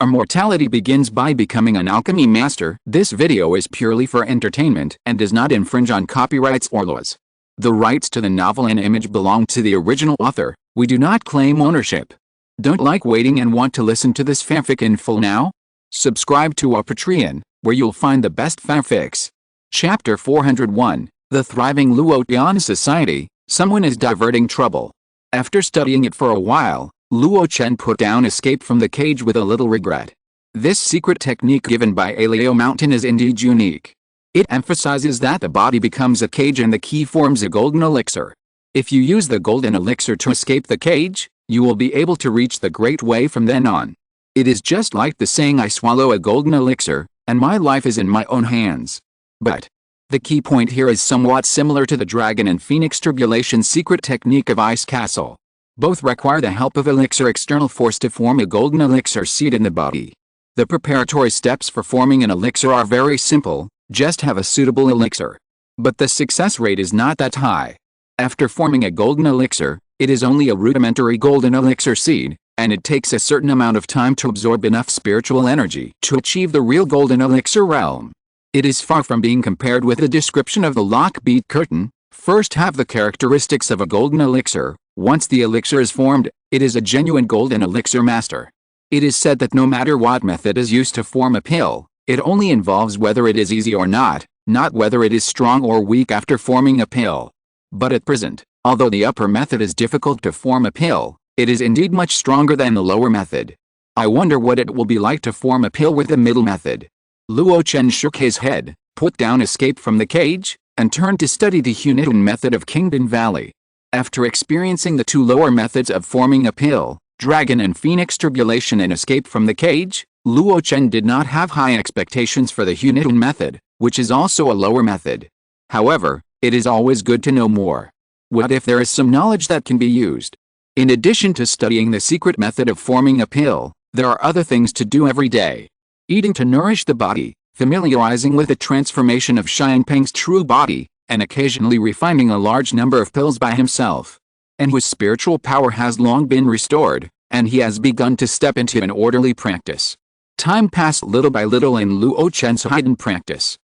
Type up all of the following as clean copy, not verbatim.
Immortality begins by becoming an alchemy master. This video is purely for entertainment and does not infringe on copyrights or laws. The rights to the novel and image belong to the original author. We do not claim ownership. Don't like waiting and want to listen to this fanfic in full now? Subscribe to our Patreon, where you'll find the best fanfics. Chapter 401, The Thriving Luo Chen Society. Someone is diverting trouble. After studying it for a while, Luo Chen put down escape from the cage with a little regret. This secret technique given by Luo Mountain is indeed unique. It emphasizes that the body becomes a cage and the key forms a golden elixir. If you use the golden elixir to escape the cage, you will be able to reach the great way from then on. It is just like the saying, I swallow a golden elixir, and my life is in my own hands. But the key point here is somewhat similar to the dragon and phoenix tribulation secret technique of Ice Castle. Both require the help of elixir external force to form a golden elixir seed in the body. The preparatory steps for forming an elixir are very simple, just have a suitable elixir. But the success rate is not that high. After forming a golden elixir, it is only a rudimentary golden elixir seed, and it takes a certain amount of time to absorb enough spiritual energy to achieve the real golden elixir realm. It is far from being compared with the description of the lock-beat curtain. First have the characteristics of a golden elixir. Once the elixir is formed, it is a genuine golden elixir master. It is said that no matter what method is used to form a pill, it only involves whether it is easy or not whether it is strong or weak after forming a pill. But at present, although the upper method is difficult to form a pill, it is indeed much stronger than the lower method. I wonder what it will be like to form a pill with the middle method. Luo Chen shook his head, put down escape from the cage, and turned to study the Hunitun method of Kingdom Valley. After experiencing the two lower methods of forming a pill, dragon and phoenix tribulation and escape from the cage, Luo Chen did not have high expectations for the Hunitun method, which is also a lower method. However, it is always good to know more. What if there is some knowledge that can be used? In addition to studying the secret method of forming a pill, there are other things to do every day. Eating to nourish the body, familiarizing with the transformation of Xiangpeng's true body, and occasionally refining a large number of pills by himself. And his spiritual power has long been restored, and he has begun to step into an orderly practice. Time passed little by little in Luo Chen's hidden practice.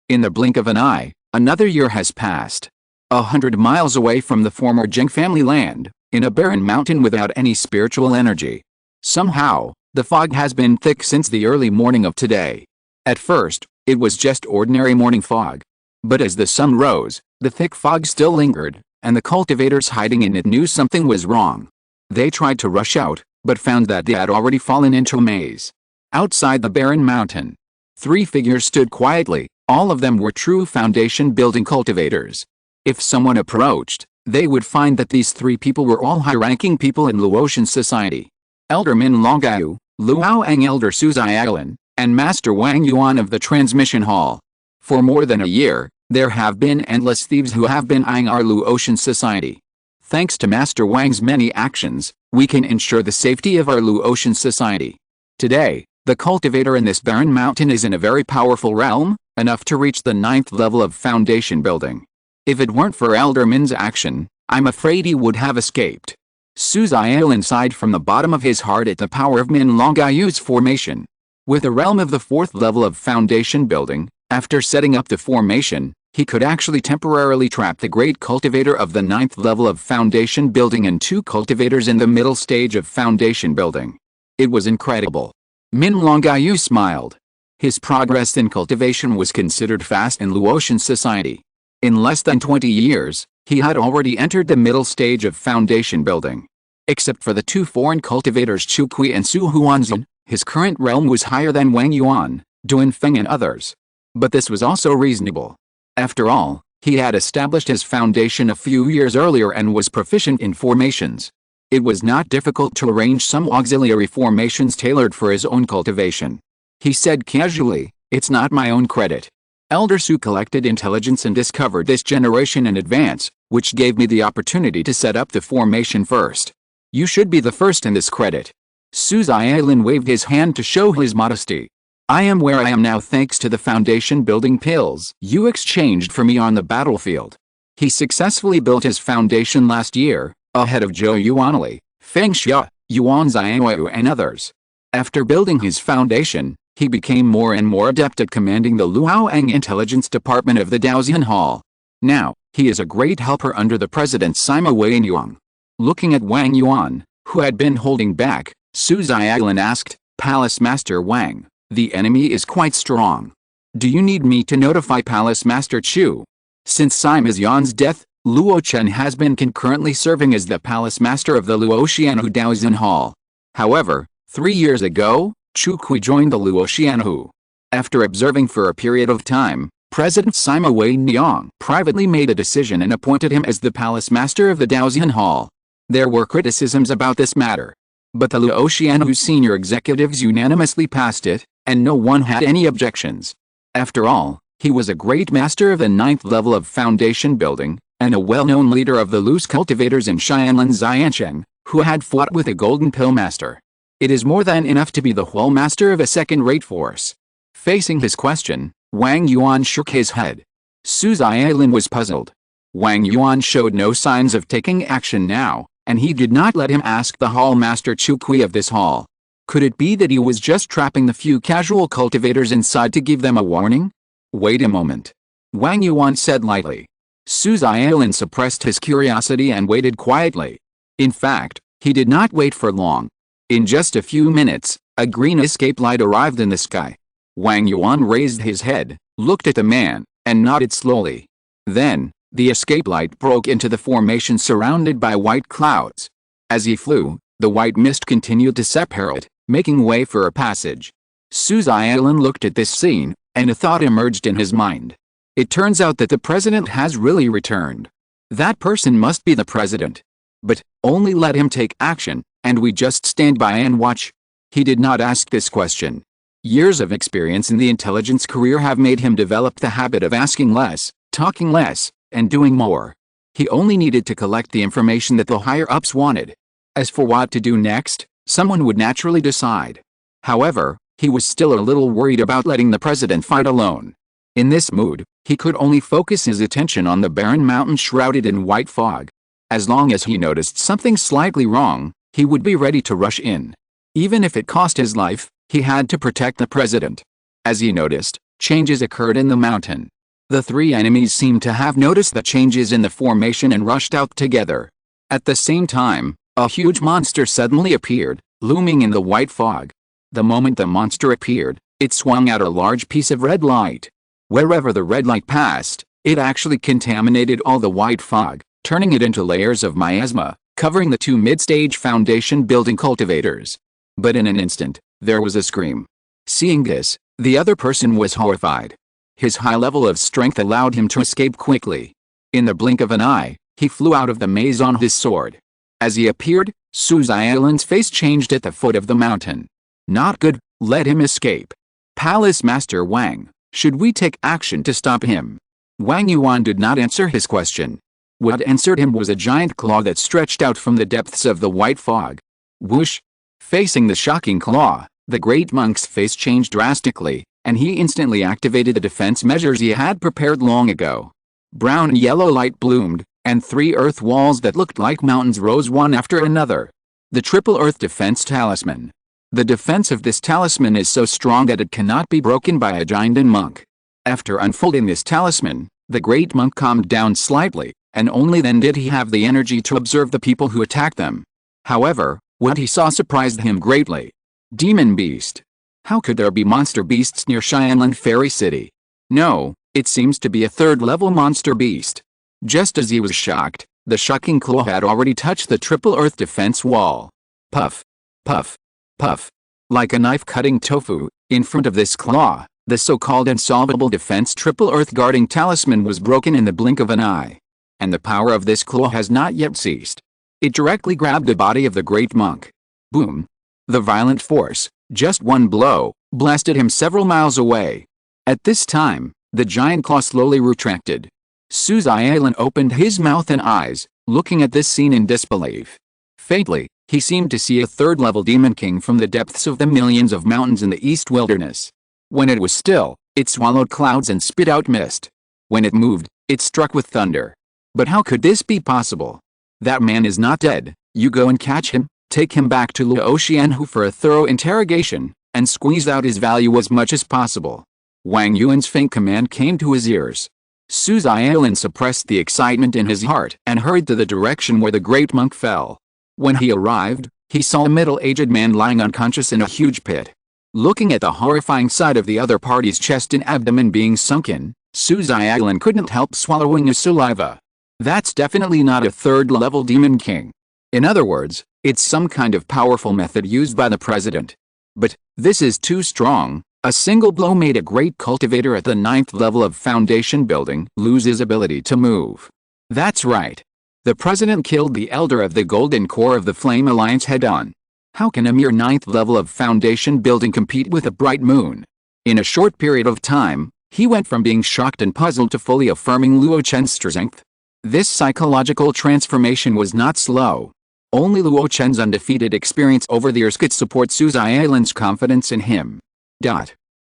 In the blink of an eye, another year has passed. 100 miles away from the former Zheng family land, in a barren mountain without any spiritual energy. Somehow, the fog has been thick since the early morning of today. At first, it was just ordinary morning fog. But as the sun rose, the thick fog still lingered, and the cultivators hiding in it knew something was wrong. They tried to rush out, but found that they had already fallen into a maze. Outside the barren mountain, 3 figures stood quietly. All of them were true foundation-building cultivators. If someone approached, they would find that these 3 people were all high-ranking people in Luo Chen society. Elder Min Longgao, Luo Ang Elder Su Zialan, and Master Wang Yuan of the Transmission Hall. For more than a year, there have been endless thieves who have been eyeing our Luo Chen society. Thanks to Master Wang's many actions, we can ensure the safety of our Luo Chen society. Today, the cultivator in this barren mountain is in a very powerful realm, enough to reach the 9th level of foundation building. If it weren't for Elder Min's action, I'm afraid he would have escaped. Su Zialan sighed from the bottom of his heart at the power of Min Longgao's formation. With a realm of the 4th level of foundation building, after setting up the formation, he could actually temporarily trap the great cultivator of the 9th level of foundation building and 2 cultivators in the middle stage of foundation building. It was incredible. Min Longgao smiled. His progress in cultivation was considered fast in Luo Chen society. In less than 20 years, he had already entered the middle stage of foundation building. Except for the 2 foreign cultivators Chu Kui and Su Huanzhen, his current realm was higher than Wang Yuan, Duan Feng and others. But this was also reasonable. After all, he had established his foundation a few years earlier and was proficient in formations. It was not difficult to arrange some auxiliary formations tailored for his own cultivation. He said casually, "It's not my own credit. Elder Su collected intelligence and discovered this generation in advance, which gave me the opportunity to set up the formation first. You should be the first in this credit." Su Zialan waved his hand to show his modesty. "I am where I am now thanks to the foundation building pills you exchanged for me on the battlefield." He successfully built his foundation last year, ahead of Zhou Yuanli, Feng Xia, Yuan Xiaoyu and others. After building his foundation, he became more and more adept at commanding the Luoang intelligence department of the Daoxian Hall. Now, he is a great helper under the president Sima Weiyuan. Looking at Wang Yuan, who had been holding back, Su Xiaolin asked, Palace Master Wang, the enemy is quite strong. Do you need me to notify Palace Master Chu? Since Sima Yuan's death, Luo Chen has been concurrently serving as the Palace Master of the Luoxianhu Daoxian Hall. However, 3 years ago, Chu Kui joined the Luoxianhu. After observing for a period of time, President Sima Weiyuan privately made a decision and appointed him as the Palace Master of the Daoxian Hall. There were criticisms about this matter, but the Luoxianhu senior executives unanimously passed it, and no one had any objections. After all, he was a great master of the 9th level of foundation building, and a well-known leader of the loose cultivators in Xianlan Xiansheng, who had fought with a Golden Pill Master. It is more than enough to be the whole master of a second-rate force. Facing his question, Wang Yuan shook his head. Su Xiaolin was puzzled. Wang Yuan showed no signs of taking action now, and he did not let him ask the hall master Chu Kui of this hall. Could it be that he was just trapping the few casual cultivators inside to give them a warning? Wait a moment. Wang Yuan said lightly. Su Xiaolin suppressed his curiosity and waited quietly. In fact, he did not wait for long. In just a few minutes, a green escape light arrived in the sky. Wang Yuan raised his head, looked at the man, and nodded slowly. Then, the escape light broke into the formation surrounded by white clouds. As he flew, the white mist continued to separate, making way for a passage. Su Xiaolin looked at this scene, and a thought emerged in his mind. It turns out that the president has really returned. That person must be the president. But, only let him take action, and we just stand by and watch. He did not ask this question. Years of experience in the intelligence career have made him develop the habit of asking less, talking less, and doing more. He only needed to collect the information that the higher-ups wanted. As for what to do next, someone would naturally decide. However, he was still a little worried about letting the president fight alone. In this mood, he could only focus his attention on the barren mountain shrouded in white fog. As long as he noticed something slightly wrong, he would be ready to rush in. Even if it cost his life, he had to protect the president. As he noticed, changes occurred in the mountain. The three enemies seemed to have noticed the changes in the formation and rushed out together. At the same time, a huge monster suddenly appeared, looming in the white fog. The moment the monster appeared, it swung out a large piece of red light. Wherever the red light passed, it actually contaminated all the white fog, turning it into layers of miasma, covering the two mid-stage foundation building cultivators. But in an instant, there was a scream. Seeing this, the other person was horrified. His high level of strength allowed him to escape quickly. In the blink of an eye, he flew out of the maze on his sword. As he appeared, Su Xiaolin's face changed at the foot of the mountain. Not good, let him escape. Palace Master Wang, should we take action to stop him? Wang Yuan did not answer his question. What answered him was a giant claw that stretched out from the depths of the white fog. Whoosh! Facing the shocking claw, the great monk's face changed drastically, and he instantly activated the defense measures he had prepared long ago. Brown and yellow light bloomed, and 3 earth walls that looked like mountains rose one after another. The Triple Earth Defense Talisman. The defense of this talisman is so strong that it cannot be broken by a giant and monk. After unfolding this talisman, the great monk calmed down slightly, and only then did he have the energy to observe the people who attacked them. However, what he saw surprised him greatly. Demon Beast. How could there be monster beasts near Xianlan Fairy City? No, it seems to be a 3rd-level monster beast. Just as he was shocked, the shocking claw had already touched the Triple Earth defense wall. Puff. Puff. Puff. Like a knife cutting tofu, in front of this claw, the so-called unsolvable defense Triple Earth guarding talisman was broken in the blink of an eye. And the power of this claw has not yet ceased. It directly grabbed the body of the great monk. Boom. The violent force, just one blow, blasted him several miles away. At this time, the giant claw slowly retracted. Su Xiaolin opened his mouth and eyes, looking at this scene in disbelief. Faintly, he seemed to see a 3rd-level demon king from the depths of the millions of mountains in the east wilderness. When it was still, it swallowed clouds and spit out mist. When it moved, it struck with thunder. But how could this be possible? That man is not dead. You go and catch him, take him back to Luo Chen for a thorough interrogation, and squeeze out his value as much as possible. Wang Yuan's faint command came to his ears. Su Zailan suppressed the excitement in his heart and hurried to the direction where the great monk fell. When he arrived, he saw a middle-aged man lying unconscious in a huge pit. Looking at the horrifying sight of the other party's chest and abdomen being sunken, Su Zailan couldn't help swallowing his saliva. That's definitely not a third-level demon king. In other words, it's some kind of powerful method used by the president. But this is too strong. A single blow made a great cultivator at the 9th level of foundation building lose his ability to move. That's right. The president killed the elder of the Golden Core of the Flame Alliance head-on. How can a mere 9th level of foundation building compete with a bright moon? In a short period of time, he went from being shocked and puzzled to fully affirming Luo Chen's strength. This psychological transformation was not slow. Only Luo Chen's undefeated experience over the years could support Su Zailan's confidence in him.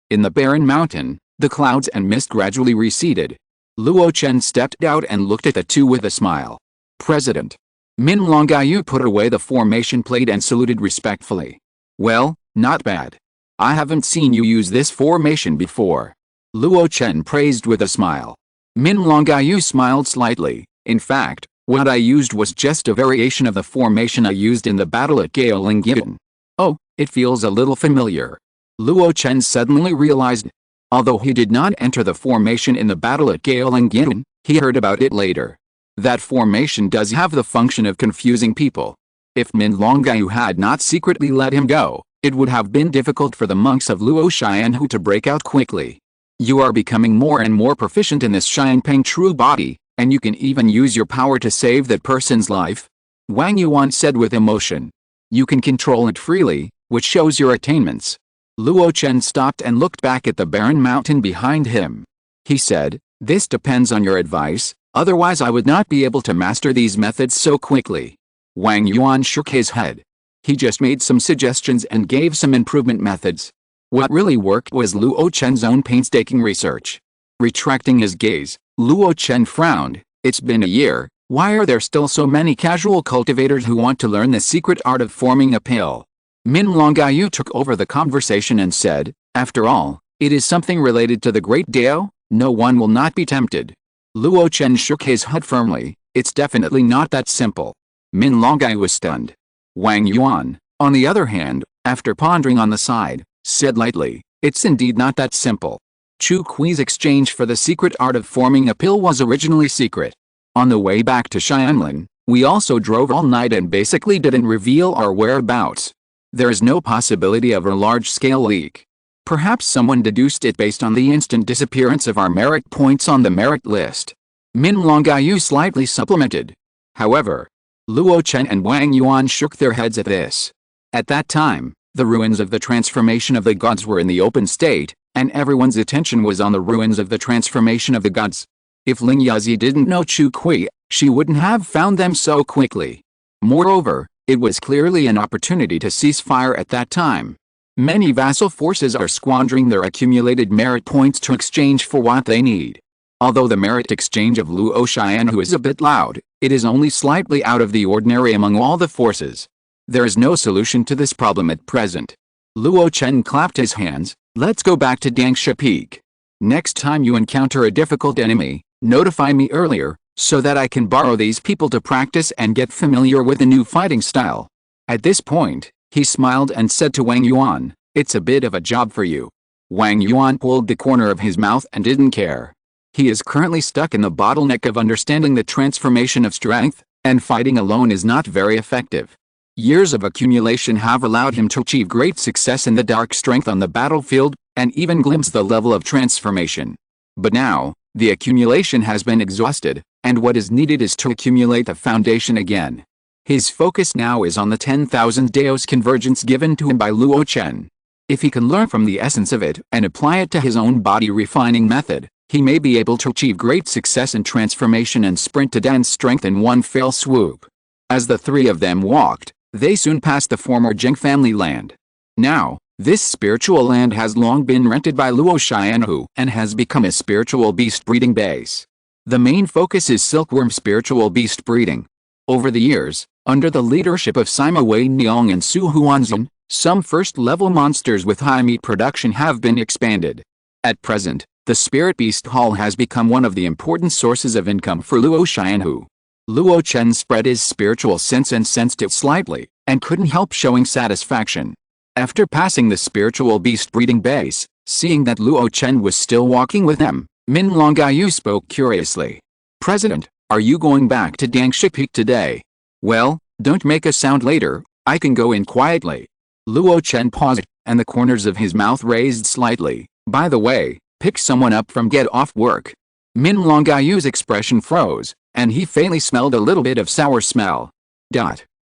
In the barren mountain, the clouds and mist gradually receded. Luo Chen stepped out and looked at the two with a smile. President. Min Longayu put away the formation plate and saluted respectfully. Well, not bad. I haven't seen you use this formation before. Luo Chen praised with a smile. Min Longayu smiled slightly. In fact, what I used was just a variation of the formation I used in the battle at Gaolingyan. Oh, it feels a little familiar. Luo Chen suddenly realized. Although he did not enter the formation in the battle at Gaolingyan, he heard about it later. That formation does have the function of confusing people. If Min Longayu had not secretly let him go, it would have been difficult for the monks of Luo Xianhu to break out quickly. You are becoming more and more proficient in this Xianpeng true body, and you can even use your power to save that person's life? Wang Yuan said with emotion. You can control it freely, which shows your attainments. Luo Chen stopped and looked back at the barren mountain behind him. He said, this depends on your advice. Otherwise I would not be able to master these methods so quickly. Wang Yuan shook his head. He just made some suggestions and gave some improvement methods. What really worked was Luo Chen's own painstaking research. Retracting his gaze, Luo Chen frowned. It's been a year. Why are there still so many casual cultivators who want to learn the secret art of forming a pill? Min Longayu took over the conversation and said, after all, it is something related to the Great Dao. No one will not be tempted. Luo Chen shook his head firmly. It's definitely not that simple. Min Longayu was stunned. Wang Yuan, on the other hand, after pondering on the side, said lightly, it's indeed not that simple. Chu Kui's exchange for the secret art of forming a pill was originally secret. On the way back to Xianlin, we also drove all night and basically didn't reveal our whereabouts. There is no possibility of a large-scale leak. Perhaps someone deduced it based on the instant disappearance of our merit points on the merit list. Min Longayu slightly supplemented. However, Luo Chen and Wang Yuan shook their heads at this. At that time, the ruins of the transformation of the gods were in the open state, and everyone's attention was on the ruins of the transformation of the gods. If Ling Yazi didn't know Chu Kui, she wouldn't have found them so quickly. Moreover, it was clearly an opportunity to cease fire at that time. Many vassal forces are squandering their accumulated merit points to exchange for what they need. Although the merit exchange of Luo Xianhu is a bit loud, it is only slightly out of the ordinary among all the forces. There is no solution to this problem at present. Luo Chen clapped his hands. Let's go back to Dangsha Peak. Next time you encounter a difficult enemy, notify me earlier, so that I can borrow these people to practice and get familiar with the new fighting style. At this point, he smiled and said to Wang Yuan, it's a bit of a job for you. Wang Yuan pulled the corner of his mouth and didn't care. He is currently stuck in the bottleneck of understanding the transformation of strength, and fighting alone is not very effective. Years of accumulation have allowed him to achieve great success in the dark strength on the battlefield, and even glimpse the level of transformation. But now, the accumulation has been exhausted, and what is needed is to accumulate the foundation again. His focus now is on the 10,000 Daos convergence given to him by Luo Chen. If he can learn from the essence of it and apply it to his own body refining method, he may be able to achieve great success in transformation and sprint to dense strength in one fell swoop. As the three of them walked, they soon passed the former Zheng family land. Now, this spiritual land has long been rented by Luo Xianhu and has become a spiritual beast breeding base. The main focus is silkworm spiritual beast breeding. Over the years, Under the leadership of Sima Wei Niang and Su Huanzhen, some first-level monsters with high meat production have been expanded. At present, the Spirit Beast Hall has become one of the important sources of income for Luo Xianhu. Luo Chen spread his spiritual sense and sensed it slightly, and couldn't help showing satisfaction. After passing the spiritual beast breeding base, seeing that Luo Chen was still walking with them, Min Longyu spoke curiously. "President, are you going back to Dangshi Peak today?" "Well, don't make a sound later, I can go in quietly." Luo Chen paused, and the corners of his mouth raised slightly. "By the way, pick someone up from get off work." Min Longyu's expression froze, and he faintly smelled a little bit of sour smell.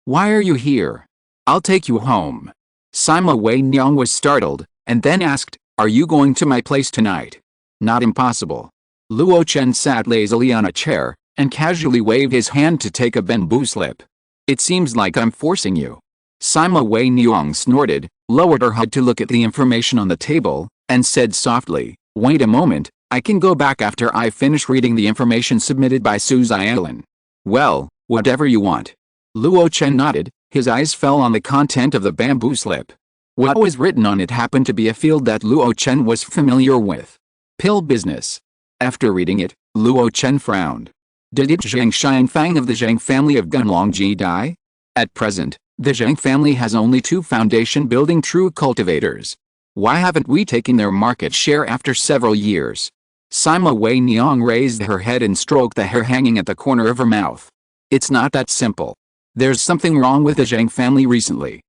"Why are you here?" "I'll take you home." Sima Wei Niang was startled, and then asked, "Are you going to my place tonight?" "Not impossible." Luo Chen sat lazily on a chair, and casually waved his hand to take a bamboo slip. "It seems like I'm forcing you." Sima Wei Niang snorted, lowered her head to look at the information on the table, and said softly, "Wait a moment, I can go back after I finish reading the information submitted by Su Xiaolin." "Well, whatever you want." Luo Chen nodded, his eyes fell on the content of the bamboo slip. What was written on it happened to be a field that Luo Chen was familiar with. Pill business. After reading it, Luo Chen frowned. Did Zhang Xianfang of the Zhang family of Gunlongji die? At present, the Zhang family has only 2 foundation-building true cultivators. Why haven't we taken their market share after several years? Sima Wei Niang raised her head and stroked the hair hanging at the corner of her mouth. "It's not that simple. There's something wrong with the Zhang family recently."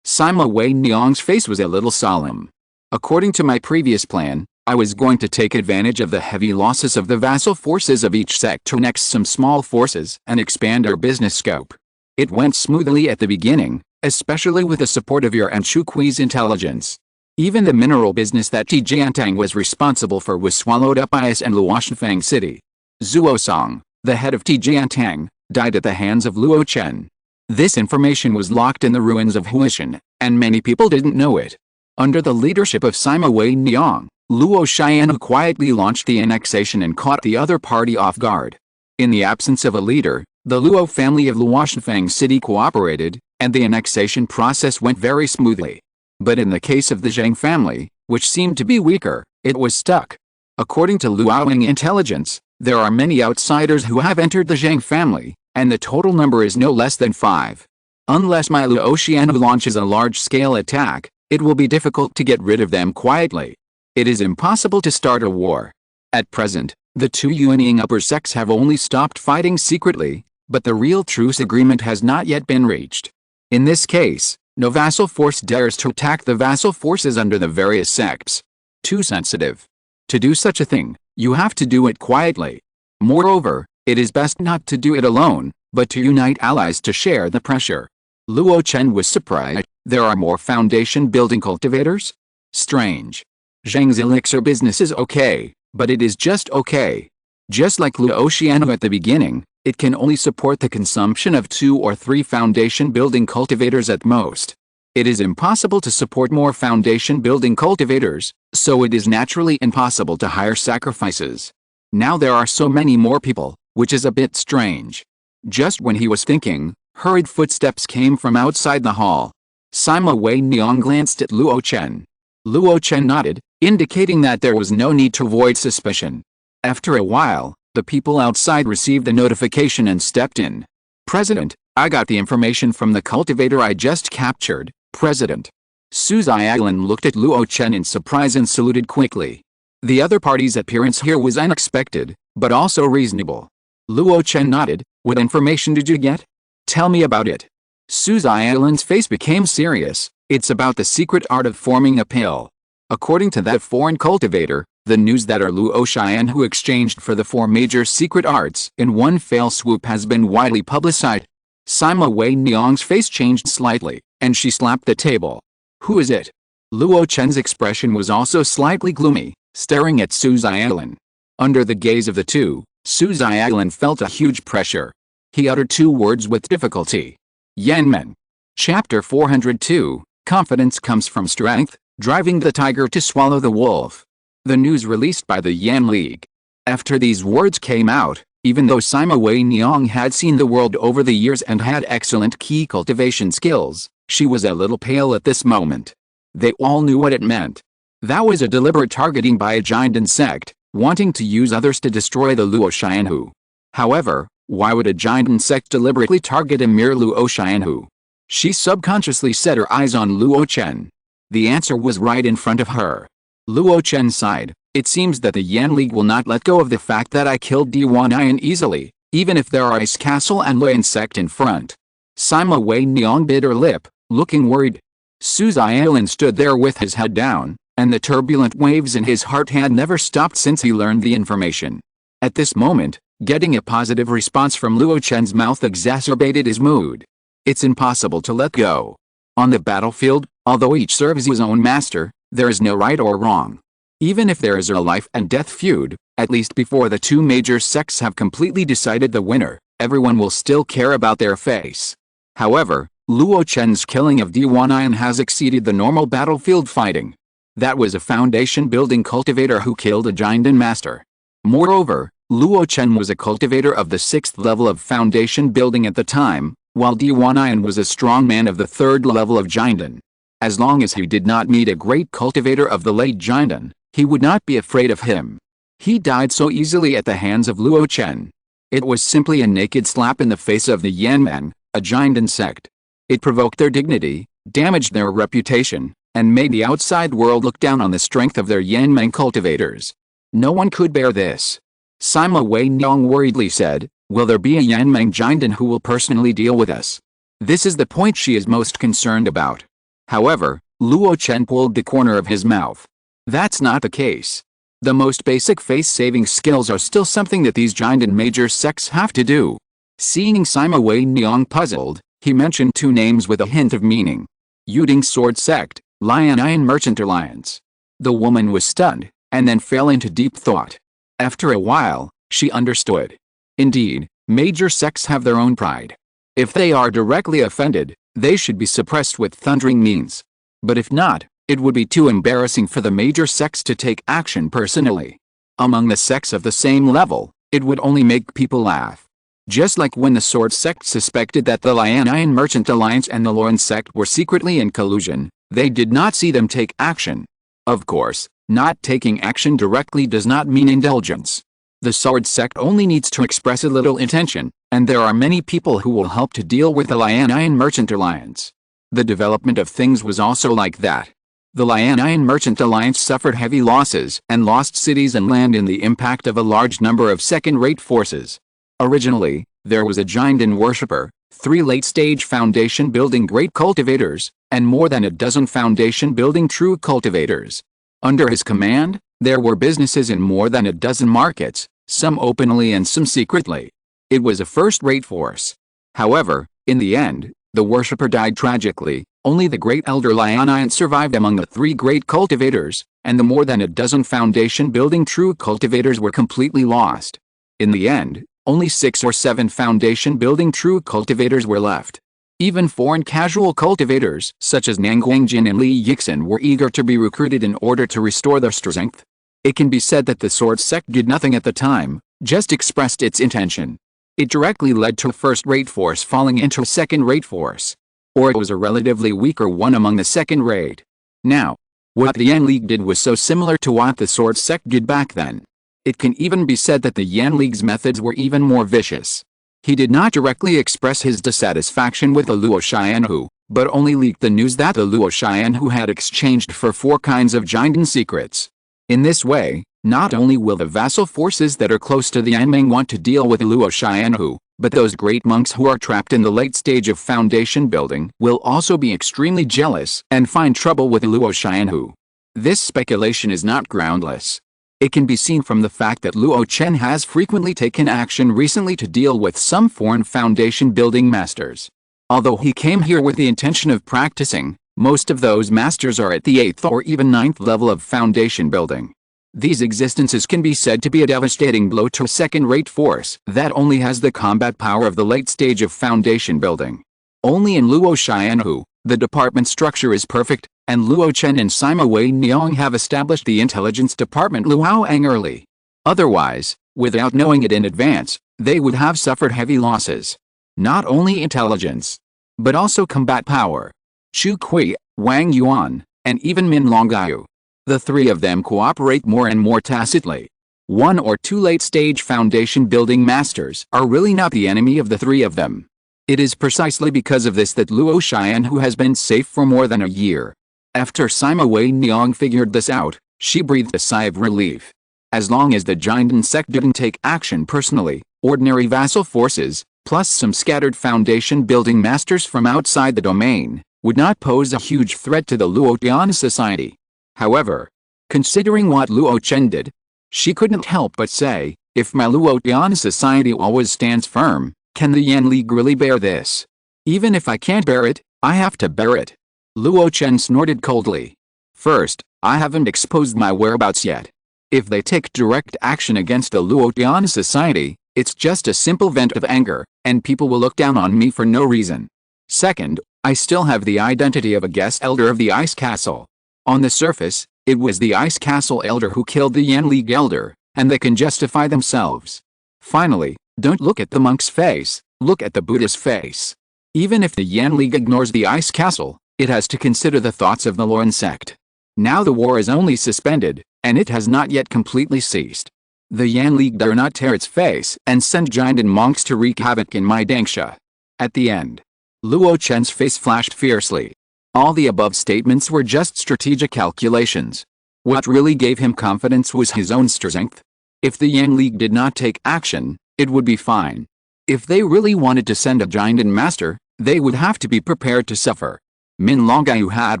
Sima Wei Niang's face was a little solemn. "According to my previous plan, I was going to take advantage of the heavy losses of the vassal forces of each sect to annex some small forces and expand our business scope. It went smoothly at the beginning, especially with the support of your and Chu Kui's intelligence. Even the mineral business that Ti Jiantang was responsible for was swallowed up by us and Luoshanfang City. Zuo Song, the head of Ti Jiantang, died at the hands of Luo Chen. This information was locked in the ruins of Huishan, and many people didn't know it. Under the leadership of Sima Wei Niang, Luo Xianhu quietly launched the annexation and caught the other party off guard. In the absence of a leader, the Luo family of Luoshanfang City cooperated, and the annexation process went very smoothly. But in the case of the Zhang family, which seemed to be weaker, it was stuck. According to Luoying intelligence, there are many outsiders who have entered the Zhang family, and the total number is no less than 5. Unless my Luo Xianhu launches a large-scale attack, it will be difficult to get rid of them quietly. It is impossible to start a war. At present, the 2 Yuanying upper sects have only stopped fighting secretly, but the real truce agreement has not yet been reached. In this case, no vassal force dares to attack the vassal forces under the various sects. Too sensitive. To do such a thing, you have to do it quietly. Moreover, it is best not to do it alone, but to unite allies to share the pressure. Luo Chen was surprised. There are more foundation-building cultivators? Strange. Zhang's elixir business is okay, but it is just okay. Just like Luo Xianhu at the beginning, it can only support the consumption of 2 or 3 foundation-building cultivators at most. It is impossible to support more foundation-building cultivators, so it is naturally impossible to hire sacrifices. Now there are so many more people, which is a bit strange. Just when he was thinking, hurried footsteps came from outside the hall. Sima Wei Niang glanced at Luo Chen. Luo Chen nodded, indicating that there was no need to avoid suspicion. After a while, the people outside received a notification and stepped in. "President, I got the information from the cultivator I just captured, President." Su Xiaolin looked at Luo Chen in surprise and saluted quickly. The other party's appearance here was unexpected, but also reasonable. Luo Chen nodded. "What information did you get? Tell me about it." Su Xiaolin's face became serious. "It's about the secret art of forming a pill. According to that foreign cultivator, the news that our Luo Xianhu exchanged for the 4 major secret arts in one fell swoop has been widely publicized." Sima Wei Niang's face changed slightly, and she slapped the table. "Who is it?" Luo Chen's expression was also slightly gloomy, staring at Su Xiaolin. Under the gaze of the two, Su Xiaolin felt a huge pressure. He uttered 2 words with difficulty. Yanmen. Chapter 402, Confidence comes from strength, driving the tiger to swallow the wolf. The news released by the Yan League. After these words came out, Even though Sima Wei Niang had seen the world over the years and had excellent key cultivation skills, she was a little pale at this moment. They all knew what it meant. That was a deliberate targeting by a Jinden sect, wanting to use others to destroy the Luo Xianhu. However, why would a Jinden sect deliberately target a mere Luo Xianhu? She subconsciously set her eyes on Luo Chen. The answer was right in front of her. Luo Chen sighed. It seems that the Yan League will not let go of the fact that I killed Diwan easily, even if there are Ice Castle and Lian sect in front. Sima Wei Niang bit her lip, looking worried. Su Xiaolin stood there with his head down, and the turbulent waves in his heart had never stopped since he learned the information. At this moment, getting a positive response from Luo Chen's mouth exacerbated his mood. It's impossible to let go. On the battlefield, although each serves his own master, there is no right or wrong. Even if there is a life and death feud, at least before the two major sects have completely decided the winner, everyone will still care about their face. However, Luo Chen's killing of Diwan has exceeded the normal battlefield fighting. That was a foundation-building cultivator who killed a Jinden master. Moreover, Luo Chen was a cultivator of the 6th level of foundation building at the time, while Diwan was a strong man of the 3rd level of Jinden. As long as he did not meet a great cultivator of the late Jinden, he would not be afraid of him. He died so easily at the hands of Luo Chen. It was simply a naked slap in the face of the Yanmen, a Jinden sect. It provoked their dignity, damaged their reputation, and made the outside world look down on the strength of their Yanmen cultivators. No one could bear this. Sima Wei Niang worriedly said, "Will there be a Yanmen Jinden who will personally deal with us?" This is the point she is most concerned about. However, Luo Chen pulled the corner of his mouth. That's not the case. The most basic face-saving skills are still something that these Jinden major sects have to do. Seeing Sima Wei Niang puzzled, he mentioned two names with a hint of meaning. Yuding Sword Sect, Lian Merchant Alliance. The woman was stunned, and then fell into deep thought. After a while, she understood. Indeed, major sects have their own pride. If they are directly offended, they should be suppressed with thundering means. But if not, it would be too embarrassing for the major sects to take action personally. Among the sects of the same level, it would only make people laugh. Just like when the Sword Sect suspected that the Lian Merchant Alliance and the Luan Sect were secretly in collusion, they did not see them take action. Of course, not taking action directly does not mean indulgence. The Sword Sect only needs to express a little intention, and there are many people who will help to deal with the Lian Merchant Alliance. The development of things was also like that. The Lian Merchant Alliance suffered heavy losses and lost cities and land in the impact of a large number of second-rate forces. Originally, there was a Jinden worshipper, 3 late-stage foundation-building great cultivators, and more than a dozen foundation-building true cultivators. Under his command, there were businesses in more than a dozen markets, some openly and some secretly. It was a first-rate force. However, in the end, the worshipper died tragically. Only the great elder Lian survived among the 3 great cultivators, and the more than a dozen foundation-building true cultivators were completely lost. In the end, only 6 or 7 foundation-building true cultivators were left. Even foreign casual cultivators, such as Nanguangjin and Li Yixin, were eager to be recruited in order to restore their strength. It can be said that the Sword Sect did nothing at the time, just expressed its intention. It directly led to a first-rate force falling into a second-rate force. Or it was a relatively weaker one among the second-rate. Now, what the Yan League did was so similar to what the Sword Sect did back then. It can even be said that the Yan League's methods were even more vicious. He did not directly express his dissatisfaction with the Luo Xianhu, but only leaked the news that the Luo Xianhu had exchanged for 4 kinds of Jinden secrets. In this way, not only will the vassal forces that are close to the Yanmeng want to deal with Luo Xianhu, but those great monks who are trapped in the late stage of foundation building will also be extremely jealous and find trouble with Luo Xianhu. This speculation is not groundless. It can be seen from the fact that Luo Chen has frequently taken action recently to deal with some foreign foundation building masters. Although he came here with the intention of practicing, most of those masters are at the 8th or even 9th level of foundation building. These existences can be said to be a devastating blow to a second-rate force that only has the combat power of the late stage of foundation building. Only in Luo Xianhu, the department structure is perfect, and Luo Chen and Sima Wei Niang have established the intelligence department Luoang early. Otherwise, without knowing it in advance, they would have suffered heavy losses. Not only intelligence, but also combat power. Chu Kui, Wang Yuan, and even Min Longyao. The three of them cooperate more and more tacitly. One or two late-stage foundation-building masters are really not the enemy of the three of them. It is precisely because of this that Luo Chen, who has been safe for more than a year. After Sima Wei Niang figured this out, she breathed a sigh of relief. As long as the Jinden sect didn't take action personally, ordinary vassal forces, plus some scattered foundation-building masters from outside the domain, would not pose a huge threat to the Luo Tian society. However, considering what Luo Chen did, she couldn't help but say, if my Luo Tian society always stands firm, can the Yan League really bear this? Even if I can't bear it, I have to bear it. Luo Chen snorted coldly. First, I haven't exposed my whereabouts yet. If they take direct action against the Luo Tian society, it's just a simple vent of anger, and people will look down on me for no reason. Second, I still have the identity of a guest elder of the Ice Castle. On the surface, it was the Ice Castle elder who killed the Yan League elder, and they can justify themselves. Finally, don't look at the monk's face, look at the Buddha's face. Even if the Yan League ignores the Ice Castle, it has to consider the thoughts of the Luo sect. Now the war is only suspended, and it has not yet completely ceased. The Yan League dare not tear its face and send Jinden monks to wreak havoc in my Dangsha. At the end, Luo Chen's face flashed fiercely. All the above statements were just strategic calculations. What really gave him confidence was his own strength. If the Yan League did not take action, it would be fine. If they really wanted to send a Jinden master, they would have to be prepared to suffer. Min Longyao had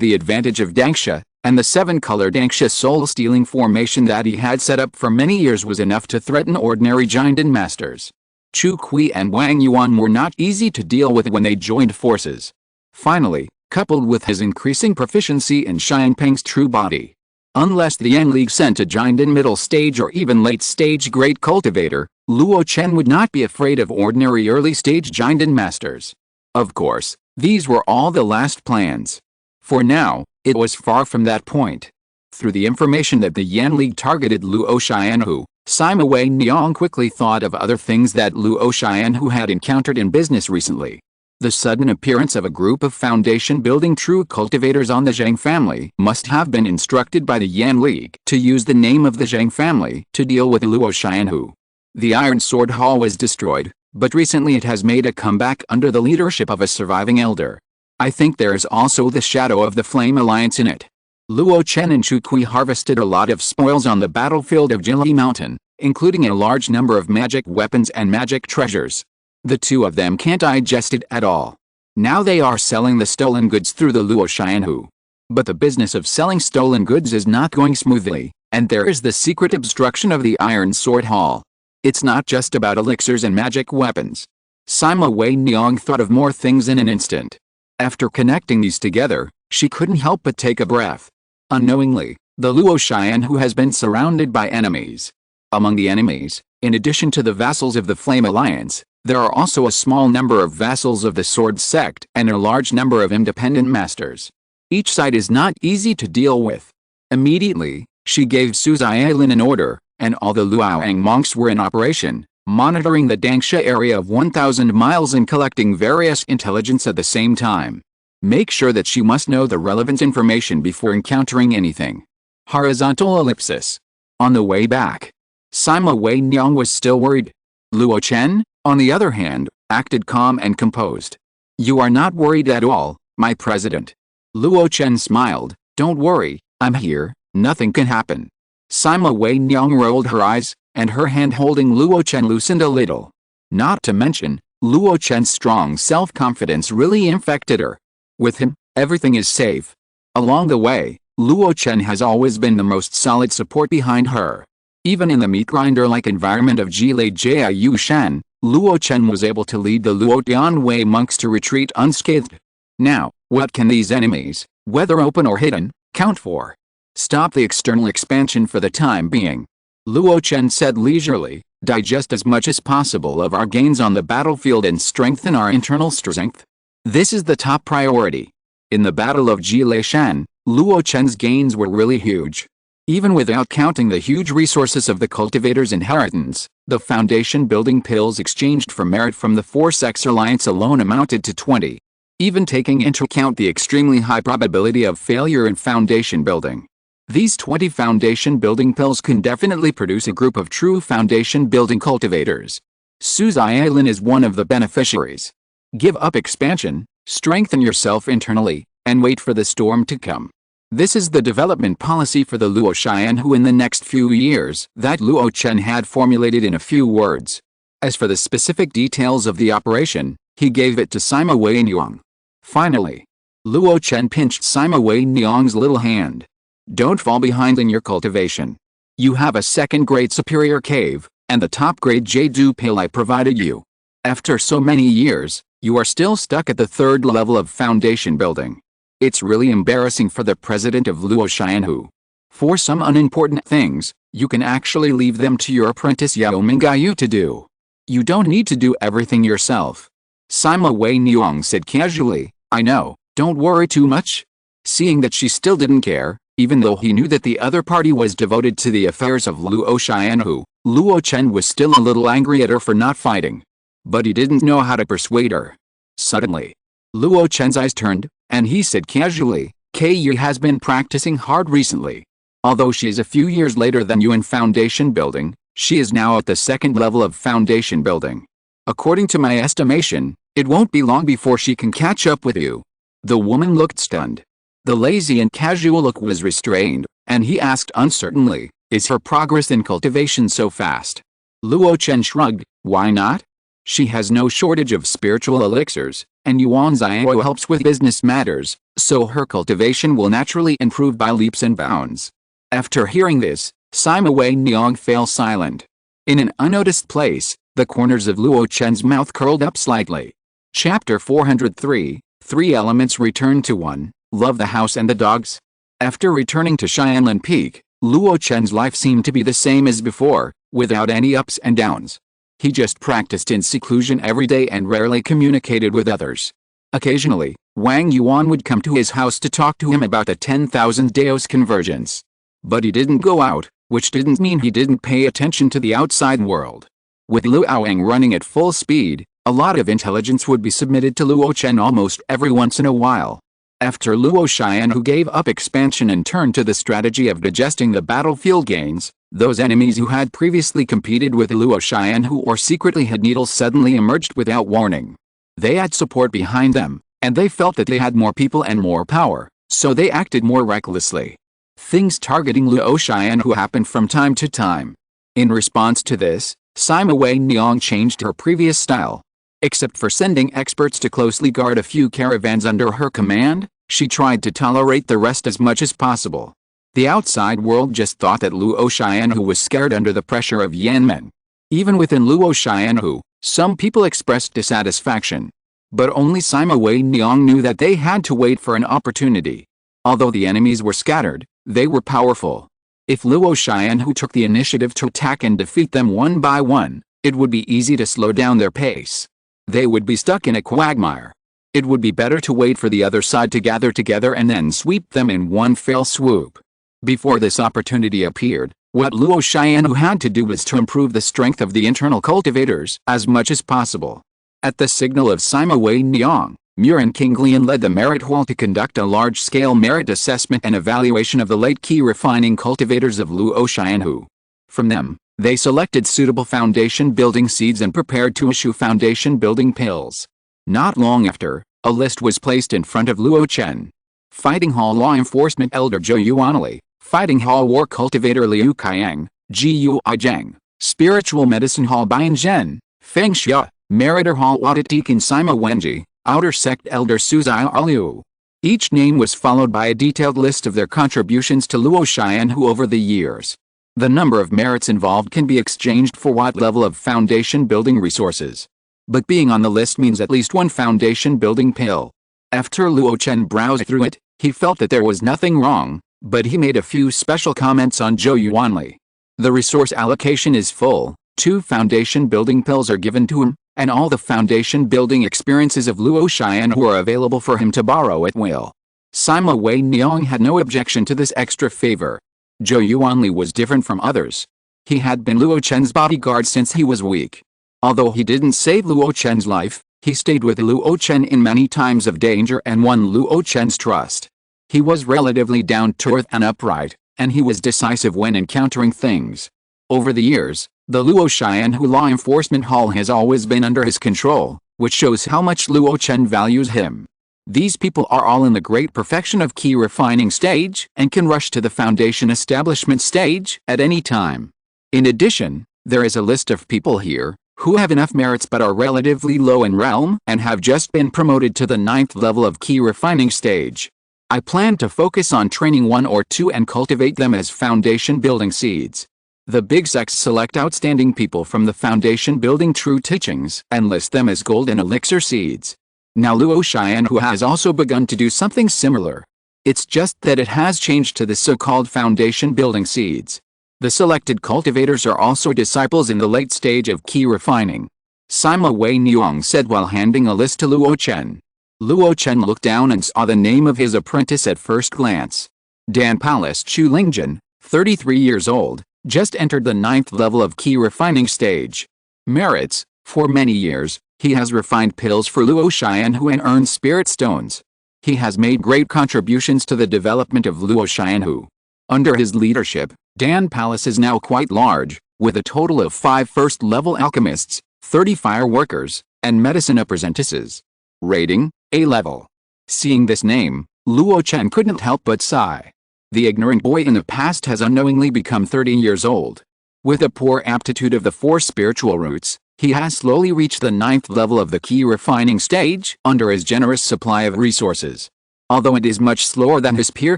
the advantage of Dangsha, and the seven-color Dangsha soul-stealing formation that he had set up for many years was enough to threaten ordinary Jinden masters. Chu Kui and Wang Yuan were not easy to deal with when they joined forces. Finally, coupled with his increasing proficiency in Xiangpeng's true body, unless the Yan League sent a Jinden middle stage or even late stage great cultivator, Luo Chen would not be afraid of ordinary early stage Jinden masters. Of course, these were all the last plans. For now, it was far from that point. Through the information that the Yan League targeted Luo Xianhu, Sima Wei Niang quickly thought of other things that Luo Xianhu had encountered in business recently. The sudden appearance of a group of foundation-building true cultivators on the Zhang family must have been instructed by the Yan League to use the name of the Zhang family to deal with Luo Xianhu. The Iron Sword Hall was destroyed, but recently it has made a comeback under the leadership of a surviving elder. I think there is also the shadow of the Flame Alliance in it. Luo Chen and Chu Kui harvested a lot of spoils on the battlefield of Jili Mountain, including a large number of magic weapons and magic treasures. The two of them can't digest it at all. Now they are selling the stolen goods through the Luo Xianhu. But the business of selling stolen goods is not going smoothly, and there is the secret obstruction of the Iron Sword Hall. It's not just about elixirs and magic weapons. Sima Wei Niang thought of more things in an instant. After connecting these together, she couldn't help but take a breath. Unknowingly, the Luo Xianhu has been surrounded by enemies. Among the enemies, in addition to the vassals of the Flame Alliance, there are also a small number of vassals of the Sword sect and a large number of independent masters. Each side is not easy to deal with. Immediately, she gave Su Zialin an order, and all the Luoyang monks were in operation, monitoring the Dangsha area of 1,000 miles and collecting various intelligence at the same time. Make sure that she must know the relevant information before encountering anything. Horizontal ellipsis. On the way back, Sima Wei Niang was still worried. Luo Chen, on the other hand, acted calm and composed. You are not worried at all, my president. Luo Chen smiled. Don't worry, I'm here, nothing can happen. Sima Wei Niang rolled her eyes, and her hand holding Luo Chen loosened a little. Not to mention, Luo Chen's strong self-confidence really infected her. With him, everything is safe. Along the way, Luo Chen has always been the most solid support behind her. Even in the meat grinder-like environment of Jilei Jiayu Shan, Luo Chen was able to lead the Luo Tianwei monks to retreat unscathed. Now, what can these enemies, whether open or hidden, count for? Stop the external expansion for the time being. Luo Chen said leisurely, digest as much as possible of our gains on the battlefield and strengthen our internal strength. This is the top priority. In the Battle of Jilei Shan, Luo Chen's gains were really huge. Even without counting the huge resources of the cultivator's inheritance, the foundation building pills exchanged for merit from the 4 sects alliance alone amounted to 20. Even taking into account the extremely high probability of failure in foundation building. These 20 foundation building pills can definitely produce a group of true foundation building cultivators. Suzai Island is one of the beneficiaries. Give up expansion, strengthen yourself internally, and wait for the storm to come. This is the development policy for the Luo Chen who in the next few years that Luo Chen had formulated in a few words. As for the specific details of the operation, he gave it to Sima Wei Niang. Finally, Luo Chen pinched Sima Wei Niang's little hand. Don't fall behind in your cultivation. You have a second-grade superior cave, and the top-grade Jade Pill I provided you. After so many years, you are still stuck at the 3rd level of foundation building. It's really embarrassing for the president of Luo Chen. For some unimportant things, you can actually leave them to your apprentice Yao Mingyu to do. You don't need to do everything yourself. Sima Wei Niang said casually, I know, don't worry too much. Seeing that she still didn't care, even though he knew that the other party was devoted to the affairs of Luo Chen, Luo Chen was still a little angry at her for not fighting. But he didn't know how to persuade her. Suddenly, Luo Chen's eyes turned, and he said casually, Yi has been practicing hard recently. Although she is a few years later than you in foundation building, she is now at the 2nd level of foundation building. According to my estimation, it won't be long before she can catch up with you. The woman looked stunned. The lazy and casual look was restrained, and he asked uncertainly, is her progress in cultivation so fast? Luo Chen shrugged, why not? She has no shortage of spiritual elixirs, and Yuan Xiao helps with business matters, so her cultivation will naturally improve by leaps and bounds. After hearing this, Sima Wei Niang fell silent. In an unnoticed place, the corners of Luo Chen's mouth curled up slightly. Chapter 403, 3 Elements Return to 1, Love the House and the Dogs. After returning to Xianlan Peak, Luo Chen's life seemed to be the same as before, without any ups and downs. He just practiced in seclusion every day and rarely communicated with others. Occasionally, Wang Yuan would come to his house to talk to him about the 10,000 Daos convergence. But he didn't go out, which didn't mean he didn't pay attention to the outside world. With Luoyang running at full speed, a lot of intelligence would be submitted to Luo Chen almost every once in a while. After Luo Chen gave up expansion and turned to the strategy of digesting the battlefield gains, those enemies who had previously competed with Luo Chen or secretly had needles suddenly emerged without warning. They had support behind them, and they felt that they had more people and more power, so they acted more recklessly. Things targeting Luo Chen happened from time to time. In response to this, Sima Wei Niang changed her previous style. Except for sending experts to closely guard a few caravans under her command, she tried to tolerate the rest as much as possible. The outside world just thought that Luo Chen was scared under the pressure of Yanmen. Even within Luo Chen, some people expressed dissatisfaction. But only Sima Wei Niang knew that they had to wait for an opportunity. Although the enemies were scattered, they were powerful. If Luo Chen took the initiative to attack and defeat them one by one, it would be easy to slow down their pace. They would be stuck in a quagmire. It would be better to wait for the other side to gather together and then sweep them in one fell swoop. Before this opportunity appeared, what Luo Chen had to do was to improve the strength of the internal cultivators as much as possible. At the signal of Sima Wei Niang, Murin Kinglian led the merit hall to conduct a large-scale merit assessment and evaluation of the late key refining cultivators of Luo Chen. From them, they selected suitable foundation building seeds and prepared to issue foundation building pills. Not long after, a list was placed in front of Luo Chen. Fighting Hall Law Enforcement Elder Zhou Yuanli, Fighting Hall War Cultivator Liu Kaiang, Ji Zhang, Spiritual Medicine Hall Bian Zhen, Feng Xia, Meritor Hall Audit Deacon Sima Wenji, Outer Sect Elder Suzai Liu. Each name was followed by a detailed list of their contributions to Luo Chen over the years. The number of merits involved can be exchanged for what level of foundation building resources. But being on the list means at least one foundation building pill. After Luo Chen browsed through it, he felt that there was nothing wrong, but he made a few special comments on Zhou Yuanli. The resource allocation is full, 2 foundation building pills are given to him, and all the foundation building experiences of Luo Chen are available for him to borrow at will. Sima Wei Niang had no objection to this extra favor. Zhou Yuanli was different from others. He had been Luo Chen's bodyguard since he was weak. Although he didn't save Luo Chen's life, he stayed with Luo Chen in many times of danger and won Luo Chen's trust. He was relatively down-to-earth and upright, and he was decisive when encountering things. Over the years, the Luo Xianhu Law Enforcement Hall has always been under his control, which shows how much Luo Chen values him. These people are all in the great perfection of key refining stage and can rush to the foundation establishment stage at any time. In addition, there is a list of people here who have enough merits but are relatively low in realm and have just been promoted to the 9th level of key refining stage. I plan to focus on training 1 or 2 and cultivate them as foundation building seeds. The big sects select outstanding people from the foundation building true teachings and list them as golden elixir seeds. Now Luo Xianhu has also begun to do something similar. It's just that it has changed to the so-called foundation building seeds. The selected cultivators are also disciples in the late stage of key refining. Sima Wei Niang said while handing a list to Luo Chen. Luo Chen looked down and saw the name of his apprentice at first glance. Dan Palace Chu Lingjun, 33 years old, just entered the 9th level of key refining stage. Merits: for many years, he has refined pills for Luo Xianhu and earned spirit stones. He has made great contributions to the development of Luo Xianhu. Under his leadership, Dan Palace is now quite large, with a total of 5 first-level alchemists, 30 fire workers, and medicine apprentices. Rating: A level. Seeing this name, Luo Chen couldn't help but sigh. The ignorant boy in the past has unknowingly become 30 years old. With a poor aptitude of the 4 spiritual roots, he has slowly reached the 9th level of the key refining stage under his generous supply of resources. Although it is much slower than his peer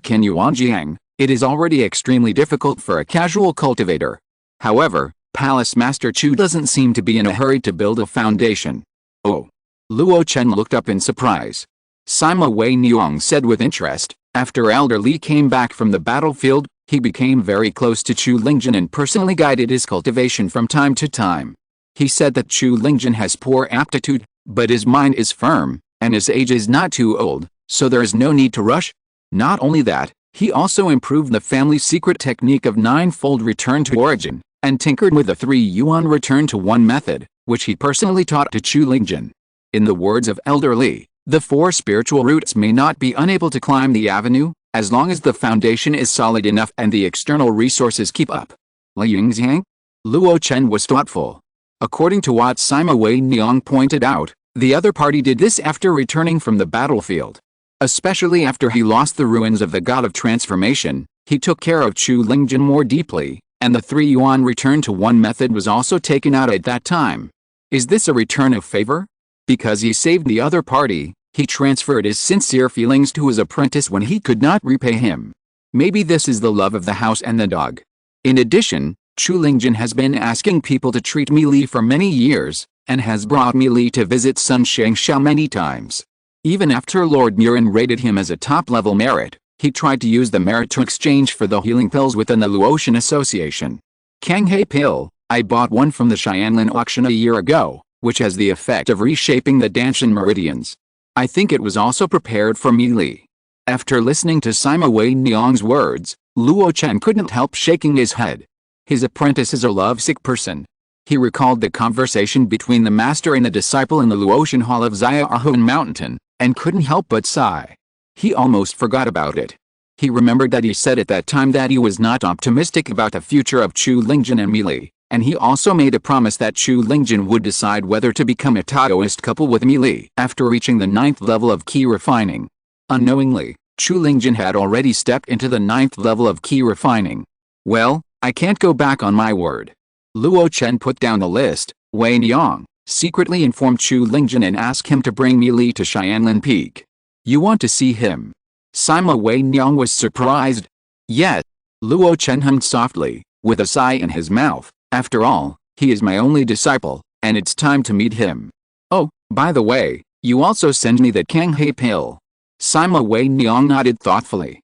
Qin Yuanjiang, it is already extremely difficult for a casual cultivator. However, Palace Master Chu doesn't seem to be in a hurry to build a foundation. Oh. Luo Chen looked up in surprise. Sima Wei Niang said with interest. After Elder Li came back from the battlefield, he became very close to Chu Lingjun and personally guided his cultivation from time to time. He said that Chu Lingjun has poor aptitude, but his mind is firm, and his age is not too old, so there is no need to rush. Not only that, he also improved the family secret technique of 9-fold return to origin, and tinkered with the 3 yuan return to 1 method, which he personally taught to Chu Lingjun. In the words of Elder Li, the 4 spiritual roots may not be unable to climb the avenue, as long as the foundation is solid enough and the external resources keep up. Li Yingxiang? Luo Chen was thoughtful. According to what Sima Wei Niang pointed out, the other party did this after returning from the battlefield. Especially after he lost the ruins of the God of Transformation, he took care of Chu Lingjun more deeply, and the 3 yuan return to 1 method was also taken out at that time. Is this a return of favor? Because he saved the other party, he transferred his sincere feelings to his apprentice when he could not repay him. Maybe this is the love of the house and the dog. In addition, Chu Lingjun has been asking people to treat Mi Li for many years, and has brought Mi Li to visit Sun Shangxiao many times. Even after Lord Murin rated him as a top-level merit, he tried to use the merit to exchange for the healing pills within the Luo Chen Association. Kanghe Pill, I bought one from the Xianlin auction a year ago, which has the effect of reshaping the Danshan meridians. I think it was also prepared for Mi Li. After listening to Sima Wei Niang's words, Luo Chen couldn't help shaking his head. His apprentice is a lovesick person. He recalled the conversation between the master and the disciple in the Luotian Hall of Xiaohun Mountain, and couldn't help but sigh. He almost forgot about it. He remembered that he said at that time that he was not optimistic about the future of Chu Lingjun and Mi Li, and he also made a promise that Chu Lingjun would decide whether to become a Taoist couple with Mi Li after reaching the 9th level of key refining. Unknowingly, Chu Lingjun had already stepped into the 9th level of key refining. Well, I can't go back on my word. Luo Chen put down the list. Wei Niang secretly informed Chu Lingjun and asked him to bring Mi Li to Xianlin Peak. You want to see him? Sima Wei Niang was surprised. Yes. Luo Chen hummed softly, with a sigh in his mouth. After all, he is my only disciple, and it's time to meet him. Oh, by the way, you also send me the Kanghe Pill. Sima Wei Niang nodded thoughtfully.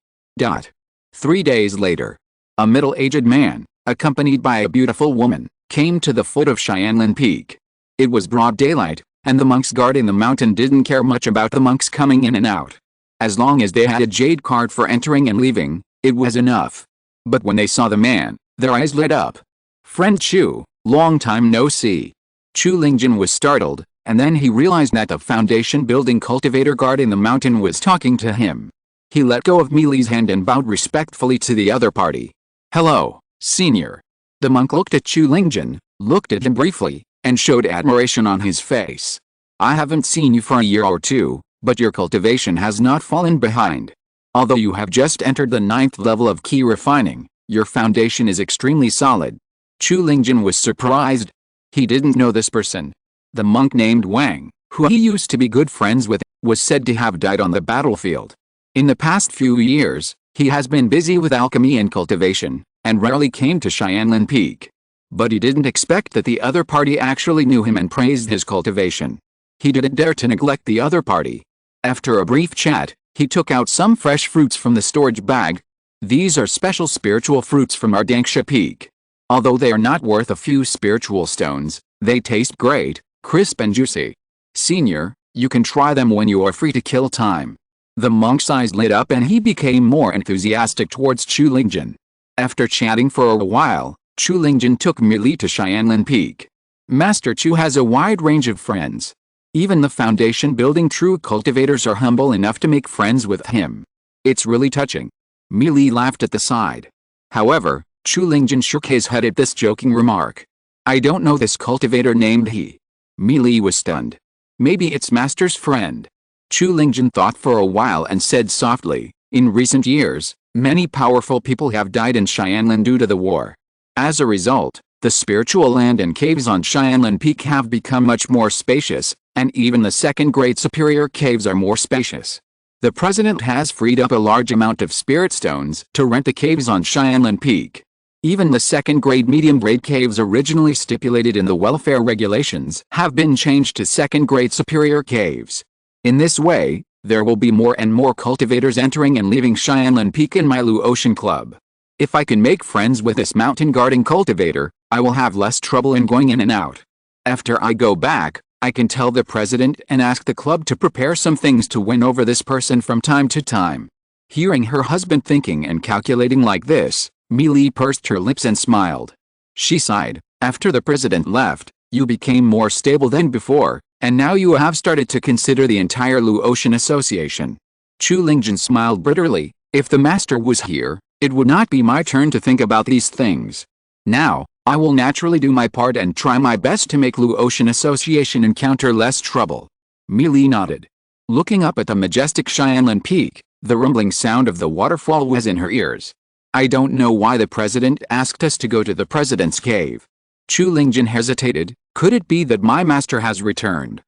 3 days later, a middle-aged man, accompanied by a beautiful woman, came to the foot of Xianlin Peak. It was broad daylight, and the monks guarding the mountain didn't care much about the monks coming in and out. As long as they had a jade card for entering and leaving, it was enough. But when they saw the man, their eyes lit up. "Friend Chu, long time no see." Chu Lingjin was startled, and then he realized that the foundation building cultivator guard in the mountain was talking to him. He let go of Mili's hand and bowed respectfully to the other party. "Hello, senior." The monk looked at Chu Lingjin, looked at him briefly, and showed admiration on his face. "I haven't seen you for a year or two, but your cultivation has not fallen behind. Although you have just entered the 9th level of key refining, your foundation is extremely solid." Chu Lingjin was surprised. He didn't know this person. The monk named Wang, who he used to be good friends with, was said to have died on the battlefield. In the past few years, he has been busy with alchemy and cultivation, and rarely came to Xianlin Peak. But he didn't expect that the other party actually knew him and praised his cultivation. He didn't dare to neglect the other party. After a brief chat, he took out some fresh fruits from the storage bag. "These are special spiritual fruits from Ardanksha Peak. Although they are not worth a few spiritual stones, they taste great, crisp and juicy. Senior, you can try them when you are free to kill time." The monk's eyes lit up and he became more enthusiastic towards Chu Lingjin. After chatting for a while, Chu Lingjin took Mili to Xianlin Peak. Master Chu has a wide range of friends. Even the foundation building true cultivators are humble enough to make friends with him. It's really touching. Mili laughed at the side. However, Chu Lingjin shook his head at this joking remark. "I don't know this cultivator named he." Mili was stunned. "Maybe it's Master's friend." Chu Lingjin thought for a while and said softly, "In recent years, many powerful people have died in Xianlin due to the war. As a result, the spiritual land and caves on Xianlin Peak have become much more spacious, and even the second-grade superior caves are more spacious. The president has freed up a large amount of spirit stones to rent the caves on Xianlin Peak. Even the second-grade medium-grade caves originally stipulated in the welfare regulations have been changed to second-grade superior caves. In this way, there will be more and more cultivators entering and leaving Xianlin Peak in my Luo Chen club. If I can make friends with this mountain-guarding cultivator, I will have less trouble in going in and out. After I go back, I can tell the president and ask the club to prepare some things to win over this person from time to time." Hearing her husband thinking and calculating like this, Mili pursed her lips and smiled. She sighed. "After the president left, you became more stable than before, and now you have started to consider the entire Luo Chen Association." Chu Lingjin smiled bitterly. "If the master was here, it would not be my turn to think about these things. Now, I will naturally do my part and try my best to make Luo Chen Association encounter less trouble." Mili nodded. Looking up at the majestic Xianlin Peak, the rumbling sound of the waterfall was in her ears. "I don't know why the president asked us to go to the president's cave." Chu Lingjin hesitated. "Could it be that my master has returned?"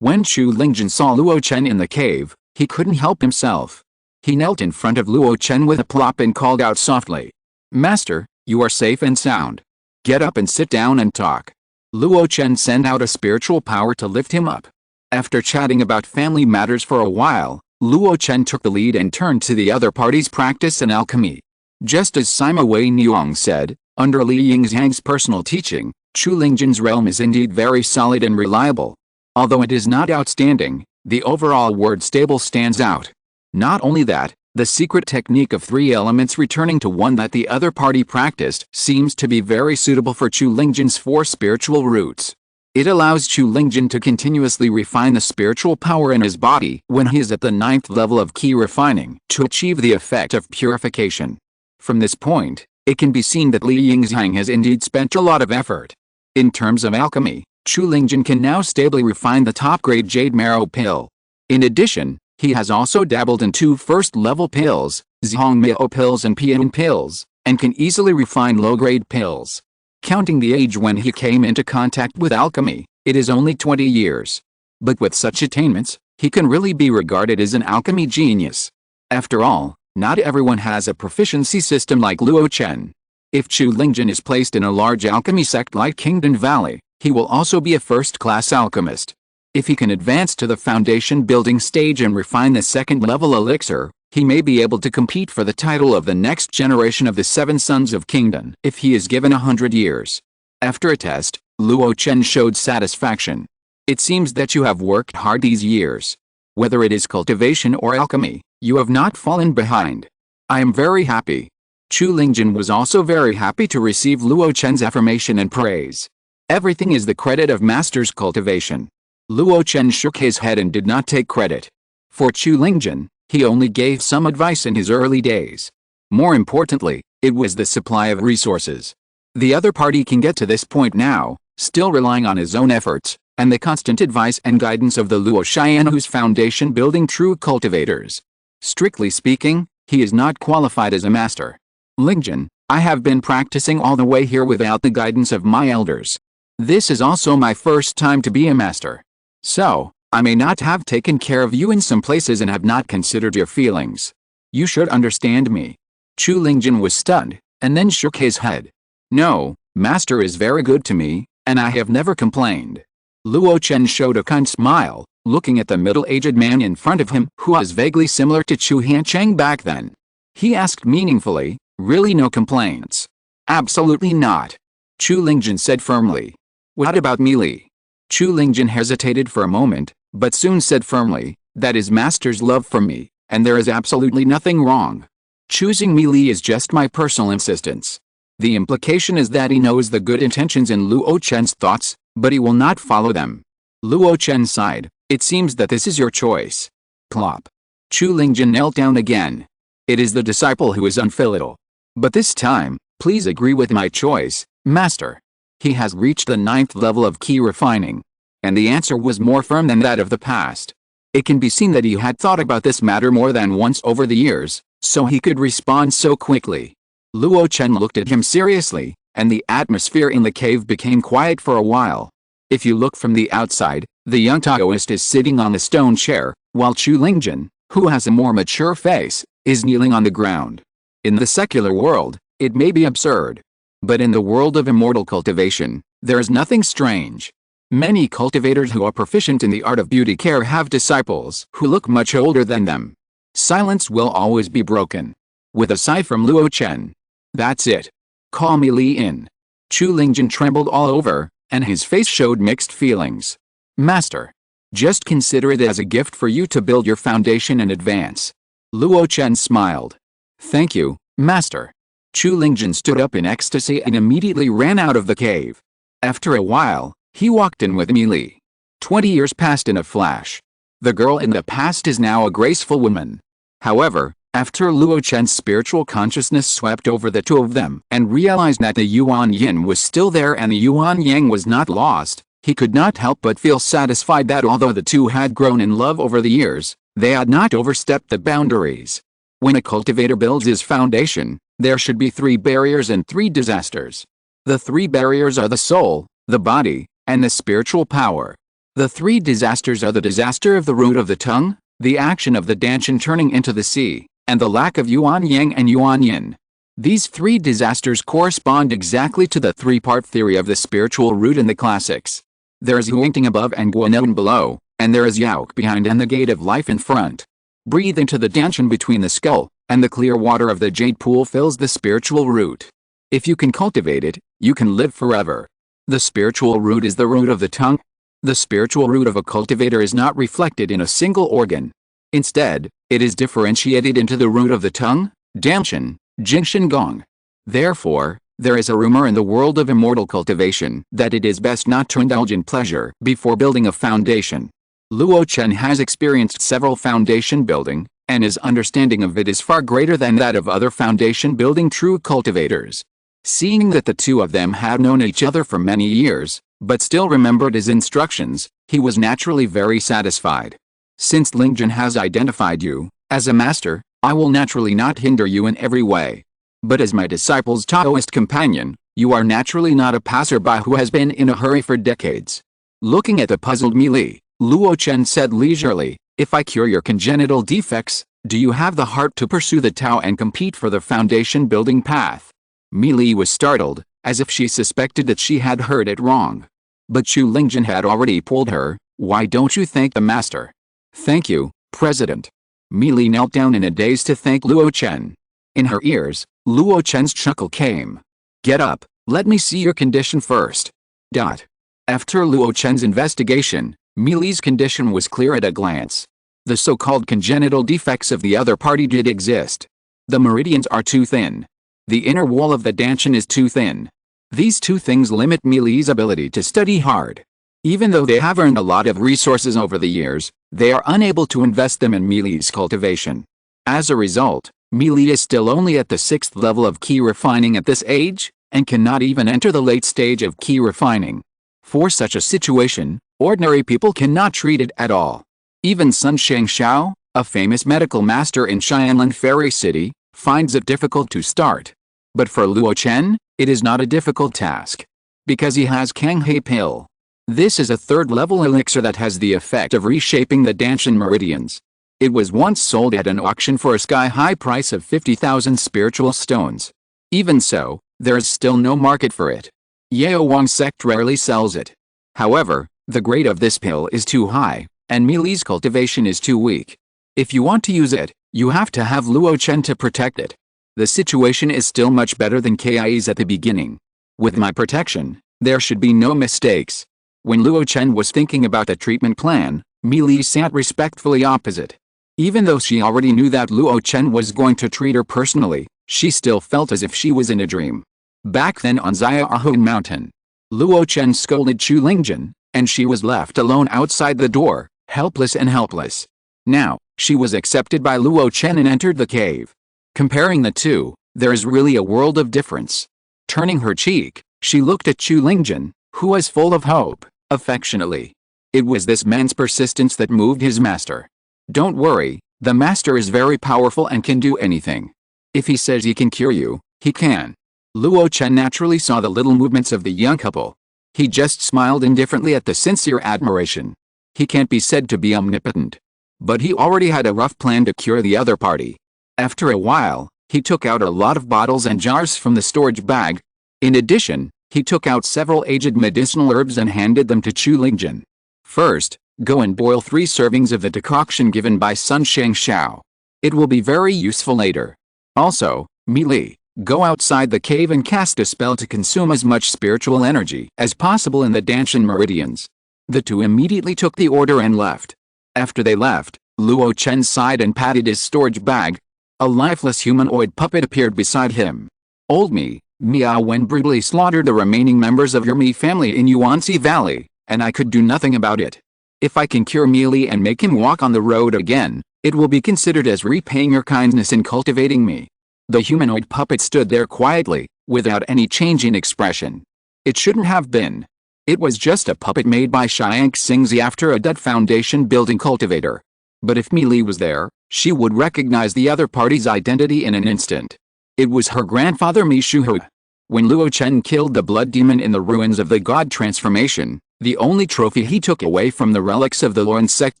When Chu Lingjin saw Luo Chen in the cave, he couldn't help himself. He knelt in front of Luo Chen with a plop and called out softly, "Master, you are safe and sound. Get up and sit down and talk." Luo Chen sent out a spiritual power to lift him up. After chatting about family matters for a while, Luo Chen took the lead and turned to the other party's practice in alchemy. Just as Sima Wei Niang said, under Li Yingzhang's personal teaching, Chu Lingjin's realm is indeed very solid and reliable. Although it is not outstanding, the overall word stable stands out. Not only that, the secret technique of 3 elements returning to one that the other party practiced seems to be very suitable for Chu Lingjin's 4 spiritual roots. It allows Chu Lingjin to continuously refine the spiritual power in his body when he is at the 9th level of key refining to achieve the effect of purification. From this point, it can be seen that Li Yingzhang has indeed spent a lot of effort. In terms of alchemy, Chu Lingjin can now stably refine the top-grade Jade Marrow Pill. In addition, he has also dabbled in 2 first-level pills, Zongmiao Pills and Pian Pills, and can easily refine low-grade pills. Counting the age when he came into contact with alchemy, it is only 20 years. But with such attainments, he can really be regarded as an alchemy genius. After all, not everyone has a proficiency system like Luo Chen. If Chu Lingjin is placed in a large alchemy sect like Kingdom Valley, he will also be a first-class alchemist. If he can advance to the foundation building stage and refine the second-level elixir, he may be able to compete for the title of the next generation of the 7 Sons of Kingdom if he is given 100 years. After a test, Luo Chen showed satisfaction. "It seems that you have worked hard these years. Whether it is cultivation or alchemy, you have not fallen behind. I am very happy." Chu Lingjun was also very happy to receive Luo Chen's affirmation and praise. Everything is the credit of master's cultivation. Luo Chen shook his head and did not take credit. For Chu Lingjun, he only gave some advice in his early days. More importantly, it was the supply of resources. The other party can get to this point now, still relying on his own efforts, and the constant advice and guidance of the Luo Chen whose foundation building true cultivators. Strictly speaking, he is not qualified as a master. Lingjun, I have been practicing all the way here without the guidance of my elders. This is also my first time to be a master. So, I may not have taken care of you in some places and have not considered your feelings. You should understand me. Chu Lingjun was stunned, and then shook his head. No, master is very good to me, and I have never complained. Luo Chen showed a kind smile, looking at the middle-aged man in front of him who was vaguely similar to Chu Hancheng back then. He asked meaningfully, really no complaints? Absolutely not. Chu Lingjun said firmly. What about Mili? Chu Lingjun hesitated for a moment, but soon said firmly, that is master's love for me, and there is absolutely nothing wrong. Choosing Mili is just my personal insistence. The implication is that he knows the good intentions in Luo Chen's thoughts, but he will not follow them. Luo Chen sighed, it seems that this is your choice. Plop. Chu Lingjun knelt down again. It is the disciple who is unfilial. But this time, please agree with my choice, master. He has reached the 9th level of key refining. And the answer was more firm than that of the past. It can be seen that he had thought about this matter more than once over the years, so he could respond so quickly. Luo Chen looked at him seriously, and the atmosphere in the cave became quiet for a while. If you look from the outside, the young Taoist is sitting on the stone chair, while Chu Lingjun, who has a more mature face, is kneeling on the ground. In the secular world, it may be absurd. But in the world of immortal cultivation, there is nothing strange. Many cultivators who are proficient in the art of beauty care have disciples who look much older than them. Silence will always be broken. With a sigh from Luo Chen. That's it. Call me Li in. Chu Lingjun trembled all over, and his face showed mixed feelings. Master. Just consider it as a gift for you to build your foundation and advance. Luo Chen smiled. Thank you, master. Chu Lingjun stood up in ecstasy and immediately ran out of the cave. After a while, he walked in with Mili. 20 years passed in a flash. The girl in the past is now a graceful woman. However, after Luo Chen's spiritual consciousness swept over the two of them and realized that the Yuan Yin was still there and the Yuan Yang was not lost, he could not help but feel satisfied that although the two had grown in love over the years, they had not overstepped the boundaries. When a cultivator builds his foundation, there should be 3 barriers and 3 disasters. The 3 barriers are the soul, the body, and the spiritual power. The 3 disasters are the disaster of the root of the tongue, the action of the Danshan turning into the sea, and the lack of Yuan Yang and Yuan Yin. These 3 disasters correspond exactly to the 3-part theory of the spiritual root in the classics. There is Huangting above and Guanwen below, and there is Yaok behind and the gate of life in front. Breathe into the Danshan between the skull, and the clear water of the jade pool fills the spiritual root. If you can cultivate it, you can live forever. The spiritual root is the root of the tongue. The spiritual root of a cultivator is not reflected in a single organ. Instead, it is differentiated into the root of the tongue, Danshan, Jinshan Gong. Therefore, there is a rumor in the world of immortal cultivation that it is best not to indulge in pleasure before building a foundation. Luo Chen has experienced several foundation building, and his understanding of it is far greater than that of other foundation building true cultivators. Seeing that the two of them had known each other for many years, but still remembered his instructions, he was naturally very satisfied. Since Lingjun has identified you as a master, I will naturally not hinder you in every way. But as my disciple's Taoist companion, you are naturally not a passerby who has been in a hurry for decades. Looking at the puzzled Mili, Luo Chen said leisurely, if I cure your congenital defects, do you have the heart to pursue the Tao and compete for the foundation building path? Mili was startled, as if she suspected that she had heard it wrong. But Chu Lingjun had already pulled her. Why don't you thank the master? Thank you, President. Mili knelt down in a daze to thank Luo Chen. In her ears, Luo Chen's chuckle came. Get up, let me see your condition first. After Luo Chen's investigation, Mili's condition was clear at a glance. The so-called congenital defects of the other party did exist. The meridians are too thin. The inner wall of the Danshan is too thin. These two things limit Mili's ability to study hard. Even though they have earned a lot of resources over the years, they are unable to invest them in Mili's cultivation. As a result, Mili is still only at the 6th level of key refining at this age, and cannot even enter the late stage of key refining. For such a situation, ordinary people cannot treat it at all. Even Sun Shangxiao, a famous medical master in Xianlan Fairy City, finds it difficult to start. But for Luo Chen, it is not a difficult task. Because he has Zongmiao Pill. This is a 3rd level elixir that has the effect of reshaping the Danshan meridians. It was once sold at an auction for a sky-high price of 50,000 spiritual stones. Even so, there is still no market for it. Yao Wang sect rarely sells it. However, the grade of this pill is too high, and Mili's cultivation is too weak. If you want to use it, you have to have Luo Chen to protect it. The situation is still much better than Kai's at the beginning. With my protection, there should be no mistakes. When Luo Chen was thinking about the treatment plan, Mili sat respectfully opposite. Even though she already knew that Luo Chen was going to treat her personally, she still felt as if she was in a dream. Back then on Xiaohun Mountain, Luo Chen scolded Chu Lingjun, and she was left alone outside the door, helpless and helpless. Now, she was accepted by Luo Chen and entered the cave. Comparing the two, there is really a world of difference. Turning her cheek, she looked at Chu Lingjun, who was full of hope, affectionately. It was this man's persistence that moved his master. Don't worry, the master is very powerful and can do anything. If he says he can cure you, he can. Luo Chen naturally saw the little movements of the young couple. He just smiled indifferently at the sincere admiration. He can't be said to be omnipotent. But he already had a rough plan to cure the other party. After a while, he took out a lot of bottles and jars from the storage bag. In addition, he took out several aged medicinal herbs and handed them to Chu Lingjun. First, go and boil 3 servings of the decoction given by Sun Shangxiao. It will be very useful later. Also, Mili, go outside the cave and cast a spell to consume as much spiritual energy as possible in the Danshan meridians. The two immediately took the order and left. After they left, Luo Chen sighed and patted his storage bag. A lifeless humanoid puppet appeared beside him. Old Miao Wen brutally slaughtered the remaining members of your Mi family in Yuanxi Valley, and I could do nothing about it. If I can cure Mili and make him walk on the road again, it will be considered as repaying your kindness in cultivating me. The humanoid puppet stood there quietly, without any change in expression. It shouldn't have been. It was just a puppet made by Xiang Xingzi after a dead foundation building cultivator. But if Mili was there, she would recognize the other party's identity in an instant. It was her grandfather Mi Shuhe. When Luo Chen killed the blood demon in the ruins of the god transformation, the only trophy he took away from the relics of the Luo sect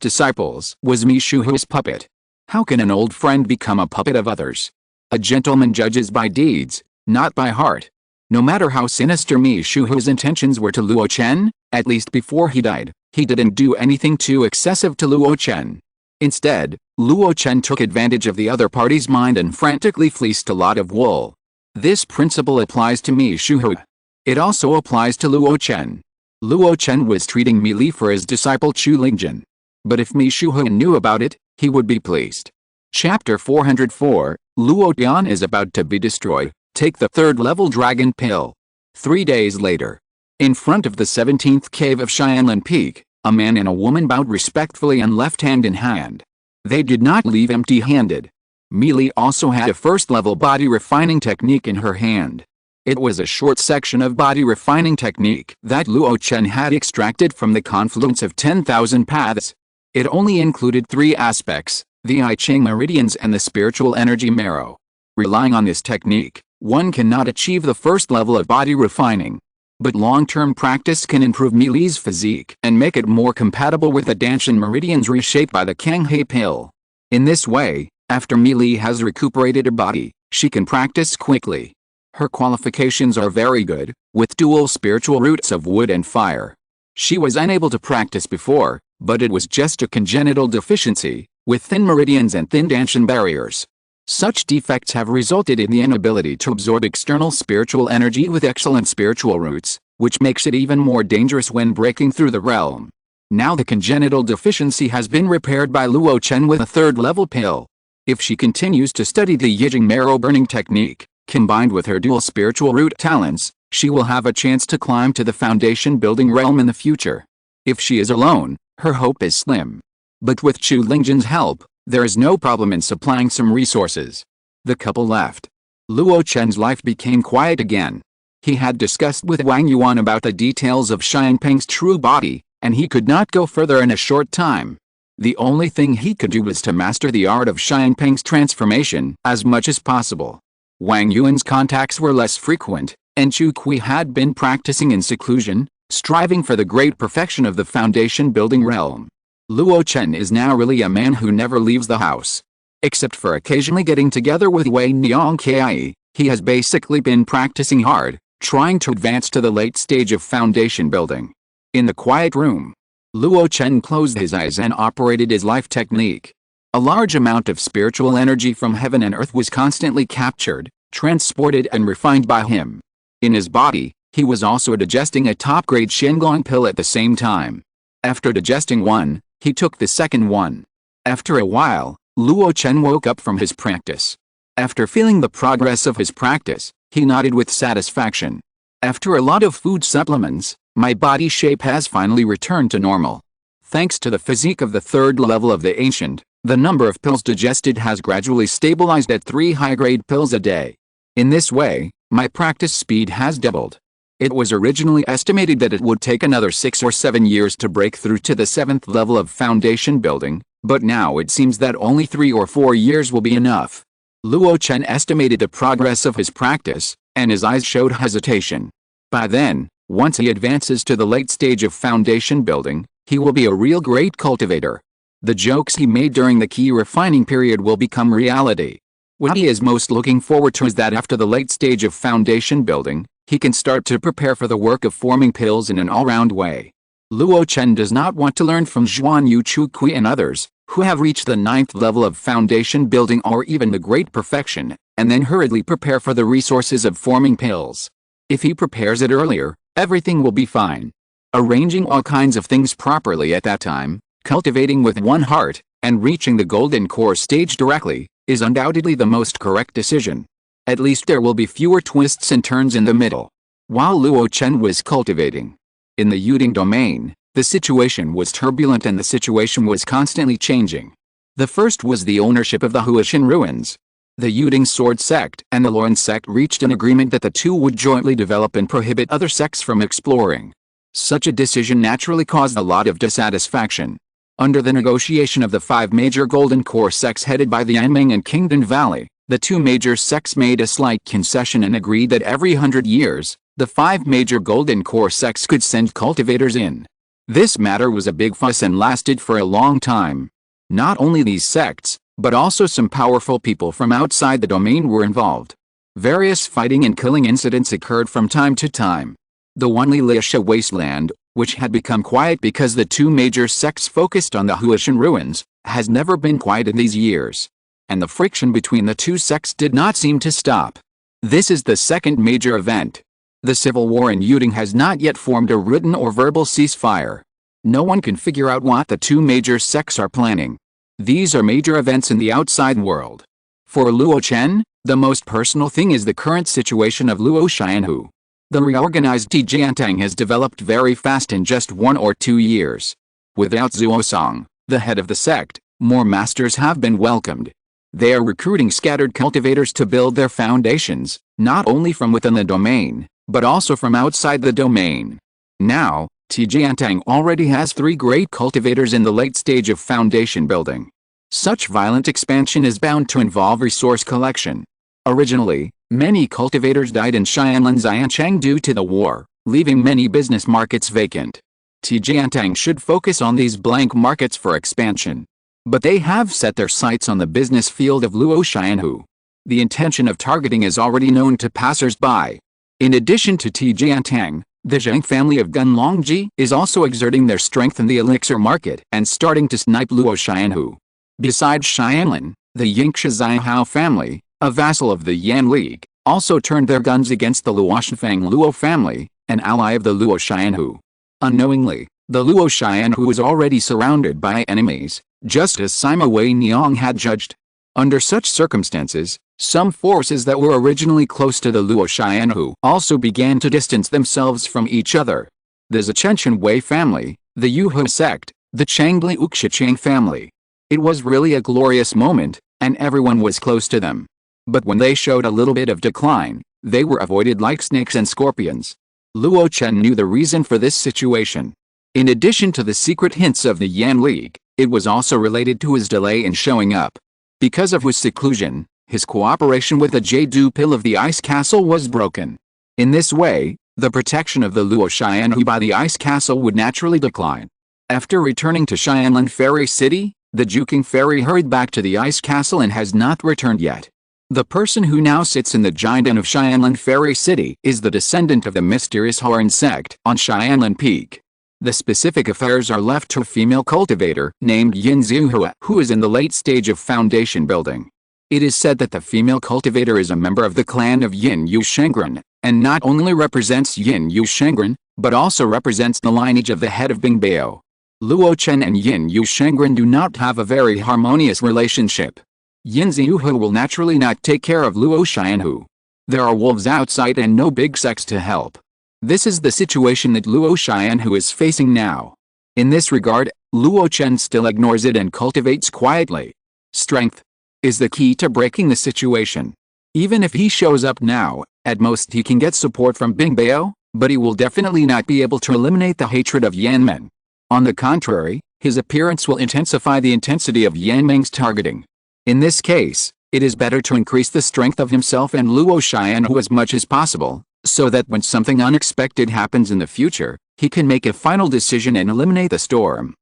disciples was Mi Shuhe's puppet. How can an old friend become a puppet of others? A gentleman judges by deeds, not by heart. No matter how sinister Mi Shuhe's intentions were to Luo Chen, at least before he died, he didn't do anything too excessive to Luo Chen. Instead, Luo Chen took advantage of the other party's mind and frantically fleeced a lot of wool. This principle applies to Mi Shuhe. It also applies to Luo Chen. Luo Chen was treating Mili for his disciple Chu Lingjun. But if Mi Shuhe knew about it, he would be pleased. Chapter 404, Luo Tian is about to be destroyed. Take the 3rd level dragon pill. 3 days later. In front of the 17th cave of Xianlan Peak, a man and a woman bowed respectfully and left hand in hand. They did not leave empty-handed. Mili also had a 1st level body refining technique in her hand. It was a short section of body refining technique that Luo Chen had extracted from the confluence of 10,000 paths. It only included 3 aspects, the I Ching meridians and the spiritual energy marrow. Relying on this technique, one cannot achieve the 1st level of body refining. But long-term practice can improve Mili's physique and make it more compatible with the Danshan meridians reshaped by the Zongmiao Pill. In this way, after Mili has recuperated her body, she can practice quickly. Her qualifications are very good, with dual spiritual roots of wood and fire. She was unable to practice before, but it was just a congenital deficiency, with thin meridians and thin Danshan barriers. Such defects have resulted in the inability to absorb external spiritual energy with excellent spiritual roots, which makes it even more dangerous when breaking through the realm. Now the congenital deficiency has been repaired by Luo Chen with a 3rd level pill. If she continues to study the Yijing marrow burning technique, Combined with her dual spiritual root talents, she will have a chance to climb to the foundation building realm in the future. If she is alone, her hope is slim. But with Chu Lingjin's help, there is no problem in supplying some resources. The couple left. Luo Chen's life became quiet again. He had discussed with Wang Yuan about the details of Xiangpeng's true body, and he could not go further in a short time. The only thing he could do was to master the art of Xiangpeng's transformation as much as possible. Wang Yuan's contacts were less frequent, and Chu Kui had been practicing in seclusion, striving for the great perfection of the foundation building realm. Luo Chen is now really a man who never leaves the house. Except for occasionally getting together with Wei Niangkai, he has basically been practicing hard, trying to advance to the late stage of foundation building. In the quiet room, Luo Chen closed his eyes and operated his life technique. A large amount of spiritual energy from heaven and earth was constantly captured, transported and refined by him. In his body, he was also digesting a top-grade Zongmiao Pill at the same time. After digesting one, he took the second one. After a while, Luo Chen woke up from his practice. After feeling the progress of his practice, he nodded with satisfaction. After a lot of food supplements, my body shape has finally returned to normal. Thanks to the physique of the third level of the ancient, the number of pills digested has gradually stabilized at 3 high-grade pills a day. In this way, my practice speed has doubled. It was originally estimated that it would take another 6 or 7 years to break through to the 7th level of foundation building, but now it seems that only 3 or 4 years will be enough. Luo Chen estimated the progress of his practice, and his eyes showed hesitation. By then, once he advances to the late stage of foundation building, he will be a real great cultivator. The jokes he made during the key refining period will become reality. What he is most looking forward to is that after the late stage of foundation building, he can start to prepare for the work of forming pills in an all-round way. Luo Chen does not want to learn from Zhuan Yu, Chu Kui and others, who have reached the 9th level of foundation building or even the great perfection, and then hurriedly prepare for the resources of forming pills. If he prepares it earlier, everything will be fine. Arranging all kinds of things properly at that time, cultivating with one heart, and reaching the golden core stage directly, is undoubtedly the most correct decision. At least there will be fewer twists and turns in the middle. While Luo Chen was cultivating in the Yuding domain, the situation was turbulent and the situation was constantly changing. The first was the ownership of the Huashan ruins. The Yuding sword sect and the Luoren sect reached an agreement that the two would jointly develop and prohibit other sects from exploring. Such a decision naturally caused a lot of dissatisfaction. Under the negotiation of the 5 major golden core sects headed by the Yanming and Kingdom Valley, the 2 major sects made a slight concession and agreed that every 100 years, the 5 major golden core sects could send cultivators in. This matter was a big fuss and lasted for a long time. Not only these sects, but also some powerful people from outside the domain were involved. Various fighting and killing incidents occurred from time to time. The Wanli-Liasha wasteland, which had become quiet because the 2 major sects focused on the Huashan ruins, has never been quiet in these years. And the friction between the 2 sects did not seem to stop. This is the second major event. The civil war in Yuding has not yet formed a written or verbal ceasefire. No one can figure out what the 2 major sects are planning. These are major events in the outside world. For Luo Chen, the most personal thing is the current situation of Luo Xianhu. The reorganized Tijiantang has developed very fast in just 1 or 2 years. Without Zuosong, the head of the sect, more masters have been welcomed. They are recruiting scattered cultivators to build their foundations, not only from within the domain, but also from outside the domain. Now, Tijiantang already has 3 great cultivators in the late stage of foundation building. Such violent expansion is bound to involve resource collection. Originally, many cultivators died in Xianlan Xianchang due to the war, leaving many business markets vacant. Tijiantang should focus on these blank markets for expansion. But they have set their sights on the business field of Luo Xianhu. The intention of targeting is already known to passers-by. In addition to Tijiantang, the Zhang family of Gunlongji is also exerting their strength in the elixir market and starting to snipe Luo Xianhu. Besides Xianlan, the Yingxia Zihao family, a vassal of the Yan League, also turned their guns against the Luoshanfang Luo family, an ally of the Luo Xianhu. Unknowingly, the Luo Xianhu was already surrounded by enemies, just as Sima Wei Niang had judged. Under such circumstances, some forces that were originally close to the Luo Xianhu also began to distance themselves from each other. The Zhechen Wei family, the Yuhe sect, the Changli Uxichang family. It was really a glorious moment, and everyone was close to them. But when they showed a little bit of decline, they were avoided like snakes and scorpions. Luo Chen knew the reason for this situation. In addition to the secret hints of the Yan League, it was also related to his delay in showing up. Because of his seclusion, his cooperation with the Jade Pill of the Ice Castle was broken. In this way, the protection of the Luo Xianhu by the Ice Castle would naturally decline. After returning to Xianlan Fairy City, the Juking Fairy hurried back to the Ice Castle and has not returned yet. The person who now sits in the Giant of Xianlan Fairy City is the descendant of the mysterious Horn sect on Xianlan Peak. The specific affairs are left to a female cultivator named Yin Zhuhua, who is in the late stage of foundation building. It is said that the female cultivator is a member of the clan of Yin Yu Shengren, and not only represents Yin Yu Shengren, but also represents the lineage of the head of Bingbao. Luo Chen and Yin Yu Shengren do not have a very harmonious relationship. Yin Zhuhua will naturally not take care of Luo Xianhu. There are wolves outside and no big sects to help. This is the situation that Luo Xianhu is facing now. In this regard, Luo Chen still ignores it and cultivates quietly. Strength is the key to breaking the situation. Even if he shows up now, at most he can get support from Bingbao, but he will definitely not be able to eliminate the hatred of Yanmen. On the contrary, his appearance will intensify the intensity of Yanmeng's targeting. In this case, it is better to increase the strength of himself and Luo Xianhu as much as possible, so that when something unexpected happens in the future, he can make a final decision and eliminate the storm.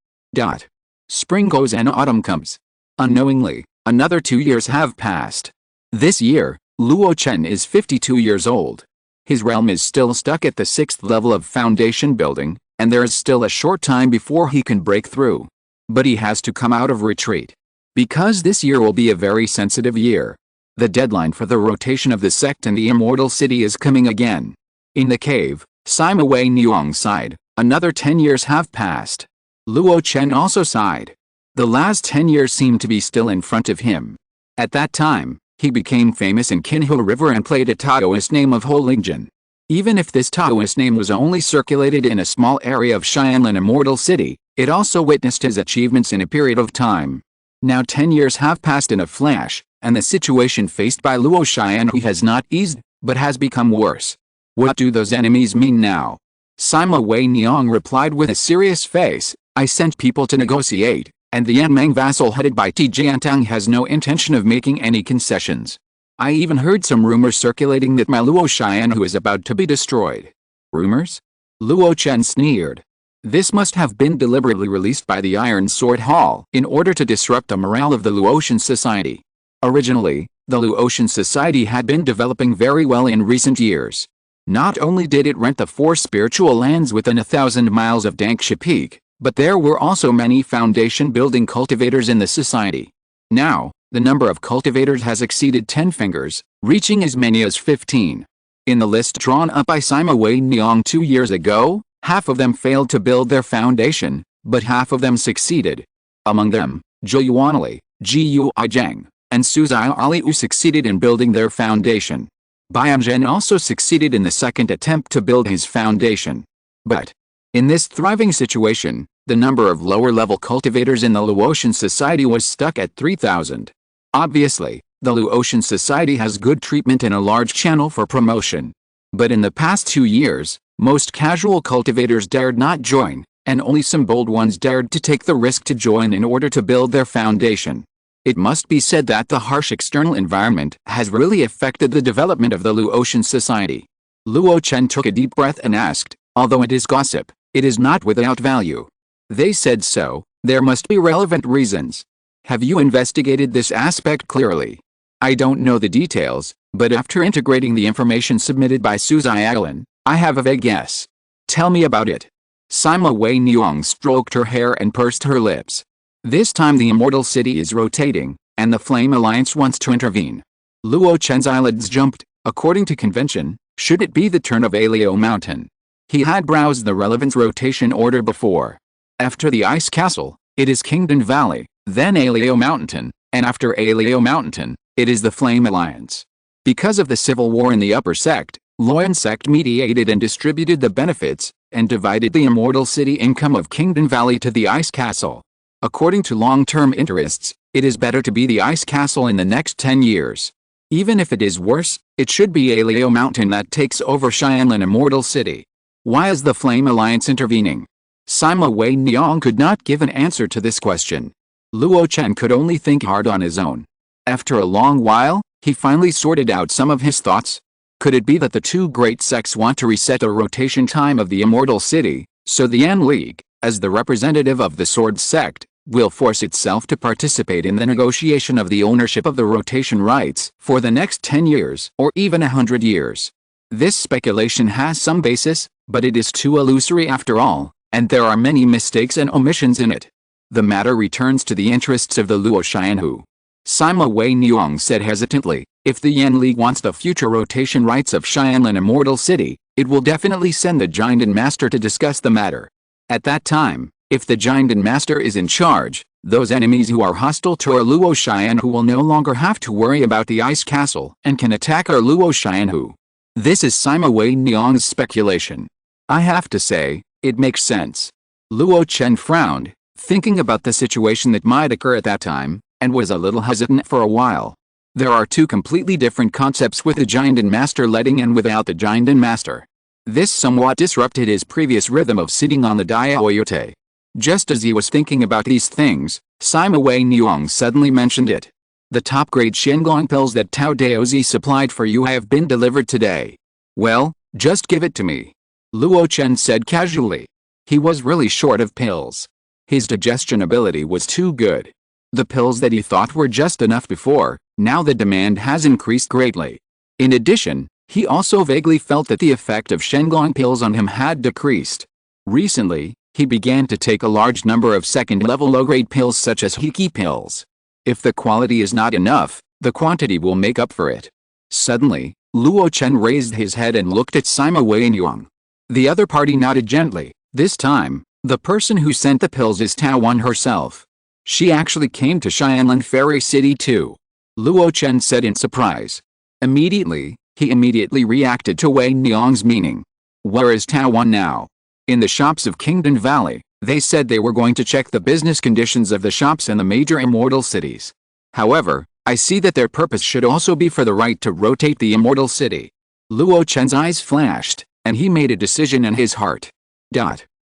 Spring goes and autumn comes. Unknowingly, another 2 years have passed. This year, Luo Chen is 52 years old. His realm is still stuck at the 6th level of foundation building, and there is still a short time before he can break through. But he has to come out of retreat. Because this year will be a very sensitive year. The deadline for the rotation of the sect and the immortal city is coming again. In the cave, Sima Wei Niang sighed. Another 10 years have passed. Luo Chen also sighed. The last 10 years seemed to be still in front of him. At that time, he became famous in Qinhu River and played a Taoist name of Ho Lingjin. Even if this Taoist name was only circulated in a small area of Xianlan Immortal City, it also witnessed his achievements in a period of time. Now 10 years have passed in a flash, and the situation faced by Luo Xianhu has not eased, but has become worse. What do those enemies mean now? Sima Wei Niang replied with a serious face, I sent people to negotiate, and the Yanmeng vassal headed by Ti Jiantang has no intention of making any concessions. I even heard some rumors circulating that my Luo Xianhu is about to be destroyed. Rumors? Luo Chen sneered. This must have been deliberately released by the Iron Sword Hall in order to disrupt the morale of the Luotian society. Originally, the Luotian society had been developing very well in recent years. Not only did it rent the 4 spiritual lands within 1,000 miles of Dangsha Peak, but there were also many foundation building cultivators in the society. Now, the number of cultivators has exceeded 10 fingers, reaching as many as 15. In the list drawn up by Sima Wei Niang 2 years ago, half of them failed to build their foundation, but half of them succeeded. Among them, Zhou Yuanli, Ji Yu Zhang, and Suzai Aliu succeeded in building their foundation. Biamzhen also succeeded in the second attempt to build his foundation. But, in this thriving situation, the number of lower-level cultivators in the Luotian society was stuck at 3,000. Obviously, the Luotian society has good treatment and a large channel for promotion. But in the past 2 years, most casual cultivators dared not join, and only some bold ones dared to take the risk to join in order to build their foundation. It must be said that the harsh external environment has really affected the development of the Luotian society. Luo Chen took a deep breath and asked, although it is gossip, it is not without value. They said so, there must be relevant reasons. Have you investigated this aspect clearly? I don't know the details, but after integrating the information submitted by Suzai Alan, I have a vague guess. Tell me about it. Sima Wei Niang stroked her hair and pursed her lips. This time the immortal city is rotating, and the Flame Alliance wants to intervene. Luo Chen's eyelids jumped. According to convention, should it be the turn of Alio Mountain? He had browsed the relevant rotation order before. After the Ice Castle, it is Kingdom Valley, then Alio Mountain, and after Luo Mountain, it is the Flame Alliance. Because of the civil war in the upper sect, Luo sect mediated and distributed the benefits, and divided the immortal city income of Kingdom Valley to the Ice Castle. According to long-term interests, it is better to be the Ice Castle in the next 10 years. Even if it is worse, it should be Luo Mountain that takes over Xianlan Immortal City. Why is the Flame Alliance intervening? Sima Wei Niang could not give an answer to this question. Luo Chen could only think hard on his own. After a long while, he finally sorted out some of his thoughts. Could it be that the two great sects want to reset the rotation time of the Immortal City, so the Yan League, as the representative of the Sword sect, will force itself to participate in the negotiation of the ownership of the rotation rights for the next 10 years or even 100 years? This speculation has some basis, but it is too illusory after all, and there are many mistakes and omissions in it. The matter returns to the interests of the Luo Xianhu. Sima Wei Niang said hesitantly, if the Yan League wants the future rotation rights of Xianlan Immortal City, it will definitely send the Jinden Master to discuss the matter. At that time, if the Jinden Master is in charge, those enemies who are hostile to our Luo Xianhu will no longer have to worry about the Ice Castle and can attack our Luo Xianhu. This is Sima Wei Niang's speculation. I have to say, it makes sense. Luo Chen frowned, thinking about the situation that might occur at that time, and was a little hesitant for a while. There are two completely different concepts with the Jinden Master letting and without the Jinden Master. This somewhat disrupted his previous rhythm of sitting on the Diaoyote. Just as he was thinking about these things, Sima Wei Niang suddenly mentioned it. The top-grade Shenglong pills that Tao Daozi supplied for you have been delivered today. Well, just give it to me. Luo Chen said casually. He was really short of pills. His digestion ability was too good. The pills that he thought were just enough before, now the demand has increased greatly. In addition, he also vaguely felt that the effect of Shenglong pills on him had decreased. Recently, he began to take a large number of second-level low-grade pills such as Hiki pills. If the quality is not enough, the quantity will make up for it. Suddenly, Luo Chen raised his head and looked at Sima Wei Niang. The other party nodded gently. This time, the person who sent the pills is Tao Wan herself. She actually came to Xianlan Fairy City too. Luo Chen said in surprise. Immediately, he reacted to Wei Niang's meaning. Where is Tao Wan now? In the shops of Kingdom Valley, they said they were going to check the business conditions of the shops in the major immortal cities. However, I see that their purpose should also be for the right to rotate the immortal city. Luo Chen's eyes flashed, and he made a decision in his heart.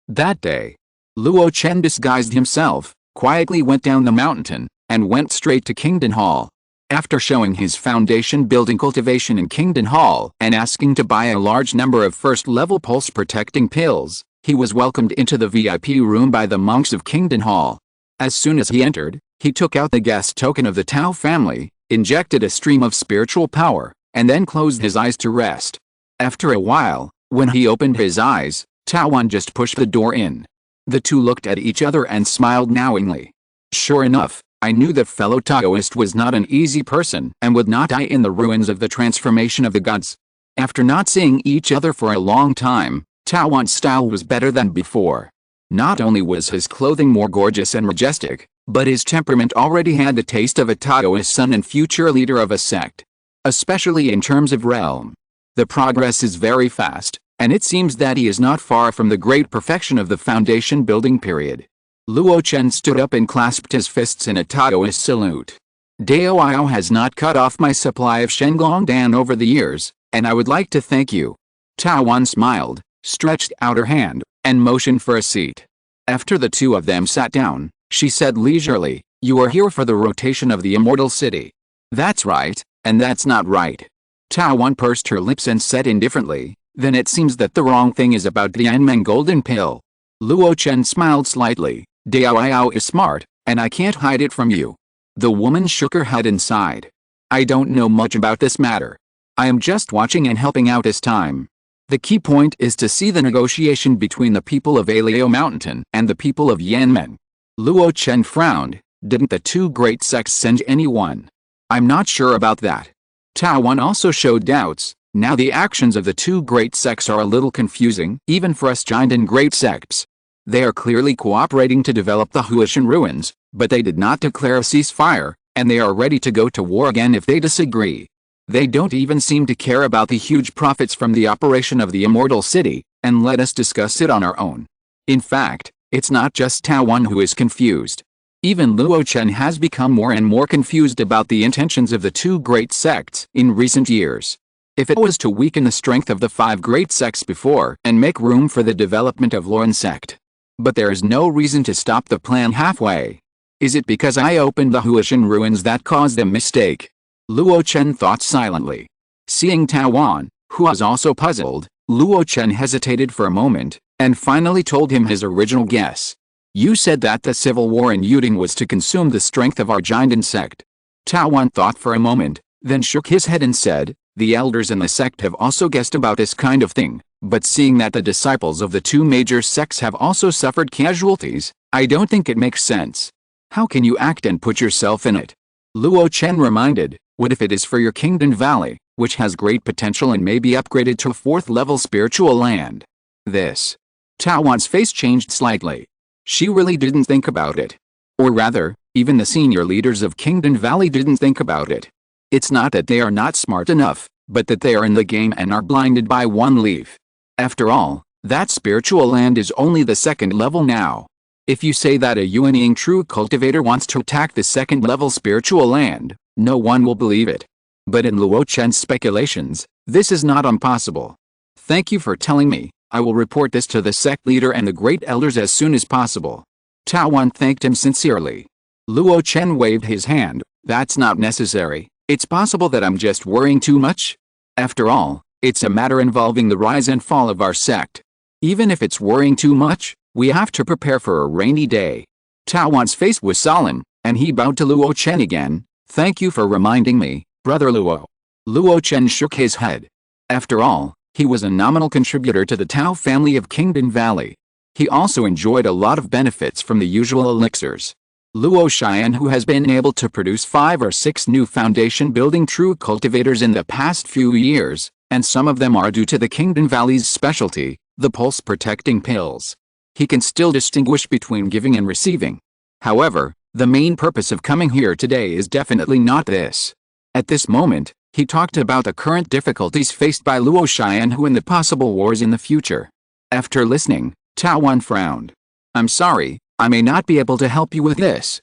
That day, Luo Chen disguised himself, quietly went down the mountain, and went straight to Kingdom Hall. After showing his foundation building cultivation in Kingdom Hall and asking to buy a large number of first-level pulse-protecting pills, he was welcomed into the VIP room by the monks of Kingdom Hall. As soon as he entered, he took out the guest token of the Tao family, injected a stream of spiritual power, and then closed his eyes to rest. After a while, when he opened his eyes, Tao Wan just pushed the door in. The two looked at each other and smiled knowingly. Sure enough, I knew that fellow Taoist was not an easy person and would not die in the ruins of the transformation of the gods. After not seeing each other for a long time, Tao Wan's style was better than before. Not only was his clothing more gorgeous and majestic, but his temperament already had the taste of a Taoist son and future leader of a sect. Especially in terms of realm. The progress is very fast, and it seems that he is not far from the great perfection of the foundation building period. Luo Chen stood up and clasped his fists in a Taoist salute. Dao has not cut off my supply of Shenglong Dan over the years, and I would like to thank you. Tao Wan smiled, stretched out her hand, and motioned for a seat. After the two of them sat down, she said leisurely, you are here for the rotation of the immortal city. That's right, and that's not right. Tao Wan pursed her lips and said indifferently, then it seems that the wrong thing is about the Yanmeng golden pill. Luo Chen smiled slightly. Dao is smart, and I can't hide it from you. The woman shook her head and sighed. I don't know much about this matter. I am just watching and helping out this time. The key point is to see the negotiation between the people of Luo Mountain and the people of Yanmen. Luo Chen frowned. Didn't the two great sects send anyone? I'm not sure about that. Tao Wan also showed doubts. Now the actions of the two great sects are a little confusing, even for us Jinden great sects. They are clearly cooperating to develop the Huashan ruins, but they did not declare a ceasefire, and they are ready to go to war again if they disagree. They don't even seem to care about the huge profits from the operation of the immortal city, and let us discuss it on our own. In fact, it's not just Tawan who is confused. Even Luo Chen has become more and more confused about the intentions of the two great sects in recent years. If it was to weaken the strength of the 5 great sects before and make room for the development of Luo's sect. But there is no reason to stop the plan halfway. Is it because I opened the Huashan ruins that caused a mistake? Luo Chen thought silently. Seeing Tawan, who was also puzzled, Luo Chen hesitated for a moment, and finally told him his original guess. You said that the civil war in Yuding was to consume the strength of our Jinden sect. Tawan thought for a moment, then shook his head and said, the elders in the sect have also guessed about this kind of thing, but seeing that the disciples of the 2 major sects have also suffered casualties, I don't think it makes sense. How can you act and put yourself in it? Luo Chen reminded, what if it is for your Kingdom Valley, which has great potential and may be upgraded to a 4th level spiritual land? This. Tawan's face changed slightly. She really didn't think about it. Or rather, even the senior leaders of Kingdom Valley didn't think about it. It's not that they are not smart enough, but that they are in the game and are blinded by one leaf. After all, that spiritual land is only the 2nd level now. If you say that a Yuanying true cultivator wants to attack the 2nd level spiritual land, no one will believe it. But in Luo Chen's speculations, this is not impossible. Thank you for telling me. I will report this to the sect leader and the great elders as soon as possible. Tawan thanked him sincerely. Luo Chen waved his hand. That's not necessary. It's possible that I'm just worrying too much. After all, it's a matter involving the rise and fall of our sect. Even if it's worrying too much, we have to prepare for a rainy day. Tawan's face was solemn, and he bowed to Luo Chen again. Thank you for reminding me, Brother Luo. Luo Chen shook his head. After all, he was a nominal contributor to the Tao family of Kingdom Valley. He also enjoyed a lot of benefits from the usual elixirs. Luo Chen, who has been able to produce 5 or 6 new foundation-building true cultivators in the past few years, and some of them are due to the Kingdom Valley's specialty, the pulse-protecting pills. He can still distinguish between giving and receiving. However, the main purpose of coming here today is definitely not this. At this moment, he talked about the current difficulties faced by Luo Chen and the possible wars in the future. After listening, Tawan frowned. I'm sorry, I may not be able to help you with this.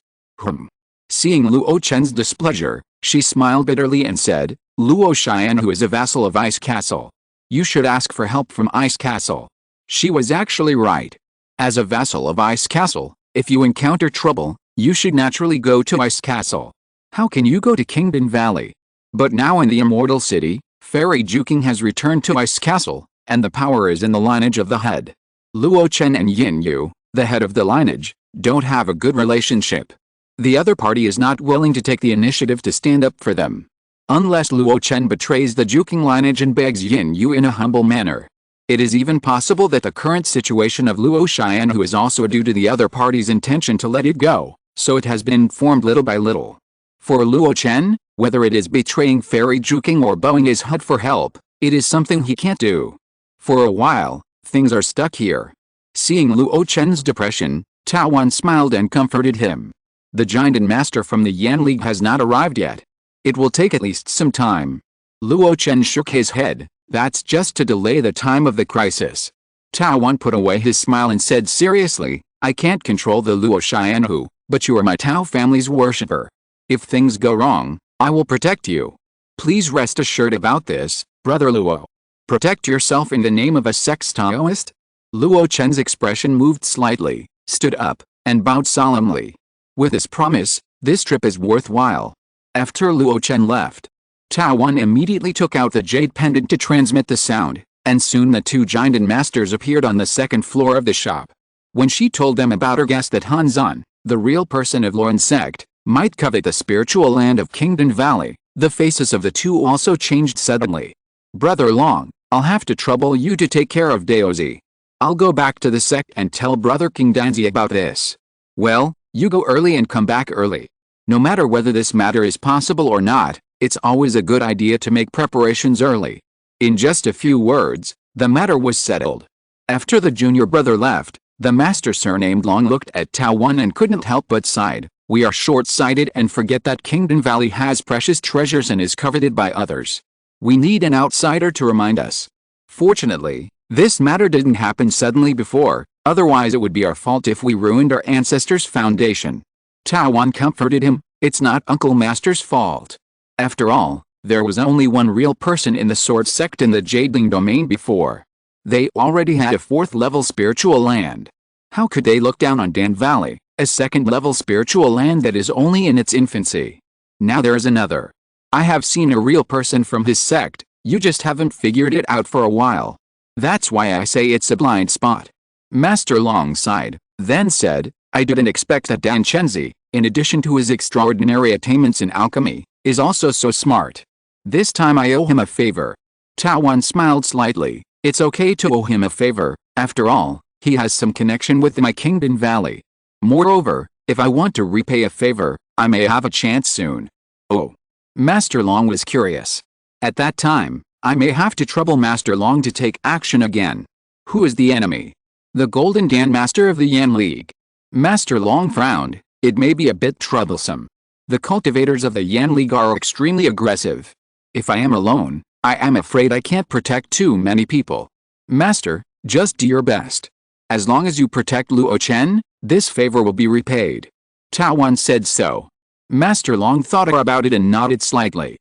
Seeing Luo Chen's displeasure, she smiled bitterly and said, Luo Chen, who is a vassal of Ice Castle. You should ask for help from Ice Castle. She was actually right. As a vassal of Ice Castle, if you encounter trouble, you should naturally go to Ice Castle. How can you go to Kingdom Valley? But now in the Immortal City, Fairy Juking has returned to Ice Castle, and the power is in the lineage of the head. Luo Chen and Yin Yu, the head of the lineage, don't have a good relationship. The other party is not willing to take the initiative to stand up for them. Unless Luo Chen betrays the Juking lineage and begs Yin Yu in a humble manner. It is even possible that the current situation of Luo Chen is also due to the other party's intention to let it go, so it has been informed little by little. For Luo Chen, whether it is betraying Fairy Juking or bowing his head for help, it is something he can't do. For a while, things are stuck here. Seeing Luo Chen's depression, Tawan smiled and comforted him. The Jinden master from the Yan League has not arrived yet. It will take at least some time. Luo Chen shook his head. That's just to delay the time of the crisis. Tawan put away his smile and said seriously, I can't control the Luo Chen, but you are my Tao family's worshipper. If things go wrong, I will protect you. Please rest assured about this, Brother Luo. Protect yourself in the name of a sex Taoist? Luo Chen's expression moved slightly, stood up, and bowed solemnly. With this promise, this trip is worthwhile. After Luo Chen left, Tawan immediately took out the jade pendant to transmit the sound, and soon the 2 Jinden masters appeared on the 2nd floor of the shop. When she told them about her guess that Hanzan, the real person of Luo's sect, might covet the spiritual land of Kingdom Valley, the faces of the 2 also changed suddenly. Brother Long, I'll have to trouble you to take care of Daozi. I'll go back to the sect and tell Brother King Danzi about this. Well, you go early and come back early. No matter whether this matter is possible or not, it's always a good idea to make preparations early. In just a few words, the matter was settled. After the junior brother left, the master surnamed Long looked at Tawan and couldn't help but sighed. We are short-sighted and forget that Kingdom Valley has precious treasures and is coveted by others. We need an outsider to remind us. Fortunately, this matter didn't happen suddenly before, otherwise it would be our fault if we ruined our ancestors' foundation. Tao Wan comforted him, it's not Uncle Master's fault. After all, there was only one real person in the sword sect in the Jadeling domain before. They already had a 4th-level spiritual land. How could they look down on Dan Valley, a 2nd-level spiritual land that is only in its infancy? Now there's another. I have seen a real person from his sect, you just haven't figured it out for a while. That's why I say it's a blind spot. Master Long sighed, then said, I didn't expect that Dan Chenzi, in addition to his extraordinary attainments in alchemy, is also so smart. This time I owe him a favor. Tao Wan smiled slightly, it's okay to owe him a favor, after all, he has some connection with my Kingdom Valley. Moreover, if I want to repay a favor, I may have a chance soon. Oh. Master Long was curious. At that time, I may have to trouble Master Long to take action again. Who is the enemy? The Golden Dan Master of the Yan League. Master Long frowned, it may be a bit troublesome. The cultivators of the Yan League are extremely aggressive. If I am alone, I am afraid I can't protect too many people. Master, just do your best. As long as you protect Luo Chen, this favor will be repaid. Tao Wan said so. Master Long thought about it and nodded slightly.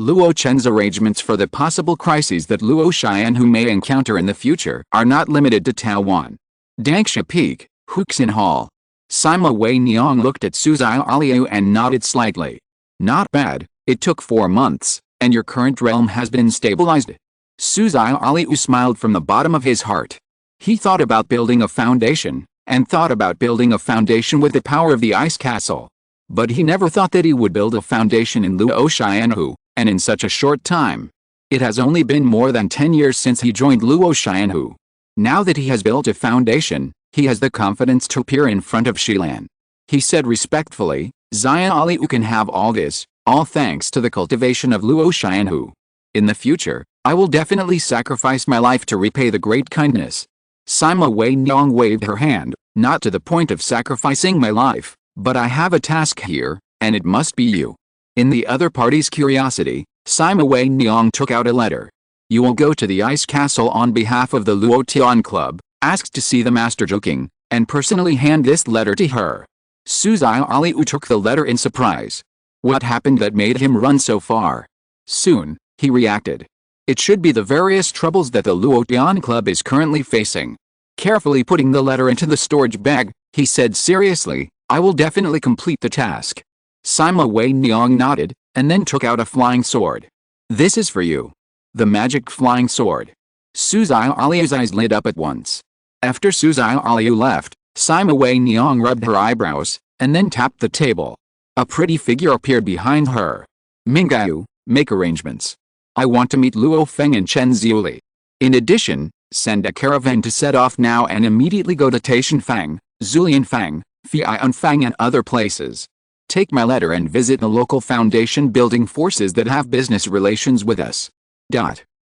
Luo Chen's arrangements for the possible crises that Luo Xianhu may encounter in the future are not limited to Tao Wan. Dangsha Peak, Huxin Hall. Sima Wei Niang looked at Suzai Aliu and nodded slightly. Not bad, it took 4 months, and your current realm has been stabilized. Suzai Aliu smiled from the bottom of his heart. He thought about building a foundation, and thought about building a foundation with the power of the Ice Castle. But he never thought that he would build a foundation in Luo Xianhu, and in such a short time. It has only been more than 10 years since he joined Luo Xianhu. Now that he has built a foundation, he has the confidence to appear in front of Shilan. He said respectfully, Zion Aliu can have all this, all thanks to the cultivation of Luo Xianhu. In the future, I will definitely sacrifice my life to repay the great kindness. Sima Wei Niang waved her hand, not to the point of sacrificing my life, but I have a task here, and it must be you. In the other party's curiosity, Sima Wei Niang took out a letter. You will go to the Ice Castle on behalf of the Luo Tian Club, asked to see the Master Joking, and personally hand this letter to her. Suzai Aliu took the letter in surprise. What happened that made him run so far? Soon, he reacted. It should be the various troubles that the Luo Tian Club is currently facing. Carefully putting the letter into the storage bag, he said seriously, I will definitely complete the task. Sima Wei Niang nodded, and then took out a flying sword. This is for you. The magic flying sword. Suzai Aliu's eyes lit up at once. After Suzai Aliu left, Sima Wei Niang rubbed her eyebrows, and then tapped the table. A pretty figure appeared behind her. Mingao, make arrangements. I want to meet Luo Feng and Chen Ziuli. In addition, send a caravan to set off now and immediately go to Taishan Fang, Zulian Fang, Fian Fang and other places. Take my letter and visit the local foundation building forces that have business relations with us.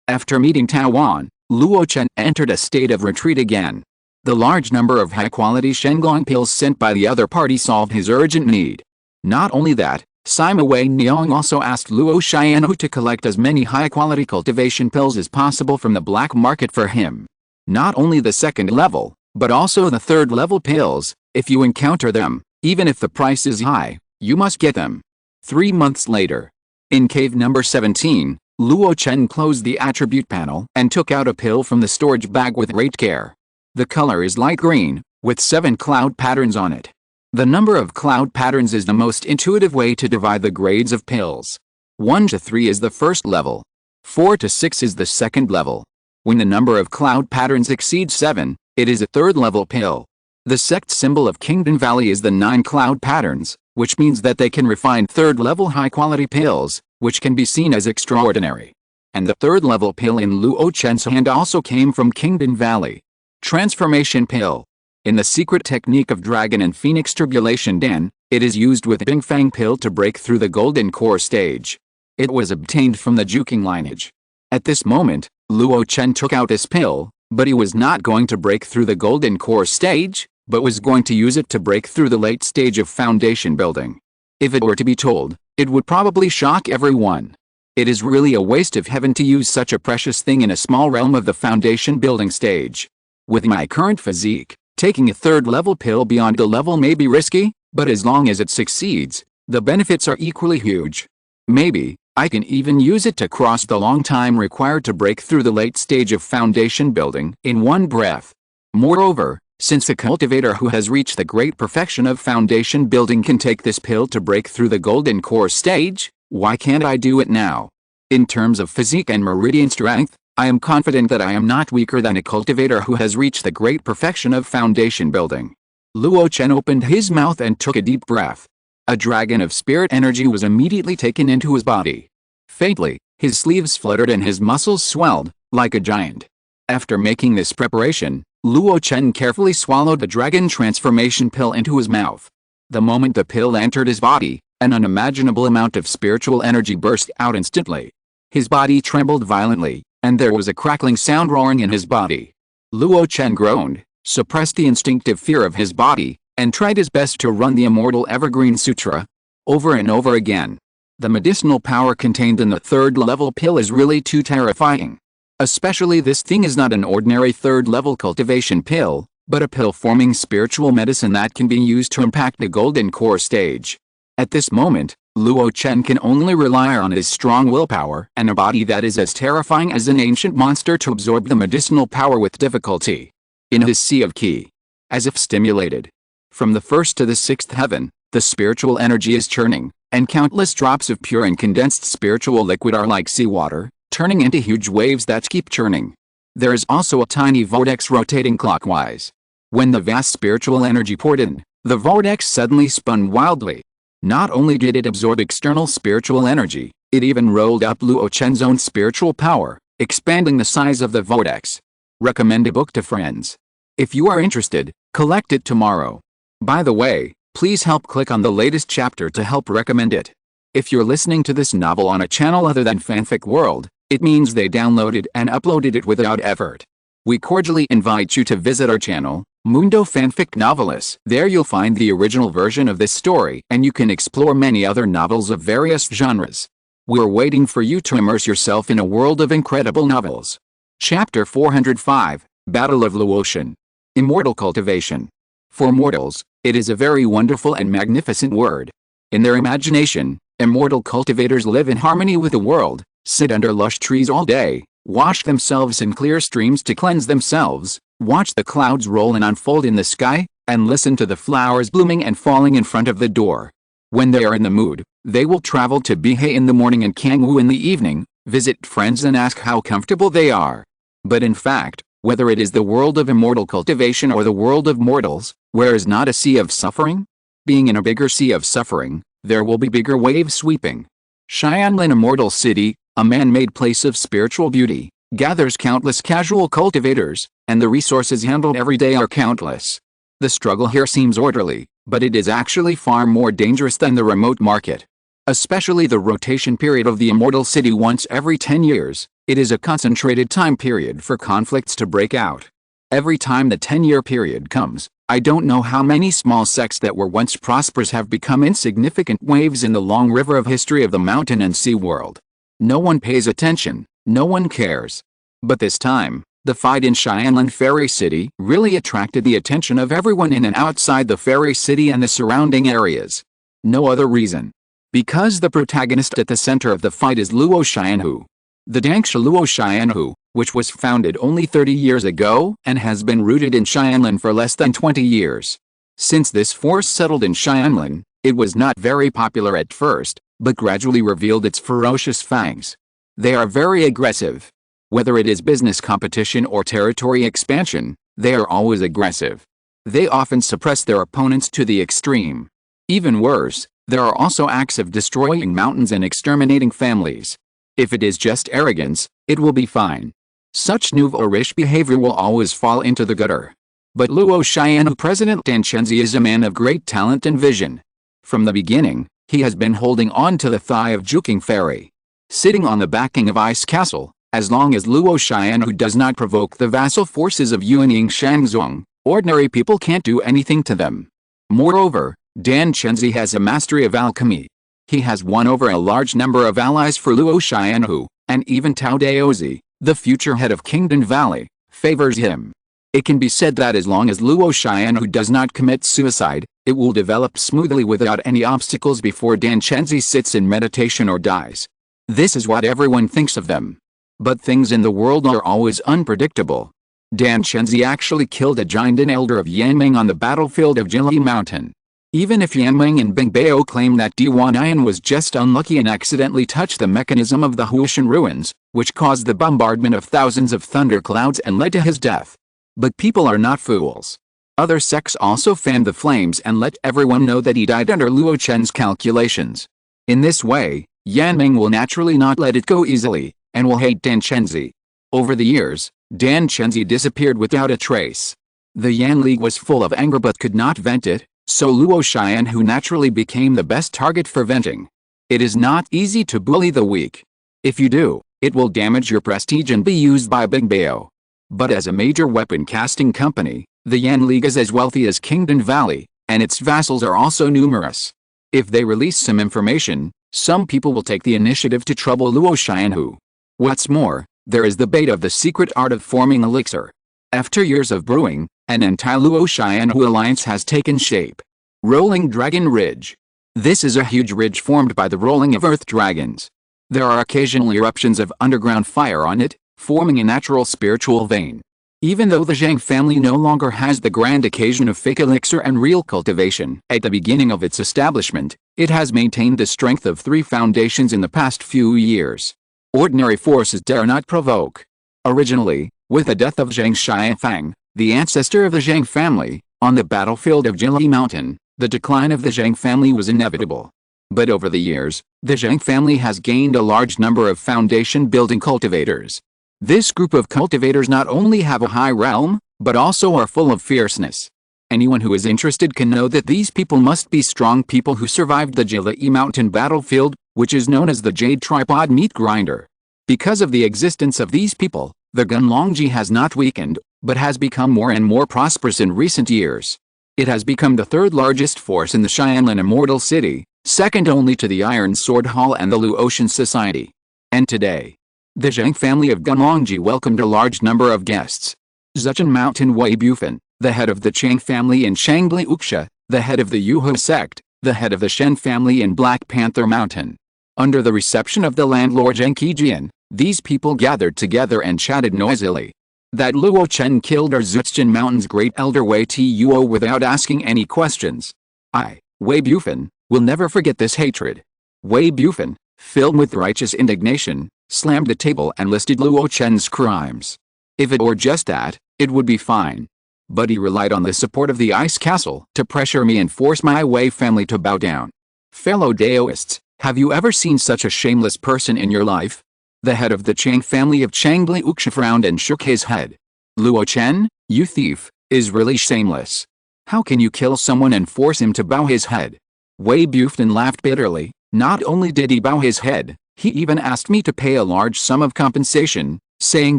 After meeting Tao Wan, Luo Chen entered a state of retreat again. The large number of high-quality Shenglong pills sent by the other party solved his urgent need. Not only that, Sima Wei Niang also asked Luo Xianhu to collect as many high-quality cultivation pills as possible from the black market for him. Not only the 2nd level, but also the 3rd level pills. If you encounter them, even if the price is high, you must get them. 3 months later. In cave number 17, Luo Chen closed the attribute panel and took out a pill from the storage bag with great care. The color is light green, with 7 cloud patterns on it. The number of cloud patterns is the most intuitive way to divide the grades of pills. 1 to 3 is the 1st level. 4 to 6 is the 2nd level. When the number of cloud patterns exceeds 7, it is a 3rd level pill. The sect symbol of Kingdom Valley is the 9 cloud patterns, which means that they can refine 3rd level high-quality pills, which can be seen as extraordinary. And the 3rd level pill in Luo Chen's hand also came from Kingdom Valley. Transformation Pill. In the secret technique of Dragon and Phoenix Tribulation Den, it is used with Bingfang Pill to break through the Golden Core stage. It was obtained from the Juking lineage. At this moment, Luo Chen took out this pill, but he was not going to break through the Golden Core stage, but was going to use it to break through the late stage of foundation building. If it were to be told, it would probably shock everyone. It is really a waste of heaven to use such a precious thing in a small realm of the foundation building stage. With my current physique, taking a third level pill beyond the level may be risky, but as long as it succeeds, the benefits are equally huge. Maybe I can even use it to cross the long time required to break through the late stage of foundation building in one breath. Moreover, since a cultivator who has reached the great perfection of foundation building can take this pill to break through the golden core stage, why can't I do it now? In terms of physique and meridian strength, I am confident that I am not weaker than a cultivator who has reached the great perfection of foundation building. Luo Chen opened his mouth and took a deep breath. A dragon of spirit energy was immediately taken into his body. Faintly, his sleeves fluttered and his muscles swelled, like a giant. After making this preparation, Luo Chen carefully swallowed the dragon transformation pill into his mouth. The moment the pill entered his body, an unimaginable amount of spiritual energy burst out instantly. His body trembled violently, and there was a crackling sound roaring in his body. Luo Chen groaned, suppressed the instinctive fear of his body, and tried his best to run the immortal evergreen sutra over and over again. The medicinal power contained in the third level pill is really too terrifying. Especially this thing is not an ordinary third level cultivation pill, but a pill forming spiritual medicine that can be used to impact the golden core stage. At this moment, Luo Chen can only rely on his strong willpower and a body that is as terrifying as an ancient monster to absorb the medicinal power with difficulty. In his sea of qi, as if stimulated, from the first to the sixth heaven, the spiritual energy is churning, and countless drops of pure and condensed spiritual liquid are like seawater, turning into huge waves that keep churning. There is also a tiny vortex rotating clockwise. When the vast spiritual energy poured in, the vortex suddenly spun wildly. Not only did it absorb external spiritual energy, it even rolled up Luo Chen's own spiritual power, expanding the size of the vortex. Recommend a book to friends. If you are interested, collect it tomorrow. By the way, please help click on the latest chapter to help recommend it. If you're listening to this novel on a channel other than Fanfic World, it means they downloaded and uploaded it without effort. We cordially invite you to visit our channel, Mundo Fanfic Novelists. There you'll find the original version of this story and you can explore many other novels of various genres. We're waiting for you to immerse yourself in a world of incredible novels. Chapter 405, Battle of Luo Chen. Immortal cultivation. For mortals, it is a very wonderful and magnificent word. In their imagination, immortal cultivators live in harmony with the world, sit under lush trees all day, wash themselves in clear streams to cleanse themselves, watch the clouds roll and unfold in the sky, and listen to the flowers blooming and falling in front of the door. When they are in the mood, they will travel to Bihe in the morning and Kangwu in the evening, visit friends and ask how comfortable they are. But in fact, whether it is the world of immortal cultivation or the world of mortals, where is not a sea of suffering? Being in a bigger sea of suffering, there will be bigger waves sweeping. Xianlin Immortal City, a man-made place of spiritual beauty, gathers countless casual cultivators, and the resources handled every day are countless. The struggle here seems orderly, but it is actually far more dangerous than the remote market. Especially the rotation period of the Immortal City once every 10 years, it is a concentrated time period for conflicts to break out. Every time the 10-year period comes, I don't know how many small sects that were once prosperous have become insignificant waves in the long river of history of the mountain and sea world. No one pays attention, no one cares. But this time, the fight in Xianlin Fairy City really attracted the attention of everyone in and outside the Fairy City and the surrounding areas. No other reason. Because the protagonist at the center of the fight is Luo Xianhu. The Dangsha Luo Xianhu, which was founded only 30 years ago and has been rooted in Xianlin for less than 20 years. Since this force settled in Xianlin, it was not very popular at first, but gradually revealed its ferocious fangs. They are very aggressive. Whether it is business competition or territory expansion, they are always aggressive. They often suppress their opponents to the extreme. Even worse, there are also acts of destroying mountains and exterminating families. If it is just arrogance, it will be fine. Such nouveau-riche behavior will always fall into the gutter. But Luo Xianhu President Dan Chenzi is a man of great talent and vision. From the beginning, he has been holding on to the thigh of Juking Fairy. Sitting on the backing of Ice Castle, as long as Luo Xianhu does not provoke the vassal forces of Yuanying Shangzong, Ordinary people can't do anything to them. Moreover, Dan Chenzi has a mastery of alchemy. He has won over a large number of allies for Luo Chen, and even Tao Daozi, the future head of Kingdom Valley, favors him. It can be said that as long as Luo Chen does not commit suicide, it will develop smoothly without any obstacles before Dan Chenzi sits in meditation or dies. This is what everyone thinks of them. But things in the world are always unpredictable. Dan Chenzi actually killed a giant elder of Yanming on the battlefield of Jili Mountain. Even if Yanming and Bingbao claim that Diwan was just unlucky and accidentally touched the mechanism of the Huishan ruins, which caused the bombardment of thousands of thunderclouds and led to his death. But people are not fools. Other sects also fanned the flames and let everyone know that he died under Luo Chen's calculations. In this way, Yanming will naturally not let it go easily, and will hate Dan Chenzi. Over the years, Dan Chenzi disappeared without a trace. The Yan League was full of anger but could not vent it, so Luo Chen naturally became the best target for venting. It is not easy to bully the weak. If you do, it will damage your prestige and be used by Bingbao. But as a major weapon casting company, the Yan League is as wealthy as Kingdom Valley, and its vassals are also numerous. If they release some information, some people will take the initiative to trouble Luo Chen. What's more, there is the bait of the secret art of forming elixir. After years of brewing, an anti-Luo Chen alliance has taken shape. Rolling Dragon Ridge. This is a huge ridge formed by the rolling of earth dragons. There are occasional eruptions of underground fire on it, forming a natural spiritual vein. Even though the Zhang family no longer has the grand occasion of fake elixir and real cultivation at the beginning of its establishment, it has maintained the strength of 3 foundations in the past few years. Ordinary forces dare not provoke. Originally, with the death of Zhang Xianfang, the ancestor of the Zhang family, on the battlefield of Jili Mountain, the decline of the Zhang family was inevitable. But over the years, the Zhang family has gained a large number of foundation-building cultivators. This group of cultivators not only have a high realm, but also are full of fierceness. Anyone who is interested can know that these people must be strong people who survived the Jili Mountain battlefield, which is known as the Jade Tripod Meat Grinder. Because of the existence of these people, the Gunlongji has not weakened, but has become more and more prosperous in recent years. It has become the 3rd largest force in the Xianlan Immortal City, second only to the Iron Sword Hall and the Luo Chen Society. And today, the Zhang family of Gunlongji welcomed a large number of guests. Zuchen Mountain Wei Bufan, the head of the Chang family in Shangbli Uxia, the head of the Yuhe sect, the head of the Shen family in Black Panther Mountain. Under the reception of the landlord Zhang Qijian, these people gathered together and chatted noisily. That Luo Chen killed our Zuchen Mountain's great elder Wei Tuo without asking any questions. Wei Bufan, will never forget this hatred. Wei Bufan, filled with righteous indignation, slammed the table and listed Luo Chen's crimes. If it were just that, it would be fine. But he relied on the support of the Ice Castle to pressure me and force my Wei family to bow down. Fellow Daoists, have you ever seen such a shameless person in your life? The head of the Chang family of Changbli Uxia frowned and shook his head. Luo Chen, you thief, is really shameless. How can you kill someone and force him to bow his head? Wei Bufan laughed bitterly. Not only did he bow his head, he even asked me to pay a large sum of compensation, saying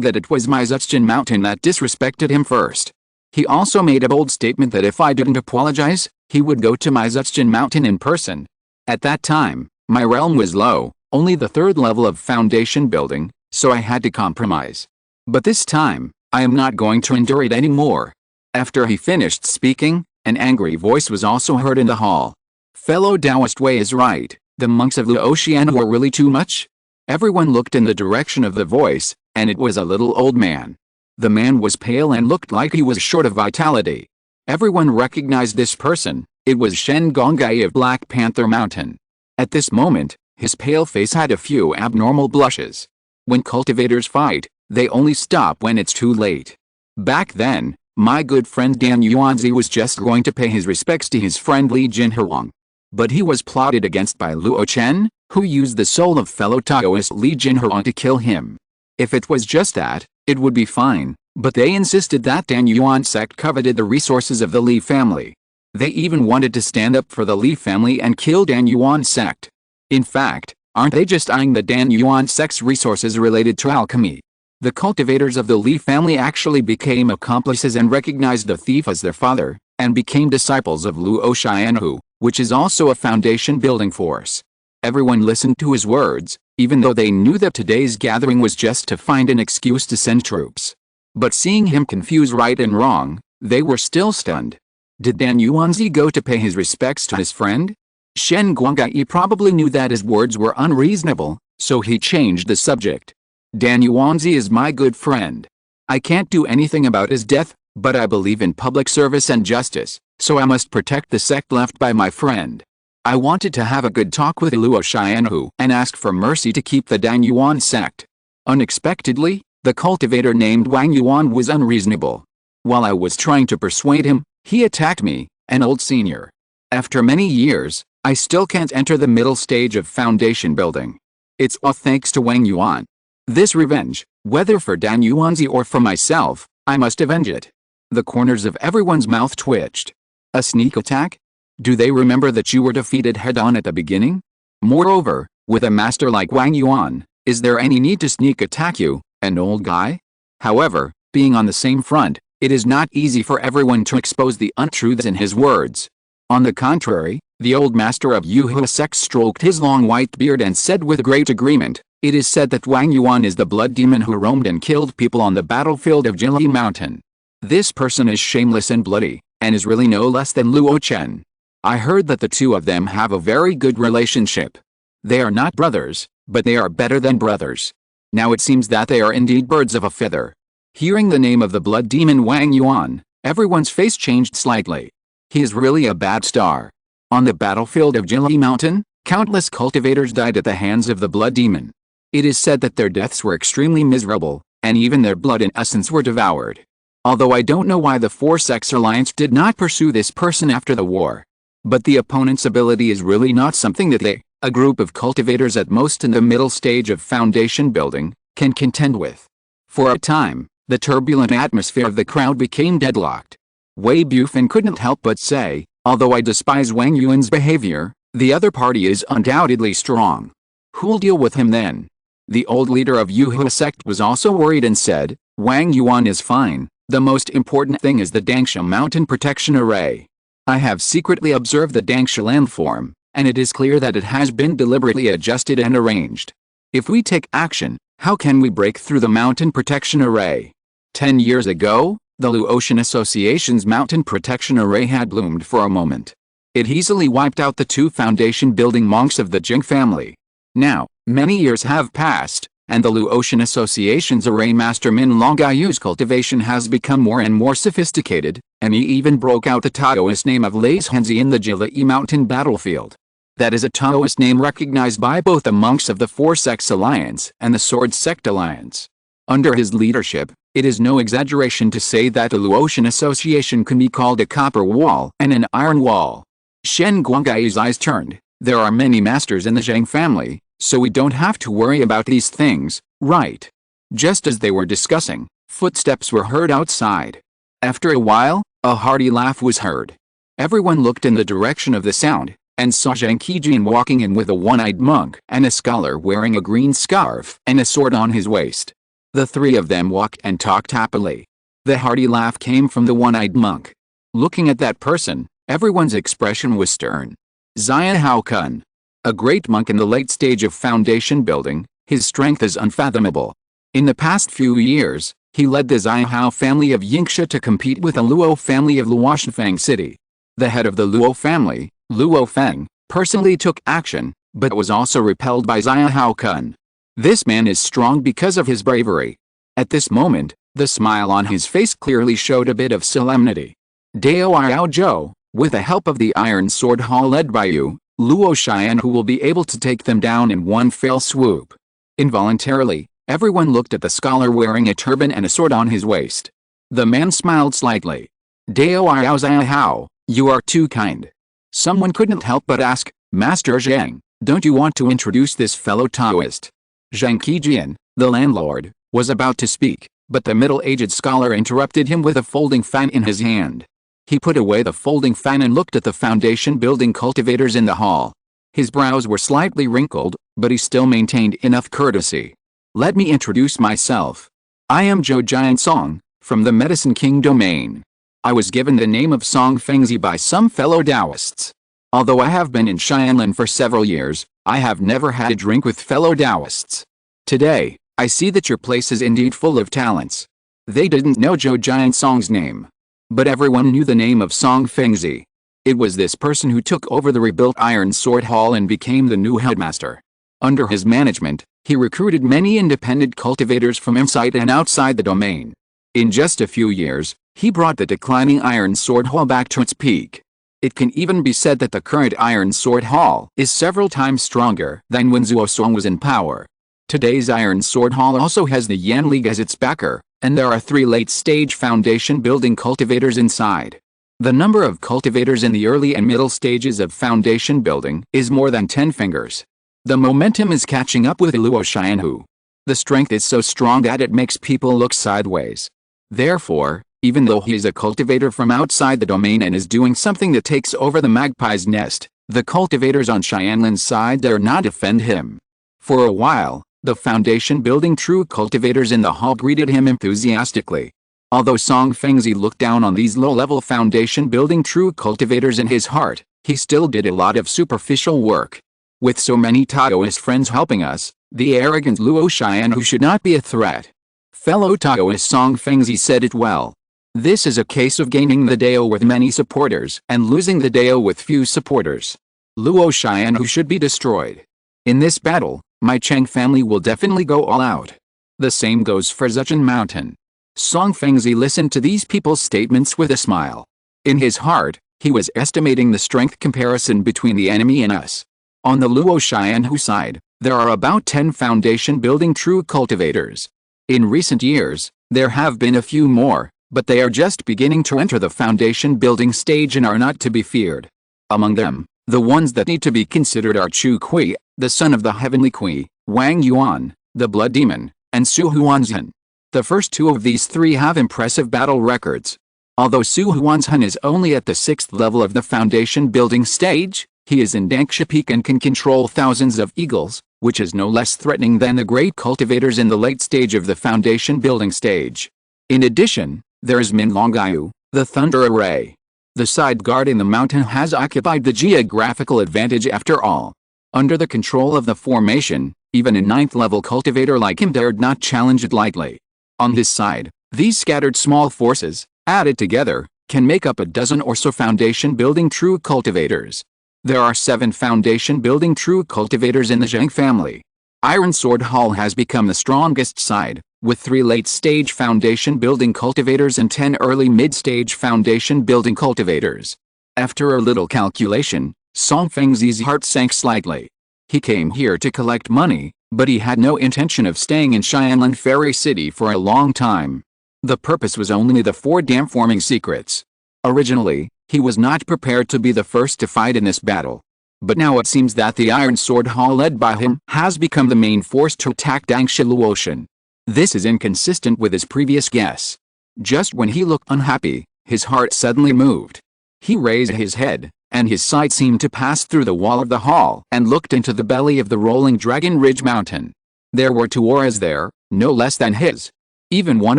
that it was my Zuchen Mountain that disrespected him first. He also made a bold statement that if I didn't apologize, he would go to my Zuchen Mountain in person. At that time, my realm was low, only the 3rd level of foundation building, so I had to compromise. But this time, I am not going to endure it anymore. After he finished speaking, an angry voice was also heard in the hall. Fellow Taoist Wei is right. The monks of Luo Chen were really too much? Everyone looked in the direction of the voice, and it was a little old man. The man was pale and looked like he was short of vitality. Everyone recognized this person. It was Shen Gonggai of Black Panther Mountain. At this moment, his pale face had a few abnormal blushes. When cultivators fight, they only stop when it's too late. Back then, my good friend Dan Yuanzi was just going to pay his respects to his friend Li Jinhuang. But he was plotted against by Luo Chen, who used the soul of fellow Taoist Li Jinhuang to kill him. If it was just that, it would be fine, but they insisted that Dan Yuan sect coveted the resources of the Li family. They even wanted to stand up for the Li family and kill Dan Yuan sect. In fact, aren't they just eyeing the Dan Yuan sect's resources related to alchemy? The cultivators of the Li family actually became accomplices and recognized the thief as their father, and became disciples of Luo Chen, which is also a foundation-building force. Everyone listened to his words, even though they knew that today's gathering was just to find an excuse to send troops. But seeing him confuse right and wrong, they were still stunned. Did Dan Yuanzi go to pay his respects to his friend? Shen Guangai probably knew that his words were unreasonable, so he changed the subject. Dan Yuanzi is my good friend. I can't do anything about his death, but I believe in public service and justice, so I must protect the sect left by my friend. I wanted to have a good talk with Luo Chen and ask for mercy to keep the Dan Yuan sect. Unexpectedly, the cultivator named Wang Yuan was unreasonable. While I was trying to persuade him, he attacked me, an old senior. After many years, I still can't enter the middle stage of foundation building. It's all thanks to Wang Yuan. This revenge, whether for Dan Yuanzi or for myself, I must avenge it. The corners of everyone's mouth twitched. A sneak attack? Do they remember that you were defeated head-on at the beginning? Moreover, with a master like Wang Yuan, is there any need to sneak attack you, an old guy? However, being on the same front, it is not easy for everyone to expose the untruths in his words. On the contrary, the old master of Yuhua sect stroked his long white beard and said with great agreement, "It is said that Wang Yuan is the blood demon who roamed and killed people on the battlefield of Jili Mountain. This person is shameless and bloody, and is really no less than Luo Chen. I heard that the two of them have a very good relationship. They are not brothers, but they are better than brothers. Now it seems that they are indeed birds of a feather." Hearing the name of the blood demon Wang Yuan, everyone's face changed slightly. He is really a bad star. On the battlefield of Jili Mountain, countless cultivators died at the hands of the blood demon. It is said that their deaths were extremely miserable, and even their blood and essence were devoured. Although I don't know why the Four Sects Alliance did not pursue this person after the war. But the opponent's ability is really not something that they, a group of cultivators at most in the middle stage of foundation building, can contend with. For a time, the turbulent atmosphere of the crowd became deadlocked. Wei Bufan couldn't help but say, "Although I despise Wang Yuan's behavior, the other party is undoubtedly strong. Who'll deal with him then?" The old leader of Yuhua sect was also worried and said, "Wang Yuan is fine, the most important thing is the Dangsha Mountain Protection Array. I have secretly observed the Dangsha landform, and it is clear that it has been deliberately adjusted and arranged. If we take action, how can we break through the Mountain Protection Array?" 10 years ago, the Luo Chen Association's Mountain Protection Array had bloomed for a moment. It easily wiped out the two foundation-building monks of the Jing family. Now, many years have passed, and the Luo Chen Association's Array Master Min Longayu's cultivation has become more and more sophisticated, and he even broke out the Taoist name of Lais Henzi in the Jili Mountain battlefield. That is a Taoist name recognized by both the monks of the Four Sects Alliance and the Sword Sect Alliance. Under his leadership, it is no exaggeration to say that the Luo Chen Association can be called a copper wall and an iron wall. Shen Guangai's eyes turned. There are many masters in the Zhang family, so we don't have to worry about these things, right? Just as they were discussing, footsteps were heard outside. After a while, a hearty laugh was heard. Everyone looked in the direction of the sound, and saw Zhang Qijian walking in with a one-eyed monk and a scholar wearing a green scarf and a sword on his waist. The three of them walked and talked happily. The hearty laugh came from the one-eyed monk. Looking at that person, everyone's expression was stern. Zia Hao Kun. A great monk in the late stage of foundation building, his strength is unfathomable. In the past few years, he led the Zia Hao family of Yingxia to compete with the Luo family of Luoshifang City. The head of the Luo family, Luo Feng, personally took action, but was also repelled by Zia Hao Kun. This man is strong because of his bravery. At this moment, the smile on his face clearly showed a bit of solemnity. Dao Yao Zhou, with the help of the Iron Sword Hall led by you, Luo Chen who will be able to take them down in one fell swoop. Involuntarily, everyone looked at the scholar wearing a turban and a sword on his waist. The man smiled slightly. Dao Yao Zhao, you are too kind. Someone couldn't help but ask, Master Zhang, don't you want to introduce this fellow Taoist? Zhang Qijian, the landlord, was about to speak, but the middle-aged scholar interrupted him with a folding fan in his hand. He put away the folding fan and looked at the foundation-building cultivators in the hall. His brows were slightly wrinkled, but he still maintained enough courtesy. Let me introduce myself. I am Zhou Giant Song, from the Medicine King domain. I was given the name of Song Fengzi by some fellow Taoists. Although I have been in Xianlan for several years, I have never had a drink with fellow Taoists. Today, I see that your place is indeed full of talents. They didn't know Zhou Giant Song's name. But everyone knew the name of Song Fengzi. It was this person who took over the rebuilt Iron Sword Hall and became the new headmaster. Under his management, he recruited many independent cultivators from inside and outside the domain. In just a few years, he brought the declining Iron Sword Hall back to its peak. It can even be said that the current Iron Sword Hall is several times stronger than when Zuo Song was in power. Today's Iron Sword Hall also has the Yan League as its backer, and there are 3 late-stage foundation building cultivators inside. The number of cultivators in the early and middle stages of foundation building is more than 10 fingers. The momentum is catching up with Luo Chen. The strength is so strong that it makes people look sideways. Therefore, even though he is a cultivator from outside the domain and is doing something that takes over the magpie's nest, the cultivators on Xianlan's side dare not defend him. For a while, the foundation building true cultivators in the hall greeted him enthusiastically. Although Song Fengzi looked down on these low-level foundation building true cultivators in his heart, he still did a lot of superficial work. With so many Taoist friends helping us, the arrogant Luo Chen should not be a threat. Fellow Taoist Song Fengzi said it well. This is a case of gaining the Dao with many supporters and losing the Dao with few supporters. Luo Chen should be destroyed. In this battle, my Cheng family will definitely go all out. The same goes for Zhejian Mountain. Song Fengzi listened to these people's statements with a smile. In his heart, he was estimating the strength comparison between the enemy and us. On the Luo Chen side, there are about 10 foundation building true cultivators. In recent years, there have been a few more, but they are just beginning to enter the foundation building stage and are not to be feared. Among them, the ones that need to be considered are Chu Kui, the son of the Heavenly Kui, Wang Yuan, the Blood Demon, and Su Huanzhen. The first 2 of these 3 have impressive battle records. Although Su Huanzhen is only at the 6th level of the foundation building stage, he is in Dangsha Peak and can control thousands of eagles, which is no less threatening than the great cultivators in the late stage of the foundation building stage. In addition, there is Min Longyu, the Thunder Array. The side guard in the mountain has occupied the geographical advantage after all. Under the control of the formation, even a 9th level cultivator like him dared not challenge it lightly. On his side, these scattered small forces, added together, can make up a dozen or so foundation building true cultivators. There are 7 foundation building true cultivators in the Zheng family. Iron Sword Hall has become the strongest side, with 3 late-stage foundation building cultivators and 10 early mid-stage foundation building cultivators. After a little calculation, Song Fengzi's heart sank slightly. He came here to collect money, but he had no intention of staying in Xianlan Fairy City for a long time. The purpose was only the 4 dam-forming secrets. Originally, he was not prepared to be the first to fight in this battle. But now it seems that the Iron Sword Hall led by him has become the main force to attack Dangsha Luo Chen. This is inconsistent with his previous guess. Just when he looked unhappy, his heart suddenly moved. He raised his head, and his sight seemed to pass through the wall of the hall and looked into the belly of the rolling Dragon Ridge Mountain. There were 2 auras there, no less than his. Even one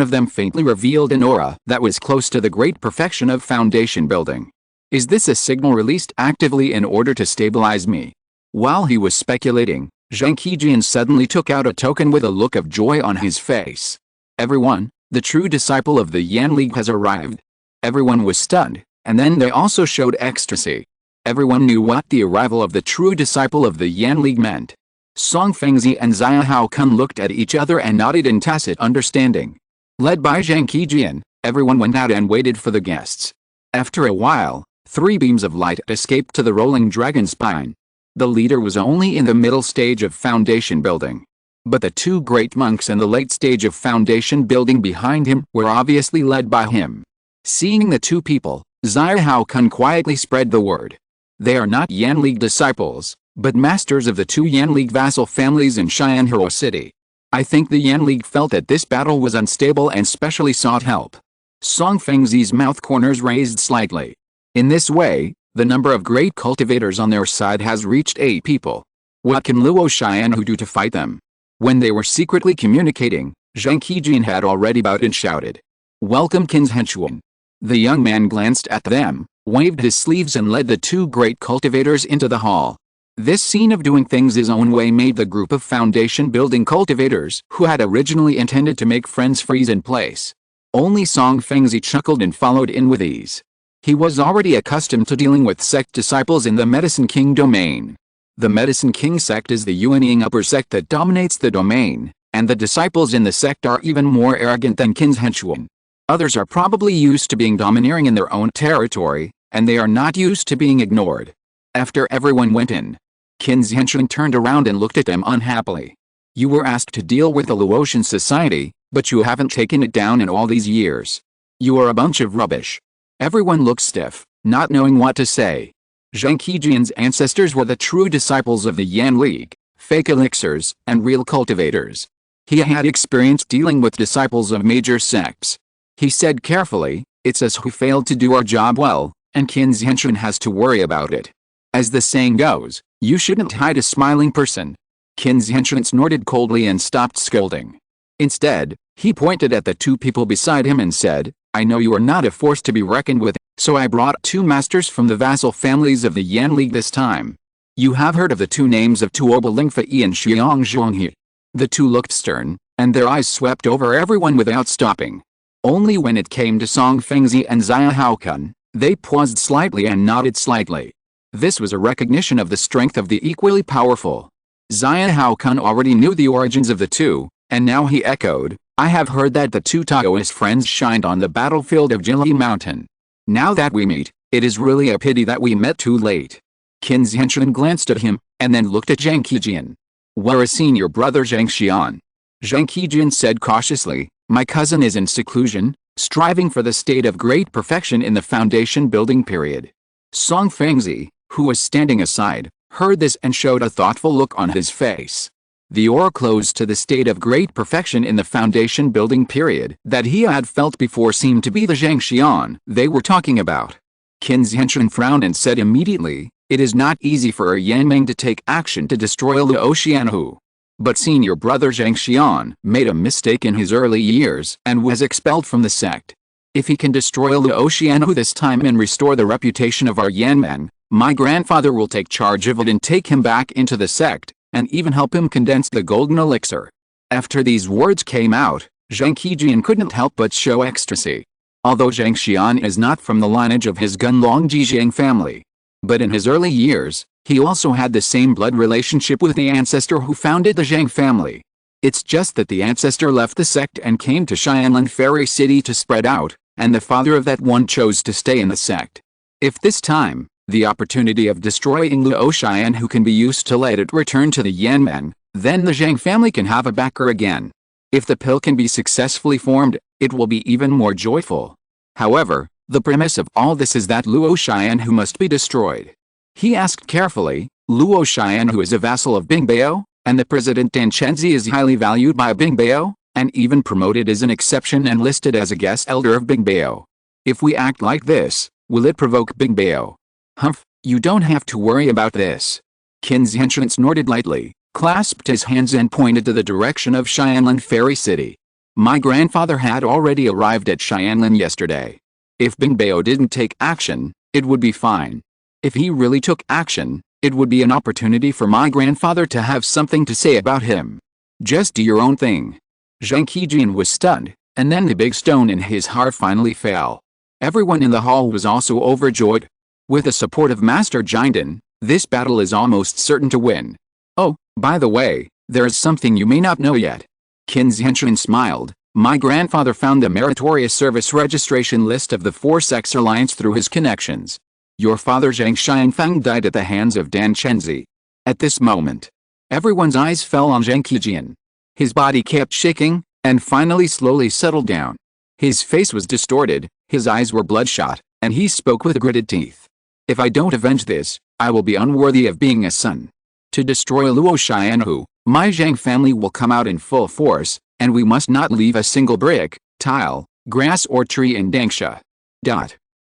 of them faintly revealed an aura that was close to the great perfection of foundation building. Is this a signal released actively in order to stabilize me? While he was speculating, Zhang Qijian suddenly took out a token with a look of joy on his face. Everyone, the true disciple of the Yan League has arrived. Everyone was stunned, and then they also showed ecstasy. Everyone knew what the arrival of the true disciple of the Yan League meant. Song Fengzi and Zia Haokun looked at each other and nodded in tacit understanding. Led by Zhang Qijian, everyone went out and waited for the guests. After a while, 3 beams of light escaped to the rolling dragon spine. The leader was only in the middle stage of foundation building. But the 2 great monks in the late stage of foundation building behind him were obviously led by him. Seeing the 2 people, Zia Haokun quietly spread the word. They are not Yan League disciples, but masters of the 2 Yan League vassal families in Xianhero City. I think the Yan League felt that this battle was unstable and specially sought help. Song Fengzi's mouth corners raised slightly. In this way, the number of great cultivators on their side has reached 8 people. What can Luo Chen do to fight them? When they were secretly communicating, Zhang Qijian had already bowed and shouted, "Welcome Qin's henchmen." The young man glanced at them, waved his sleeves and led the two great cultivators into the hall. This scene of doing things his own way made the group of foundation-building cultivators who had originally intended to make friends freeze in place. Only Song Fengzi chuckled and followed in with ease. He was already accustomed to dealing with sect disciples in the Medicine King domain. The Medicine King sect is the Yuanying upper sect that dominates the domain, and the disciples in the sect are even more arrogant than Qin's henchmen. Others are probably used to being domineering in their own territory, and they are not used to being ignored. After everyone went in, Qin's henchman turned around and looked at them unhappily. "You were asked to deal with the Luo Chen society, but you haven't taken it down in all these years. You are a bunch of rubbish." Everyone looked stiff, not knowing what to say. Zhang Qijian's ancestors were the true disciples of the Yan League, fake elixirs, and real cultivators. He had experience dealing with disciples of major sects. He said carefully, "It's us who failed to do our job well, and Qin's henchman has to worry about it. As the saying goes, you shouldn't hide a smiling person." Qin's henchman snorted coldly and stopped scolding. Instead, he pointed at the two people beside him and said, "I know you are not a force to be reckoned with, so I brought two masters from the vassal families of the Yan League this time. You have heard of the two names of Tuoba Lingfei and Xiang Zhuanghe." The two looked stern, and their eyes swept over everyone without stopping. Only when it came to Song Fengzi and Xia Haokun, they paused slightly and nodded slightly. This was a recognition of the strength of the equally powerful. Xia Haokun already knew the origins of the two, and now he echoed, "I have heard that the two Taoist friends shined on the battlefield of Jili Mountain. Now that we meet, it is really a pity that we met too late." Qin's henchman glanced at him, and then looked at Zhang Qijian. "Where is senior brother Zhang Xian?" Zhang Qijian said cautiously, "My cousin is in seclusion, striving for the state of great perfection in the foundation building period." Song Fengzi, who was standing aside, heard this and showed a thoughtful look on his face. The aura close to the state of great perfection in the foundation building period that he had felt before seemed to be the Zhang Xian they were talking about. Qin's henchman frowned and said immediately, "It is not easy for a Yanmeng to take action to destroy Luo Xianhu. But senior brother Zhang Xian made a mistake in his early years and was expelled from the sect. If he can destroy Luo Xianhu this time and restore the reputation of our Yanmeng, my grandfather will take charge of it and take him back into the sect, and even help him condense the golden elixir." After these words came out, Zhang Qijian couldn't help but show ecstasy. Although Zhang Xian is not from the lineage of his Gunlong Jijiang family, but in his early years, he also had the same blood relationship with the ancestor who founded the Zhang family. It's just that the ancestor left the sect and came to Xianlan Fairy City to spread out, and the father of that one chose to stay in the sect. If this time, the opportunity of destroying Luo Xianhu can be used to let it return to the Yanmeng, then the Zhang family can have a backer again. If the pill can be successfully formed, it will be even more joyful. However, the premise of all this is that Luo Xianhu must be destroyed. He asked carefully, "Luo Xianhu is a vassal of Bingbao, and the president Dan Chenzi is highly valued by Bingbao, and even promoted as an exception and listed as a guest elder of Bingbao. If we act like this, will it provoke Bingbao?" "Humph, you don't have to worry about this." Qin's henchman snorted lightly, clasped his hands and pointed to the direction of Xianlan Fairy City. "My grandfather had already arrived at Xianlan yesterday. If Bingbao didn't take action, it would be fine. If he really took action, it would be an opportunity for my grandfather to have something to say about him. Just do your own thing." Zhang Qijian was stunned, and then the big stone in his heart finally fell. Everyone in the hall was also overjoyed. With the support of Master Jinden, this battle is almost certain to win. "Oh, by the way, there is something you may not know yet." Qin's henchman smiled. "My grandfather found the meritorious service registration list of the Four Sects Alliance through his connections. Your father Zhang Xianfang died at the hands of Dan Chenzi." At this moment, everyone's eyes fell on Zhang Qijian. His body kept shaking, and finally slowly settled down. His face was distorted, his eyes were bloodshot, and he spoke with gritted teeth. "If I don't avenge this, I will be unworthy of being a son. To destroy Luo Xianhu, my Zhang family will come out in full force, and we must not leave a single brick, tile, grass or tree in Dangsha."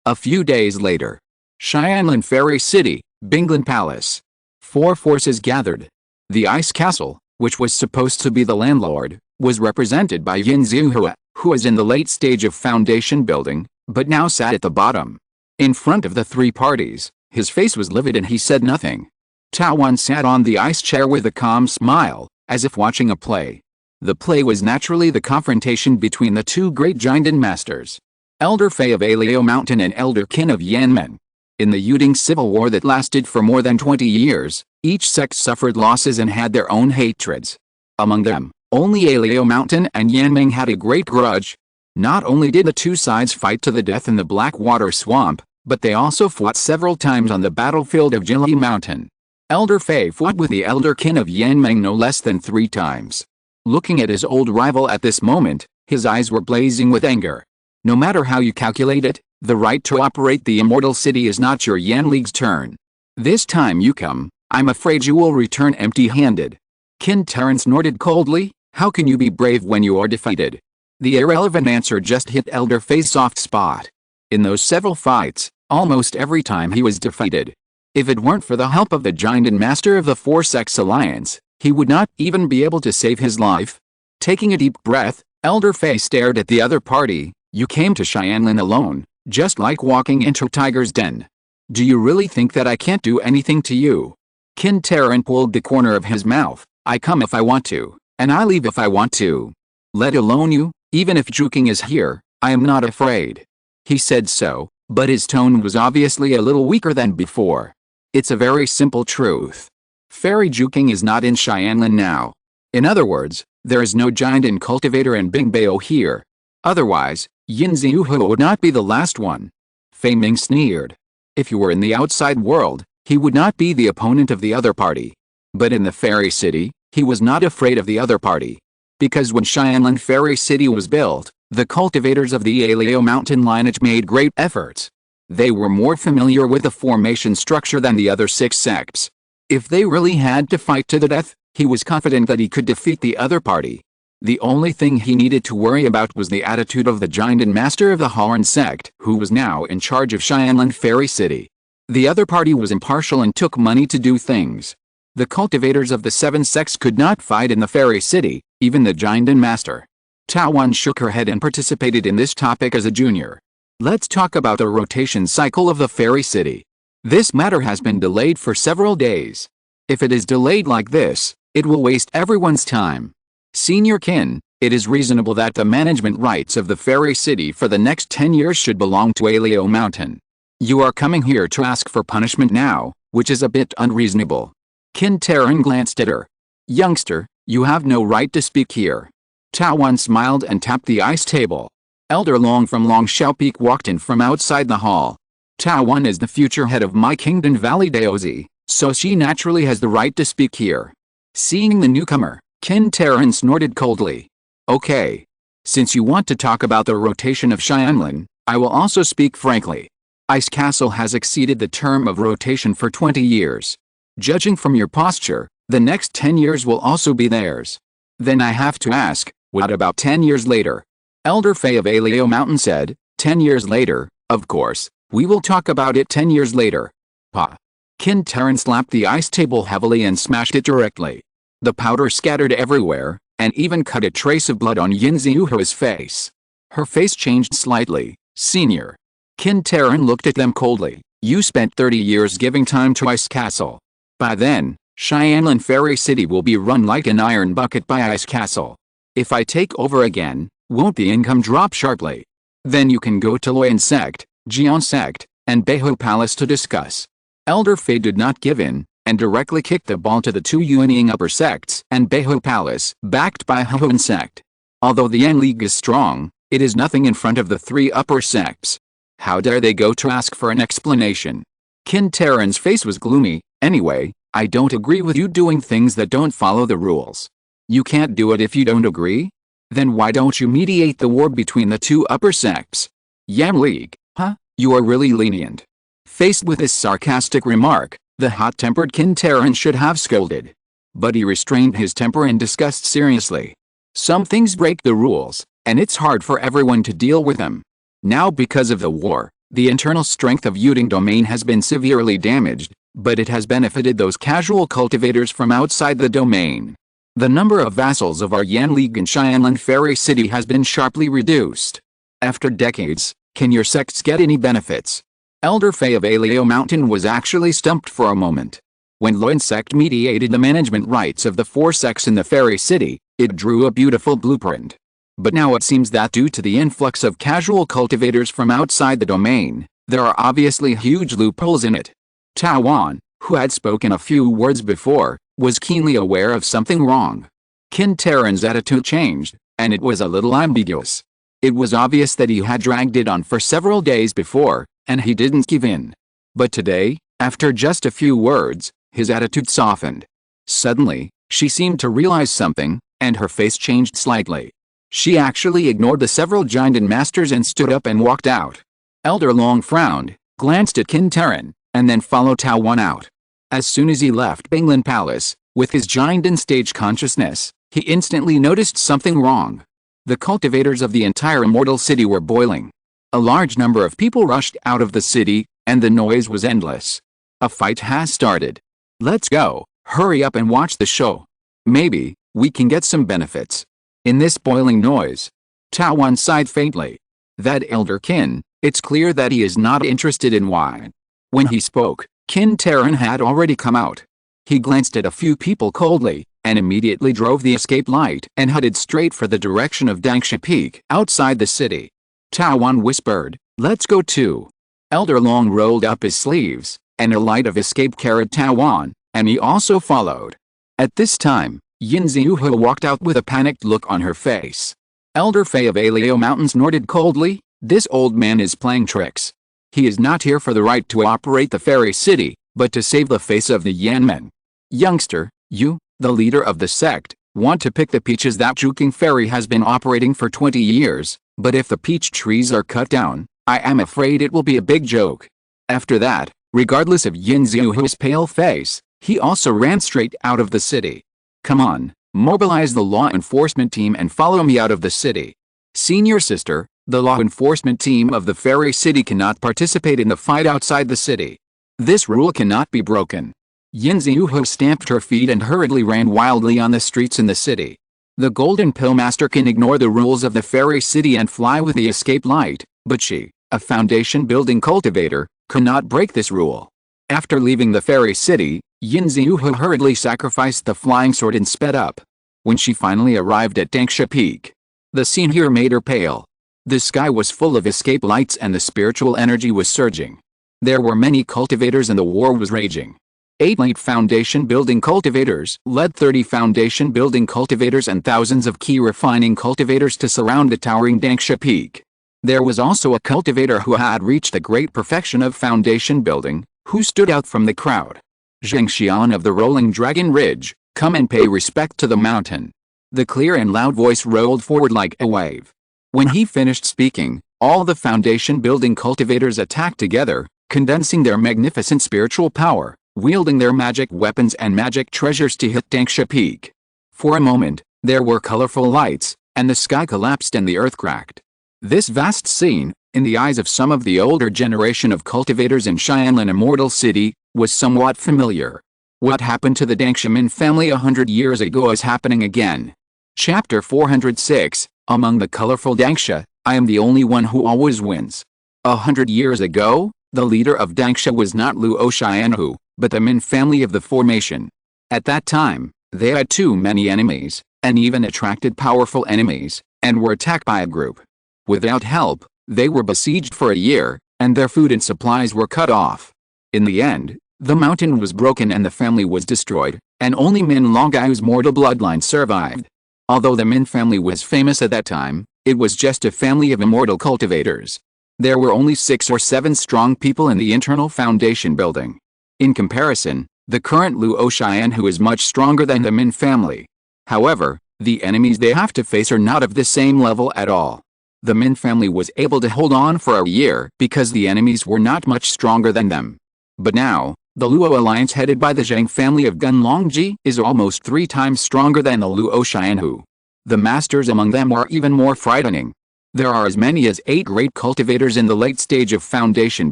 A few days later, Xianlan Fairy City, Binglan Palace. Four forces gathered. The Ice Castle, which was supposed to be the landlord, was represented by Yin Zhuhua, who was in the late stage of foundation building, but now sat at the bottom. In front of the three parties, his face was livid and he said nothing. Tao Wan sat on the ice chair with a calm smile, as if watching a play. The play was naturally the confrontation between the two great Jinden masters, Elder Fei of Alio Mountain and Elder Qin of Yanmen. In the Yuding civil war that lasted for more than 20 years, each sect suffered losses and had their own hatreds. Among them, only Alio Mountain and Yanmeng had a great grudge. Not only did the two sides fight to the death in the Blackwater Swamp, but they also fought several times on the battlefield of Jili Mountain. Elder Fei fought with the Elder Qin of Yanmeng no less than 3 times. Looking at his old rival at this moment, his eyes were blazing with anger. No matter how you calculate it, the right to operate the immortal city is not your Yan League's turn. This time you come, I'm afraid you will return empty-handed. Qin Terran snorted coldly, how can you be brave when you are defeated? The irrelevant answer just hit Elder Fei's soft spot. In those several fights, almost every time he was defeated. If it weren't for the help of the Jinden Master of the Four Sects Alliance, he would not even be able to save his life. Taking a deep breath, Elder Fei stared at the other party. You came to Xianlin alone, just like walking into Tiger's den. Do you really think that I can't do anything to you? Qin Terran pulled the corner of his mouth. I come if I want to, and I leave if I want to. Let alone you, even if Juking is here, I am not afraid. He said so, but his tone was obviously a little weaker than before. It's a very simple truth. Fairy Juking is not in Xianlin now. In other words, there is no Jinden cultivator in Bingbao here. Otherwise, Yin Zhuhua would not be the last one. Fei Ming sneered. If you were in the outside world, he would not be the opponent of the other party. But in the Fairy City, he was not afraid of the other party. Because when Xianlin Fairy City was built, the cultivators of the Alio Mountain lineage made great efforts. They were more familiar with the formation structure than the other 6 sects. If they really had to fight to the death, he was confident that he could defeat the other party. The only thing he needed to worry about was the attitude of the Jinden Master of the Horan sect, who was now in charge of Xianlin Fairy City. The other party was impartial and took money to do things. The cultivators of the 7 sects could not fight in the Fairy City, even the Jinden Master. Tao Wan shook her head and participated in this topic as a junior. Let's talk about the rotation cycle of the Fairy City. This matter has been delayed for several days. If it is delayed like this, it will waste everyone's time. Senior Qin, it is reasonable that the management rights of the Fairy City for the next 10 years should belong to Alio Mountain. You are coming here to ask for punishment now, which is a bit unreasonable. Qin Terran glanced at her. Youngster, you have no right to speak here. Tao Wan smiled and tapped the ice table. Elder Long from Long Xiaopeak walked in from outside the hall. Tao Wan is the future head of my Kingdom Valley Daozi, so she naturally has the right to speak here. Seeing the newcomer, Qin Terran snorted coldly. Okay. Since you want to talk about the rotation of Xianlin, I will also speak frankly. Ice Castle has exceeded the term of rotation for 20 years. Judging from your posture, the next 10 years will also be theirs. Then I have to ask, what about 10 years later? Elder Fei of Alio Mountain said, 10 years later, of course, we will talk about it 10 years later. Pa. Qin Terran slapped the ice table heavily and smashed it directly. The powder scattered everywhere, and even cut a trace of blood on Yin Zhuhua's face. Her face changed slightly. Senior. Qin Terran looked at them coldly. You spent 30 years giving time to Ice Castle. By then, Xianlin Fairy City will be run like an iron bucket by Ice Castle. If I take over again, won't the income drop sharply? Then you can go to Luoyan sect, Jian sect, and Beihou Palace to discuss. Elder Fei did not give in, and directly kicked the ball to the 2 Yuanying upper sects and Beihou Palace, backed by Hoan sect. Although the Yan League is strong, it is nothing in front of the 3 upper sects. How dare they go to ask for an explanation? Qin Terran's face was gloomy. Anyway, I don't agree with you doing things that don't follow the rules. You can't do it if you don't agree? Then why don't you mediate the war between the 2 upper sects? Yan League, huh? You are really lenient. Faced with this sarcastic remark, the hot-tempered Qin Terran should have scolded. But he restrained his temper and discussed seriously. Some things break the rules, and it's hard for everyone to deal with them. Now because of the war, the internal strength of Yuding domain has been severely damaged, but it has benefited those casual cultivators from outside the domain. The number of vassals of our Yan League in Xianlan Fairy City has been sharply reduced. After decades, can your sects get any benefits? Elder Fei of Aleo Mountain was actually stumped for a moment. When Luo's sect mediated the management rights of the 4 sects in the Fairy City, it drew a beautiful blueprint. But now it seems that due to the influx of casual cultivators from outside the domain, there are obviously huge loopholes in it. Tao Wan, who had spoken a few words before, was keenly aware of something wrong. Qin Terran's attitude changed, and it was a little ambiguous. It was obvious that he had dragged it on for several days before, and he didn't give in. But today, after just a few words, his attitude softened. Suddenly, she seemed to realize something, and her face changed slightly. She actually ignored the several giant masters and stood up and walked out. Elder Long frowned, glanced at Qin Terran, and then followed Tao Wan out. As soon as he left Binglan Palace, with his giant stage consciousness, he instantly noticed something wrong. The cultivators of the entire immortal city were boiling. A large number of people rushed out of the city, and the noise was endless. A fight has started. Let's go, hurry up and watch the show. Maybe we can get some benefits. In this boiling noise, Tao Wan sighed faintly. That Elder Qin, it's clear that he is not interested in wine. When he spoke, Qin Terran had already come out. He glanced at a few people coldly, and immediately drove the escape light and headed straight for the direction of Dangsha Peak outside the city. Tao Wan whispered, "Let's go too." Elder Long rolled up his sleeves, and a light of escape carried Tao Wan, and he also followed. At this time, Yin Ziuhe walked out with a panicked look on her face. Elder Fei of Aleo Mountains snorted coldly, "This old man is playing tricks. He is not here for the right to operate the fairy city, but to save the face of the Yan men. Youngster, you, the leader of the sect, want to pick the peaches that Juking Fairy has been operating for 20 years, but if the peach trees are cut down, I am afraid it will be a big joke." After that, regardless of Yin Ziuhe's pale face, he also ran straight out of the city. "Come on, mobilize the law enforcement team and follow me out of the city. Senior sister, the law enforcement team of the Fairy City cannot participate in the fight outside the city. This rule cannot be broken." Yin Ziuhe stamped her feet and hurriedly ran wildly on the streets in the city. The Golden Pill Master can ignore the rules of the Fairy City and fly with the escape light, but she, a foundation-building cultivator, could not break this rule. After leaving the Fairy City, Yin Ziuhe hurriedly sacrificed the flying sword and sped up. When she finally arrived at Dangsha Peak, the scene here made her pale. The sky was full of escape lights and the spiritual energy was surging. There were many cultivators and the war was raging. 8 elite foundation-building cultivators led 30 foundation-building cultivators and thousands of key refining cultivators to surround the towering Dangsha Peak. There was also a cultivator who had reached the great perfection of foundation building, who stood out from the crowd. Zheng Xian of the Rolling Dragon Ridge, come and pay respect to the mountain. The clear and loud voice rolled forward like a wave. When he finished speaking, all the foundation-building cultivators attacked together, condensing their magnificent spiritual power, wielding their magic weapons and magic treasures to hit Dangsha Peak. For a moment, there were colorful lights, and the sky collapsed and the earth cracked. This vast scene, in the eyes of some of the older generation of cultivators in Xianlan Immortal City, was somewhat familiar. What happened to the Dangshamin family 100 years ago is happening again. Chapter 406, Among the colorful Dangsha, I am the only one who always wins. 100 years ago, the leader of Dangsha was not Luo Chen, but the Min family of the formation. At that time, they had too many enemies, and even attracted powerful enemies, and were attacked by a group. Without help, they were besieged for a year, and their food and supplies were cut off. In the end, the mountain was broken and the family was destroyed, and only Min Longai's mortal bloodline survived. Although the Min family was famous at that time, it was just a family of immortal cultivators. There were only 6 or 7 strong people in the internal foundation building. In comparison, the current Luo Chen is much stronger than the Min family. However, the enemies they have to face are not of the same level at all. The Min family was able to hold on for a year because the enemies were not much stronger than them. But now, the Luo alliance headed by the Zhang family of Gunlongji is almost 3 times stronger than the Luo Chen. The masters among them are even more frightening. There are as many as 8 great cultivators in the late stage of foundation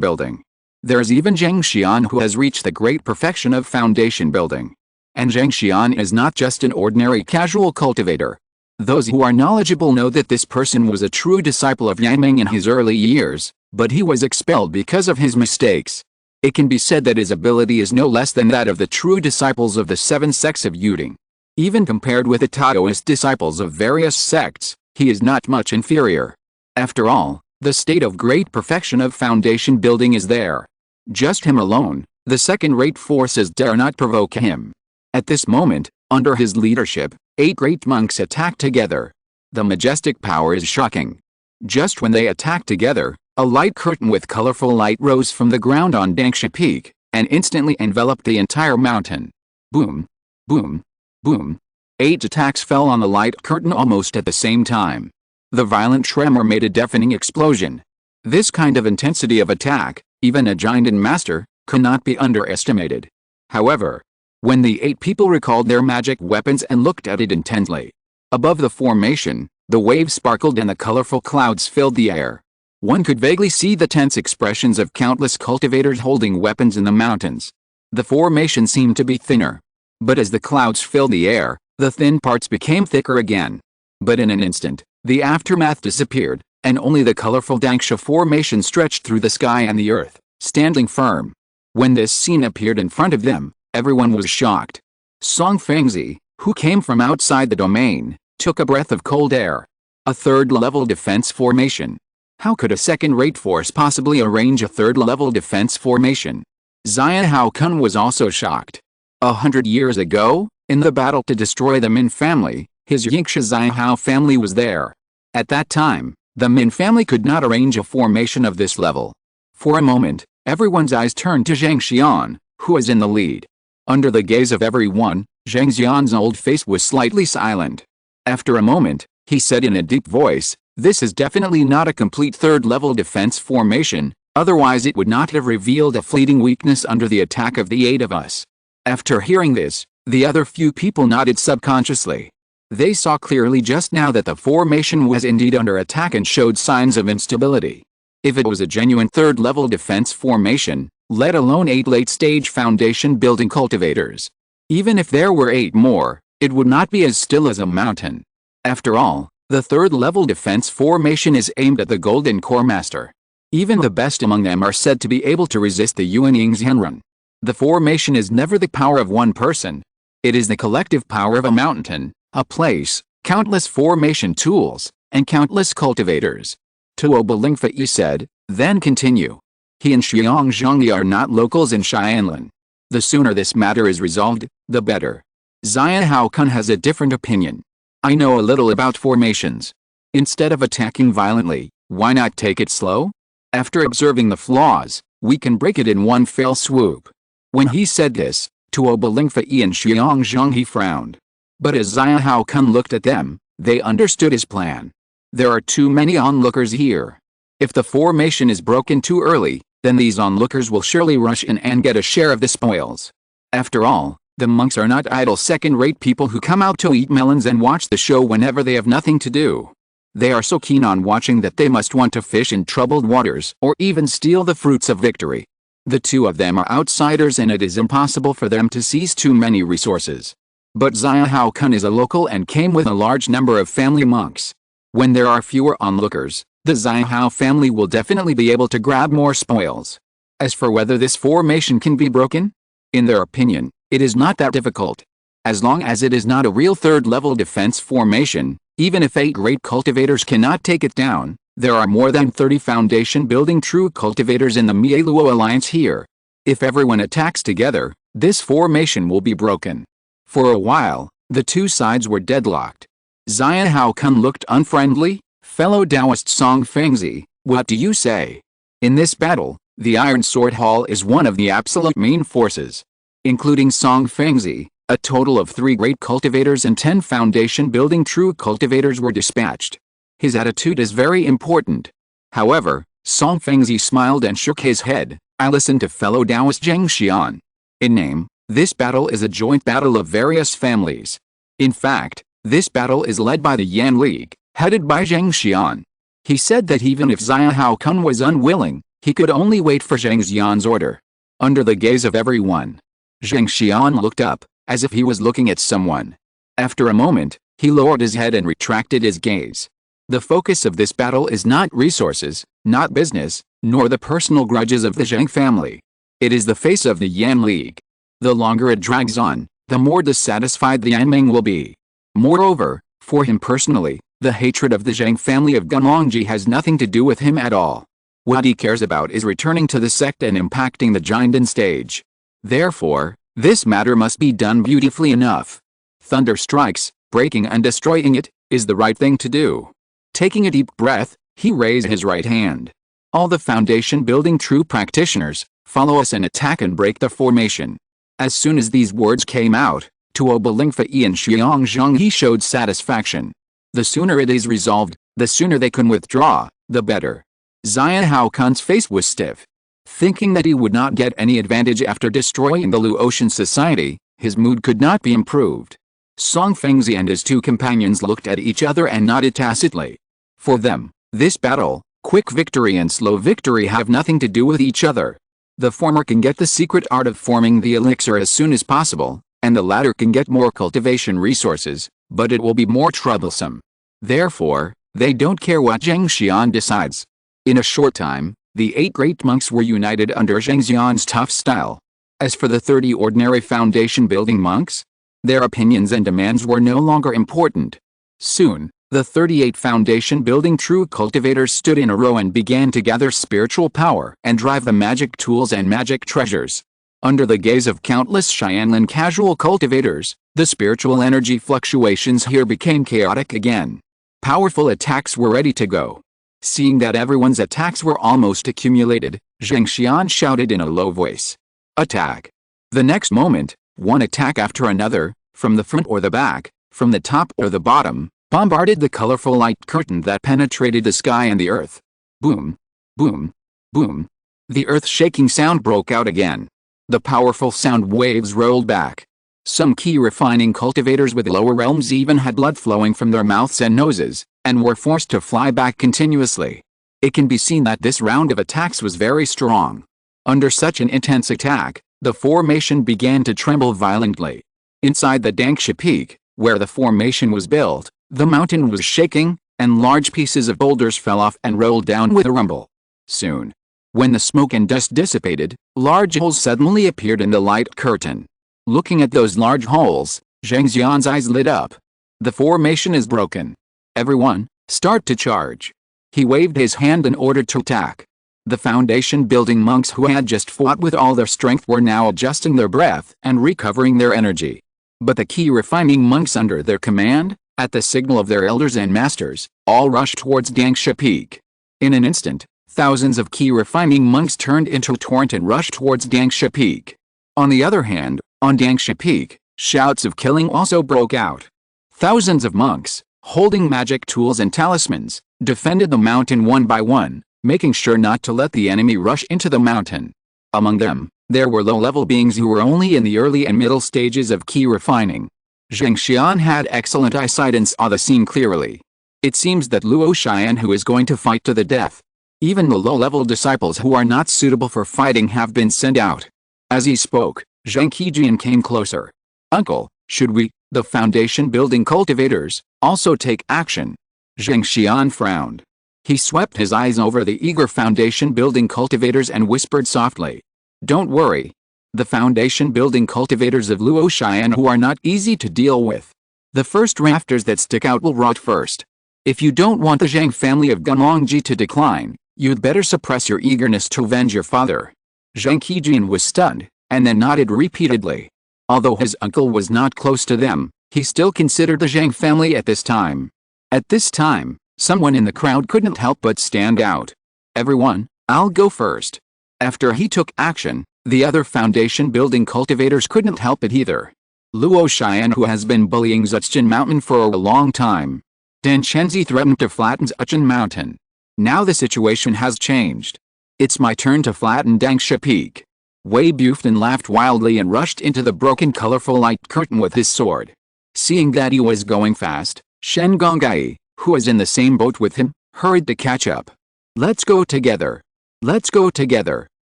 building. There is even Zheng Xian who has reached the great perfection of foundation building. And Zhang Xian is not just an ordinary casual cultivator. Those who are knowledgeable know that this person was a true disciple of Yang Ming in his early years, but he was expelled because of his mistakes. It can be said that his ability is no less than that of the true disciples of the 7 sects of Yuding. Even compared with the Taoist disciples of various sects, he is not much inferior. After all, the state of great perfection of foundation building is there. Just him alone, the second-rate forces dare not provoke him. At this moment, under his leadership, 8 great monks attack together. The majestic power is shocking. Just when they attack together, a light curtain with colorful light rose from the ground on Dangsha Peak, and instantly enveloped the entire mountain. Boom! Boom! Boom! 8 attacks fell on the light curtain almost at the same time. The violent tremor made a deafening explosion. This kind of intensity of attack, even a giant master, could not be underestimated. However, when the 8 people recalled their magic weapons and looked at it intently, above the formation, the waves sparkled and the colorful clouds filled the air. One could vaguely see the tense expressions of countless cultivators holding weapons in the mountains. The formation seemed to be thinner. But as the clouds filled the air, the thin parts became thicker again. But in an instant, the aftermath disappeared, and only the colorful Dangsha formation stretched through the sky and the earth, standing firm. When this scene appeared in front of them, everyone was shocked. Song Fengzi, who came from outside the domain, took a breath of cold air. A third-level defense formation. How could a second-rate force possibly arrange a third-level defense formation? Zia Hao Kun was also shocked. 100 years ago, in the battle to destroy the Min family, his Yingxia Zia Hao family was there. At that time, the Min family could not arrange a formation of this level. For a moment, everyone's eyes turned to Zhang Xian, who was in the lead. Under the gaze of everyone, Zhang Xian's old face was slightly silent. After a moment, he said in a deep voice, "This is definitely not a complete third-level defense formation, otherwise it would not have revealed a fleeting weakness under the attack of the 8 of us." After hearing this, the other few people nodded subconsciously. They saw clearly just now that the formation was indeed under attack and showed signs of instability. If it was a genuine third-level defense formation, let alone 8 late-stage foundation-building cultivators, even if there were 8 more, it would not be as still as a mountain. After all, the third-level defense formation is aimed at the Golden Core Master. Even the best among them are said to be able to resist the Yuan Ying's Henrun. The formation is never the power of one person. It is the collective power of a mountain, a place, countless formation tools, and countless cultivators. Tuo Balingfa said, then continue. He and Xiang Zhongyi are not locals in Xianlan. The sooner this matter is resolved, the better. Zia Hao Kun has a different opinion. I know a little about formations. Instead of attacking violently, why not take it slow? After observing the flaws, we can break it in one fell swoop. When he said this, Tuo Balingfa and Xiang Zhongyi frowned. But as Zia Hao Kun looked at them, they understood his plan. There are too many onlookers here. If the formation is broken too early, then these onlookers will surely rush in and get a share of the spoils. After all, the monks are not idle second-rate people who come out to eat melons and watch the show whenever they have nothing to do. They are so keen on watching that they must want to fish in troubled waters or even steal the fruits of victory. The 2 of them are outsiders and it is impossible for them to seize too many resources. But Zia Hao Kun is a local and came with a large number of family monks. When there are fewer onlookers, the Zia Hao family will definitely be able to grab more spoils. As for whether this formation can be broken, in their opinion, it is not that difficult. As long as it is not a real third-level defense formation, even if 8 great cultivators cannot take it down, there are more than 30 foundation-building true cultivators in the Mie-Luo alliance here. If everyone attacks together, this formation will be broken. For a while, the 2 sides were deadlocked. Zia Hao Kun looked unfriendly. Fellow Taoist Song Fengzi, what do you say? In this battle, the Iron Sword Hall is one of the absolute main forces. Including Song Fengzi, a total of 3 great cultivators and 10 foundation-building true cultivators were dispatched. His attitude is very important. However, Song Fengzi smiled and shook his head. I listened to fellow Taoist Zhang Xian. In name, this battle is a joint battle of various families. In fact, this battle is led by the Yan League, headed by Zhang Xian. He said that even if Zia Hao Kun was unwilling, he could only wait for Zhang Xian's order. Under the gaze of everyone, Zhang Xian looked up, as if he was looking at someone. After a moment, he lowered his head and retracted his gaze. The focus of this battle is not resources, not business, nor the personal grudges of the Zhang family. It is the face of the Yan League. The longer it drags on, the more dissatisfied the Yanming will be. Moreover, for him personally, the hatred of the Zhang family of Gunlongji has nothing to do with him at all. What he cares about is returning to the sect and impacting the Jinden stage. Therefore, this matter must be done beautifully enough. Thunder strikes, breaking and destroying it, is the right thing to do. Taking a deep breath, he raised his right hand. All the foundation building true practitioners, follow us and attack and break the formation. As soon as these words came out, Tuo Balingfei and Xiang Zhongyi showed satisfaction. The sooner it is resolved, the sooner they can withdraw, the better. Zion Haokun's face was stiff. Thinking that he would not get any advantage after destroying the Luo Chen society, his mood could not be improved. Song Fengzi and his two companions looked at each other and nodded tacitly. For them, this battle, quick victory and slow victory have nothing to do with each other. The former can get the secret art of forming the elixir as soon as possible, and the latter can get more cultivation resources, but it will be more troublesome. Therefore, they don't care what Zheng Xian decides. In a short time, the 8 great monks were united under Zheng Xian's tough style. As for the 30 ordinary foundation-building monks, their opinions and demands were no longer important. Soon, the 38 foundation-building true cultivators stood in a row and began to gather spiritual power and drive the magic tools and magic treasures. Under the gaze of countless Xianlin casual cultivators, the spiritual energy fluctuations here became chaotic again. Powerful attacks were ready to go. Seeing that everyone's attacks were almost accumulated, Zheng Xian shouted in a low voice. Attack! The next moment, one attack after another, from the front or the back, from the top or the bottom, bombarded the colorful light curtain that penetrated the sky and the earth. Boom! Boom! Boom! The earth-shaking sound broke out again. The powerful sound waves rolled back. Some key refining cultivators with lower realms even had blood flowing from their mouths and noses, and were forced to fly back continuously. It can be seen that this round of attacks was very strong. Under such an intense attack, the formation began to tremble violently. Inside the Dangsha Peak, where the formation was built, the mountain was shaking, and large pieces of boulders fell off and rolled down with a rumble. Soon, when the smoke and dust dissipated, large holes suddenly appeared in the light curtain. Looking at those large holes, Zheng Xian's eyes lit up. The formation is broken. Everyone, start to charge. He waved his hand in order to attack. The foundation-building monks who had just fought with all their strength were now adjusting their breath and recovering their energy. But the key refining monks under their command, at the signal of their elders and masters, all rushed towards Dangsha Peak. In an instant, thousands of key refining monks turned into a torrent and rushed towards Dangsha Peak. On the other hand, on Dangsha Peak, shouts of killing also broke out. Thousands of monks, holding magic tools and talismans, defended the mountain one by one, making sure not to let the enemy rush into the mountain. Among them, there were low-level beings who were only in the early and middle stages of key refining. Zheng Xian had excellent eyesight and saw the scene clearly. It seems that Luo Chen who is going to fight to the death. Even the low-level disciples who are not suitable for fighting have been sent out. As he spoke, Zheng Qijian came closer. Uncle, should we, the foundation-building cultivators, also take action? Zheng Xian frowned. He swept his eyes over the eager foundation-building cultivators and whispered softly. Don't worry. The foundation-building cultivators of Luo Chen who are not easy to deal with. The first rafters that stick out will rot first. If you don't want the Zhang family of Gunlongji to decline, you'd better suppress your eagerness to avenge your father. Zheng Qijian was stunned, and then nodded repeatedly. Although his uncle was not close to them, he still considered the Zhang family at this time. At this time, someone in the crowd couldn't help but stand out. Everyone, I'll go first. After he took action, the other foundation-building cultivators couldn't help it either. Luo Chen who has been bullying Zuchen Mountain for a long time. Dan Chenzi threatened to flatten Zuchen Mountain. Now the situation has changed. It's my turn to flatten Dangsha Peak. Wei Bufton laughed wildly and rushed into the broken colorful light curtain with his sword. Seeing that he was going fast, Shen Gonggai, who was in the same boat with him, hurried to catch up. Let's go together. Let's go together.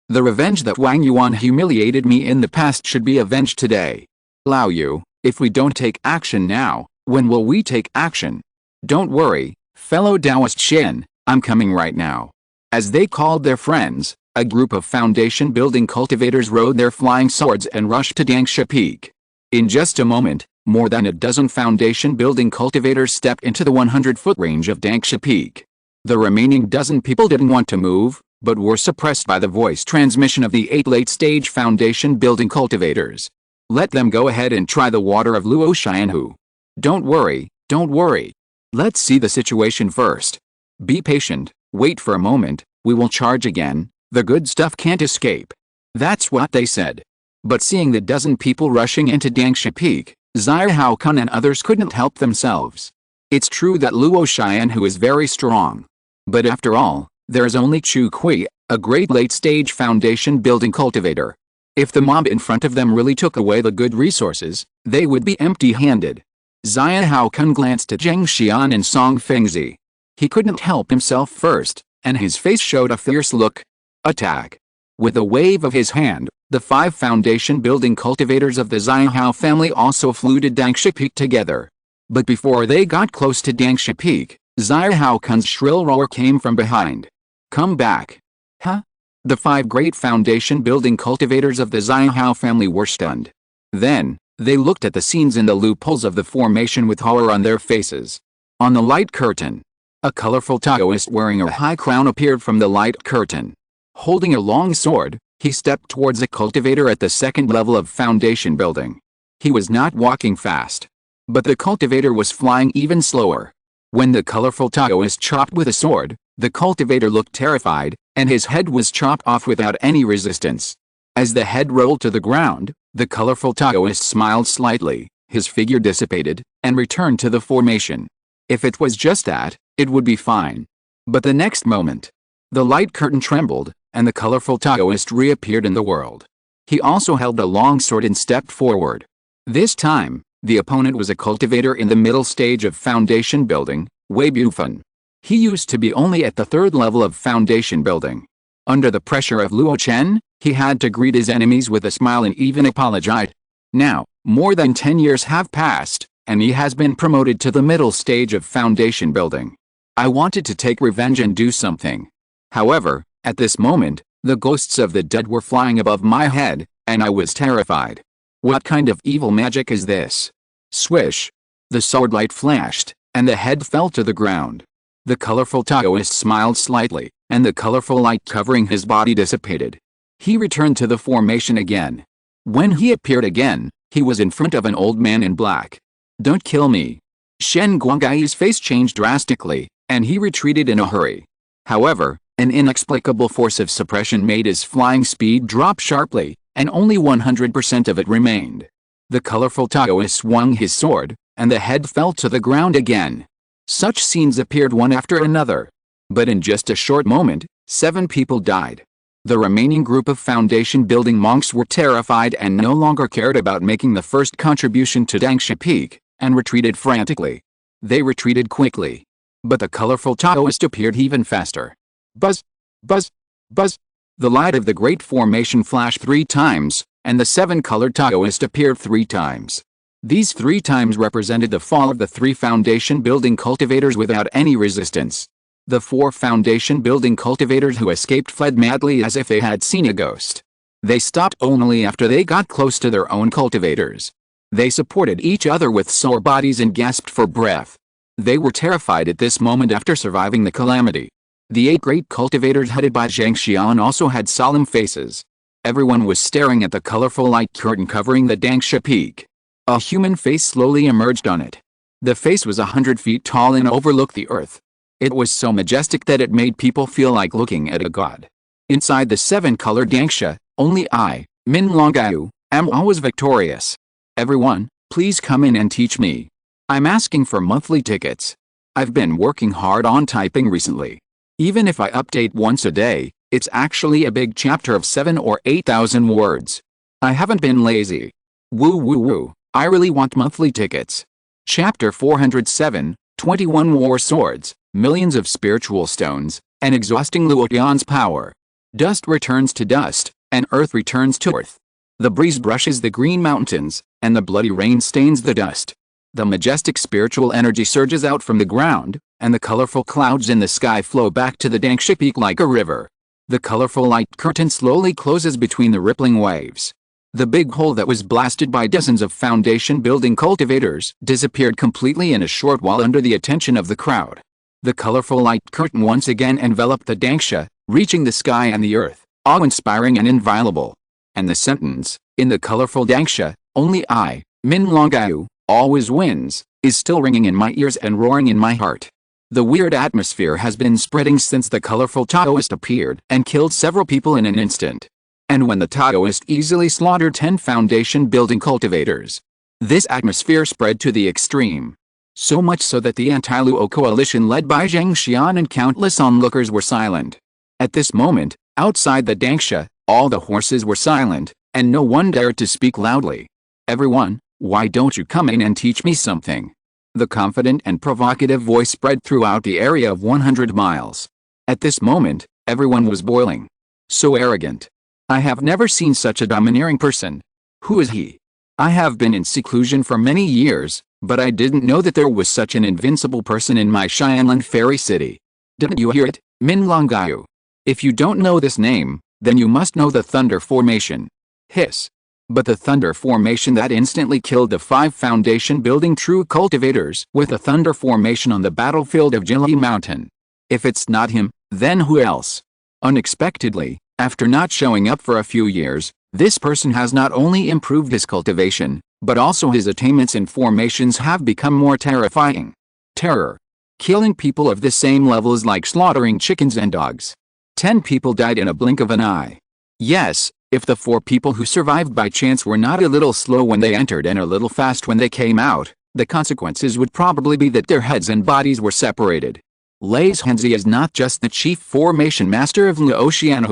The revenge that Wang Yuan humiliated me in the past should be avenged today. Lao Yu, if we don't take action now, when will we take action? Don't worry, fellow Taoist Shen, I'm coming right now. As they called their friends, a group of foundation-building cultivators rode their flying swords and rushed to Dangsha Peak. In just a moment, more than a dozen foundation-building cultivators stepped into the 100-foot range of Dangsha Peak. The remaining dozen people didn't want to move, but were suppressed by the voice transmission of the 8 late-stage foundation-building cultivators. Let them go ahead and try the water of Luo Chen. Don't worry, don't worry. Let's see the situation first. Be patient, wait for a moment, we will charge again, the good stuff can't escape. That's what they said. But seeing the dozen people rushing into Dangsha Peak, Zongmiao Pill and others couldn't help themselves. It's true that Luo Chen is very strong. But after all, there's only Chu Kui, a great late-stage foundation-building cultivator. If the mob in front of them really took away the good resources, they would be empty-handed. Zongmiao Pill glanced at Zheng Xian and Song Fengzi. He couldn't help himself first, and his face showed a fierce look. Attack! With a wave of his hand, the 5 foundation-building cultivators of the Zongmiao family also flew to Dangsha Peak together. But before they got close to Dangsha Peak, Zongmiao Pill's shrill roar came from behind. Come back! Huh? The 5 great foundation-building cultivators of the Zongmiao family were stunned. Then, they looked at the scenes in the loopholes of the formation with horror on their faces. On the light curtain, a colorful Taoist wearing a high crown appeared from the light curtain. Holding a long sword, he stepped towards a cultivator at the 2nd level of foundation building. He was not walking fast. But the cultivator was flying even slower. When the colorful Taoist chopped with a sword, the cultivator looked terrified, and his head was chopped off without any resistance. As the head rolled to the ground, the colorful Taoist smiled slightly, his figure dissipated, and returned to the formation. If it was just that, it would be fine. But the next moment, the light curtain trembled, and the colorful Taoist reappeared in the world. He also held a long sword and stepped forward. This time, the opponent was a cultivator in the middle stage of foundation building, Wei Bufan. He used to be only at the 3rd level of foundation building. Under the pressure of Luo Chen, he had to greet his enemies with a smile and even apologize. Now, more than 10 years have passed, and he has been promoted to the middle stage of foundation building. I wanted to take revenge and do something. However, at this moment, the ghosts of the dead were flying above my head, and I was terrified. What kind of evil magic is this? Swish! The sword light flashed, and the head fell to the ground. The colorful Taoist smiled slightly, and the colorful light covering his body dissipated. He returned to the formation again. When he appeared again, he was in front of an old man in black. Don't kill me. Shen Guangai's face changed drastically, and he retreated in a hurry. However, an inexplicable force of suppression made his flying speed drop sharply, and only 100% of it remained. The colorful Taoist swung his sword, and the head fell to the ground again. Such scenes appeared one after another. But in just a short moment, 7 people died. The remaining group of foundation-building monks were terrified and no longer cared about making the first contribution to Dangsha Peak, and retreated frantically. They retreated quickly. But the colorful Taoist appeared even faster. Buzz! Buzz! Buzz! The light of the great formation flashed 3 times, and the 7-colored Taoist appeared 3 times. These 3 times represented the fall of the 3 foundation-building cultivators without any resistance. The 4 foundation-building cultivators who escaped fled madly as if they had seen a ghost. They stopped only after they got close to their own cultivators. They supported each other with sore bodies and gasped for breath. They were terrified at this moment after surviving the calamity. The 8 great cultivators headed by Zheng Xian also had solemn faces. Everyone was staring at the colorful light curtain covering the Dangsha Peak. A human face slowly emerged on it. The face was 100 feet tall and overlooked the earth. It was so majestic that it made people feel like looking at a god. Inside the 7-colored Dangsha, only I, Min Longgao, am always victorious. Everyone, please come in and teach me. I'm asking for monthly tickets. I've been working hard on typing recently. Even if I update once a day, it's actually a big chapter of 7 or 8,000 words. I haven't been lazy. Woo woo woo, I really want monthly tickets. Chapter 407, 21 War Swords, Millions of Spiritual Stones, and Exhausting Luo Chan's Power. Dust returns to dust, and earth returns to earth. The breeze brushes the green mountains, and the bloody rain stains the dust. The majestic spiritual energy surges out from the ground, and the colorful clouds in the sky flow back to the Dangsha peak like a river. The colorful light curtain slowly closes between the rippling waves. The big hole that was blasted by dozens of foundation-building cultivators disappeared completely in a short while under the attention of the crowd. The colorful light curtain once again enveloped the Dangsha, reaching the sky and the earth, awe-inspiring and inviolable. And the sentence, "In the colorful Dangsha, only I, Min Longayu, always wins," is still ringing in my ears and roaring in my heart. The weird atmosphere has been spreading since the colorful Taoist appeared and killed several people in an instant. And when the Taoist easily slaughtered 10 foundation-building cultivators, this atmosphere spread to the extreme. So much so that the anti-Luo coalition led by Zhang Xian and countless onlookers were silent. At this moment, outside the Dangsha, all the horses were silent, and no one dared to speak loudly. "Everyone, why don't you come in and teach me something?" The confident and provocative voice spread throughout the area of 100 miles. At this moment, everyone was boiling. So arrogant. I have never seen such a domineering person. Who is he? I have been in seclusion for many years, but I didn't know that there was such an invincible person in my Xianlan fairy city. Didn't you hear it, Min Longayu? If you don't know this name, then you must know the Thunder Formation. Hiss. But the Thunder Formation that instantly killed the 5 foundation-building true cultivators with a Thunder Formation on the battlefield of Jili Mountain. If it's not him, then who else? Unexpectedly, after not showing up for a few years, this person has not only improved his cultivation, but also his attainments in formations have become more terrifying. Terror. Killing people of the same level is like slaughtering chickens and dogs. 10 people died in a blink of an eye. Yes, if the 4 people who survived by chance were not a little slow when they entered and a little fast when they came out, the consequences would probably be that their heads and bodies were separated. Lei Zhenzi is not just the chief formation master of Luo Chen.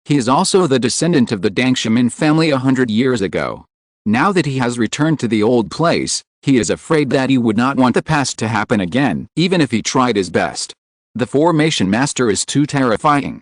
He is also the descendant of the Dangshamin family 100 years ago. Now that he has returned to the old place, he is afraid that he would not want the past to happen again, even if he tried his best. The formation master is too terrifying.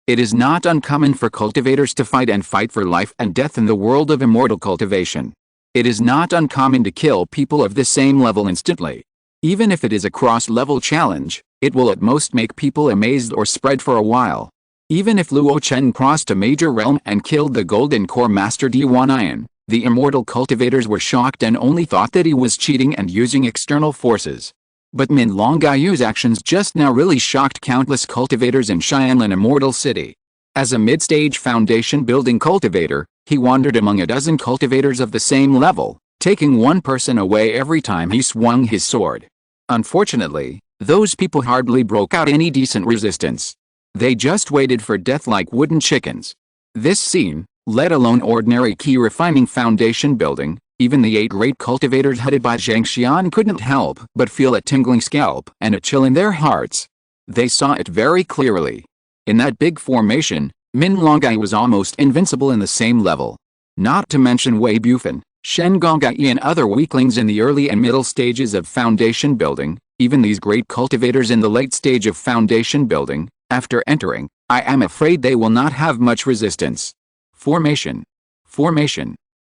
It is not uncommon for cultivators to fight for life and death in the world of immortal cultivation. It is not uncommon to kill people of the same level instantly. Even if it is a cross-level challenge, it will at most make people amazed or spread for a while. Even if Luo Chen crossed a major realm and killed the Golden Core Master Diwan, the immortal cultivators were shocked and only thought that he was cheating and using external forces. But Min Longayu's actions just now really shocked countless cultivators in Xianlan Immortal City. As a mid-stage foundation-building cultivator, he wandered among a dozen cultivators of the same level, taking one person away every time he swung his sword. Unfortunately, those people hardly broke out any decent resistance. They just waited for death like wooden chickens. This scene, let alone ordinary key refining foundation building, even the 8 great cultivators headed by Zhang Xian couldn't help but feel a tingling scalp and a chill in their hearts. They saw it very clearly. In that big formation, Min Longai was almost invincible in the same level. Not to mention Wei Bufan, Shen Gongai and other weaklings in the early and middle stages of foundation building, even these great cultivators in the late stage of foundation building, after entering, I am afraid they will not have much resistance. Formation.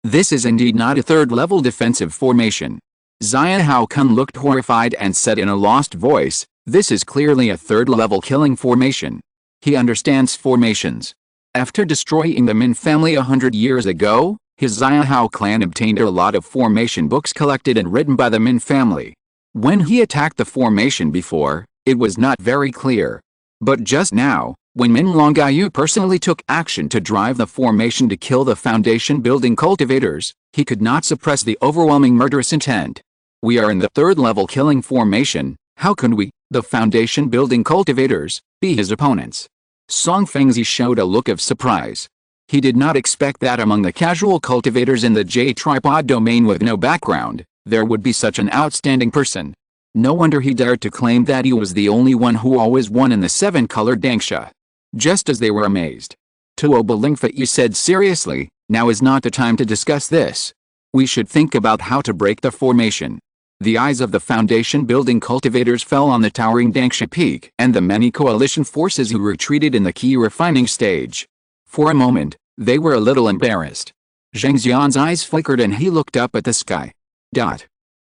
This is indeed not a third-level defensive formation. Xia Haokun looked horrified and said in a lost voice, this is clearly a third-level killing formation. He understands formations. After destroying the Min family 100 years ago, his Xia Hao clan obtained a lot of formation books collected and written by the Min family. When he attacked the formation before, it was not very clear. But just now, when Min Longayu personally took action to drive the formation to kill the foundation-building cultivators, he could not suppress the overwhelming murderous intent. We are in the third-level killing formation, how can we, the foundation-building cultivators, be his opponents? Song Fengzi showed a look of surprise. He did not expect that among the casual cultivators in the J-tripod domain with no background, there would be such an outstanding person. No wonder he dared to claim that he was the only one who always won in the 7-colored Dangsha. Just as they were amazed, Tuo Balingfa said seriously, now is not the time to discuss this. We should think about how to break the formation. The eyes of the foundation-building cultivators fell on the towering Dangsha peak and the many coalition forces who retreated in the key refining stage. For a moment, They were a little embarrassed. Zhang Xian's eyes flickered and he looked up at the sky.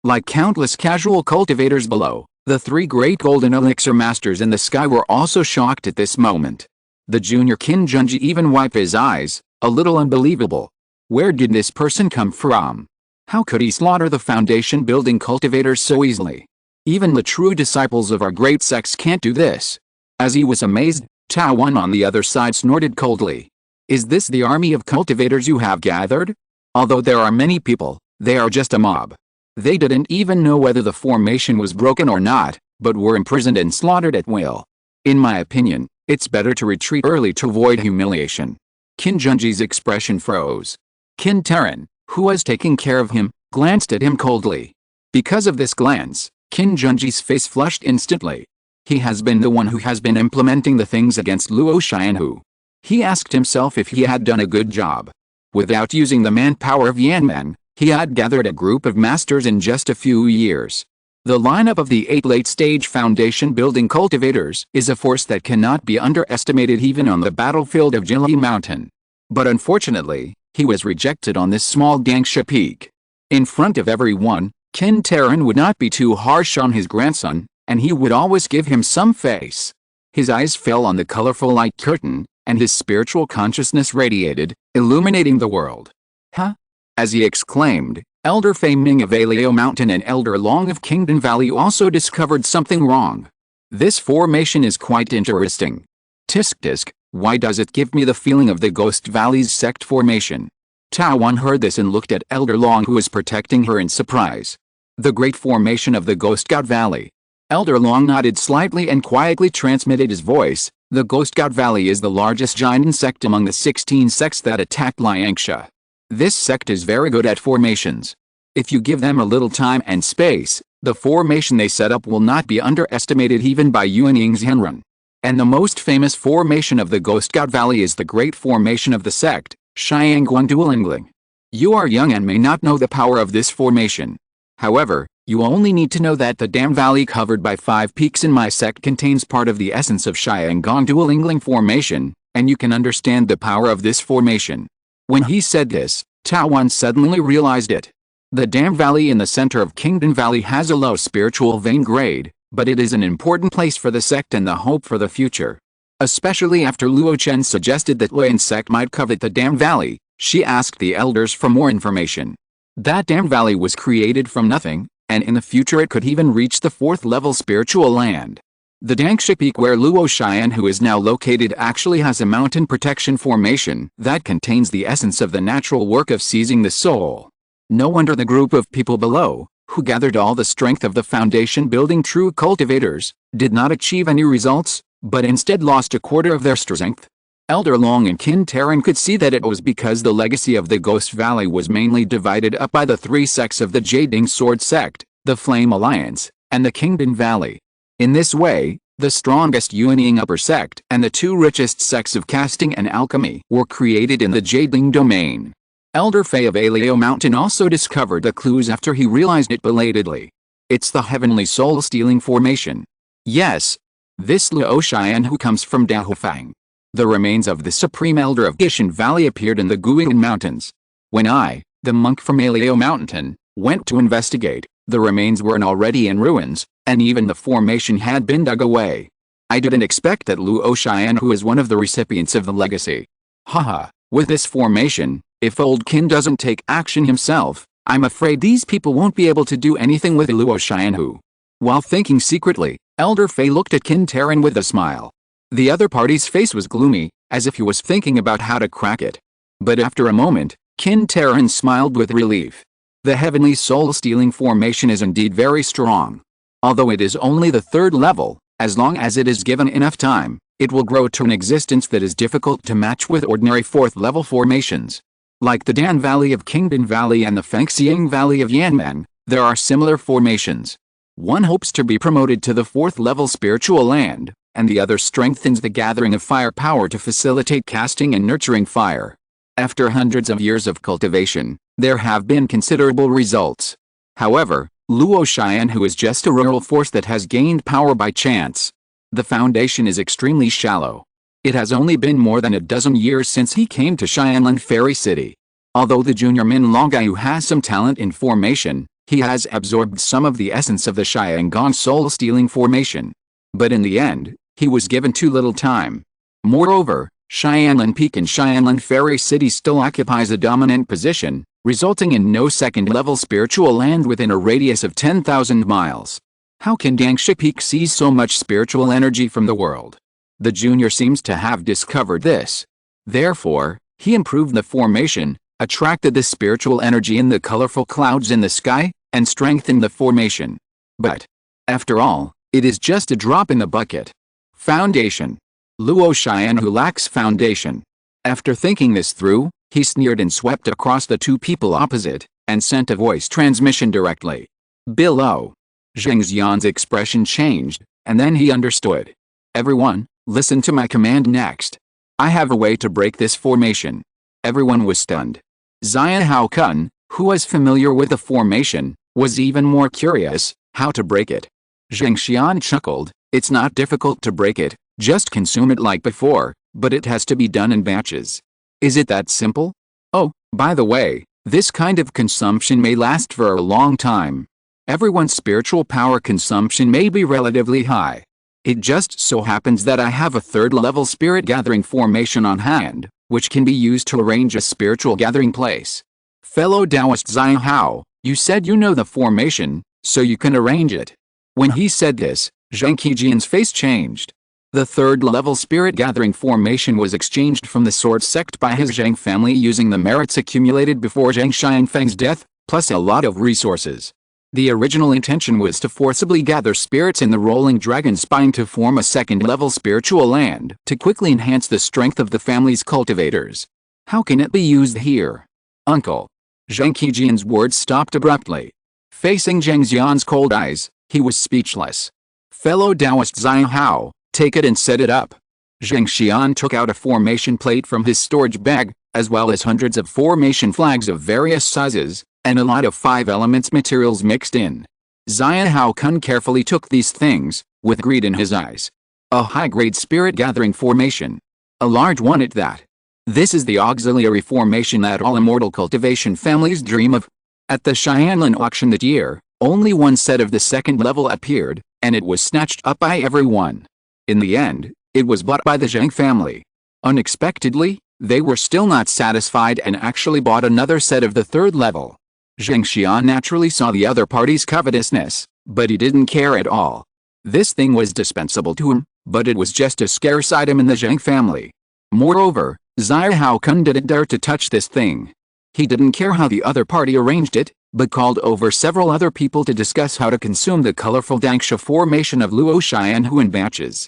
Like countless casual cultivators below, the three great golden elixir masters in the sky were also shocked at this moment. The junior Qin Junji even wiped his eyes, a little unbelievable. Where did this person come from? How could he slaughter the foundation-building cultivators so easily? Even the true disciples of our great sects can't do this. As he was amazed, Tao Wan on the other side snorted coldly. Is this the army of cultivators you have gathered? Although there are many people, they are just a mob. They didn't even know whether the formation was broken or not, but were imprisoned and slaughtered at will. In my opinion, it's better to retreat early to avoid humiliation. Qin Junji's expression froze. Qin Terran, who was taking care of him, glanced at him coldly. Because of this glance, Qin Junji's face flushed instantly. He has been the one who has been implementing the things against Luo Chen. He asked himself if he had done a good job. Without using the manpower of Yanmen, he had gathered a group of masters in just a few years. The lineup of the 8 late-stage foundation-building cultivators is a force that cannot be underestimated even on the battlefield of Jili Mountain. But unfortunately, he was rejected on this small Dangsha peak. In front of everyone, Qin Terran would not be too harsh on his grandson, and he would always give him some face. His eyes fell on the colorful light curtain, and his spiritual consciousness radiated, illuminating the world. Huh? As he exclaimed, Elder Fei Ming of Alio Mountain and Elder Long of Kingdom Valley also discovered something wrong. This formation is quite interesting. Tisk, why does it give me the feeling of the Ghost Valley's sect formation? Tao Wan heard this and looked at Elder Long, who was protecting her, in surprise. The great formation of the Ghost God Valley. Elder Long nodded slightly and quietly transmitted his voice. The Ghost God Valley is the largest giant sect among the 16 sects that attacked Liangsha. This sect is very good at formations. If you give them a little time and space, the formation they set up will not be underestimated even by Yuan Yingxianren. And the most famous formation of the Ghost God Valley is the great formation of the sect, Shiangguan Duolingling. You are young and may not know the power of this formation. However, you only need to know that the Dam Valley covered by 5 peaks in my sect contains part of the essence of Shiangguan Duolingling formation, and you can understand the power of this formation. When he said this, Tao Wan suddenly realized it. The Dam Valley in the center of Kingdom Valley has a low spiritual vein grade, but it is an important place for the sect and the hope for the future. Especially after Luo Chen suggested that Luo's sect might covet the Dam Valley, she asked the elders for more information. That Dam Valley was created from nothing, and in the future it could even reach the 4th level spiritual land. The Dangsha Peak where Luo Chen is now located actually has a mountain protection formation that contains the essence of the natural work of seizing the soul. No wonder the group of people below, who gathered all the strength of the foundation building true cultivators, did not achieve any results, but instead lost a quarter of their strength. Elder Long and Qin Terran could see that it was because the legacy of the Ghost Valley was mainly divided up by the 3 sects of the Jading Sword sect, the Flame Alliance, and the Kingdom Valley. In this way, the strongest Yuanying upper sect and the 2 richest sects of casting and alchemy were created in the Jading domain. Elder Fei of Alio Mountain also discovered the clues after he realized it belatedly. It's the heavenly soul-stealing formation. Yes. This Luo Chen who comes from Dahufang. The remains of the Supreme Elder of Gishan Valley appeared in the Guiyang Mountains. When I, the monk from Alio Mountain, went to investigate, the remains were already in ruins, and even the formation had been dug away. I didn't expect that Luo Chen, who is one of the recipients of the legacy. Haha, with this formation, if old Qin doesn't take action himself, I'm afraid these people won't be able to do anything with Luo Chen. While thinking secretly, Elder Fei looked at Qin Terran with a smile. The other party's face was gloomy, as if he was thinking about how to crack it. But after a moment, Qin Terran smiled with relief. The heavenly soul-stealing formation is indeed very strong. Although it is only the 3rd level, as long as it is given enough time, it will grow to an existence that is difficult to match with ordinary 4th level formations. Like the Dan Valley of Kingdom Valley and the Fengxiang Valley of Yanmen, there are similar formations. One hopes to be promoted to the 4th level spiritual land, and the other strengthens the gathering of fire power to facilitate casting and nurturing fire. After hundreds of years of cultivation, there have been considerable results. However, Luo Chen is just a rural force that has gained power by chance. The foundation is extremely shallow. It has only been more than a dozen years since he came to Xianlan Fairy City. Although the junior Min Longyao has some talent in formation, he has absorbed some of the essence of the Xiangong soul-stealing formation. But in the end, he was given too little time. Moreover, Xianlan Peak in Xianlan Fairy City still occupies a dominant position, resulting in no second-level spiritual land within a radius of 10,000 miles. How can Dangsha Peak seize so much spiritual energy from the world? The junior seems to have discovered this. Therefore, he improved the formation, attracted the spiritual energy in the colorful clouds in the sky, and strengthened the formation. But, after all, it is just a drop in the bucket. Foundation. Luo Chen who lacks foundation. After thinking this through, he sneered and swept across the two people opposite, and sent a voice transmission directly. Below. Zheng Xian's expression changed, and then he understood. Everyone, listen to my command next. I have a way to break this formation. Everyone was stunned. Zia Hao Kun, who was familiar with the formation, was even more curious, how to break it. Zheng Xian chuckled, it's not difficult to break it, just consume it like before, but it has to be done in batches. Is it that simple? Oh, by the way, this kind of consumption may last for a long time. Everyone's spiritual power consumption may be relatively high. It just so happens that I have a third-level spirit gathering formation on hand, which can be used to arrange a spiritual gathering place. Fellow Taoist Zia Hao, you said you know the formation, so you can arrange it. When he said this, Zheng Qijian's face changed. The third-level spirit gathering formation was exchanged from the sword sect by his Zheng family using the merits accumulated before Zheng Xianfeng's death, plus a lot of resources. The original intention was to forcibly gather spirits in the rolling dragon spine to form a second-level spiritual land to quickly enhance the strength of the family's cultivators. How can it be used here? Uncle. Zheng Qijian's words stopped abruptly. Facing Zheng Xian's cold eyes, he was speechless. Fellow Taoist Zia Hao, take it and set it up. Zheng Xian took out a formation plate from his storage bag, as well as hundreds of formation flags of various sizes, and a lot of 5 elements materials mixed in. Zia Hao Kun carefully took these things, with greed in his eyes. A high-grade spirit gathering formation. A large one at that. This is the auxiliary formation that all immortal cultivation families dream of. At the Xianlan auction that year, only one set of the second level appeared, and it was snatched up by everyone. In the end, it was bought by the Zheng family. Unexpectedly, they were still not satisfied and actually bought another set of the third level. Zheng Xian naturally saw the other party's covetousness, but he didn't care at all. This thing was dispensable to him, but it was just a scarce item in the Zheng family. Moreover, Zia Hao Kun didn't dare to touch this thing. He didn't care how the other party arranged it, but called over several other people to discuss how to consume the colorful Dangsha formation of Luo Chen in batches.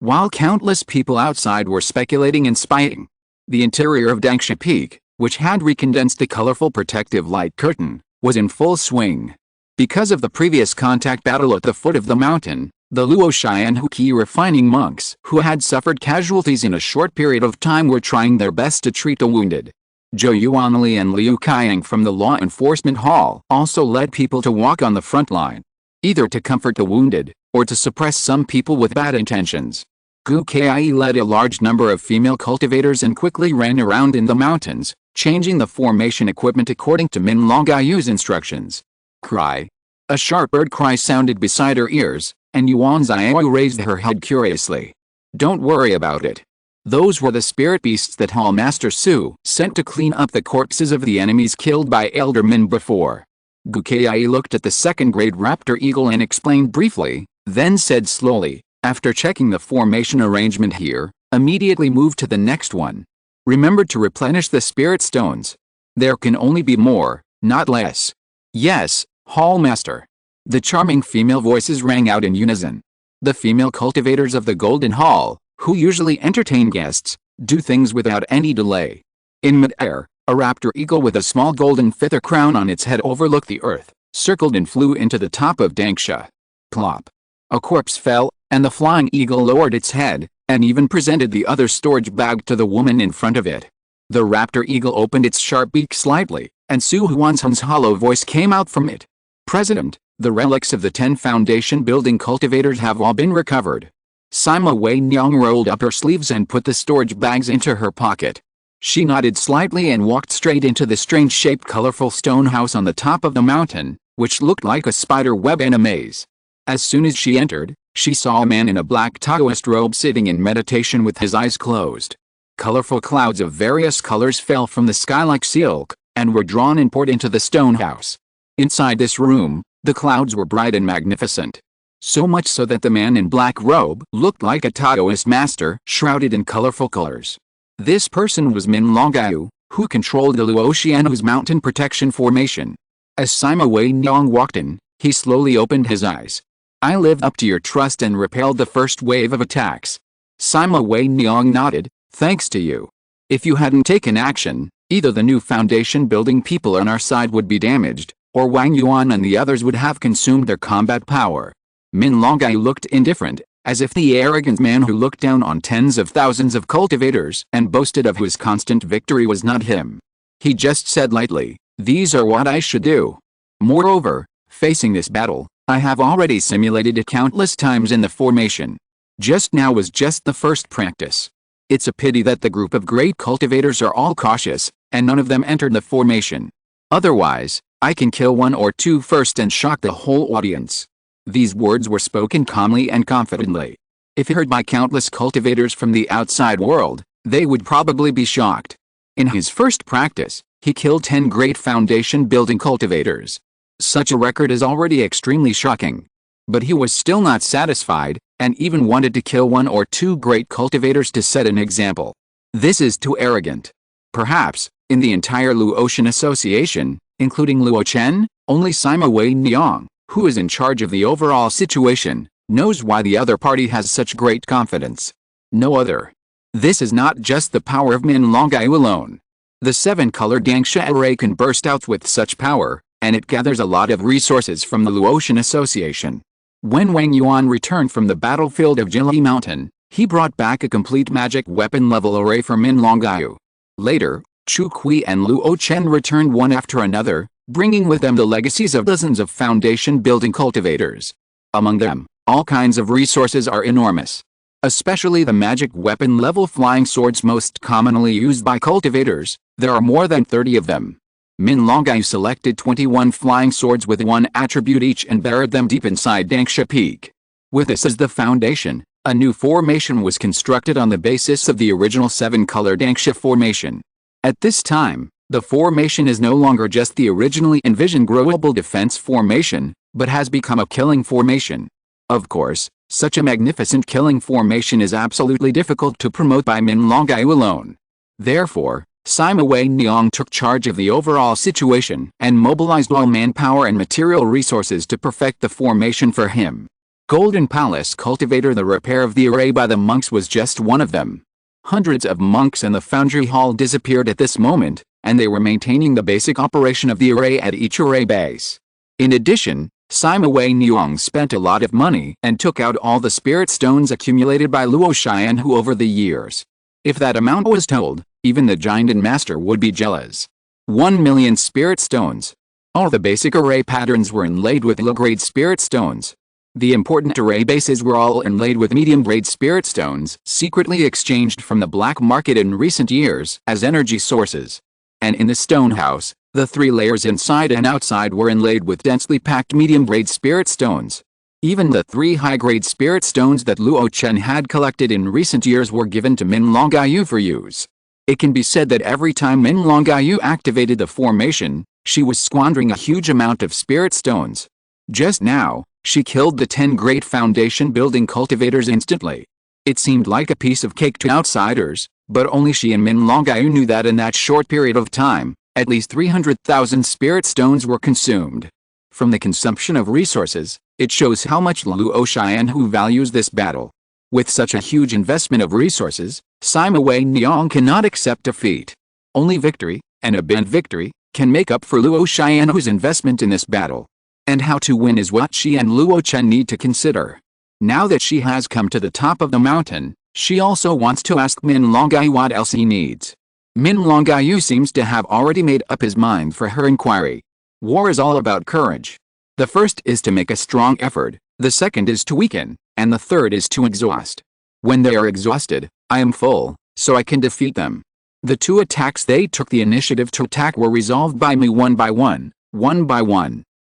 While countless people outside were speculating and spying, the interior of Dangsha Peak, which had recondensed the colorful protective light curtain, was in full swing. Because of the previous contact battle at the foot of the mountain, the Luo Chen key refining monks who had suffered casualties in a short period of time were trying their best to treat the wounded. Zhou Yuanli and Liu Qiang from the Law Enforcement Hall also led people to walk on the front line, either to comfort the wounded, or to suppress some people with bad intentions. Gu Kai led a large number of female cultivators and quickly ran around in the mountains, changing the formation equipment according to Min Longyu's instructions. Cry. A sharp bird cry sounded beside her ears, and Yuan Xiao raised her head curiously. Don't worry about it. Those were the spirit beasts that Hall Master Su sent to clean up the corpses of the enemies killed by Elder Min before. Gu Kai looked at the second-grade raptor eagle and explained briefly, then said slowly, after checking the formation arrangement here, immediately move to the next one. Remember to replenish the spirit stones. There can only be more, not less. Yes, Hall Master. The charming female voices rang out in unison. The female cultivators of the Golden Hall, who usually entertain guests, do things without any delay. In mid-air, a raptor eagle with a small golden feather crown on its head overlooked the earth, circled and flew into the top of Dangsha. Plop. A corpse fell, and the flying eagle lowered its head, and even presented the other storage bag to the woman in front of it. The raptor eagle opened its sharp beak slightly, and Su Huanshan's hollow voice came out from it. President, the relics of the 10 foundation building cultivators have all been recovered. Sima Weinyang rolled up her sleeves and put the storage bags into her pocket. She nodded slightly and walked straight into the strange-shaped colorful stone house on the top of the mountain, which looked like a spider web in a maze. As soon as she entered, she saw a man in a black Taoist robe sitting in meditation with his eyes closed. Colorful clouds of various colors fell from the sky like silk, and were drawn and poured into the stone house. Inside this room, the clouds were bright and magnificent. So much so that the man in black robe looked like a Taoist master shrouded in colorful colors. This person was Min Longyao, who controlled the Luo Chen's mountain protection formation. As Sima Weinyang walked in, he slowly opened his eyes. I lived up to your trust and repelled the first wave of attacks. Sima Weinyang nodded, thanks to you. If you hadn't taken action, either the new foundation building people on our side would be damaged, or Wang Yuan and the others would have consumed their combat power. Min Longyao looked indifferent, as if the arrogant man who looked down on tens of thousands of cultivators and boasted of his constant victory was not him. He just said lightly, these are what I should do. Moreover, facing this battle, I have already simulated it countless times in the formation. Just now was just the first practice. It's a pity that the group of great cultivators are all cautious, and none of them entered the formation. Otherwise, I can kill one or two first and shock the whole audience. These words were spoken calmly and confidently. If heard by countless cultivators from the outside world, they would probably be shocked. In his first practice, he killed 10 great foundation-building cultivators. Such a record is already extremely shocking. But he was still not satisfied, and even wanted to kill 1 or 2 great cultivators to set an example. This is too arrogant. Perhaps, in the entire Luo Chen Association, including Luo Chen, only Sima Weinyang, who is in charge of the overall situation, knows why the other party has such great confidence. No other. This is not just the power of Min Longyao alone. The 7-color Dangsha array can burst out with such power, and it gathers a lot of resources from the Luo Chen Association. When Wang Yuan returned from the battlefield of Jili Mountain, he brought back a complete magic weapon level array for Min Longyao. Later, Chu Kui and Luo Chen returned one after another, bringing with them the legacies of dozens of foundation-building cultivators. Among them, all kinds of resources are enormous. Especially the magic weapon-level flying swords most commonly used by cultivators, there are more than 30 of them. Min Longyao selected 21 flying swords with 1 attribute each and buried them deep inside Dangsha Peak. With this as the foundation, a new formation was constructed on the basis of the original 7-color Dangsha formation. At this time, the formation is no longer just the originally envisioned growable defense formation, but has become a killing formation. Of course, such a magnificent killing formation is absolutely difficult to promote by Min Longyao alone. Therefore, Sima Weinyang took charge of the overall situation and mobilized all manpower and material resources to perfect the formation for him. Golden Palace Cultivator. The repair of the array by the monks was just one of them. Hundreds of monks in the foundry hall disappeared at this moment, and they were maintaining the basic operation of the array at each array base. In addition, Sima Weinyang spent a lot of money and took out all the spirit stones accumulated by Luo Chen over the years. If that amount was told, even the giant and master would be jealous. 1 million spirit stones. All the basic array patterns were inlaid with low-grade spirit stones. The important array bases were all inlaid with medium-grade spirit stones, secretly exchanged from the black market in recent years as energy sources. And in the stone house, the 3 layers inside and outside were inlaid with densely packed medium-grade spirit stones. Even the 3 high-grade spirit stones that Luo Chen had collected in recent years were given to Min Longyao for use. It can be said that every time Min Longyao activated the formation, she was squandering a huge amount of spirit stones. Just now, she killed the 10 great foundation-building cultivators instantly. It seemed like a piece of cake to outsiders, but only she and Min Longyao knew that in that short period of time, at least 300,000 spirit stones were consumed. From the consumption of resources, it shows how much Luo Chen values this battle. With such a huge investment of resources, Sima Weinyang cannot accept defeat. Only victory, and a big victory, can make up for Luo Chen's investment in this battle. And how to win is what she and Luo Chen need to consider. Now that she has come to the top of the mountain, she also wants to ask Min Longyao what else he needs. Min Longyao seems to have already made up his mind for her inquiry. War is all about courage. The first is to make a strong effort, The second is to weaken, and the third is to exhaust. When they are exhausted, I am full, so I can defeat them. The 2 attacks they took the initiative to attack were resolved by me one by one.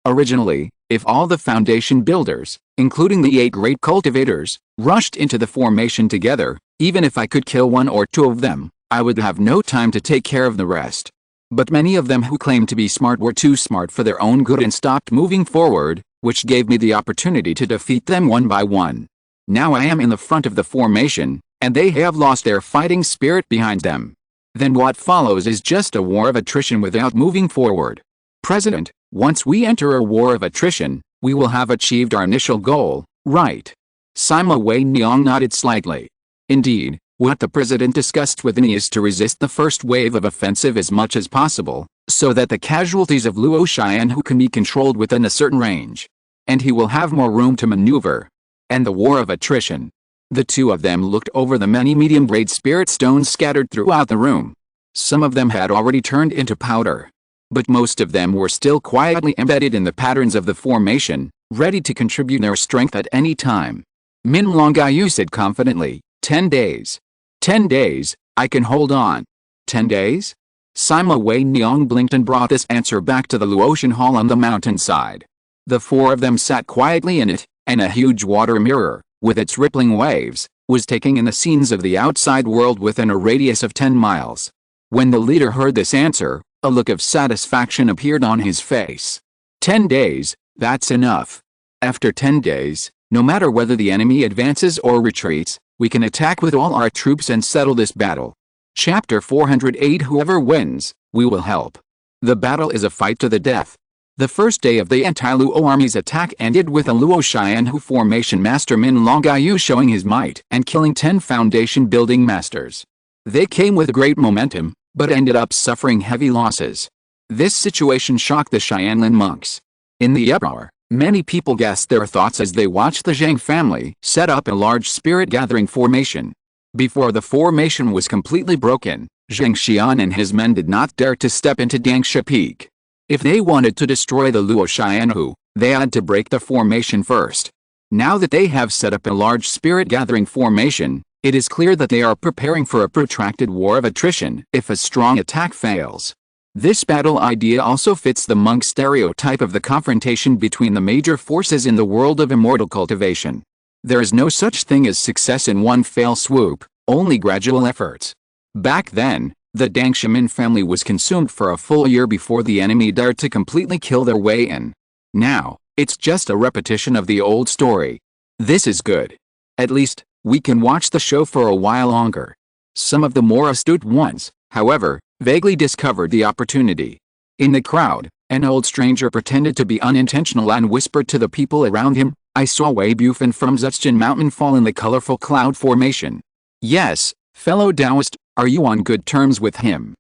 Originally, if all the foundation builders, including the 8 great cultivators, rushed into the formation together, even if I could kill 1 or 2 of them, I would have no time to take care of the rest. But many of them who claimed to be smart were too smart for their own good and stopped moving forward, which gave me the opportunity to defeat them one by one. Now I am in the front of the formation, and they have lost their fighting spirit behind them. Then what follows is just a war of attrition without moving forward. President, once we enter a war of attrition, we will have achieved our initial goal, right? Sima Wei Niang nodded slightly. Indeed, what the president discussed with me is to resist the first wave of offensive as much as possible, so that the casualties of Luo Chen who can be controlled within a certain range. And he will have more room to maneuver. And the war of attrition. The 2 of them looked over the many medium-grade spirit stones scattered throughout the room. Some of them had already turned into powder. But most of them were still quietly embedded in the patterns of the formation, ready to contribute their strength at any time. Min Longayu said confidently, 10 days. 10 days, I can hold on. 10 days? Sima Wei Niang blinked and brought this answer back to the Luo Chen hall on the mountainside. The 4 of them sat quietly in it, and a huge water mirror, with its rippling waves, was taking in the scenes of the outside world within a radius of 10 miles. When the leader heard this answer, a look of satisfaction appeared on his face. 10 days, that's enough. After 10 days, no matter whether the enemy advances or retreats, we can attack with all our troops and settle this battle. Chapter 408 Whoever wins, we will help. The battle is a fight to the death. The first day of the anti-Luo army's attack ended with a Luo Chen formation master Min Longayu showing his might and killing 10 foundation building masters. They came with great momentum, but ended up suffering heavy losses. This situation shocked the Xianlin monks. In the uproar, many people guessed their thoughts as they watched the Zhang family set up a large spirit gathering formation. Before the formation was completely broken, Zhang Xian and his men did not dare to step into Dangsha Peak. If they wanted to destroy the Luo Chen, they had to break the formation first. Now that they have set up a large spirit gathering formation, it is clear that they are preparing for a protracted war of attrition if a strong attack fails. This battle idea also fits the monk stereotype of the confrontation between the major forces in the world of immortal cultivation. There is no such thing as success in one fell swoop, only gradual efforts. Back then, the Dangshamin family was consumed for a full year before the enemy dared to completely kill their way in. Now, it's just a repetition of the old story. This is good. At least, we can watch the show for a while longer. Some of the more astute ones, however, vaguely discovered the opportunity. In the crowd, an old stranger pretended to be unintentional and whispered to the people around him, I saw Wei Bufan from Zhujian Mountain fall in the colorful cloud formation. Yes, fellow Taoist, are you on good terms with him?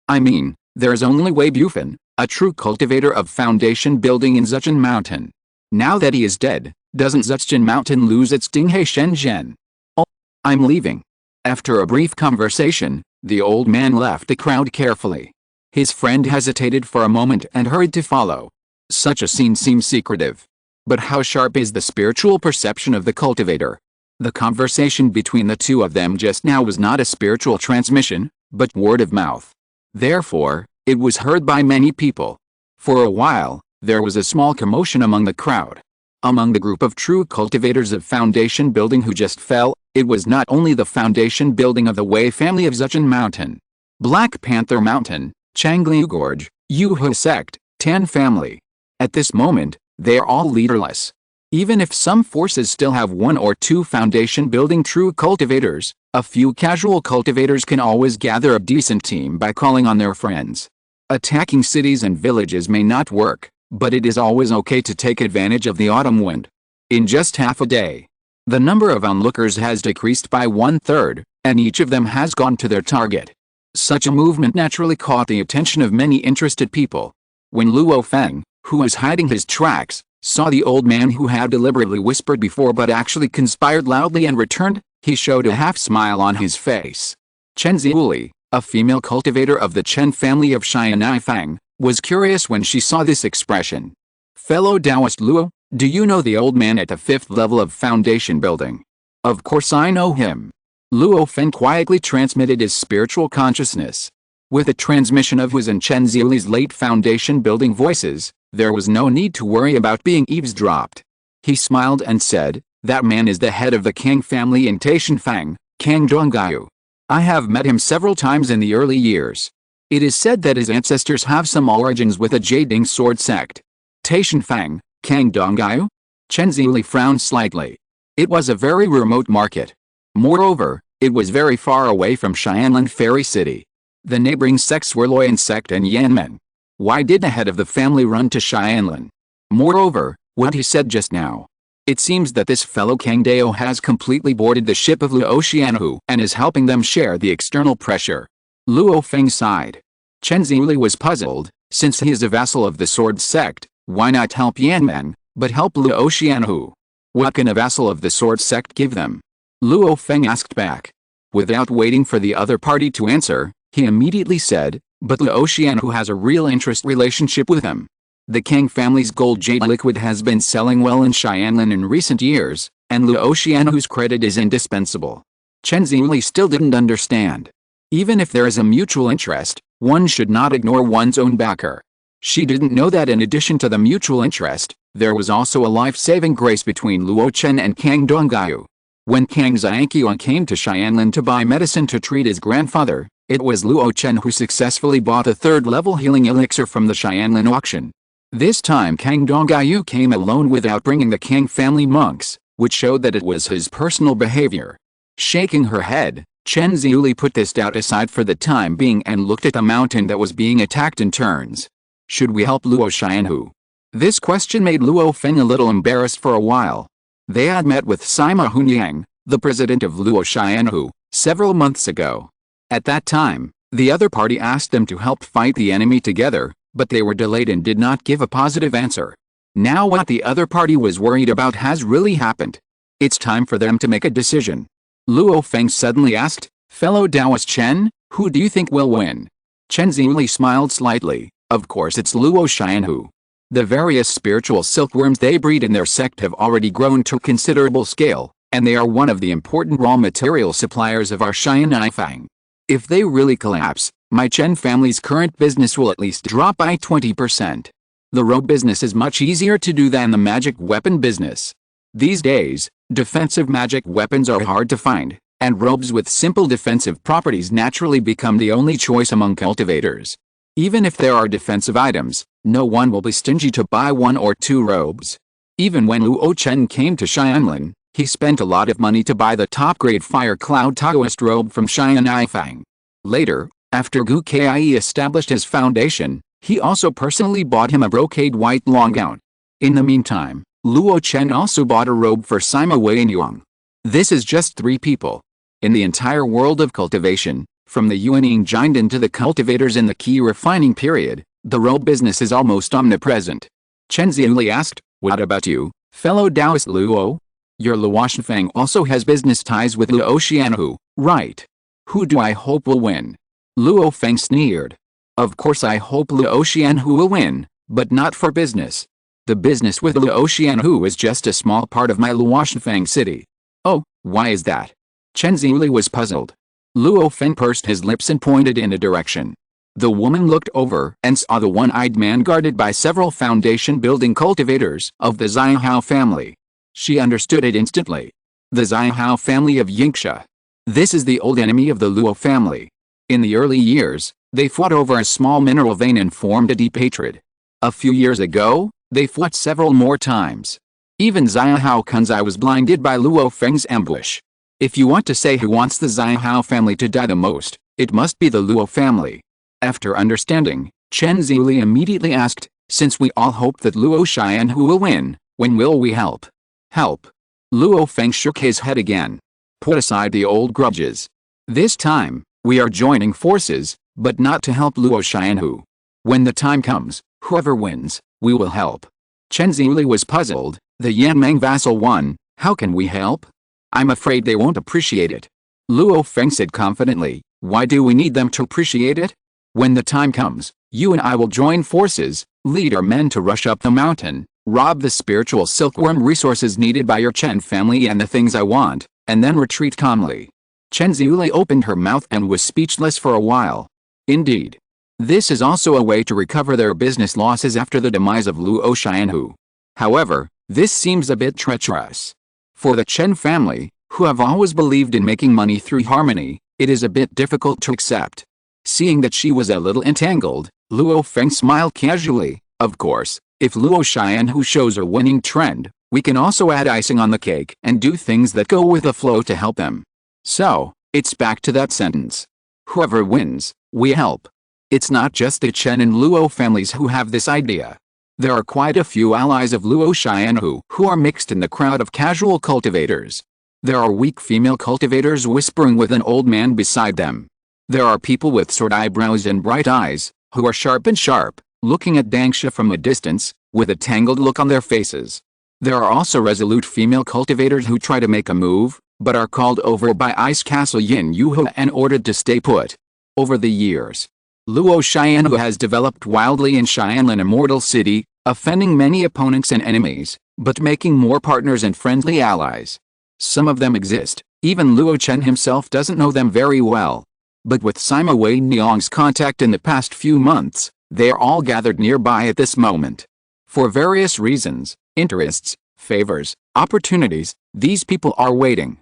I mean, there's only Wei Bufan, a true cultivator of foundation building in Zhujian Mountain. Now that he is dead, doesn't Zhujian Mountain lose its Dinghei Shenzhen? Oh, I'm leaving. After a brief conversation, the old man left the crowd carefully. His friend hesitated for a moment and hurried to follow. Such a scene seems secretive. But how sharp is the spiritual perception of the cultivator? The conversation between the 2 of them just now was not a spiritual transmission, but word of mouth. Therefore, it was heard by many people. For a while, there was a small commotion among the crowd. Among the group of true cultivators of foundation building who just fell, it was not only the foundation building of the Wei family of Zhujian Mountain, Black Panther Mountain, Changliu Gorge, Yuhe sect, Tan family. At this moment, they are all leaderless. Even if some forces still have 1 or 2 foundation building true cultivators, a few casual cultivators can always gather a decent team by calling on their friends. Attacking cities and villages may not work, but it is always okay to take advantage of the autumn wind. In just half a day, the number of onlookers has decreased by 1/3, and each of them has gone to their target. Such a movement naturally caught the attention of many interested people. When Luo Feng, who was hiding his tracks, saw the old man who had deliberately whispered before but actually conspired loudly and returned, he showed a half-smile on his face. Chen Ziuli, a female cultivator of the Chen family of Xianai Fang, was curious when she saw this expression. Fellow Taoist Luo, Do you know the old man at the 5th level of foundation building? Of course I know him. Luo Feng quietly transmitted his spiritual consciousness. With the transmission of Hu's and Chen Ziuli's late foundation building voices, there was no need to worry about being eavesdropped. He smiled and said, "That man is the head of the Kang family in Taishanfang, Kang Donggao. I have met him several times in the early years. It is said that his ancestors have some origins with a Jading sword sect. Taishanfang, Kang Donggao?" Chen Ziuli frowned slightly. It was a very remote market. Moreover, it was very far away from Xianlan Fairy City. The neighboring sects were Luo sect and Yanmen. Why did the head of the family run to Xianlan? Moreover, what he said just now. It seems that this fellow Kang Dao has completely boarded the ship of Luo Xianhu and is helping them share the external pressure. Luo Feng sighed. Chen Ziuli was puzzled. Since he is a vassal of the sword sect, why not help Yanmen, but help Luo Xianhu? What can a vassal of the sword sect give them? Luo Feng asked back. Without waiting for the other party to answer, he immediately said, "But Luo Xianhu has a real interest relationship with him. The Kang family's gold jade liquid has been selling well in Xianlan in recent years, and Luo Xianhu's credit is indispensable." Chen Ziuli still didn't understand. Even if there is a mutual interest, one should not ignore one's own backer. She didn't know that in addition to the mutual interest, there was also a life-saving grace between Luo Chen and Kang Donggao. When Kang Xianqian came to Xianlan to buy medicine to treat his grandfather, it was Luo Chen who successfully bought a 3rd-level healing elixir from the Xianlan auction. This time Kang Donggao came alone without bringing the Kang family monks, which showed that it was his personal behavior. Shaking her head, Chen Ziuli put this doubt aside for the time being and looked at the mountain that was being attacked in turns. Should we help Luo Xianhu? This question made Luo Feng a little embarrassed for a while. They had met with Sima Hunyang, the president of Luo Xianhu, several months ago. At that time, the other party asked them to help fight the enemy together, but they were delayed and did not give a positive answer. Now what the other party was worried about has really happened. It's time for them to make a decision. Luo Feng suddenly asked, "Fellow Taoist Chen, who do you think will win?" Chen Ziuli smiled slightly. Of course it's Luo Xianhu. The various spiritual silkworms they breed in their sect have already grown to considerable scale, and they are one of the important raw material suppliers of our Xianifang. If they really collapse, my Chen family's current business will at least drop by 20%. The robe business is much easier to do than the magic weapon business. These days, defensive magic weapons are hard to find, and robes with simple defensive properties naturally become the only choice among cultivators. Even if there are defensive items, no one will be stingy to buy 1 or 2 robes. Even when Luo Chen came to Xianlan, he spent a lot of money to buy the top-grade Fire Cloud Taoist robe from Xianifang. Later, after Gu Kai established his foundation, he also personally bought him a brocade white long gown. In the meantime, Luo Chen also bought a robe for Sima Weiyang. This is just 3 people. In the entire world of cultivation, from the Yuaning Jinden to the cultivators in the key refining period, the robe business is almost omnipresent. Chen Ziuli asked, "What about you, fellow Taoist Luo? Your Luoshifang also has business ties with Luo Xianhu, right? Who do I hope will win?" Luo Feng sneered. "Of course I hope Luo Xianhu will win, but not for business. The business with Luo Xianhu is just a small part of my Luoshifang city." "Oh, why is that?" Chen Ziuli was puzzled. Luo Feng pursed his lips and pointed in a direction. The woman looked over and saw the one-eyed man guarded by several foundation-building cultivators of the Zongmiao family. She understood it instantly. The Zongmiao family of Yingxia. This is the old enemy of the Luo family. In the early years, they fought over a small mineral vein and formed a deep hatred. A few years ago, they fought several more times. Even Zongmiao Kunzai was blinded by Luo Feng's ambush. If you want to say who wants the Zongmiao family to die the most, it must be the Luo family. After understanding, Chen Ziuli immediately asked, "Since we all hope that Luo Xianhu will win, when will we help?" "Help?" Luo Feng shook his head again. "Put aside the old grudges. This time, we are joining forces, but not to help Luo Xianhu. When the time comes, whoever wins, we will help." Chen Ziuli was puzzled. "The Yanmeng vassal won, how can we help? I'm afraid they won't appreciate it." Luo Feng said confidently, "Why do we need them to appreciate it? When the time comes, you and I will join forces, lead our men to rush up the mountain, rob the spiritual silkworm resources needed by your Chen family and the things I want, and then retreat calmly. Chen Ziyuli opened her mouth and was speechless for a while. Indeed. This is also a way to recover their business losses after the demise of Luo Chen. However, this seems a bit treacherous. For the Chen family, who have always believed in making money through harmony, it is a bit difficult to accept. Seeing that she was a little entangled, Luo Feng smiled casually. Of course, if Luo Chen shows a winning trend, we can also add icing on the cake and do things that go with the flow to help them. So, it's back to that sentence. Whoever wins, we help. It's not just the Chen and Luo families who have this idea. There are quite a few allies of Luo Chen who are mixed in the crowd of casual cultivators. There are weak female cultivators whispering with an old man beside them. There are people with sword eyebrows and bright eyes, who are sharp, looking at Dangsha from a distance, with a tangled look on their faces. There are also resolute female cultivators who try to make a move, but are called over by Ice Castle Yin Yuho and ordered to stay put. Over the years, Luo Chen has developed wildly in Xianlin Immortal City, offending many opponents and enemies, but making more partners and friendly allies. Some of them exist, even Luo Chen himself doesn't know them very well. But with Sima Wei Niang's contact in the past few months, they are all gathered nearby at this moment. For various reasons, interests, favors, opportunities, these people are waiting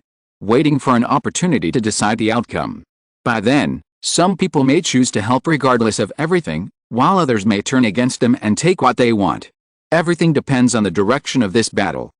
for an opportunity to decide the outcome. By then, some people may choose to help regardless of everything, while others may turn against them and take what they want. Everything depends on the direction of this battle.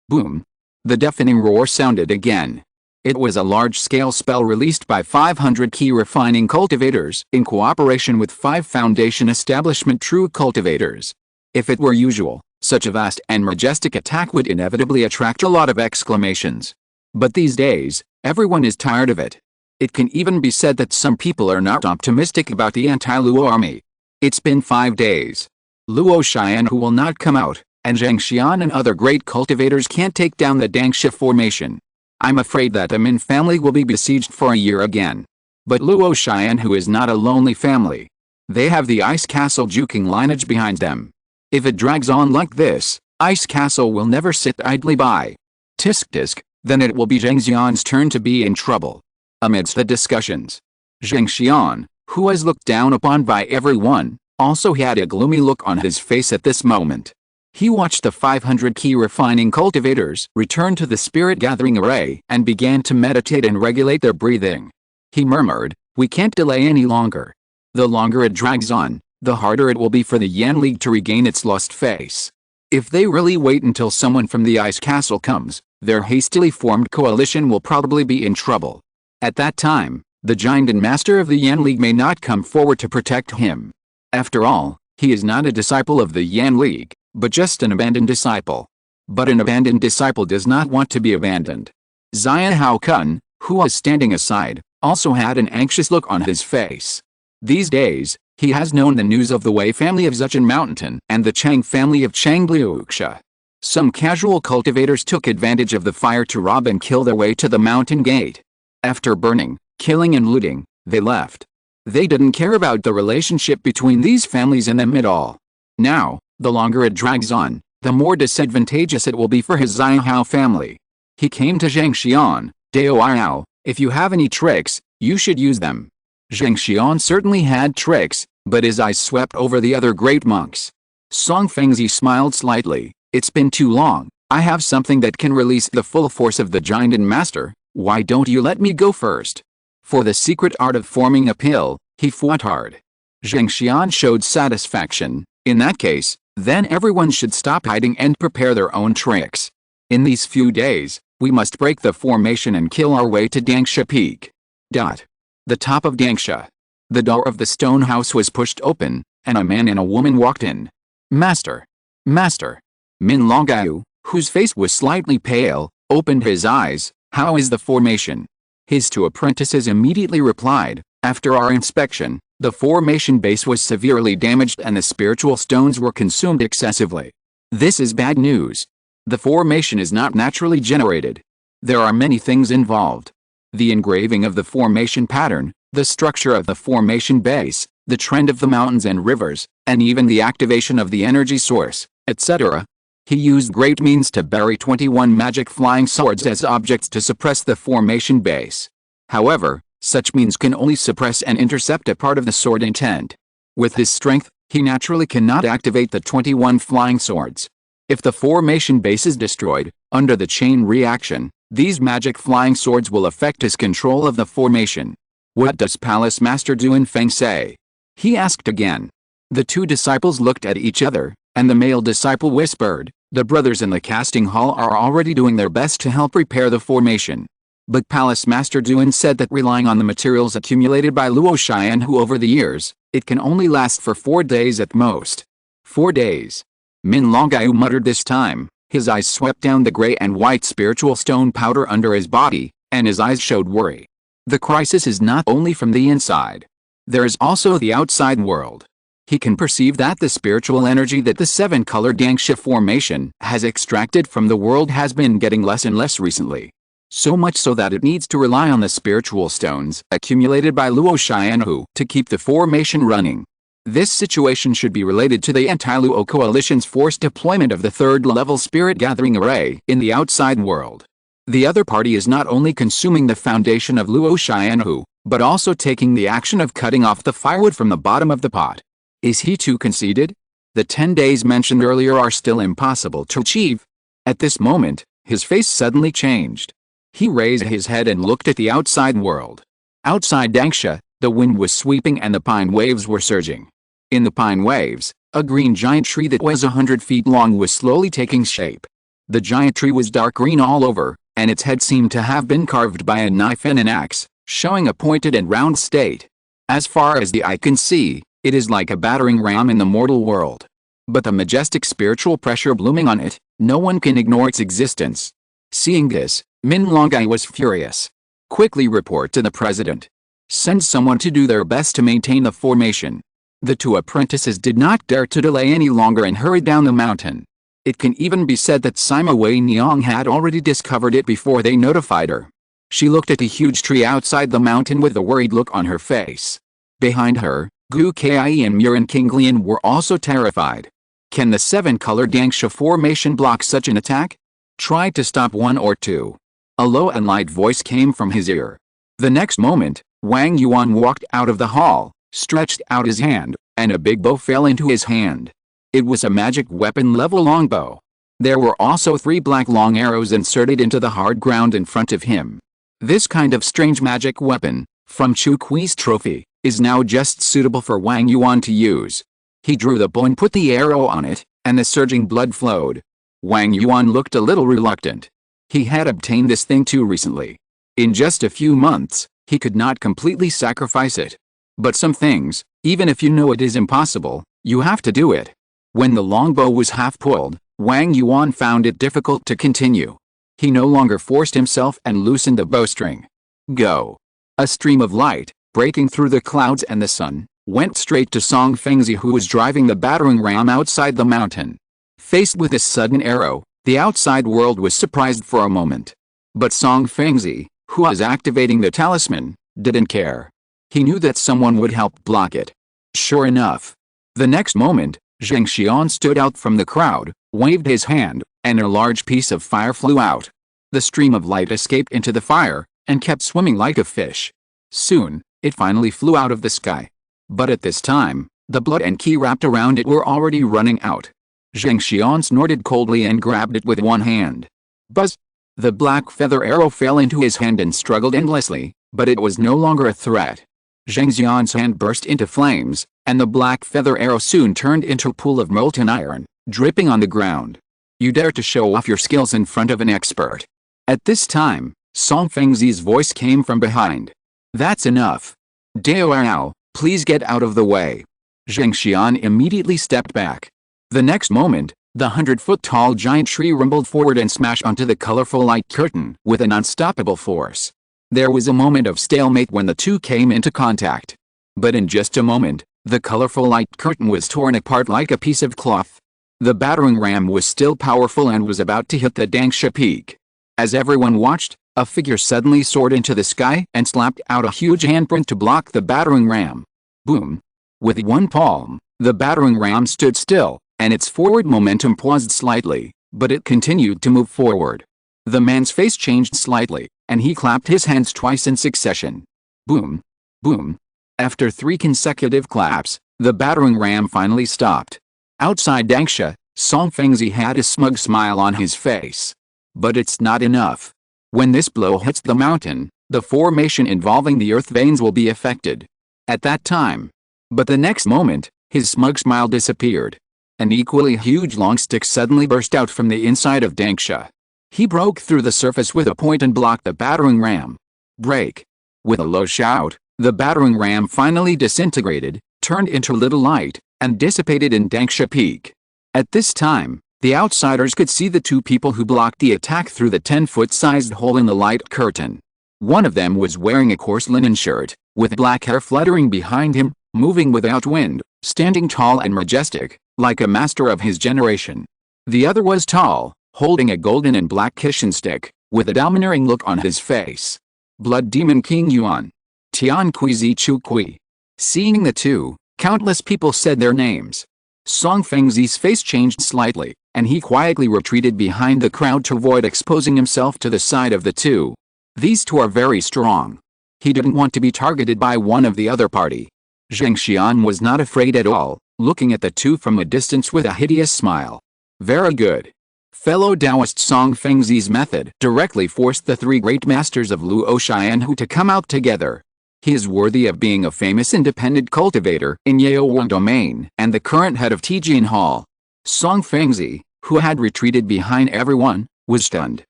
Boom. The deafening roar sounded again. It was a large-scale spell released by 500 key refining cultivators in cooperation with 5 Foundation Establishment true cultivators. If it were usual, such a vast and majestic attack would inevitably attract a lot of exclamations. But these days, everyone is tired of it. It can even be said that some people are not optimistic about the anti-Luo army. It's been 5 days. Luo Chen will not come out, and Zhang Xian and other great cultivators can't take down the Dangsha formation. I'm afraid that the Min family will be besieged for a year again. But Luo Chen is not a lonely family. They have the Ice Castle Juking lineage behind them. If it drags on like this, Ice Castle will never sit idly by. Tisk, then it will be Zhang Xian's turn to be in trouble. Amidst the discussions, Zhang Xian, who was looked down upon by everyone, also had a gloomy look on his face at this moment. He watched the 500 key refining cultivators return to the spirit gathering array and began to meditate and regulate their breathing. He murmured, "We can't delay any longer. The longer it drags on, the harder it will be for the Yan League to regain its lost face. If they really wait until someone from the Ice Castle comes, their hastily formed coalition will probably be in trouble. At that time, the giant and master of the Yan League may not come forward to protect him. After all, he is not a disciple of the Yan League, but just an abandoned disciple. But an abandoned disciple does not want to be abandoned." Zian Hao Kun, who was standing aside, also had an anxious look on his face. These days, he has known the news of the Wei family of Zhejian Mountain and the Chang family of Changliuxia. Some casual cultivators took advantage of the fire to rob and kill their way to the mountain gate. After burning, killing and looting, they left. They didn't care about the relationship between these families and them at all. Now, the longer it drags on, the more disadvantageous it will be for his Ziyao family. He came to Zhang Xian, "Dao, if you have any tricks, you should use them." Zhang Xian certainly had tricks, but his eyes swept over the other great monks. Song Fengzi smiled slightly. "It's been too long. I have something that can release the full force of the giant and master. Why don't you let me go first?" For the secret art of forming a pill, he fought hard. Zhang Xian showed satisfaction. "In that case, then everyone should stop hiding and prepare their own tricks. In these few days, we must break the formation and kill our way to Dangsha Peak." The top of Dangsha. The door of the stone house was pushed open, and a man and a woman walked in. Master. Min Longgao, whose face was slightly pale, opened his eyes. "How is the formation?" His 2 apprentices immediately replied, "After our inspection, the formation base was severely damaged and the spiritual stones were consumed excessively. This is bad news. The formation is not naturally generated. There are many things involved. The engraving of the formation pattern, the structure of the formation base, the trend of the mountains and rivers, and even the activation of the energy source, etc. He used great means to bury 21 magic flying swords as objects to suppress the formation base. However, such means can only suppress and intercept a part of the sword intent. With his strength, he naturally cannot activate the 21 flying swords. If the formation base is destroyed, under the chain reaction, these magic flying swords will affect his control of the formation. What does Palace Master Duan Feng say? He asked again. The two disciples looked at each other, and the male disciple whispered, the brothers in the casting hall are already doing their best to help repair the formation. But Palace Master Duan said that relying on the materials accumulated by Luo Chen over the years, it can only last for 4 days at most. 4 days. Min Longyao muttered this time, his eyes swept down the gray and white spiritual stone powder under his body, and his eyes showed worry. The crisis is not only from the inside. There is also the outside world. He can perceive that the spiritual energy that the 7-color Dangsha formation has extracted from the world has been getting less and less recently. So much so that it needs to rely on the spiritual stones accumulated by Luo Chen to keep the formation running. This situation should be related to the anti-Luo coalition's forced deployment of the 3rd-level spirit gathering array in the outside world. The other party is not only consuming the foundation of Luo Chen, but also taking the action of cutting off the firewood from the bottom of the pot. Is he too conceited? The 10 days mentioned earlier are still impossible to achieve. At this moment, his face suddenly changed. He raised his head and looked at the outside world. Outside Dangsha, the wind was sweeping and the pine waves were surging. In the pine waves, a green giant tree that was 100 feet long was slowly taking shape. The giant tree was dark green all over, and its head seemed to have been carved by a knife and an axe, showing a pointed and round state. As far as the eye can see, it is like a battering ram in the mortal world. But the majestic spiritual pressure blooming on it, no one can ignore its existence. Seeing this, Min Longyao was furious. Quickly report to the president. Send someone to do their best to maintain the formation. The two apprentices did not dare to delay any longer and hurried down the mountain. It can even be said that Sima Wei Niang had already discovered it before they notified her. She looked at the huge tree outside the mountain with a worried look on her face. Behind her, Gu Kai and Murin Kinglian were also terrified. Can the 7-color Dangsha formation block such an attack? Try to stop 1 or 2. A low and light voice came from his ear. The next moment, Wang Yuan walked out of the hall, stretched out his hand, and a big bow fell into his hand. It was a magic weapon-level longbow. There were also 3 black long arrows inserted into the hard ground in front of him. This kind of strange magic weapon, from Chu Kui's trophy, is now just suitable for Wang Yuan to use. He drew the bow and put the arrow on it, and the surging blood flowed. Wang Yuan looked a little reluctant. He had obtained this thing too recently. In just a few months, he could not completely sacrifice it. But some things, even if you know it is impossible, you have to do it. When the longbow was half pulled, Wang Yuan found it difficult to continue. He no longer forced himself and loosened the bowstring. Go! A stream of light, breaking through the clouds and the sun, went straight to Song Fengzi, who was driving the battering ram outside the mountain. Faced with this sudden arrow, the outside world was surprised for a moment. But Song Fengzi, who was activating the talisman, didn't care. He knew that someone would help block it. Sure enough. The next moment, Zheng Xian stood out from the crowd, waved his hand, and a large piece of fire flew out. The stream of light escaped into the fire, and kept swimming like a fish. Soon, it finally flew out of the sky. But at this time, the blood and ki wrapped around it were already running out. Zheng Xian snorted coldly and grabbed it with one hand. Buzz! The black feather arrow fell into his hand and struggled endlessly, but it was no longer a threat. Zheng Xian's hand burst into flames, and the black feather arrow soon turned into a pool of molten iron, dripping on the ground. You dare to show off your skills in front of an expert. At this time, Song Fengzi's voice came from behind. That's enough. Dao Rao, please get out of the way. Zheng Xian immediately stepped back. The next moment, the 100-foot-tall giant tree rumbled forward and smashed onto the colorful light curtain with an unstoppable force. There was a moment of stalemate when the two came into contact. But in just a moment, the colorful light curtain was torn apart like a piece of cloth. The battering ram was still powerful and was about to hit the Dangsha peak. As everyone watched, a figure suddenly soared into the sky and slapped out a huge handprint to block the battering ram. Boom! With one palm, the battering ram stood still, and its forward momentum paused slightly, but it continued to move forward. The man's face changed slightly, and he clapped his hands twice in succession. Boom! Boom! After 3 consecutive claps, the battering ram finally stopped. Outside Dangsha, Song Fengzi had a smug smile on his face. But it's not enough. When this blow hits the mountain, the formation involving the earth veins will be affected. At that time. But the next moment, his smug smile disappeared. An equally huge long stick suddenly burst out from the inside of Dangsha. He broke through the surface with a point and blocked the battering ram. Break! With a low shout, the battering ram finally disintegrated, turned into little light, and dissipated in Dangsha Peak. At this time, the outsiders could see the 2 people who blocked the attack through the 10-foot-sized hole in the light curtain. One of them was wearing a coarse linen shirt, with black hair fluttering behind him, moving without wind, standing tall and majestic, like a master of his generation. The other was tall, holding a golden and black kishin stick, with a domineering look on his face. Blood Demon King Yuan. Tian Kuizi Chu Kui. Seeing the 2, countless people said their names. Song Fengzi's face changed slightly, and he quietly retreated behind the crowd to avoid exposing himself to the side of the 2. These 2 are very strong. He didn't want to be targeted by one of the other party. Zheng Xian was not afraid at all, looking at the 2 from a distance with a hideous smile. Very good. Fellow Taoist Song Fengzi's method directly forced the 3 great masters of Luo Chen to come out together. He is worthy of being a famous independent cultivator in Yaowen domain and the current head of Tijian Hall. Song Fengzi, who had retreated behind everyone, was stunned.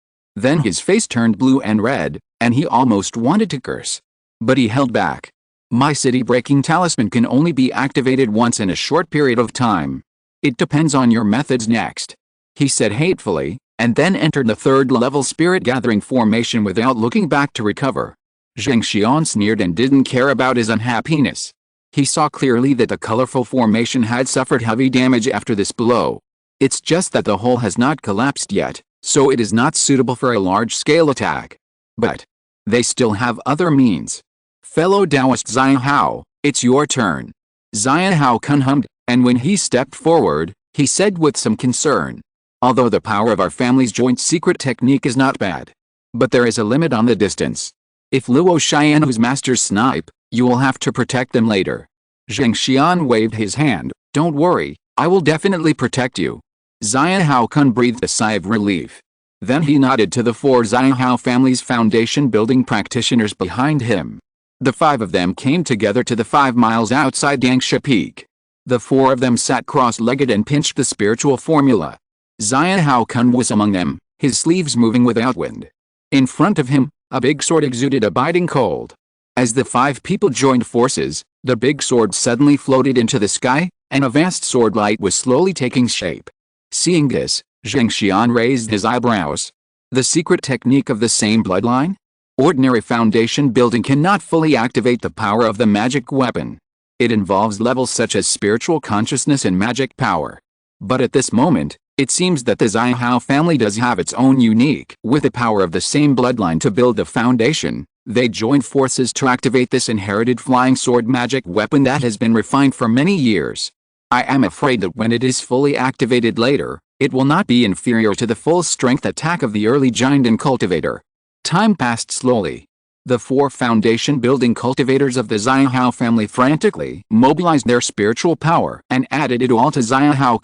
Then his face turned blue and red, and he almost wanted to curse. But he held back. My city-breaking talisman can only be activated once in a short period of time. It depends on your methods next. He said hatefully, and then entered the 3rd-level spirit-gathering formation without looking back to recover. Zheng Xian sneered and didn't care about his unhappiness. He saw clearly that the colorful formation had suffered heavy damage after this blow. It's just that the hole has not collapsed yet, so it is not suitable for a large-scale attack. But they still have other means. Fellow Taoist Zion Hao, it's your turn. Zion Hao hummed, and when he stepped forward, he said with some concern. Although the power of our family's joint secret technique is not bad. But there is a limit on the distance. If Luo Xianhu's masters snipe, you will have to protect them later. Zheng Xian waved his hand. Don't worry, I will definitely protect you. Zion Hao breathed a sigh of relief. Then he nodded to the 4 Zion Hao family's foundation building practitioners behind him. The 5 of them came together to the 5 miles outside Dangsha Peak. The 4 of them sat cross-legged and pinched the spiritual formula. Zion Hao was among them, his sleeves moving without wind. In front of him, a big sword exuded a biting cold. As the 5 people joined forces, the big sword suddenly floated into the sky, and a vast sword light was slowly taking shape. Seeing this, Zheng Xian raised his eyebrows. The secret technique of the same bloodline? Ordinary foundation building cannot fully activate the power of the magic weapon. It involves levels such as spiritual consciousness and magic power. But at this moment, it seems that the Zion Hao family does have its own unique. With the power of the same bloodline to build the foundation, they joined forces to activate this inherited flying sword magic weapon that has been refined for many years. I am afraid that when it is fully activated later, it will not be inferior to the full-strength attack of the early giant and cultivator. Time passed slowly. The 4 foundation-building cultivators of the Zion Hao family frantically mobilized their spiritual power and added it all to Zion Hao.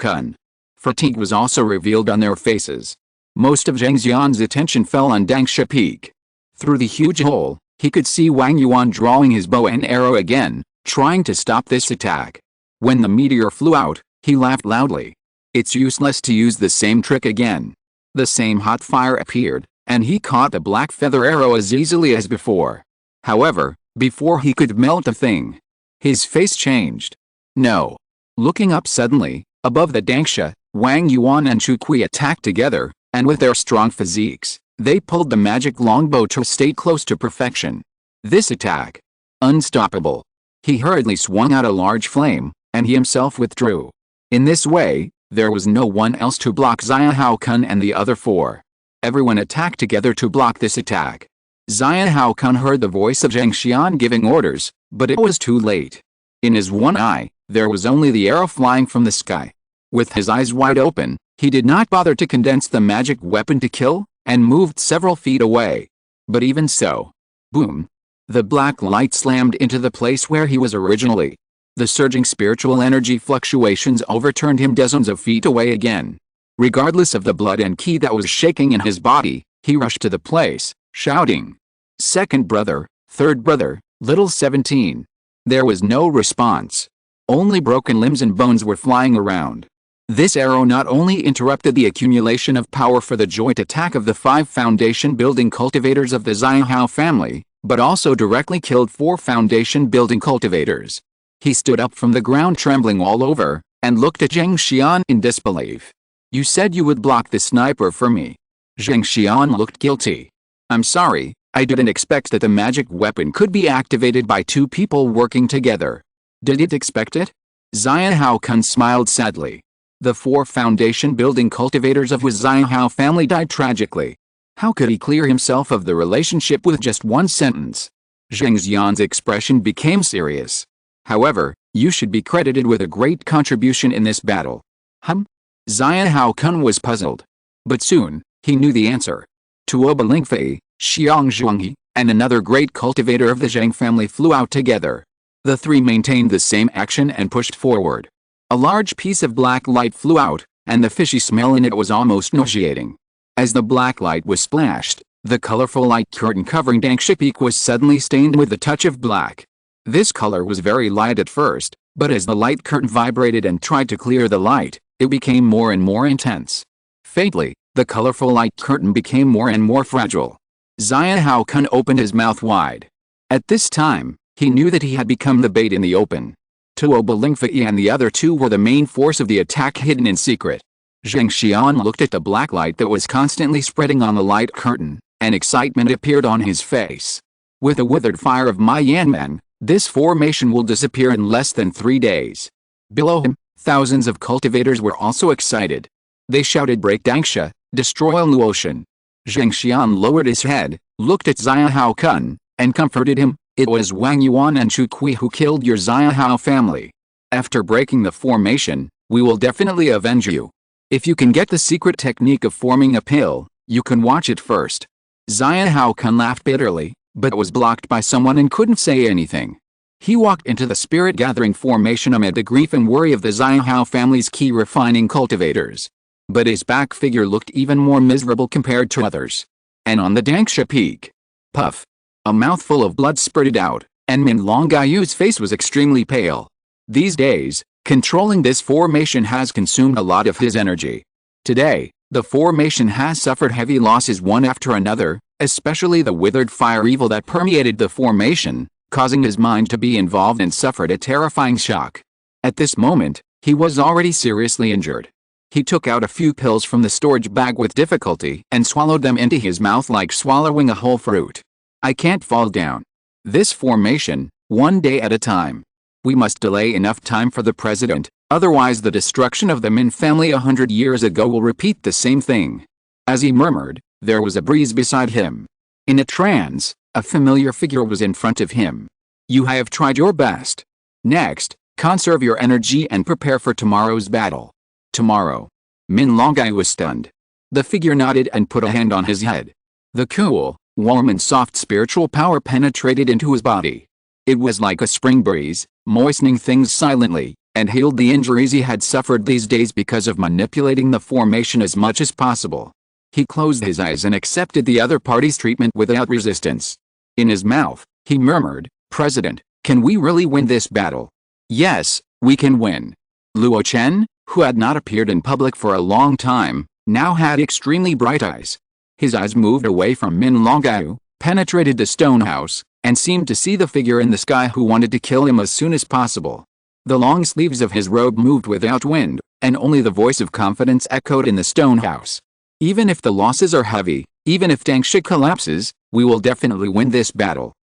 Fatigue was also revealed on their faces. Most of Zheng Xian's attention fell on Dangsha Peak. Through the huge hole, he could see Wang Yuan drawing his bow and arrow again, trying to stop this attack. When the meteor flew out, he laughed loudly. It's useless to use the same trick again. The same hot fire appeared, and he caught the black feather arrow as easily as before. However, before he could melt the thing, his face changed. No. Looking up suddenly, above the Dangsha, Wang Yuan and Chu Kui attacked together, and with their strong physiques, they pulled the magic longbow to a state close to perfection. This attack. Unstoppable. He hurriedly swung out a large flame, and he himself withdrew. In this way, there was no one else to block Zion Hao and the other 4. Everyone attacked together to block this attack. Zion Hao heard the voice of Zheng Xian giving orders, but it was too late. In his one eye, There was only the arrow flying from the sky. With his eyes wide open, he did not bother to condense the magic weapon to kill, and moved several feet away. But even so, boom! The black light slammed into the place where he was originally. The surging spiritual energy fluctuations overturned him dozens of feet away again. Regardless of the blood and ki that was shaking in his body, he rushed to the place, shouting, "Second brother, third brother, little 17. There was no response. Only broken limbs and bones were flying around. This arrow not only interrupted the accumulation of power for the joint attack of the 5 foundation-building cultivators of the Zongmiao family, but also directly killed 4 foundation-building cultivators. He stood up from the ground trembling all over, and looked at Zheng Xian in disbelief. "You said you would block the sniper for me." Zheng Xian looked guilty. "I'm sorry, I didn't expect that the magic weapon could be activated by 2 people working together." "Didn't expect it?" Zongmiao Kun smiled sadly. The 4 foundation-building cultivators of his Zongmiao family died tragically. How could he clear himself of the relationship with just one sentence? Zheng Xian's expression became serious. "However, you should be credited with a great contribution in this battle." Zongmiao Kun was puzzled. But soon, he knew the answer. Tuoba Lingfei, Xiang Zhuanghe, and another great cultivator of the Zheng family flew out together. The 3 maintained the same action and pushed forward. A large piece of black light flew out, and the fishy smell in it was almost nauseating. As the black light was splashed, the colorful light curtain covering Dangsha Peak was suddenly stained with a touch of black. This color was very light at first, but as the light curtain vibrated and tried to clear the light, it became more and more intense. Faintly, the colorful light curtain became more and more fragile. Zongmiao Kun opened his mouth wide. At this time, he knew that he had become the bait in the open. Tuoba Lingfei and the other 2 were the main force of the attack hidden in secret. Zheng Xian looked at the black light that was constantly spreading on the light curtain, and excitement appeared on his face. "With the withered fire of my Yanmen, this formation will disappear in less than 3 days." Below him, thousands of cultivators were also excited. They shouted, "Break Dangsha, destroy Luo Chen." Zheng Xian lowered his head, looked at Zongmiao Kun, and comforted him. "It was Wang Yuan and Chu Kui who killed your Zongmiao family. After breaking the formation, we will definitely avenge you. If you can get the secret technique of forming a pill, you can watch it first." Zongmiao Kun laughed bitterly, but was blocked by someone and couldn't say anything. He walked into the spirit-gathering formation amid the grief and worry of the Zongmiao family's key refining cultivators. But his back figure looked even more miserable compared to others. And on the Dangsha Peak, puff! A mouthful of blood spurted out, and Min Longayu's face was extremely pale. These days, controlling this formation has consumed a lot of his energy. Today, the formation has suffered heavy losses one after another, especially the withered fire evil that permeated the formation, causing his mind to be involved and suffered a terrifying shock. At this moment, he was already seriously injured. He took out a few pills from the storage bag with difficulty and swallowed them into his mouth like swallowing a whole fruit. "I can't fall down. This formation, one day at a time. We must delay enough time for the president, otherwise the destruction of the Min family 100 years ago will repeat the same thing." As he murmured, there was a breeze beside him. In a trance, a familiar figure was in front of him. "You have tried your best. Next, conserve your energy and prepare for tomorrow's battle." "Tomorrow?" Min Longai was stunned. The figure nodded and put a hand on his head. The cool, warm and soft spiritual power penetrated into his body. It was like a spring breeze, moistening things silently, and healed the injuries he had suffered these days because of manipulating the formation as much as possible. He closed his eyes and accepted the other party's treatment without resistance. In his mouth, he murmured, "President, can we really win this battle?" "Yes, we can win." Luo Chen, who had not appeared in public for a long time, now had extremely bright eyes. His eyes moved away from Min Longau, penetrated the stone house, and seemed to see the figure in the sky who wanted to kill him as soon as possible. The long sleeves of his robe moved without wind, and only the voice of confidence echoed in the stone house. "Even if the losses are heavy, even if Dangsha collapses, we will definitely win this battle."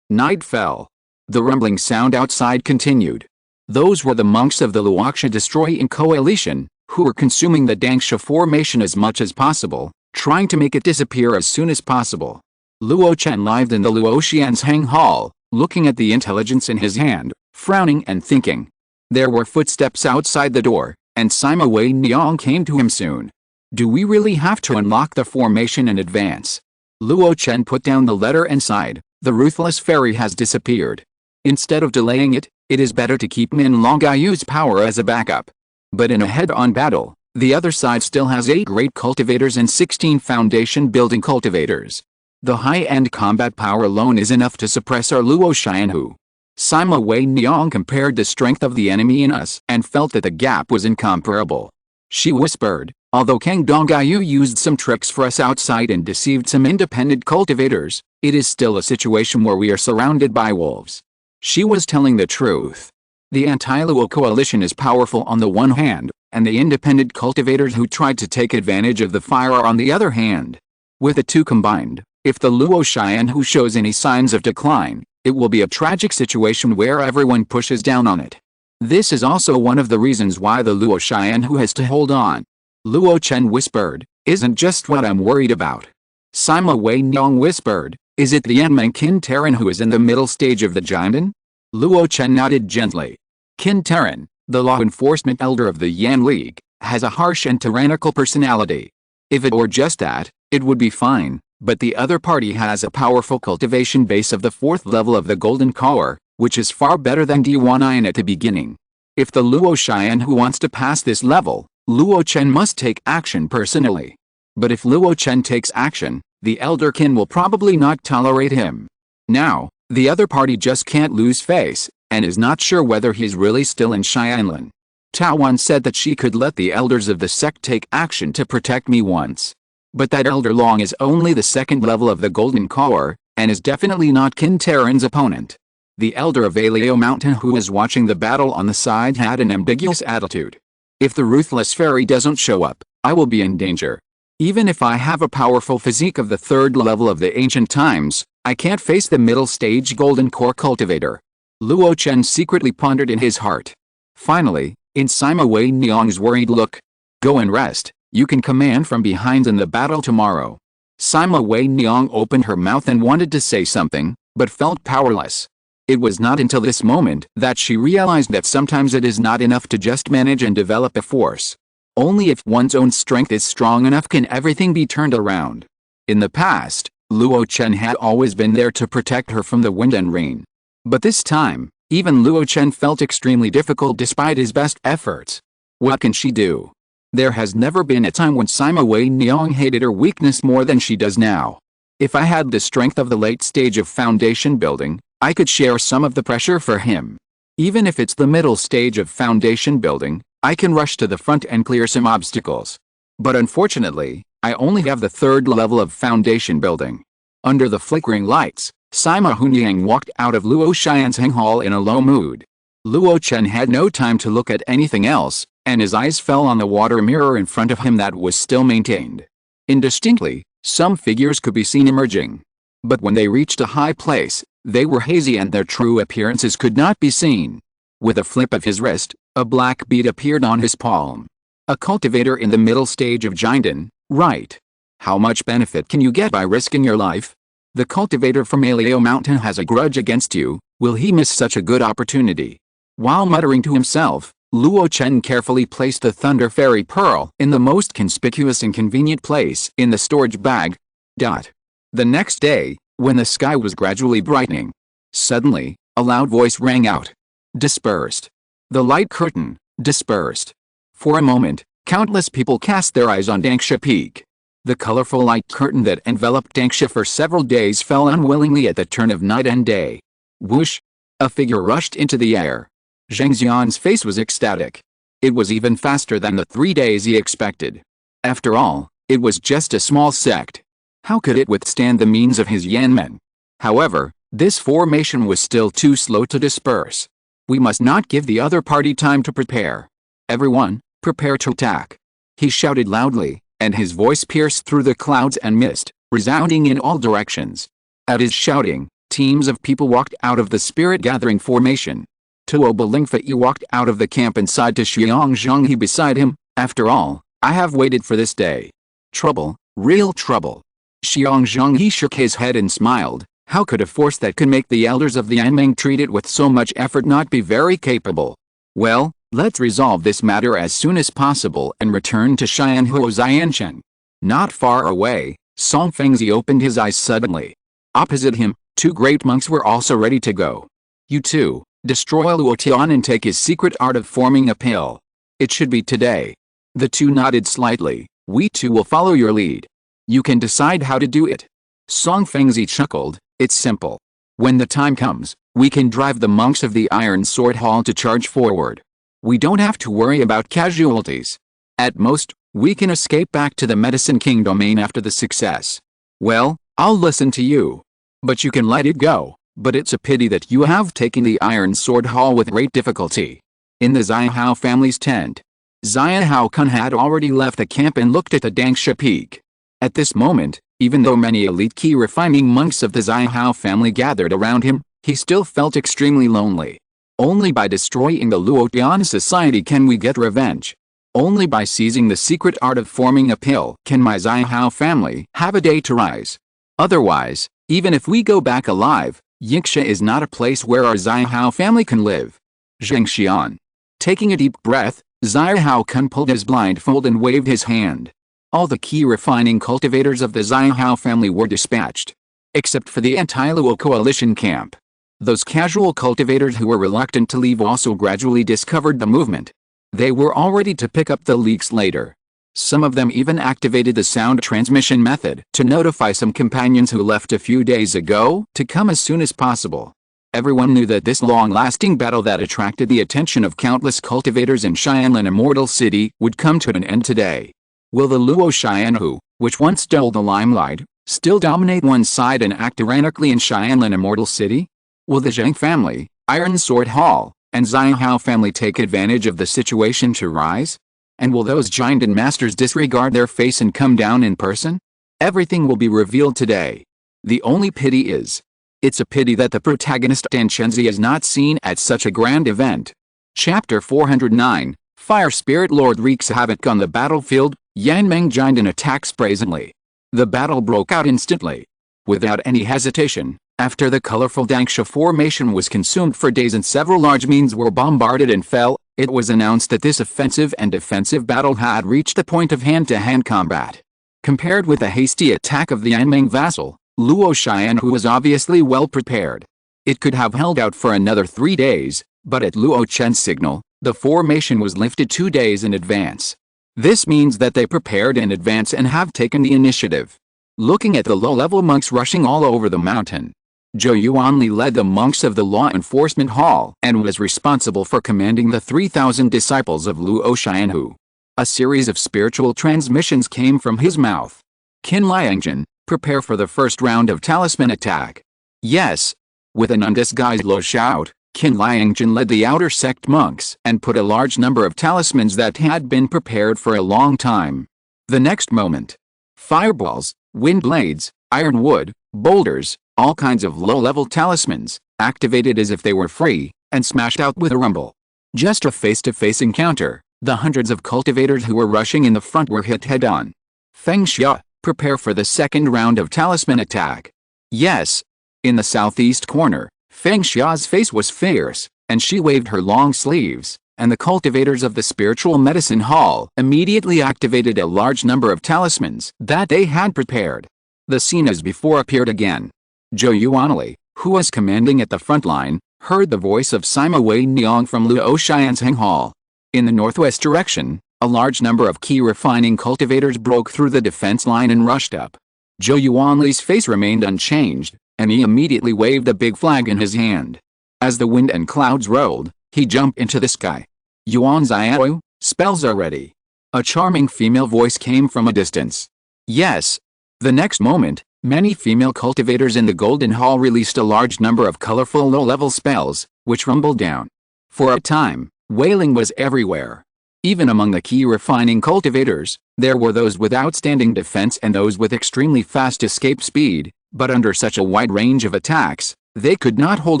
Night fell. The rumbling sound outside continued. Those were the monks of the Luoxia Destroying Coalition, who were consuming the Dangsha formation as much as possible, trying to make it disappear as soon as possible. Luo Chen lived in the Luo Xian's Hang Hall, looking at the intelligence in his hand, frowning and thinking, There were footsteps outside the door, and Sima Wei Niang came to him soon. Do we really have to unlock the formation in advance? Luo Chen put down the letter and sighed. The ruthless fairy has disappeared. Instead of delaying it, it is better to keep Min Longayu's power as a backup. But in a head-on battle, the other side still has 8 great cultivators and 16 foundation-building cultivators. The high-end combat power alone is enough to suppress our Luo Xianhu. Sima Wei Niang compared the strength of the enemy and us and felt that the gap was incomparable. She whispered, although Kang Donggayu used some tricks for us outside and deceived some independent cultivators, it is still a situation where we are surrounded by wolves. She was telling the truth. The anti-Luo coalition is powerful on the one hand, and the independent cultivators who tried to take advantage of the fire are on the other hand. With the two combined, if the Luo Xianhu shows any signs of decline, it will be a tragic situation where everyone pushes down on it. This is also one of the reasons why the Luo Xianhu has to hold on. Luo Chen whispered, isn't just what I'm worried about. Sima Wei Niang whispered, is it the Yanmeng Qin Terran who is in the middle stage of the Jinden? Luo Chen nodded gently. Qin Terran, the law enforcement elder of the Yan League, has a harsh and tyrannical personality. If it were just that, it would be fine, but the other party has a powerful cultivation base of the 4th level of the Golden Core, which is far better than D1 at the beginning. If the Luo Xianhu wants to pass this level, Luo Chen must take action personally. But if Luo Chen takes action, the Elder Qin will probably not tolerate him. Now, the other party just can't lose face, and is not sure whether he's really still in Xianlan. Taowan said that she could let the elders of the sect take action to protect me once. But that Elder Long is only the 2nd level of the Golden Core, and is definitely not Qin Terran's opponent. The elder of Alio Mountain who was watching the battle on the side had an ambiguous attitude. If the ruthless fairy doesn't show up, I will be in danger. Even if I have a powerful physique of the 3rd level of the ancient times, I can't face the middle stage Golden Core cultivator. Luo Chen secretly pondered in his heart. Finally, in Sima Wei Niang's worried look, go and rest, you can command from behind in the battle tomorrow. Sima Wei Niang opened her mouth and wanted to say something, but felt powerless. It was not until this moment that she realized that sometimes it is not enough to just manage and develop a force. Only if one's own strength is strong enough can everything be turned around. In the past, Luo Chen had always been there to protect her from the wind and rain. But this time, even Luo Chen felt extremely difficult despite his best efforts. What can she do? There has never been a time when Sima Wei Niang hated her weakness more than she does now. If I had the strength of the late stage of foundation building, I could share some of the pressure for him. Even if it's the middle stage of foundation building, I can rush to the front and clear some obstacles. But unfortunately, I only have the 3rd level of foundation building. Under the flickering lights, Sima Hunyang walked out of Luo Xian's hang hall in a low mood. Luo Chen had no time to look at anything else, and his eyes fell on the water mirror in front of him that was still maintained. Indistinctly, some figures could be seen emerging. But when they reached a high place, they were hazy and their true appearances could not be seen. With a flip of his wrist, a black bead appeared on his palm. A cultivator in the middle stage of Jinden, right? How much benefit can you get by risking your life? The cultivator from Alio Mountain has a grudge against you, will he miss such a good opportunity? While muttering to himself, Luo Chen carefully placed the Thunder Fairy Pearl in the most conspicuous and convenient place in the storage bag. The next day, when the sky was gradually brightening, suddenly, a loud voice rang out. Dispersed. The light curtain, dispersed. For a moment, countless people cast their eyes on Dangsha Peak. The colorful light curtain that enveloped Dangsha for several days fell unwillingly at the turn of night and day. Whoosh! A figure rushed into the air. Zheng Xian's face was ecstatic. It was even faster than the 3 days he expected. After all, it was just a small sect. How could it withstand the means of his Yanmen? However, this formation was still too slow to disperse. We must not give the other party time to prepare. Everyone, prepare to attack. He shouted loudly, and his voice pierced through the clouds and mist, resounding in all directions. At his shouting, teams of people walked out of the spirit-gathering formation. Tuo Balingfei walked out of the camp and sighed to Xiang Zhonghe beside him. After all, I have waited for this day. Trouble, real trouble. Xiang Zhonghe shook his head and smiled. How could a force that could make the elders of the Anming treat it with so much effort not be very capable? Well, let's resolve this matter as soon as possible and return to Xianhuo Xiancheng. Not far away, Song Fengzi opened his eyes suddenly. Opposite him, two great monks were also ready to go. You too, destroy Luo Chen and take his secret art of forming a pill. It should be today. The two nodded slightly. We too will follow your lead. You can decide how to do it. Song Fengzi chuckled. It's simple. When the time comes, we can drive the monks of the Iron Sword Hall to charge forward. We don't have to worry about casualties. At most, we can escape back to the Medicine King domain after the success. Well, I'll listen to you. But you can let it go. But it's a pity that you have taken the Iron Sword Hall with great difficulty. In the Ziyahao family's tent, Ziyahao Kun had already left the camp and looked at the Dangsha Peak. At this moment, even though many elite key refining monks of the Ziyahao family gathered around him, he still felt extremely lonely. Only by destroying the Luo Chen society can we get revenge. Only by seizing the secret art of forming a pill can my Ziyahao family have a day to rise. Otherwise, even if we go back alive, Yingsha is not a place where our Ziyahao family can live. Zheng Xian. Taking a deep breath, Ziyahao Kun pulled his blindfold and waved his hand. All the key refining cultivators of the Ziyahao family were dispatched. Except for the anti-Luo coalition camp. Those casual cultivators who were reluctant to leave also gradually discovered the movement. They were all ready to pick up the leaks later. Some of them even activated the sound transmission method to notify some companions who left a few days ago to come as soon as possible. Everyone knew that this long-lasting battle that attracted the attention of countless cultivators in Xianlin Immortal City would come to an end today. Will the Luo Xianhu, which once stole the limelight, still dominate one side and act tyrannically in Xianlin Immortal City? Will the Zheng family, Iron Sword Hall, and Ziyahao family take advantage of the situation to rise? And will those giant and masters disregard their face and come down in person? Everything will be revealed today. The only pity is, it's a pity that the protagonist Dan Chenzi is not seen at such a grand event. Chapter 409, Fire Spirit Lord wreaks havoc on the battlefield. Yan Meng joined and attacks brazenly. The battle broke out instantly. Without any hesitation, after the colorful Dangsha formation was consumed for days and several large means were bombarded and fell, it was announced that this offensive and defensive battle had reached the point of hand-to-hand combat. Compared with the hasty attack of the Yan Meng vassal, Luo Xianhu was obviously well prepared. It could have held out for another 3 days, but at Luo Chen's signal, the formation was lifted 2 days in advance. This means that they prepared in advance and have taken the initiative. Looking at the low-level monks rushing all over the mountain, Zhou Yuanli led the monks of the Law Enforcement Hall and was responsible for commanding the 3,000 disciples of Luo Xianhu. A series of spiritual transmissions came from his mouth. Qin Liangjin, prepare for the first round of talisman attack. Yes. With an undisguised low shout, Qin Liangjin led the outer sect monks and put a large number of talismans that had been prepared for a long time. The next moment, fireballs, wind blades, iron wood, boulders, all kinds of low-level talismans, activated as if they were free, and smashed out with a rumble. Just a face-to-face encounter, the hundreds of cultivators who were rushing in the front were hit head-on. Feng Xia, prepare for the second round of talisman attack. Yes. In the southeast corner, Feng Xia's face was fierce, and she waved her long sleeves, and the cultivators of the Spiritual Medicine Hall immediately activated a large number of talismans that they had prepared. The scene as before appeared again. Zhou Yuanli, who was commanding at the front line, heard the voice of Sima Wei Niang from Luo Xianzheng Hall. In the northwest direction, a large number of key refining cultivators broke through the defense line and rushed up. Zhou Yuanli's face remained unchanged, and he immediately waved a big flag in his hand. As the wind and clouds rolled, he jumped into the sky. Yuan Xiao, spells are ready. A charming female voice came from a distance. Yes. The next moment, many female cultivators in the Golden Hall released a large number of colorful low-level spells, which rumbled down. For a time, wailing was everywhere. Even among the key refining cultivators, there were those with outstanding defense and those with extremely fast escape speed, but under such a wide range of attacks, they could not hold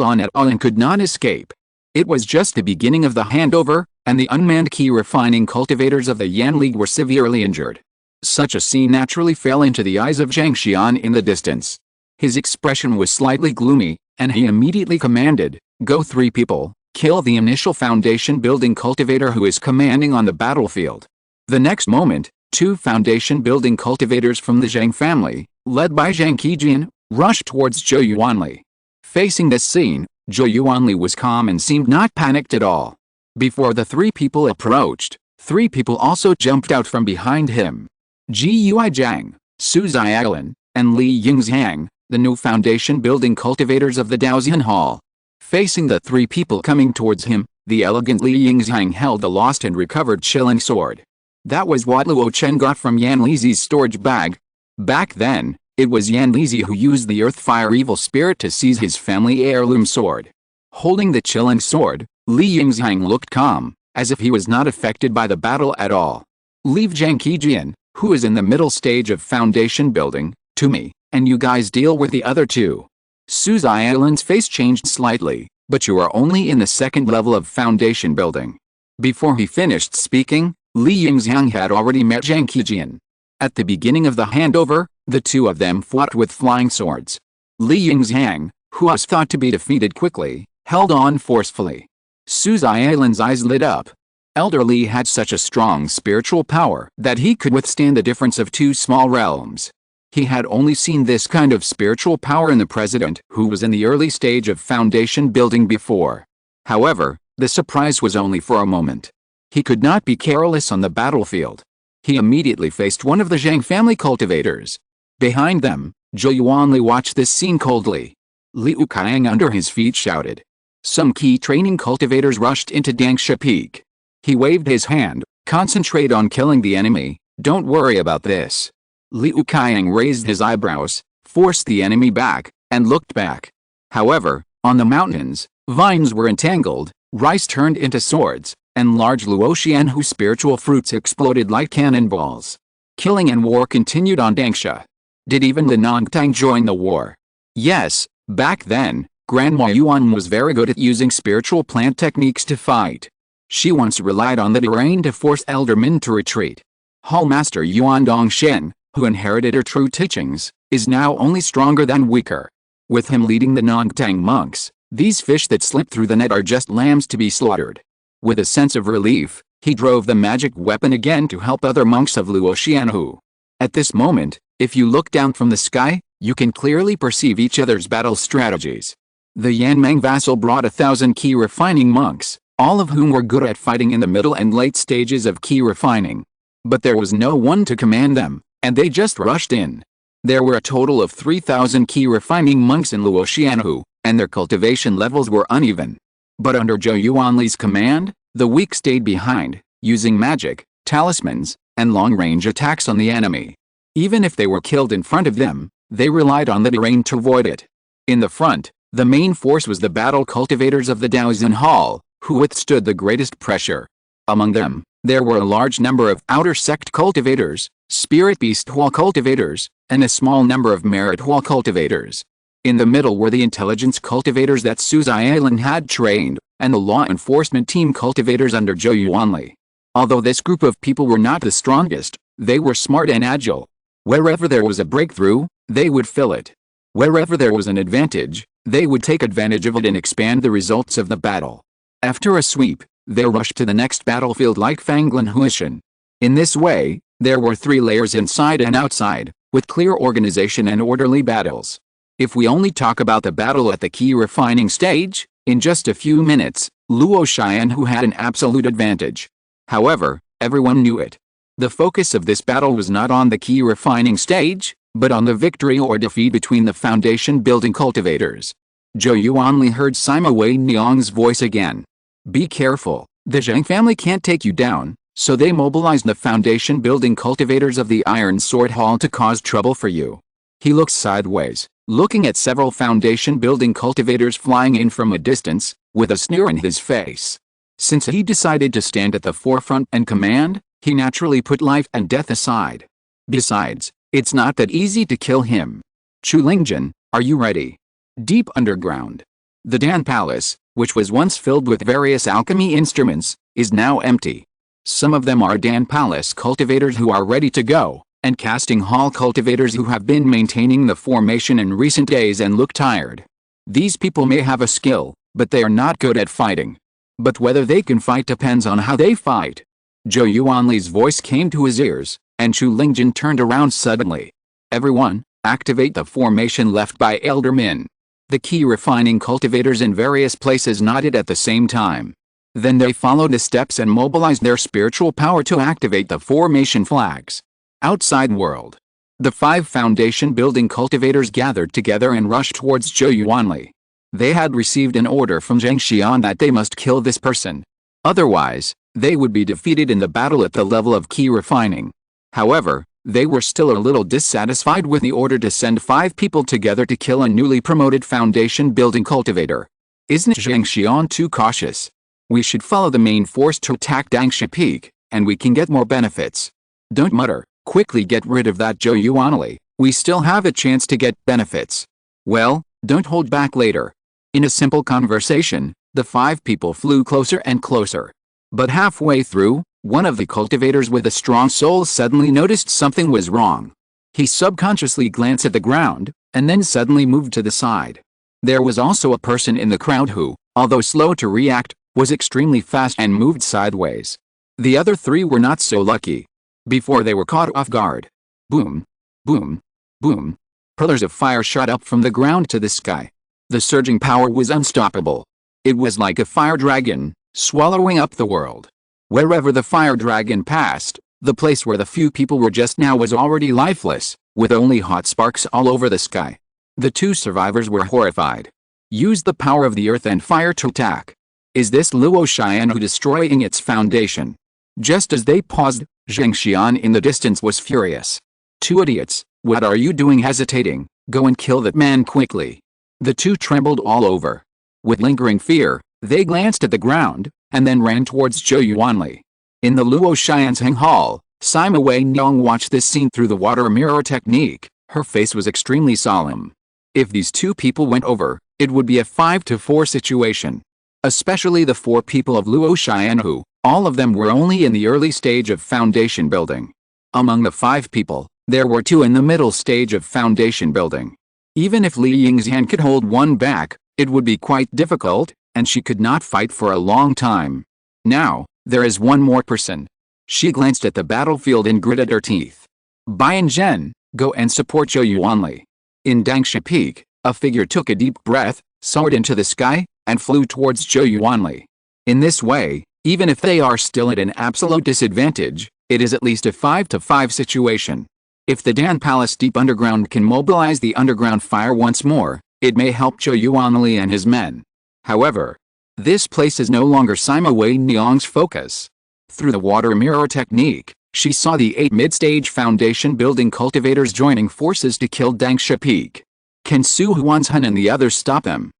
on at all and could not escape. It was just the beginning of the handover, and the unmanned key refining cultivators of the Yan League were severely injured. Such a scene naturally fell into the eyes of Zhang Xian in the distance. His expression was slightly gloomy, and he immediately commanded, "Go 3 people, Kill the initial foundation building cultivator who is commanding on the battlefield. The next moment, 2 foundation building cultivators from the Zhang family, led by Zhang Qijian, rushed towards Zhou Yuanli. Facing this scene, Zhou Yuanli was calm and seemed not panicked at all. Before the 3 people approached, 3 people also jumped out from behind him. Ji Yuizhang, Su Zialan, and Li Yingzhang, the new foundation building cultivators of the Daoxian Hall. Facing the 3 people coming towards him, the elegant Li Yingzhang held the lost and recovered Qilin sword. That was what Luo Chen got from Yan Lizi's storage bag. Back then, it was Yan Lizi who used the Earth Fire Evil Spirit to seize his family heirloom sword. Holding the Qilin sword, Li Yingzhang looked calm, as if he was not affected by the battle at all. Leave Zhang Qijian, who is in the middle stage of foundation building, to me, and you guys deal with the other 2. Su Zialan's face changed slightly, but you are only in the 2nd level of foundation building. Before he finished speaking, Li Yingzhang had already met Zhang Qijian. At the beginning of the handover, the 2 of them fought with flying swords. Li Yingzhang, who was thought to be defeated quickly, held on forcefully. Su Zialan's eyes lit up. Elder Li had such a strong spiritual power that he could withstand the difference of 2 small realms. He had only seen this kind of spiritual power in the president who was in the early stage of foundation building before. However, the surprise was only for a moment. He could not be careless on the battlefield. He immediately faced one of the Zhang family cultivators. Behind them, Zhou Yuanli watched this scene coldly. Liu Kaiang under his feet shouted. Some key training cultivators rushed into Dangsha Peak. He waved his hand, concentrate on killing the enemy, don't worry about this. Liu Kaiang raised his eyebrows, forced the enemy back, and looked back. However, on the mountains, vines were entangled, rice turned into swords, and large Luo Chen whose spiritual fruits exploded like cannonballs. Killing and war continued on Dangsha. Did even the Nongtang join the war? Yes, back then, Grandma Yuan was very good at using spiritual plant techniques to fight. She once relied on the terrain to force Elder Min to retreat. Hall Master Yuan Dongshen, who inherited her true teachings, is now only stronger than weaker. With him leading the Nongtang monks, these fish that slip through the net are just lambs to be slaughtered. With a sense of relief, he drove the magic weapon again to help other monks of Luo Xianhu. At this moment, if you look down from the sky, you can clearly perceive each other's battle strategies. The Yanmeng vassal brought 1,000 key refining monks, all of whom were good at fighting in the middle and late stages of key refining. But there was no one to command them, and they just rushed in. There were a total of 3,000 key refining monks in Luo Xianhu, and their cultivation levels were uneven. But under Zhou Yuanli's command, the weak stayed behind, using magic, talismans, and long-range attacks on the enemy. Even if they were killed in front of them, they relied on the terrain to avoid it. In the front, the main force was the battle cultivators of the Daoxian Hall, who withstood the greatest pressure. Among them, there were a large number of outer sect cultivators, spirit beast hall cultivators, and a small number of merit hall cultivators. In the middle were the intelligence cultivators that Su Zialan had trained, and the law enforcement team cultivators under Zhou Yuanli. Although this group of people were not the strongest, they were smart and agile. Wherever there was a breakthrough, they would fill it. Wherever there was an advantage, they would take advantage of it and expand the results of the battle. After a sweep, they rushed to the next battlefield like Fanglan Huishan. In this way, there were 3 layers inside and outside, with clear organization and orderly battles. If we only talk about the battle at the key refining stage, in just a few minutes, Luo Xianhu had an absolute advantage. However, everyone knew it. The focus of this battle was not on the key refining stage, but on the victory or defeat between the foundation building cultivators. Zhou Yuanli heard Sima Wei Niang's voice again. Be careful, the Zhang family can't take you down, so they mobilized the foundation building cultivators of the Iron Sword Hall to cause trouble for you. He looked sideways, looking at several foundation building cultivators flying in from a distance, with a sneer in his face. Since he decided to stand at the forefront and command, he naturally put life and death aside. Besides, it's not that easy to kill him. Chu Lingjun, are you ready? Deep underground. The Dan Palace, which was once filled with various alchemy instruments, is now empty. Some of them are Dan Palace cultivators who are ready to go, and casting hall cultivators who have been maintaining the formation in recent days and look tired. These people may have a skill, but they are not good at fighting. But whether they can fight depends on how they fight. Zhou Yuanli's voice came to his ears, and Chu Lingjun turned around suddenly. Everyone, activate the formation left by Elder Min. The key refining cultivators in various places nodded at the same time. Then they followed the steps and mobilized their spiritual power to activate the formation flags. Outside world. The 5 foundation building cultivators gathered together and rushed towards Zhou Yuanli. They had received an order from Zhang Xian that they must kill this person. Otherwise, they would be defeated in the battle at the level of key refining. However, they were still a little dissatisfied with the order to send 5 people together to kill a newly promoted foundation building cultivator. Isn't Zhang Xian too cautious? We should follow the main force to attack Dangsha Peak, and we can get more benefits. Don't mutter, quickly get rid of that Zhou Yuanli, we still have a chance to get benefits. Well, don't hold back later. In a simple conversation, the 5 people flew closer and closer. But halfway through, one of the cultivators with a strong soul suddenly noticed something was wrong. He subconsciously glanced at the ground, and then suddenly moved to the side. There was also a person in the crowd who, although slow to react, was extremely fast and moved sideways. The other 3 were not so lucky. Before they were caught off guard. Boom, boom, boom. Pillars of fire shot up from the ground to the sky. The surging power was unstoppable. It was like a fire dragon, swallowing up the world. Wherever the fire dragon passed, the place where the few people were just now was already lifeless, with only hot sparks all over the sky. The 2 survivors were horrified. Use the power of the earth and fire to attack. Is this Luo Chen who destroying its foundation? Just as they paused, Zhang Xian in the distance was furious. 2 idiots, what are you doing hesitating? Go and kill that man quickly. The 2 trembled all over. With lingering fear, they glanced at the ground, and then ran towards Zhou Yuanli. In the Luo Xian's Hang Hall, Sima Wei Nyong watched this scene through the water mirror technique. Her face was extremely solemn. If these 2 people went over, it would be a 5-4 situation. Especially the 4 people of Luo Chen who, all of them were only in the early stage of foundation building. Among the 5 people, there were 2 in the middle stage of foundation building. Even if Li Yingxian could hold one back, it would be quite difficult, and she could not fight for a long time. Now, there is one more person. She glanced at the battlefield and gritted her teeth. Bian Zhen, go and support Zhou Yuanli. In Dangsha Peak, a figure took a deep breath, soared into the sky, and flew towards Zhou Yuanli. In this way, even if they are still at an absolute disadvantage, it is at least a 5-5 situation. If the Dan Palace deep underground can mobilize the underground fire once more, it may help Zhou Yuanli and his men. However, this place is no longer Sima Wei Nyong's focus. Through the water mirror technique, she saw the 8 mid-stage foundation building cultivators joining forces to kill Dangsha Peak. Can Su Huanshan and the others stop them?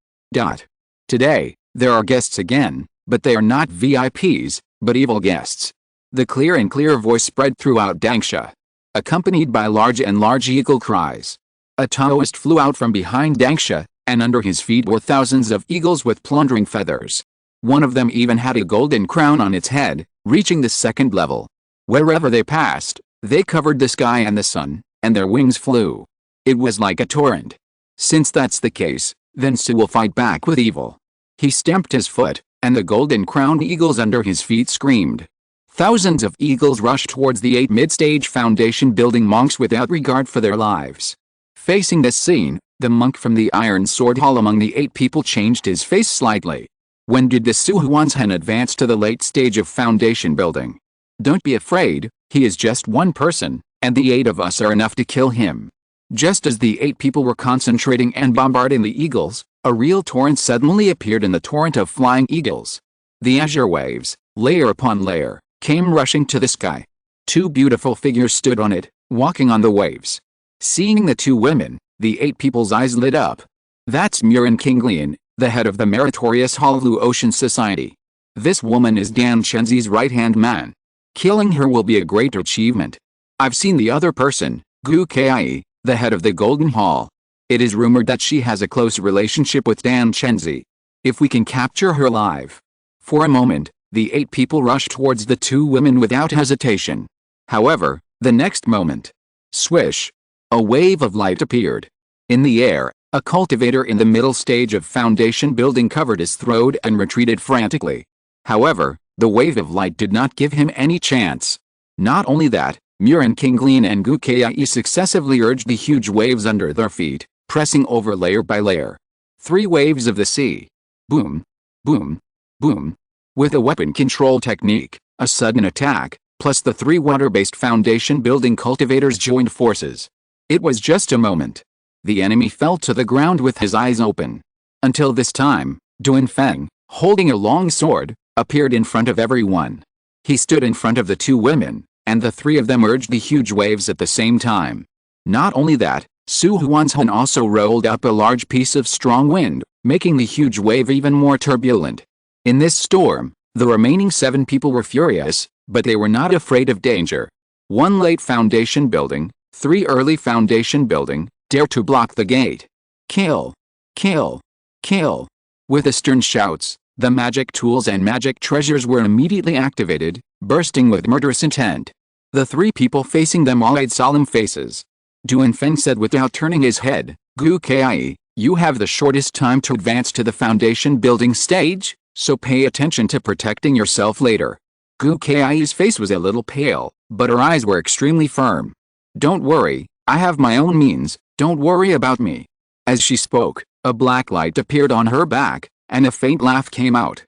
Today, there are guests again, but they are not VIPs, but evil guests. The clear voice spread throughout Dangsha, accompanied by large eagle cries. A Taoist flew out from behind Dangsha, and under his feet were thousands of eagles with plundering feathers. One of them even had a golden crown on its head, reaching the 2nd level. Wherever they passed, they covered the sky and the sun, and their wings flew. It was like a torrent. Since that's the case, then Su will fight back with evil. He stamped his foot, and the golden-crowned eagles under his feet screamed. Thousands of eagles rushed towards the 8 mid-stage foundation building monks without regard for their lives. Facing this scene, the monk from the Iron Sword Hall among the 8 people changed his face slightly. When did this Su Huanshan advance to the late stage of foundation building? Don't be afraid, he is just one person, and the 8 of us are enough to kill him. Just as the 8 people were concentrating and bombarding the eagles, a real torrent suddenly appeared in the torrent of flying eagles. The azure waves, layer upon layer, came rushing to the sky. 2 beautiful figures stood on it, walking on the waves. Seeing the 2 women, the 8 people's eyes lit up. That's Murin Kinglian, the head of the meritorious Luo Ocean Society. This woman is Dan Chenzi's right-hand man. Killing her will be a great achievement. I've seen the other person, Gu Kai, the head of the Golden Hall. It is rumored that she has a close relationship with Dan Chenzi. If we can capture her alive. For a moment, the 8 people rushed towards the 2 women without hesitation. However, the next moment, swish, a wave of light appeared. In the air, a cultivator in the middle stage of foundation building covered his throat and retreated frantically. However, the wave of light did not give him any chance. Not only that, Murin Kinglin and Gu Kai successively urged the huge waves under their feet, pressing over layer by layer. 3 waves of the sea. Boom, boom, boom. With a weapon control technique, a sudden attack, plus the 3 water-based foundation building cultivators joined forces. It was just a moment. The enemy fell to the ground with his eyes open. Until this time, Duan Feng, holding a long sword, appeared in front of everyone. He stood in front of the 2 women, and the 3 of them urged the huge waves at the same time. Not only that, Su Huanshan also rolled up a large piece of strong wind, making the huge wave even more turbulent. In this storm, the remaining 7 people were furious, but they were not afraid of danger. 1 late foundation building, 3 early foundation building, dare to block the gate. Kill! Kill! Kill! With stern shouts, the magic tools and magic treasures were immediately activated, bursting with murderous intent. The 3 people facing them all had solemn faces. Duan Feng said without turning his head, Gu Kai, you have the shortest time to advance to the foundation building stage, so pay attention to protecting yourself later. Gu Kai's face was a little pale, but her eyes were extremely firm. Don't worry, I have my own means, don't worry about me. As she spoke, a black light appeared on her back, and a faint laugh came out.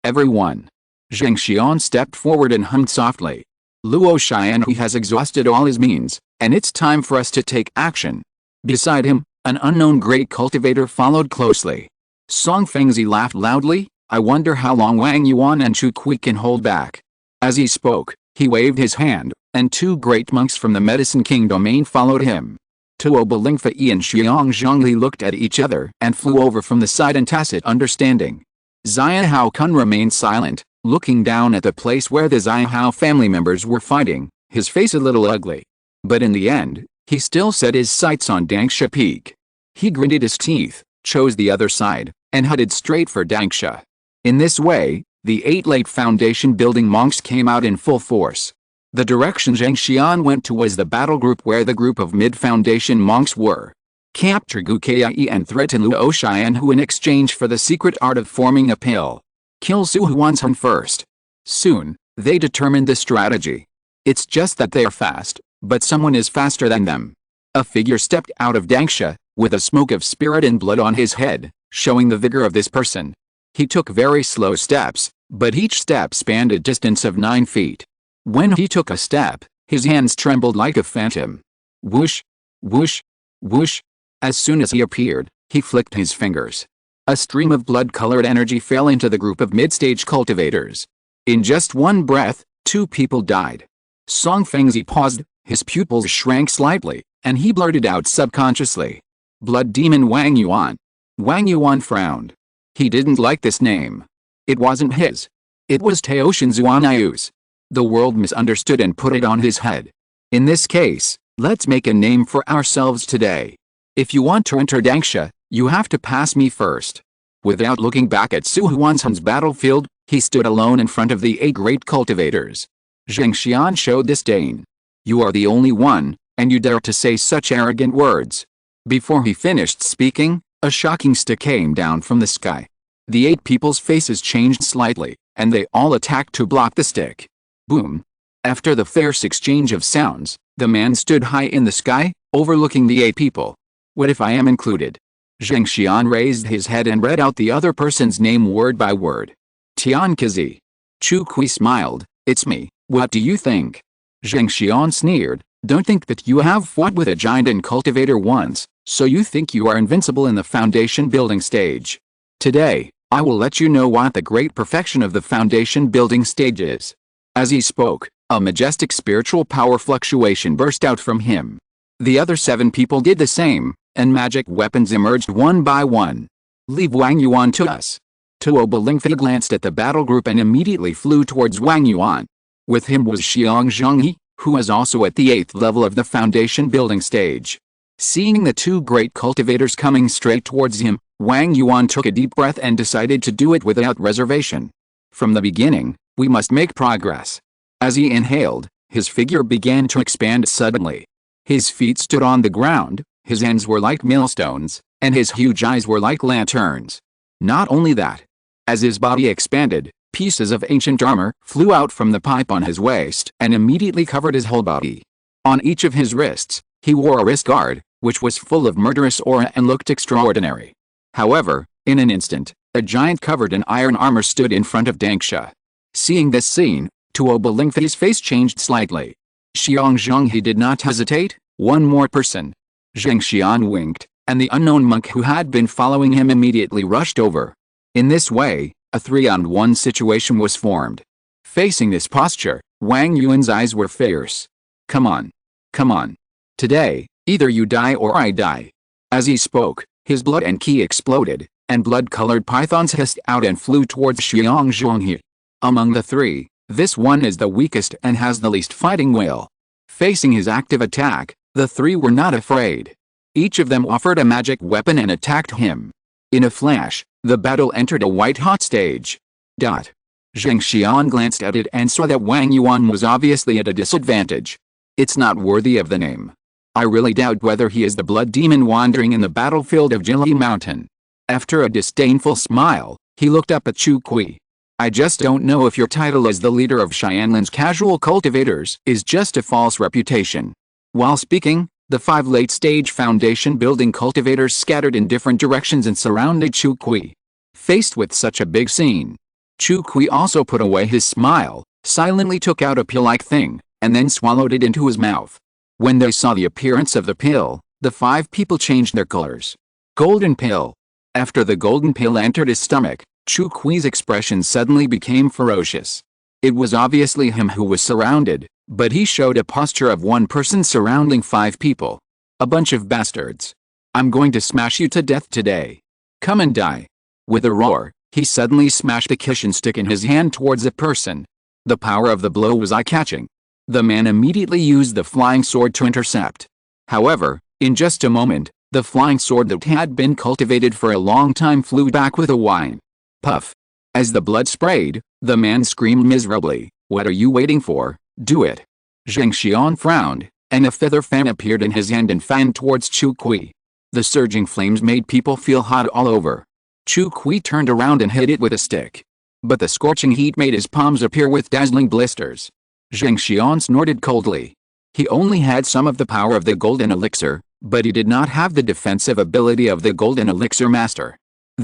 Everyone. Zheng Xian stepped forward and hummed softly. Luo Chen has exhausted all his means, and it's time for us to take action. Beside him, an unknown great cultivator followed closely. Song Fengzi laughed loudly. I wonder how long Wang Yuan and Chu Kui can hold back. As he spoke, he waved his hand, and 2 great monks from the Medicine King domain followed him. Tuo Balingfei and Xiang Zhongli looked at each other and flew over from the side in tacit understanding. Zia Hao Kun remained silent, looking down at the place where the Zia Hao family members were fighting, his face a little ugly. But in the end, he still set his sights on Dangsha Peak. He gritted his teeth, chose the other side, and headed straight for Dangsha. In this way, the 8 late foundation building monks came out in full force. The direction Zheng Xian went to was the battle group where the group of mid-foundation monks were. Capture Gu Kai and threaten Luo Chen who in exchange for the secret art of forming a pill. Kill Su Huanshan first. Soon, they determined the strategy. It's just that they are fast, but someone is faster than them. A figure stepped out of Dangsha, with a smoke of spirit and blood on his head, showing the vigor of this person. He took very slow steps, but each step spanned a distance of 9 feet. When he took a step, his hands trembled like a phantom. Whoosh, whoosh, whoosh. As soon as he appeared, he flicked his fingers. A stream of blood-colored energy fell into the group of mid-stage cultivators. In just one breath, 2 people died. Song Fengzi paused, his pupils shrank slightly, and he blurted out subconsciously. Blood Demon Wang Yuan. Wang Yuan frowned. He didn't like this name. It wasn't his. It was Teoshan Zuanayu's. The world misunderstood and put it on his head. In this case, let's make a name for ourselves today. If you want to enter Dangsha, you have to pass me first. Without looking back at Su Huanshan's battlefield, he stood alone in front of the 8 great cultivators. Zheng Xian showed disdain. You are the only one, and you dare to say such arrogant words. Before he finished speaking, a shocking stick came down from the sky. The 8 people's faces changed slightly, and they all attacked to block the stick. Boom. After the fierce exchange of sounds, the man stood high in the sky, overlooking the 8 people. What if I am included? Zheng Xian raised his head and read out the other person's name word by word. Tiankazi. Chu Kui smiled. It's me, what do you think? Zheng Xian sneered. Don't think that you have fought with a giant and cultivator once, so you think you are invincible in the foundation building stage. Today, I will let you know what the great perfection of the foundation building stage is. As he spoke, a majestic spiritual power fluctuation burst out from him. The other 7 people did the same, and magic weapons emerged one by one. Leave Wang Yuan to us. Tuo Balingfei glanced at the battle group and immediately flew towards Wang Yuan. With him was Xiang Zhongyi, who was also at the 8th level of the foundation building stage. Seeing the 2 great cultivators coming straight towards him, Wang Yuan took a deep breath and decided to do it without reservation. From the beginning, we must make progress. As he inhaled, his figure began to expand suddenly. His feet stood on the ground, his hands were like millstones, and his huge eyes were like lanterns. Not only that. As his body expanded, pieces of ancient armor flew out from the pipe on his waist and immediately covered his whole body. On each of his wrists, he wore a wrist guard, which was full of murderous aura and looked extraordinary. However, in an instant, a giant covered in iron armor stood in front of Dangsha. Seeing this scene, Tuo Balingfei's face changed slightly. Xiong he did not hesitate. One more person. Zheng Xian winked, and the unknown monk who had been following him immediately rushed over. In this way, a 3-on-1 situation was formed. Facing this posture, Wang Yuan's eyes were fierce. Come on. Come on. Today, either you die or I die. As he spoke, his blood and ki exploded, and blood-colored pythons hissed out and flew towards Xiong. Among the three, this one is the weakest and has the least fighting will. Facing his active attack, the three were not afraid. Each of them offered a magic weapon and attacked him. In a flash, the battle entered a white-hot stage. Zheng Xian glanced at it and saw that Wang Yuan was obviously at a disadvantage. It's not worthy of the name. I really doubt whether he is the blood demon wandering in the battlefield of Jili Mountain. After a disdainful smile, he looked up at Chu Kui. I just don't know if your title as the leader of Xianlin's casual cultivators is just a false reputation. While speaking, the 5 late-stage foundation building cultivators scattered in different directions and surrounded Chu Kui. Faced with such a big scene, Chu Kui also put away his smile, silently took out a pill-like thing, and then swallowed it into his mouth. When they saw the appearance of the pill, the 5 people changed their colors. Golden pill. After the golden pill entered his stomach, Chu Kui's expression suddenly became ferocious. It was obviously him who was surrounded, but he showed a posture of one person surrounding 5 people. A bunch of bastards. I'm going to smash you to death today. Come and die. With a roar, he suddenly smashed a kitchen stick in his hand towards a person. The power of the blow was eye-catching. The man immediately used the flying sword to intercept. However, in just a moment, the flying sword that had been cultivated for a long time flew back with a whine. Puff. As the blood sprayed, the man screamed miserably, "What are you waiting for? Do it." Zheng Xian frowned, and a feather fan appeared in his hand and fanned towards Chu Kui. The surging flames made people feel hot all over. Chu Kui turned around and hit it with a stick. But the scorching heat made his palms appear with dazzling blisters. Zheng Xian snorted coldly. He only had some of the power of the golden elixir, but he did not have the defensive ability of the golden elixir master.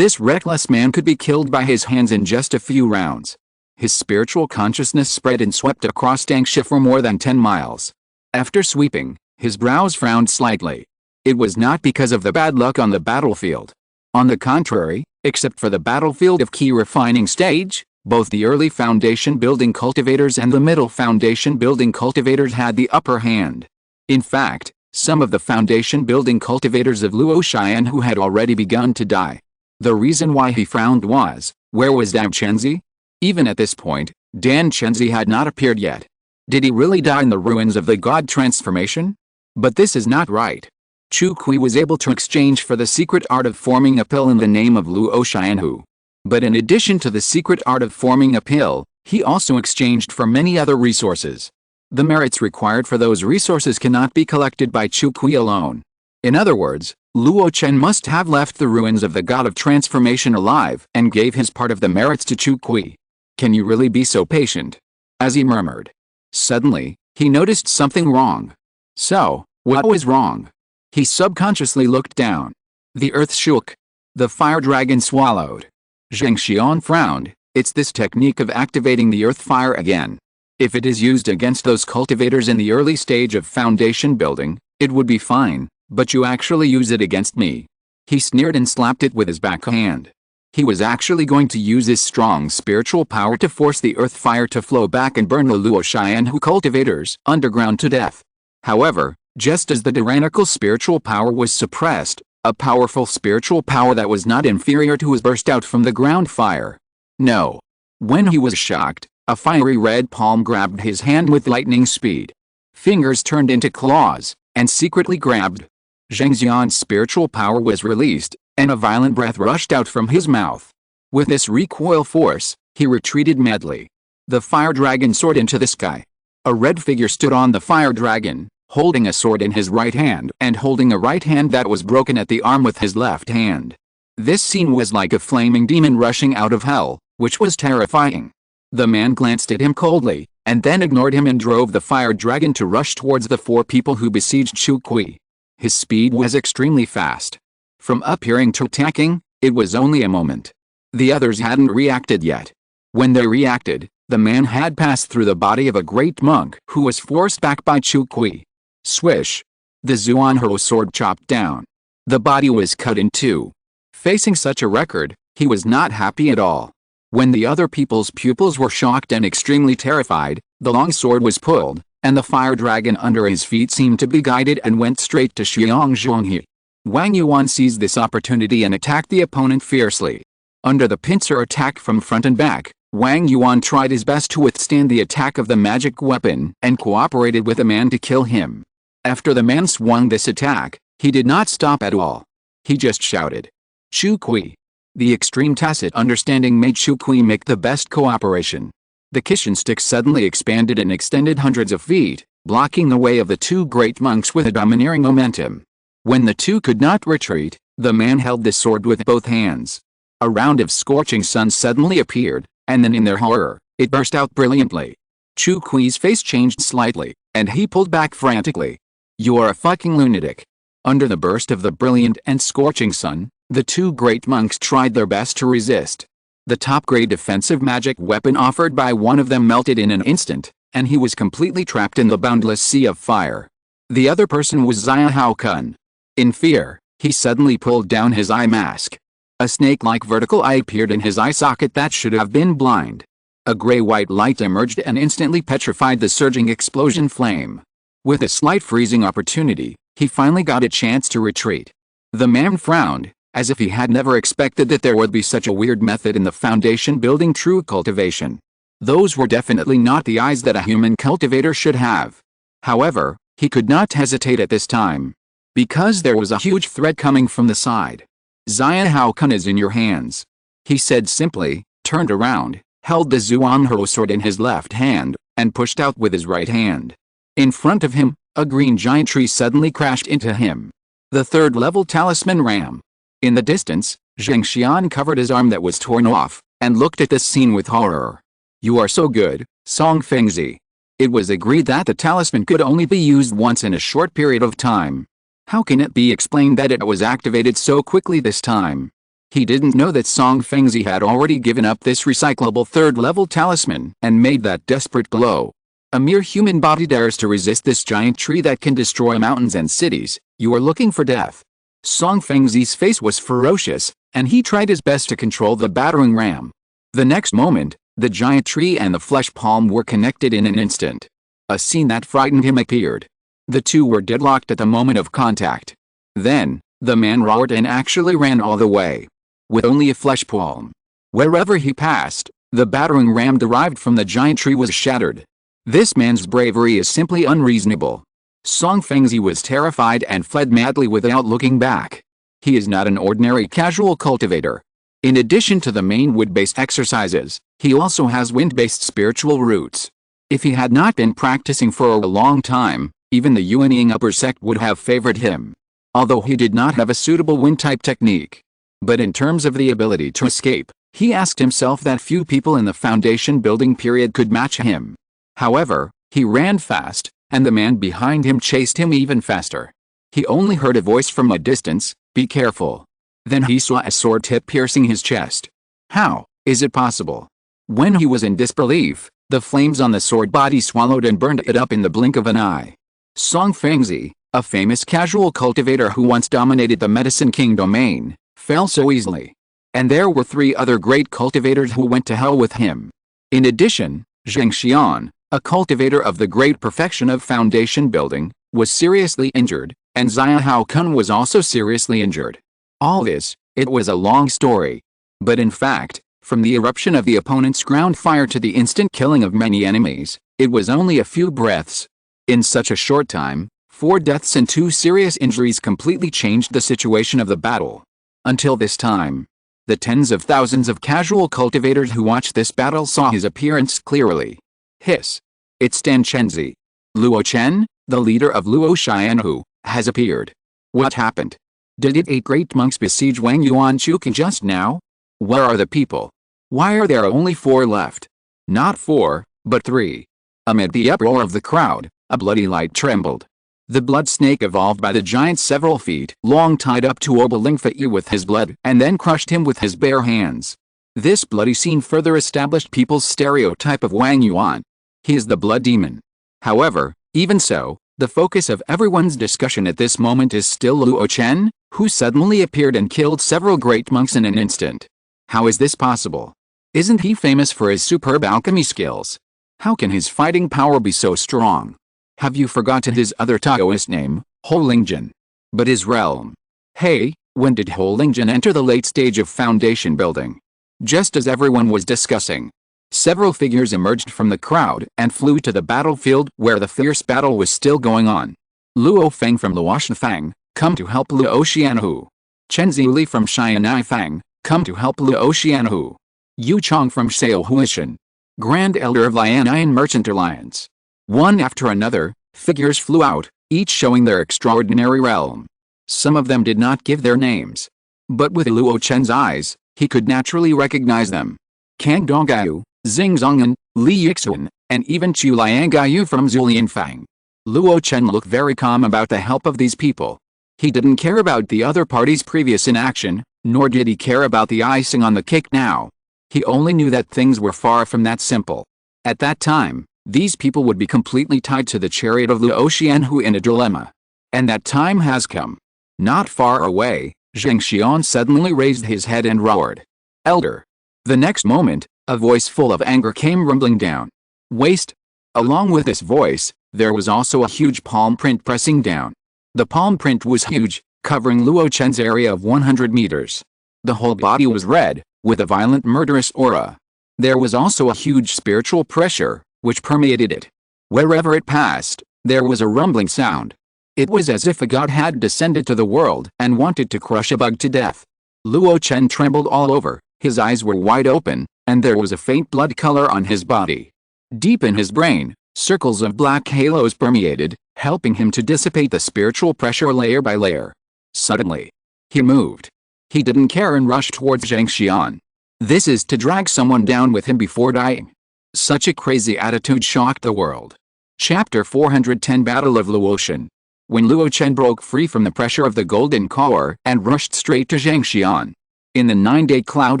This reckless man could be killed by his hands in just a few rounds. His spiritual consciousness spread and swept across Dangsha for more than 10 miles. After sweeping, his brows frowned slightly. It was not because of the bad luck on the battlefield. On the contrary, except for the battlefield of key refining stage, both the early foundation building cultivators and the middle foundation building cultivators had the upper hand. In fact, some of the foundation building cultivators of Luo Chen who had already begun to die. The reason why he frowned was, where was Dan Chenzi? Even at this point, Dan Chenzi had not appeared yet. Did he really die in the ruins of the god transformation? But this is not right. Chu Kui was able to exchange for the secret art of forming a pill in the name of Luo Chen. But in addition to the secret art of forming a pill, he also exchanged for many other resources. The merits required for those resources cannot be collected by Chu Kui alone. In other words, Luo Chen must have left the ruins of the god of transformation alive and gave his part of the merits to Chu Kui. Can you really be so patient? As he murmured. Suddenly, he noticed something wrong. So, what was wrong? He subconsciously looked down. The earth shook. The fire dragon swallowed. Zheng Xian frowned. It's this technique of activating the earth fire again. If it is used against those cultivators in the early stage of foundation building, it would be fine, but you actually use it against me. He sneered and slapped it with his backhand. He was actually going to use his strong spiritual power to force the earth fire to flow back and burn the Luo Chen cultivators underground to death. However, just as the tyrannical spiritual power was suppressed, a powerful spiritual power that was not inferior to his burst out from the ground fire. No. When he was shocked, a fiery red palm grabbed his hand with lightning speed. Fingers turned into claws, and secretly grabbed. Zheng Xian's spiritual power was released, and a violent breath rushed out from his mouth. With this recoil force, he retreated madly. The fire dragon soared into the sky. A red figure stood on the fire dragon, holding a sword in his right hand and holding a right hand that was broken at the arm with his left hand. This scene was like a flaming demon rushing out of hell, which was terrifying. The man glanced at him coldly, and then ignored him and drove the fire dragon to rush towards the 4 people who besieged Chu Kui. His speed was extremely fast. From appearing to attacking, it was only a moment. The others hadn't reacted yet. When they reacted, the man had passed through the body of a great monk who was forced back by Chu Kui. Swish! The Zuanho sword chopped down. The body was cut in 2. Facing such a record, he was not happy at all. When the other people's pupils were shocked and extremely terrified, the long sword was pulled, and the fire dragon under his feet seemed to be guided and went straight to Xiang Zhonghe. Wang Yuan seized this opportunity and attacked the opponent fiercely. Under the pincer attack from front and back, Wang Yuan tried his best to withstand the attack of the magic weapon and cooperated with the man to kill him. After the man swung this attack, he did not stop at all. He just shouted, "Chu Kui!" The extreme tacit understanding made Chu Kui make the best cooperation. The Kishin stick suddenly expanded and extended hundreds of feet, blocking the way of the 2 great monks with a domineering momentum. When the 2 could not retreat, the man held the sword with both hands. A round of scorching sun suddenly appeared, and then in their horror, it burst out brilliantly. Chu Kui's face changed slightly, and he pulled back frantically. "You are a fucking lunatic." Under the burst of the brilliant and scorching sun, the 2 great monks tried their best to resist. The top-grade defensive magic weapon offered by one of them melted in an instant, and he was completely trapped in the boundless sea of fire. The other person was Zongmiao Pill. In fear, he suddenly pulled down his eye mask. A snake-like vertical eye appeared in his eye socket that should have been blind. A gray-white light emerged and instantly petrified the surging explosion flame. With a slight freezing opportunity, he finally got a chance to retreat. The man frowned, as if he had never expected that there would be such a weird method in the foundation building true cultivation. Those were definitely not the eyes that a human cultivator should have. However, he could not hesitate at this time. Because there was a huge threat coming from the side. "Zongmiao Pill is in your hands," he said simply, turned around, held the Zuanho sword in his left hand, and pushed out with his right hand. In front of him, a green giant tree suddenly crashed into him. The 3rd-level talisman ram. In the distance, Zheng Xian covered his arm that was torn off, and looked at this scene with horror. "You are so good, Song Fengzi." It was agreed that the talisman could only be used once in a short period of time. How can it be explained that it was activated so quickly this time? He didn't know that Song Fengzi had already given up this recyclable 3rd-level talisman and made that desperate glow. A mere human body dares to resist this giant tree that can destroy mountains and cities. You are looking for death. Song Fengzi's face was ferocious, and he tried his best to control the battering ram. The next moment, the giant tree and the flesh palm were connected in an instant. A scene that frightened him appeared. The 2 were deadlocked at the moment of contact. Then, the man roared and actually ran all the way. With only a flesh palm. Wherever he passed, the battering ram derived from the giant tree was shattered. This man's bravery is simply unreasonable. Song Fengzi was terrified and fled madly without looking back. He is not an ordinary casual cultivator. In addition to the main wood-based exercises, he also has wind-based spiritual roots. If he had not been practicing for a long time, even the Yuanying upper sect would have favored him. Although he did not have a suitable wind-type technique. But in terms of the ability to escape, he asked himself that few people in the foundation building period could match him. However, he ran fast, and the man behind him chased him even faster. He only heard a voice from a distance, "Be careful." Then he saw a sword tip piercing his chest. How is it possible? When he was in disbelief, the flames on the sword body swallowed and burned it up in the blink of an eye. Song Fengzi, a famous casual cultivator who once dominated the Medicine King domain, fell so easily. And there were 3 other great cultivators who went to hell with him. In addition, Zheng Xian, a cultivator of the great perfection of foundation building, was seriously injured, and Zongmiao Pill was also seriously injured. All this, it was a long story. But in fact, from the eruption of the opponent's ground fire to the instant killing of many enemies, it was only a few breaths. In such a short time, 4 deaths and 2 serious injuries completely changed the situation of the battle. Until this time, the tens of thousands of casual cultivators who watched this battle saw his appearance clearly. Hiss. It's Dan Chenzi. Luo Chen, the leader of Luo Chen, has appeared. What happened? Did 8 great monks besiege Wang Yuan Chukin just now? Where are the people? Why are there only 4 left? Not 4, but 3. Amid the uproar of the crowd, a bloody light trembled. The blood snake evolved by the giant several feet long tied up to Obalingfei with his blood and then crushed him with his bare hands. This bloody scene further established people's stereotype of Wang Yuan. He is the blood demon. However, even so, the focus of everyone's discussion at this moment is still Luo Chen, who suddenly appeared and killed several great monks in an instant. How is this possible? Isn't he famous for his superb alchemy skills? How can his fighting power be so strong? Have you forgotten his other Taoist name, Holingjin? But his realm. Hey, when did Holingjin enter the late stage of foundation building? Just as everyone was discussing, several figures emerged from the crowd and flew to the battlefield where the fierce battle was still going on. Luo Feng from Luoshifang, come to help Luo Xianhu. Chen Zili from Xianifang, come to help Luo Xianhu. Yu Chong from Shaohuishan, Grand Elder of Lianian Merchant Alliance. One after another, figures flew out, each showing their extraordinary realm. Some of them did not give their names. But with Luo Chen's eyes, he could naturally recognize them. Kang Donggayu, Xing Zongyan, Li Yixuan, and even Chu Liangayu from Zulianfang. Luo Chen looked very calm about the help of these people. He didn't care about the other party's previous inaction, nor did he care about the icing on the cake now. He only knew that things were far from that simple. At that time, these people would be completely tied to the chariot of Luo Xianhu in a dilemma. And that time has come. Not far away, Zheng Xian suddenly raised his head and roared. Elder. The next moment, a voice full of anger came rumbling down. Waste. Along with this voice, there was also a huge palm print pressing down. The palm print was huge, covering Luo Chen's area of 100 meters. The whole body was red, with a violent murderous aura. There was also a huge spiritual pressure, which permeated it. Wherever it passed, there was a rumbling sound. It was as if a god had descended to the world and wanted to crush a bug to death. Luo Chen trembled all over, his eyes were wide open, and there was a faint blood color on his body. Deep in his brain, circles of black halos permeated, helping him to dissipate the spiritual pressure layer by layer. Suddenly, he moved. He didn't care and rushed towards Zheng Xian. This is to drag someone down with him before dying. Such a crazy attitude shocked the world. Chapter 410 Battle of Luo Chen. When Luo Chen broke free from the pressure of the golden core and rushed straight to Zheng Xian. In the 9-day cloud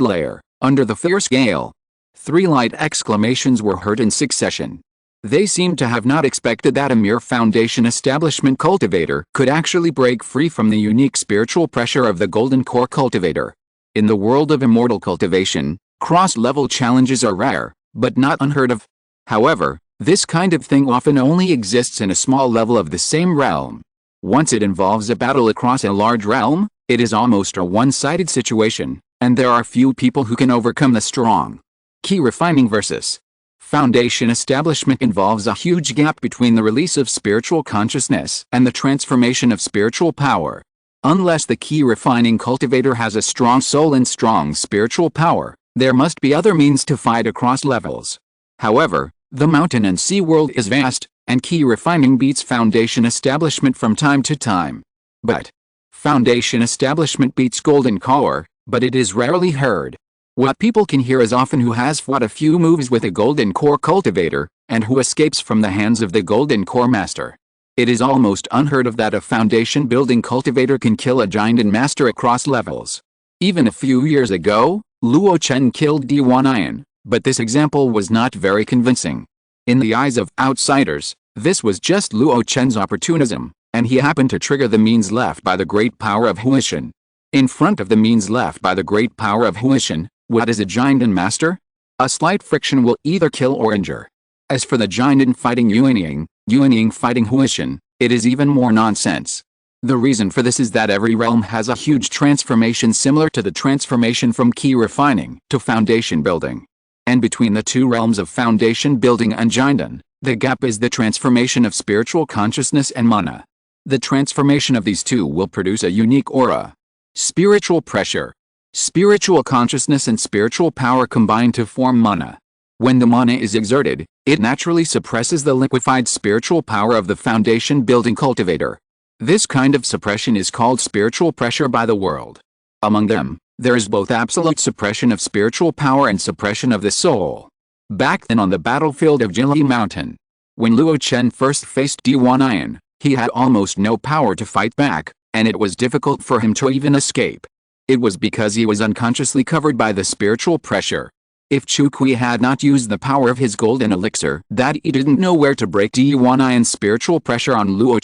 layer, under the fierce gale, 3 light exclamations were heard in succession. They seemed to have not expected that a mere foundation establishment cultivator could actually break free from the unique spiritual pressure of the golden core cultivator. In the world of immortal cultivation, cross-level challenges are rare, but not unheard of. However, this kind of thing often only exists in a small level of the same realm. Once it involves a battle across a large realm, it is almost a one-sided situation, and there are few people who can overcome the strong. Key refining versus foundation establishment involves a huge gap between the release of spiritual consciousness and the transformation of spiritual power. Unless the key refining cultivator has a strong soul and strong spiritual power, there must be other means to fight across levels. However, the mountain and sea world is vast, and key refining beats foundation establishment from time to time. But foundation establishment beats golden core, but it is rarely heard. What people can hear is often who has fought a few moves with a golden core cultivator, and who escapes from the hands of the golden core master. It is almost unheard of that a foundation building cultivator can kill a giant and master across levels. Even a few years ago, Luo Chen killed D1 Ian, but this example was not very convincing. In the eyes of outsiders, this was just Luo Chen's opportunism, and he happened to trigger the means left by the great power of Huishan. In front of the means left by the great power of Huishan, what is a giant and master? A slight friction will either kill or injure. As for the giant fighting Yuanying fighting Huishan, it is even more nonsense. The reason for this is that every realm has a huge transformation similar to the transformation from key refining to foundation building. And between the two realms of foundation building and Jinden, the gap is the transformation of spiritual consciousness and mana. The transformation of these two will produce a unique aura. Spiritual pressure. Spiritual consciousness and spiritual power combine to form mana. When the mana is exerted, it naturally suppresses the liquefied spiritual power of the foundation building cultivator. This kind of suppression is called spiritual pressure by the world. Among them, there is both absolute suppression of spiritual power and suppression of the soul. Back then on the battlefield of Jili Mountain, when Luo Chen first faced D1 he had almost no power to fight back, and it was difficult for him to even escape. It was because he was unconsciously covered by the spiritual pressure. If Chu Kui had not used the power of his golden elixir that he didn't know where to break D1's spiritual pressure on Luo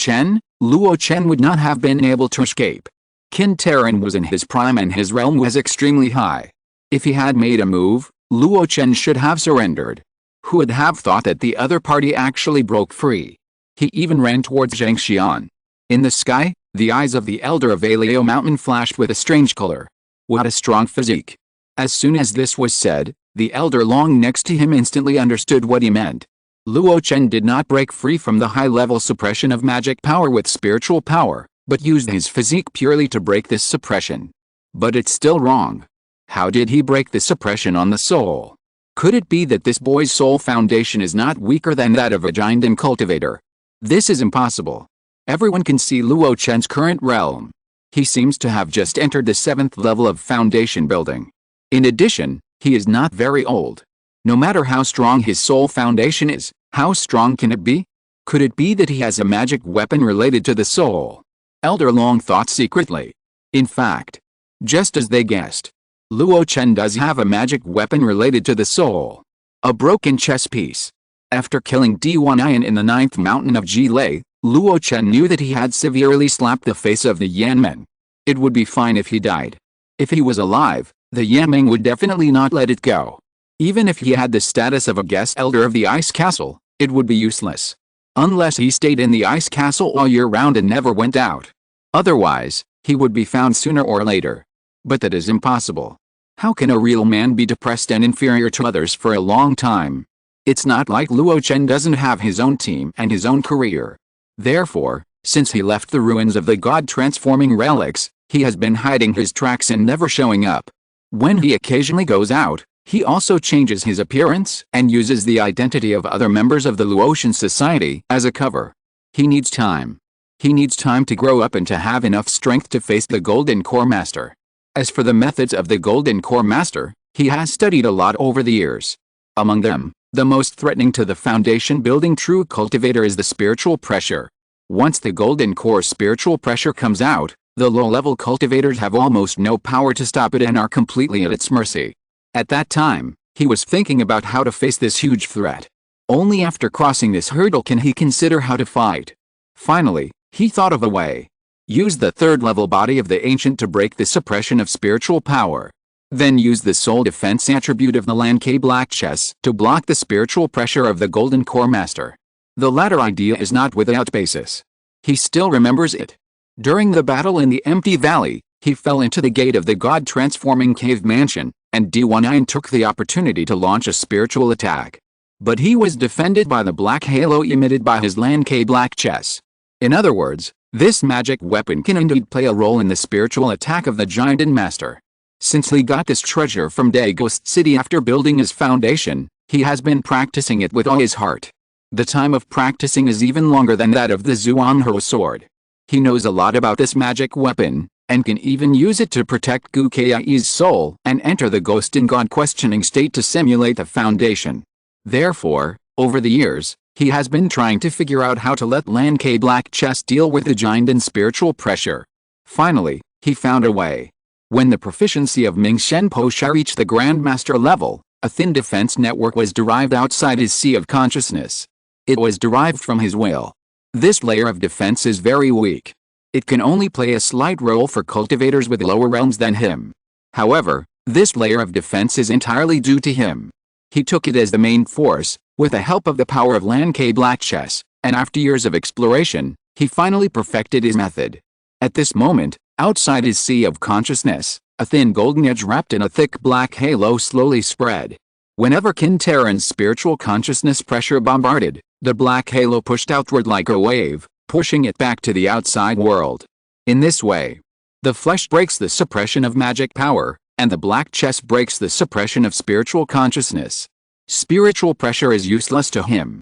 Chen would not have been able to escape. Qin Taran was in his prime and his realm was extremely high. If he had made a move, Luo Chen should have surrendered. Who would have thought that the other party actually broke free? He even ran towards Zhang Xian. In the sky, the eyes of the elder of Aleo Mountain flashed with a strange color. What a strong physique. As soon as this was said, the elder long next to him instantly understood what he meant. Luo Chen did not break free from the high-level suppression of magic power with spiritual power, but used his physique purely to break this suppression. But it's still wrong. How did he break the suppression on the soul? Could it be that this boy's soul foundation is not weaker than that of a giant and cultivator? This is impossible. Everyone can see Luo Chen's current realm. He seems to have just entered the 7th level of foundation building. In addition, he is not very old. No matter how strong his soul foundation is, how strong can it be? Could it be that he has a magic weapon related to the soul? Elder Long thought secretly. In fact, just as they guessed, Luo Chen does have a magic weapon related to the soul. A broken chess piece. After killing D1 in the 9th mountain of Jilei, Luo Chen knew that he had severely slapped the face of the Yanmen. It would be fine if he died. If he was alive, the Yanmeng would definitely not let it go. Even if he had the status of a guest elder of the Ice Castle, it would be useless. Unless he stayed in the Ice Castle all year round and never went out. Otherwise, he would be found sooner or later. But that is impossible. How can a real man be depressed and inferior to others for a long time? It's not like Luo Chen doesn't have his own team and his own career. Therefore, since he left the ruins of the god-transforming relics, he has been hiding his tracks and never showing up. When he occasionally goes out, he also changes his appearance and uses the identity of other members of the Luo Chen society as a cover. He needs time. He needs time to grow up and to have enough strength to face the Golden Core Master. As for the methods of the Golden Core Master, he has studied a lot over the years. Among them, the most threatening to the foundation-building true cultivator is the spiritual pressure. Once the Golden Core spiritual pressure comes out, the low-level cultivators have almost no power to stop it and are completely at its mercy. At that time, he was thinking about how to face this huge threat. Only after crossing this hurdle can he consider how to fight. Finally, he thought of a way. Use the 3rd-level body of the ancient to break the suppression of spiritual power. Then use the soul defense attribute of the Lan-Ke Black Chess to block the spiritual pressure of the Golden Core Master. The latter idea is not without basis. He still remembers it. During the battle in the Empty Valley, he fell into the gate of the god-transforming cave mansion, and D1 took the opportunity to launch a spiritual attack. But he was defended by the black halo emitted by his Lan-Ke Black Chess. In other words, this magic weapon can indeed play a role in the spiritual attack of the Giant Master. Since he got this treasure from Ghost City after building his foundation, he has been practicing it with all his heart. The time of practicing is even longer than that of the Zuanhao sword. He knows a lot about this magic weapon, and can even use it to protect Gu Kai's soul and enter the ghost and god questioning state to simulate the foundation. Therefore, over the years, he has been trying to figure out how to let Lan-Ke Black Chess deal with the giant and spiritual pressure. Finally, he found a way. When the proficiency of Ming Shen Po Sha reached the Grandmaster level, a thin defense network was derived outside his sea of consciousness. It was derived from his will. This layer of defense is very weak. It can only play a slight role for cultivators with lower realms than him. However, this layer of defense is entirely due to him. He took it as the main force, with the help of the power of Lan-Ke Black Chess, and after years of exploration, he finally perfected his method. At this moment, outside his sea of consciousness, a thin golden edge wrapped in a thick black halo slowly spread. Whenever Qin Taran's spiritual consciousness pressure bombarded, the black halo pushed outward like a wave, pushing it back to the outside world. In this way, the flesh breaks the suppression of magic power, and the black chess breaks the suppression of spiritual consciousness. Spiritual pressure is useless to him.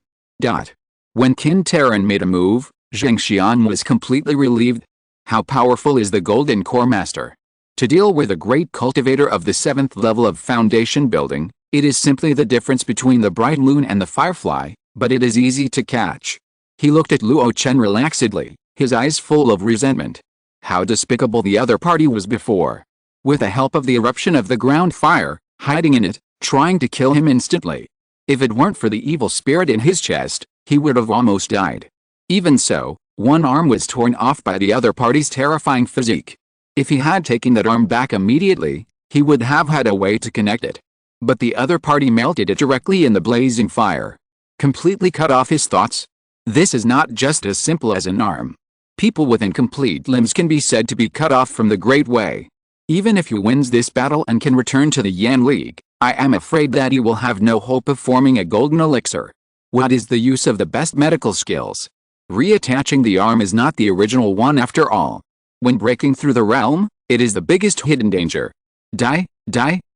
When Qin Taran made a move, Zhang Xian was completely relieved. How powerful is the Golden Core Master? To deal with a great cultivator of the 7th level of foundation building, It is simply the difference between the bright moon and the firefly, but it is easy to catch. He looked at Luo Chen relaxedly, his eyes full of resentment. How despicable the other party was before. With the help of the eruption of the ground fire, hiding in it, trying to kill him instantly. If it weren't for the evil spirit in his chest, he would have almost died. Even so, one arm was torn off by the other party's terrifying physique. If he had taken that arm back immediately, he would have had a way to connect it. But the other party melted it directly in the blazing fire. Completely cut off his thoughts. This is not just as simple as an arm. People with incomplete limbs can be said to be cut off from the Great Way. Even if he wins this battle and can return to the Yan League, I am afraid that he will have no hope of forming a golden elixir. What is the use of the best medical skills? Reattaching the arm is not the original one after all. When breaking through the realm, it is the biggest hidden danger. Die,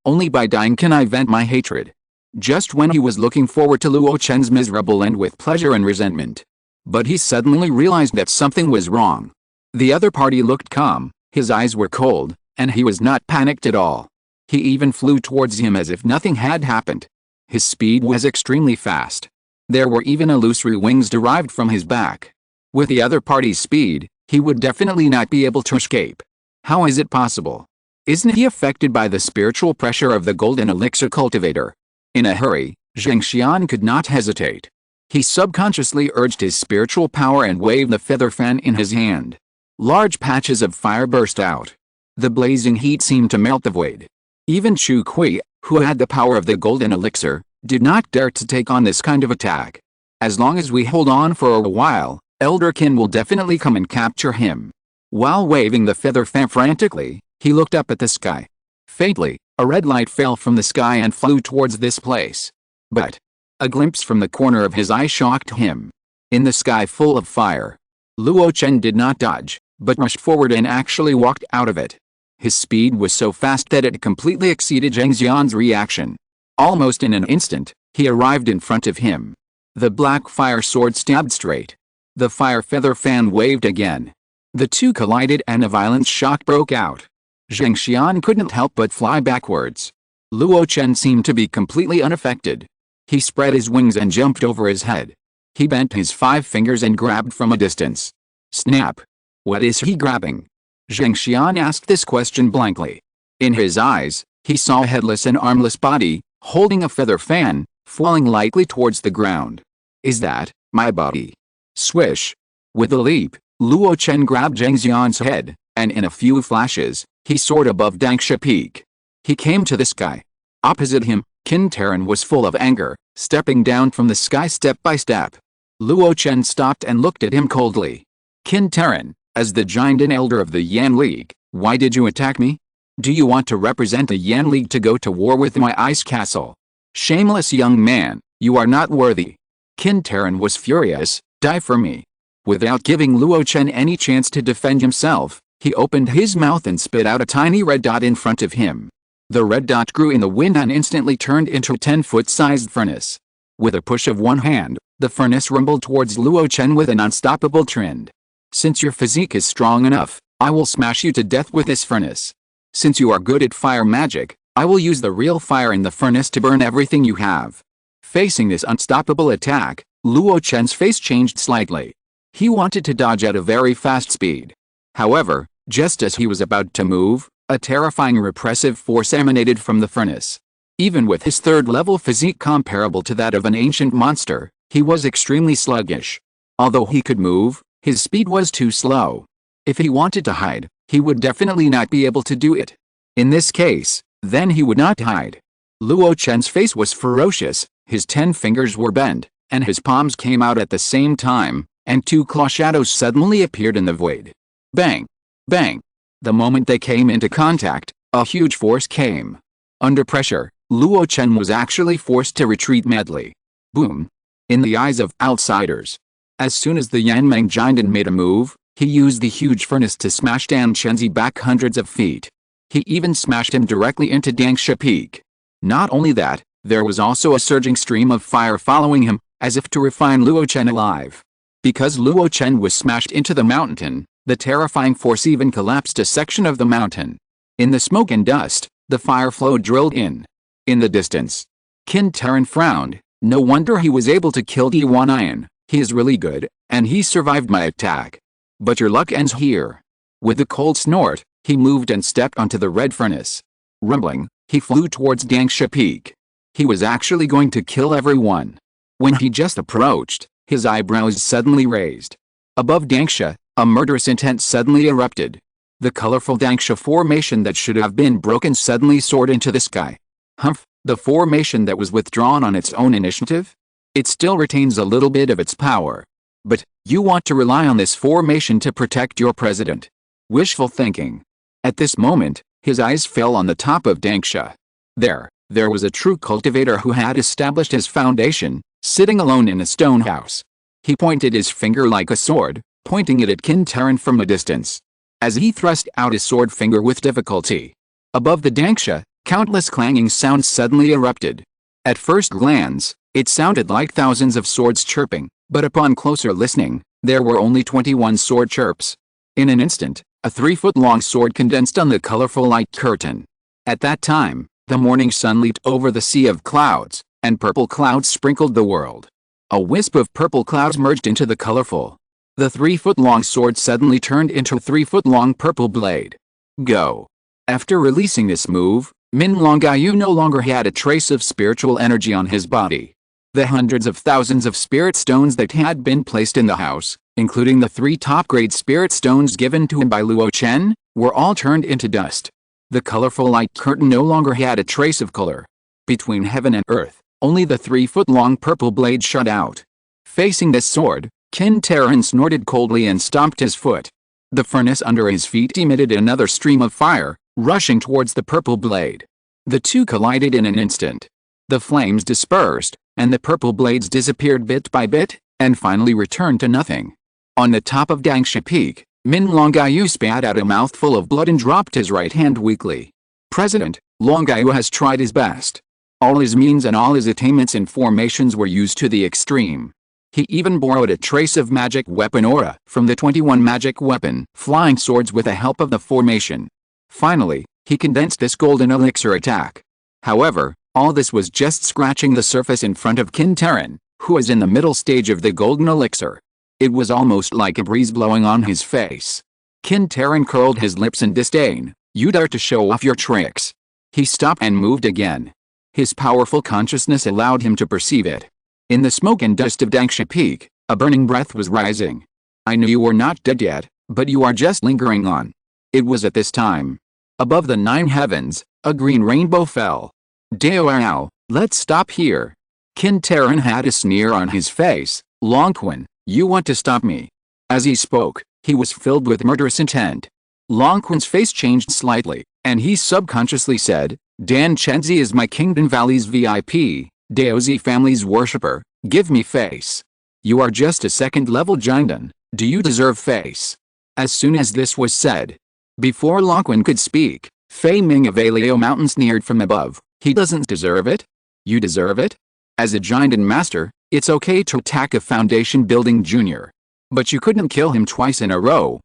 only by dying can I vent my hatred. Just when he was looking forward to Luo Chen's miserable end with pleasure and resentment. But he suddenly realized that something was wrong. The other party looked calm, his eyes were cold, and he was not panicked at all. He even flew towards him as if nothing had happened. His speed was extremely fast. There were even illusory wings derived from his back. With the other party's speed, he would definitely not be able to escape. How is it possible? Isn't he affected by the spiritual pressure of the golden elixir cultivator? In a hurry, Zheng Xian could not hesitate. He subconsciously urged his spiritual power and waved the feather fan in his hand. Large patches of fire burst out. The blazing heat seemed to melt the void. Even Chu Kui, who had the power of the golden elixir, did not dare to take on this kind of attack. As long as we hold on for a while, Elderkin will definitely come and capture him. While waving the feather fan frantically, he looked up at the sky. Fatally, a red light fell from the sky and flew towards this place. But a glimpse from the corner of his eye shocked him. In the sky full of fire, Luo Chen did not dodge, but rushed forward and actually walked out of it. His speed was so fast that it completely exceeded Zheng Xian's reaction. Almost in an instant, he arrived in front of him. The black fire sword stabbed straight. The fire feather fan waved again. The two collided and a violent shock broke out. Zheng Xian couldn't help but fly backwards. Luo Chen seemed to be completely unaffected. He spread his wings and jumped over his head. He bent his 5 fingers and grabbed from a distance. Snap! What is he grabbing? Zheng Xian asked this question blankly. In his eyes, he saw a headless and armless body, holding a feather fan, falling lightly towards the ground. Is that my body? Swish! With a leap, Luo Chen grabbed Zheng Xian's head, and in a few flashes, he soared above Dangsha Peak. He came to the sky. Opposite him, Qin Taran was full of anger, stepping down from the sky step by step. Luo Chen stopped and looked at him coldly. Qin Taran, as the giant and elder of the Yan League, why did you attack me? Do you want to represent the Yan League to go to war with my ice castle? Shameless young man, you are not worthy. Qin Taran was furious. Die for me. Without giving Luo Chen any chance to defend himself, he opened his mouth and spit out a tiny red dot in front of him. The red dot grew in the wind and instantly turned into a 10-foot-sized furnace. With a push of one hand, the furnace rumbled towards Luo Chen with an unstoppable trend. Since your physique is strong enough, I will smash you to death with this furnace. Since you are good at fire magic, I will use the real fire in the furnace to burn everything you have. Facing this unstoppable attack, Luo Chen's face changed slightly. He wanted to dodge at a very fast speed. However, just as he was about to move, a terrifying repressive force emanated from the furnace. Even with his third-level physique comparable to that of an ancient monster, he was extremely sluggish. Although he could move, his speed was too slow. If he wanted to hide, he would definitely not be able to do it. In this case, then he would not hide. Luo Chen's face was ferocious, his 10 fingers were bent, and his palms came out at the same time, and 2 claw shadows suddenly appeared in the void. Bang! Bang! The moment they came into contact, a huge force came. Under pressure, Luo Chen was actually forced to retreat madly. Boom! In the eyes of outsiders. As soon as the Yanmeng giant made a move, he used the huge furnace to smash Dan Chenzi back hundreds of feet. He even smashed him directly into Dangsha Peak. Not only that, there was also a surging stream of fire following him, as if to refine Luo Chen alive. Because Luo Chen was smashed into the mountain, the terrifying force even collapsed a section of the mountain. In the smoke and dust, the fire flow drilled in. In the distance, Qin Terran frowned. No wonder he was able to kill Diwan. He is really good, and he survived my attack. But your luck ends here. With a cold snort, he moved and stepped onto the red furnace. Rumbling, he flew towards Dangsha Peak. He was actually going to kill everyone. When he just approached, his eyebrows suddenly raised. Above Dangsha, a murderous intent suddenly erupted. The colorful Dangsha formation that should have been broken suddenly soared into the sky. Humph, the formation that was withdrawn on its own initiative? It still retains a little bit of its power. But, you want to rely on this formation to protect your president. Wishful thinking. At this moment, his eyes fell on the top of Dangsha. There was a true cultivator who had established his foundation, sitting alone in a stone house. He pointed his finger like a sword, pointing it at Qin Terran from a distance. As he thrust out his sword finger with difficulty. Above the Dangsha, countless clanging sounds suddenly erupted. At first glance, it sounded like thousands of swords chirping, but upon closer listening, there were only 21 sword chirps. In an instant, a 3-foot-long sword condensed on the colorful light curtain. At that time, the morning sun leaped over the sea of clouds, and purple clouds sprinkled the world. A wisp of purple clouds merged into the colorful. The 3-foot-long sword suddenly turned into a 3-foot-long purple blade. Go. After releasing this move, Min Longayu no longer had a trace of spiritual energy on his body. The hundreds of thousands of spirit stones that had been placed in the house, including the 3 top-grade spirit stones given to him by Luo Chen, were all turned into dust. The colorful light curtain no longer had a trace of color. Between heaven and earth, only the 3-foot-long purple blade shot out. Facing this sword, Qin Terran snorted coldly and stomped his foot. The furnace under his feet emitted another stream of fire, rushing towards the purple blade. The two collided in an instant. The flames dispersed, and the purple blades disappeared bit by bit, and finally returned to nothing. On the top of Dangsha Peak, Min Longayu spat out a mouthful of blood and dropped his right hand weakly. President, Longayu has tried his best. All his means and all his attainments and formations were used to the extreme. He even borrowed a trace of magic weapon aura from the 21 magic weapon flying swords with the help of the formation. Finally, he condensed this golden elixir attack. However, all this was just scratching the surface in front of Qin Terran, who was in the middle stage of the golden elixir. It was almost like a breeze blowing on his face. Qin Terran curled his lips in disdain. You dare to show off your tricks. He stopped and moved again. His powerful consciousness allowed him to perceive it. In the smoke and dust of Dangsha Peak, a burning breath was rising. I knew you were not dead yet, but you are just lingering on. It was at this time. Above the 9 heavens, a green rainbow fell. Dao, let's stop here. Qin Terran had a sneer on his face. Longquan, you want to stop me? As he spoke, he was filled with murderous intent. Longquan's face changed slightly, and he subconsciously said, Dan Chenzi is my Kingdom Valley's VIP, Daozi family's worshipper, give me face. You are just a second-level Jinden, do you deserve face? As soon as this was said, before Longquan could speak, Fei Ming of Aleo Mountain sneered from above, he doesn't deserve it? You deserve it? As a Jinden master, it's okay to attack a foundation building junior. But you couldn't kill him twice in a row,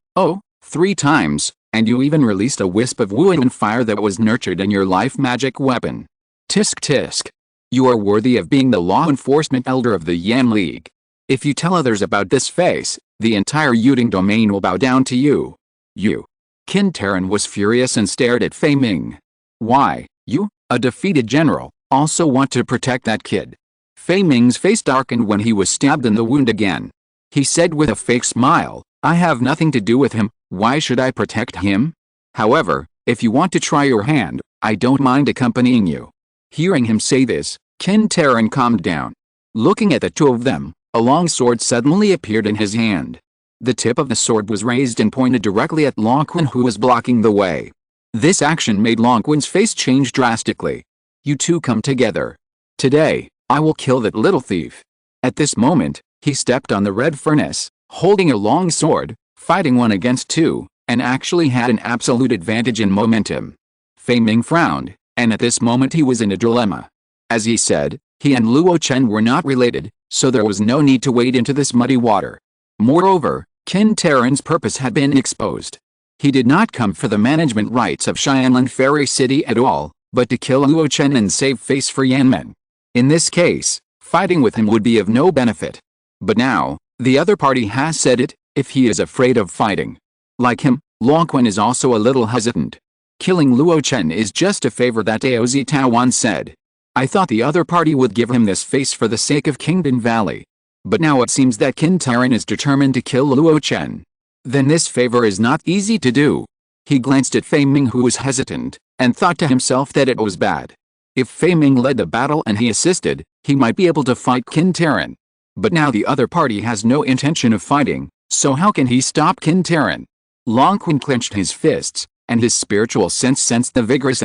3 times, and you even released a wisp of Wuhan fire that was nurtured in your life magic weapon. Tisk tisk. You are worthy of being the law enforcement elder of the Yan League. If you tell others about this face, the entire Yuding domain will bow down to you. You. Qin Terran was furious and stared at Fei Ming. Why, you, a defeated general, also want to protect that kid? Fei Ming's face darkened when he was stabbed in the wound again. He said with a fake smile, I have nothing to do with him, why should I protect him? However, if you want to try your hand, I don't mind accompanying you. Hearing him say this, Qin Terran calmed down. Looking at the two of them, a long sword suddenly appeared in his hand. The tip of the sword was raised and pointed directly at Longquan, who was blocking the way. This action made Longquan's face change drastically. You two come together. Today, I will kill that little thief. At this moment, he stepped on the red furnace, holding a long sword, fighting 1 against 2, and actually had an absolute advantage in momentum. Fei Ming frowned, and at this moment he was in a dilemma. As he said, he and Luo Chen were not related, so there was no need to wade into this muddy water. Moreover, Qin Terran's purpose had been exposed. He did not come for the management rights of Xianlan Fairy City at all, but to kill Luo Chen and save face for Yanmen. In this case, fighting with him would be of no benefit. But now, the other party has said it, if he is afraid of fighting. Like him, Luo Chen is also a little hesitant. Killing Luo Chen is just a favor that Dao Zitawan said. I thought the other party would give him this face for the sake of Kingdom Valley. But now it seems that Qin Taran is determined to kill Luo Chen. Then this favor is not easy to do. He glanced at Fei Ming, who was hesitant, and thought to himself that it was bad. If Fei Ming led the battle and he assisted, he might be able to fight Qin Taran. But now the other party has no intention of fighting, so how can he stop Qin Taran? Long Quan clenched his fists, and his spiritual sense sensed the vigorous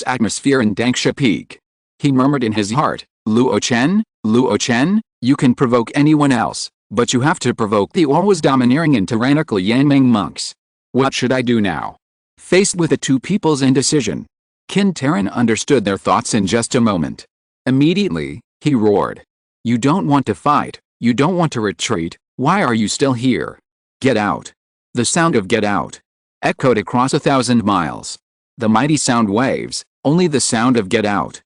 atmosphere in Dangsha Peak. He murmured in his heart, Luo Chen, you can provoke anyone else, but you have to provoke the always domineering and tyrannical Yanmeng monks. What should I do now? Faced with the two people's indecision, Qin Taran understood their thoughts in just a moment. Immediately, he roared. You don't want to fight, you don't want to retreat, why are you still here? Get out. The sound of get out echoed across 1,000 miles. The mighty sound waves, only the sound of get out,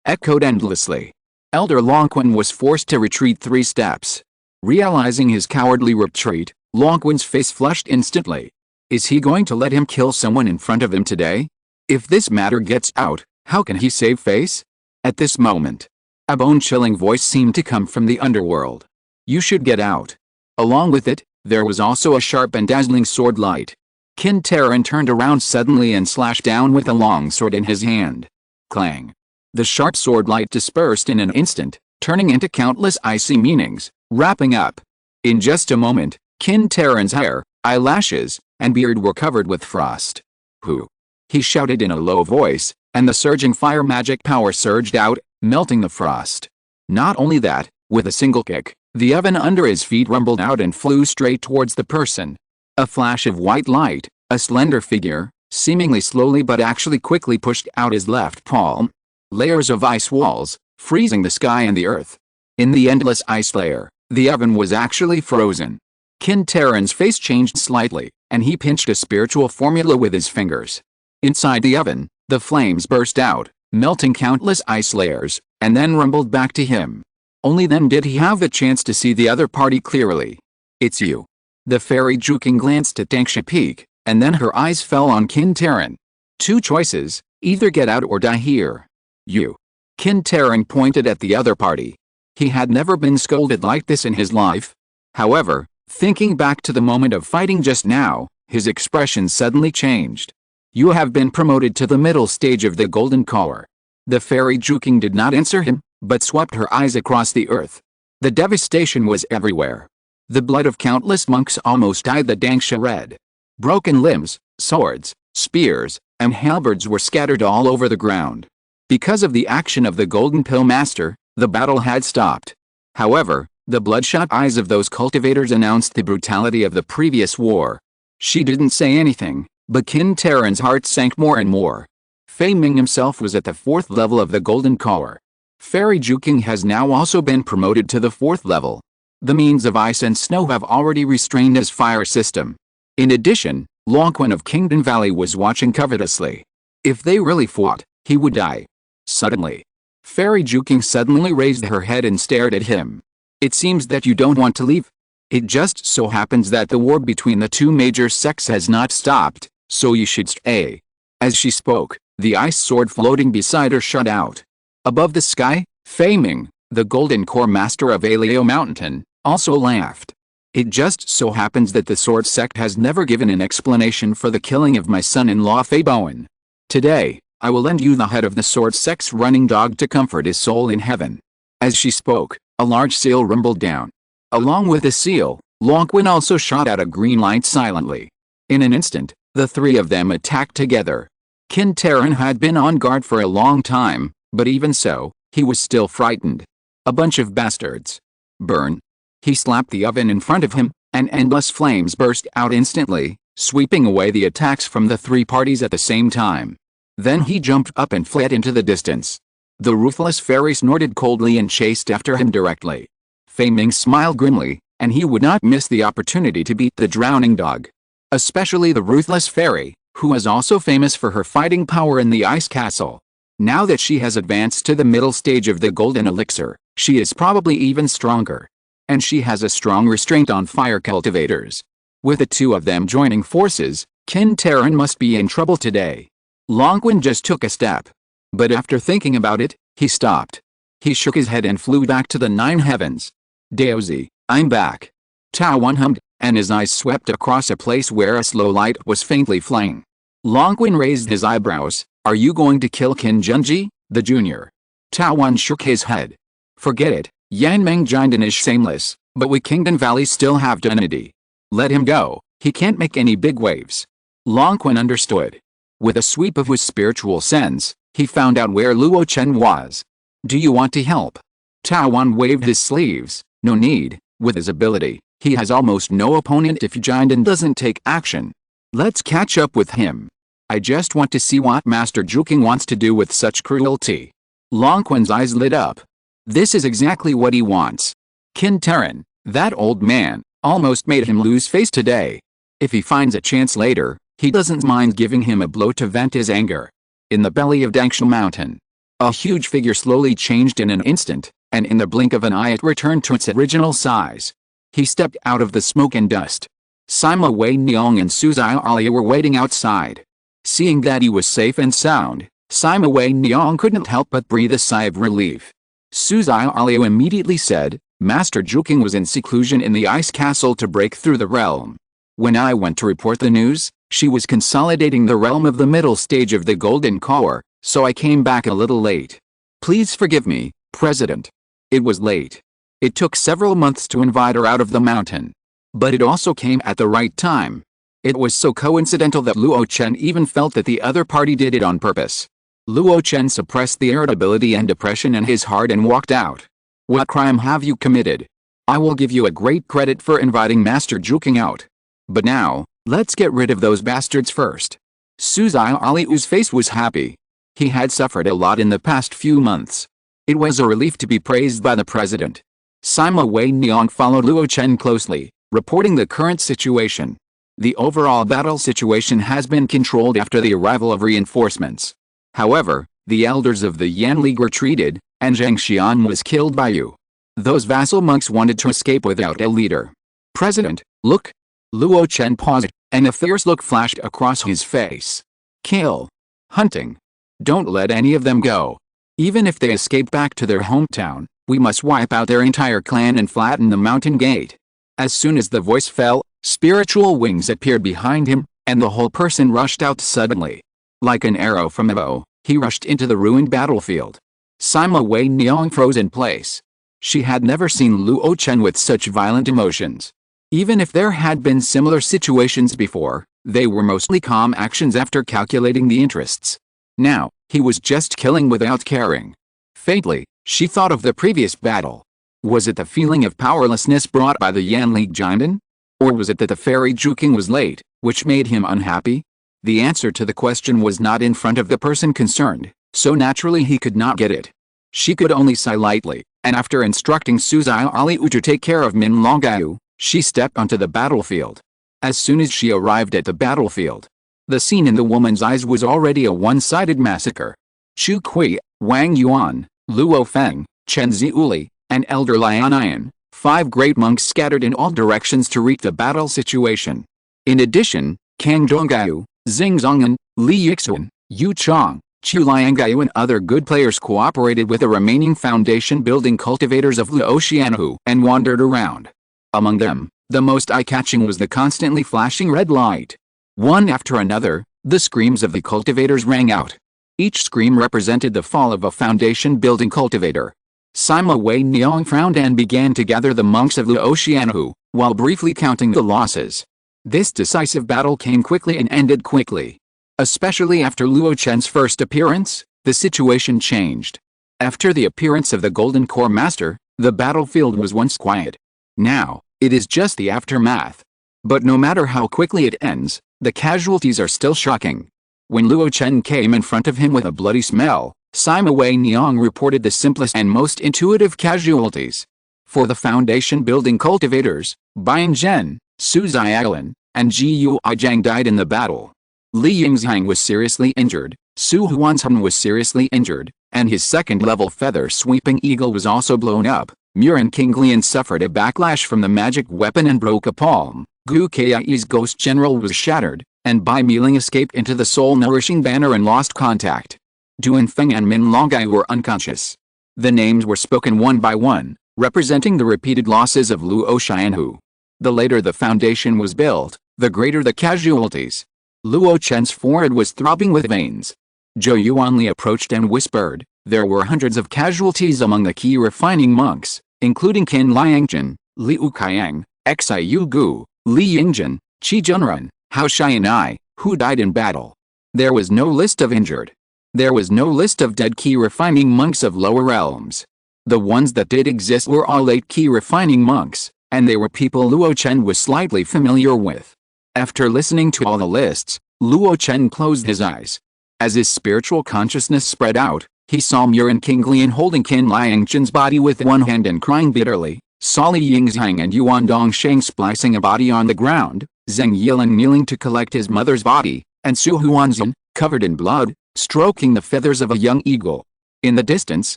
echoed endlessly. Elder Long Quan was forced to retreat 3 steps. Realizing his cowardly retreat, Long Quan's face flushed instantly. Is he going to let him kill someone in front of him today? If this matter gets out, how can he save face? At this moment, a bone-chilling voice seemed to come from the underworld. You should get out. Along with it, there was also a sharp and dazzling sword light. Qin Taran turned around suddenly and slashed down with a long sword in his hand. Clang. The sharp sword light dispersed in an instant, turning into countless icy meanings, wrapping up. In just a moment, Qin Taran's hair, eyelashes, and beard were covered with frost. Who? He shouted in a low voice, and the surging fire magic power surged out, melting the frost. Not only that, with a single kick, the oven under his feet rumbled out and flew straight towards the person. A flash of white light, a slender figure, seemingly slowly but actually quickly pushed out his left palm. Layers of ice walls, freezing the sky and the earth. In the endless ice layer, the oven was actually frozen. Qin Taran's face changed slightly, and he pinched a spiritual formula with his fingers. Inside the oven, the flames burst out, melting countless ice layers, and then rumbled back to him. Only then did he have the chance to see the other party clearly. It's you. The fairy Juking glanced at Dangsha Peak, and then her eyes fell on Qin Taran. 2 choices, either get out or die here. You. Qin Taran pointed at the other party. He had never been scolded like this in his life. However, thinking back to the moment of fighting just now, his expression suddenly changed. You have been promoted to the middle stage of the Golden Collar. The fairy Juking did not answer him, but swept her eyes across the earth. The devastation was everywhere. The blood of countless monks almost dyed the Dangsha red. Broken limbs, swords, spears, and halberds were scattered all over the ground. Because of the action of the Golden Pill Master, the battle had stopped. However, the bloodshot eyes of those cultivators announced the brutality of the previous war. She didn't say anything, but Qin Taran's heart sank more and more. Fei Ming himself was at the 4th level of the Golden Collar. Fairy Juking has now also been promoted to the 4th level. The means of ice and snow have already restrained his fire system. In addition, Long Quan of Kingdom Valley was watching covetously. If they really fought, he would die. Suddenly, Fairy Juking suddenly raised her head and stared at him. It seems that you don't want to leave. It just so happens that the war between the 2 major sects has not stopped, so you should stay. As she spoke, the ice sword floating beside her shot out. Above the sky, Fei Ming, the Golden Core Master of Aleo Mountain, also laughed. It just so happens that the Sword Sect has never given an explanation for the killing of my son-in-law Fei Bowen. Today, I will lend you the head of the Sword Sect's running dog to comfort his soul in heaven. As she spoke, a large seal rumbled down. Along with the seal, Long Quan also shot out a green light silently. In an instant, the 3 of them attacked together. Qin Taran had been on guard for a long time, but even so, he was still frightened. A bunch of bastards. Burn. He slapped the oven in front of him, and endless flames burst out instantly, sweeping away the attacks from the 3 parties at the same time. Then he jumped up and fled into the distance. The ruthless fairy snorted coldly and chased after him directly. Fei Ming smiled grimly, and he would not miss the opportunity to beat the drowning dog. Especially the ruthless fairy, who was also famous for her fighting power in the ice castle. Now that she has advanced to the middle stage of the golden elixir, she is probably even stronger. And she has a strong restraint on fire cultivators. With the two of them joining forces, Qin Terran must be in trouble today. Longqin just took a step. But after thinking about it, he stopped. He shook his head and flew back to the 9 heavens. Daozi, I'm back. Tao Wan hummed, and his eyes swept across a place where a slow light was faintly flying. Longqin raised his eyebrows. Are you going to kill Qin Junji, the junior? Tao Wan shook his head. Forget it, Yanmeng Jinden is shameless, but we Kingdom Valley still have dignity. Let him go, he can't make any big waves. Longqin understood. With a sweep of his spiritual sense, he found out where Luo Chen was. Do you want to help? Tao Wan waved his sleeves. No need, with his ability, he has almost no opponent if Jinden doesn't take action. Let's catch up with him. I just want to see what Master Juking wants to do with such cruelty. Longqin's eyes lit up. This is exactly what he wants. Qin Terran, that old man, almost made him lose face today. If he finds a chance later, he doesn't mind giving him a blow to vent his anger. In the belly of Dangshu Mountain, a huge figure slowly changed in an instant, and in the blink of an eye it returned to its original size. He stepped out of the smoke and dust. Sima Wei Niang and Su Xiaoli were waiting outside. Seeing that he was safe and sound, Sima Wei Niang couldn't help but breathe a sigh of relief. Su Xiaoli immediately said, Master Juking was in seclusion in the ice castle to break through the realm. When I went to report the news, she was consolidating the realm of the middle stage of the Golden Core, so I came back a little late. Please forgive me, President. It was late. It took several months to invite her out of the mountain. But it also came at the right time. It was so coincidental that Luo Chen even felt that the other party did it on purpose. Luo Chen suppressed the irritability and depression in his heart and walked out. What crime have you committed? I will give you a great credit for inviting Master Juking out. But now, let's get rid of those bastards first. Su Xiaoli's face was happy. He had suffered a lot in the past few months. It was a relief to be praised by the president. Sima Wei Niang followed Luo Chen closely, reporting the current situation. The overall battle situation has been controlled after the arrival of reinforcements. However, the elders of the Yan League retreated, and Zhang Xian was killed by you. Those vassal monks wanted to escape without a leader. President, look. Luo Chen paused, and a fierce look flashed across his face. Kill. Hunting. Don't let any of them go. Even if they escape back to their hometown, we must wipe out their entire clan and flatten the mountain gate. As soon as the voice fell, spiritual wings appeared behind him, and the whole person rushed out suddenly. Like an arrow from a bow, he rushed into the ruined battlefield. Sima Wei Niang froze in place. She had never seen Luo Chen with such violent emotions. Even if there had been similar situations before, they were mostly calm actions after calculating the interests. Now, he was just killing without caring. Faintly, she thought of the previous battle. Was it the feeling of powerlessness brought by the Yan League Jinden? Or was it that the fairy Juking was late, which made him unhappy? The answer to the question was not in front of the person concerned, so naturally he could not get it. She could only sigh lightly, and after instructing Su Xiaoli to take care of Min Longgao, she stepped onto the battlefield. As soon as she arrived at the battlefield, the scene in the woman's eyes was already a one-sided massacre. Chu Kui, Wang Yuan, Luo Feng, Chen Ziuli, and Elder Lianian, 5 great monks scattered in all directions to reach the battle situation. In addition, Kang Donggao, Xing Zongan, Li Yixuan, Yu Chong, Chu Liangao and other good players cooperated with the remaining foundation-building cultivators of Luoxianhu and wandered around. Among them, the most eye-catching was the constantly flashing red light. One after another, the screams of the cultivators rang out. Each scream represented the fall of a foundation-building cultivator. Sima Wei Niang frowned and began to gather the monks of Luoxianhu, while briefly counting the losses. This decisive battle came quickly and ended quickly. Especially after Luo Chen's first appearance, the situation changed. After the appearance of the Golden Core Master, the battlefield was once quiet. Now, it is just the aftermath. But no matter how quickly it ends, the casualties are still shocking. When Luo Chen came in front of him with a bloody smell, Sima Wei Niang reported the simplest and most intuitive casualties. For the foundation-building cultivators, Bian Zhen, Su Xiaolin, and Ji Yuizhang died in the battle. Li Yingzhang was seriously injured, Su Huanzhen was seriously injured, and his second-level feather-sweeping eagle was also blown up. Murin Kinglian suffered a backlash from the magic weapon and broke a palm. Gu Kai's ghost general was shattered, and Bai Miling escaped into the soul-nourishing banner and lost contact. Duan Feng and Min Longai were unconscious. The names were spoken one by one, representing the repeated losses of Luo Xianhu. The later the foundation was built, the greater the casualties. Luo Chen's forehead was throbbing with veins. Zhou Yuanli approached and whispered, "There were hundreds of casualties among the key refining monks, including Qin Liangjun, Liu Qiang, Xiu Gu, Li Yingjun, Qi Junren, Hao Xianai, who died in battle. There was no list of injured. There was no list of dead key refining monks of lower realms. The ones that did exist were all late key refining monks, and they were people Luo Chen was slightly familiar with." After listening to all the lists, Luo Chen closed his eyes. As his spiritual consciousness spread out, he saw Murin Kinglian holding Qin Liangjun's body with one hand and crying bitterly, saw Li Yingzhang and Yuan Dongsheng splicing a body on the ground, Zheng Yilan kneeling to collect his mother's body, and Su Huanzhen, covered in blood, stroking the feathers of a young eagle. In the distance,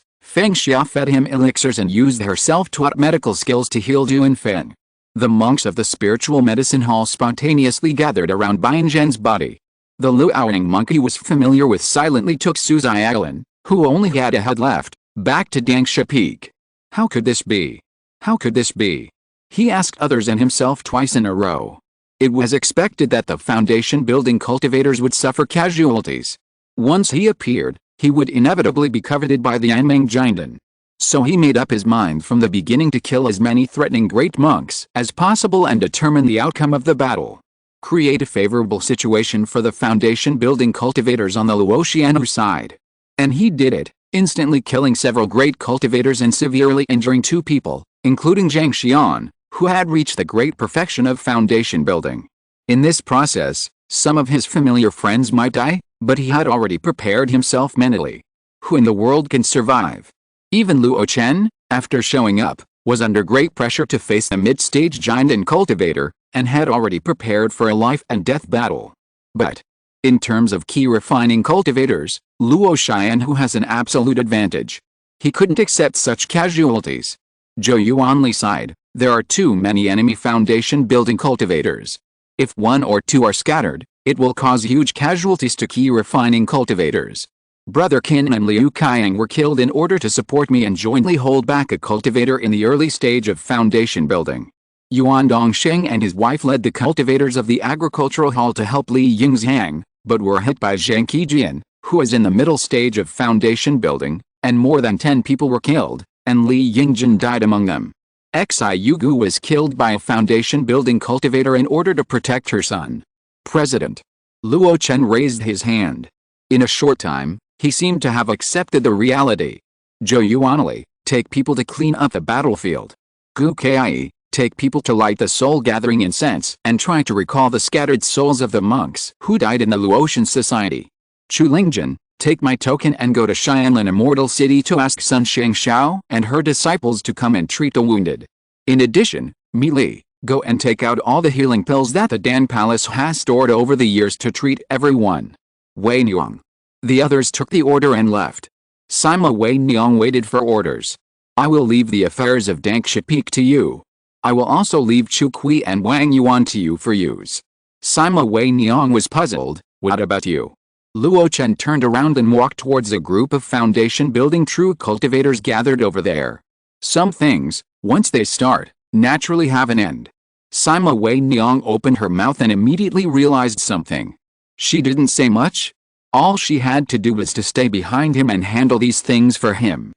Feng Xia fed him elixirs and used her self-taught medical skills to heal Duan Feng. The monks of the spiritual medicine hall spontaneously gathered around Bianzhen's body. The Luoying monkey was familiar with silently took Su Xiaolin, who only had a head left, back to Dangsha Peak. How could this be? How could this be? He asked others and himself twice in a row. It was expected that the foundation building cultivators would suffer casualties. Once he appeared, he would inevitably be coveted by the Anmeng Jinden. So he made up his mind from the beginning to kill as many threatening great monks as possible and determine the outcome of the battle. Create a favorable situation for the foundation building cultivators on the Luoxianu side. And he did it, instantly killing several great cultivators and severely injuring 2 people, including Zhang Xian, who had reached the great perfection of foundation building. In this process, some of his familiar friends might die, but he had already prepared himself mentally. Who in the world can survive? Even Luo Chen, after showing up, was under great pressure to face the mid-stage giant and cultivator, and had already prepared for a life-and-death battle. But, in terms of key refining cultivators, Luo Xianhu has an absolute advantage. He couldn't accept such casualties. Zhou Yuanli sighed, "There are too many enemy foundation building cultivators. If 1 or 2 are scattered, it will cause huge casualties to key refining cultivators. Brother Qin and Liu Qiang were killed in order to support me and jointly hold back a cultivator in the early stage of foundation building. Yuan Dongsheng and his wife led the cultivators of the agricultural hall to help Li Yingzhang, but were hit by Zhang Qijian, who was in the middle stage of foundation building, and more than 10 people were killed, and Li Yingjun died among them. Xiu Gu was killed by a foundation building cultivator in order to protect her son." President Luo Chen raised his hand. In a short time, he seemed to have accepted the reality. Zhou Yuanli, take people to clean up the battlefield. Gu Kai, take people to light the soul-gathering incense and try to recall the scattered souls of the monks who died in the Luotian society. Chu Lingjun, take my token and go to Xianlin Immortal City to ask Sun Shengxiao and her disciples to come and treat the wounded. In addition, Mi Li, go and take out all the healing pills that the Dan Palace has stored over the years to treat everyone. Wei Niang. The others took the order and left. Sima Wei Niang waited for orders. I will leave the affairs of Dangsha Peak to you. I will also leave Chu Kui and Wang Yuan to you for use. Sima Wei Niang was puzzled. What about you? Luo Chen turned around and walked towards a group of foundation building true cultivators gathered over there. Some things, once they start, naturally have an end. Sima Wei Niang opened her mouth and immediately realized something. She didn't say much. All she had to do was to stay behind him and handle these things for him.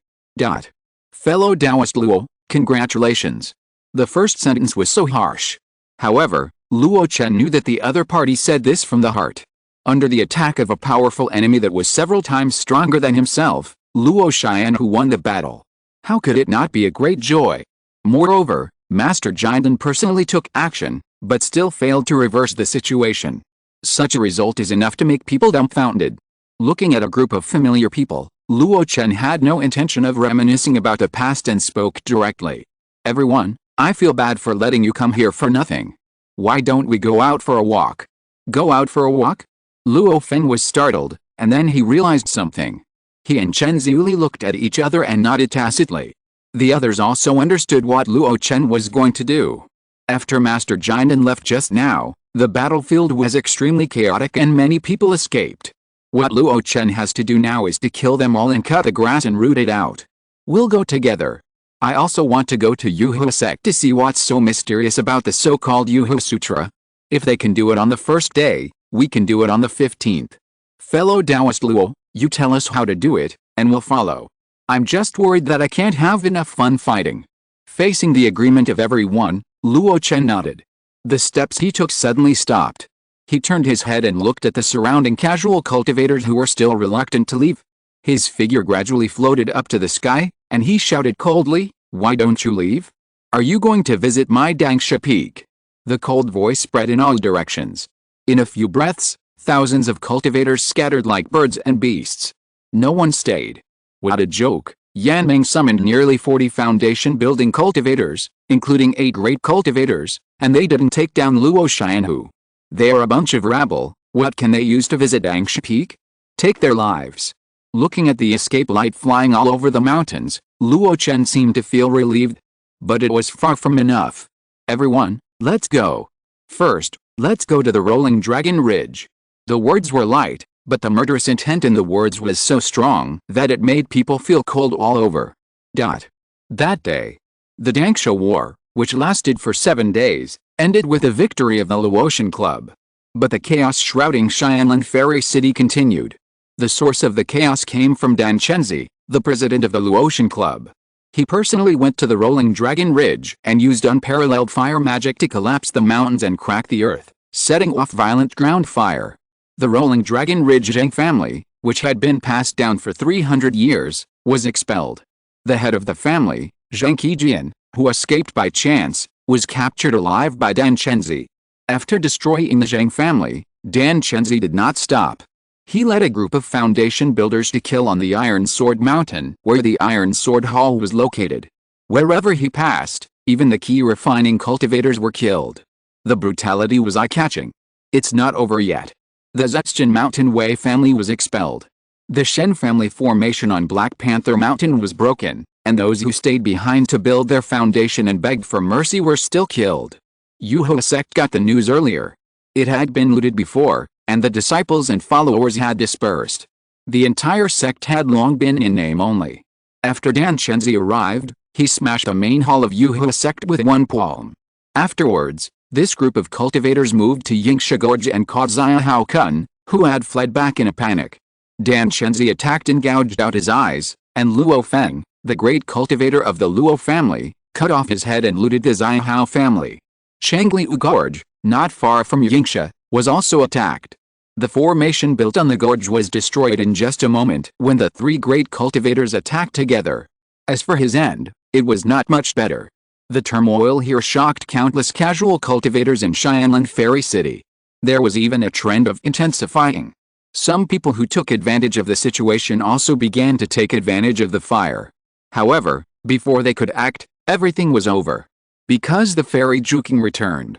Fellow Taoist Luo, congratulations. The first sentence was so harsh. However, Luo Chen knew that the other party said this from the heart. Under the attack of a powerful enemy that was several times stronger than himself, Luo Xianhu won the battle. How could it not be a great joy? Moreover, Master Jinden personally took action, but still failed to reverse the situation. Such a result is enough to make people dumbfounded. Looking at a group of familiar people, Luo Chen had no intention of reminiscing about the past and spoke directly. Everyone, I feel bad for letting you come here for nothing. Why don't we go out for a walk? Go out for a walk? Luo Feng was startled, And then he realized something. He and Chen Zuli looked at each other and nodded tacitly. The others also understood what Luo Chen was going to do. After Master Jinan left just now, the battlefield was extremely chaotic and many people escaped. What Luo Chen has to do now is to kill them all and cut the grass and root it out. We'll go together. I also want to go to Yuhua sect to see what's so mysterious about the so-called Yuhua Sutra. If they can do it on the first day, we can do it on the 15th. Fellow Taoist Luo, you tell us how to do it, and we'll follow. I'm just worried that I can't have enough fun fighting. Facing the agreement of everyone, Luo Chen nodded. The steps he took suddenly stopped. He turned his head and looked at the surrounding casual cultivators who were still reluctant to leave. His figure gradually floated up to the sky, and he shouted coldly, "Why don't you leave? Are you going to visit my Dangsha peak?" The cold voice spread in all directions. In a few breaths, thousands of cultivators scattered like birds and beasts. No one stayed. What a joke! Yan Meng summoned nearly 40 foundation-building cultivators, including 8 great cultivators, and they didn't take down Luo Xianhu. They are a bunch of rabble. What can they use to visit Dangsha peak? Take their lives. Looking at the escape light flying all over the mountains, Luo Chen seemed to feel relieved. But it was far from enough. Everyone, let's go. First, let's go to the Rolling Dragon Ridge. The words were light, but the murderous intent in the words was so strong that it made people feel cold all over. That day, the Dangsha War, which lasted for 7 days, ended with the victory of the Luo Chen Club. But the chaos shrouding Xianlan Fairy City continued. The source of the chaos came from Dan Chenzi, the president of the Luo Chen Club. He personally went to the Rolling Dragon Ridge and used unparalleled fire magic to collapse the mountains and crack the earth, setting off violent ground fire. The Rolling Dragon Ridge Zheng family, which had been passed down for 300 years, was expelled. The head of the family, Zheng Qijian, who escaped by chance, was captured alive by Dan Chenzi. After destroying the Zheng family, Dan Chenzi did not stop. He led a group of foundation builders to kill on the Iron Sword Mountain, where the Iron Sword Hall was located. Wherever he passed, even the key refining cultivators were killed. The brutality was eye-catching. It's not over yet. The Zexchen Mountain Wei family was expelled. The Shen family formation on Black Panther Mountain was broken, and those who stayed behind to build their foundation and begged for mercy were still killed. Yuhua sect got the news earlier. It had been looted before, and the disciples and followers had dispersed. The entire sect had long been in name only. After Dan Chenzi arrived, he smashed the main hall of Yuhua sect with one palm. Afterwards, this group of cultivators moved to Yingsha Gorge and caught Zia Hao Kun, who had fled back in a panic. Dan Chenzi attacked and gouged out his eyes, and Luo Feng, the great cultivator of the Luo family, cut off his head and looted the Zia Hao family. Changliu Gorge, not far from Yingsha, was also attacked. The formation built on the gorge was destroyed in just a moment when the 3 great cultivators attacked together. As for his end, it was not much better. The turmoil here shocked countless casual cultivators in Xianlan Fairy City. There was even a trend of intensifying. Some people who took advantage of the situation also began to take advantage of the fire. However, before they could act, everything was over. Because the fairy Juking returned.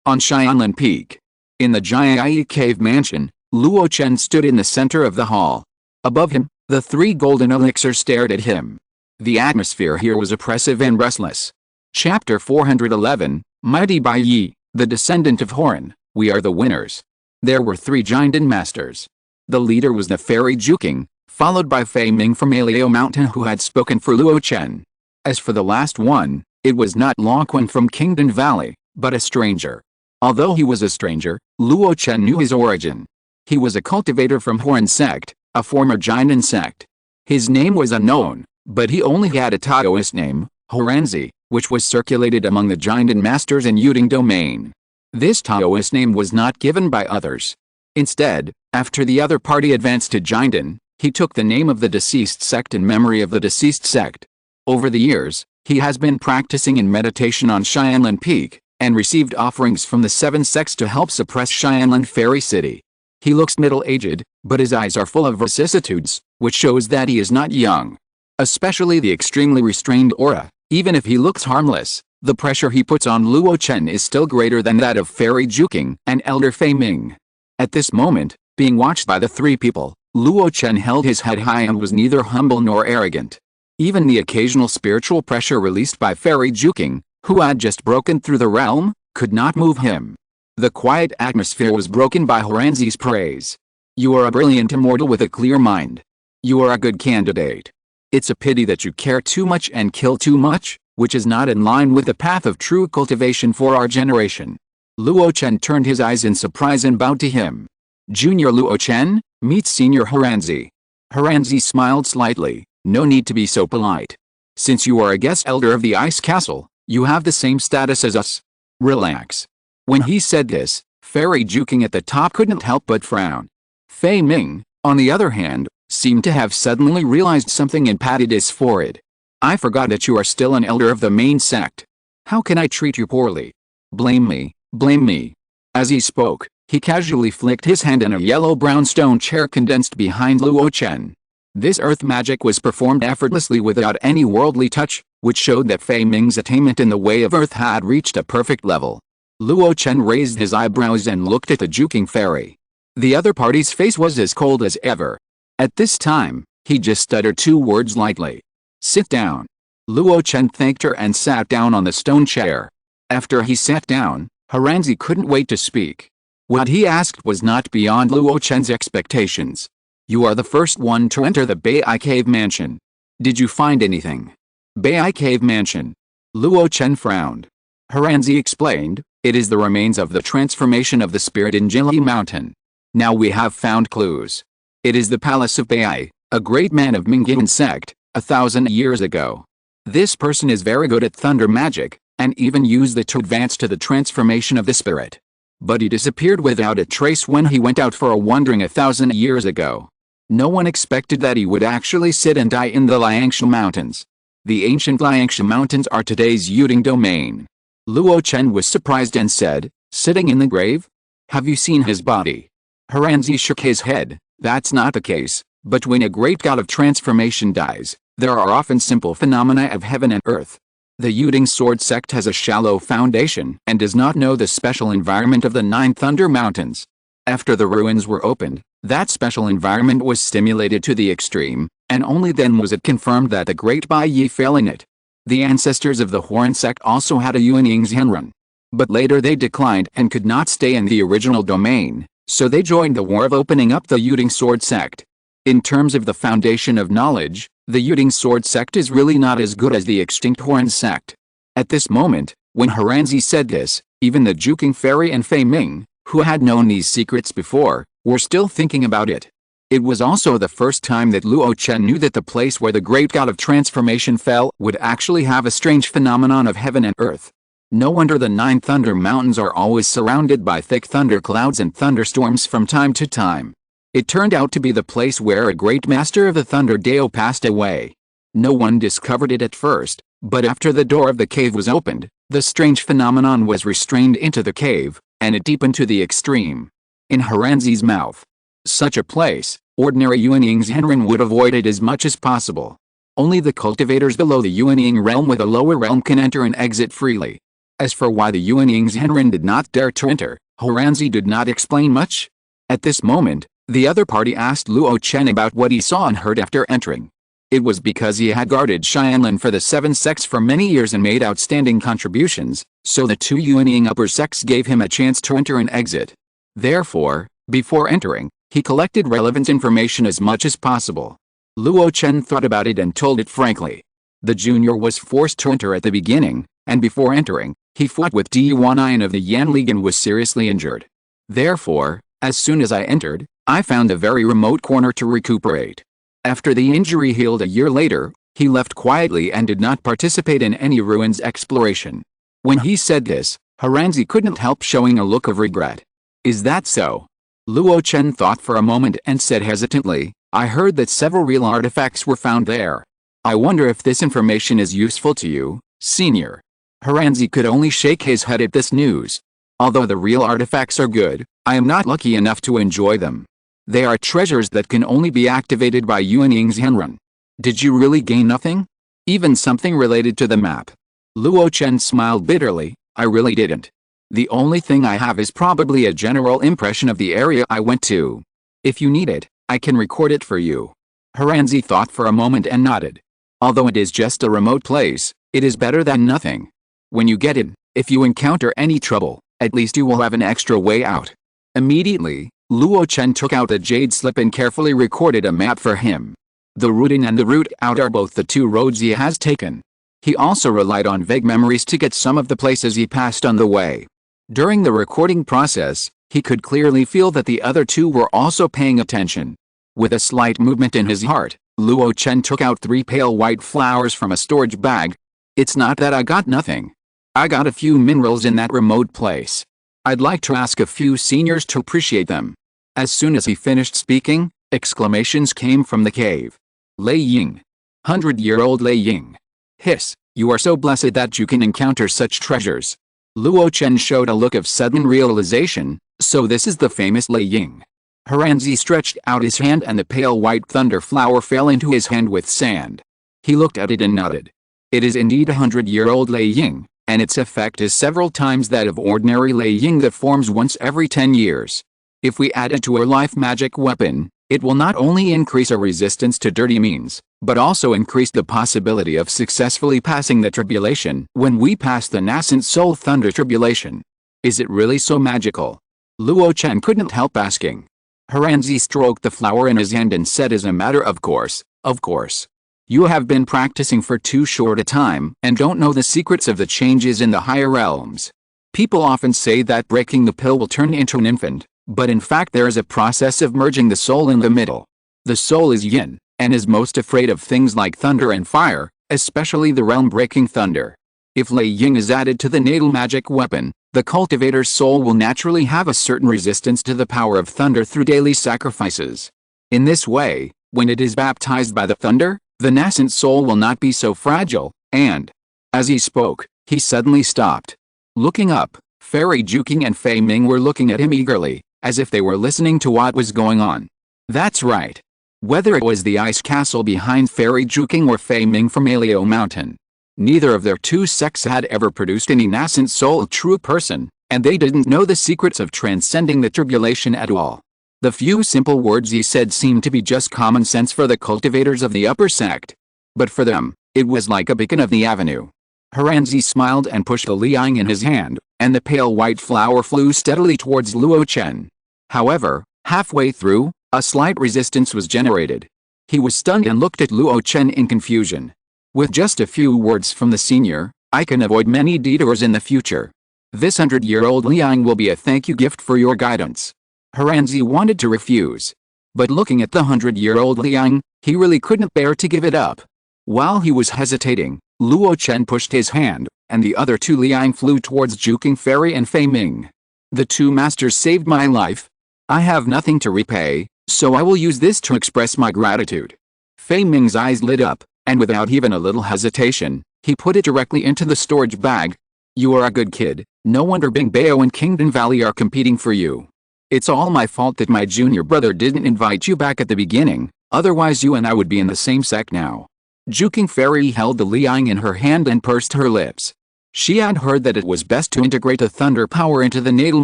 On Xianlan Peak. In the Jiayi Cave Mansion, Luo Chen stood in the center of the hall. Above him, the 3 golden elixirs stared at him. The atmosphere here was oppressive and restless. Chapter 411, Mighty Bai Yi, the descendant of Horan, we are the winners. There were 3 Jinden masters. The leader was the fairy Juking, followed by Fei Ming from Alio Mountain who had spoken for Luo Chen. As for the last one, it was not Longquan from Kingdom Valley, but a stranger. Although he was a stranger, Luo Chen knew his origin. He was a cultivator from Horan sect, a former Jinden sect. His name was unknown, but he only had a Taoist name, Horanzi, which was circulated among the Jinden masters in Yuding domain. This Taoist name was not given by others. Instead, after the other party advanced to Jinden, he took the name of the deceased sect in memory of the deceased sect. Over the years, he has been practicing in meditation on Xianlan Peak, and received offerings from the 7 sects to help suppress Xianlan Fairy City. He looks middle-aged, but his eyes are full of vicissitudes, which shows that he is not young. Especially the extremely restrained aura. Even if he looks harmless, the pressure he puts on Luo Chen is still greater than that of Fairy Juking and Elder Fei Ming. At this moment, Being watched by the three people, Luo Chen held his head high and was neither humble nor arrogant. Even the occasional spiritual pressure released by Fairy Juking, who had just broken through the realm, could not move him. The quiet atmosphere was broken by Horanzi's praise. You are a brilliant immortal with a clear mind. You are a good candidate. It's a pity that you care too much and kill too much, which is not in line with the path of true cultivation for our generation. Luo Chen turned his eyes in surprise and bowed to him. Junior Luo Chen, meet Senior Horanzi. Horanzi smiled slightly. No need to be so polite. Since you are a guest elder of the Ice Castle, you have the same status as us. Relax. When he said this, Fairy Juking at the top couldn't help but frown. Fei Ming, on the other hand, seemed to have suddenly realized something and patted his forehead. I forgot that you are still an elder of the main sect. How can I treat you poorly? Blame me, blame me. As he spoke, he casually flicked his hand and a yellow-brown stone chair condensed behind Luo Chen. This earth magic was performed effortlessly without any worldly touch, which showed that Fei Ming's attainment in the way of earth had reached a perfect level. Luo Chen raised his eyebrows and looked at the Juking fairy. The other party's face was as cold as ever. At this time, he just stuttered two words lightly. Sit down. Luo Chen thanked her and sat down on the stone chair. After he sat down, Horanzi couldn't wait to speak. What he asked was not beyond Luo Chen's expectations. You are the first one to enter the Bai Cave Mansion. Did you find anything? Bai Cave Mansion. Luo Chen frowned. Horanzi explained, it is the remains of the transformation of the spirit in Jili Mountain. Now we have found clues. It is the palace of Bai, a great man of Mingyan sect, 1,000 years ago. This person is very good at thunder magic, and even used it to advance to the transformation of the spirit. But he disappeared without a trace when he went out for a wandering 1,000 years ago. No one expected that he would actually sit and die in the Liangsha Mountains. The ancient Liangsha Mountains are today's Yuding domain. Luo Chen was surprised and said, sitting in the grave? Have you seen his body? Horanzi shook his head. That's not the case, but when a great god of transformation dies, there are often simple phenomena of heaven and earth. The Yuding Sword sect has a shallow foundation and does not know the special environment of the Nine Thunder Mountains. After the ruins were opened, that special environment was stimulated to the extreme, and only then was it confirmed that the Great Bai Yi fell in it. The ancestors of the Horn sect also had a Yuanying Zhenren. But later they declined and could not stay in the original domain, so they joined the war of opening up the Yuding Sword sect. In terms of the foundation of knowledge, the Yuding Sword sect is really not as good as the extinct Horn sect. At this moment, when Horanzi said this, even the Juking fairy and Fei Ming, who had known these secrets before, were still thinking about it. It was also the first time that Luo Chen knew that the place where the great god of transformation fell would actually have a strange phenomenon of heaven and earth. No wonder the Nine Thunder Mountains are always surrounded by thick thunder clouds and thunderstorms from time to time. It turned out to be the place where a great master of the Thunder Dao passed away. No one discovered it at first, but after the door of the cave was opened, the strange phenomenon was restrained into the cave, and it deepened to the extreme. In Horanzi's mouth. Such a place, ordinary Yuanying Zhenren would avoid it as much as possible. Only the cultivators below the Yuanying realm with a lower realm can enter and exit freely. As for why the Yuanying Zhenren did not dare to enter, Horanzi did not explain much. At this moment, the other party asked Luo Chen about what he saw and heard after entering. It was because he had guarded Xianlin for the 7 sects for many years and made outstanding contributions, so the 2 Yuanying upper sects gave him a chance to enter and exit. Therefore, before entering, he collected relevant information as much as possible. Luo Chen thought about it and told it frankly. The junior was forced to enter at the beginning, and before entering, he fought with Du Yuanian of the Yan League and was seriously injured. Therefore, as soon as I entered, I found a very remote corner to recuperate. After the injury healed a year later, he left quietly and did not participate in any ruins exploration. When he said this, Horanzi couldn't help showing a look of regret. Is that so? Luo Chen thought for a moment and said hesitantly, I heard that several real artifacts were found there. I wonder if this information is useful to you, senior. Horanzi could only shake his head at this news. Although the real artifacts are good, I am not lucky enough to enjoy them. They are treasures that can only be activated by Yuanying Zhenren. Did you really gain nothing? Even something related to the map? Luo Chen smiled bitterly, I really didn't. The only thing I have is probably a general impression of the area I went to. If you need it, I can record it for you. Haranzi thought for a moment and nodded. Although it is just a remote place, it is better than nothing. When you get it, if you encounter any trouble, at least you will have an extra way out. Immediately, Luo Chen took out a jade slip and carefully recorded a map for him. The route in and the route out are both the two roads he has taken. He also relied on vague memories to get some of the places he passed on the way. During the recording process, he could clearly feel that the other two were also paying attention. With a slight movement in his heart, Luo Chen took out 3 pale white flowers from a storage bag. It's not that I got nothing. I got a few minerals in that remote place. I'd like to ask a few seniors to appreciate them. As soon as he finished speaking, exclamations came from the cave. Lei Ying. 100-year-old Lei Ying. Hiss, you are so blessed that you can encounter such treasures. Luo Chen showed a look of sudden realization, so this is the famous Lei Ying. Haranzi stretched out his hand and the pale white thunder flower fell into his hand with sand. He looked at it and nodded. It is indeed a 100-year-old Lei Ying, and its effect is several times that of ordinary Lei Ying that forms once every 10 years. If we add it to our life magic weapon, it will not only increase our resistance to dirty means, but also increase the possibility of successfully passing the tribulation when we pass the nascent soul thunder tribulation. Is it really so magical? Luo Chen couldn't help asking. Haranzi stroked the flower in his hand and said as a matter of course, of course. You have been practicing for too short a time and don't know the secrets of the changes in the higher realms. People often say that breaking the pill will turn into an infant, but in fact there is a process of merging the soul in the middle. The soul is yin, and is most afraid of things like thunder and fire, especially the realm-breaking thunder. If Lei Ying is added to the natal magic weapon, the cultivator's soul will naturally have a certain resistance to the power of thunder through daily sacrifices. In this way, when it is baptized by the thunder, the nascent soul will not be so fragile, and... As he spoke, he suddenly stopped. Looking up, Fairy Juking and Fei Ming were looking at him eagerly, as if they were listening to what was going on. That's right. Whether it was the ice castle behind Fairy Juking or Fei Ming from Alio Mountain. Neither of their two sects had ever produced any nascent soul true person, and they didn't know the secrets of transcending the tribulation at all. The few simple words he said seemed to be just common sense for the cultivators of the upper sect. But for them, it was like a beacon of the avenue. Haranzi smiled and pushed the liang in his hand, and the pale white flower flew steadily towards Luo Chen. However, halfway through, a slight resistance was generated. He was stunned and looked at Luo Chen in confusion. With just a few words from the senior, I can avoid many detours in the future. This 100-year-old liang will be a thank you gift for your guidance. Haranzi wanted to refuse. But looking at the 100-year-old liang, he really couldn't bear to give it up. While he was hesitating, Luo Chen pushed his hand, and the other two liang flew towards Juking Fairy and Fei Ming. The two masters saved my life. I have nothing to repay, so I will use this to express my gratitude. Fei Ming's eyes lit up, and without even a little hesitation, he put it directly into the storage bag. You are a good kid, no wonder Bing Bao and Kingdom Valley are competing for you. It's all my fault that my junior brother didn't invite you back at the beginning, otherwise you and I would be in the same sect now. Juking Fairy held the liang in her hand and pursed her lips. She had heard that it was best to integrate the thunder power into the natal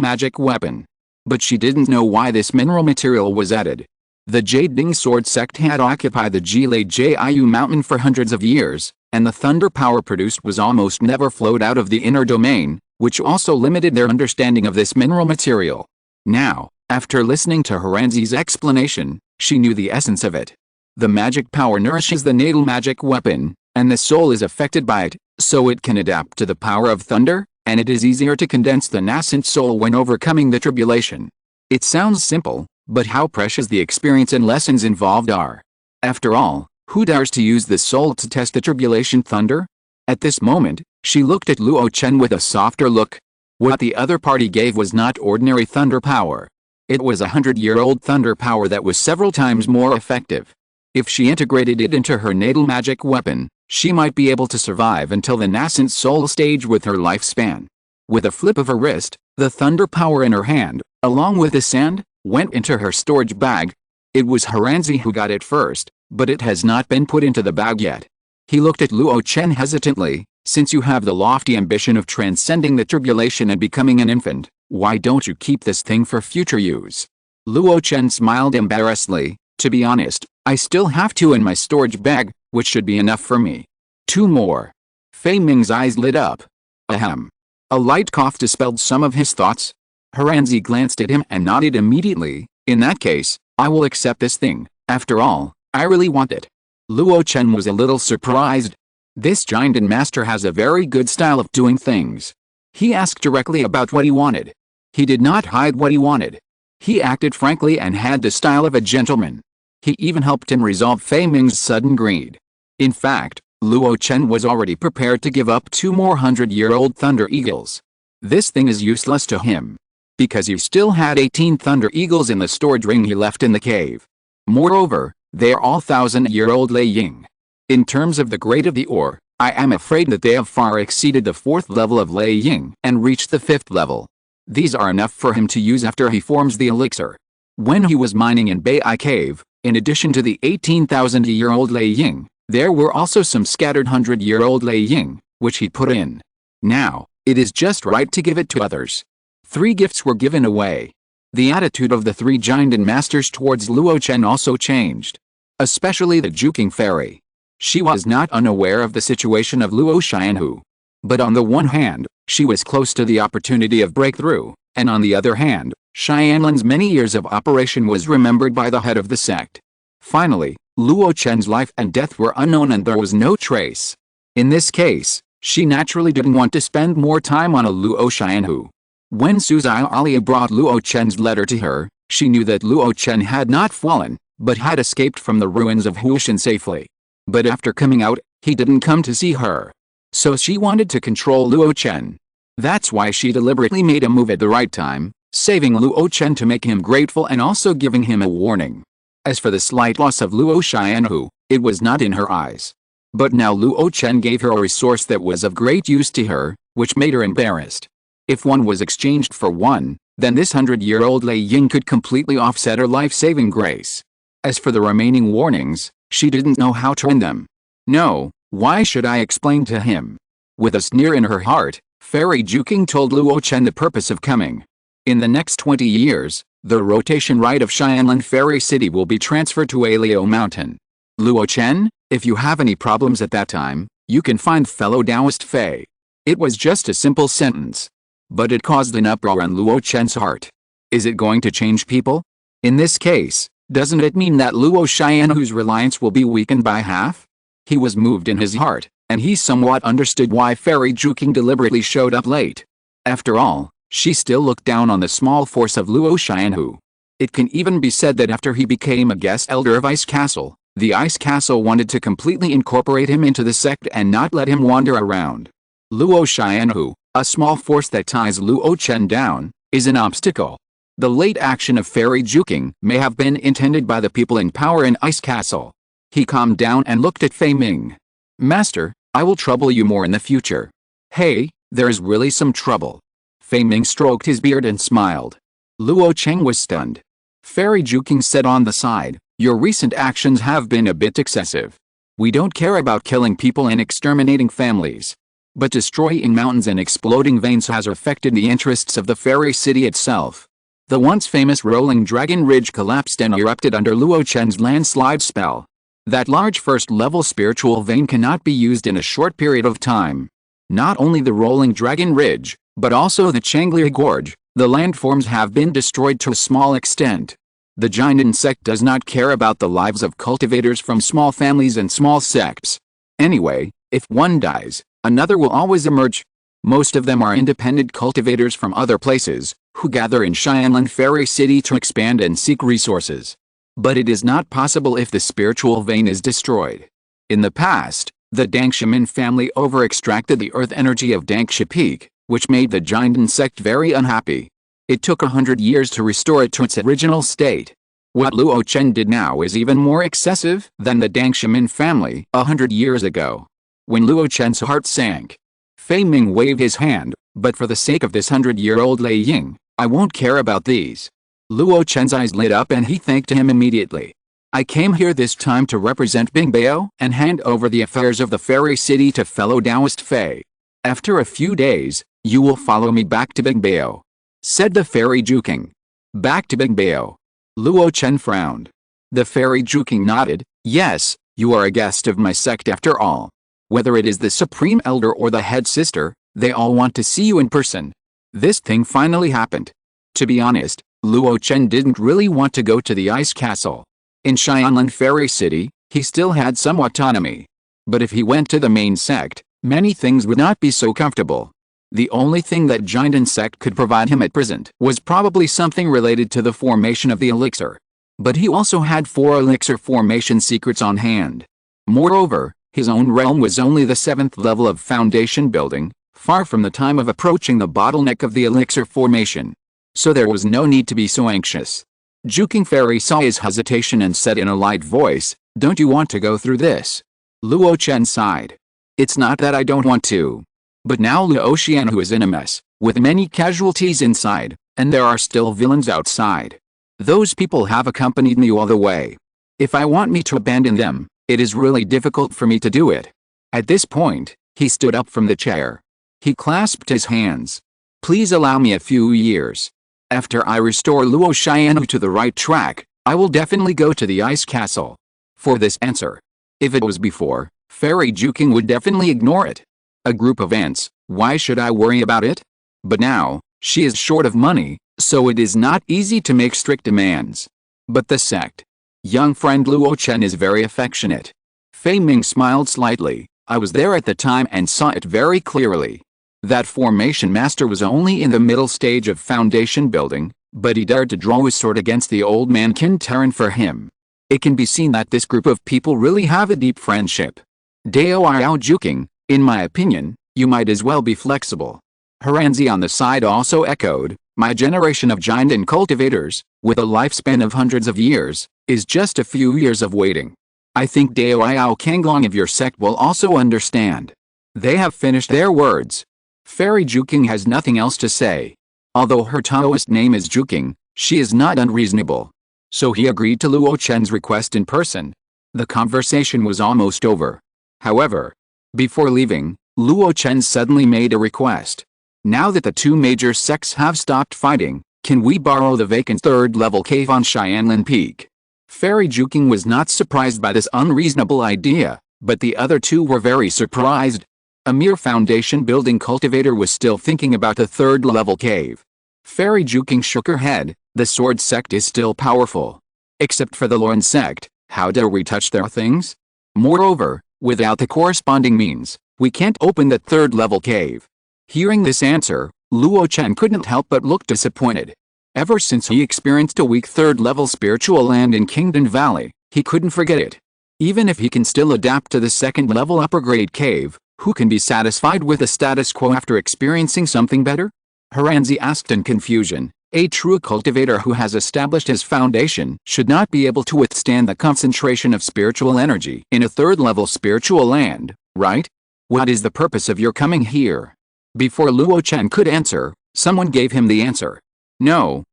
magic weapon. But she didn't know why this mineral material was added. The Jade Ding Sword sect had occupied the Jilei Jiu Mountain for hundreds of years, and the thunder power produced was almost never flowed out of the inner domain, which also limited their understanding of this mineral material. Now, after listening to Haranzi's explanation, she knew the essence of it. The magic power nourishes the natal magic weapon, and the soul is affected by it, so it can adapt to the power of thunder, and it is easier to condense the nascent soul when overcoming the tribulation. It sounds simple, but how precious the experience and lessons involved are. After all, who dares to use the soul to test the tribulation thunder? At this moment, she looked at Luo Chen with a softer look. What the other party gave was not ordinary thunder power. It was 100-year-old thunder power that was several times more effective. If she integrated it into her natal magic weapon, she might be able to survive until the nascent soul stage with her lifespan. With a flip of her wrist, the thunder power in her hand, along with the sand, went into her storage bag. It was Haranzi who got it first, but it has not been put into the bag yet. He looked at Luo Chen hesitantly. Since you have the lofty ambition of transcending the tribulation and becoming an infant, why don't you keep this thing for future use? Luo Chen smiled embarrassedly. To be honest, I still have 2 in my storage bag, which should be enough for me. 2 more. Fei Ming's eyes lit up. Ahem. A light cough dispelled some of his thoughts. Heranzi glanced at him and nodded immediately. In that case, I will accept this thing. After all, I really want it. Luo Chen was a little surprised. This giant master has a very good style of doing things. He asked directly about what he wanted. He did not hide what he wanted. He acted frankly and had the style of a gentleman. He even helped him resolve Fei Ming's sudden greed. In fact, Luo Chen was already prepared to give up 2 more 100-year-old Thunder Eagles. This thing is useless to him, because he still had 18 Thunder Eagles in the storage ring he left in the cave. Moreover, they are all 1,000-year-old Lei Ying. In terms of the grade of the ore, I am afraid that they have far exceeded the 4th level of Lei Ying and reached the 5th level. These are enough for him to use after he forms the elixir. When he was mining in Bai Cave, in addition to the 18,000-year-old Lei Ying, there were also some scattered 100-year-old Lei Ying, which he put in. Now, it is just right to give it to others. 3 gifts were given away. The attitude of the 3 giant masters towards Luo Chen also changed. Especially the Juking Fairy. She was not unaware of the situation of Luo Xianhu. But on the one hand, she was close to the opportunity of breakthrough, and on the other hand, Xianlan's many years of operation was remembered by the head of the sect. Finally, Luo Chen's life and death were unknown and there was no trace. In this case, she naturally didn't want to spend more time on a Luo Xianhu. When Suzai Alia brought Luo Chen's letter to her, she knew that Luo Chen had not fallen, but had escaped from the ruins of Huishan safely. But after coming out, he didn't come to see her. So she wanted to control Luo Chen. That's why she deliberately made a move at the right time, saving Luo Chen to make him grateful and also giving him a warning. As for the slight loss of Luo Xianhu, it was not in her eyes. But now Luo Chen gave her a resource that was of great use to her, which made her embarrassed. If one was exchanged for one, then this 100-year-old Lei Ying could completely offset her life-saving grace. As for the remaining warnings, she didn't know how to end them. No, why should I explain to him? With a sneer in her heart, Fairy Juking told Luo Chen the purpose of coming. In the next 20 years, the rotation right of Xianlan Fairy City will be transferred to Alio Mountain. Luo Chen, if you have any problems at that time, you can find fellow Taoist Fei. It was just a simple sentence. But it caused an uproar in Luo Chen's heart. Is it going to change people? In this case, doesn't it mean that Luo Xianhu's reliance will be weakened by half? He was moved in his heart, and he somewhat understood why Fairy Juking deliberately showed up late. After all, she still looked down on the small force of Luo Xianhu. It can even be said that after he became a guest elder of Ice Castle, the Ice Castle wanted to completely incorporate him into the sect and not let him wander around. Luo Xianhu, a small force that ties Luo Chen down, is an obstacle. The late action of Fairy Juking may have been intended by the people in power in Ice Castle. He calmed down and looked at Fei Ming. Master, I will trouble you more in the future. Hey, there is really some trouble. Fei Ming stroked his beard and smiled. Luo Chen was stunned. Fairy Juking said on the side, your recent actions have been a bit excessive. We don't care about killing people and exterminating families. But destroying mountains and exploding veins has affected the interests of the fairy city itself. The once famous rolling dragon ridge collapsed and erupted under Luo Chen's landslide spell. That large first-level spiritual vein cannot be used in a short period of time. Not only the rolling dragon ridge, but also the Changlier Gorge, the landforms have been destroyed to a small extent. The giant sect does not care about the lives of cultivators from small families and small sects. Anyway, if one dies, another will always emerge. Most of them are independent cultivators from other places, who gather in Xianlan Fairy City to expand and seek resources. But it is not possible if the spiritual vein is destroyed. In the past, the Dangshimin family over-extracted the earth energy of Dangsha Peak, which made the giant sect very unhappy. It took 100 years to restore it to its original state. What Luo Chen did now is even more excessive than the Dangshimin family 100 years ago. When Luo Chen's heart sank, Fei Ming waved his hand, but for the sake of this 100-year-old Lei Ying, I won't care about these. Luo Chen's eyes lit up and he thanked him immediately. I came here this time to represent Bingbao and hand over the affairs of the fairy city to fellow Taoist Fei. After a few days, you will follow me back to Bingbao, said the fairy Juking. Back to Bingbao. Luo Chen frowned. The fairy Juking nodded. Yes, you are a guest of my sect after all. Whether it is the supreme elder or the head sister, they all want to see you in person. This thing finally happened. To be honest, Luo Chen didn't really want to go to the ice castle. In Xianlan Fairy City, he still had some autonomy. But if he went to the main sect, many things would not be so comfortable. The only thing that Jinden sect could provide him at present was probably something related to the formation of the elixir. But he also had 4 elixir formation secrets on hand. Moreover, his own realm was only the 7th level of foundation building, far from the time of approaching the bottleneck of the elixir formation. So there was no need to be so anxious. Juking Fairy saw his hesitation and said in a light voice, "Don't you want to go through this?" Luo Chen sighed. "It's not that I don't want to. But now Luo Xianhu is in a mess, with many casualties inside, and there are still villains outside. Those people have accompanied me all the way. If I want me to abandon them, it is really difficult for me to do it." At this point, he stood up from the chair. He clasped his hands. "Please allow me a few years. After I restore Luo Xianhu to the right track, I will definitely go to the ice castle." For this answer. If it was before, Fairy Juking would definitely ignore it. A group of ants, why should I worry about it? But now, she is short of money, so it is not easy to make strict demands. But the sect. Young friend Luo Chen is very affectionate. Fei Ming smiled slightly. "I was there at the time and saw it very clearly. That formation master was only in the middle stage of foundation building, but he dared to draw his sword against the old man Qin Terran for him. It can be seen that this group of people really have a deep friendship. Dao Yao Juking, in my opinion, you might as well be flexible." Heranzi on the side also echoed, "My generation of Jinden cultivators, with a lifespan of hundreds of years, is just a few years of waiting. I think Dao Yao Kanglong of your sect will also understand." They have finished their words. Fairy Juking has nothing else to say. Although her Taoist name is Juking, she is not unreasonable. So he agreed to Luo Chen's request in person. The conversation was almost over. However, before leaving, Luo Chen suddenly made a request. "Now that the 2 major sects have stopped fighting, can we borrow the vacant 3rd level cave on Xianlan Peak?" Fairy Juking was not surprised by this unreasonable idea, but the other 2 were very surprised. A mere foundation building cultivator was still thinking about the 3rd level cave. Fairy Juking shook her head. "The sword sect is still powerful. Except for the Lorn sect, how dare we touch their things? Moreover, without the corresponding means, we can't open the 3rd level cave." Hearing this answer, Luo Chen couldn't help but look disappointed. Ever since he experienced a weak 3rd level spiritual land in Kingdom Valley, he couldn't forget it. Even if he can still adapt to the 2nd level upper grade cave, who can be satisfied with the status quo after experiencing something better? Heranzi asked in confusion. A true cultivator who has established his foundation should not be able to withstand the concentration of spiritual energy in a 3rd level spiritual land, right? What is the purpose of your coming here? Before Luo Chen could answer, someone gave him the answer. No.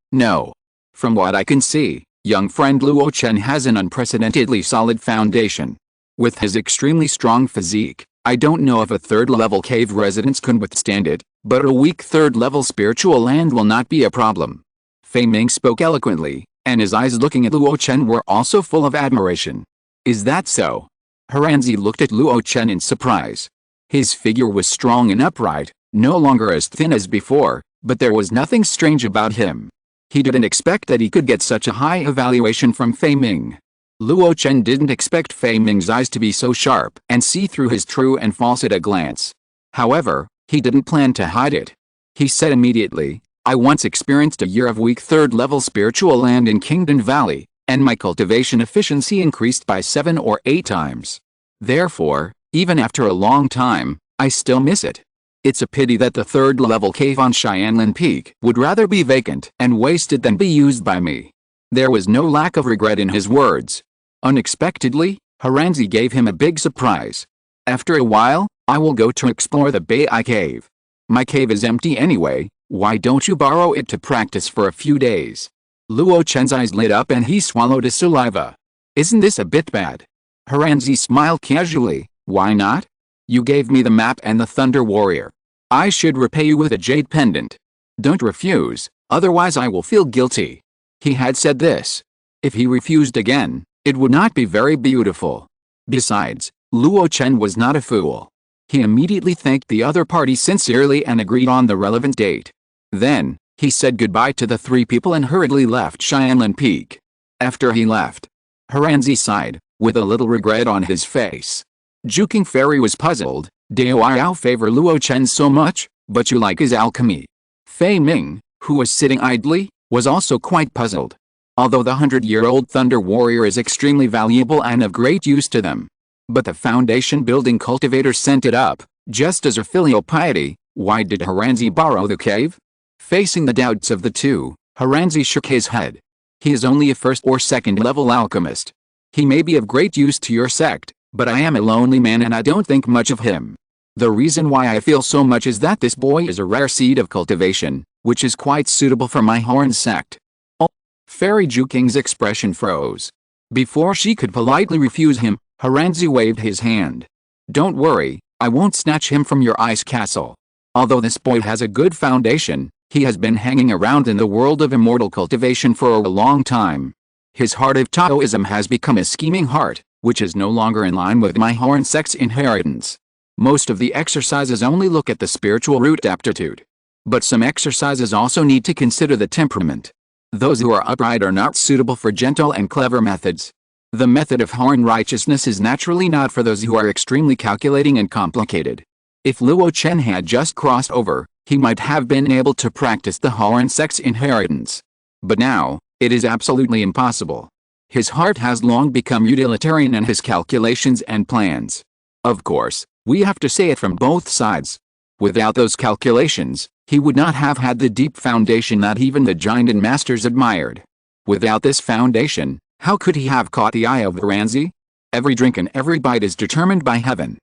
From what I can see, young friend Luo Chen has an unprecedentedly solid foundation. With his extremely strong physique, I don't know if a 3rd level cave residence can withstand it, but a weak 3rd level spiritual land will not be a problem. Fei Ming spoke eloquently, and his eyes looking at Luo Chen were also full of admiration. Is that so? Heranzi looked at Luo Chen in surprise. His figure was strong and upright, no longer as thin as before, but there was nothing strange about him. He didn't expect that he could get such a high evaluation from Fei Ming. Luo Chen didn't expect Fei Ming's eyes to be so sharp and see through his true and false at a glance. However, he didn't plan to hide it. He said immediately, I once experienced a year of weak 3rd level spiritual land in Kingdom Valley, and my cultivation efficiency increased by 7 or 8 times. Therefore, even after a long time, I still miss it. It's a pity that the 3rd level cave on Xianlan Peak would rather be vacant and wasted than be used by me. There was no lack of regret in his words. Unexpectedly, Heranzi gave him a big surprise. After a while, I will go to explore the Bai cave. My cave is empty anyway, why don't you borrow it to practice for a few days? Luo Chen's eyes lit up and he swallowed his saliva. Isn't this a bit bad? Heranzi smiled casually. Why not? You gave me the map and the Thunder Warrior. I should repay you with a jade pendant. Don't refuse, otherwise I will feel guilty. He had said this, If he refused again, it would not be very beautiful. Besides, Luo Chen was not a fool. He immediately thanked the other party sincerely and agreed on the relevant date. Then, he said goodbye to the three people and hurriedly left Xianlan Peak. After he left, Heranzi sighed, with a little regret on his face. Juking Fairy was puzzled. Do I favor Luo Chen so much, but you like his alchemy? Fei Ming, who was sitting idly, was also quite puzzled. Although the 100-year-old Thunder Warrior is extremely valuable and of great use to them. But the foundation building cultivator sent it up, just as a filial piety. Why did Heranzi borrow the cave? Facing the doubts of the two, Heranzi shook his head. He is only a first or second level alchemist. He may be of great use to your sect, but I am a lonely man and I don't think much of him. The reason why I feel so much is that this boy is a rare seed of cultivation, which is quite suitable for my Horn sect. Oh, Fairy Juking's expression froze. Before she could politely refuse him, Heranzi waved his hand. Don't worry, I won't snatch him from your ice castle. Although this boy has a good foundation, he has been hanging around in the world of immortal cultivation for a long time. His heart of Taoism has become a scheming heart, which is no longer in line with my Horn sect's inheritance. Most of the exercises only look at the spiritual root aptitude. But some exercises also need to consider the temperament. Those who are upright are not suitable for gentle and clever methods. The method of Horn righteousness is naturally not for those who are extremely calculating and complicated. If Luo Chen had just crossed over, he might have been able to practice the Horn sect's inheritance. But now, it is absolutely impossible. His heart has long become utilitarian in his calculations and plans. Of course, we have to say it from both sides. Without those calculations, he would not have had the deep foundation that even the giant masters admired. Without this foundation, how could he have caught the eye of Heranzi? Every drink and every bite is determined by heaven.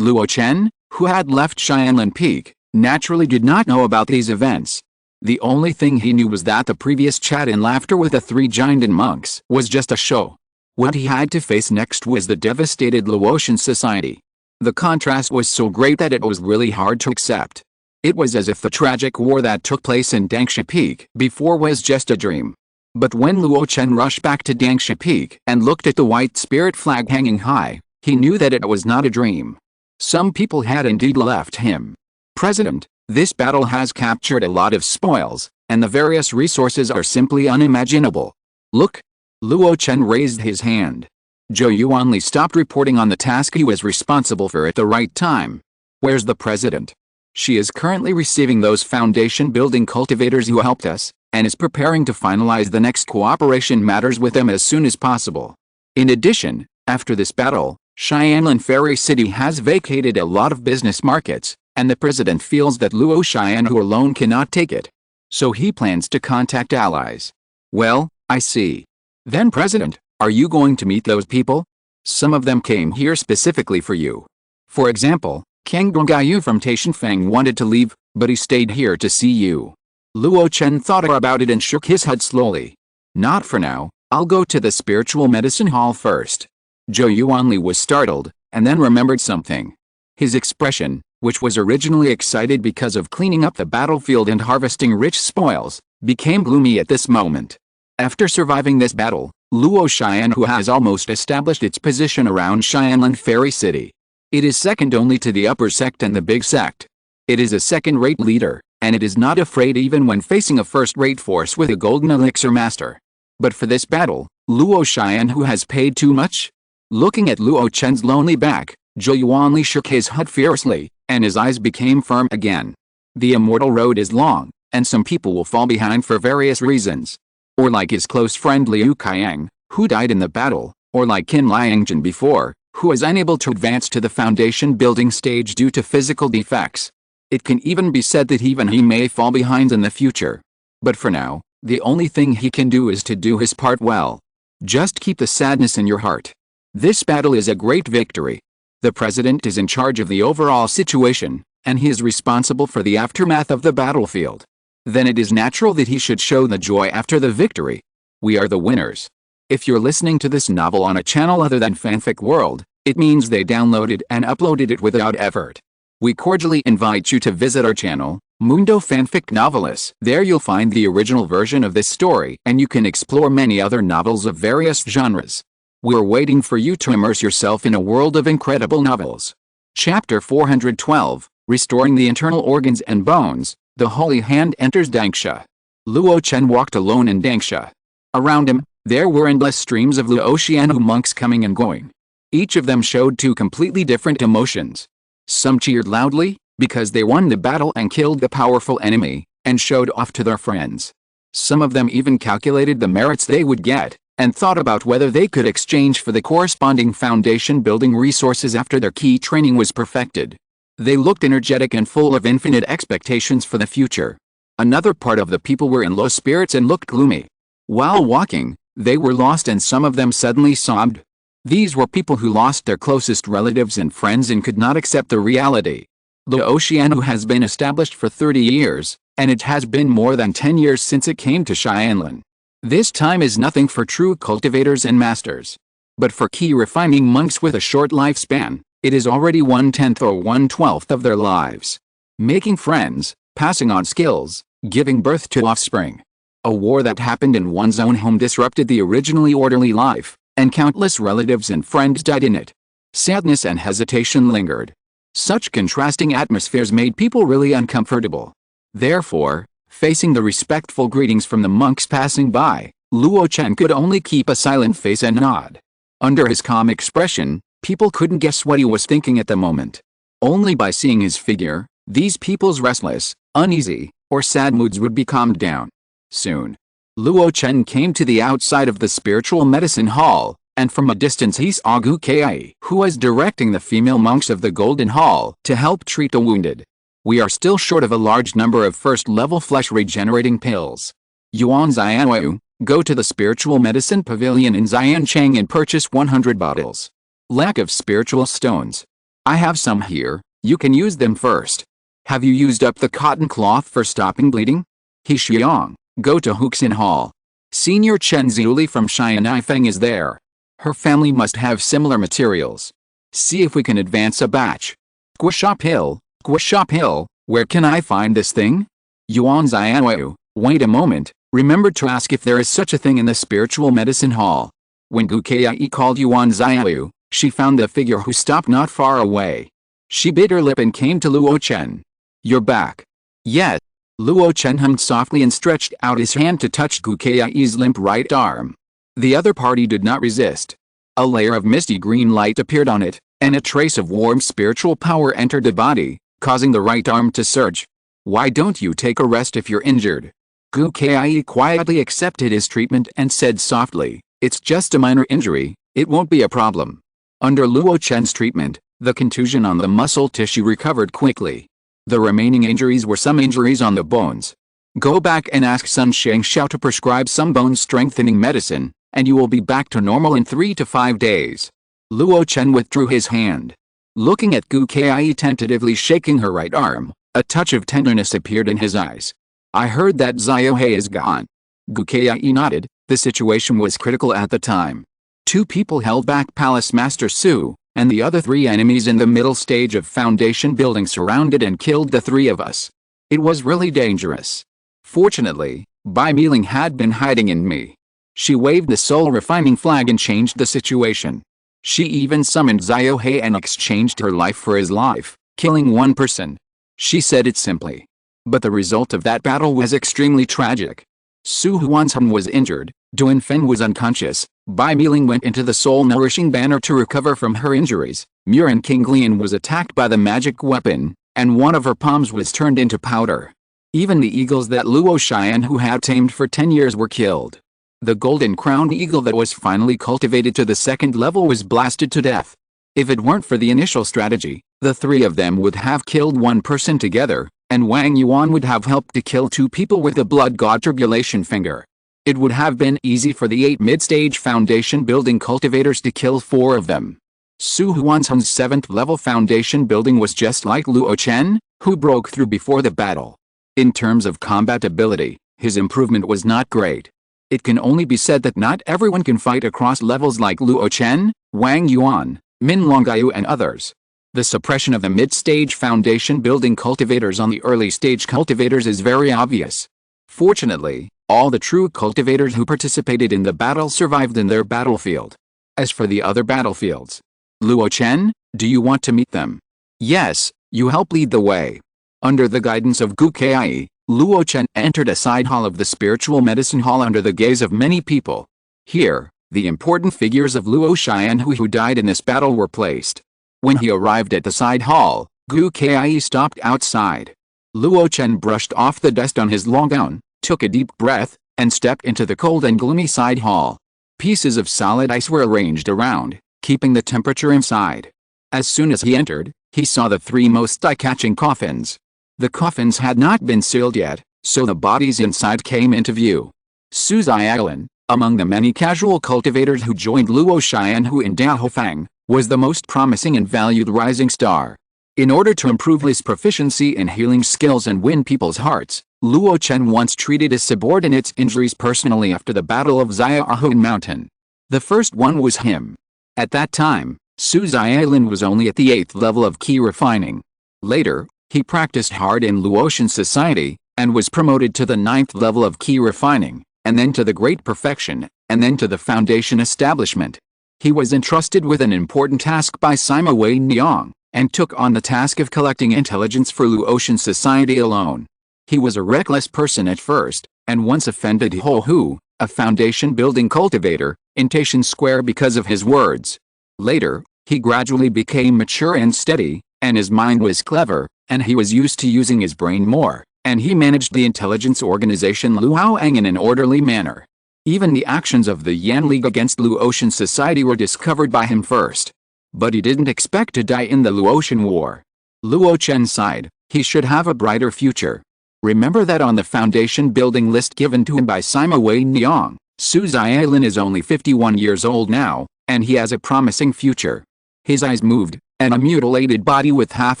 Luo Chen, who had left Xianlan Peak, naturally did not know about these events. The only thing he knew was that the previous chat and laughter with the three giant monks was just a show. What he had to face next was the devastated Luotian society. The contrast was so great that it was really hard to accept. It was as if the tragic war that took place in Dangsha Peak before was just a dream. But when Luo Chen rushed back to Dangsha Peak and looked at the white spirit flag hanging high, he knew that it was not a dream. Some people had indeed left him. President, this battle has captured a lot of spoils, and the various resources are simply unimaginable. Look. Luo Chen raised his hand. Zhou Yuanli stopped reporting on the task he was responsible for at the right time. Where's the president? She is currently receiving those foundation building cultivators who helped us, and is preparing to finalize the next cooperation matters with them as soon as possible. In addition, after this battle, Xianlan Fairy City has vacated a lot of business markets, and the president feels that Luo Xian who alone cannot take it. So he plans to contact allies. Well, I see. Then President, are you going to meet those people? Some of them came here specifically for you. For example, Kang Donggayu from Taishanfeng wanted to leave, but he stayed here to see you. Luo Chen thought about it and shook his head slowly. Not for now, I'll go to the spiritual medicine hall first. Zhou Yuanli was startled, and then remembered something. His expression, which was originally excited because of cleaning up the battlefield and harvesting rich spoils, became gloomy at this moment. After surviving this battle, Luo Xian who has almost established its position around Xianlan Fairy City. It is second only to the upper sect and the big sect. It is a second-rate leader, and it is not afraid even when facing a first-rate force with a golden elixir master. But for this battle, Luo Xian who has paid too much? Looking at Luo Chen's lonely back, Zhou Yuanli shook his head fiercely, and his eyes became firm again. The immortal road is long, and some people will fall behind for various reasons. Or like his close friend Liu Qiang, who died in the battle, or like Qin Liangjun before, who was unable to advance to the foundation building stage due to physical defects. It can even be said that even he may fall behind in the future. But for now, the only thing he can do is to do his part well. Just keep the sadness in your heart. This battle is a great victory. The president is in charge of the overall situation, and he is responsible for the aftermath of the battlefield. Then it is natural that he should show the joy after the victory. We are the winners. If you're listening to this novel on a channel other than Fanfic World, it means they downloaded and uploaded it without effort. We cordially invite you to visit our channel, Mundo Fanfic Novelist. There you'll find the original version of this story, and you can explore many other novels of various genres. We're waiting for you to immerse yourself in a world of incredible novels. Chapter 412, Restoring the Internal Organs and Bones. The Holy Hand enters Dangsha. Luo Chen walked alone in Dangsha. Around him, there were endless streams of Luo Xianhu monks coming and going. Each of them showed two completely different emotions. Some cheered loudly, because they won the battle and killed the powerful enemy, and showed off to their friends. Some of them even calculated the merits they would get, and thought about whether they could exchange for the corresponding foundation building resources after their key training was perfected. They looked energetic and full of infinite expectations for the future. Another part of the people were in low spirits and looked gloomy. While walking, they were lost and some of them suddenly sobbed. These were people who lost their closest relatives and friends and could not accept the reality. Luo Xianhu has been established for 30 years, and it has been more than 10 years since it came to Xianlan. This time is nothing for true cultivators and masters. But for key refining monks with a short lifespan, it is already 1/10 or 1/12 of their lives. Making friends, passing on skills, giving birth to offspring. A war that happened in one's own home disrupted the originally orderly life, and countless relatives and friends died in it. Sadness and hesitation lingered. Such contrasting atmospheres made people really uncomfortable. Therefore, facing the respectful greetings from the monks passing by, Luo Chen could only keep a silent face and nod. Under his calm expression, people couldn't guess what he was thinking at the moment. Only by seeing his figure, these people's restless, uneasy, or sad moods would be calmed down. Soon, Luo Chen came to the outside of the spiritual medicine hall, and from a distance he saw Gu Kai, who was directing the female monks of the Golden Hall to help treat the wounded. We are still short of a large number of first-level flesh-regenerating pills. Yuan Xianwu, go to the spiritual medicine pavilion in Xiancheng and purchase 100 bottles. Lack of spiritual stones. I have some here, you can use them first. Have you used up the cotton cloth for stopping bleeding? He Xiang, go to Huxin Hall. Senior Chen Ziuli from Xianifeng is there. Her family must have similar materials. See if we can advance a batch. Squishop Hill, where can I find this thing? Yuan Xianwu, wait a moment, remember to ask if there is such a thing in the spiritual medicine hall. When Gu Kai called Yuan Xianwu, she found the figure who stopped not far away. She bit her lip and came to Luo Chen. You're back. Yes. Luo Chen hummed softly and stretched out his hand to touch Gu Kai's limp right arm. The other party did not resist. A layer of misty green light appeared on it, and a trace of warm spiritual power entered the body, causing the right arm to surge. Why don't you take a rest if you're injured? Gu Kai quietly accepted his treatment and said softly, it's just a minor injury, it won't be a problem. Under Luo Chen's treatment, the contusion on the muscle tissue recovered quickly. The remaining injuries were some injuries on the bones. Go back and ask Sun Shengxiao to prescribe some bone-strengthening medicine, and you will be back to normal in 3 to 5 days. Luo Chen withdrew his hand. Looking at Gu Kai tentatively shaking her right arm, a touch of tenderness appeared in his eyes. I heard that Xiaohe is gone. Gu Kai nodded, the situation was critical at the time. 2 people held back Palace Master Su, and the other 3 enemies in the middle stage of foundation building surrounded and killed the 3 of us. It was really dangerous. Fortunately, Bai Miling had been hiding in me. She waved the soul refining flag and changed the situation. She even summoned Xiaohe and exchanged her life for his life, killing 1 person. She said it simply. But the result of that battle was extremely tragic. Su Huanshan was injured, Duan Fen was unconscious, Bai Miling went into the soul-nourishing banner to recover from her injuries, Murin Kinglian was attacked by the magic weapon, and one of her palms was turned into powder. Even the eagles that Luo Xianhu had tamed for 10 years were killed. The golden-crowned eagle that was finally cultivated to the 2nd level was blasted to death. If it weren't for the initial strategy, the 3 of them would have killed 1 person together, and Wang Yuan would have helped to kill 2 people with the blood god Tribulation Finger. It would have been easy for the 8 mid-stage foundation building cultivators to kill 4 of them. Su Huanshan's 7th level foundation building was just like Luo Chen, who broke through before the battle. In terms of combat ability, his improvement was not great. It can only be said that not everyone can fight across levels like Luo Chen, Wang Yuan, Min Longyu and others. The suppression of the mid-stage foundation building cultivators on the early-stage cultivators is very obvious. Fortunately, all the true cultivators who participated in the battle survived in their battlefield. As for the other battlefields, Luo Chen, do you want to meet them? Yes, you help lead the way. Under the guidance of Gu Kai, Luo Chen entered a side hall of the spiritual medicine hall under the gaze of many people. Here, the important figures of Luo Xianhu who died in this battle were placed. When he arrived at the side hall, Gu Kai stopped outside. Luo Chen brushed off the dust on his long gown, took a deep breath, and stepped into the cold and gloomy side hall. Pieces of solid ice were arranged around, keeping the temperature inside. As soon as he entered, he saw the three most eye-catching coffins. The coffins had not been sealed yet, so the bodies inside came into view. Su Xiaolin, among the many casual cultivators who joined Luo Xianhu in Daohofang, was the most promising and valued rising star. In order to improve his proficiency in healing skills and win people's hearts, Luo Chen once treated his subordinates' injuries personally after the Battle of Xiaohun Mountain. The first one was him. At that time, Su Xiaolin was only at the 8th level of key refining. Later, he practiced hard in Luotian society, and was promoted to the 9th level of key refining, and then to the Great Perfection, and then to the Foundation Establishment. He was entrusted with an important task by Sima Wei Niang, and took on the task of collecting intelligence for Luotian society alone. He was a reckless person at first, and once offended Ho Hu, a foundation-building cultivator, in Taishan Square because of his words. Later, he gradually became mature and steady, and his mind was clever, and he was used to using his brain more, and he managed the intelligence organization Luoang in an orderly manner. Even the actions of the Yan League against Luotian society were discovered by him first. But he didn't expect to die in the Luotian War. Luo Chen sighed, he should have a brighter future. Remember that on the foundation building list given to him by Sima Wei Niang, Su Xiaolin is only 51 years old now, and he has a promising future. His eyes moved, and a mutilated body with half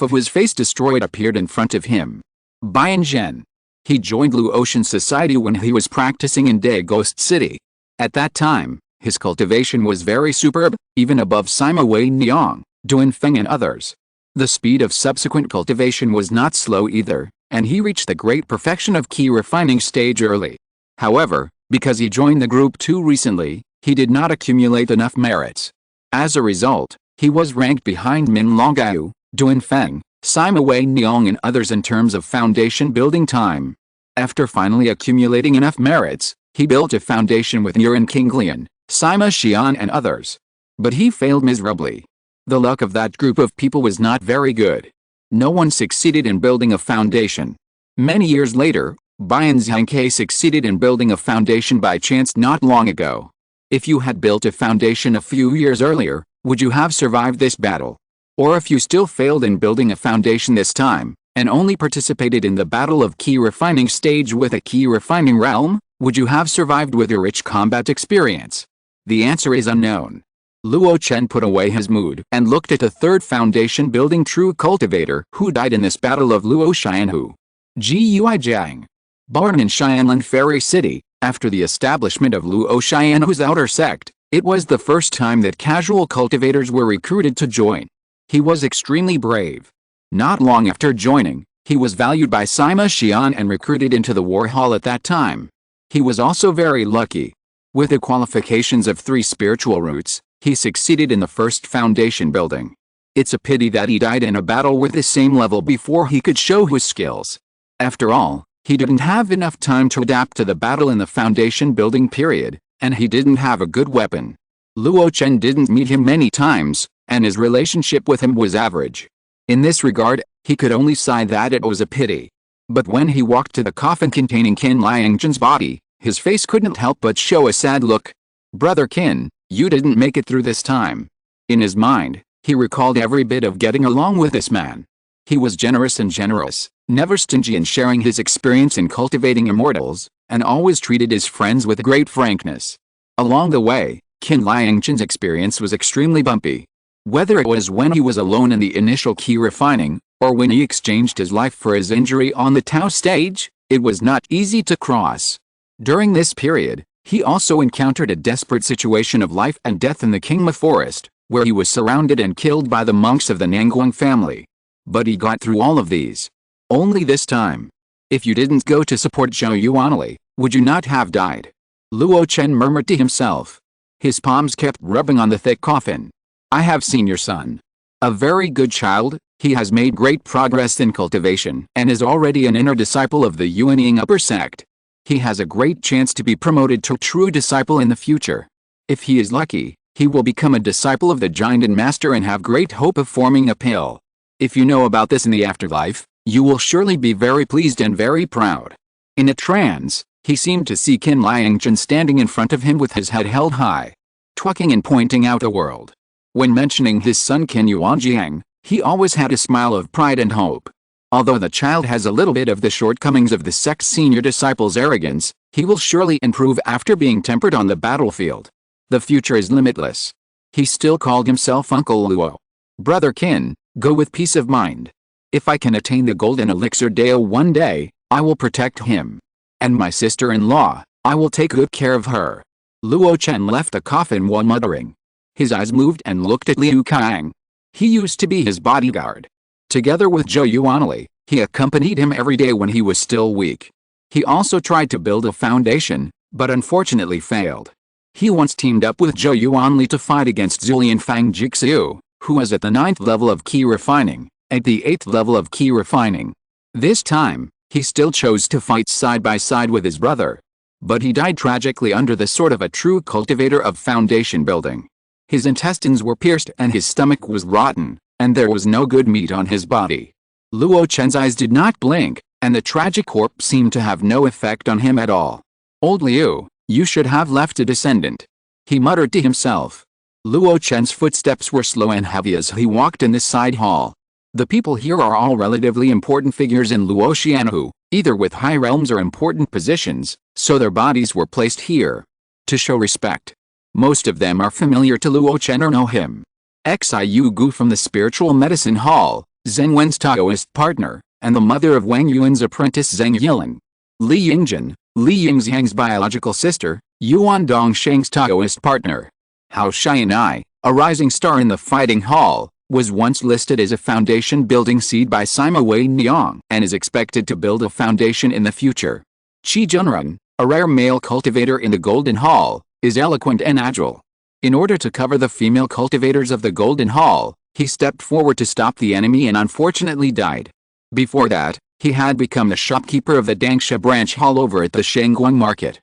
of his face destroyed appeared in front of him. Bian Zhen. He joined Luotian society when he was practicing in Dagost City. At that time, his cultivation was very superb, even above Sima Wei Niang, Duanfeng and others. The speed of subsequent cultivation was not slow either, and he reached the great perfection of key refining stage early. However, because he joined the group too recently, he did not accumulate enough merits. As a result, he was ranked behind Min Longgao, Duanfeng, Sima Wei Niang and others in terms of foundation building time. After finally accumulating enough merits, he built a foundation with Yuan Qinglian, Sima Xian and others. But he failed miserably. The luck of that group of people was not very good. No one succeeded in building a foundation. Many years later, Bian Zhangke succeeded in building a foundation by chance not long ago. If you had built a foundation a few years earlier, would you have survived this battle? Or if you still failed in building a foundation this time, and only participated in the battle of key refining stage with a key refining realm, would you have survived with your rich combat experience? The answer is unknown. Luo Chen put away his mood and looked at the third foundation building true cultivator who died in this battle of Luo Xianhu. Gui Jiang. Born in Xianlan Fairy City, after the establishment of Luo Xianhu's outer sect, it was the first time that casual cultivators were recruited to join. He was extremely brave. Not long after joining, he was valued by Sima Xian and recruited into the war hall at that time. He was also very lucky. With the qualifications of 3 spiritual roots, he succeeded in the first foundation building. It's a pity that he died in a battle with the same level before he could show his skills. After all, he didn't have enough time to adapt to the battle in the foundation building period, and he didn't have a good weapon. Luo Chen didn't meet him many times, and his relationship with him was average. In this regard, he could only sigh that it was a pity. But when he walked to the coffin containing Qin Liangzhen's body, his face couldn't help but show a sad look. Brother Qin, you didn't make it through this time. In his mind, he recalled every bit of getting along with this man. He was generous and generous, never stingy in sharing his experience in cultivating immortals, and always treated his friends with great frankness. Along the way, Qin Liangzhen's experience was extremely bumpy. Whether it was when he was alone in the initial key refining, or when he exchanged his life for his injury on the Tao stage, it was not easy to cross. During this period, he also encountered a desperate situation of life and death in the Qingma forest, where he was surrounded and killed by the monks of the Nanguang family. But he got through all of these. Only this time. If you didn't go to support Zhou Yuanli, would you not have died? Luo Chen murmured to himself. His palms kept rubbing on the thick coffin. I have seen your son. A very good child, he has made great progress in cultivation and is already an inner disciple of the Yuanying upper sect. He has a great chance to be promoted to true disciple in the future. If he is lucky, he will become a disciple of the giant master and have great hope of forming a pill. If you know about this in the afterlife, you will surely be very pleased and very proud. In a trance, he seemed to see Qin Liangzhen standing in front of him with his head held high, talking and pointing out the world. When mentioning his son Qin Yuanjiang, he always had a smile of pride and hope. Although the child has a little bit of the shortcomings of the sect's senior disciple's arrogance, he will surely improve after being tempered on the battlefield. The future is limitless. He still called himself Uncle Luo. Brother Qin, go with peace of mind. If I can attain the golden elixir Dao one day, I will protect him. And my sister-in-law, I will take good care of her. Luo Chen left the coffin while muttering. His eyes moved and looked at Liu Kang. He used to be his bodyguard. Together with Zhou Yuanli, he accompanied him every day when he was still weak. He also tried to build a foundation, but unfortunately failed. He once teamed up with Zhou Yuanli to fight against Zulian Fang Jixiu, who was at the 9th level of key refining, at the 8th level of key refining. This time, he still chose to fight side by side with his brother. But he died tragically under the sword of a true cultivator of foundation building. His intestines were pierced and his stomach was rotten, and there was no good meat on his body. Luo Chen's eyes did not blink, and the tragic corpse seemed to have no effect on him at all. Old Liu, you should have left a descendant. He muttered to himself. Luo Chen's footsteps were slow and heavy as he walked in this side hall. The people here are all relatively important figures in Luo Xianhu, either with high realms or important positions, so their bodies were placed here to show respect. Most of them are familiar to Luo Chen or know him. Xiu Gu from the Spiritual Medicine Hall, Zheng Wen's Taoist partner, and the mother of Wang Yuan's apprentice Zheng Yiling. Li Yingjun, Li Yingxiang's biological sister, Yuan Dongsheng's Taoist partner. Hao Xianai, a rising star in the fighting hall, was once listed as a foundation building seed by Sima Wei Niang and is expected to build a foundation in the future. Qi Junrun, a rare male cultivator in the Golden Hall, is eloquent and agile. In order to cover the female cultivators of the Golden Hall, he stepped forward to stop the enemy and unfortunately died. Before that, he had become the shopkeeper of the Dangsha branch hall over at the Shangguang market.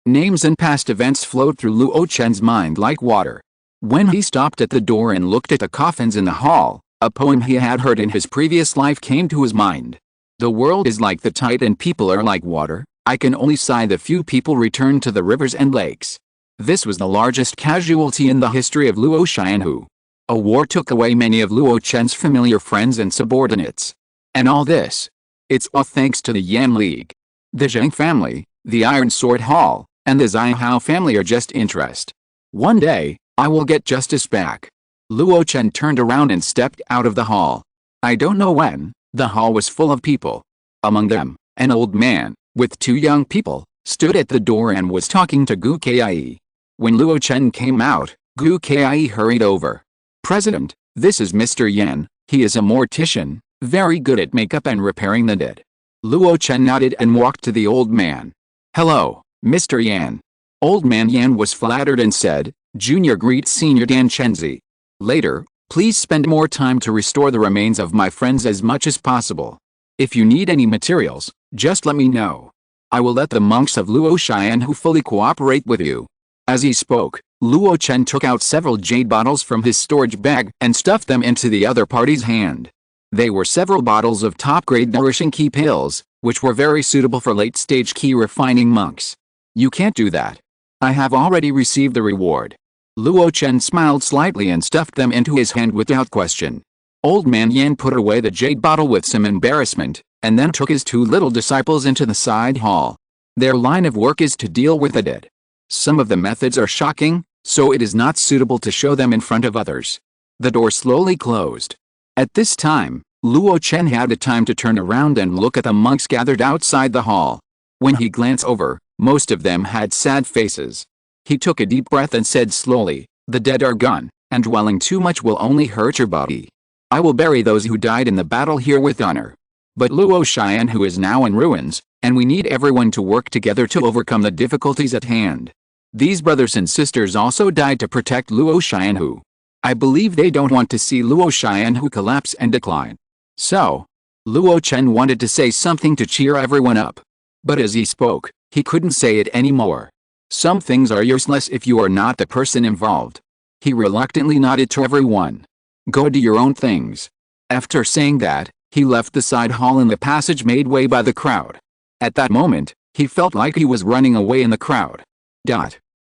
Names and past events flowed through Luo Chen's mind like water. When he stopped at the door and looked at the coffins in the hall, a poem he had heard in his previous life came to his mind. The world is like the tide and people are like water. I can only sigh the few people return to the rivers and lakes. This was the largest casualty in the history of Luo Xianhu. A war took away many of Luo Chen's familiar friends and subordinates. And all this, it's all thanks to the Yan League. The Zheng family, the Iron Sword Hall, and the Zhihao family are just interest. One day, I will get justice back. Luo Chen turned around and stepped out of the hall. I don't know when, the hall was full of people. Among them, an old man, with two young people, stood at the door and was talking to Gu Kai. When Luo Chen came out, Gu Kai hurried over. President, this is Mr. Yan, he is a mortician, very good at makeup and repairing the dead. Luo Chen nodded and walked to the old man. Hello, Mr. Yan. Old man Yan was flattered and said, Junior greets Senior Dan Chenzi. Later, please spend more time to restore the remains of my friends as much as possible. If you need any materials, just let me know. I will let the monks of Luo Xianhu fully cooperate with you. As he spoke, Luo Chen took out several jade bottles from his storage bag and stuffed them into the other party's hand. They were several bottles of top-grade nourishing key pills, which were very suitable for late-stage key refining monks. You can't do that. I have already received the reward. Luo Chen smiled slightly and stuffed them into his hand without question. Old man Yan put away the jade bottle with some embarrassment, and then took his two little disciples into the side hall. Their line of work is to deal with the dead. Some of the methods are shocking, so it is not suitable to show them in front of others. The door slowly closed. At this time, Luo Chen had the time to turn around and look at the monks gathered outside the hall. When he glanced over, most of them had sad faces. He took a deep breath and said slowly, the dead are gone, and dwelling too much will only hurt your body. I will bury those who died in the battle here with honor. But Luo Chen who is now in ruins, and we need everyone to work together to overcome the difficulties at hand. These brothers and sisters also died to protect Luo Chen who. I believe they don't want to see Luo Chen who collapse and decline. So, Luo Chen wanted to say something to cheer everyone up. But as he spoke, he couldn't say it anymore. Some things are useless if you are not the person involved. He reluctantly nodded to everyone. Go do your own things. After saying that, he left the side hall in the passage made way by the crowd. At that moment, he felt like he was running away in the crowd.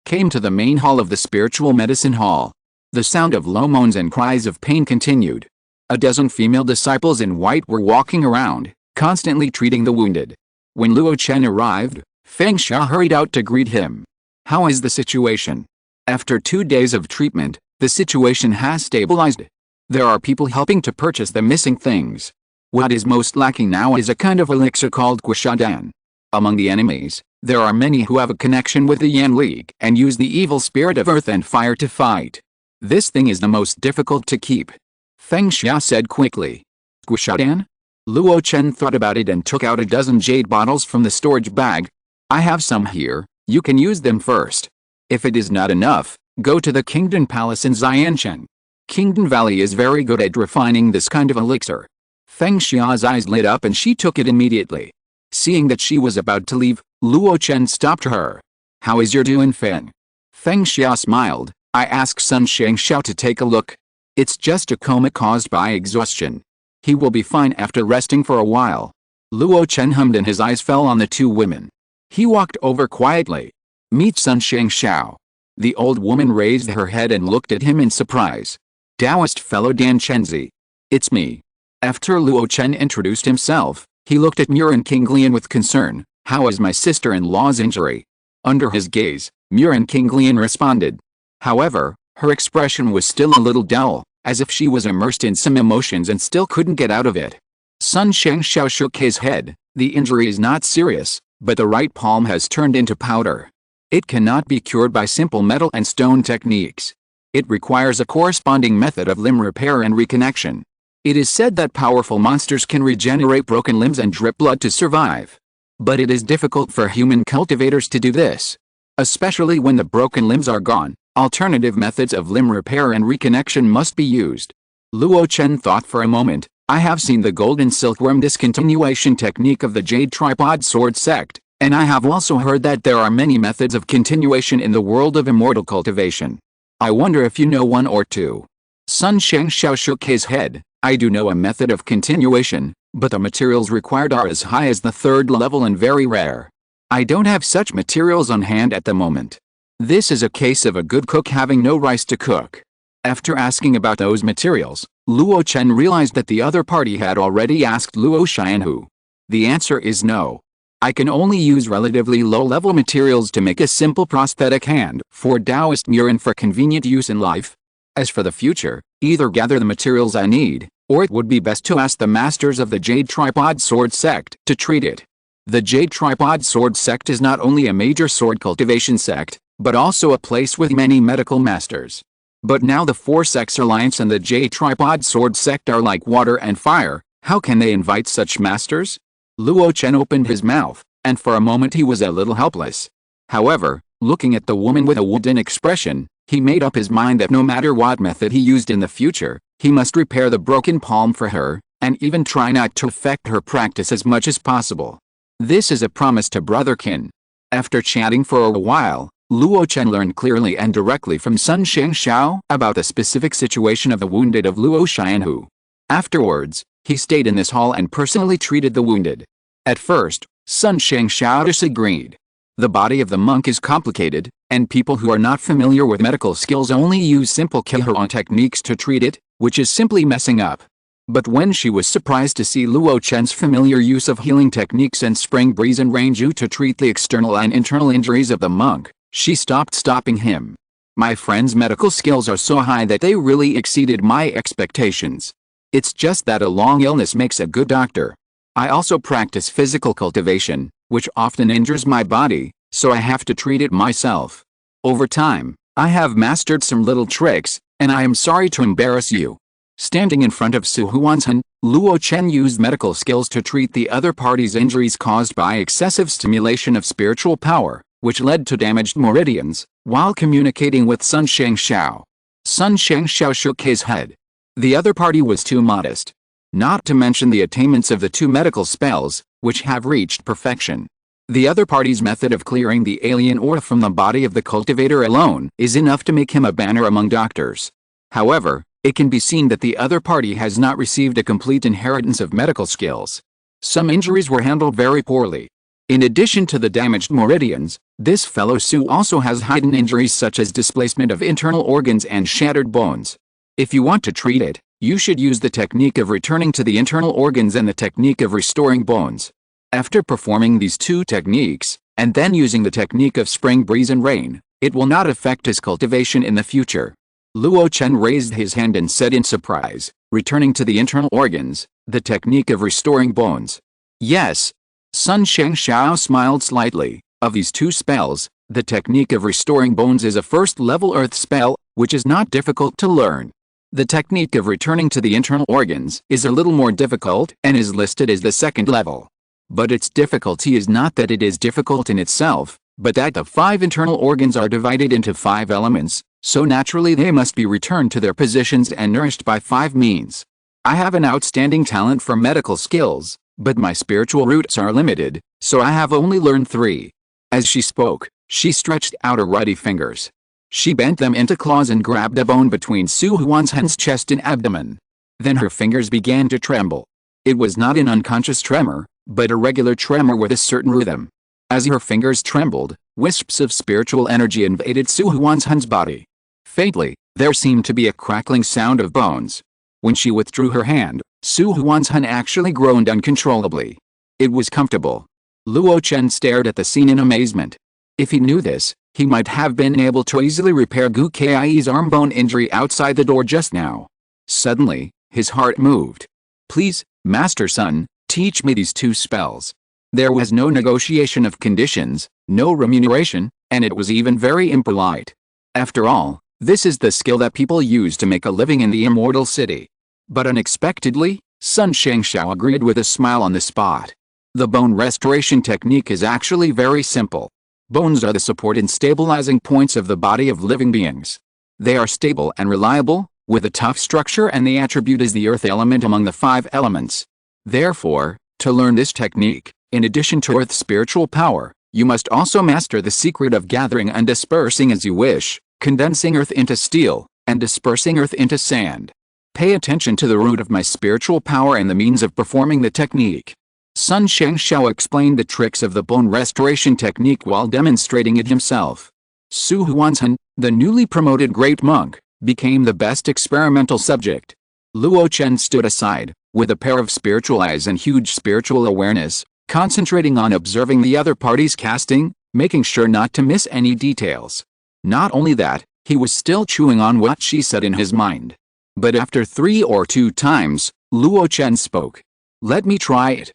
Came to the main hall of the spiritual medicine hall. The sound of low moans and cries of pain continued. A dozen female disciples in white were walking around, constantly treating the wounded. When Luo Chen arrived, Feng Xia hurried out to greet him. How is the situation? After 2 days of treatment, the situation has stabilized. There are people helping to purchase the missing things. What is most lacking now is a kind of elixir called Guishadan. Among the enemies, there are many who have a connection with the Yan League and use the evil spirit of earth and fire to fight. This thing is the most difficult to keep. Feng Xia said quickly. Guishadan? Luo Chen thought about it and took out a dozen jade bottles from the storage bag. I have some here, you can use them first. If it is not enough, go to the Kingdom Palace in Xiancheng. Kingdom Valley is very good at refining this kind of elixir. Feng Xia's eyes lit up and she took it immediately. Seeing that she was about to leave, Luo Chen stopped her. How is your doing, Feng? Feng Xia smiled. I asked Sun Shengxiao to take a look. It's just a coma caused by exhaustion. He will be fine after resting for a while. Luo Chen hummed and his eyes fell on the two women. He walked over quietly. Meet Sun Shengxiao. The old woman raised her head and looked at him in surprise. Taoist fellow Dan Chenzi. It's me. After Luo Chen introduced himself, he looked at Murin Kinglian with concern. How is my sister-in-law's injury? Under his gaze, Murin Kinglian responded. However, her expression was still a little dull, as if she was immersed in some emotions and still couldn't get out of it. Sun Shengxiao shook his head. The injury is not serious, but the right palm has turned into powder. It cannot be cured by simple metal and stone techniques. It requires a corresponding method of limb repair and reconnection. It is said that powerful monsters can regenerate broken limbs and drip blood to survive. But it is difficult for human cultivators to do this. Especially when the broken limbs are gone, alternative methods of limb repair and reconnection must be used. Luo Chen thought for a moment. I have seen the golden silkworm discontinuation technique of the Jade Tripod Sword sect, and I have also heard that there are many methods of continuation in the world of immortal cultivation. I wonder if you know one or two. Sun Shengxiao shook his head. I do know a method of continuation, but the materials required are as high as the 3rd level and very rare. I don't have such materials on hand at the moment. This is a case of a good cook having no rice to cook. After asking about those materials, Luo Chen realized that the other party had already asked Luo Chen who. The answer is no. I can only use relatively low-level materials to make a simple prosthetic hand for Taoist Murin for convenient use in life. As for the future, either gather the materials I need, or it would be best to ask the masters of the Jade Tripod Sword sect to treat it. The Jade Tripod Sword sect is not only a major sword cultivation sect, but also a place with many medical masters. But now the Four Sects Alliance and the Jade Tripod Sword sect are like water and fire. How can they invite such masters? Luo Chen opened his mouth, and for a moment he was a little helpless. However, looking at the woman with a wooden expression, he made up his mind that no matter what method he used in the future, he must repair the broken palm for her, and even try not to affect her practice as much as possible. This is a promise to Brotherkin. After chatting for a while, Luo Chen learned clearly and directly from Sun Shengxiao about the specific situation of the wounded of Luo Xianhu. Afterwards, he stayed in this hall and personally treated the wounded. At first, Sun Shengxiao disagreed. The body of the monk is complicated, and people who are not familiar with medical skills only use simple Keihan techniques to treat it, which is simply messing up. But when she was surprised to see Luo Chen's familiar use of healing techniques and spring breeze and Ranju to treat the external and internal injuries of the monk, she stopped stopping him. My friend's medical skills are so high that they really exceeded my expectations. It's just that a long illness makes a good doctor. I also practice physical cultivation, which often injures my body, so I have to treat it myself. Over time, I have mastered some little tricks, And I am sorry to embarrass you. Standing in front of Su Huanzhen, Luo Chen used medical skills to treat the other party's injuries caused by excessive stimulation of spiritual power, which led to damaged meridians, while communicating with Sun Shengxiao. Sun Shengxiao shook his head. The other party was too modest. Not to mention the attainments of the two medical spells, which have reached perfection. The other party's method of clearing the alien aura from the body of the cultivator alone is enough to make him a banner among doctors. However, it can be seen that the other party has not received a complete inheritance of medical skills. Some injuries were handled very poorly. In addition to the damaged meridians, this fellow Su also has hidden injuries such as displacement of internal organs and shattered bones. If you want to treat it, you should use the technique of returning to the internal organs and the technique of restoring bones. After performing these two techniques, and then using the technique of spring breeze and rain, it will not affect his cultivation in the future. Luo Chen raised his hand and said in surprise, returning to the internal organs, the technique of restoring bones. Yes. Sun Shengxiao smiled slightly. Of these two spells, the technique of restoring bones is a first-level earth spell, which is not difficult to learn. The technique of returning to the internal organs is a little more difficult and is listed as the second level. But its difficulty is not that it is difficult in itself, but that the 5 internal organs are divided into 5 elements, so naturally they must be returned to their positions and nourished by 5 means. I have an outstanding talent for medical skills, but my spiritual roots are limited, so I have only learned 3. As she spoke, she stretched out her ruddy fingers. She bent them into claws and grabbed a bone between Su Huanzhen's chest and abdomen. Then her fingers began to tremble. It was not an unconscious tremor, but a regular tremor with a certain rhythm. As her fingers trembled, wisps of spiritual energy invaded Su Huanzhen's body. Faintly, there seemed to be a crackling sound of bones. When she withdrew her hand, Su Huanzhen actually groaned uncontrollably. It was comfortable. Luo Chen stared at the scene in amazement. If he knew this, he might have been able to easily repair Gu Kai's arm bone injury outside the door just now. Suddenly, his heart moved. Please, Master Sun, teach me these 2 spells. There was no negotiation of conditions, no remuneration, and it was even very impolite. After all, this is the skill that people use to make a living in the immortal city. But unexpectedly, Sun Shengxiao agreed with a smile on the spot. The bone restoration technique is actually very simple. Bones are the support and stabilizing points of the body of living beings. They are stable and reliable, with a tough structure, and the attribute is the earth element among the 5 elements. Therefore, to learn this technique, in addition to earth's spiritual power, you must also master the secret of gathering and dispersing as you wish, condensing earth into steel, and dispersing earth into sand. Pay attention to the root of my spiritual power and the means of performing the technique. Sun Shengxiao explained the tricks of the bone restoration technique while demonstrating it himself. Su Huanzhen, the newly promoted great monk, became the best experimental subject. Luo Chen stood aside, with a pair of spiritual eyes and huge spiritual awareness, concentrating on observing the other party's casting, making sure not to miss any details. Not only that, he was still chewing on what she said in his mind. But after 3 or 2 times, Luo Chen spoke. Let me try it.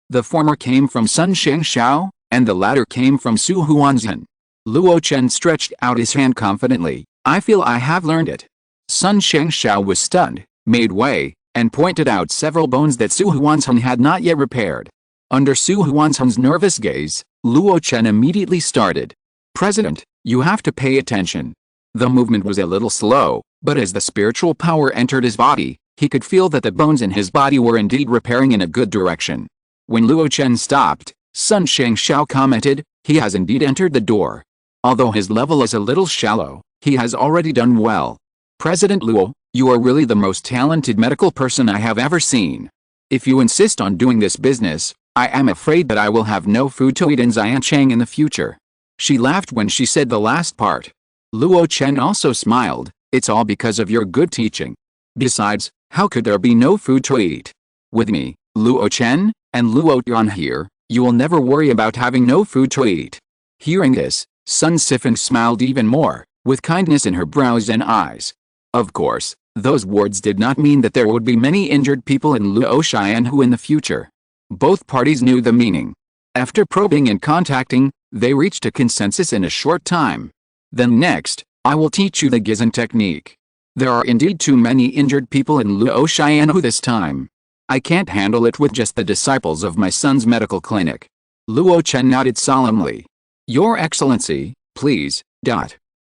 The former came from Sun Shengxiao, and the latter came from Su Huanzhen. Luo Chen stretched out his hand confidently. I feel I have learned it. Sun Shengxiao was stunned, made way, and pointed out several bones that Su Huanzhen had not yet repaired. Under Su Huanzhen's nervous gaze, Luo Chen immediately started. President, you have to pay attention. The movement was a little slow, but as the spiritual power entered his body, he could feel that the bones in his body were indeed repairing in a good direction. When Luo Chen stopped, Sun Shengxiao commented, he has indeed entered the door. Although his level is a little shallow, he has already done well. President Luo, you are really the most talented medical person I have ever seen. If you insist on doing this business, I am afraid that I will have no food to eat in Xiancheng in the future. She laughed when she said the last part. Luo Chen also smiled, it's all because of your good teaching. Besides, how could there be no food to eat? With me, Luo Chen, and Luo Tian here, you will never worry about having no food to eat. Hearing this, Sun Sifan smiled even more, with kindness in her brows and eyes. Of course, those words did not mean that there would be many injured people in Luo Xianhu in the future. Both parties knew the meaning. After probing and contacting, they reached a consensus in a short time. Then next, I will teach you the Gizan technique. There are indeed too many injured people in Luo Chen this time. I can't handle it with just the disciples of my son's medical clinic. Luo Chen nodded solemnly. Your Excellency, please,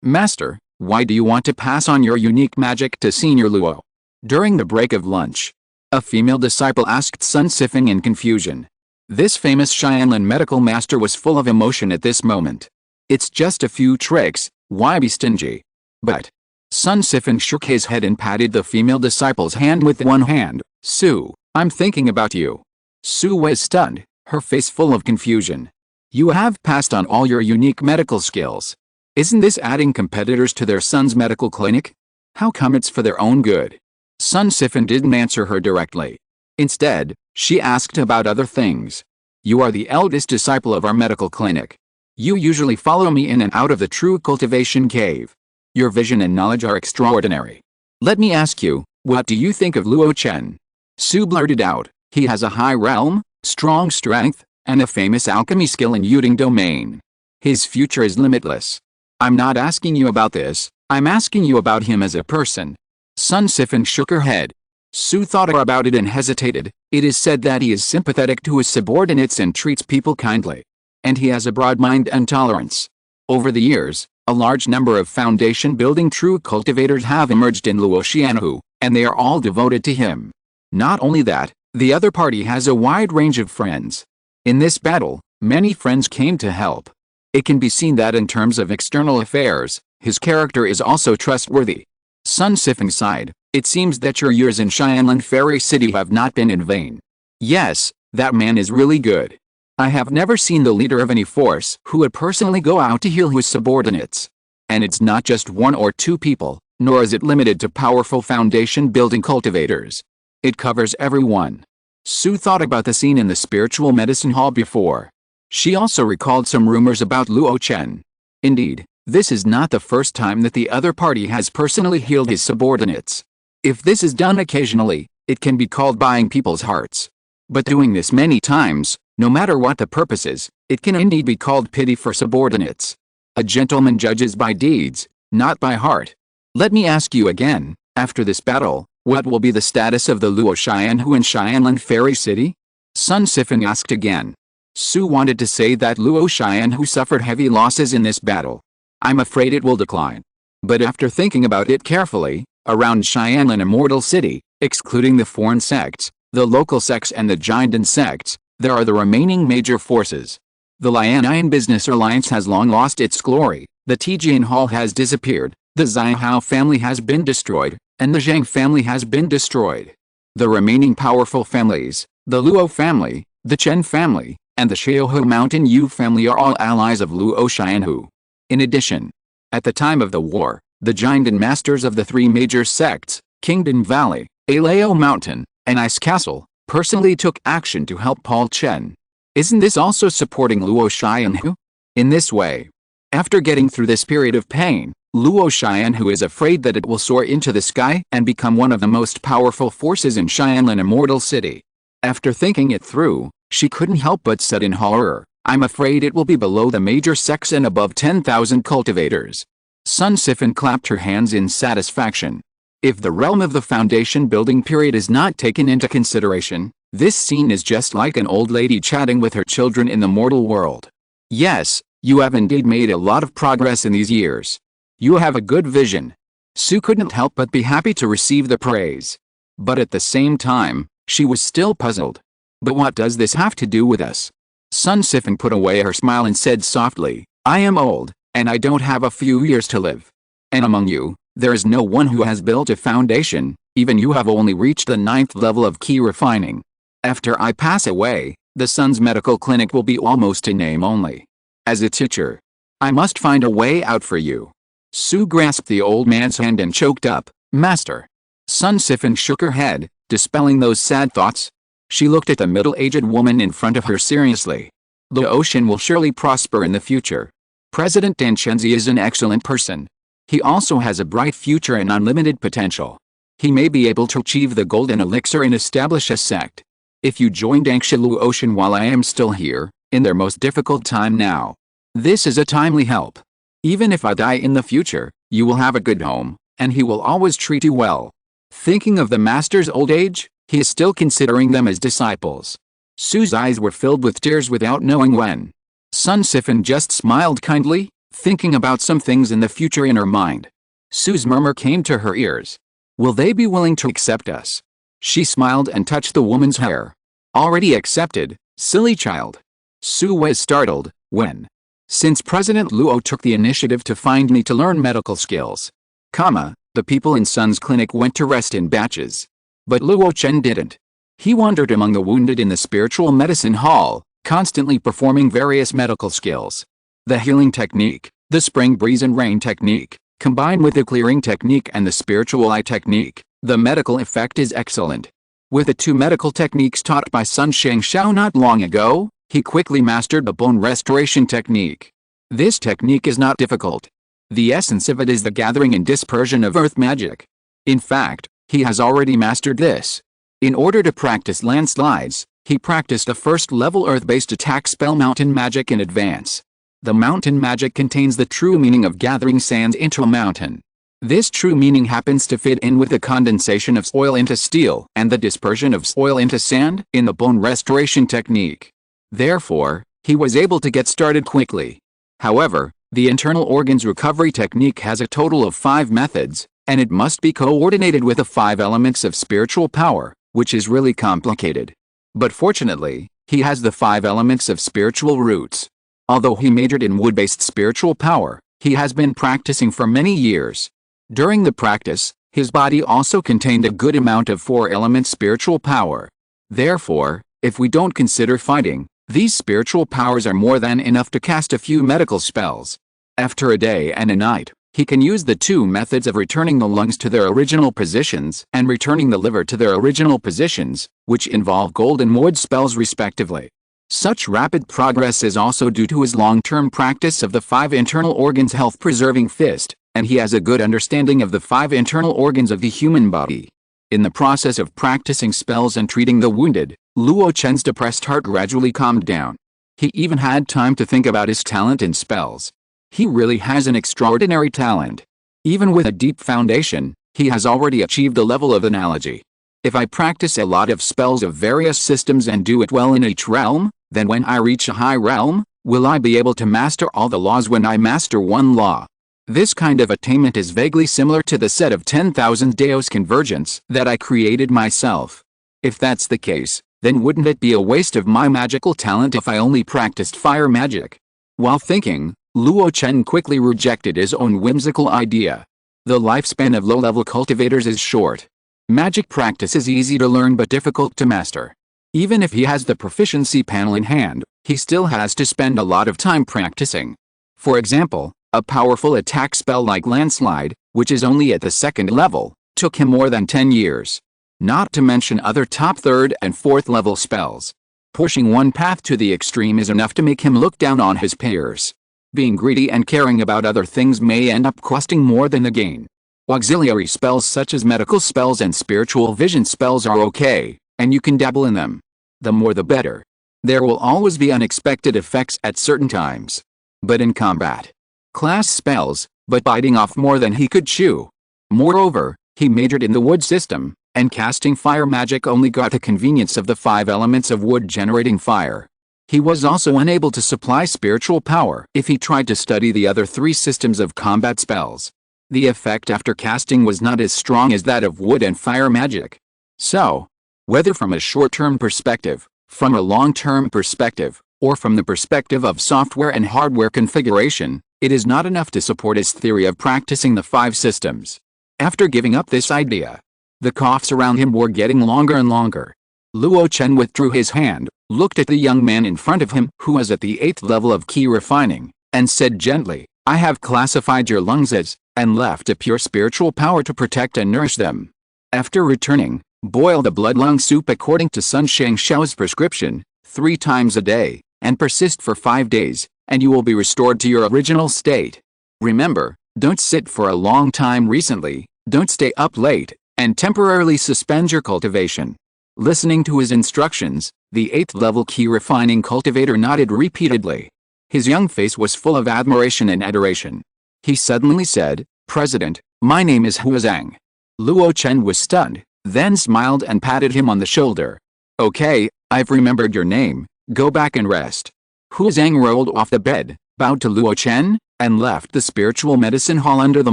Master, why do you want to pass on your unique magic to Senior Luo? During the break of lunch, a female disciple asked Sun Sifeng in confusion. This famous Xianlin medical master was full of emotion at this moment. It's just a few tricks, why be stingy? But Sun Sifeng shook his head and patted the female disciple's hand with one hand. Su, I'm thinking about you. Su was stunned, her face full of confusion. You have passed on all your unique medical skills. Isn't this adding competitors to their son's medical clinic? How come it's for their own good? Sun Sifeng didn't answer her directly. Instead, she asked about other things. You are the eldest disciple of our medical clinic. You usually follow me in and out of the true cultivation cave. Your vision and knowledge are extraordinary. Let me ask you, what do you think of Luo Chen? Su blurted out. He has a high realm, strong strength, and a famous alchemy skill in Yuding domain. His future is limitless. I'm not asking you about this, I'm asking you about him as a person. Sun Sifeng shook her head. Su thought about it and hesitated. It is said that he is sympathetic to his subordinates and treats people kindly. And he has a broad mind and tolerance. Over the years, a large number of foundation-building true cultivators have emerged in Luo Xianhu, and they are all devoted to him. Not only that, the other party has a wide range of friends. In this battle, many friends came to help. It can be seen that in terms of external affairs, his character is also trustworthy. Sun Sifeng sighed. It seems that your years in Xianlin Fairy City have not been in vain. Yes, that man is really good. I have never seen the leader of any force who would personally go out to heal his subordinates. And it's not just one or two people, nor is it limited to powerful foundation-building cultivators. It covers everyone. Su thought about the scene in the spiritual medicine hall before. She also recalled some rumors about Luo Chen. Indeed, this is not the first time that the other party has personally healed his subordinates. If this is done occasionally, it can be called buying people's hearts. But doing this many times, no matter what the purpose is, it can indeed be called pity for subordinates. A gentleman judges by deeds, not by heart. Let me ask you again, after this battle, what will be the status of the Luo Xianhu in Xianlin Fairy City? Sun Sifeng asked again. Su wanted to say that Luo Xianhu suffered heavy losses in this battle. I'm afraid it will decline. But after thinking about it carefully, around Xianlin Immortal City, excluding the foreign sects, the local sects and the Jiandan sects, there are the remaining major forces. The Lianian Business Alliance has long lost its glory, the Tijian Hall has disappeared, the Zhihao family has been destroyed, and the Zhang family has been destroyed. The remaining powerful families, the Luo family, the Chen family, and the Xiaohu Mountain Yu family are all allies of Luo Xianhu. In addition, at the time of the war, the Jiandan masters of the three major sects, Kingdom Valley, Alao Mountain, and Ice Castle, personally took action to help Paul Chen. Isn't this also supporting Luo Xianhu? In this way, after getting through this period of pain, Luo Xianhu is afraid that it will soar into the sky and become one of the most powerful forces in Xianlin Immortal City. After thinking it through, she couldn't help but said in horror, I'm afraid it will be below the major sects and above 10,000 cultivators. Sun Sifeng clapped her hands in satisfaction. If the realm of the foundation building period is not taken into consideration, this scene is just like an old lady chatting with her children in the mortal world. Yes, you have indeed made a lot of progress in these years. You have a good vision. Su couldn't help but be happy to receive the praise. But at the same time, she was still puzzled. But what does this have to do with us? Sun Sifeng put away her smile and said softly, I am old, and I don't have a few years to live. And among you, there is no one who has built a foundation, even you have only reached the 9th level of key refining. After I pass away, the Sun's medical clinic will be almost a name only. As a teacher, I must find a way out for you. Su grasped the old man's hand and choked up, Master. Sun Sifeng shook her head, dispelling those sad thoughts. She looked at the middle-aged woman in front of her seriously. Luo Chen will surely prosper in the future. President Dan Chenzi is an excellent person. He also has a bright future and unlimited potential. He may be able to achieve the golden elixir and establish a sect. If you join Dangsha Luo Chen while I am still here, in their most difficult time now, this is a timely help. Even if I die in the future, You will have a good home, and he will always treat you well. Thinking of the master's old age, he is still considering them as disciples. Su's eyes were filled with tears without knowing when. Sun Sifan just smiled kindly, thinking about some things in the future in her mind. Su's murmur came to her ears. Will they be willing to accept us? She smiled and touched the woman's hair. Already accepted, silly child. Su was startled, when? Since President Luo took the initiative to find me to learn medical skills. The people in Sun's clinic went to rest in batches. But Luo Chen didn't. He wandered among the wounded in the spiritual medicine hall, constantly performing various medical skills. The healing technique, the spring breeze and rain technique, combined with the clearing technique and the spiritual eye technique, the medical effect is excellent. With the 2 medical techniques taught by Sun Shengshao not long ago, he quickly mastered the bone restoration technique. This technique is not difficult. The essence of it is the gathering and dispersion of earth magic. In fact, he has already mastered this. In order to practice landslides, he practiced a first-level earth-based attack spell mountain magic in advance. The mountain magic contains the true meaning of gathering sand into a mountain. This true meaning happens to fit in with the condensation of soil into steel and the dispersion of soil into sand in the bone restoration technique. Therefore, he was able to get started quickly. However, the internal organs recovery technique has a total of 5 methods, and it must be coordinated with the 5 elements of spiritual power, which is really complicated. But fortunately, he has the 5 elements of spiritual roots. Although he majored in wood-based spiritual power, he has been practicing for many years. During the practice, his body also contained a good amount of 4-element spiritual power. Therefore, if we don't consider fighting, these spiritual powers are more than enough to cast a few medical spells. After a day and a night, he can use the 2 methods of returning the lungs to their original positions and returning the liver to their original positions, which involve gold and wood spells respectively. Such rapid progress is also due to his long-term practice of the 5 internal organs health-preserving fist, and he has a good understanding of the 5 internal organs of the human body. In the process of practicing spells and treating the wounded, Luo Chen's depressed heart gradually calmed down. He even had time to think about his talent in spells. He really has an extraordinary talent. Even with a deep foundation, he has already achieved a level of analogy. If I practice a lot of spells of various systems and do it well in each realm, then when I reach a high realm, will I be able to master all the laws when I master one law? This kind of attainment is vaguely similar to the set of 10,000 Daos convergence that I created myself. If that's the case, then wouldn't it be a waste of my magical talent if I only practiced fire magic? While thinking, Luo Chen quickly rejected his own whimsical idea. The lifespan of low-level cultivators is short. Magic practice is easy to learn but difficult to master. Even if he has the proficiency panel in hand, he still has to spend a lot of time practicing. For example, a powerful attack spell like Landslide, which is only at the 2nd level, took him more than 10 years. Not to mention other top 3rd and 4th level spells. Pushing one path to the extreme is enough to make him look down on his peers. Being greedy and caring about other things may end up costing more than the gain. Auxiliary spells such as medical spells and spiritual vision spells are okay, and you can dabble in them. The more the better. There will always be unexpected effects at certain times. But in combat, class spells, but biting off more than he could chew. Moreover, he majored in the wood system, and casting fire magic only got the convenience of the 5 elements of wood generating fire. He was also unable to supply spiritual power if he tried to study the other 3 systems of combat spells. The effect after casting was not as strong as that of wood and fire magic. So, whether from a short-term perspective, from a long-term perspective, or from the perspective of software and hardware configuration, it is not enough to support his theory of practicing the 5 systems. After giving up this idea, the coughs around him were getting longer and longer. Luo Chen withdrew his hand, looked at the young man in front of him who was at the 8th level of key refining, and said gently, "I have classified your lungs as, and left a pure spiritual power to protect and nourish them. After returning, boil the blood lung soup according to Sun Shengshao's prescription, 3 times a day, and persist for 5 days, and you will be restored to your original state. Remember, don't sit for a long time recently, don't stay up late, and temporarily suspend your cultivation." Listening to his instructions, the 8th level key refining cultivator nodded repeatedly. His young face was full of admiration and adoration. He suddenly said, President, my name is Huazang. Luo Chen was stunned, then smiled and patted him on the shoulder. Okay, I've remembered your name, go back and rest. Huazang rolled off the bed, bowed to Luo Chen, and left the spiritual medicine hall under the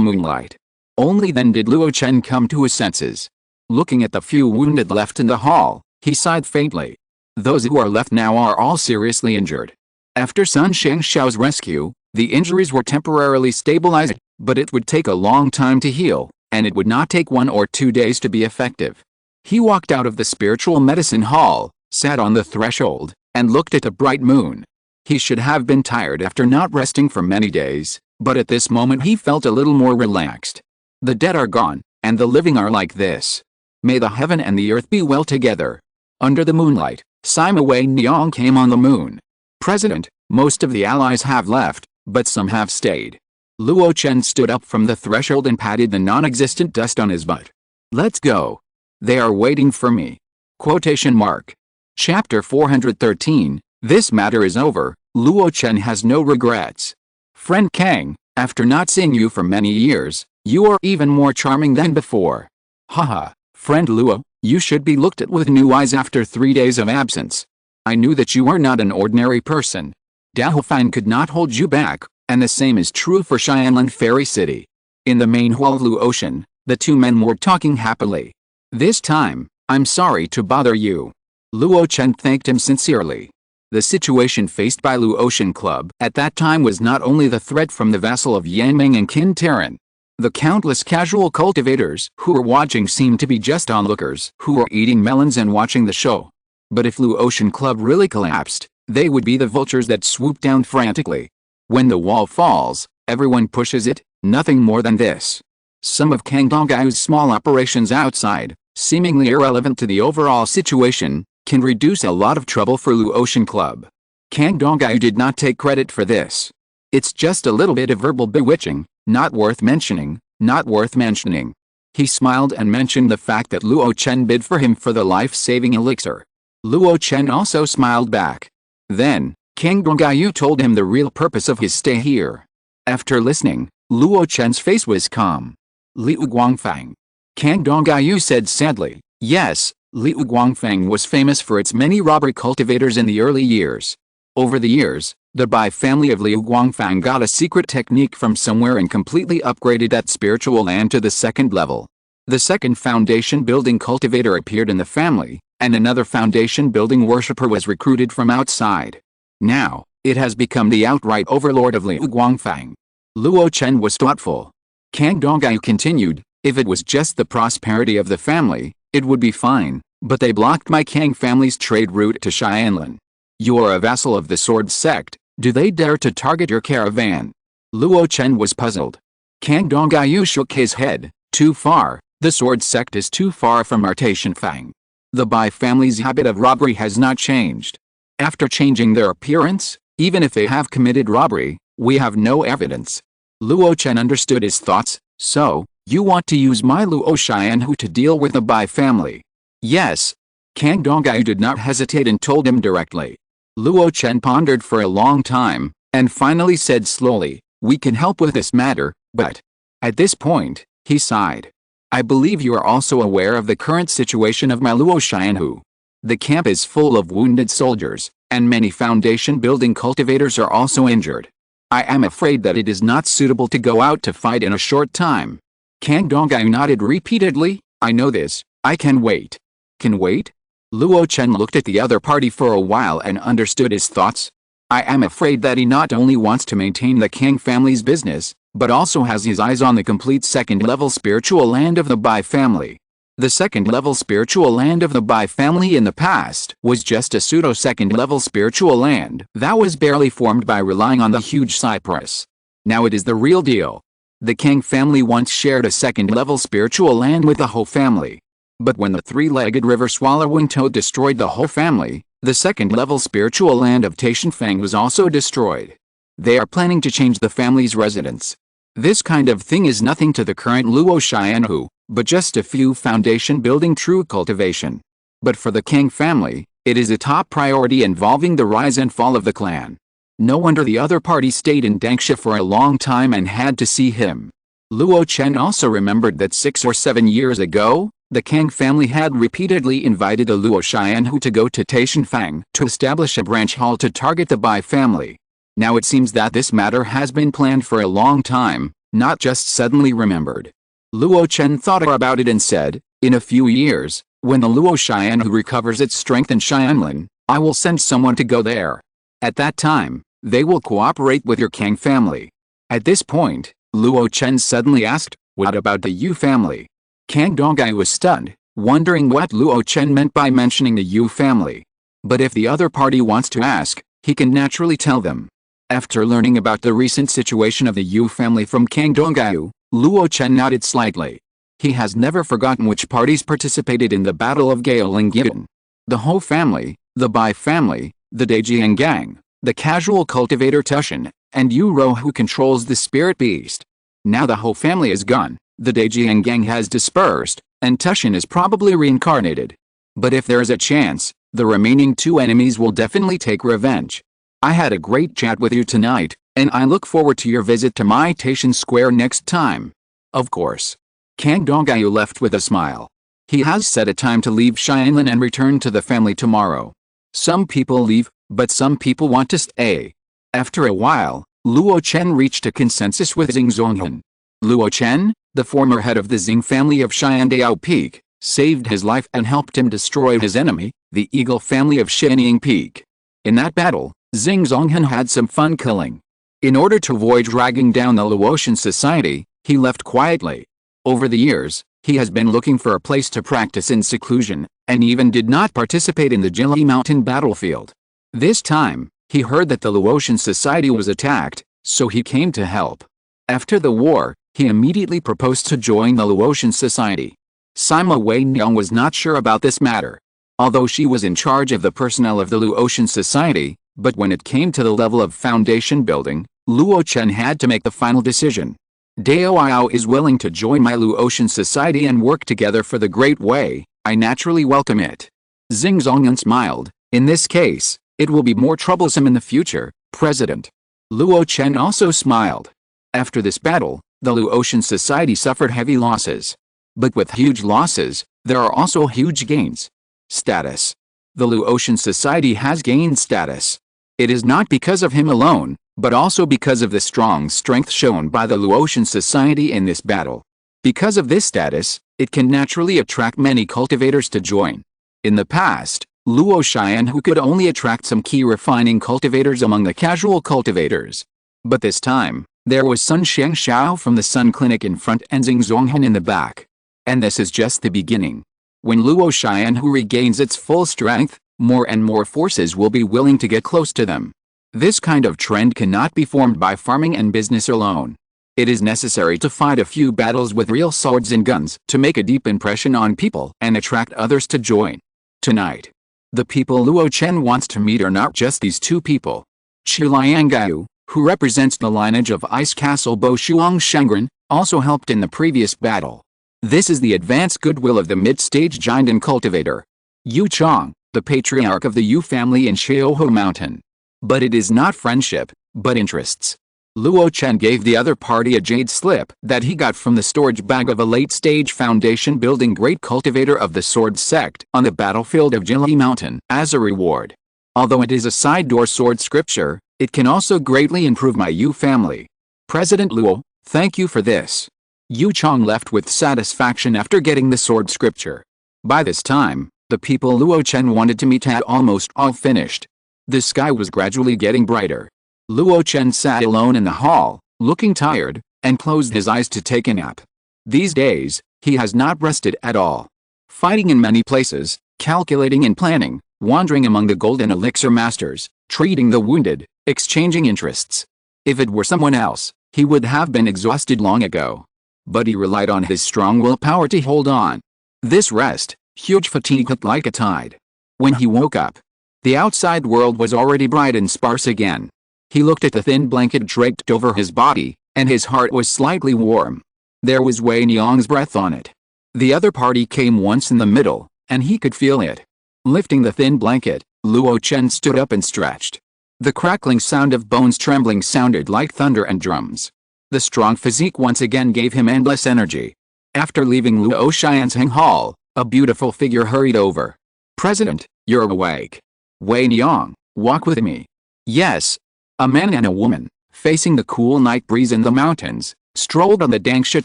moonlight. Only then did Luo Chen come to his senses. Looking at the few wounded left in the hall, he sighed faintly. Those who are left now are all seriously injured. After Sun Shangshao's rescue, the injuries were temporarily stabilized, but it would take a long time to heal, and it would not take 1 or 2 days to be effective. He walked out of the spiritual medicine hall, sat on the threshold, and looked at the bright moon. He should have been tired after not resting for many days, but at this moment he felt a little more relaxed. The dead are gone, and the living are like this. May the heaven and the earth be well together. Under the moonlight, Sima Wei Niang came on the moon. President, most of the allies have left, but some have stayed. Luo Chen stood up from the threshold and patted the non-existent dust on his butt. Let's go. They are waiting for me. Quotation mark. Chapter 413, This matter is over, Luo Chen has no regrets. Friend Kang, after not seeing you for many years, you are even more charming than before. Haha, friend Luo, you should be looked at with new eyes after 3 days of absence. I knew that you are not an ordinary person. Dao Fan could not hold you back, and the same is true for Xianlan Fairy City. In the main hall of Luo Chen, the two men were talking happily. This time, I'm sorry to bother you. Luo Chen thanked him sincerely. The situation faced by Luo Chen Club at that time was not only the threat from the vassal of Yanmeng and Qin Terran. The countless casual cultivators who were watching seemed to be just onlookers who were eating melons and watching the show. But if Luo Chen Club really collapsed, they would be the vultures that swoop down frantically. When the wall falls, everyone pushes it, nothing more than this. Some of Kang Donggai's small operations outside, seemingly irrelevant to the overall situation, can reduce a lot of trouble for Luo Chen Club. Kang Donggai did not take credit for this. It's just a little bit of verbal bewitching, not worth mentioning, not worth mentioning. He smiled and mentioned the fact that Luo Chen bid for him for the life-saving elixir. Luo Chen also smiled back. Then, Kang Donggai told him the real purpose of his stay here. After listening, Luo Chen's face was calm. Liu Guangfang. Kang Donggai said sadly, yes, Liu Guangfang was famous for its many robber cultivators in the early years. Over the years, the Bai family of Liu Guangfang got a secret technique from somewhere and completely upgraded that spiritual land to the 2nd level. The second foundation building cultivator appeared in the family, and another foundation building worshipper was recruited from outside. Now, it has become the outright overlord of Liu Guangfang. Luo Chen was thoughtful. Kang Donggai continued, if it was just the prosperity of the family, it would be fine, but they blocked my Kang family's trade route to Xianlan. You are a vassal of the sword sect, do they dare to target your caravan? Luo Chen was puzzled. Kang Donggai shook his head, too far, the sword sect is too far from our Taishanfang. The Bai family's habit of robbery has not changed. After changing their appearance, even if they have committed robbery, we have no evidence. Luo Chen understood his thoughts, so, you want to use my Luo Xianhu to deal with the Bai family? Yes. Kang Donggai did not hesitate and told him directly. Luo Chen pondered for a long time, and finally said slowly, we can help with this matter, but... At this point, he sighed. I believe you are also aware of the current situation of my Luo Xianhu. The camp is full of wounded soldiers, and many foundation building cultivators are also injured. I am afraid that it is not suitable to go out to fight in a short time. Kang Donggai nodded repeatedly, I know this, I can wait. Can wait? Luo Chen looked at the other party for a while and understood his thoughts. I am afraid that he not only wants to maintain the Kang family's business, but also has his eyes on the complete 2nd level spiritual land of the Bai family. The 2nd level spiritual land of the Bai family in the past was just a pseudo 2nd level spiritual land that was barely formed by relying on the huge cypress. Now it is the real deal. The Kang family once shared a 2nd level spiritual land with the Ho family. But when the 3-legged river swallowing toad destroyed the Ho family, the 2nd level spiritual land of Taishanfang was also destroyed. They are planning to change the family's residence. This kind of thing is nothing to the current Luo Xianhu, but just a few foundation building true cultivation. But for the Kang family, it is a top priority involving the rise and fall of the clan. No wonder the other party stayed in Dangsha for a long time and had to see him. Luo Chen also remembered that 6 or 7 years ago, the Kang family had repeatedly invited the Luo Xianhu to go to Taishanfang to establish a branch hall to target the Bai family. Now it seems that this matter has been planned for a long time, not just suddenly remembered. Luo Chen thought about it and said, in a few years, when the Luo Xianhu recovers its strength in Xianlin, I will send someone to go there. At that time, they will cooperate with your Kang family. At this point, Luo Chen suddenly asked, what about the Yu family? Kang Dongai was stunned, wondering what Luo Chen meant by mentioning the Yu family. But if the other party wants to ask, he can naturally tell them. After learning about the recent situation of the Yu family from Kang Dongai, Luo Chen nodded slightly. He has never forgotten which parties participated in the Battle of Gaolingyuan. The Ho family, the Bai family, the Daijiang gang, the casual cultivator Tushan, and Yu Ro who controls the spirit beast. Now the Ho family is gone, the Daijiang gang has dispersed, and Tushan is probably reincarnated. But if there is a chance, the remaining two enemies will definitely take revenge. I had a great chat with you tonight, and I look forward to your visit to my Taishan Square next time. Of course. Kang Dongai left with a smile. He has set a time to leave Xianlin and return to the family tomorrow. Some people leave, but some people want to stay. After a while, Luo Chen reached a consensus with Xing Zonghan. Luo Chen, the former head of the Xing family of Xiandao Peak, saved his life and helped him destroy his enemy, the Eagle family of Xianying Peak. In that battle, Xing Zonghan had some fun killing. In order to avoid dragging down the Luotian society, he left quietly. Over the years, he has been looking for a place to practice in seclusion, and even did not participate in the Jili Mountain battlefield. This time, he heard that the Luotian society was attacked, so he came to help. After the war, he immediately proposed to join the Luotian society. Sima Weinyang was not sure about this matter. Although she was in charge of the personnel of the Luotian society, but when it came to the level of foundation building, Luo Chen had to make the final decision. Dao is willing to join my Luotian society and work together for the great way, I naturally welcome it. Xing Zonghan smiled, in this case, it will be more troublesome in the future, President. Luo Chen also smiled. After this battle, the Luotian society suffered heavy losses. But with huge losses, there are also huge gains. Status. The Luotian society has gained status. It is not because of him alone, but also because of the strong strength shown by the Luotian society in this battle. Because of this status, it can naturally attract many cultivators to join. In the past, Luo Xianhu could only attract some key refining cultivators among the casual cultivators. But this time, there was Sun Xiangxiao from the Sun Clinic in front and Xing Zonghan in the back. And this is just the beginning. When Luo Xianhu regains its full strength, more and more forces will be willing to get close to them. This kind of trend cannot be formed by farming and business alone. It is necessary to fight a few battles with real swords and guns to make a deep impression on people and attract others to join. Tonight, the people Luo Chen wants to meet are not just these two people. Qi Liangyu, who represents the lineage of Ice Castle Bo Shuang Shengren, also helped in the previous battle. This is the advanced goodwill of the mid-stage giant and cultivator. Yu Chong, the patriarch of the Yu family in Xiaoho Mountain. But it is not friendship, but interests. Luo Chen gave the other party a jade slip that he got from the storage bag of a late-stage foundation building great cultivator of the sword sect on the battlefield of Jili Mountain as a reward. Although it is a side door sword scripture, it can also greatly improve my Yu family. President Luo, thank you for this. Yu Chong left with satisfaction after getting the sword scripture. By this time, the people Luo Chen wanted to meet had almost all finished. The sky was gradually getting brighter. Luo Chen sat alone in the hall, looking tired, and closed his eyes to take a nap. These days, he has not rested at all. Fighting in many places, calculating and planning, wandering among the golden elixir masters, treating the wounded, exchanging interests. If it were someone else, he would have been exhausted long ago. But he relied on his strong willpower to hold on. This rest, huge fatigue hit like a tide. When he woke up, the outside world was already bright and sparse again. He looked at the thin blanket draped over his body, and his heart was slightly warm. There was Wei Niang's breath on it. The other party came once in the middle, and he could feel it. Lifting the thin blanket, Luo Chen stood up and stretched. The crackling sound of bones trembling sounded like thunder and drums. The strong physique once again gave him endless energy. After leaving Luo Xian's Hang Hall, a beautiful figure hurried over. "President, you're awake. Wei Niang, walk with me." Yes. A man and a woman, facing the cool night breeze in the mountains, strolled on the Dangsha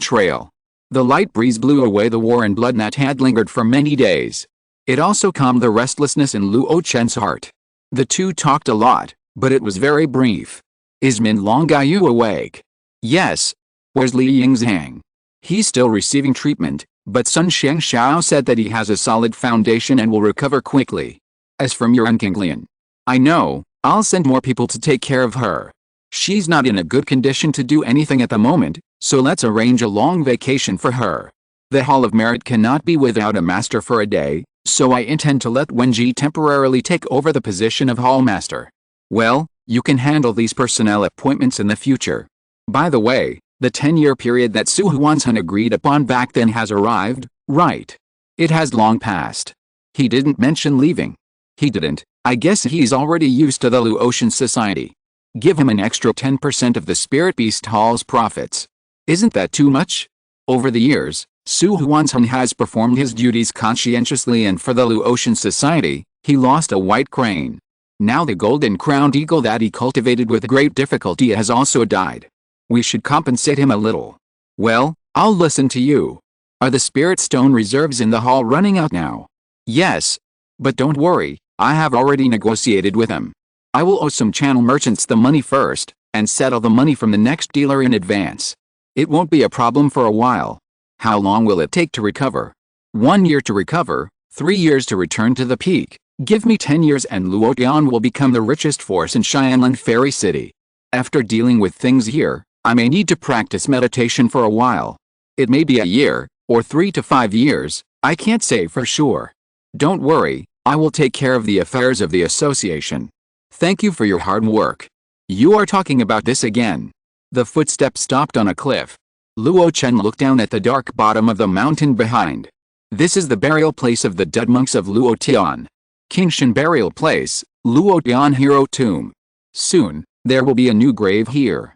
Trail. The light breeze blew away the war and blood that had lingered for many days. It also calmed the restlessness in Luo Chen's heart. The two talked a lot, but it was very brief. "Is Min Longayu awake?" "Yes." "Where's Li Yingzhang?" "He's still receiving treatment, but Sun Shengxiao said that he has a solid foundation and will recover quickly. As for Muren Kinglian, I know, I'll send more people to take care of her. She's not in a good condition to do anything at the moment, so let's arrange a long vacation for her. The Hall of Merit cannot be without a master for a day, so I intend to let Wenji temporarily take over the position of Hall Master. Well, you can handle these personnel appointments in the future. By the way, the 10-year period that Su Huanshan agreed upon back then has arrived, right? It has long passed." "He didn't mention leaving." "He didn't. I guess he's already used to the Luo Chen society. Give him an extra 10% of the Spirit Beast Hall's profits. Isn't that too much?" Over the years, Su Huanshan has performed his duties conscientiously, and for the Luo Chen society, he lost a white crane. Now the golden-crowned eagle that he cultivated with great difficulty has also died. We should compensate him a little. Well, I'll listen to you. Are the Spirit Stone reserves in the hall running out now? Yes. But don't worry, I have already negotiated with them. I will owe some channel merchants the money first, and settle the money from the next dealer in advance. It won't be a problem for a while. How long will it take to recover? 1 year to recover, 3 years to return to the peak. Give me 10 years and Luo Tian will become the richest force in Xianlan Fairy City. After dealing with things here, I may need to practice meditation for a while. It may be a year, or 3 to 5 years, I can't say for sure. Don't worry, I will take care of the affairs of the association. Thank you for your hard work. You are talking about this again. The footsteps stopped on a cliff. Luo Chen looked down at the dark bottom of the mountain behind. This is the burial place of the dead monks of Luo Tian. Qingshan Burial Place, Luo Tian Hero Tomb. Soon, there will be a new grave here.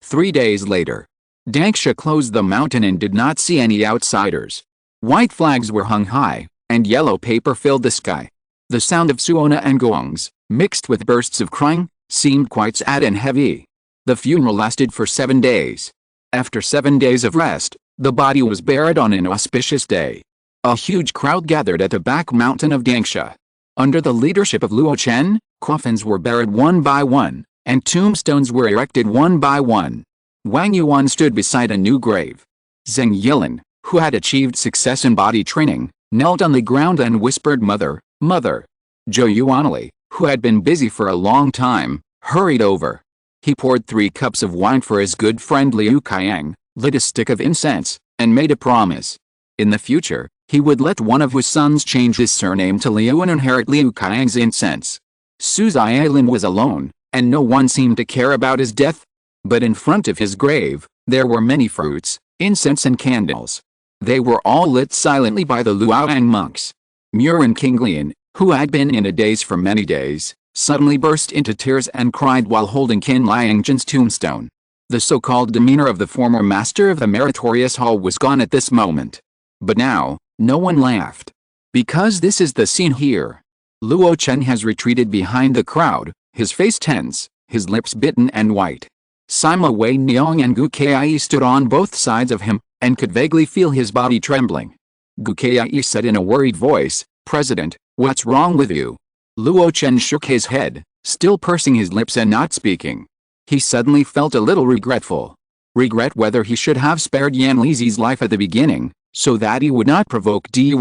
3 days later. Dangsha closed the mountain and did not see any outsiders. White flags were hung high, and yellow paper filled the sky. The sound of suona and gongs, mixed with bursts of crying, seemed quite sad and heavy. The funeral lasted for 7 days. After 7 days of rest, the body was buried on an auspicious day. A huge crowd gathered at the back mountain of Dangsha. Under the leadership of Luo Chen, coffins were buried one by one, and tombstones were erected one by one. Wang Yuan stood beside a new grave. Zheng Yilan, who had achieved success in body training, knelt on the ground and whispered, "Mother, mother." Zhou Yuanli, who had been busy for a long time, hurried over. He poured 3 cups of wine for his good friend Liu Qiang, lit a stick of incense, and made a promise. In the future, he would let one of his sons change his surname to Liu and inherit Liu Qiang's incense. Su Zialin was alone, and no one seemed to care about his death. But in front of his grave, there were many fruits, incense and candles. They were all lit silently by the Luoyang monks. Muren Kinglian, who had been in a daze for many days, suddenly burst into tears and cried while holding Qin Liangzhen's tombstone. The so-called demeanor of the former master of the meritorious hall was gone at this moment. But now, no one laughed. Because this is the scene here. Luo Chen has retreated behind the crowd, his face tense, his lips bitten and white. Sima Wei Niang and Gu Kai stood on both sides of him, and could vaguely feel his body trembling. Gu Kai said in a worried voice, "President, what's wrong with you?" Luo Chen shook his head, still pursing his lips and not speaking. He suddenly felt a little regretful. Regret whether he should have spared Yan Lizi's life at the beginning, so that he would not provoke Di.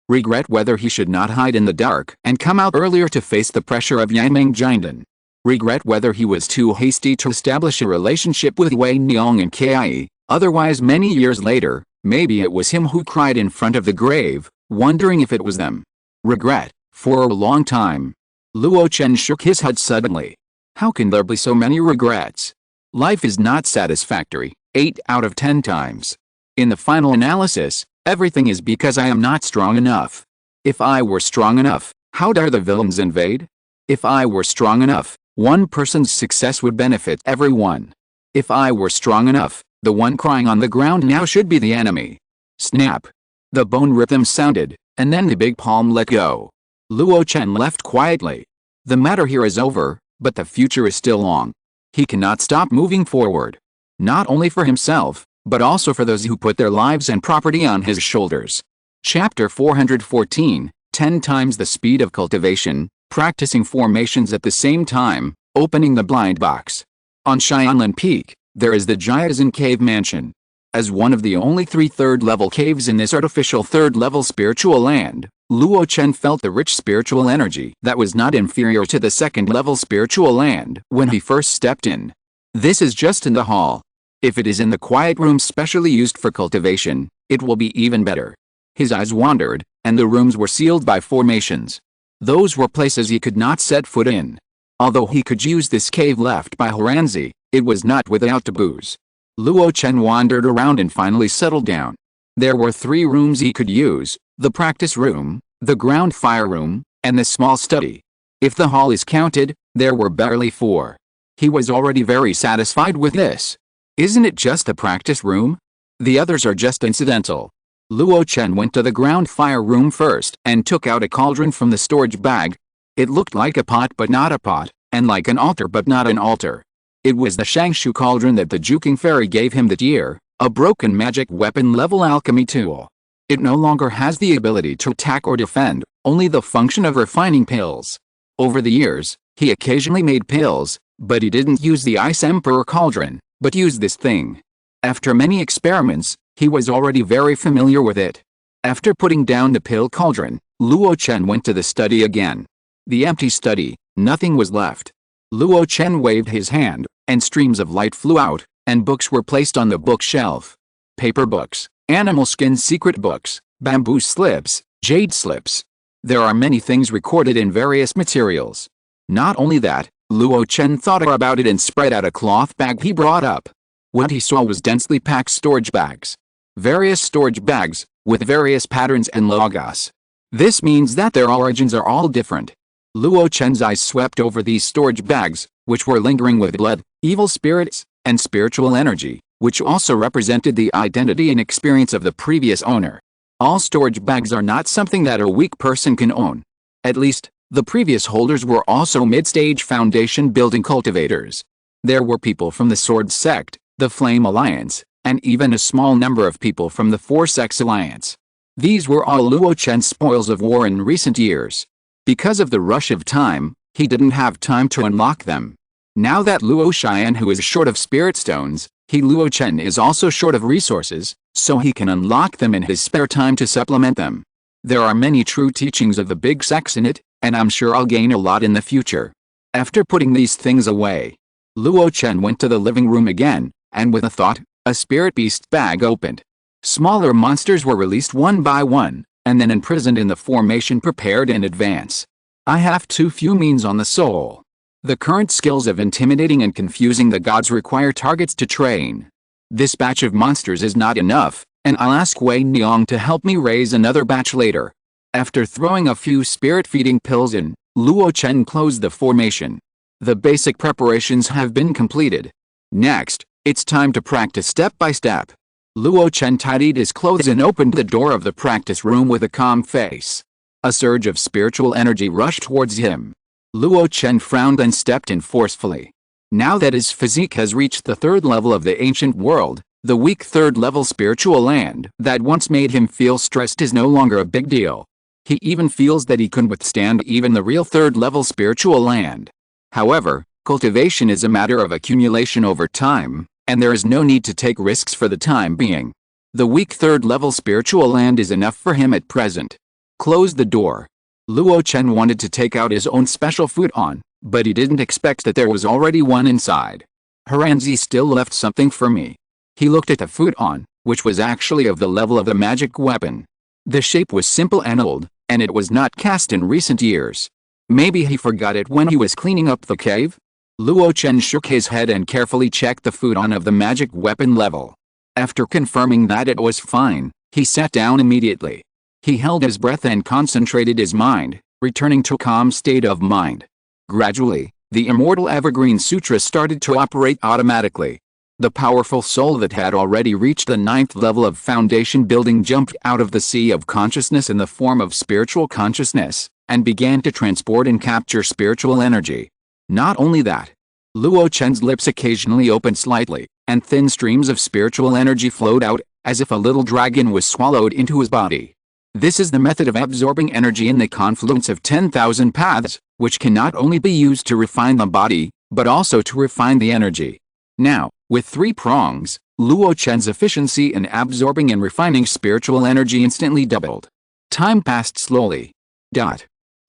Regret whether he should not hide in the dark and come out earlier to face the pressure of Yanming Jinden. Regret whether he was too hasty to establish a relationship with Wei Niang and Kai, otherwise many years later, maybe it was him who cried in front of the grave, wondering if it was them. Regret, for a long time. Luo Chen shook his head suddenly. How can there be so many regrets? Life is not satisfactory, 8 out of 10 times. In the final analysis, everything is because I am not strong enough. If I were strong enough, how dare the villains invade? If I were strong enough, one person's success would benefit everyone. If I were strong enough, the one crying on the ground now should be the enemy. Snap! The bone rhythm sounded, and then the big palm let go. Luo Chen left quietly. The matter here is over, but the future is still long. He cannot stop moving forward. Not only for himself, but also for those who put their lives and property on his shoulders. Chapter 414, 10 times the speed of cultivation, practicing formations at the same time, opening the blind box. On Xianlin Peak, there is the Jiazhen Cave Mansion. As one of the only 3 third-level caves in this artificial third-level spiritual land, Luo Chen felt the rich spiritual energy that was not inferior to the second-level spiritual land when he first stepped in. This is just in the hall. If it is in the quiet room specially used for cultivation, it will be even better. His eyes wandered, and the rooms were sealed by formations. Those were places he could not set foot in. Although he could use this cave left by Huranzi, it was not without taboos. Luo Chen wandered around and finally settled down. There were 3 rooms he could use: the practice room, the ground fire room, and the small study. If the hall is counted, there were barely 4. He was already very satisfied with this. Isn't it just a practice room? The others are just incidental. Luo Chen went to the ground fire room first and took out a cauldron from the storage bag. It looked like a pot but not a pot, and like an altar but not an altar. It was the Shangshu cauldron that the Juking Fairy gave him that year, a broken magic weapon level alchemy tool. It no longer has the ability to attack or defend, only the function of refining pills. Over the years, he occasionally made pills, but he didn't use the Ice Emperor cauldron, but used this thing. After many experiments, he was already very familiar with it. After putting down the pill cauldron, Luo Chen went to the study again. The empty study, nothing was left. Luo Chen waved his hand, and streams of light flew out, and books were placed on the bookshelf. Paper books, animal skin secret books, bamboo slips, jade slips. There are many things recorded in various materials. Not only that, Luo Chen thought about it and spread out a cloth bag he brought up. What he saw was densely packed storage bags. Various storage bags, with various patterns and logos. This means that their origins are all different. Luo Chen's eyes swept over these storage bags, which were lingering with blood, evil spirits, and spiritual energy, which also represented the identity and experience of the previous owner. All storage bags are not something that a weak person can own. At least, the previous holders were also mid-stage foundation building cultivators. There were people from the Sword Sect, the Flame Alliance, and even a small number of people from the Four Sects Alliance. These were all Luo Chen's spoils of war in recent years. Because of the rush of time, he didn't have time to unlock them. Now that Luo Xian who is short of spirit stones, Luo Chen is also short of resources, so he can unlock them in his spare time to supplement them. There are many true teachings of the big sects in it, and I'm sure I'll gain a lot in the future. After putting these things away, Luo Chen went to the living room again, and with a thought, a spirit beast bag opened. Smaller monsters were released one by one, and then imprisoned in the formation prepared in advance. I have too few means on the soul. The current skills of intimidating and confusing the gods require targets to train. This batch of monsters is not enough, and I'll ask Wei Niang to help me raise another batch later. After throwing a few spirit-feeding pills in, Luo Chen closed the formation. The basic preparations have been completed. Next, it's time to practice step by step. Luo Chen tidied his clothes and opened the door of the practice room with a calm face. A surge of spiritual energy rushed towards him. Luo Chen frowned and stepped in forcefully. Now that his physique has reached the 3rd level of the ancient world, the weak 3rd level spiritual land that once made him feel stressed is no longer a big deal. He even feels that he can withstand even the real 3rd level spiritual land. However, cultivation is a matter of accumulation over time, and there is no need to take risks for the time being. The weak 3rd level spiritual land is enough for him at present. Close the door. Luo Chen wanted to take out his own special futon, but he didn't expect that there was already one inside. Huranzi still left something for me. He looked at the futon, which was actually of the level of the magic weapon. The shape was simple and old, and it was not cast in recent years. Maybe he forgot it when he was cleaning up the cave? Luo Chen shook his head and carefully checked the futon of the magic weapon level. After confirming that it was fine, he sat down immediately. He held his breath and concentrated his mind, returning to a calm state of mind. Gradually, the Immortal Evergreen Sutra started to operate automatically. The powerful soul that had already reached the 9th level of foundation building jumped out of the sea of consciousness in the form of spiritual consciousness, and began to transport and capture spiritual energy. Not only that, Luo Chen's lips occasionally opened slightly, and thin streams of spiritual energy flowed out, as if a little dragon was swallowed into his body. This is the method of absorbing energy in the confluence of 10,000 paths, which can not only be used to refine the body, but also to refine the energy. Now, with 3 prongs, Luo Chen's efficiency in absorbing and refining spiritual energy instantly doubled. Time passed slowly.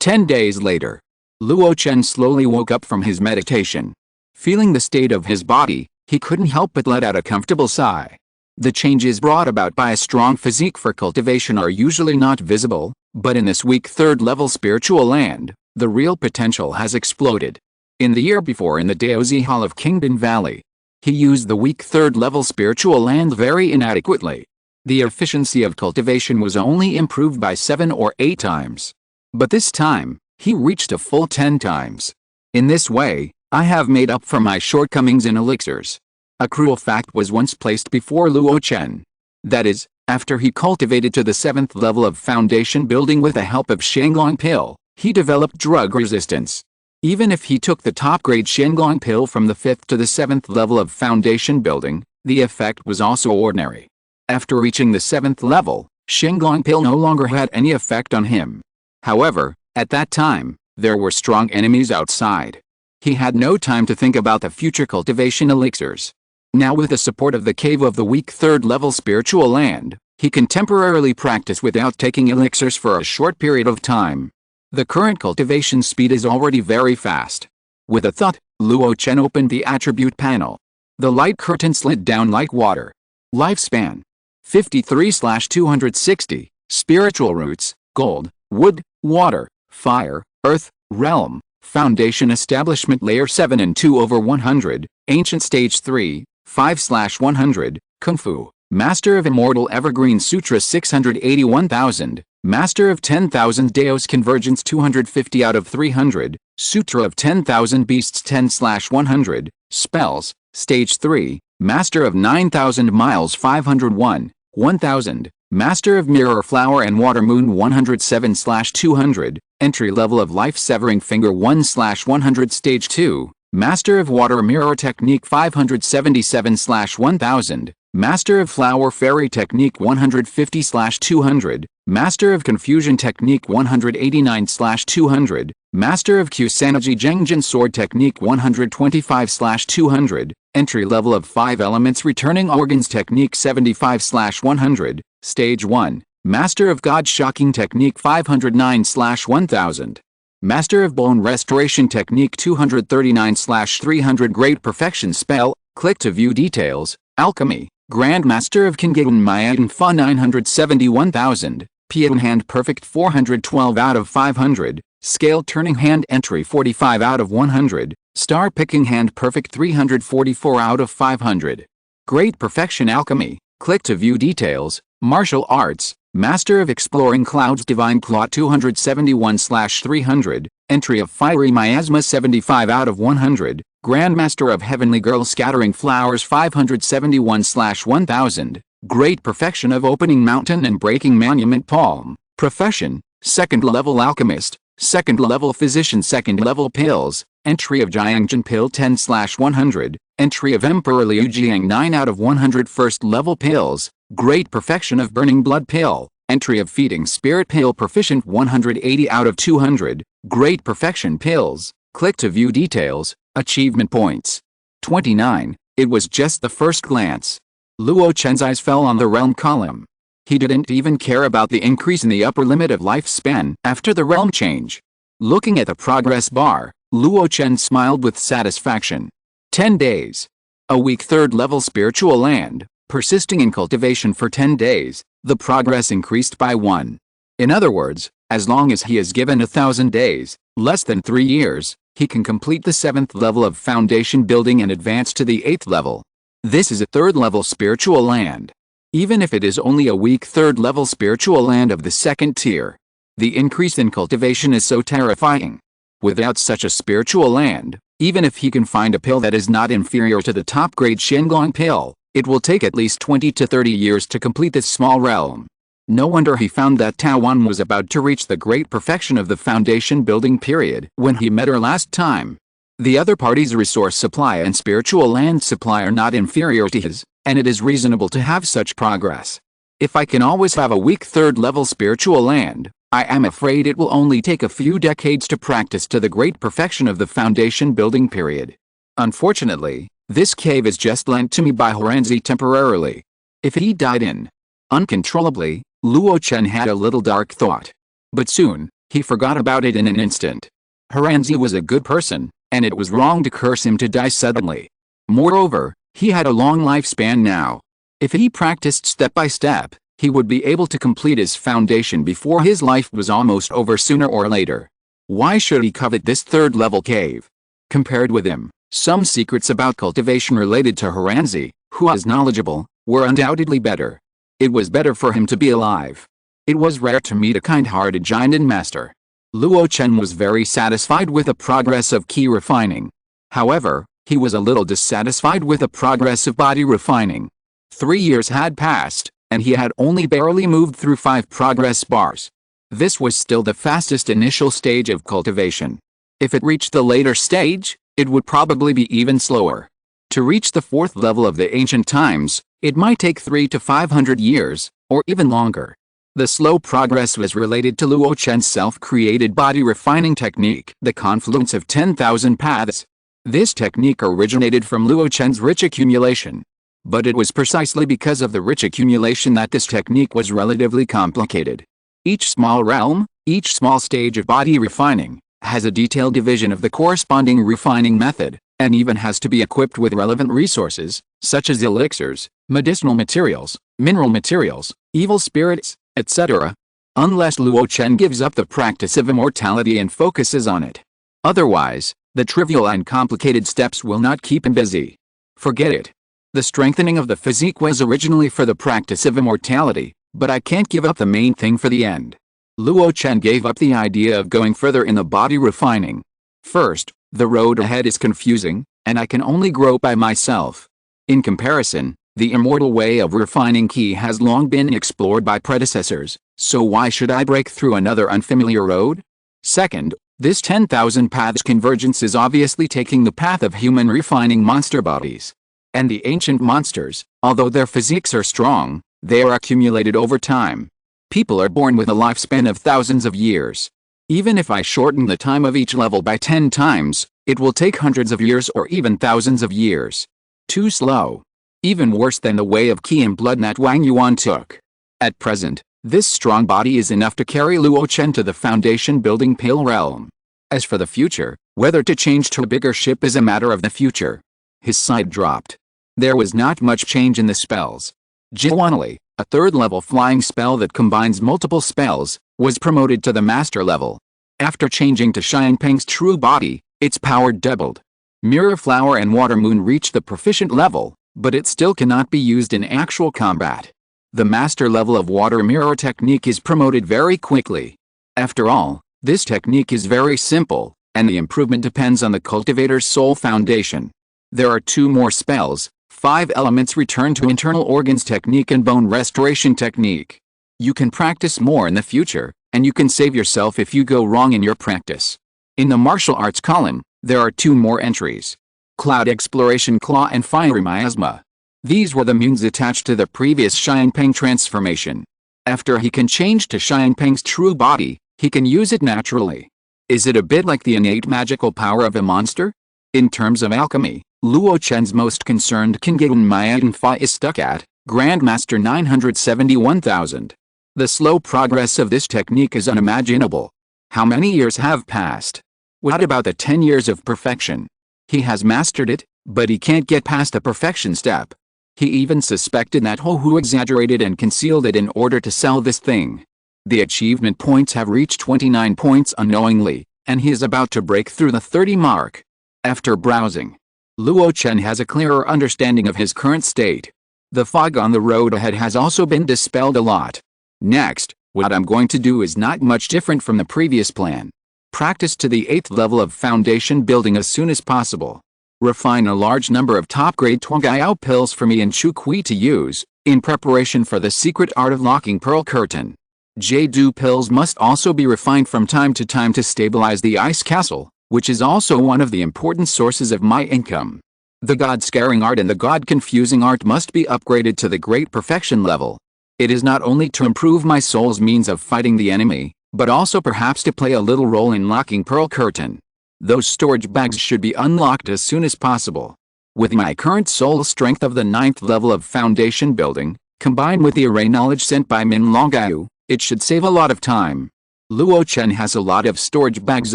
10 days later, Luo Chen slowly woke up from his meditation. Feeling the state of his body, he couldn't help but let out a comfortable sigh. The changes brought about by a strong physique for cultivation are usually not visible, but in this weak 3rd level spiritual land, the real potential has exploded. In the year before in the Daozi Hall of Kingdom Valley, he used the weak 3rd level spiritual land very inadequately. The efficiency of cultivation was only improved by 7 or 8 times. But this time, he reached a full 10 times. In this way, I have made up for my shortcomings in elixirs. A cruel fact was once placed before Luo Chen. That is, after he cultivated to the 7th level of foundation building with the help of Shenglong Pill, he developed drug resistance. Even if he took the top-grade Shenglong Pill from the 5th to the 7th level of foundation building, the effect was also ordinary. After reaching the 7th level, Shenglong Pill no longer had any effect on him. However, at that time, there were strong enemies outside. He had no time to think about the future cultivation elixirs. Now with the support of the cave of the weak 3rd level spiritual land, he can temporarily practice without taking elixirs for a short period of time. The current cultivation speed is already very fast. With a thought, Luo Chen opened the attribute panel. The light curtain slid down like water. Lifespan 53/260, spiritual roots, gold, wood, water, fire, earth, realm, foundation establishment layer 7 and 2/100, ancient stage 3, 5/100, Kung Fu, Master of Immortal Evergreen Sutra 681,000, Master of 10,000 Daos Convergence 250 out of 300, Sutra of 10,000 Beasts 10/100, Spells, Stage 3, Master of 9,000 Miles 501, 1,000, Master of Mirror Flower and Water Moon 107/200, Entry Level of Life Severing Finger 1/100 Stage 2, Master of Water Mirror Technique 577/1000, Master of Flower Fairy Technique 150/200, Master of Confusion Technique 189/200, Master of Kusanagi Jengjin Sword Technique 125/200, Entry Level of 5 Elements Returning Organs Technique 75/100, Stage 1, Master of God Shocking Technique 509/1000. Master of Bone Restoration Technique 239/300 Great Perfection Spell, click to view details, Alchemy, Grandmaster of Kingaden Mayan Fa 971,000, Pian Hand Perfect 412 out of 500, Scale Turning Hand Entry 45 out of 100, Star Picking Hand Perfect 344 out of 500. Great Perfection Alchemy, click to view details, Martial Arts, Master of Exploring Clouds Divine Claw 271/300, Entry of Fiery Miasma 75 out of 100, Grandmaster of Heavenly Girl Scattering Flowers 571/1000, Great Perfection of Opening Mountain and Breaking Monument Palm, Profession, 2nd Level Alchemist, 2nd Level Physician 2nd Level Pills, Entry of Jiangjin Pill 10/100, Entry of Emperor Liu Jiang 9 out of 100 1st Level Pills, Great Perfection of Burning Blood Pill, Entry of Feeding Spirit Pill Proficient 180 out of 200, Great Perfection Pills, click to view details, Achievement Points. 29, it was just the first glance. Luo Chen's eyes fell on the realm column. He didn't even care about the increase in the upper limit of lifespan after the realm change. Looking at the progress bar, Luo Chen smiled with satisfaction. 10 days. A weak 3rd level spiritual land. Persisting in cultivation for 10 days, the progress increased by 1. In other words, as long as he is given 1,000 days, less than 3 years, he can complete the 7th level of foundation building and advance to the 8th level. This is a 3rd level spiritual land. Even if it is only a weak 3rd level spiritual land of the 2nd tier, the increase in cultivation is so terrifying. Without such a spiritual land, even if he can find a pill that is not inferior to the top-grade Shenglong pill, it will take at least 20 to 30 years to complete this small realm. No wonder he found that Tawan was about to reach the great perfection of the foundation building period when he met her last time. The other party's resource supply and spiritual land supply are not inferior to his, and it is reasonable to have such progress. If I can always have a weak third-level spiritual land, I am afraid it will only take a few decades to practice to the great perfection of the foundation building period. Unfortunately, this cave is just lent to me by Horanzi temporarily. If he died uncontrollably, Luo Chen had a little dark thought. But soon, he forgot about it in an instant. Horanzi was a good person, and it was wrong to curse him to die suddenly. Moreover, he had a long lifespan now. If he practiced step by step, he would be able to complete his foundation before his life was almost over sooner or later. Why should he covet this third-level cave? Compared with him, some secrets about cultivation related to Horanzi, who was knowledgeable, were undoubtedly better. It was better for him to be alive. It was rare to meet a kind-hearted giant master. Luo Chen was very satisfied with the progress of ki refining. However, he was a little dissatisfied with the progress of body refining. 3 years had passed, and he had only barely moved through 5 progress bars. This was still the fastest initial stage of cultivation. If it reached the later stage, it would probably be even slower. To reach the 4th level of the ancient times, it might take 300 to 500 years, or even longer. The slow progress was related to Luo Chen's self-created body refining technique, the confluence of 10,000 paths. This technique originated from Luo Chen's rich accumulation. But it was precisely because of the rich accumulation that this technique was relatively complicated. Each small realm, each small stage of body refining, has a detailed division of the corresponding refining method, and even has to be equipped with relevant resources, such as elixirs, medicinal materials, mineral materials, evil spirits, etc. Unless Luo Chen gives up the practice of immortality and focuses on it. Otherwise, the trivial and complicated steps will not keep him busy. Forget it. The strengthening of the physique was originally for the practice of immortality, but I can't give up the main thing for the end. Luo Chen gave up the idea of going further in the body refining. First, the road ahead is confusing, and I can only grow by myself. In comparison, the immortal way of refining ki has long been explored by predecessors, so why should I break through another unfamiliar road? Second, this 10,000 paths convergence is obviously taking the path of human refining monster bodies. And the ancient monsters, although their physiques are strong, they are accumulated over time. People are born with a lifespan of thousands of years. Even if I shorten the time of each level by 10 times, it will take hundreds of years or even thousands of years. Too slow. Even worse than the way of ki and blood that Wang Yuan took. At present, this strong body is enough to carry Luo Chen to the foundation building pale realm. As for the future, whether to change to a bigger ship is a matter of the future. His side dropped. There was not much change in the spells. Jiwanli, a third-level flying spell that combines multiple spells, was promoted to the master level. After changing to Xiangpeng's true body, its power doubled. Mirror Flower and Water Moon reached the proficient level, but it still cannot be used in actual combat. The master level of Water Mirror technique is promoted very quickly. After all, this technique is very simple, and the improvement depends on the cultivator's soul foundation. There are 2 more spells. 5 elements return to internal organs technique and bone restoration technique. You can practice more in the future, and you can save yourself if you go wrong in your practice. In the martial arts column, there are 2 more entries. Cloud Exploration Claw and Fiery Miasma. These were the moons attached to the previous Xiangpeng transformation. After he can change to Xiangpeng's true body, he can use it naturally. Is it a bit like the innate magical power of a monster? In terms of alchemy, Luo Chen's most concerned Kingaden Mayan Fa is stuck at Grandmaster 971,000. The slow progress of this technique is unimaginable. How many years have passed? What about the 10 years of perfection? He has mastered it, but he can't get past the perfection step. He even suspected that Hu exaggerated and concealed it in order to sell this thing. The achievement points have reached 29 points unknowingly, and he is about to break through the 30 mark. After browsing, Luo Chen has a clearer understanding of his current state. The fog on the road ahead has also been dispelled a lot. Next, what I'm going to do is not much different from the previous plan. Practice to the 8th level of foundation building as soon as possible. Refine a large number of top-grade Zongmiao pills for me and Chu Kui to use, in preparation for the secret art of locking Pearl Curtain. Jade pills must also be refined from time to time to stabilize the ice castle, which is also one of the important sources of my income. The god-scaring art and the god-confusing art must be upgraded to the great perfection level. It is not only to improve my soul's means of fighting the enemy, but also perhaps to play a little role in locking Pearl Curtain. Those storage bags should be unlocked as soon as possible. With my current soul strength of the 9th level of foundation building, combined with the array knowledge sent by Min Longyao, it should save a lot of time. Luo Chen has a lot of storage bags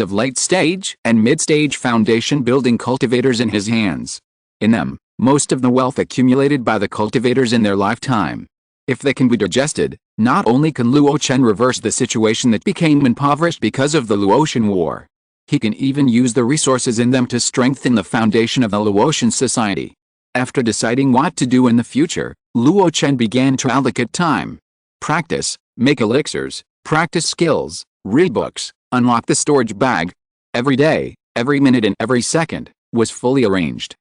of late-stage and mid-stage foundation building cultivators in his hands. In them, most of the wealth accumulated by the cultivators in their lifetime. If they can be digested, not only can Luo Chen reverse the situation that became impoverished because of the Luotian War, he can even use the resources in them to strengthen the foundation of the Luotian society. After deciding what to do in the future, Luo Chen began to allocate time. Practice, make elixirs, practice skills, read books, unlock the storage bag. Every day, every minute and every second, was fully arranged.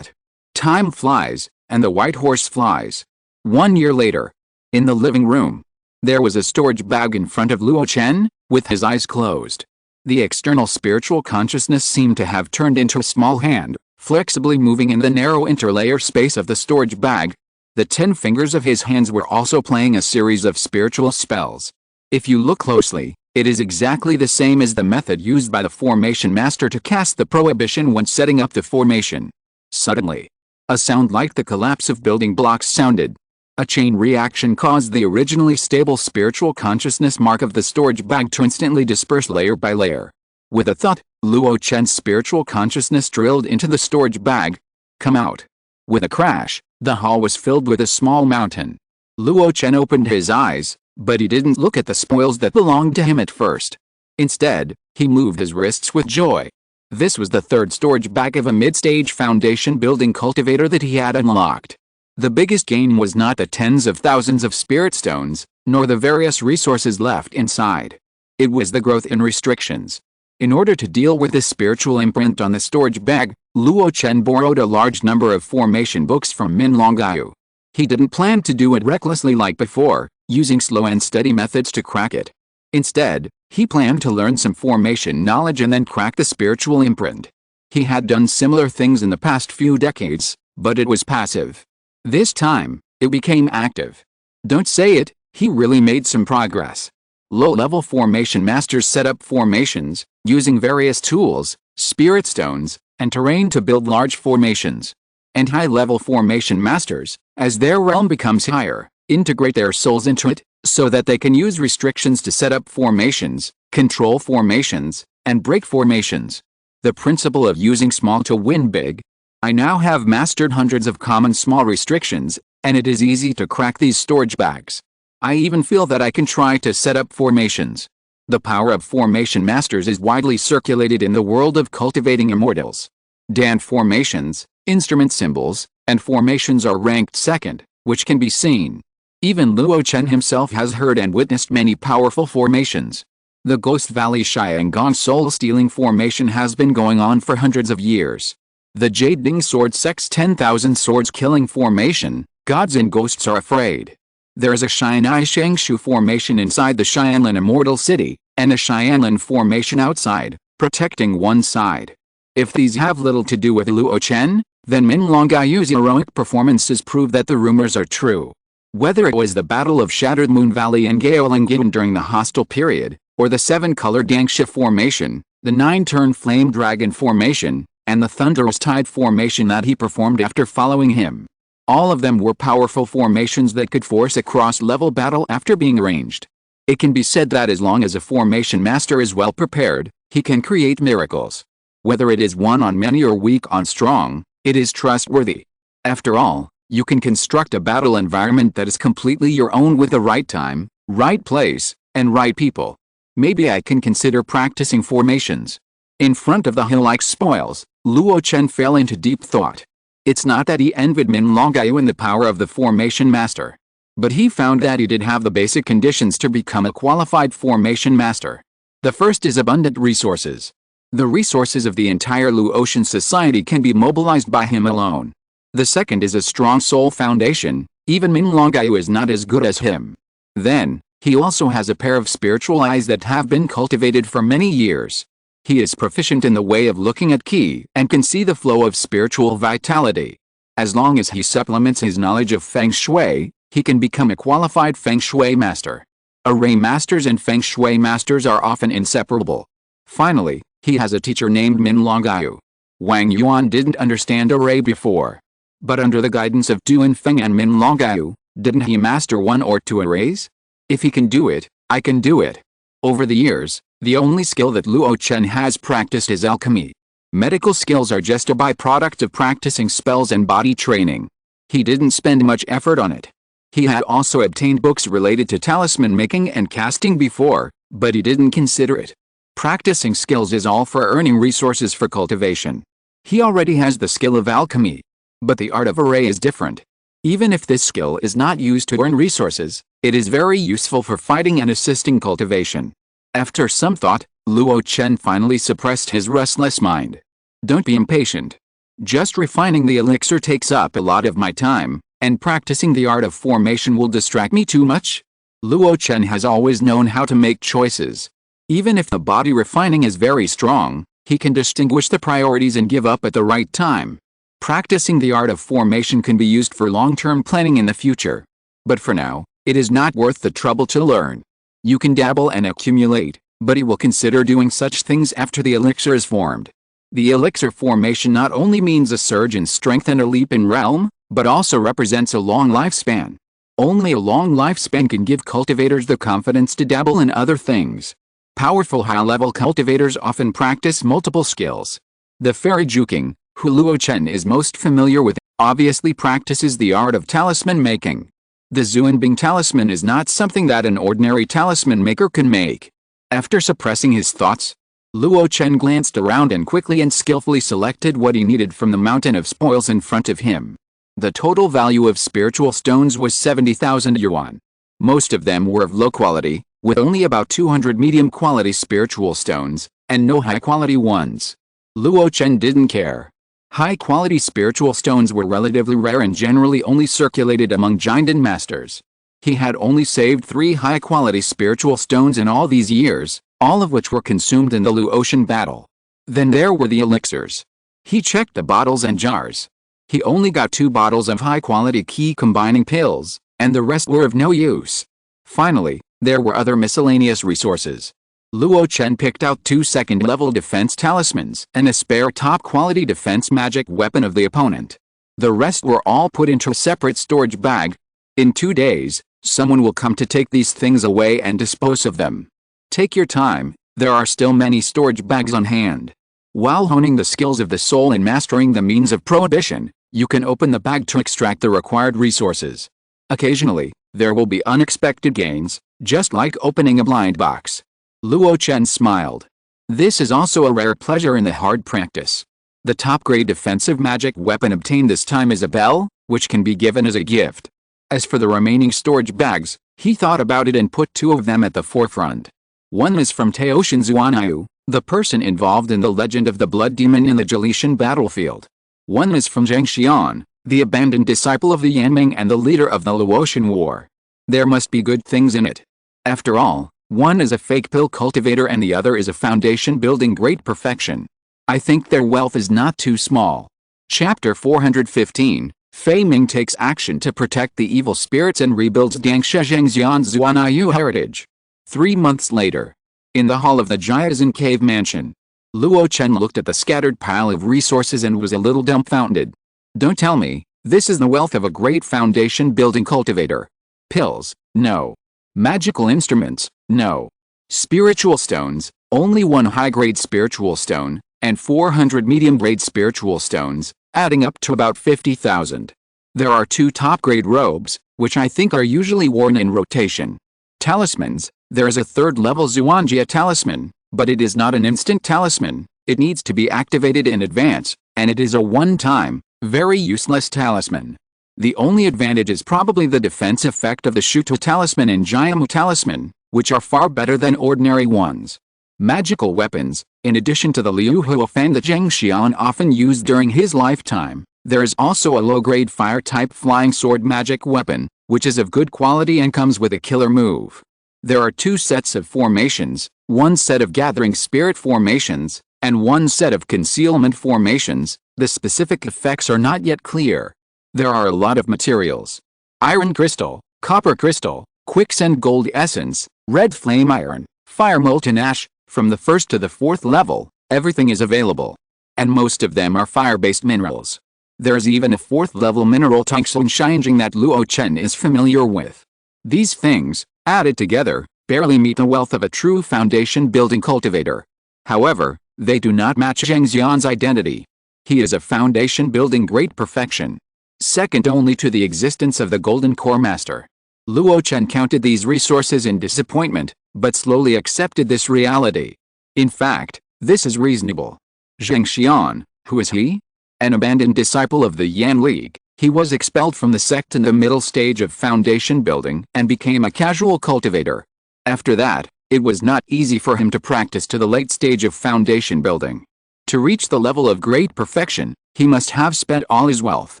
Time flies, and the white horse flies. 1 year later, in the living room, there was a storage bag in front of Luo Chen, with his eyes closed. The external spiritual consciousness seemed to have turned into a small hand, flexibly moving in the narrow interlayer space of the storage bag. The 10 fingers of his hands were also playing a series of spiritual spells. If you look closely, it is exactly the same as the method used by the formation master to cast the prohibition when setting up the formation. Suddenly, a sound like the collapse of building blocks sounded. A chain reaction caused the originally stable spiritual consciousness mark of the storage bag to instantly disperse layer by layer. With a thought, Luo Chen's spiritual consciousness drilled into the storage bag. Come out. With a crash, the hall was filled with a small mountain. Luo Chen opened his eyes, but he didn't look at the spoils that belonged to him at first. Instead, he moved his wrists with joy. This was the 3rd storage bag of a mid-stage foundation building cultivator that he had unlocked. The biggest gain was not the tens of thousands of spirit stones, nor the various resources left inside. It was the growth in restrictions. In order to deal with the spiritual imprint on the storage bag, Luo Chen borrowed a large number of formation books from Min Longyao. He didn't plan to do it recklessly like before, using slow and steady methods to crack it. Instead, he planned to learn some formation knowledge and then crack the spiritual imprint. He had done similar things in the past few decades, but it was passive. This time, it became active. Don't say it, he really made some progress. Low-level formation masters set up formations, using various tools, spirit stones, and terrain to build large formations. And high-level formation masters, as their realm becomes higher, integrate their souls into it, so that they can use restrictions to set up formations, control formations, and break formations. The principle of using small to win big. I now have mastered hundreds of common small restrictions, and it is easy to crack these storage bags. I even feel that I can try to set up formations. The power of formation masters is widely circulated in the world of cultivating immortals. Dan formations, instrument symbols, and formations are ranked 2nd, which can be seen. Even Luo Chen himself has heard and witnessed many powerful formations. The Ghost Valley Shiangong soul-stealing formation has been going on for hundreds of years. The Jade Ding Sword Sect's 10,000 swords killing formation, gods and ghosts are afraid. There is a Xianai Shangshu formation inside the Xianlin Immortal City, and a Xianlin formation outside, protecting one side. If these have little to do with Luo Chen, then Min Longyao's heroic performances prove that the rumors are true. Whether it was the Battle of Shattered Moon Valley and Gaolingin during the hostile period, or the 7-color Dangsha formation, the 9-turn Flame Dragon formation, and the Thunderous Tide formation that he performed after following him. All of them were powerful formations that could force a cross-level battle after being arranged. It can be said that as long as a formation master is well prepared, he can create miracles. Whether it is one on many or weak on strong, it is trustworthy. After all, you can construct a battle environment that is completely your own with the right time, right place, and right people. Maybe I can consider practicing formations. In front of the hill-like spoils, Luo Chen fell into deep thought. It's not that he envied Min Longyao in the power of the formation master. But he found that he did have the basic conditions to become a qualified formation master. The first is abundant resources. The resources of the entire Luo Chen society can be mobilized by him alone. The second is a strong soul foundation. Even Min Longyao is not as good as him. Then, he also has a pair of spiritual eyes that have been cultivated for many years. He is proficient in the way of looking at qi and can see the flow of spiritual vitality. As long as he supplements his knowledge of Feng Shui, he can become a qualified Feng Shui master. Array masters and Feng Shui masters are often inseparable. Finally, he has a teacher named Min Longyao. Wang Yuan didn't understand array before. But under the guidance of Du Feng and Min Longyao, didn't he master 1 or 2 arrays? If he can do it, I can do it. Over the years, the only skill that Luo Chen has practiced is alchemy. Medical skills are just a byproduct of practicing spells and body training. He didn't spend much effort on it. He had also obtained books related to talisman making and casting before, but he didn't consider it. Practicing skills is all for earning resources for cultivation. He already has the skill of alchemy. But the art of array is different. Even if this skill is not used to earn resources, it is very useful for fighting and assisting cultivation. After some thought, Luo Chen finally suppressed his restless mind. Don't be impatient. Just refining the elixir takes up a lot of my time, and practicing the art of formation will distract me too much. Luo Chen has always known how to make choices. Even if the body refining is very strong, he can distinguish the priorities and give up at the right time. Practicing the art of formation can be used for long-term planning in the future. But for now, it is not worth the trouble to learn. You can dabble and accumulate, but he will consider doing such things after the elixir is formed. The elixir formation not only means a surge in strength and a leap in realm, but also represents a long lifespan. Only a long lifespan can give cultivators the confidence to dabble in other things. Powerful high-level cultivators often practice multiple skills. The fairy Juking, who Luo Chen is most familiar with, obviously practices the art of talisman making. The Zuanbing talisman is not something that an ordinary talisman maker can make. After suppressing his thoughts, Luo Chen glanced around and quickly and skillfully selected what he needed from the mountain of spoils in front of him. The total value of spiritual stones was 70,000 yuan. Most of them were of low quality, with only about 200 medium-quality spiritual stones, and no high-quality ones. Luo Chen didn't care. High-quality spiritual stones were relatively rare and generally only circulated among Jinden masters. He had only saved 3 high-quality spiritual stones in all these years, all of which were consumed in the Luo Chen battle. Then there were the elixirs. He checked the bottles and jars. He only got 2 bottles of high-quality qi combining pills, and the rest were of no use. Finally, there were other miscellaneous resources. Luo Chen picked out 2 second-level defense talismans and a spare top-quality defense magic weapon of the opponent. The rest were all put into a separate storage bag. In 2 days, someone will come to take these things away and dispose of them. Take your time, there are still many storage bags on hand. While honing the skills of the soul and mastering the means of prohibition, you can open the bag to extract the required resources. Occasionally, there will be unexpected gains, just like opening a blind box. Luo Chen smiled. This is also a rare pleasure in the hard practice. The top-grade defensive magic weapon obtained this time is a bell, which can be given as a gift. As for the remaining storage bags, he thought about it and put 2 of them at the forefront. One is from Taoshan Zuanyu, the person involved in the legend of the blood demon in the Jalishan battlefield. One is from Zhang Xian, the abandoned disciple of the Yanming and the leader of the Luo Chen war. There must be good things in it. After all, one is a fake pill cultivator and the other is a foundation building great perfection. I think their wealth is not too small. Chapter 415, Fei Ming takes action to protect the evil spirits and rebuilds Dangsha Zhengxian's Zuanayu heritage. 3 months later. In the hall of the Jiazhen Cave Mansion. Luo Chen looked at the scattered pile of resources and was a little dumbfounded. Don't tell me, this is the wealth of a great foundation building cultivator. Pills, no. Magical instruments, no. Spiritual stones, only 1 high-grade spiritual stone, and 400 medium-grade spiritual stones, adding up to about 50,000. There are 2 top-grade robes, which I think are usually worn in rotation. Talismans, there is a 3rd-level Zuanjia talisman, but it is not an instant talisman, it needs to be activated in advance, and it is a one-time, very useless talisman. The only advantage is probably the defense effect of the Shuto talisman and Jiamu talisman, which are far better than ordinary ones. Magical weapons. In addition to the Liu Huofan that Zheng Xian often used during his lifetime, there is also a low-grade fire-type flying sword magic weapon, which is of good quality and comes with a killer move. There are two sets of formations, one set of gathering spirit formations, and one set of concealment formations. The specific effects are not yet clear. There are a lot of materials. Iron crystal, copper crystal, quicksand gold essence, red flame iron, fire molten ash. From the 1st to the 4th level, everything is available. And most of them are fire-based minerals. There's even a 4th level mineral tungsten Shinjing that Luo Chen is familiar with. These things, added together, barely meet the wealth of a true foundation-building cultivator. However, they do not match Zheng Xian's identity. He is a foundation-building great perfection, second only to the existence of the Golden Core Master. Luo Chen counted these resources in disappointment, but slowly accepted this reality. In fact, this is reasonable. Zheng Xian, who is he? An abandoned disciple of the Yan League. He was expelled from the sect in the middle stage of foundation building and became a casual cultivator. After that, it was not easy for him to practice to the late stage of foundation building. To reach the level of great perfection, he must have spent all his wealth.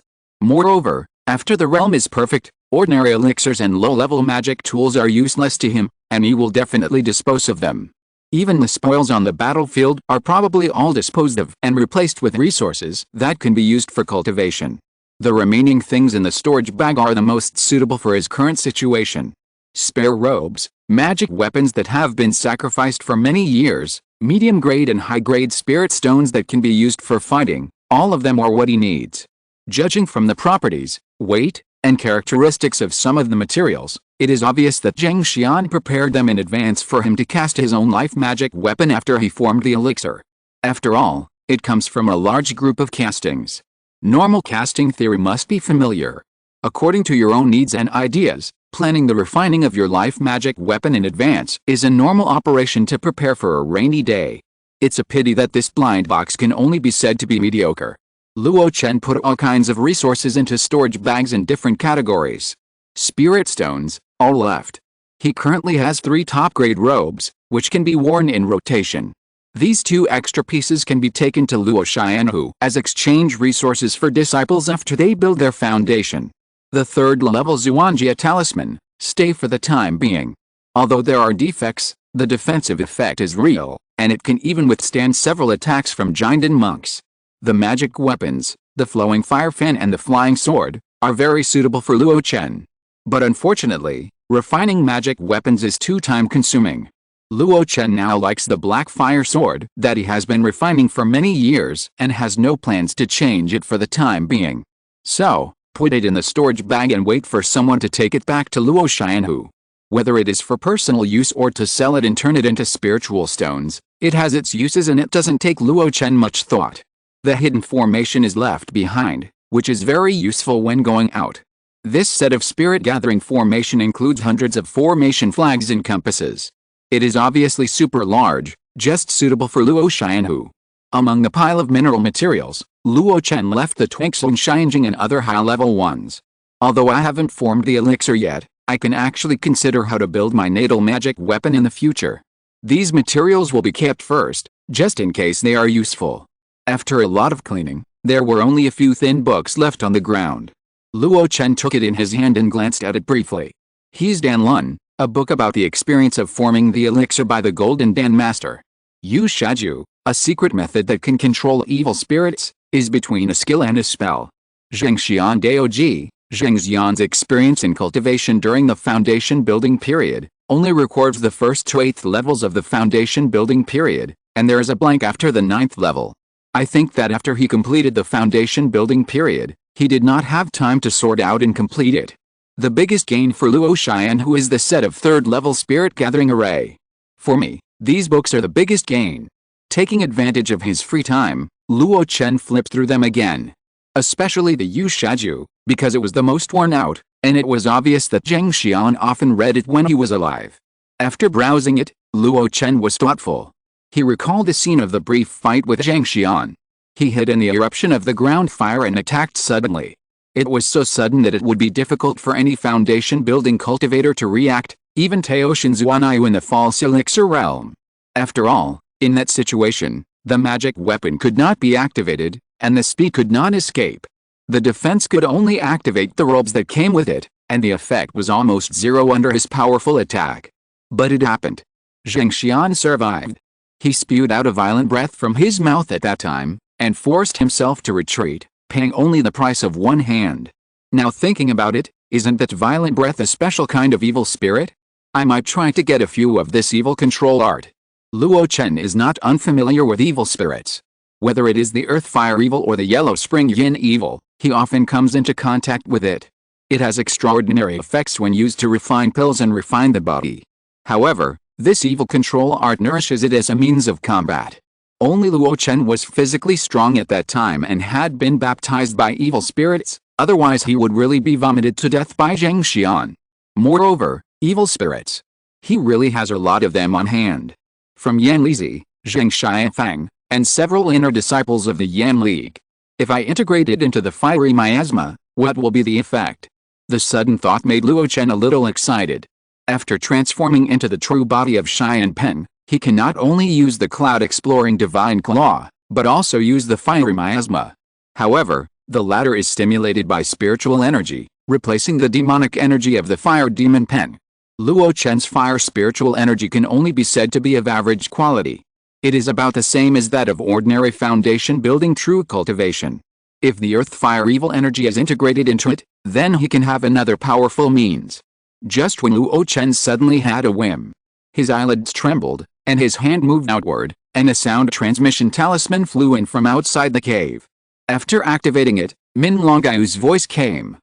Moreover, after the realm is perfect, ordinary elixirs and low-level magic tools are useless to him, and he will definitely dispose of them. Even the spoils on the battlefield are probably all disposed of and replaced with resources that can be used for cultivation. The remaining things in the storage bag are the most suitable for his current situation. Spare robes, magic weapons that have been sacrificed for many years, medium-grade and high-grade spirit stones that can be used for fighting, all of them are what he needs. Judging from the properties, weight, and characteristics of some of the materials, it is obvious that Zheng Xian prepared them in advance for him to cast his own life magic weapon after he formed the elixir. After all, it comes from a large group of castings. Normal casting theory must be familiar. According to your own needs and ideas, planning the refining of your life magic weapon in advance is a normal operation to prepare for a rainy day. It's a pity that this blind box can only be said to be mediocre. Luo Chen put all kinds of resources into storage bags in different categories. Spirit stones, all left. He currently has 3 top-grade robes, which can be worn in rotation. These 2 extra pieces can be taken to Luo Xianhu as exchange resources for disciples after they build their foundation. The 3rd level Zuanjia talisman, stay for the time being. Although there are defects, the defensive effect is real, and it can even withstand several attacks from Jinden monks. The magic weapons, the flowing fire fan and the flying sword, are very suitable for Luo Chen. But unfortunately, refining magic weapons is too time-consuming. Luo Chen now likes the black fire sword that he has been refining for many years and has no plans to change it for the time being. So, put it in the storage bag and wait for someone to take it back to Luo Xianhu. Whether it is for personal use or to sell it and turn it into spiritual stones, it has its uses and it doesn't take Luo Chen much thought. The hidden formation is left behind, which is very useful when going out. This set of spirit gathering formation includes hundreds of formation flags and compasses. It is obviously super large, just suitable for Luo Xianhu. Among the pile of mineral materials, Luo Chen left the Twinkling Shinjing and other high-level ones. Although I haven't formed the elixir yet, I can actually consider how to build my natal magic weapon in the future. These materials will be kept first, just in case they are useful. After a lot of cleaning, there were only a few thin books left on the ground. Luo Chen took it in his hand and glanced at it briefly. He's Dan Lun, a book about the experience of forming the elixir by the Golden Dan Master. Yu Shaju, a secret method that can control evil spirits, is between a skill and a spell. Zheng Xian Daoji, Zheng Xian's experience in cultivation during the foundation building period, only records the 1st to 8th levels of the foundation building period, and there is a blank after the 9th level. I think that after he completed the foundation building period, he did not have time to sort out and complete it. The biggest gain for Luo Xianhu is the set of 3rd level spirit gathering array. For me, these books are the biggest gain. Taking advantage of his free time, Luo Chen flipped through them again. Especially the Yu Shaju, because it was the most worn out, and it was obvious that Zheng Xian often read it when he was alive. After browsing it, Luo Chen was thoughtful. He recalled the scene of the brief fight with Zheng Xian. He hid in the eruption of the ground fire and attacked suddenly. It was so sudden that it would be difficult for any foundation building cultivator to react, even Teoshin Zuanayu in the false elixir realm. After all, in that situation, the magic weapon could not be activated, and the speed could not escape. The defense could only activate the robes that came with it, and the effect was almost zero under his powerful attack. But it happened. Zhang Xian survived. He spewed out a violent breath from his mouth at that time, and forced himself to retreat, paying only the price of one hand. Now thinking about it, isn't that violent breath a special kind of evil spirit? I might try to get a few of this evil control art. Luo Chen is not unfamiliar with evil spirits. Whether it is the earth fire evil or the yellow spring yin evil, he often comes into contact with it. It has extraordinary effects when used to refine pills and refine the body. However, this evil control art nourishes it as a means of combat. Only Luo Chen was physically strong at that time and had been baptized by evil spirits, otherwise he would really be vomited to death by Zhang Xian. Moreover, evil spirits. He really has a lot of them on hand. From Yan Lizi, Zhang Xianfang, and several inner disciples of the Yan League. If I integrate it into the fiery miasma, what will be the effect? The sudden thought made Luo Chen a little excited. After transforming into the true body of Xianpeng, he can not only use the cloud-exploring divine claw, but also use the fiery miasma. However, the latter is stimulated by spiritual energy, replacing the demonic energy of the fire demon Peng. Luo Chen's fire spiritual energy can only be said to be of average quality. It is about the same as that of ordinary foundation building true cultivation. If the earth fire evil energy is integrated into it, then he can have another powerful means. Just when Luo Chen suddenly had a whim. His eyelids trembled, and his hand moved outward, and a sound transmission talisman flew in from outside the cave. After activating it, Min Longaiu's voice came.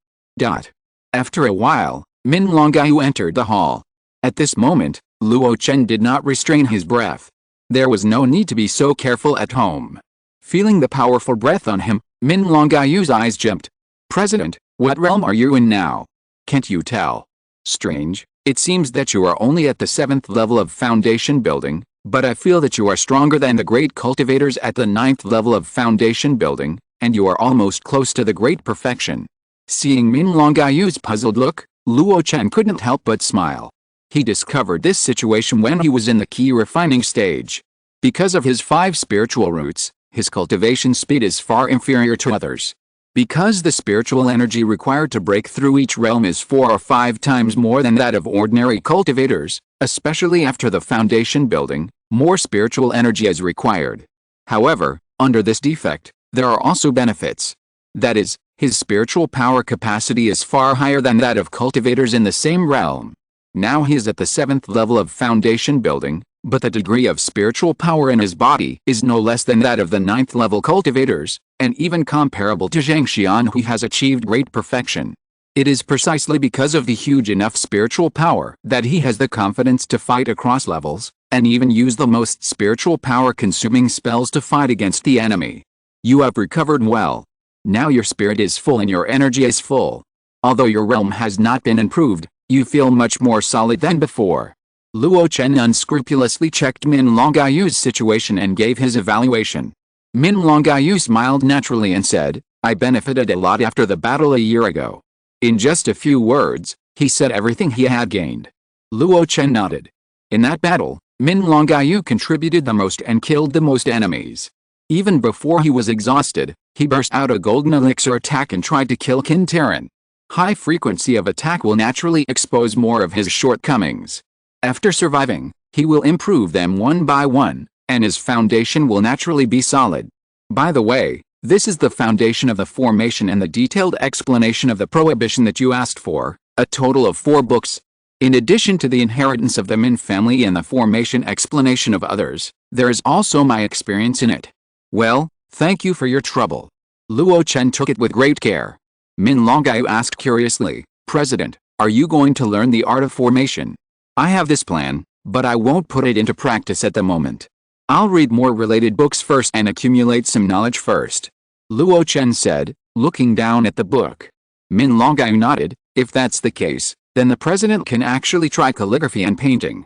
After a while, Min Longaiu entered the hall. At this moment, Luo Chen did not restrain his breath. There was no need to be so careful at home. Feeling the powerful breath on him, Min Longaiu's eyes jumped. President, what realm are you in now? Can't you tell? Strange, it seems that you are only at the 7th level of foundation building, but I feel that you are stronger than the great cultivators at the 9th level of foundation building, and you are almost close to the great perfection. Seeing Min Longaiu's puzzled look, Luo Chen couldn't help but smile. He discovered this situation when he was in the key refining stage. Because of his 5 spiritual roots, his cultivation speed is far inferior to others. Because the spiritual energy required to break through each realm is 4 or 5 times more than that of ordinary cultivators, especially after the foundation building, more spiritual energy is required. However, under this defect, there are also benefits. That is, his spiritual power capacity is far higher than that of cultivators in the same realm. Now he is at the 7th level of foundation building, but the degree of spiritual power in his body is no less than that of the 9th level cultivators, and even comparable to Zhang Xian, who has achieved great perfection. It is precisely because of the huge enough spiritual power that he has the confidence to fight across levels, and even use the most spiritual power-consuming spells to fight against the enemy. You have recovered well. Now your spirit is full and your energy is full. Although your realm has not been improved, you feel much more solid than before. Luo Chen unscrupulously checked Min Longaiu's situation and gave his evaluation. Min Longaiu smiled naturally and said, I benefited a lot after the battle a year ago. In just a few words, he said everything he had gained. Luo Chen nodded. In that battle, Min Longaiu contributed the most and killed the most enemies. Even before he was exhausted, he burst out a golden elixir attack and tried to kill Qin Terran. High frequency of attack will naturally expose more of his shortcomings. After surviving, he will improve them one by one, and his foundation will naturally be solid. By the way, this is the foundation of the formation and the detailed explanation of the prohibition that you asked for, a total of 4 books. In addition to the inheritance of the Min family and the formation explanation of others, there is also my experience in it. Well, thank you for your trouble. Luo Chen took it with great care. Min Longaiu asked curiously, President, are you going to learn the art of formation? I have this plan, but I won't put it into practice at the moment. I'll read more related books first and accumulate some knowledge first. Luo Chen said, looking down at the book. Min Longaiu nodded. If that's the case, then the president can actually try calligraphy and painting.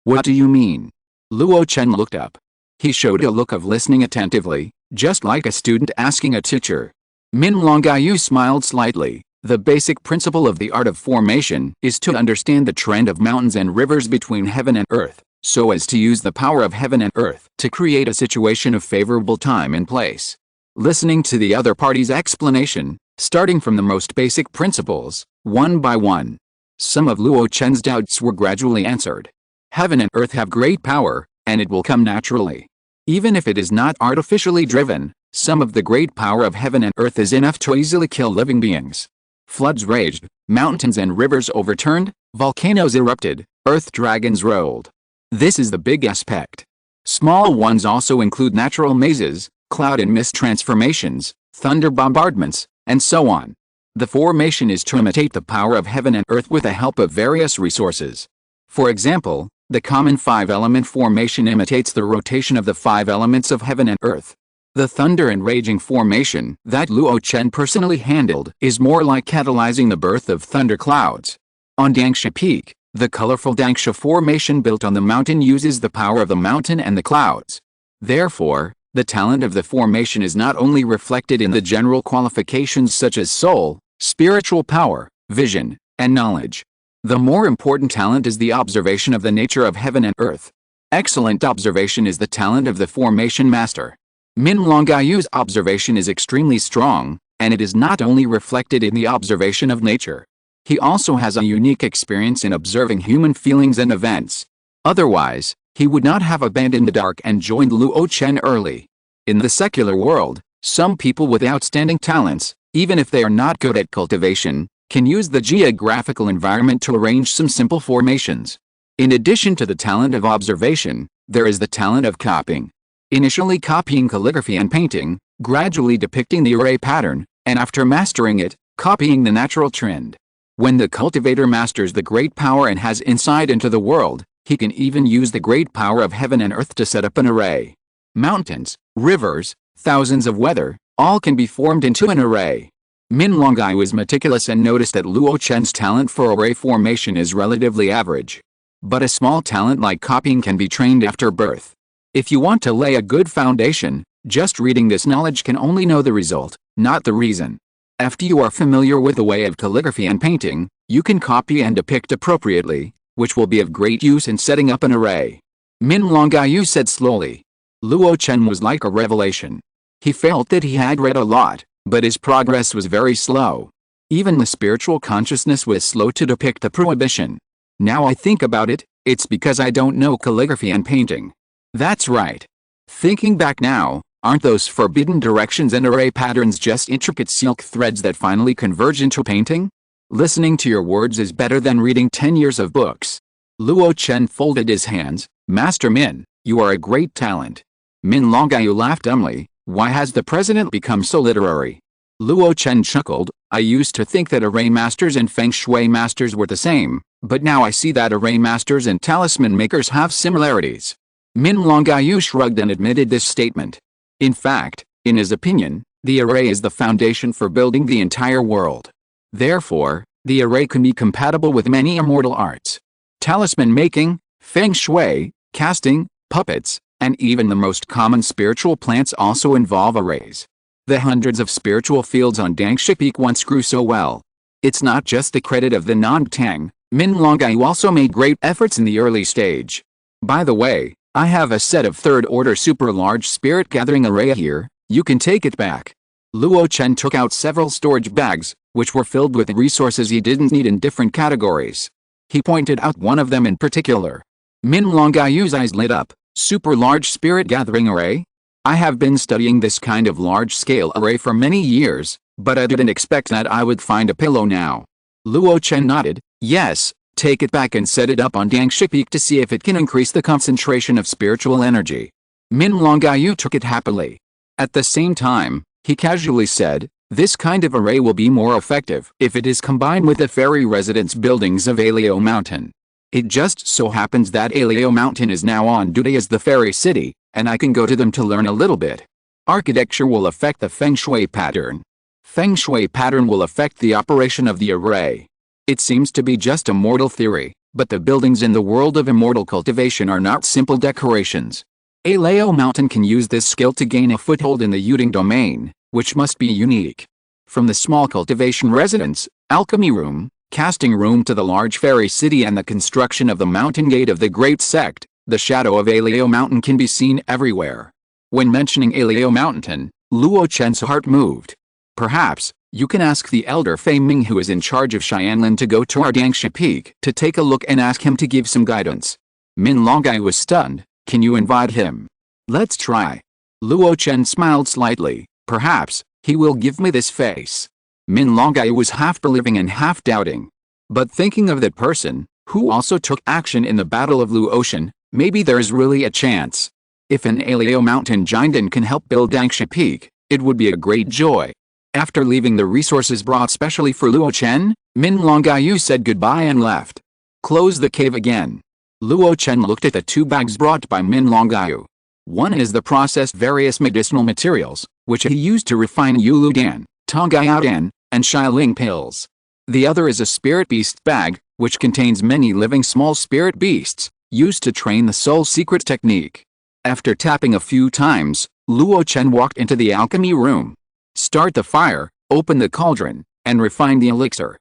What do you mean? Luo Chen looked up. He showed a look of listening attentively, just like a student asking a teacher. Min Longaiu smiled slightly. The basic principle of the art of formation is to understand the trend of mountains and rivers between heaven and earth, so as to use the power of heaven and earth to create a situation of favorable time and place. Listening to the other party's explanation, starting from the most basic principles, one by one, some of Luo Chen's doubts were gradually answered. Heaven and earth have great power, and it will come naturally. Even if it is not artificially driven, some of the great power of heaven and earth is enough to easily kill living beings. Floods raged, mountains and rivers overturned, volcanoes erupted, earth dragons rolled. This is the big aspect. Small ones also include natural mazes, cloud and mist transformations, thunder bombardments, and so on. The formation is to imitate the power of heaven and earth with the help of various resources. For example, the common 5-element formation imitates the rotation of the 5 elements of heaven and earth. The thunder and raging formation that Luo Chen personally handled is more like catalyzing the birth of thunder clouds. On Dangsha Peak, the colorful Dangsha formation built on the mountain uses the power of the mountain and the clouds. Therefore, the talent of the formation is not only reflected in the general qualifications such as soul, spiritual power, vision, and knowledge. The more important talent is the observation of the nature of heaven and earth. Excellent observation is the talent of the formation master. Min Longayu's observation is extremely strong, and it is not only reflected in the observation of nature. He also has a unique experience in observing human feelings and events. Otherwise, he would not have abandoned the dark and joined Luo Chen early. In the secular world, some people with outstanding talents, even if they are not good at cultivation, can use the geographical environment to arrange some simple formations. In addition to the talent of observation, there is the talent of copying. Initially copying calligraphy and painting, gradually depicting the array pattern, and after mastering it, copying the natural trend. When the cultivator masters the great power and has insight into the world, he can even use the great power of heaven and earth to set up an array. Mountains, rivers, thousands of weather, all can be formed into an array. Min Longai was meticulous and noticed that Luo Chen's talent for array formation is relatively average. But a small talent like copying can be trained after birth. If you want to lay a good foundation, just reading this knowledge can only know the result, not the reason. After you are familiar with the way of calligraphy and painting, you can copy and depict appropriately, which will be of great use in setting up an array. Min Longayu said slowly. Luo Chen was like a revelation. He felt that he had read a lot, but his progress was very slow. Even the spiritual consciousness was slow to depict the prohibition. Now I think about it, it's because I don't know calligraphy and painting. That's right. Thinking back now, aren't those forbidden directions and array patterns just intricate silk threads that finally converge into painting? Listening to your words is better than reading 10 years of books. Luo Chen folded his hands. Master Min, you are a great talent. Min Longayu laughed dumbly. Why has the president become so literary? Luo Chen chuckled. I used to think that array masters and feng shui masters were the same, but now I see that array masters and talisman makers have similarities. Min Longayu shrugged and admitted this statement. In fact, in his opinion, the array is the foundation for building the entire world. Therefore, the array can be compatible with many immortal arts. Talisman making, feng shui, casting, puppets, and even the most common spiritual plants also involve arrays. The hundreds of spiritual fields on Dangsha Peak once grew so well. It's not just the credit of the Nantang. Min Longayu also made great efforts in the early stage. By the way, I have a set of third-order super-large spirit gathering array here, you can take it back. Luo Chen took out several storage bags, which were filled with resources he didn't need in different categories. He pointed out one of them in particular. Min Longayu's eyes lit up. Super-large spirit gathering array? I have been studying this kind of large-scale array for many years, but I didn't expect that I would find a pillow now. Luo Chen nodded. Yes, take it back and set it up on Dangsha Peak to see if it can increase the concentration of spiritual energy. Min Longayu took it happily. At the same time, he casually said, this kind of array will be more effective if it is combined with the fairy residence buildings of Aleo Mountain. It just so happens that Aleo Mountain is now on duty as the fairy city, and I can go to them to learn a little bit. Architecture will affect the feng shui pattern. Feng shui pattern will affect the operation of the array. It seems to be just a mortal theory, but the buildings in the world of immortal cultivation are not simple decorations. Aleo Mountain can use this skill to gain a foothold in the Yuding domain, which must be unique. From the small cultivation residence, alchemy room, casting room to the large fairy city and the construction of the mountain gate of the great sect, The shadow of Luo Mountain can be seen everywhere. When mentioning Luo Mountain, Luo Chen's heart moved. Perhaps, you can ask the elder Fei Ming who is in charge of Xianlin to go to Ardangsha Peak to take a look and ask him to give some guidance. Min Longai was stunned. Can you invite him? Let's try. Luo Chen smiled slightly. Perhaps, he will give me this face. Min Longai was half believing and half doubting. But thinking of that person, who also took action in the Battle of Luo Chen, maybe there's really a chance. If an Luo Mountain Jinden can help build Dangsha Peak, it would be a great joy. After leaving the resources brought specially for Luo Chen, Min Longai said goodbye and left. Close the cave again. Luo Chen looked at the 2 bags brought by Min Longai. One is the processed various medicinal materials, which he used to refine Yuludan, Tongyao and Shiling pills. The other is a spirit beast bag, which contains many living small spirit beasts, used to train the soul secret technique. After tapping a few times, Luo Chen walked into the alchemy room. Start the fire, open the cauldron, and refine the elixir.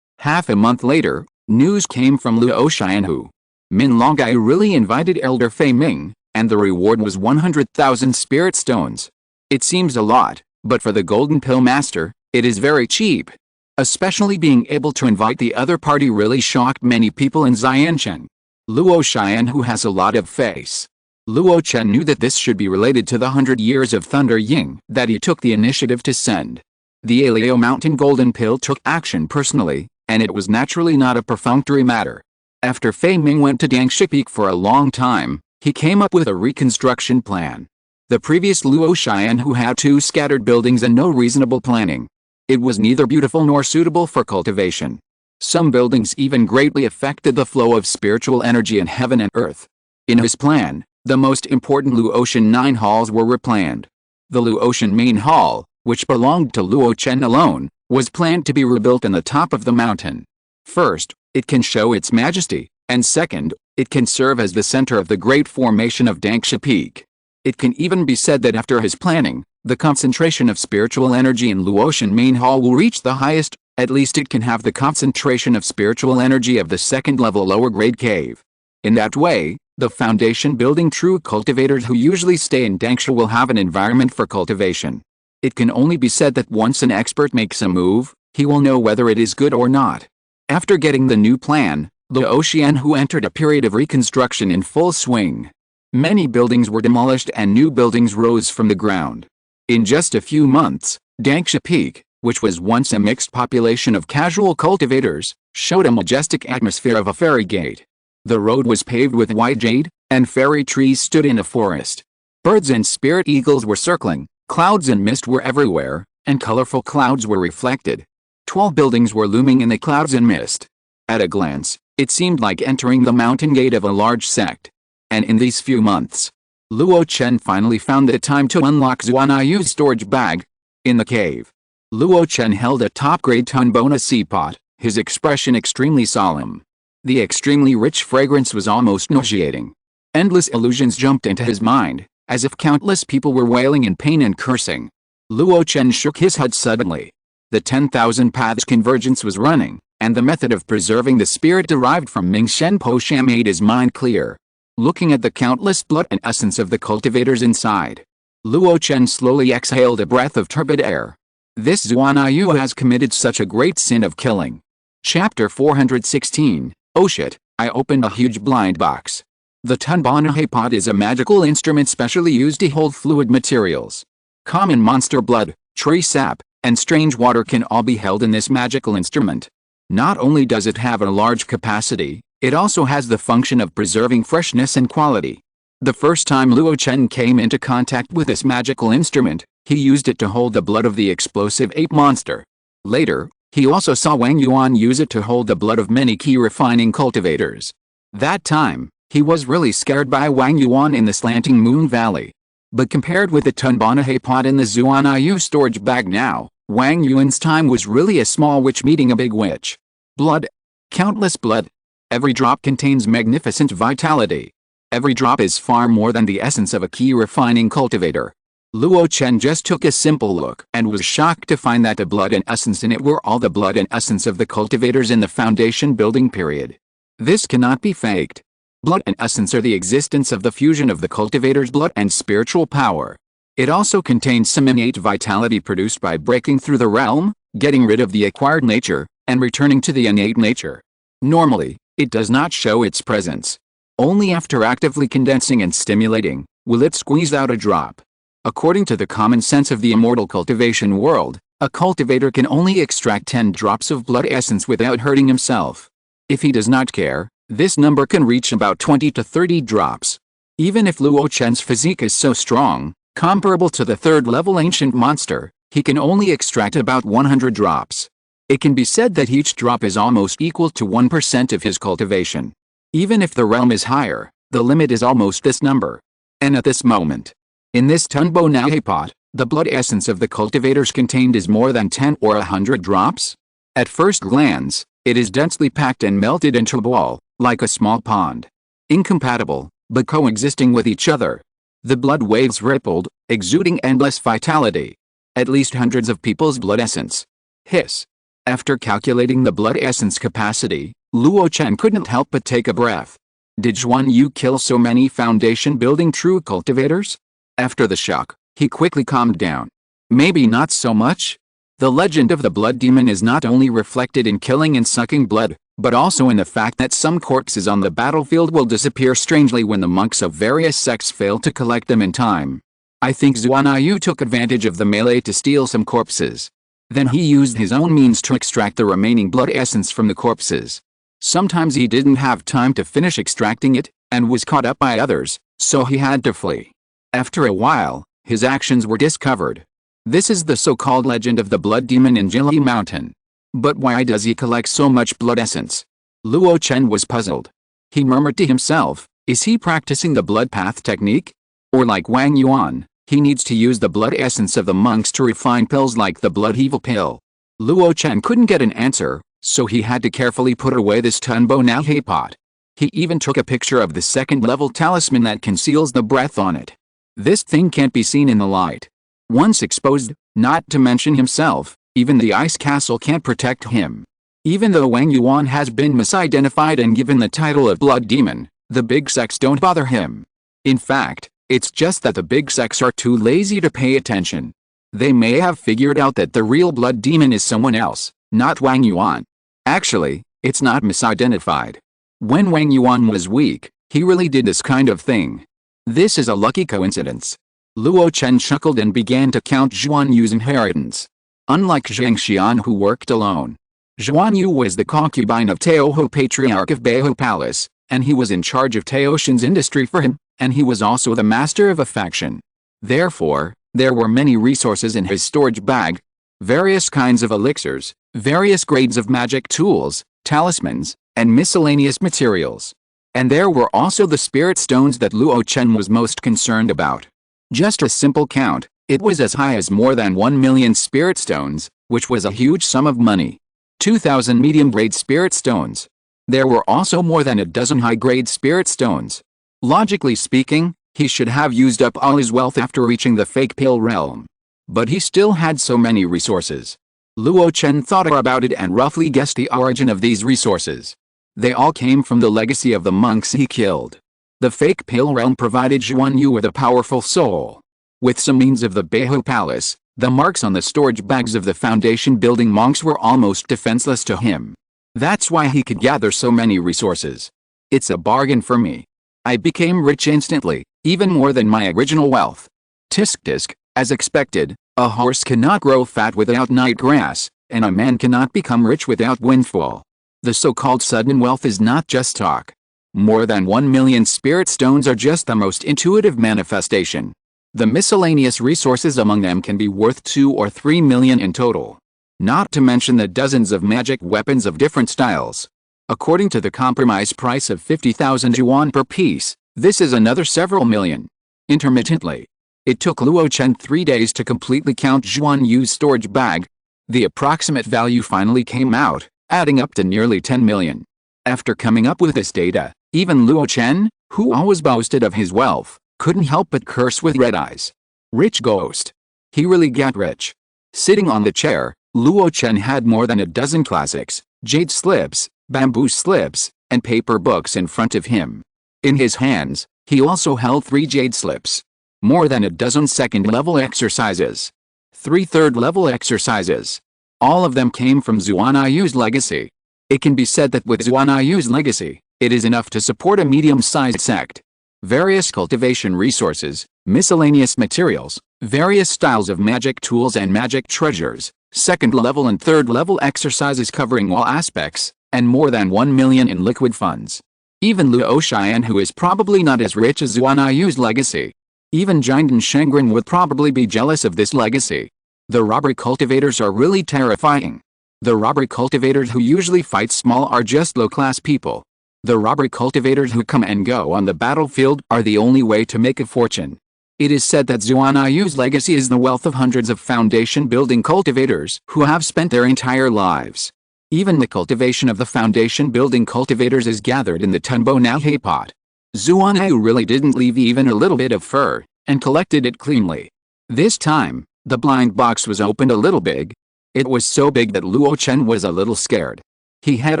Half a month later, news came from Luo Xianhu. Min Longai really invited Elder Fei Ming, and the reward was 100,000 spirit stones. It seems a lot, but for the Golden Pill Master, it is very cheap. Especially being able to invite the other party really shocked many people in Xiancheng. Luo Xianhu has a lot of face. Luo Chen knew that this should be related to the 100 years of Thunder Ying that he took the initiative to send. The Luo Mountain Golden Pill took action personally, and it was naturally not a perfunctory matter. After Fei Ming went to Dangsha Peak for a long time, he came up with a reconstruction plan. The previous Luo Xianhu had 2 scattered buildings and no reasonable planning. It was neither beautiful nor suitable for cultivation. Some buildings even greatly affected the flow of spiritual energy in heaven and earth. In his plan, the most important Luo Chen 9 halls were replanned. The Luo Chen main hall, which belonged to Luo Chen alone, was planned to be rebuilt on the top of the mountain. First, it can show its majesty, and second, it can serve as the center of the great formation of Dangsha Peak. It can even be said that after his planning, the concentration of spiritual energy in Luo Chen main hall will reach the highest, at least it can have the concentration of spiritual energy of the second-level lower-grade cave. In that way, the foundation building true cultivators who usually stay in Dangsha will have an environment for cultivation. It can only be said that once an expert makes a move, he will know whether it is good or not. After getting the new plan, Luo Xianhu entered a period of reconstruction in full swing. Many buildings were demolished and new buildings rose from the ground. In just a few months, Dangsha Peak, which was once a mixed population of casual cultivators, showed a majestic atmosphere of a fairy gate. The road was paved with white jade, and fairy trees stood in a forest. Birds and spirit eagles were circling, clouds and mist were everywhere, and colorful clouds were reflected. 12 buildings were looming in the clouds and mist. At a glance, it seemed like entering the mountain gate of a large sect. And in these few months, Luo Chen finally found the time to unlock Zongmiao's storage bag. In the cave, Luo Chen held a top-grade Tunbona seapot, his expression extremely solemn. The extremely rich fragrance was almost nauseating. Endless illusions jumped into his mind, as if countless people were wailing in pain and cursing. Luo Chen shook his head suddenly. The 10,000 paths convergence was running, and the method of preserving the spirit derived from Mingshen Poshan made his mind clear. Looking at the countless blood and essence of the cultivators inside, Luo Chen slowly exhaled a breath of turbid air. This Zongmiao has committed such a great sin of killing. Chapter 416, Oh shit, I opened a huge blind box. The Tunbona pot is a magical instrument specially used to hold fluid materials. Common monster blood, tree sap, and strange water can all be held in this magical instrument. Not only does it have a large capacity, it also has the function of preserving freshness and quality. The first time Luo Chen came into contact with this magical instrument, he used it to hold the blood of the explosive ape monster. Later, he also saw Wang Yuan use it to hold the blood of many key refining cultivators. That time, he was really scared by Wang Yuan in the slanting moon valley. But compared with the Tunbona pot in the Zongmiao storage bag now, Wang Yuan's time was really a small witch meeting a big witch. Blood. Countless blood. Every drop contains magnificent vitality. Every drop is far more than the essence of a key refining cultivator. Luo Chen just took a simple look and was shocked to find that the blood and essence in it were all the blood and essence of the cultivators in the foundation building period. This cannot be faked. Blood and essence are the existence of the fusion of the cultivator's blood and spiritual power. It also contains some innate vitality produced by breaking through the realm, getting rid of the acquired nature, and returning to the innate nature. Normally, it does not show its presence. Only after actively condensing and stimulating, will it squeeze out a drop. According to the common sense of the immortal cultivation world, a cultivator can only extract 10 drops of blood essence without hurting himself. If he does not care, this number can reach about 20 to 30 drops. Even if Luo Chen's physique is so strong, comparable to the third-level ancient monster, he can only extract about 100 drops. It can be said that each drop is almost equal to 1% of his cultivation. Even if the realm is higher, the limit is almost this number. And at this moment, in this Tunbo Nahe pot, the blood essence of the cultivators contained is more than 10 or 100 drops. At first glance, it is densely packed and melted into a ball, like a small pond. Incompatible, but coexisting with each other. The blood waves rippled, exuding endless vitality. At least hundreds of people's blood essence. Hiss. After calculating the blood essence capacity, Luo Chen couldn't help but take a breath. Did Zhuan Yu kill so many foundation-building true cultivators? After the shock, he quickly calmed down. Maybe not so much. The legend of the blood demon is not only reflected in killing and sucking blood, but also in the fact that some corpses on the battlefield will disappear strangely when the monks of various sects fail to collect them in time. I think Zhuan Yu took advantage of the melee to steal some corpses. Then he used his own means to extract the remaining blood essence from the corpses. Sometimes he didn't have time to finish extracting it, and was caught up by others, so he had to flee. After a while, his actions were discovered. This is the so-called legend of the blood demon in Jili Mountain. But why does he collect so much blood essence? Luo Chen was puzzled. He murmured to himself, is he practicing the blood path technique? Or like Wang Yuan, he needs to use the blood essence of the monks to refine pills like the blood evil pill. Luo Chen couldn't get an answer, so he had to carefully put away this Tunbo Nahe pot. He even took a picture of the second-level talisman that conceals the breath on it. This thing can't be seen in the light. Once exposed, not to mention himself, even the ice castle can't protect him. Even though Wang Yuan has been misidentified and given the title of blood demon, the big sects don't bother him. In fact, it's just that the big sects are too lazy to pay attention. They may have figured out that the real blood demon is someone else, not Wang Yuan. Actually, it's not misidentified. When Wang Yuan was weak, he really did this kind of thing. This is a lucky coincidence. Luo Chen chuckled and began to count Zhuan Yu's inheritance. Unlike Zhang Xian who worked alone, Zhuan Yu was the concubine of Teoho Patriarch of Beihou Palace, and he was in charge of Teoshan's industry for him, and he was also the master of a faction. Therefore, there were many resources in his storage bag. Various kinds of elixirs, various grades of magic tools, talismans, and miscellaneous materials. And there were also the spirit stones that Luo Chen was most concerned about. Just a simple count, it was as high as more than 1 million spirit stones, which was a huge sum of money. 2,000 medium-grade spirit stones. There were also more than a dozen high-grade spirit stones. Logically speaking, he should have used up all his wealth after reaching the fake pill realm. But he still had so many resources. Luo Chen thought about it and roughly guessed the origin of these resources. They all came from the legacy of the monks he killed. The fake pill realm provided Zhuan Yu with a powerful soul. With some means of the Beihou Palace, the marks on the storage bags of the foundation-building monks were almost defenseless to him. That's why he could gather so many resources. It's a bargain for me. I became rich instantly, even more than my original wealth. Tisk tisk, as expected, a horse cannot grow fat without night grass, and a man cannot become rich without windfall. The so-called sudden wealth is not just talk. More than 1 million spirit stones are just the most intuitive manifestation. The miscellaneous resources among them can be worth 2 or 3 million in total. Not to mention the dozens of magic weapons of different styles. According to the compromise price of 50,000 yuan per piece, this is another several million. Intermittently. It took Luo Chen 3 days to completely count Zhuan Yu's storage bag. The approximate value finally came out, adding up to nearly 10 million. After coming up with this data, even Luo Chen, who always boasted of his wealth, couldn't help but curse with red eyes. Rich ghost. He really got rich. Sitting on the chair, Luo Chen had more than a dozen classics, jade slips, bamboo slips, and paper books in front of him. In his hands, he also held 3 jade slips. More than a dozen second-level exercises. 3 third-level exercises. All of them came from Zongmiao's legacy. It can be said that with Zongmiao's legacy, it is enough to support a medium-sized sect. Various cultivation resources, miscellaneous materials, various styles of magic tools and magic treasures, second-level and third-level exercises covering all aspects, and more than 1 million in liquid funds. Even Luo Chen, who is probably not as rich as Zongmiao's legacy. Even Jinden Shengren would probably be jealous of this legacy. The robbery cultivators are really terrifying. The robbery cultivators who usually fight small are just low-class people. The robbery cultivators who come and go on the battlefield are the only way to make a fortune. It is said that Zongmiao's legacy is the wealth of hundreds of foundation-building cultivators who have spent their entire lives. Even the cultivation of the foundation-building cultivators is gathered in the Tunbo Nahe pot. Zongmiao really didn't leave even a little bit of fur, and collected it cleanly. This time, the blind box was opened a little big. It was so big that Luo Chen was a little scared. He had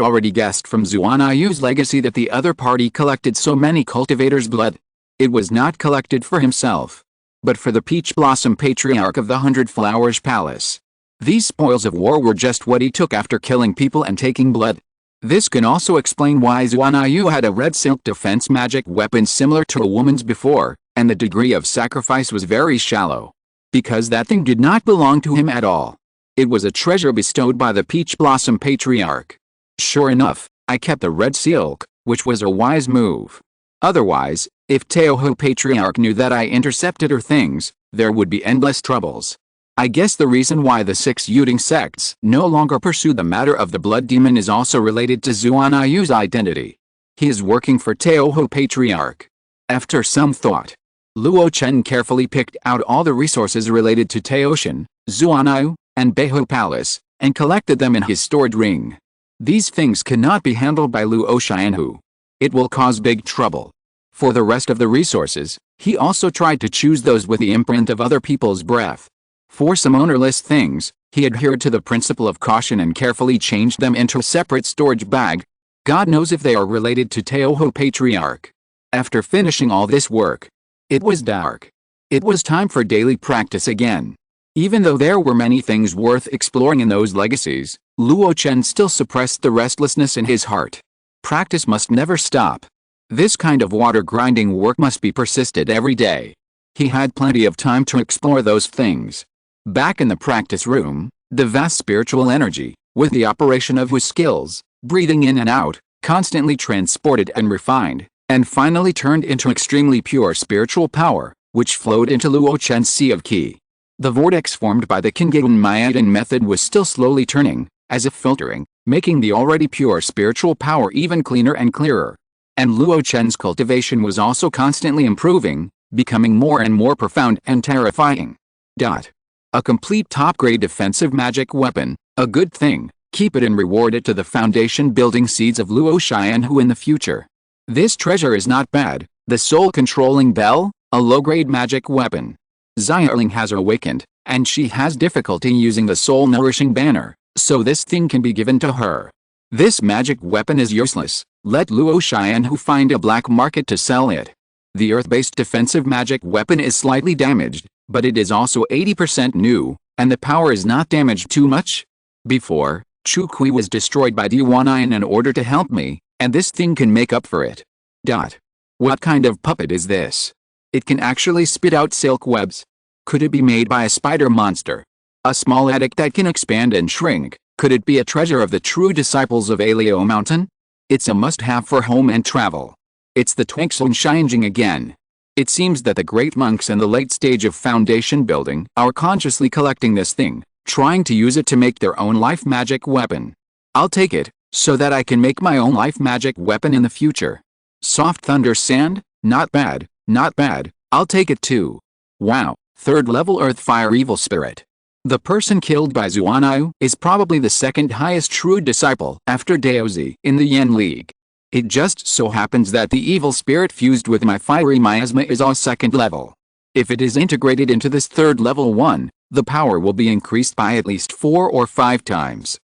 already guessed from Zongmiao's legacy that the other party collected so many cultivators' blood. It was not collected for himself, but for the Peach Blossom Patriarch of the 100 Flowers Palace. These spoils of war were just what he took after killing people and taking blood. This can also explain why Zongmiao had a red silk defense magic weapon similar to a woman's before, and the degree of sacrifice was very shallow. Because that thing did not belong to him at all. It was a treasure bestowed by the Peach Blossom Patriarch. Sure enough, I kept the red silk, which was a wise move. Otherwise, if Teoho Patriarch knew that I intercepted her things, there would be endless troubles. I guess the reason why the 6 Yuding sects no longer pursue the matter of the blood demon is also related to Zongmiao's identity. He is working for Teoho Patriarch. After some thought, Luo Chen carefully picked out all the resources related to Teoshan, Zongmiao, and Beho Palace, and collected them in his stored ring. These things cannot be handled by Luo Chen. It will cause big trouble. For the rest of the resources, he also tried to choose those with the imprint of other people's breath. For some ownerless things, he adhered to the principle of caution and carefully changed them into a separate storage bag. God knows if they are related to Teoho Patriarch. After finishing all this work, it was dark. It was time for daily practice again. Even though there were many things worth exploring in those legacies, Luo Chen still suppressed the restlessness in his heart. Practice must never stop. This kind of water grinding work must be persisted every day. He had plenty of time to explore those things. Back in the practice room, the vast spiritual energy, with the operation of his skills, breathing in and out, constantly transported and refined, and finally turned into extremely pure spiritual power, which flowed into Luo Chen's sea of qi. The vortex formed by the Kingaon Mayadan method was still slowly turning, as if filtering, making the already pure spiritual power even cleaner and clearer. And Luo Chen's cultivation was also constantly improving, becoming more and more profound and terrifying. A complete top-grade defensive magic weapon, a good thing. Keep it and reward it to the foundation-building seeds of Luo Chen in the future. This treasure is not bad. The soul-controlling bell, a low-grade magic weapon. Xiaoling has awakened, and she has difficulty using the soul-nourishing banner, so this thing can be given to her. This magic weapon is useless. Let Luo Chen find a black market to sell it. The earth-based defensive magic weapon is slightly damaged, but it is also 80% new, and the power is not damaged too much. Before, Chu Kui was destroyed by Diwan in order to help me, and this thing can make up for it. What kind of puppet is this? It can actually spit out silk webs. Could it be made by a spider monster? A small addict that can expand and shrink. Could it be a treasure of the true disciples of Alio Mountain? It's a must-have for home and travel. It's the Twankson Shinjing again. It seems that the great monks in the late stage of foundation building are consciously collecting this thing, trying to use it to make their own life magic weapon. I'll take it, so that I can make my own life magic weapon in the future. Soft thunder sand? Not bad, not bad, I'll take it too. Wow, 3rd level earth fire evil spirit. The person killed by Zongmiao is probably the second highest true disciple after Daozi in the Yen League. It just so happens that the evil spirit fused with my fiery miasma is all 2nd level. If it is integrated into this 3rd level one, the power will be increased by at least 4 or 5 times.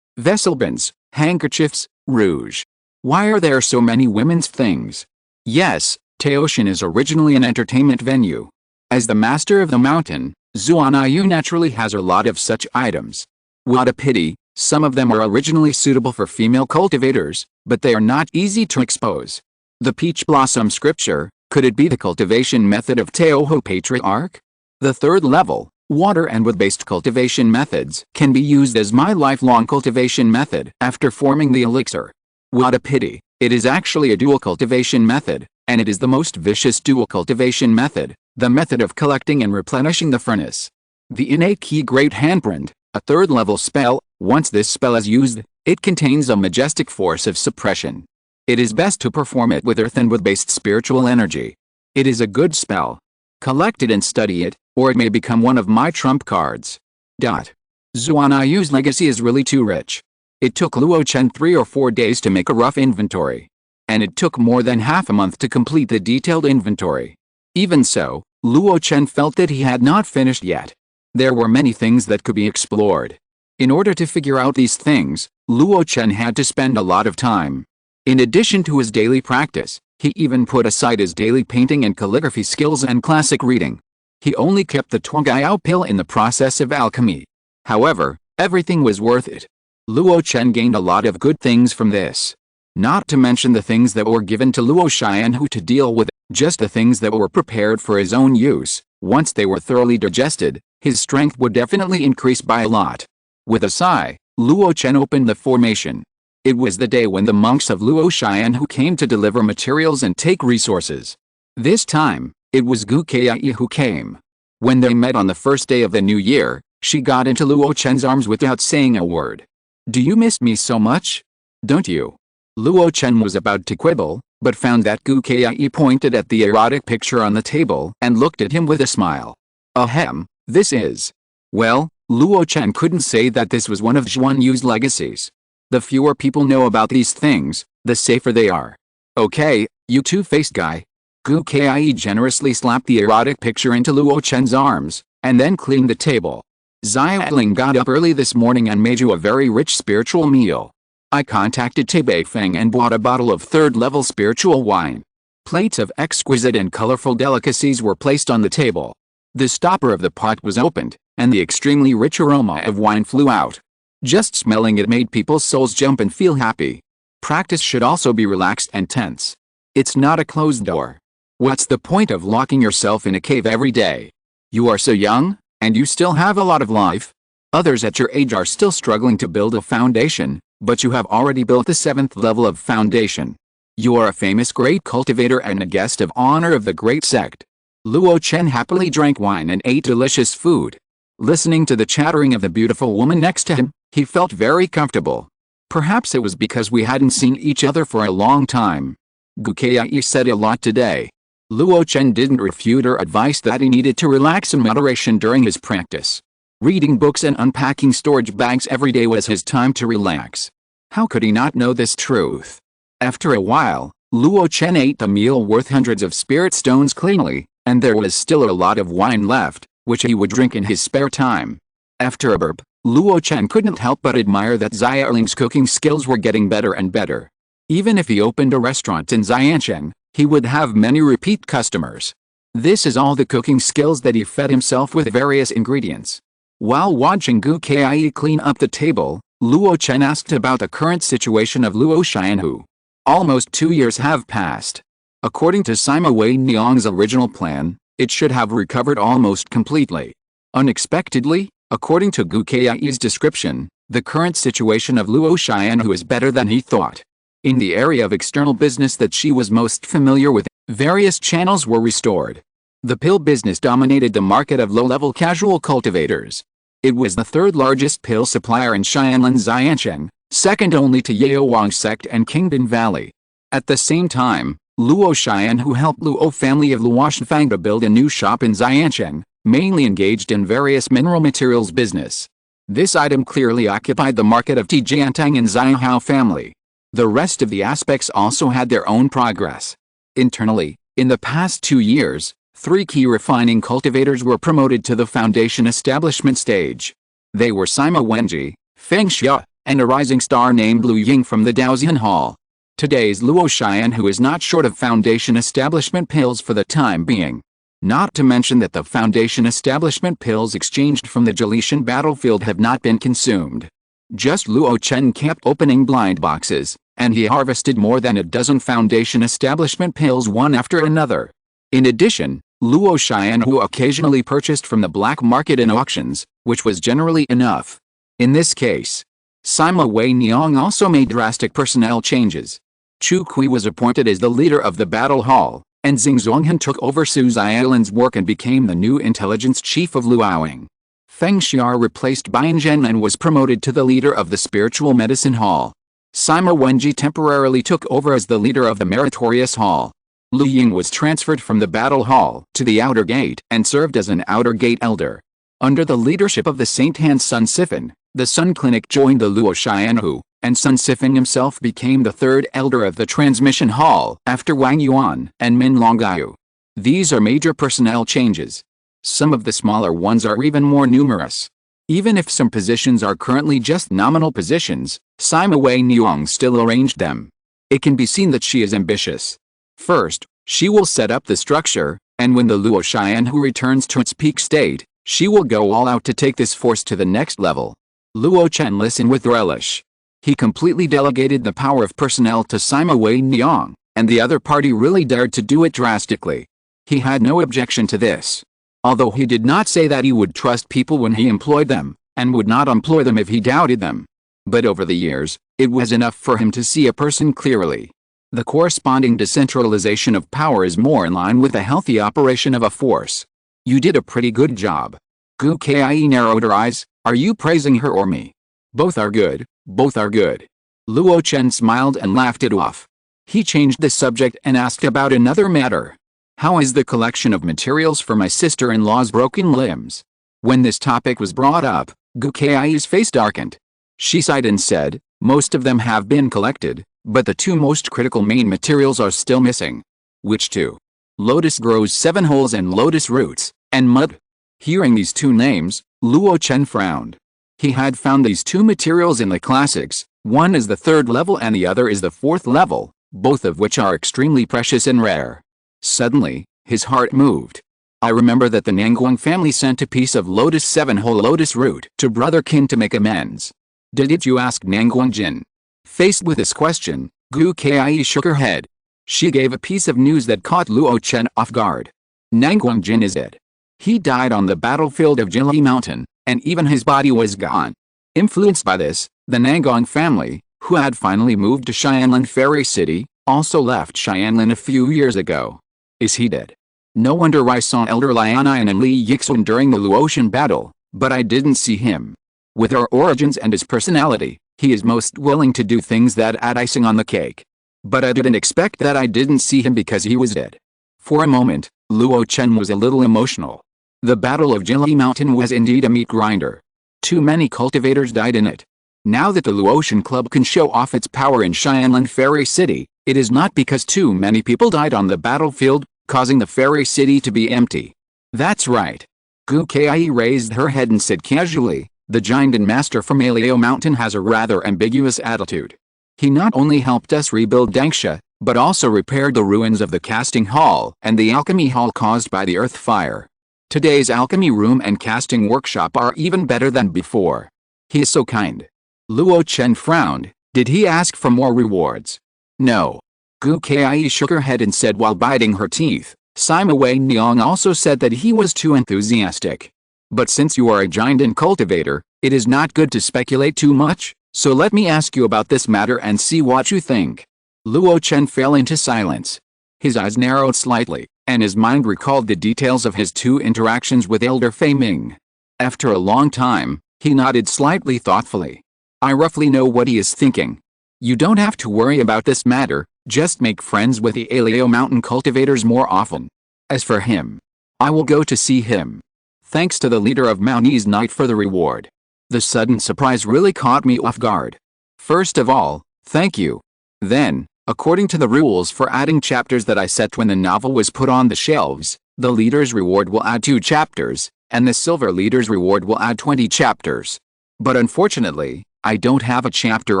Vessel bins, handkerchiefs, rouge. Why are there so many women's things? Yes, Taoshan is originally an entertainment venue. As the master of the mountain, Zongmiao naturally has a lot of such items. What a pity, some of them are originally suitable for female cultivators, but they are not easy to expose. The peach blossom scripture, could it be the cultivation method of Taoho Patriarch? The third level, water and wood-based cultivation methods, can be used as my lifelong cultivation method after forming the elixir. What a pity, it is actually a dual cultivation method, and it is the most vicious dual cultivation method, the method of collecting and replenishing the furnace. The innate key great handprint, a third level spell, once this spell is used, it contains a majestic force of suppression. It is best to perform it with earth and wood-based spiritual energy. It is a good spell. Collect it and study it, or it may become one of my trump cards. Zongmiao's legacy is really too rich. It took Luo Chen 3 or 4 days to make a rough inventory. And it took more than half a month to complete the detailed inventory. Even so, Luo Chen felt that he had not finished yet. There were many things that could be explored. In order to figure out these things, Luo Chen had to spend a lot of time. In addition to his daily practice, he even put aside his daily painting and calligraphy skills and classic reading. He only kept the Zongmiao Pill in the process of alchemy. However, everything was worth it. Luo Chen gained a lot of good things from this. Not to mention the things that were given to Luo Xianhu to deal with, just the things that were prepared for his own use. Once they were thoroughly digested, his strength would definitely increase by a lot. With a sigh, Luo Chen opened the formation. It was the day when the monks of Luo Xianhu came to deliver materials and take resources. This time, it was Gu Kai who came. When they met on the first day of the new year, she got into Luo Chen's arms without saying a word. "Do you miss me so much? Don't you?" Luo Chen was about to quibble, but found that Gu Kai pointed at the erotic picture on the table and looked at him with a smile. Ahem, this is. Well, Luo Chen couldn't say that this was one of Zhuan Yu's legacies. The fewer people know about these things, the safer they are. Okay, you two-faced guy. Gu Kai generously slapped the erotic picture into Luo Chen's arms, and then cleaned the table. Xiaoling got up early this morning and made you a very rich spiritual meal. I contacted Tebe Feng and bought a bottle of third-level spiritual wine. Plates of exquisite and colorful delicacies were placed on the table. The stopper of the pot was opened, and the extremely rich aroma of wine flew out. Just smelling it made people's souls jump and feel happy. Practice should also be relaxed and tense. It's not a closed door. What's the point of locking yourself in a cave every day? You are so young, and you still have a lot of life. Others at your age are still struggling to build a foundation, but you have already built the 7th level of foundation. You are a famous great cultivator and a guest of honor of the great sect. Luo Chen happily drank wine and ate delicious food. Listening to the chattering of the beautiful woman next to him, he felt very comfortable. Perhaps it was because we hadn't seen each other for a long time. Gu Kai said a lot today. Luo Chen didn't refute her advice that he needed to relax in moderation during his practice. Reading books and unpacking storage bags every day was his time to relax. How could he not know this truth? After a while, Luo Chen ate the meal worth hundreds of spirit stones cleanly, and there was still a lot of wine left, which he would drink in his spare time. After a burp, Luo Chen couldn't help but admire that Xiaoling's cooking skills were getting better and better. Even if he opened a restaurant in Xiancheng, he would have many repeat customers. This is all the cooking skills that he fed himself with various ingredients. While watching Gu Kai clean up the table, Luo Chen asked about the current situation of Luo Xianhu. Almost 2 years have passed. According to Sima Wei Niang's original plan, it should have recovered almost completely. Unexpectedly, according to Gu Kai's description, the current situation of Luo Xianhu is better than he thought. In the area of external business that she was most familiar with, various channels were restored. The pill business dominated the market of low-level casual cultivators. It was the third largest pill supplier in Xianlan Xiancheng, second only to Yaowang sect and Kingdom Valley. At the same time, Luo Xianhu helped Luo family of Luoshanfang to build a new shop in Xiancheng, mainly engaged in various mineral materials business. This item clearly occupied the market of Tijiantang and Xiahao family. The rest of the aspects also had their own progress. Internally, in the past 2 years, 3 key refining cultivators were promoted to the foundation establishment stage. They were Sima Wenji, Feng Xia, and a rising star named Lu Ying from the Daoxian Hall. Today's Luo Chen, who is not short of Foundation establishment pills for the time being. Not to mention that the Foundation establishment pills exchanged from the Jilitian battlefield have not been consumed. Just Luo Chen kept opening blind boxes, and he harvested more than a dozen Foundation establishment pills one after another. In addition, Luo Chen who occasionally purchased from the black market in auctions, which was generally enough. In this case, Sima Wei Niang also made drastic personnel changes. Chu Kui was appointed as the leader of the battle hall, and Xing Zonghan took over Su Ziaolin's work and became the new intelligence chief of Luoyang. Feng Xiar replaced Bian Zhen and was promoted to the leader of the spiritual medicine hall. Sima Wenji temporarily took over as the leader of the meritorious hall. Lu Ying was transferred from the battle hall to the outer gate and served as an outer gate elder. Under the leadership of the Saint Han Sun Sifan, the Sun Clinic joined the Luo Chen Hu, and Sun Sifan himself became the third elder of the transmission hall after Wang Yuan and Min Longyu. These are major personnel changes. Some of the smaller ones are even more numerous. Even if some positions are currently just nominal positions, Sima Wei Niang still arranged them. It can be seen that she is ambitious. First, she will set up the structure, and when the Luo Chen Hu returns to its peak state, she will go all out to take this force to the next level. Luo Chen listened with relish. He completely delegated the power of personnel to Sima Wei Niang, and the other party really dared to do it drastically. He had no objection to this. Although he did not say that he would trust people when he employed them, and would not employ them if he doubted them. But over the years, it was enough for him to see a person clearly. The corresponding decentralization of power is more in line with the healthy operation of a force. You did a pretty good job. Gu Kai narrowed her eyes. Are you praising her or me? Both are good, both are good. Luo Chen smiled and laughed it off. He changed the subject and asked about another matter. How is the collection of materials for my sister-in-law's broken limbs? When this topic was brought up, Gu Kai's face darkened. She sighed and said, most of them have been collected, but the two most critical main materials are still missing. Which two? Lotus grows 7 holes and lotus roots, and mud. Hearing these two names, Luo Chen frowned. He had found these two materials in the classics, one is the 3rd level and the other is the 4th level, both of which are extremely precious and rare. Suddenly, his heart moved. I remember that the Nanguang family sent a piece of lotus 7-hole lotus root to Brother Qin to make amends. Did you ask Nanguang Jin? Faced with this question, Gu Kai shook her head. She gave a piece of news that caught Luo Chen off guard. Nanguang Jin is dead. He died on the battlefield of Jili Mountain, and even his body was gone. Influenced by this, the Nanguang family, who had finally moved to Xianlin Fairy City, also left Xianlin a few years ago. Is he dead? No wonder I saw Elder Lianai and Li Yixun during the Luotian battle, but I didn't see him. With our origins and his personality, he is most willing to do things that add icing on the cake. But I didn't expect that I didn't see him because he was dead. For a moment, Luo Chen was a little emotional. The Battle of Jili Mountain was indeed a meat grinder. Too many cultivators died in it. Now that the Luotian Club can show off its power in Xianlin Fairy City, it is not because too many people died on the battlefield, causing the fairy city to be empty. That's right. Gu Kai raised her head and said casually, the giant and master from Alio Mountain has a rather ambiguous attitude. He not only helped us rebuild Dangsha, but also repaired the ruins of the casting hall and the alchemy hall caused by the earth fire. Today's alchemy room and casting workshop are even better than before. He is so kind. Luo Chen frowned. Did he ask for more rewards? No. Gu Kai shook her head and said while biting her teeth. Sima Wei Niang also said that he was too enthusiastic. But since you are a giant and cultivator, it is not good to speculate too much, so let me ask you about this matter and see what you think. Luo Chen fell into silence. His eyes narrowed slightly, and his mind recalled the details of his 2 interactions with Elder Fei Ming. After a long time, he nodded slightly thoughtfully. I roughly know what he is thinking. You don't have to worry about this matter, just make friends with the Alio Mountain cultivators more often. As for him, I will go to see him. Thanks to the leader of Mounties Knight for the reward. The sudden surprise really caught me off guard. First of all, thank you. Then, according to the rules for adding chapters that I set when the novel was put on the shelves, the leader's reward will add 2 chapters, and the silver leader's reward will add 20 chapters. But unfortunately, I don't have a chapter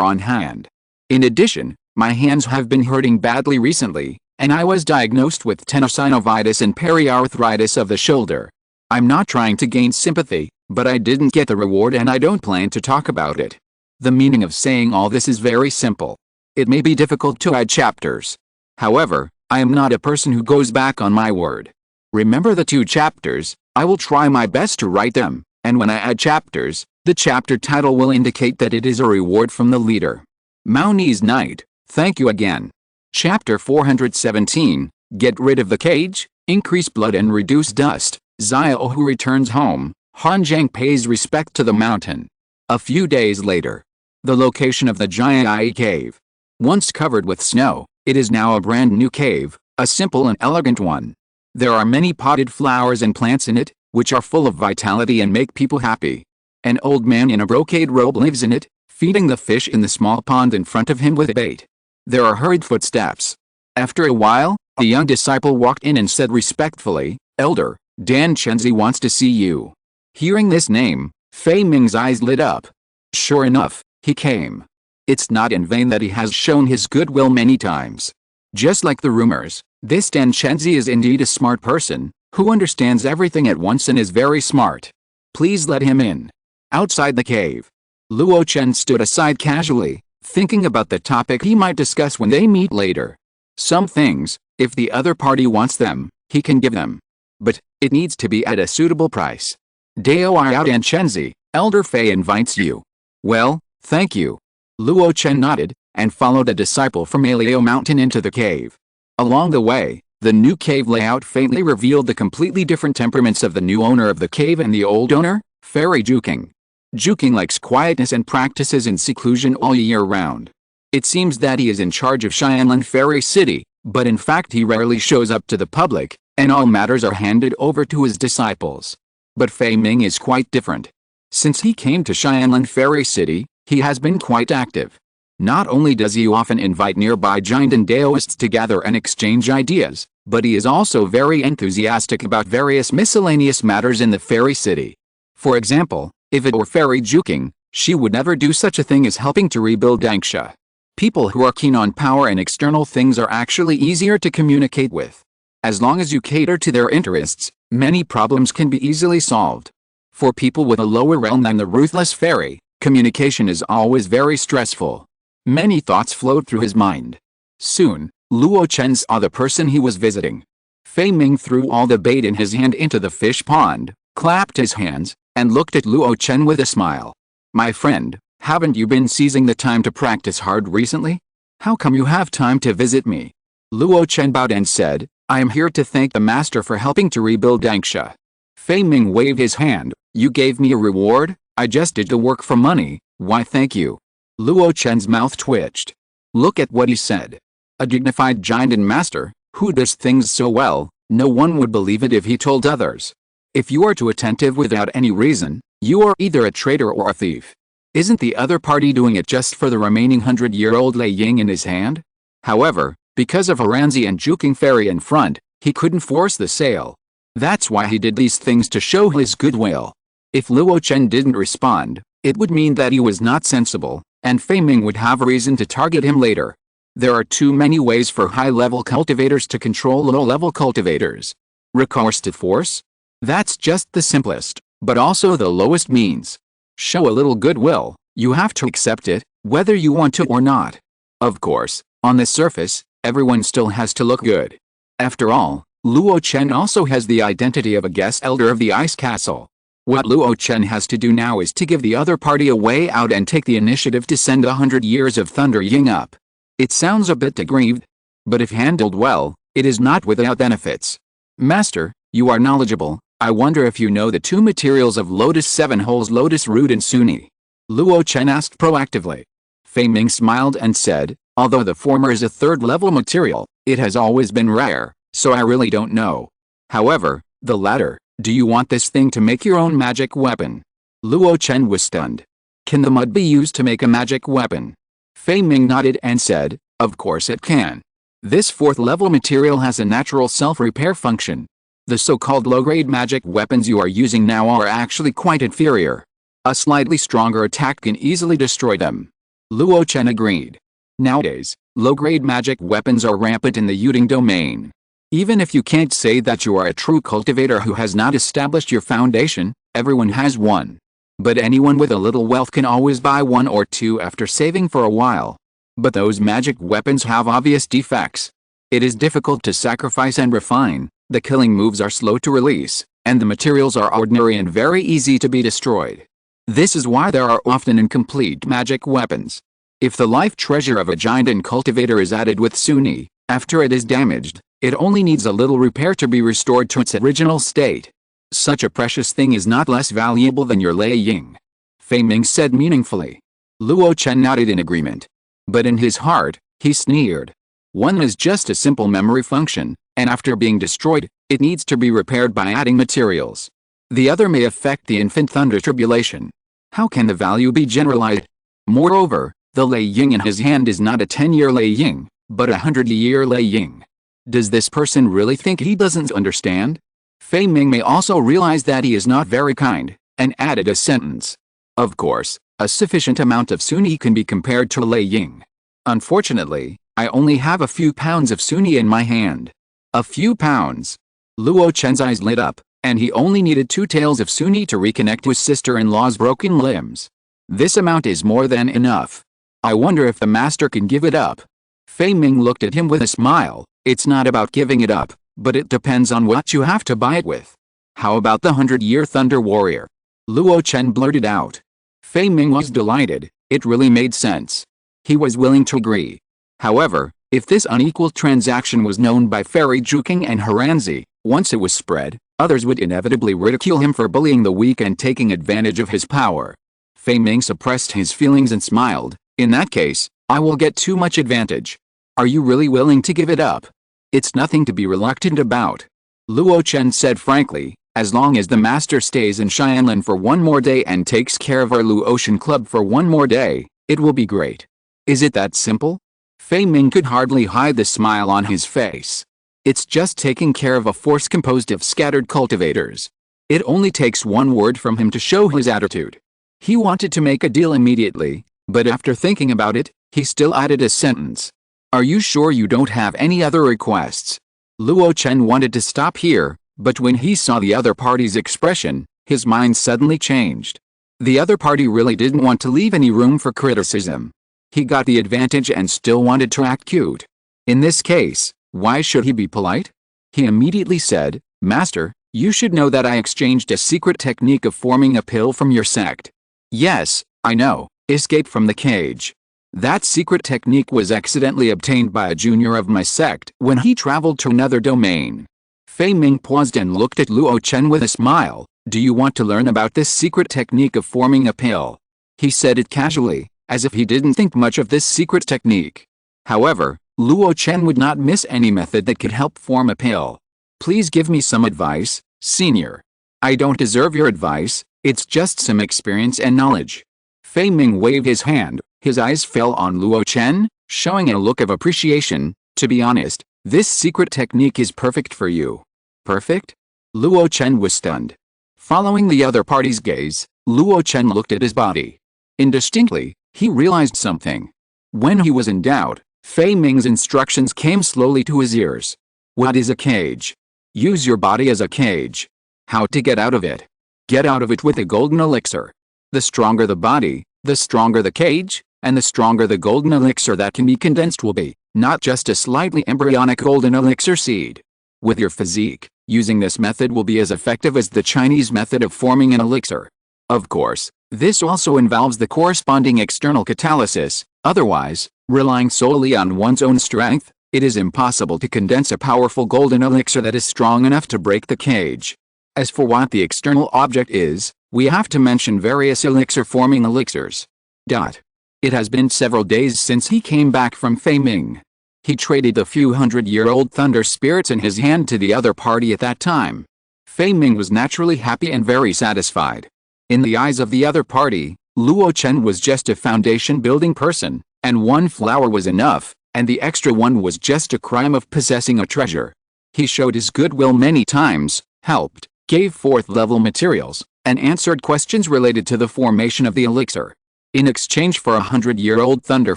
on hand. In addition, My hands have been hurting badly recently, and I was diagnosed with tenosynovitis and periarthritis of the shoulder. I'm not trying to gain sympathy, but I didn't get the reward and I don't plan to talk about it. The meaning of saying all this is very simple. It may be difficult to add chapters. However, I am not a person who goes back on my word. Remember the 2 chapters, I will try my best to write them, and when I add chapters, the chapter title will indicate that it is a reward from the leader. Mauni's Knight, thank you again. Chapter 417, Get rid of the cage, increase blood and reduce dust. Xiao Hu returns home, Han Zhang pays respect to the mountain. A few days later. The location of the giant Ai cave. Once covered with snow, it is now a brand new cave, a simple and elegant one. There are many potted flowers and plants in it, which are full of vitality and make people happy. An old man in a brocade robe lives in it, feeding the fish in the small pond in front of him with bait. There are hurried footsteps. After a while, a young disciple walked in and said respectfully, "Elder, Dan Chenzi wants to see you." Hearing this name, Fei Ming's eyes lit up. Sure enough, he came. It's not in vain that he has shown his goodwill many times. Just like the rumors, this Dan Chenzi is indeed a smart person, who understands everything at once and is very smart. Please let him in. Outside the cave, Luo Chen stood aside casually, thinking about the topic he might discuss when they meet later. Some things, if the other party wants them, he can give them. But, it needs to be at a suitable price. Dao Ayao Dan Chenzi, Elder Fei invites you. Well, thank you. Luo Chen nodded, and followed a disciple from Alio Mountain into the cave. Along the way, the new cave layout faintly revealed the completely different temperaments of the new owner of the cave and the old owner, Fairy Juking. Juking likes quietness and practices in seclusion all year round. It seems that he is in charge of Xianlan Fairy City, but in fact he rarely shows up to the public, and all matters are handed over to his disciples. But Fei Ming is quite different. Since he came to Xianlan Fairy City, he has been quite active. Not only does he often invite nearby giant and Daoists to gather and exchange ideas, but he is also very enthusiastic about various miscellaneous matters in the fairy city. For example, if it were Fairy Juking, she would never do such a thing as helping to rebuild Dangsha. People who are keen on power and external things are actually easier to communicate with. As long as you cater to their interests, many problems can be easily solved. For people with a lower realm than the ruthless fairy, communication is always very stressful. Many thoughts flowed through his mind. Soon, Luo Chen saw the person he was visiting. Fei Ming threw all the bait in his hand into the fish pond, clapped his hands, and looked at Luo Chen with a smile. "My friend, haven't you been seizing the time to practice hard recently? How come you have time to visit me?" Luo Chen bowed and said, "I am here to thank the master for helping to rebuild Dangsha." Fei Ming waved his hand. "You gave me a reward? I just did the work for money, why thank you?" Luo Chen's mouth twitched. Look at what he said. A dignified giant and master, who does things so well, no one would believe it if he told others. If you are too attentive without any reason, you are either a traitor or a thief. Isn't the other party doing it just for the remaining 100-year-old Lei Ying in his hand? However, because of Aranzi and Juking Fairy in front, he couldn't force the sale. That's why he did these things to show his goodwill. If Luo Chen didn't respond, it would mean that he was not sensible, and Fei Ming would have a reason to target him later. There are too many ways for high-level cultivators to control low-level cultivators. Recourse to force? That's just the simplest, but also the lowest means. Show a little goodwill, you have to accept it, whether you want to or not. Of course, on the surface, everyone still has to look good. After all, Luo Chen also has the identity of a guest elder of the Ice Castle. What Luo Chen has to do now is to give the other party a way out and take the initiative to send 100 years of Thunder Ying up. It sounds a bit aggrieved, but if handled well, it is not without benefits. Master, you are knowledgeable. I wonder if you know the 2 materials of Lotus 7 Holes, Lotus Root and Suni. Luo Chen asked proactively. Fei Ming smiled and said, although the former is a 3rd-level material, it has always been rare, so I really don't know. However, the latter, do you want this thing to make your own magic weapon? Luo Chen was stunned. Can the mud be used to make a magic weapon? Fei Ming nodded and said, of course it can. This 4th-level material has a natural self-repair function. The so-called low-grade magic weapons you are using now are actually quite inferior. A slightly stronger attack can easily destroy them. Luo Chen agreed. Nowadays, Low-grade magic weapons are rampant in the Yuding domain. Even if you can't say that you are a true cultivator who has not established your foundation, everyone has one. But anyone with a little wealth can always buy one or two after saving for a while. But those magic weapons have obvious defects. It is difficult to sacrifice and refine, the killing moves are slow to release, and the materials are ordinary and very easy to be destroyed. This is why there are often incomplete magic weapons. If the life treasure of a giant and cultivator is added with Suni, after it is damaged, it only needs a little repair to be restored to its original state. Such a precious thing is not less valuable than your Lei Ying. Fei Ming said meaningfully. Luo Chen nodded in agreement. But in his heart, he sneered. One is just a simple memory function, and after being destroyed, it needs to be repaired by adding materials. The other may affect the infant thunder tribulation. How can the value be generalized? Moreover, the Lei Ying in his hand is not a 10-year Lei Ying, but a 100-year Lei Ying. Does this person really think he doesn't understand? Fei Ming may also realize that he is not very kind, and added a sentence. Of course, a sufficient amount of Suni can be compared to Lei Ying. Unfortunately, I only have a few pounds of Suni in my hand. A few pounds. Luo Chen's eyes lit up, and he only needed 2 taels of Suni to reconnect with sister-in-law's broken limbs. This amount is more than enough. I wonder if the master can give it up. Fei Ming looked at him with a smile. It's not about giving it up, but it depends on what you have to buy it with. How about the 100-year Thunder Warrior? Luo Chen blurted out. Fei Ming was delighted, it really made sense. He was willing to agree. However, if this unequal transaction was known by Fairy Juking and Haranzi, once it was spread, others would inevitably ridicule him for bullying the weak and taking advantage of his power. Fei Ming suppressed his feelings and smiled. In that case, I will get too much advantage. Are you really willing to give it up? It's nothing to be reluctant about. Luo Chen said frankly, as long as the master stays in Xianlan for one more day and takes care of our Luo Ocean Club for one more day, it will be great. Is it that simple? Fei Ming could hardly hide the smile on his face. It's just taking care of a force composed of scattered cultivators. It only takes one word from him to show his attitude. He wanted to make a deal immediately, but after thinking about it, he still added a sentence. Are you sure you don't have any other requests? Luo Chen wanted to stop here, but when he saw the other party's expression, his mind suddenly changed. The other party really didn't want to leave any room for criticism. He got the advantage and still wanted to act cute. In this case, why should he be polite? He immediately said, Master, you should know that I exchanged a secret technique of forming a pill from your sect. Yes, I know, escape from the cage. That secret technique was accidentally obtained by a junior of my sect when he traveled to another domain. Fei Ming paused and looked at Luo Chen with a smile. Do you want to learn about this secret technique of forming a pill? He said it casually, as if he didn't think much of this secret technique. However, Luo Chen would not miss any method that could help form a pill. Please give me some advice, senior. I don't deserve your advice, it's just some experience and knowledge. Fei Ming waved his hand, his eyes fell on Luo Chen, showing a look of appreciation. To be honest, this secret technique is perfect for you. Perfect? Luo Chen was stunned. Following the other party's gaze, Luo Chen looked at his body. Indistinctly, he realized something. When he was in doubt, Fei Ming's instructions came slowly to his ears. What is a cage? Use your body as a cage. How to get out of it? Get out of it with a golden elixir. The stronger the body, the stronger the cage, and the stronger the golden elixir that can be condensed will be, not just a slightly embryonic golden elixir seed. With your physique, using this method will be as effective as the Chinese method of forming an elixir. Of course, this also involves the corresponding external catalysis, otherwise, relying solely on one's own strength, it is impossible to condense a powerful golden elixir that is strong enough to break the cage. As for what the external object is, we have to mention various elixir-forming elixirs. It has been several days since he came back from Fei Ming. He traded the few 100-year-old thunder spirits in his hand to the other party at that time. Fei Ming was naturally happy and very satisfied. In the eyes of the other party, Luo Chen was just a foundation-building person, and one flower was enough, and the extra one was just a crime of possessing a treasure. He showed his goodwill many times, helped, gave fourth-level materials, and answered questions related to the formation of the elixir. In exchange for a 100-year-old thunder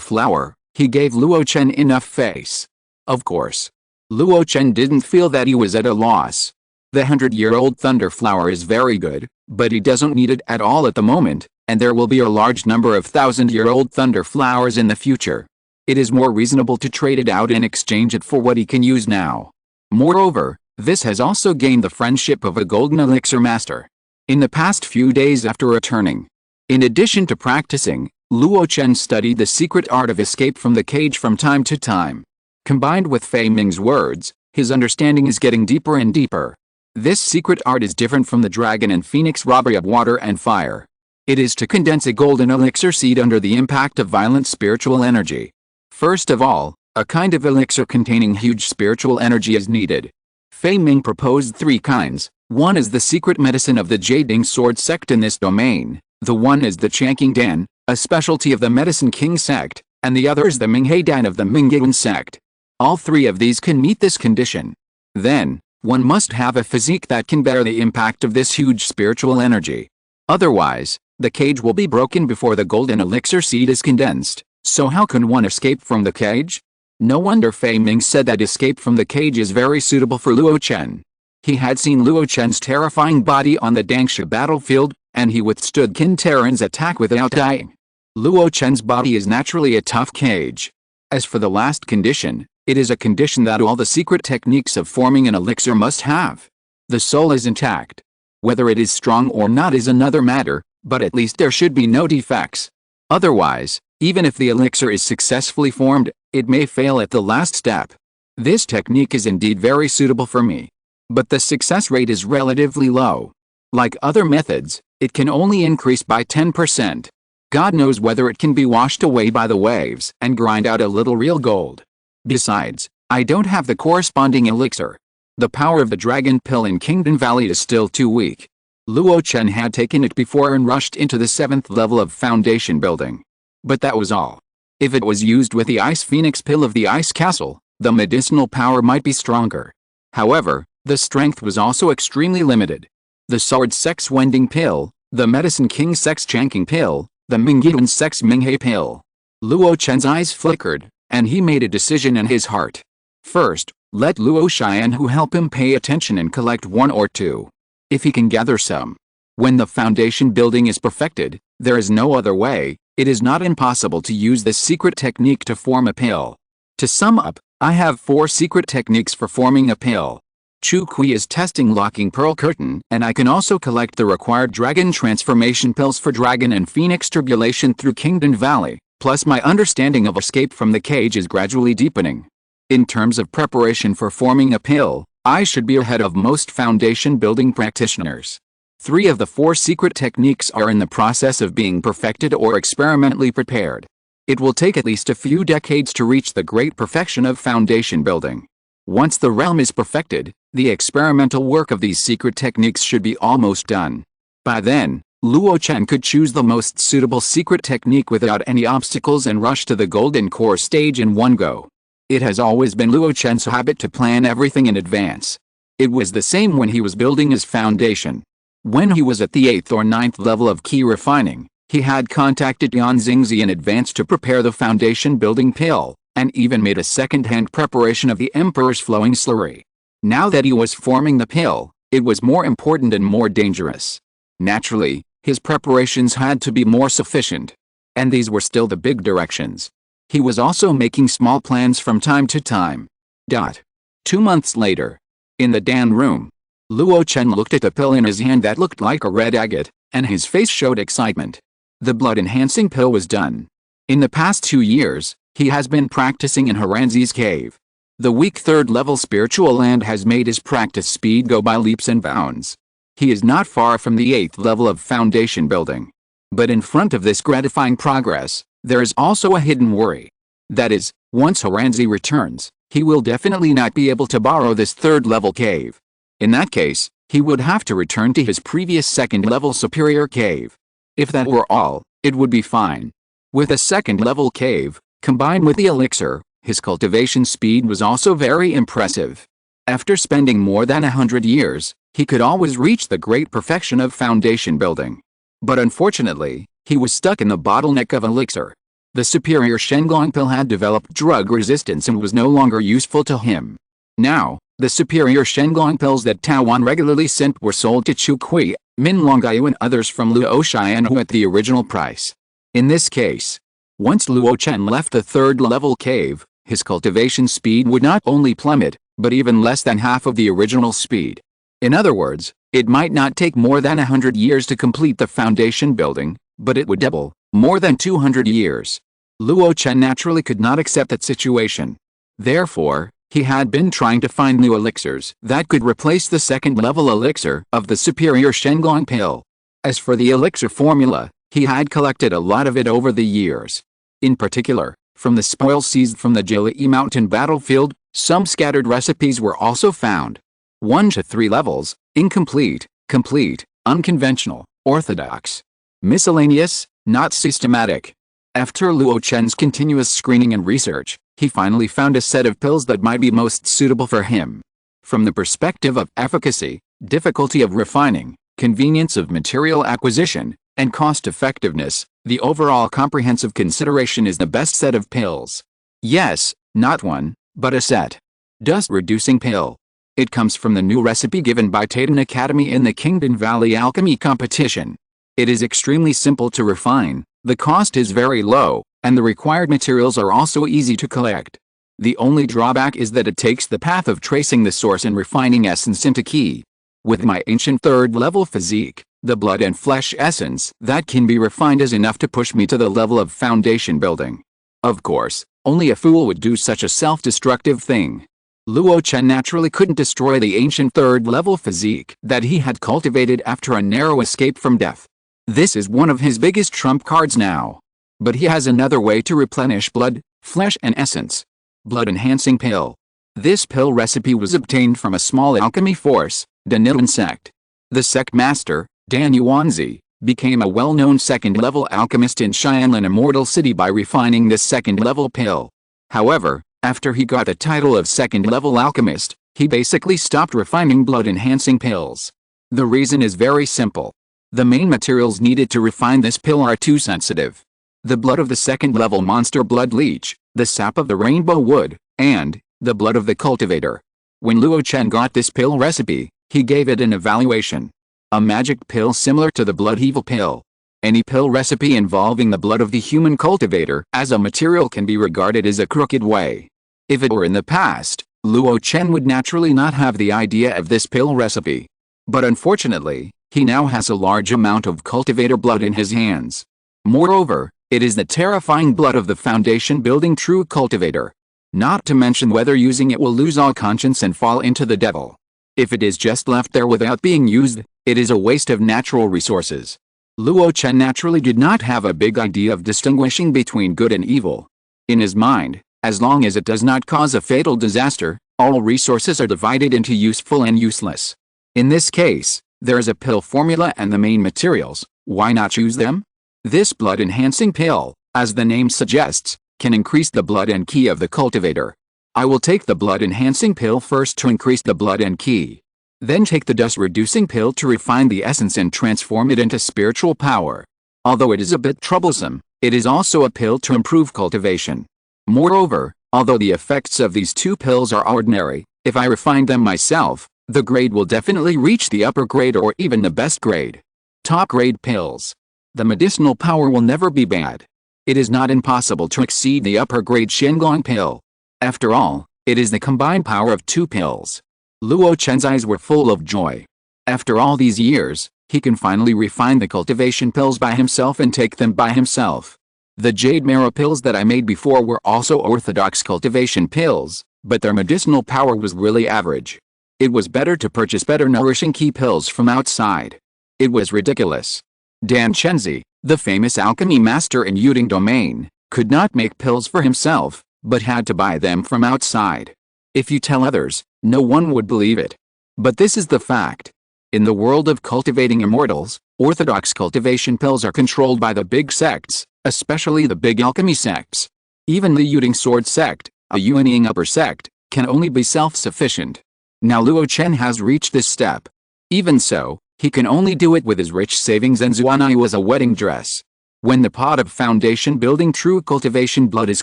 flower, He gave Luo Chen enough face. Of course. Luo Chen didn't feel that he was at a loss. The 100-year-old thunder flower is very good, but he doesn't need it at all at the moment, and there will be a large number of 1,000-year-old thunder flowers in the future. It is more reasonable to trade it out and exchange it for what he can use now. Moreover, this has also gained the friendship of a golden elixir master. In the past few days after returning, in addition to practicing, Luo Chen studied the secret art of escape from the cage from time to time. Combined with Fei Ming's words, his understanding is getting deeper and deeper. This secret art is different from the dragon and phoenix robbery of water and fire. It is to condense a golden elixir seed under the impact of violent spiritual energy. First of all, a kind of elixir containing huge spiritual energy is needed. Fei Ming proposed 3 kinds. One is the secret medicine of the Jading Sword sect in this domain, the one is the Changqing Dan, a specialty of the Medicine King sect, and the other is the Minghe Dan of the Mingyuan sect. All 3 of these can meet this condition. Then, one must have a physique that can bear the impact of this huge spiritual energy. Otherwise, the cage will be broken before the golden elixir seed is condensed. So how can one escape from the cage? No wonder Fei Ming said that escape from the cage is very suitable for Luo Chen. He had seen Luo Chen's terrifying body on the Dangsha battlefield, and he withstood Qin Terran's attack without dying. Luo Chen's body is naturally a tough cage. As for the last condition, it is a condition that all the secret techniques of forming an elixir must have. The soul is intact. Whether it is strong or not is another matter, but at least there should be no defects. Otherwise, even if the elixir is successfully formed, it may fail at the last step. This technique is indeed very suitable for me. But the success rate is relatively low. Like other methods, it can only increase by 10%. God knows whether it can be washed away by the waves and grind out a little real gold. Besides, I don't have the corresponding elixir. The power of the dragon pill in Kingdom Valley is still too weak. Luo Chen had taken it before and rushed into the 7th level of foundation building. But that was all. If it was used with the Ice Phoenix pill of the Ice Castle, the medicinal power might be stronger. However, the strength was also extremely limited. The Sword Sect's Wending Pill, the Medicine King Sect's Changqing Pill, the Mingyuan Sect's Minghe Pill. Luo Chen's eyes flickered, and he made a decision in his heart. First, let Luo Xianhu help him pay attention and collect 1 or 2. If he can gather some. When the foundation building is perfected, there is no other way. It is not impossible to use this secret technique to form a pill. To sum up, I have 4 secret techniques for forming a pill. Chu Kui is testing locking pearl curtain, and I can also collect the required dragon transformation pills for dragon and phoenix tribulation through Kingdom Valley, plus my understanding of escape from the cage is gradually deepening. In terms of preparation for forming a pill, I should be ahead of most foundation building practitioners. 3 of the 4 secret techniques are in the process of being perfected or experimentally prepared. It will take at least a few decades to reach the great perfection of foundation building. Once the realm is perfected, the experimental work of these secret techniques should be almost done. By then, Luo Chen could choose the most suitable secret technique without any obstacles and rush to the golden core stage in one go. It has always been Luo Chen's habit to plan everything in advance. It was the same when he was building his foundation. When he was at the 8th or 9th level of key refining, he had contacted Yan Xingzi in advance to prepare the foundation building pill, and even made a second-hand preparation of the Emperor's flowing slurry. Now that he was forming the pill, it was more important and more dangerous. Naturally, his preparations had to be more sufficient. And these were still the big directions. He was also making small plans from time to time. 2 months later. In the Dan room. Luo Chen looked at the pill in his hand that looked like a red agate, and his face showed excitement. The blood-enhancing pill was done. In the past 2 years, he has been practicing in Haranzi's cave. The weak 3rd level spiritual land has made his practice speed go by leaps and bounds. He is not far from the 8th level of foundation building. But in front of this gratifying progress, there is also a hidden worry. That is, once Haranzi returns, he will definitely not be able to borrow this 3rd level cave. In that case, he would have to return to his previous 2nd level superior cave. If that were all, it would be fine. With a 2nd level cave, combined with the elixir, his cultivation speed was also very impressive. After spending more than 100 years, he could always reach the great perfection of foundation building. But unfortunately, he was stuck in the bottleneck of elixir. The superior Shenglong pill had developed drug resistance and was no longer useful to him. Now, the superior Shenglong pills that Tawan regularly sent were sold to Chu Kui, Min Longayu and others from Luo Chen at the original price. In this case, once Luo Chen left the third-level cave, his cultivation speed would not only plummet, but even less than half of the original speed. In other words, it might not take more than 100 years to complete the foundation building, but it would double, more than 200 years. Luo Chen naturally could not accept that situation. Therefore, he had been trying to find new elixirs that could replace the second-level elixir of the superior Shenglong pill. As for the elixir formula, he had collected a lot of it over the years. In particular, from the spoils seized from the Jilai mountain battlefield, some scattered recipes were also found. 1 to 3 levels: incomplete, complete, unconventional, orthodox, miscellaneous, not systematic. After Luo Chen's continuous screening and research, he finally found a set of pills that might be most suitable for him. From the perspective of efficacy, difficulty of refining, convenience of material acquisition, and cost-effectiveness, the overall comprehensive consideration is the best set of pills. Yes, not one, but a set. Dust-reducing pill. It comes from the new recipe given by Taitan Academy in the Kingdom Valley Alchemy competition. It is extremely simple to refine, the cost is very low, and the required materials are also easy to collect. The only drawback is that it takes the path of tracing the source and refining essence into key. With my ancient third-level physique, the blood and flesh essence that can be refined is enough to push me to the level of foundation building. Of course, only a fool would do such a self-destructive thing. Luo Chen naturally couldn't destroy the ancient third-level physique that he had cultivated after a narrow escape from death. This is one of his biggest trump cards now. But he has another way to replenish blood, flesh and essence. Blood-enhancing pill. This pill recipe was obtained from a small alchemy force, the Nilan sect. The sect master, Dan Yuanzi, became a well-known second-level alchemist in Xianlan Immortal City by refining this second-level pill. However, after he got the title of second-level alchemist, he basically stopped refining blood-enhancing pills. The reason is very simple. The main materials needed to refine this pill are too sensitive. The blood of the second-level monster blood leech, the sap of the rainbow wood, and the blood of the cultivator. When Luo Chen got this pill recipe, he gave it an evaluation. A magic pill similar to the blood evil pill. Any pill recipe involving the blood of the human cultivator as a material can be regarded as a crooked way. If it were in the past, Luo Chen would naturally not have the idea of this pill recipe. But unfortunately, he now has a large amount of cultivator blood in his hands. Moreover, it is the terrifying blood of the foundation building true cultivator. Not to mention whether using it will lose all conscience and fall into the devil. If it is just left there without being used, it is a waste of natural resources. Luo Chen naturally did not have a big idea of distinguishing between good and evil. In his mind, as long as it does not cause a fatal disaster, all resources are divided into useful and useless. In this case, there is a pill formula and the main materials, why not choose them? This blood-enhancing pill, as the name suggests, can increase the blood and ki of the cultivator. I will take the blood-enhancing pill first to increase the blood and ki. Then take the dust-reducing pill to refine the essence and transform it into spiritual power. Although it is a bit troublesome, it is also a pill to improve cultivation. Moreover, although the effects of these two pills are ordinary, if I refine them myself, the grade will definitely reach the upper grade or even the best grade. Top grade pills. The medicinal power will never be bad. It is not impossible to exceed the upper grade Shenglong pill. After all, it is the combined power of two pills. Luo Chen's eyes were full of joy. After all these years, he can finally refine the cultivation pills by himself and take them by himself. The jade marrow pills that I made before were also orthodox cultivation pills, but their medicinal power was really average. It was better to purchase better nourishing key pills from outside. It was ridiculous. Dan Chenzi, the famous alchemy master in Yuding domain, could not make pills for himself, but had to buy them from outside. If you tell others, no one would believe it. But this is the fact. In the world of cultivating immortals, orthodox cultivation pills are controlled by the big sects, especially the big alchemy sects. Even the Yuding sword sect, a Yuanying upper sect, can only be self-sufficient. Now Luo Chen has reached this step. Even so, he can only do it with his rich savings and Zuanayu as a wedding dress. When the pot of foundation building true cultivation blood is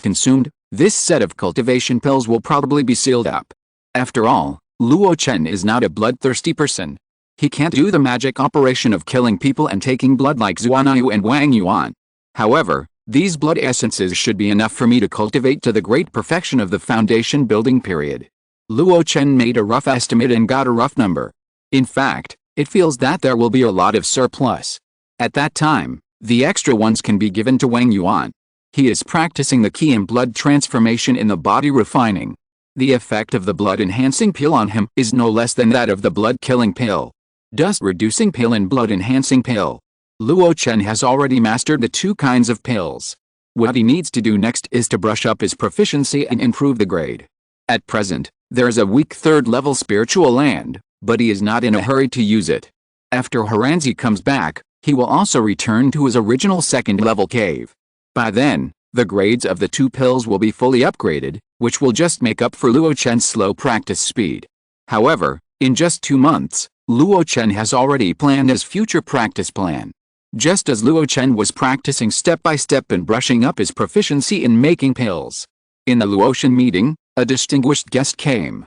consumed, this set of cultivation pills will probably be sealed up. After all, Luo Chen is not a bloodthirsty person. He can't do the magic operation of killing people and taking blood like Zongmiao and Wang Yuan. However, these blood essences should be enough for me to cultivate to the great perfection of the foundation building period. Luo Chen made a rough estimate and got a rough number. In fact, it feels that there will be a lot of surplus. At that time, the extra ones can be given to Wang Yuan. He is practicing the key in blood transformation in the body refining. The effect of the blood-enhancing pill on him is no less than that of the blood-killing pill. Dust-reducing pill and blood-enhancing pill. Luo Chen has already mastered the two kinds of pills. What he needs to do next is to brush up his proficiency and improve the grade. At present, there is a weak third-level spiritual land, but he is not in a hurry to use it. After Haranzi comes back, he will also return to his original second-level cave. By then, the grades of the two pills will be fully upgraded, which will just make up for Luo Chen's slow practice speed. However, in just 2 months, Luo Chen has already planned his future practice plan. Just as Luo Chen was practicing step by step and brushing up his proficiency in making pills. In the Luo Chen meeting, a distinguished guest came.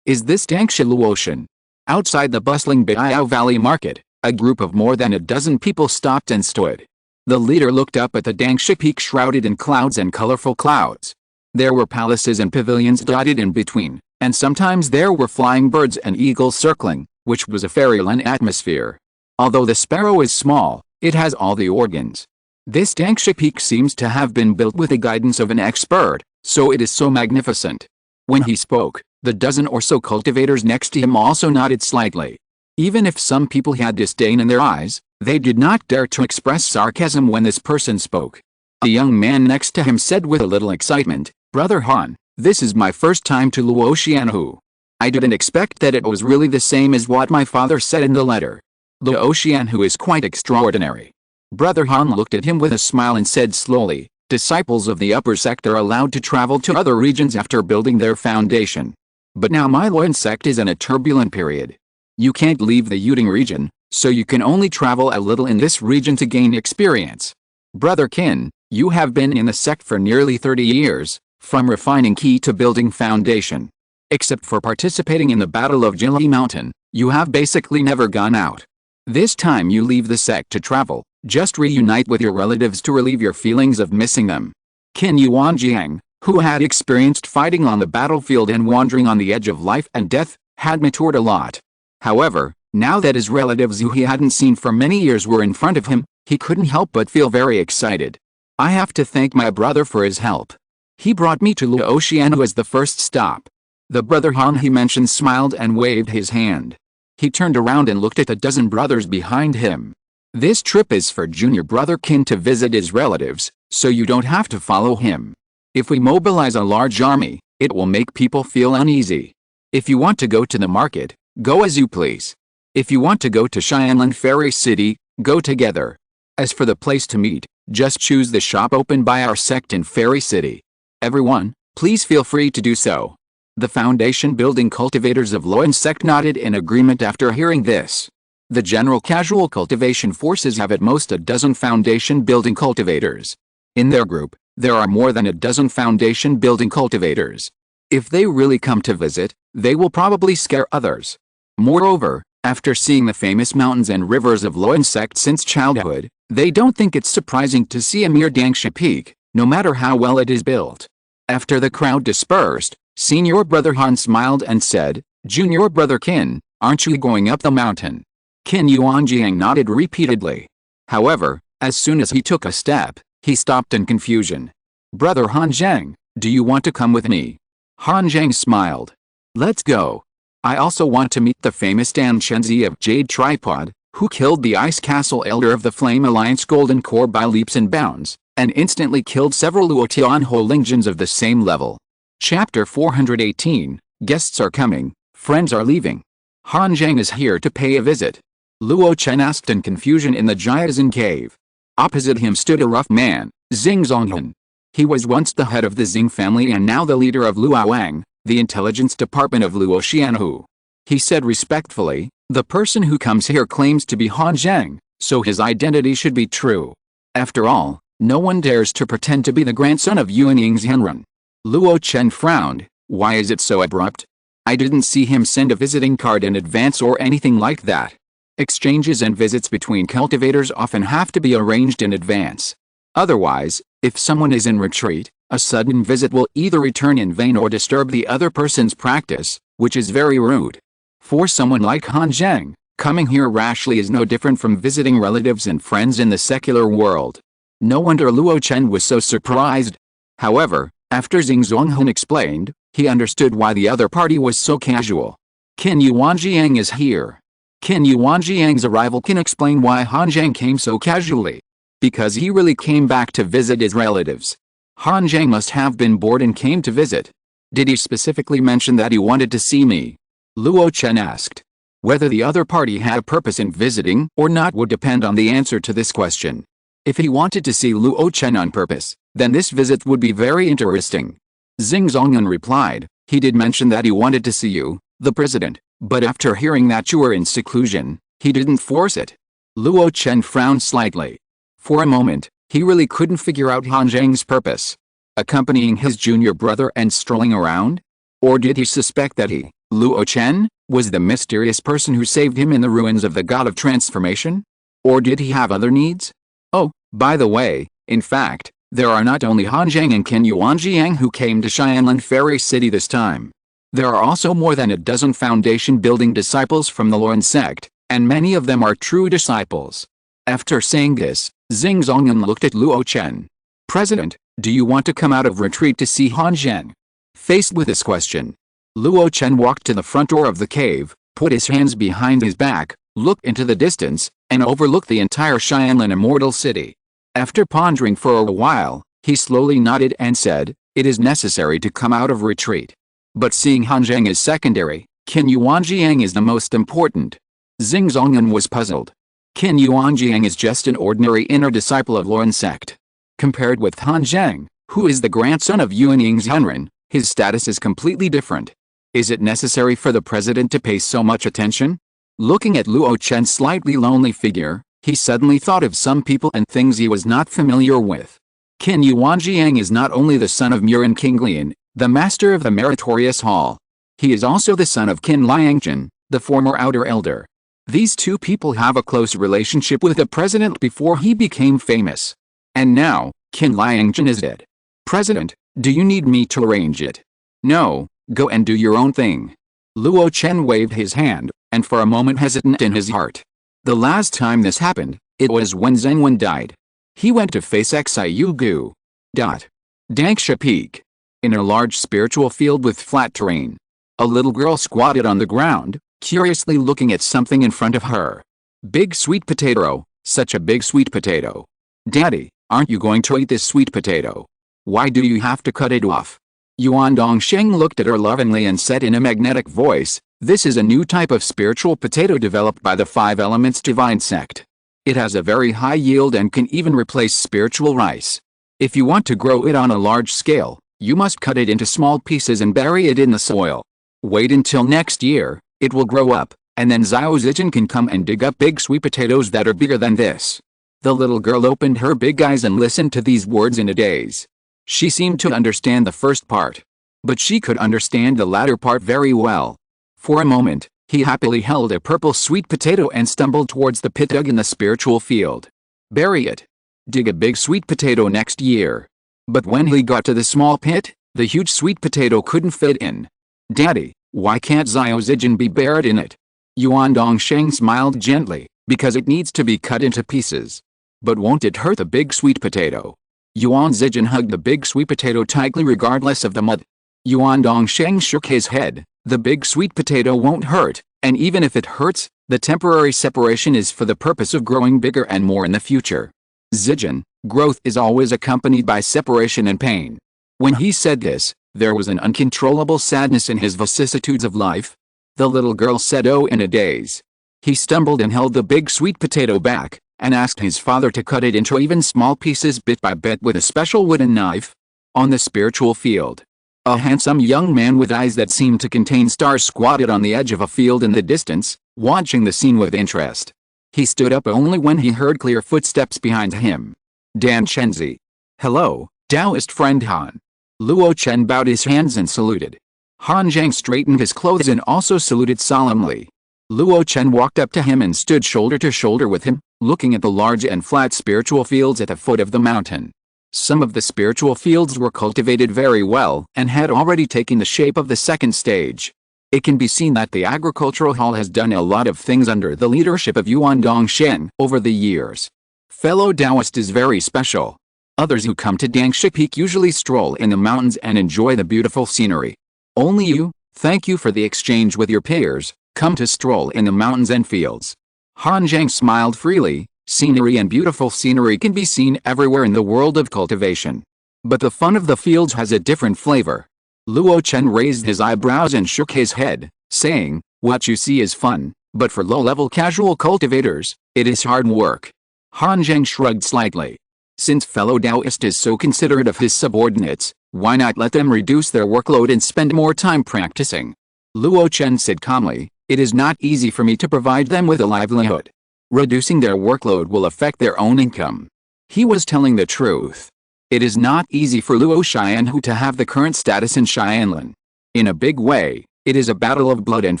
Is this Dangsha Luo Chen? Outside the bustling Biao Valley market, a group of more than a dozen people stopped and stood. The leader looked up at the Dangsha peak shrouded in clouds and colorful clouds. There were palaces and pavilions dotted in between, and sometimes there were flying birds and eagles circling, which was a fairyland atmosphere. Although the sparrow is small, it has all the organs. This Dangsha peak seems to have been built with the guidance of an expert, so it is so magnificent. When he spoke, the dozen or so cultivators next to him also nodded slightly. Even if some people had disdain in their eyes, they did not dare to express sarcasm when this person spoke. A young man next to him said with a little excitement, "Brother Han, this is my first time to Luo Xianhu. I didn't expect that it was really the same as what my father said in the letter. Luo Xianhu is quite extraordinary." Brother Han looked at him with a smile and said slowly, "Disciples of the upper sect are allowed to travel to other regions after building their foundation. But now my Luo sect is in a turbulent period. You can't leave the Yuding region, so you can only travel a little in this region to gain experience. Brother Qin, you have been in the sect for nearly 30 years, from refining key to building foundation. Except for participating in the Battle of Jili Mountain, you have basically never gone out. This time you leave the sect to travel, just reunite with your relatives to relieve your feelings of missing them." Qin Yuanjiang, who had experienced fighting on the battlefield and wandering on the edge of life and death, had matured a lot. However, now that his relatives who he hadn't seen for many years were in front of him, he couldn't help but feel very excited. "I have to thank my brother for his help. He brought me to Luo Xianhu as the first stop." The brother Han he mentioned smiled and waved his hand. He turned around and looked at the dozen brothers behind him. "This trip is for junior brother Qin to visit his relatives, so you don't have to follow him. If we mobilize a large army, it will make people feel uneasy. If you want to go to the market, go as you please. If you want to go to Xianlan Fairy City, go together. As for the place to meet, just choose the shop opened by our sect in Fairy City. Everyone, please feel free to do so." The foundation building cultivators of Luo sect nodded in agreement after hearing this. The general casual cultivation forces have at most a dozen foundation building cultivators. In their group, there are more than a dozen foundation building cultivators. If they really come to visit, they will probably scare others. Moreover, after seeing the famous mountains and rivers of Luo sect since childhood, they don't think it's surprising to see a mere Dangsha peak, no matter how well it is built. After the crowd dispersed, Senior Brother Han smiled and said, "Junior Brother Qin, aren't you going up the mountain?" Qin Yuanjiang nodded repeatedly. However, as soon as he took a step, he stopped in confusion. "Brother Han Zhang, do you want to come with me?" Han Zhang smiled. "Let's go. I also want to meet the famous Dan Chenzi of Jade Tripod, who killed the Ice Castle Elder of the Flame Alliance Golden Core by leaps and bounds, and instantly killed several Luo Tianho Lingjins of the same level." Chapter 418, Guests are coming, friends are leaving. Han Zhang is here to pay a visit. Luo Chen asked in confusion in the Jiazhen cave. Opposite him stood a rough man, Xing Zonghan. He was once the head of the Xing family and now the leader of Luoang, the intelligence department of Luo Xianhu. He said respectfully, "The person who comes here claims to be Han Zhang, so his identity should be true." After all, no one dares to pretend to be the grandson of Yuanying's Henrun. Luo Chen frowned. Why is it so abrupt? I didn't see him send a visiting card in advance or anything like that. Exchanges and visits between cultivators often have to be arranged in advance. Otherwise, if someone is in retreat, a sudden visit will either return in vain or disturb the other person's practice, which is very rude. For someone like Han Zheng, coming here rashly is no different from visiting relatives and friends in the secular world. No wonder Luo Chen was so surprised. However, after Xing Zonghan explained, he understood why the other party was so casual. Qin Yuanjiang is here. Qin Yuanjiang's arrival can explain why Han Zheng came so casually. Because he really came back to visit his relatives. Han Zheng must have been bored and came to visit. Did he specifically mention that he wanted to see me? Luo Chen asked. Whether the other party had a purpose in visiting or not would depend on the answer to this question. If he wanted to see Luo Chen on purpose, then this visit would be very interesting. Xing Zongyan replied, he did mention that he wanted to see you, the president, but after hearing that you were in seclusion, he didn't force it. Luo Chen frowned slightly. For a moment, he really couldn't figure out Han Zheng's purpose. Accompanying his junior brother and strolling around? Or did he suspect that he, Luo Chen, was the mysterious person who saved him in the ruins of the God of Transformation? Or did he have other needs? Oh, by the way, in fact, there are not only Han Zheng and Qin Yuanjiang who came to Xianlan Fairy City this time. There are also more than a dozen foundation-building disciples from the Luo sect, and many of them are true disciples. After saying this, Xing Zongyan looked at Luo Chen. President, do you want to come out of retreat to see Han Zheng? Faced with this question, Luo Chen walked to the front door of the cave, put his hands behind his back, looked into the distance, and overlooked the entire Xianlan Immortal City. After pondering for a while, he slowly nodded and said, it is necessary to come out of retreat. But seeing Han Zheng is secondary, Qin Yuanjiang is the most important. Xing Zongyan was puzzled. Qin Yuanjiang is just an ordinary inner disciple of Luo sect. Compared with Han Zheng, who is the grandson of Yuanying's Henren, his status is completely different. Is it necessary for the president to pay so much attention? Looking at Luo Chen's slightly lonely figure, he suddenly thought of some people and things he was not familiar with. Qin Yuanjiang is not only the son of Murin Qinglian, the master of the meritorious hall. He is also the son of Qin Liangzhen, the former outer elder. These two people have a close relationship with the president before he became famous. And now, Qin Liangzhen is dead. President, do you need me to arrange it? No, go and do your own thing. Luo Chen waved his hand, and for a moment hesitant in his heart. The last time this happened, it was when Zhengwen died. He went to face Xiugu. Dangsha Peak. In a large spiritual field with flat terrain. A little girl squatted on the ground, curiously looking at something in front of her. Big sweet potato, such a big sweet potato. Daddy, aren't you going to eat this sweet potato? Why do you have to cut it off? Yuan Dongsheng looked at her lovingly and said in a magnetic voice, this is a new type of spiritual potato developed by the Five Elements Divine Sect. It has a very high yield and can even replace spiritual rice. If you want to grow it on a large scale, you must cut it into small pieces and bury it in the soil. Wait until next year, it will grow up, and then Xiao Zijin can come and dig up big sweet potatoes that are bigger than this. The little girl opened her big eyes and listened to these words in a daze. She seemed to understand the first part. But she could understand the latter part very well. For a moment, he happily held a purple sweet potato and stumbled towards the pit dug in the spiritual field. Bury it. Dig a big sweet potato next year. But when he got to the small pit, the huge sweet potato couldn't fit in. Daddy, why can't Xiao Zijin be buried in it? Yuan Dongsheng smiled gently, because it needs to be cut into pieces. But won't it hurt the big sweet potato? Yuan Zijin hugged the big sweet potato tightly regardless of the mud. Yuan Dongsheng shook his head. The big sweet potato won't hurt, and even if it hurts, the temporary separation is for the purpose of growing bigger and more in the future. Zijin, growth is always accompanied by separation and pain. When he said this, there was an uncontrollable sadness in his vicissitudes of life. The little girl said oh in a daze. He stumbled and held the big sweet potato back, and asked his father to cut it into even small pieces bit by bit with a special wooden knife. On the spiritual field, a handsome young man with eyes that seemed to contain stars squatted on the edge of a field in the distance, watching the scene with interest. He stood up only when he heard clear footsteps behind him. Dan Chenzi. Hello, Taoist friend Han. Luo Chen bowed his hands and saluted. Han Zhang straightened his clothes and also saluted solemnly. Luo Chen walked up to him and stood shoulder to shoulder with him, looking at the large and flat spiritual fields at the foot of the mountain. Some of the spiritual fields were cultivated very well and had already taken the shape of the second stage. It can be seen that the agricultural hall has done a lot of things under the leadership of Yuan Dongshen over the years. Fellow Taoist is very special. Others who come to Dangshi Peak usually stroll in the mountains and enjoy the beautiful scenery. Only you, thank you for the exchange with your peers, come to stroll in the mountains and fields. Han Zhang smiled freely. Scenery and beautiful scenery can be seen everywhere in the world of cultivation. But the fun of the fields has a different flavor. Luo Chen raised his eyebrows and shook his head, saying, what you see is fun, but for low-level casual cultivators, it is hard work. Han Zhang shrugged slightly. Since fellow Taoist is so considerate of his subordinates, why not let them reduce their workload and spend more time practicing? Luo Chen said calmly, it is not easy for me to provide them with a livelihood. Reducing their workload will affect their own income. He was telling the truth. It is not easy for Luo Xianhu to have the current status in Xianlan. In a big way, it is a battle of blood and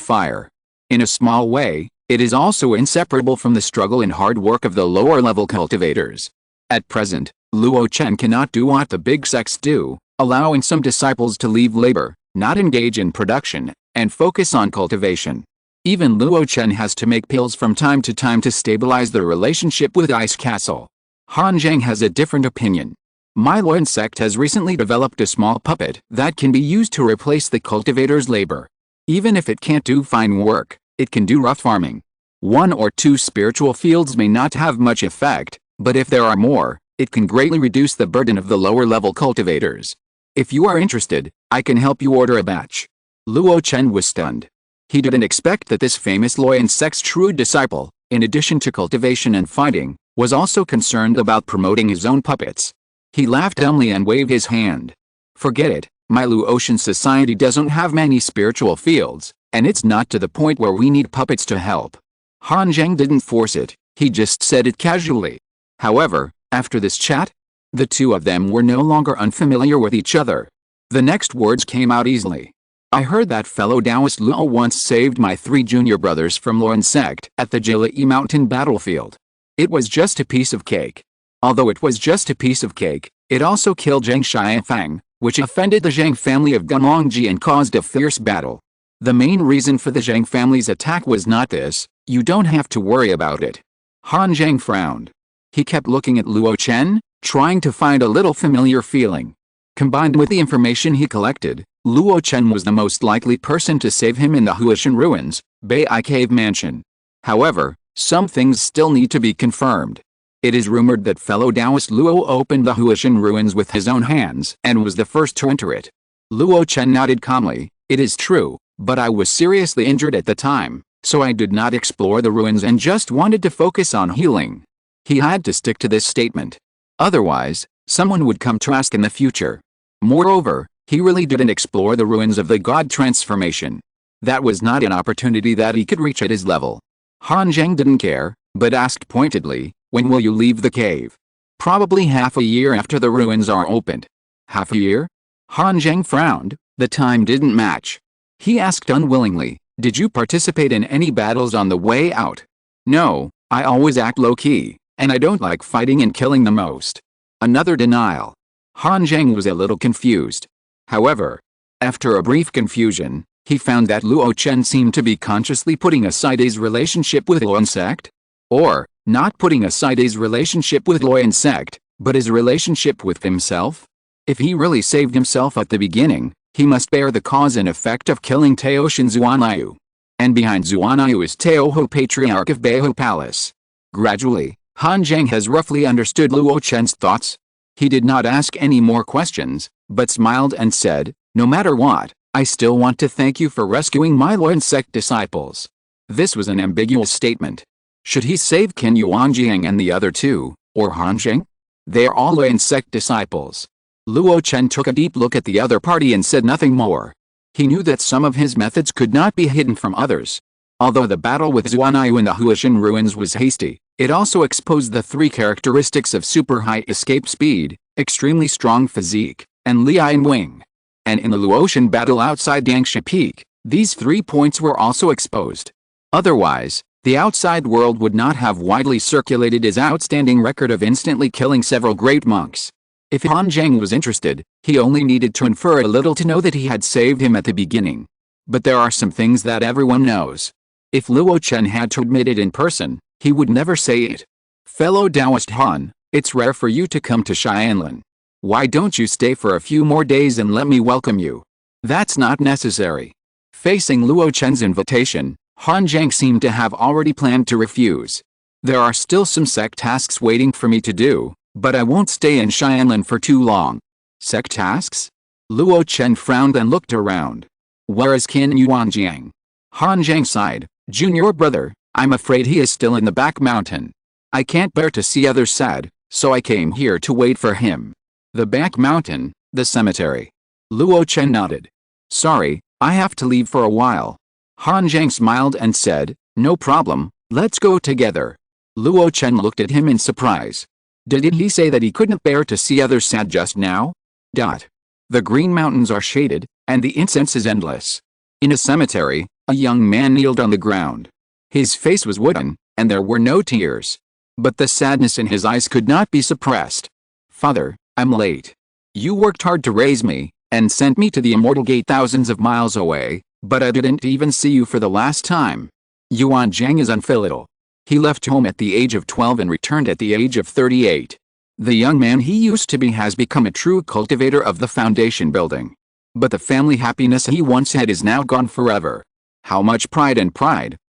fire. In a small way, it is also inseparable from the struggle and hard work of the lower-level cultivators. At present, Luo Chen cannot do what the big sects do, allowing some disciples to leave labor, not engage in production, and focus on cultivation. Even Luo Chen has to make pills from time to stabilize the relationship with Ice Castle. Han Zhang has a different opinion. My Luo sect has recently developed a small puppet that can be used to replace the cultivator's labor. Even if it can't do fine work, it can do rough farming. 1 or 2 spiritual fields may not have much effect, but if there are more, it can greatly reduce the burden of the lower-level cultivators. If you are interested, I can help you order a batch. Luo Chen was stunned. He didn't expect that this famous Luo sect's true disciple, in addition to cultivation and fighting, was also concerned about promoting his own puppets. He laughed dumbly and waved his hand. Forget it, my Luotian society doesn't have many spiritual fields, and it's not to the point where we need puppets to help. Han Zhang didn't force it, he just said it casually. However, after this chat, the two of them were no longer unfamiliar with each other. The next words came out easily. I heard that fellow Taoist Luo once saved my 3 junior brothers from Luo sect at the Jilai Mountain battlefield. It was just a piece of cake. Although it was just a piece of cake, it also killed Zhang Xianfang, which offended the Zhang family of Ganlongji and caused a fierce battle. The main reason for the Zhang family's attack was not this, you don't have to worry about it. Han Zhang frowned. He kept looking at Luo Chen, trying to find a little familiar feeling. Combined with the information he collected, Luo Chen was the most likely person to save him in the Huashan ruins, Bai Cave Mansion. However, some things still need to be confirmed. It is rumored that fellow Taoist Luo opened the Huashan ruins with his own hands and was the first to enter it. Luo Chen nodded calmly, it is true, but I was seriously injured at the time, so I did not explore the ruins and just wanted to focus on healing. He had to stick to this statement. Otherwise, someone would come to ask in the future. Moreover, he really didn't explore the ruins of the god transformation. That was not an opportunity that he could reach at his level. Han Zhang didn't care, but asked pointedly, when will you leave the cave? Probably half a year after the ruins are opened. Half a year? Han Zhang frowned, the time didn't match. He asked unwillingly, did you participate in any battles on the way out? No, I always act low-key, and I don't like fighting and killing the most. Another denial. Han Zhang was a little confused. However, after a brief confusion, he found that Luo Chen seemed to be consciously putting aside his relationship with Luo sect. Or, not putting aside his relationship with Luo sect, but his relationship with himself? If he really saved himself at the beginning, he must bear the cause and effect of killing Taoshan Zuanliu. And behind Zuanliu is Taoho Patriarch of Beiho Palace. Gradually, Han Zhang has roughly understood Luo Chen's thoughts. He did not ask any more questions, but smiled and said, no matter what, I still want to thank you for rescuing my Luo sect disciples. This was an ambiguous statement. Should he save Qin Yuanjiang and the other two, or Han Zhang? They are all Luo sect disciples. Luo Chen took a deep look at the other party and said nothing more. He knew that some of his methods could not be hidden from others. Although the battle with Zuanliu in the Huashan ruins was hasty, It also exposed the 3 characteristics of super high escape speed, extremely strong physique, and Lian Wing. And in the Luo Chen battle outside Yangsha Peak, these 3 points were also exposed. Otherwise, the outside world would not have widely circulated his outstanding record of instantly killing several great monks. If Han Zhang was interested, he only needed to infer a little to know that he had saved him at the beginning. But there are some things that everyone knows. If Luo Chen had to admit it in person, he would never say it. Fellow Taoist Han, it's rare for you to come to Xianlan. Why don't you stay for a few more days and let me welcome you? That's not necessary. Facing Luo Chen's invitation, Han Zhang seemed to have already planned to refuse. There are still some sect tasks waiting for me to do, but I won't stay in Xianlan for too long. Sect tasks? Luo Chen frowned and looked around. Where is Qin Yuanjiang? Han Zhang sighed. Junior brother, I'm afraid he is still in the back mountain. I can't bear to see others sad, so I came here to wait for him. The back mountain, the cemetery. Luo Chen nodded. Sorry, I have to leave for a while. Han Zhang smiled and said, no problem, let's go together. Luo Chen looked at him in surprise. Did he say that he couldn't bear to see others sad just now? The green mountains are shaded, and the incense is endless. In a cemetery, a young man kneeled on the ground. His face was wooden, and there were no tears. But the sadness in his eyes could not be suppressed. Father, I'm late. You worked hard to raise me, and sent me to the immortal gate thousands of miles away, but I didn't even see you for the last time. Yuan Zhang is unfilial. He left home at the age of 12 and returned at the age of 38. The young man he used to be has become a true cultivator of the foundation building. But the family happiness he once had is now gone forever. How much pride,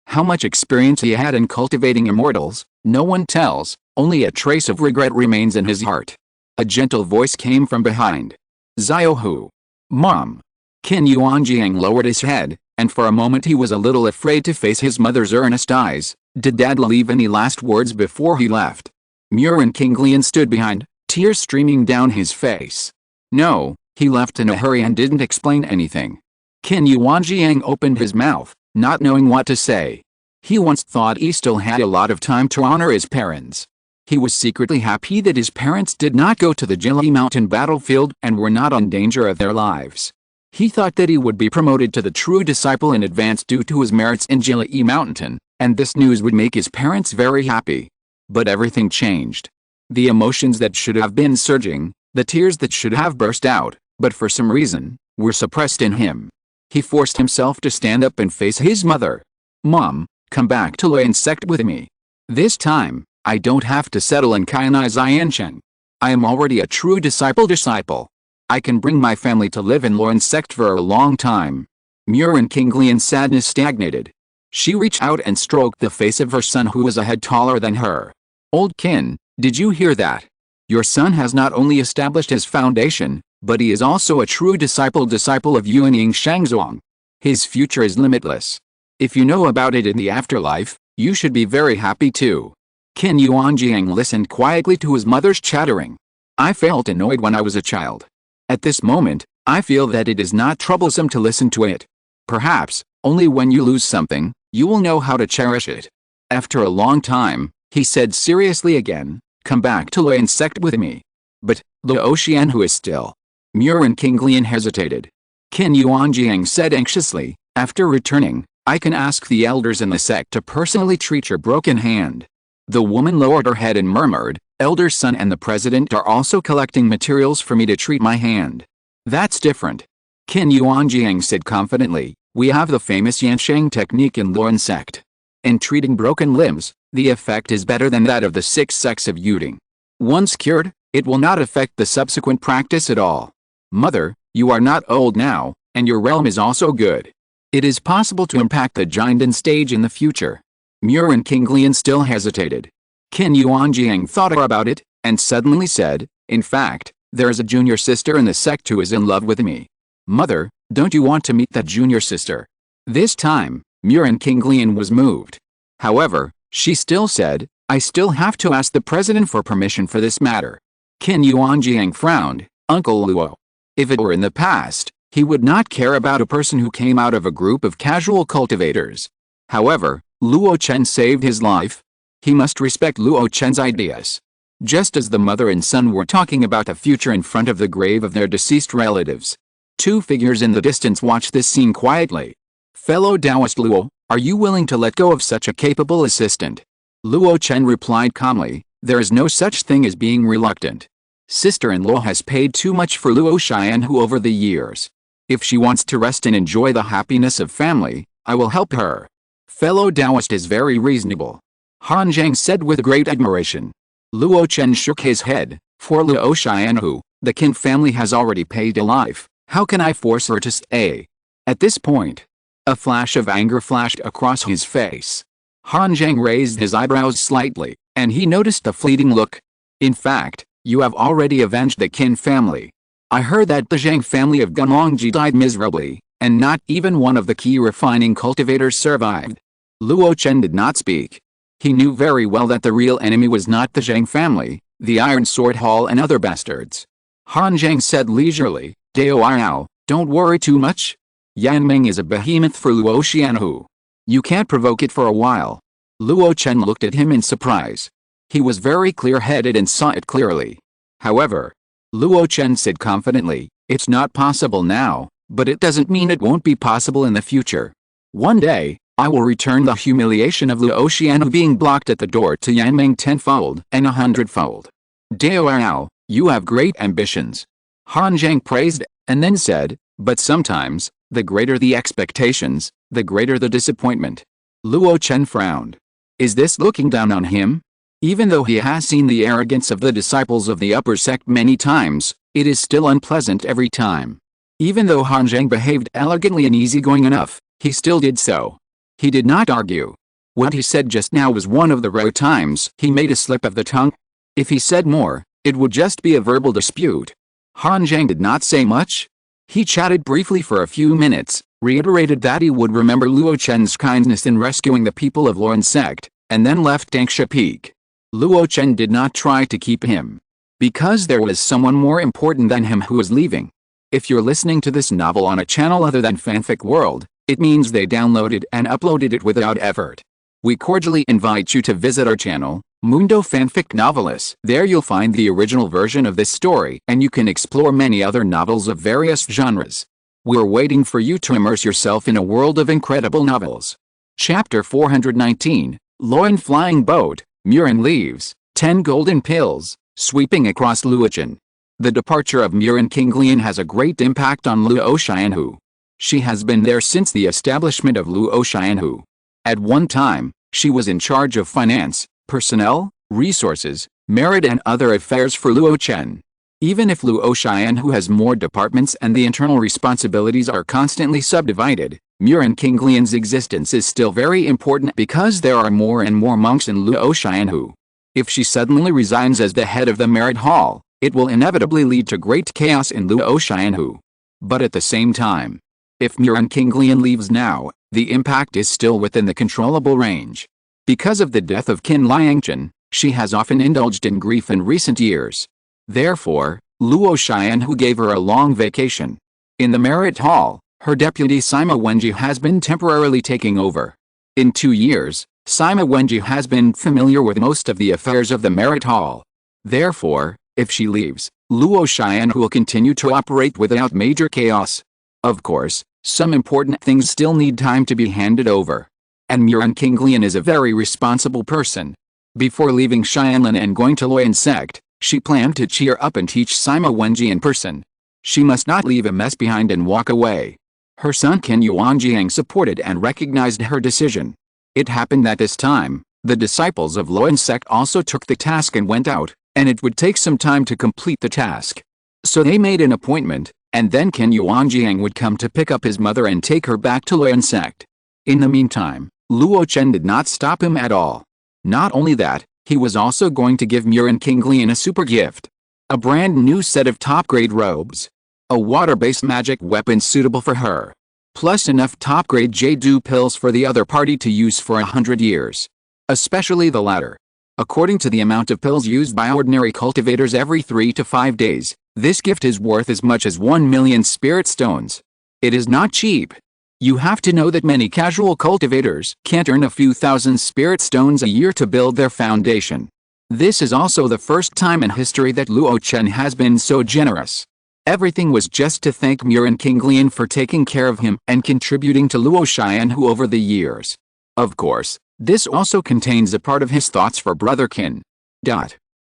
how much experience he had in cultivating immortals, no one tells, only a trace of regret remains in his heart. A gentle voice came from behind. Xiao Hu. Mom. Qin Yuanjiang lowered his head, and for a moment he was a little afraid to face his mother's earnest eyes. Did Dad leave any last words before he left? Murin Kinglian stood behind, tears streaming down his face. No, he left in a hurry and didn't explain anything. Qin Yuanjiang opened his mouth, not knowing what to say. He once thought he still had a lot of time to honor his parents. He was secretly happy that his parents did not go to the Jili Mountain battlefield and were not in danger of their lives. He thought that he would be promoted to the true disciple in advance due to his merits in Jili Mountain, and this news would make his parents very happy. But everything changed. The emotions that should have been surging, the tears that should have burst out, but for some reason, were suppressed in him. He forced himself to stand up and face his mother. Mom, come back to Luoyan sect with me. This time, I don't have to settle in Kainai Xiancheng. I am already a true disciple. I can bring my family to live in Luoyan sect for a long time. Murin Kinglian's sadness stagnated. She reached out and stroked the face of her son who was a head taller than her. Old Qin, did you hear that? Your son has not only established his foundation, but he is also a true disciple of Yuanying Shangzhuang. His future is limitless. If you know about it in the afterlife, you should be very happy too. Qin Yuanjiang listened quietly to his mother's chattering. I felt annoyed when I was a child. At this moment, I feel that it is not troublesome to listen to it. Perhaps, only when you lose something, you will know how to cherish it. After a long time, he said seriously again, come back to Luoyan sect with me. But, Luo Chen who is still. Murin Kinglian hesitated. Qin Yuanjiang said anxiously, after returning, I can ask the elders in the sect to personally treat your broken hand. The woman lowered her head and murmured, Elder Son and the President are also collecting materials for me to treat my hand. That's different. Qin Yuanjiang said confidently, we have the famous Yansheng technique in Luoyan sect. In treating broken limbs, the effect is better than that of the 6 sects of Yuding. Once cured, it will not affect the subsequent practice at all. Mother, you are not old now, and your realm is also good. It is possible to impact the Jinden stage in the future. Murin Kinglian still hesitated. Qin Yuanjiang thought about it, and suddenly said, in fact, there is a junior sister in the sect who is in love with me. Mother, don't you want to meet that junior sister? This time, Murin Kinglian was moved. However, she still said, I still have to ask the president for permission for this matter. Qin Yuanjiang frowned, Uncle Luo. If it were in the past, he would not care about a person who came out of a group of casual cultivators. However, Luo Chen saved his life. He must respect Luo Chen's ideas. Just as the mother and son were talking about the future in front of the grave of their deceased relatives, two figures in the distance watched this scene quietly. Fellow Taoist Luo, are you willing to let go of such a capable assistant? Luo Chen replied calmly, there is no such thing as being reluctant. Sister-in-law has paid too much for Luo Xianhu over the years. If she wants to rest and enjoy the happiness of family, I will help her. Fellow Taoist is very reasonable. Han Zhang said with great admiration. Luo Chen shook his head, for Luo Xianhu, the Qin family has already paid a life, how can I force her to stay? At this point, a flash of anger flashed across his face. Han Zhang raised his eyebrows slightly, and he noticed a fleeting look. In fact, you have already avenged the Qin family. I heard that the Zhang family of Gunlongji died miserably, and not even one of the key refining cultivators survived. Luo Chen did not speak. He knew very well that the real enemy was not the Zhang family, the Iron Sword Hall and other bastards. Han Zhang said leisurely, Dao, don't worry too much. Yan Ming is a behemoth for Luo Xianhu. You can't provoke it for a while. Luo Chen looked at him in surprise. He was very clear-headed and saw it clearly. However, Luo Chen said confidently, it's not possible now, but it doesn't mean it won't be possible in the future. One day, I will return the humiliation of Luo Xianhu being blocked at the door to Yanming tenfold and 100-fold. Dao, you have great ambitions. Han Zhang praised, and then said, but sometimes, the greater the expectations, the greater the disappointment. Luo Chen frowned. Is this looking down on him? Even though he has seen the arrogance of the disciples of the upper sect many times, it is still unpleasant every time. Even though Han Zhang behaved elegantly and easygoing enough, he still did so. He did not argue. What he said just now was one of the rare times he made a slip of the tongue. If he said more, it would just be a verbal dispute. Han Zhang did not say much. He chatted briefly for a few minutes, reiterated that he would remember Luo Chen's kindness in rescuing the people of Lauren sect, and then left Dangsha Peak. Luo Chen did not try to keep him, because there was someone more important than him who was leaving. If you're listening to this novel on a channel other than Fanfic World, it means they downloaded and uploaded it without effort. We cordially invite you to visit our channel, Mundo Fanfic Novelis. There you'll find the original version of this story and you can explore many other novels of various genres. We're waiting for you to immerse yourself in a world of incredible novels. Chapter 419, Lauren Flying Boat, Murin leaves, 10 golden pills, sweeping across Luo Chen. The departure of Murin Qinglian has a great impact on Luo Xianhu. She has been there since the establishment of Luo Xianhu. At one time, she was in charge of finance, personnel, resources, merit and other affairs for Luo Chen. Even if Luo Xianhu has more departments and the internal responsibilities are constantly subdivided, Murin Qinglian's existence is still very important because there are more and more monks in Luo Xianhu. If she suddenly resigns as the head of the merit hall, it will inevitably lead to great chaos in Luo Xianhu. But at the same time, if Murin Qinglian leaves now, the impact is still within the controllable range. Because of the death of Qin Liangchen, she has often indulged in grief in recent years. Therefore, Luo Xianhu gave her a long vacation. In the merit hall, her deputy Sima Wenji has been temporarily taking over. In 2 years, Sima Wenji has been familiar with most of the affairs of the merit hall. Therefore, if she leaves, Luo Xianhu will continue to operate without major chaos. Of course, some important things still need time to be handed over. And Murin Qinglian is a very responsible person. Before leaving Xianlin and going to Lauren sect, she planned to cheer up and teach Sima Wenji in person. She must not leave a mess behind and walk away. Her son Qin Yuanjiang supported and recognized her decision. It happened that this time, the disciples of Lauren sect also took the task and went out, and it would take some time to complete the task. So they made an appointment, and then Qin Yuanjiang would come to pick up his mother and take her back to Lauren sect. In the meantime, Luo Chen did not stop him at all. Not only that, he was also going to give Murin Qinglian a super gift. A brand new set of top-grade robes. A water-based magic weapon suitable for her. Plus enough top-grade Jade pills for the other party to use for 100 years. Especially the latter. According to the amount of pills used by ordinary cultivators every 3 to 5 days, this gift is worth as much as 1 million spirit stones. It is not cheap. You have to know that many casual cultivators can't earn a few thousand spirit stones a year to build their foundation. This is also the first time in history that Luo Chen has been so generous. Everything was just to thank Murin King Lian for taking care of him and contributing to Luo Xianhu over the years. Of course, this also contains a part of his thoughts for Brother Qin.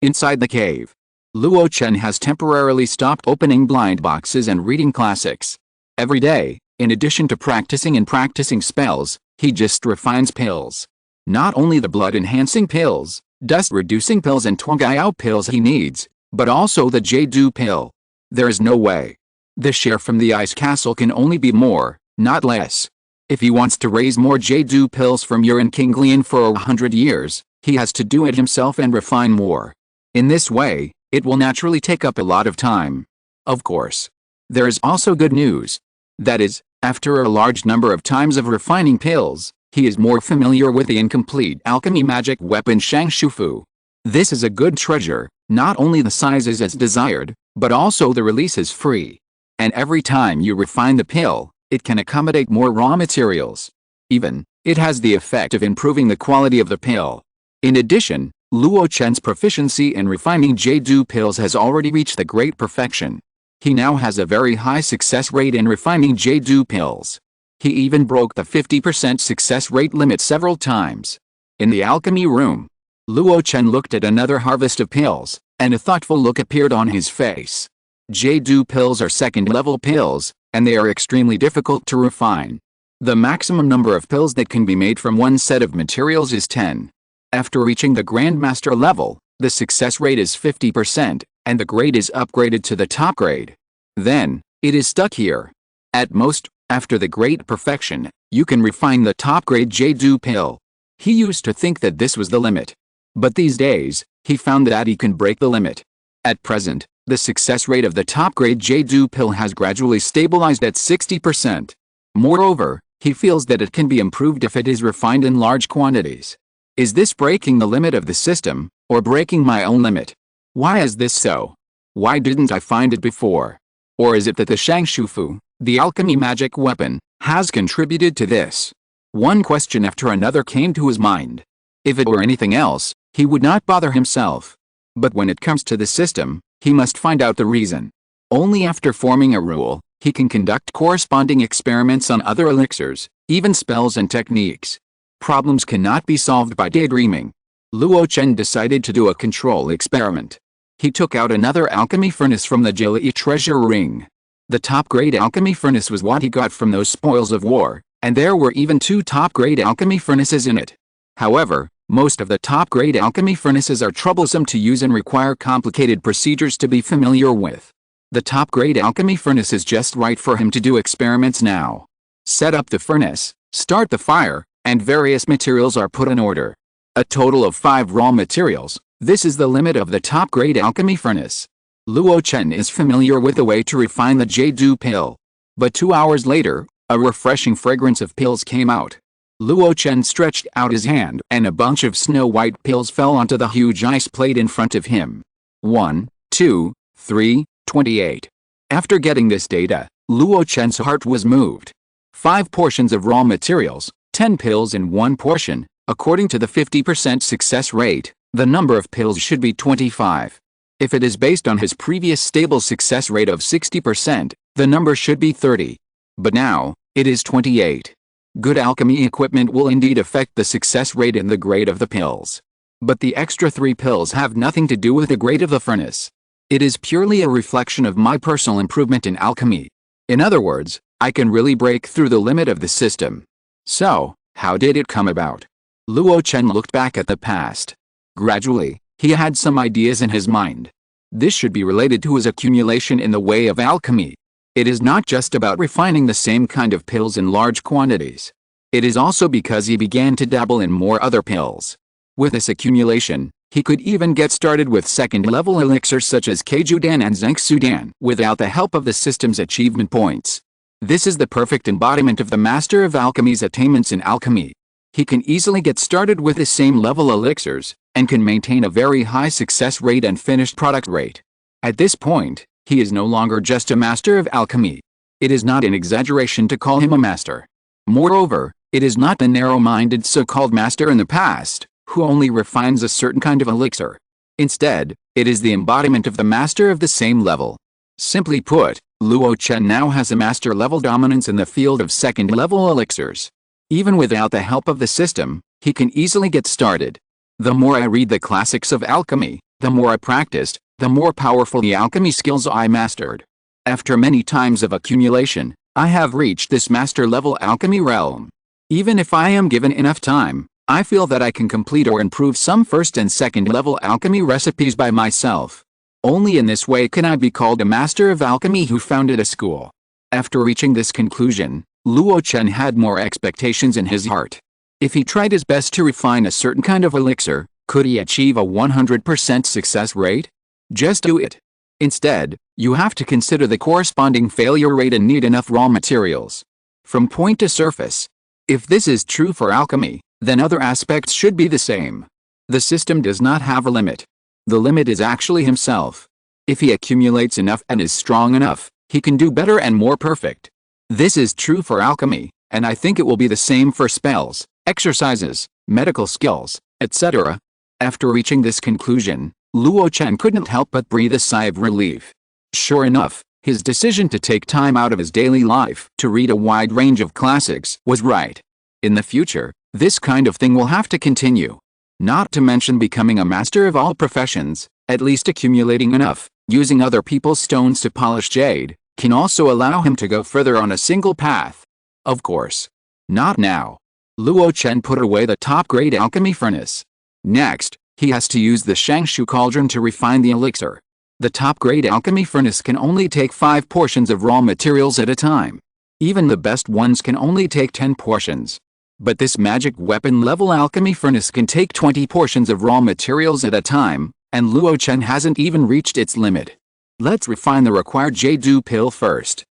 Inside the cave, Luo Chen has temporarily stopped opening blind boxes and reading classics. Every day, in addition to practicing spells, he just refines pills. Not only the blood-enhancing pills, dust-reducing pills and Zongmiao pills he needs, but also the Jade pill. There is no way. The share from the ice castle can only be more, not less. If he wants to raise more Jade pills from Yuan King Lian for 100 years, he has to do it himself and refine more. In this way, it will naturally take up a lot of time. Of course, there is also good news. That is, after a large number of times of refining pills, he is more familiar with the incomplete alchemy magic weapon Shangshufu. This is a good treasure, not only the size is as desired, but also the release is free. And every time you refine the pill, it can accommodate more raw materials. Even, it has the effect of improving the quality of the pill. In addition, Luo Chen's proficiency in refining Jade pills has already reached the great perfection. He now has a very high success rate in refining Jade pills. He even broke the 50% success rate limit several times. In the alchemy room, Luo Chen looked at another harvest of pills, and a thoughtful look appeared on his face. Jade pills are second-level pills, and they are extremely difficult to refine. The maximum number of pills that can be made from one set of materials is 10. After reaching the Grandmaster level, the success rate is 50%, and the grade is upgraded to the top grade. Then, it is stuck here. At most, after the great perfection, you can refine the top grade Jade pill. He used to think that this was the limit. But these days, he found that he can break the limit. At present, the success rate of the top grade Jade pill has gradually stabilized at 60%. Moreover, he feels that it can be improved if it is refined in large quantities. Is this breaking the limit of the system, or breaking my own limit? Why is this so? Why didn't I find it before? Or is it that the Shangshufu, the alchemy magic weapon, has contributed to this? One question after another came to his mind. If it were anything else, he would not bother himself. But when it comes to the system, he must find out the reason. Only after forming a rule, he can conduct corresponding experiments on other elixirs, even spells and techniques. Problems cannot be solved by daydreaming. Luo Chen decided to do a control experiment. He took out another alchemy furnace from the Jilei treasure ring. The top-grade alchemy furnace was what he got from those spoils of war, and there were even 2 top-grade alchemy furnaces in it. However, most of the top-grade alchemy furnaces are troublesome to use and require complicated procedures to be familiar with. The top-grade alchemy furnace is just right for him to do experiments now. Set up the furnace, start the fire, and various materials are put in order. A total of 5 raw materials. This is the limit of the top-grade alchemy furnace. Luo Chen is familiar with the way to refine the Jade pill. But 2 hours later, a refreshing fragrance of pills came out. Luo Chen stretched out his hand and a bunch of snow-white pills fell onto the huge ice plate in front of him. 1, 2, 3, 28. After getting this data, Luo Chen's heart was moved. 5 portions of raw materials, 10 pills in 1 portion. According to the 50% success rate, the number of pills should be 25. If it is based on his previous stable success rate of 60%, the number should be 30. But now, it is 28. Good alchemy equipment will indeed affect the success rate and the grade of the pills. But the extra 3 pills have nothing to do with the grade of the furnace. It is purely a reflection of my personal improvement in alchemy. In other words, I can really break through the limit of the system. So, how did it come about? Luo Chen looked back at the past. Gradually, he had some ideas in his mind. This should be related to his accumulation in the way of alchemy. It is not just about refining the same kind of pills in large quantities. It is also because he began to dabble in more other pills. With this accumulation, he could even get started with second-level elixirs such as Keijudan and Zengsudan without the help of the system's achievement points. This is the perfect embodiment of the Master of Alchemy's attainments in alchemy. He can easily get started with the same level elixirs, and can maintain a very high success rate and finished product rate. At this point, he is no longer just a master of alchemy. It is not an exaggeration to call him a master. Moreover, it is not the narrow-minded so-called master in the past, who only refines a certain kind of elixir. Instead, it is the embodiment of the master of the same level. Simply put, Luo Chen now has a master-level dominance in the field of second-level elixirs. Even without the help of the system, he can easily get started. The more I read the classics of alchemy, the more I practiced, the more powerful the alchemy skills I mastered. After many times of accumulation, I have reached this master-level alchemy realm. Even if I am given enough time, I feel that I can complete or improve some first and second-level alchemy recipes by myself. Only in this way can I be called a master of alchemy who founded a school. After reaching this conclusion, Luo Chen had more expectations in his heart. If he tried his best to refine a certain kind of elixir, could he achieve a 100% success rate? Just do it. Instead, you have to consider the corresponding failure rate and need enough raw materials. From point to surface. If this is true for alchemy, then other aspects should be the same. The system does not have a limit. The limit is actually himself. If he accumulates enough and is strong enough, he can do better and more perfect. This is true for alchemy, and I think it will be the same for spells, exercises, medical skills, etc. After reaching this conclusion, Luo Chen couldn't help but breathe a sigh of relief. Sure enough, his decision to take time out of his daily life to read a wide range of classics was right. In the future, this kind of thing will have to continue. Not to mention becoming a master of all professions, at least accumulating enough, using other people's stones to polish jade, can also allow him to go further on a single path. Of course. Not now. Luo Chen put away the top-grade alchemy furnace. Next, he has to use the Shangshu cauldron to refine the elixir. The top-grade alchemy furnace can only take 5 portions of raw materials at a time. Even the best ones can only take 10 portions. But this magic weapon-level alchemy furnace can take 20 portions of raw materials at a time, and Luo Chen hasn't even reached its limit. Let's refine the required Jade pill first.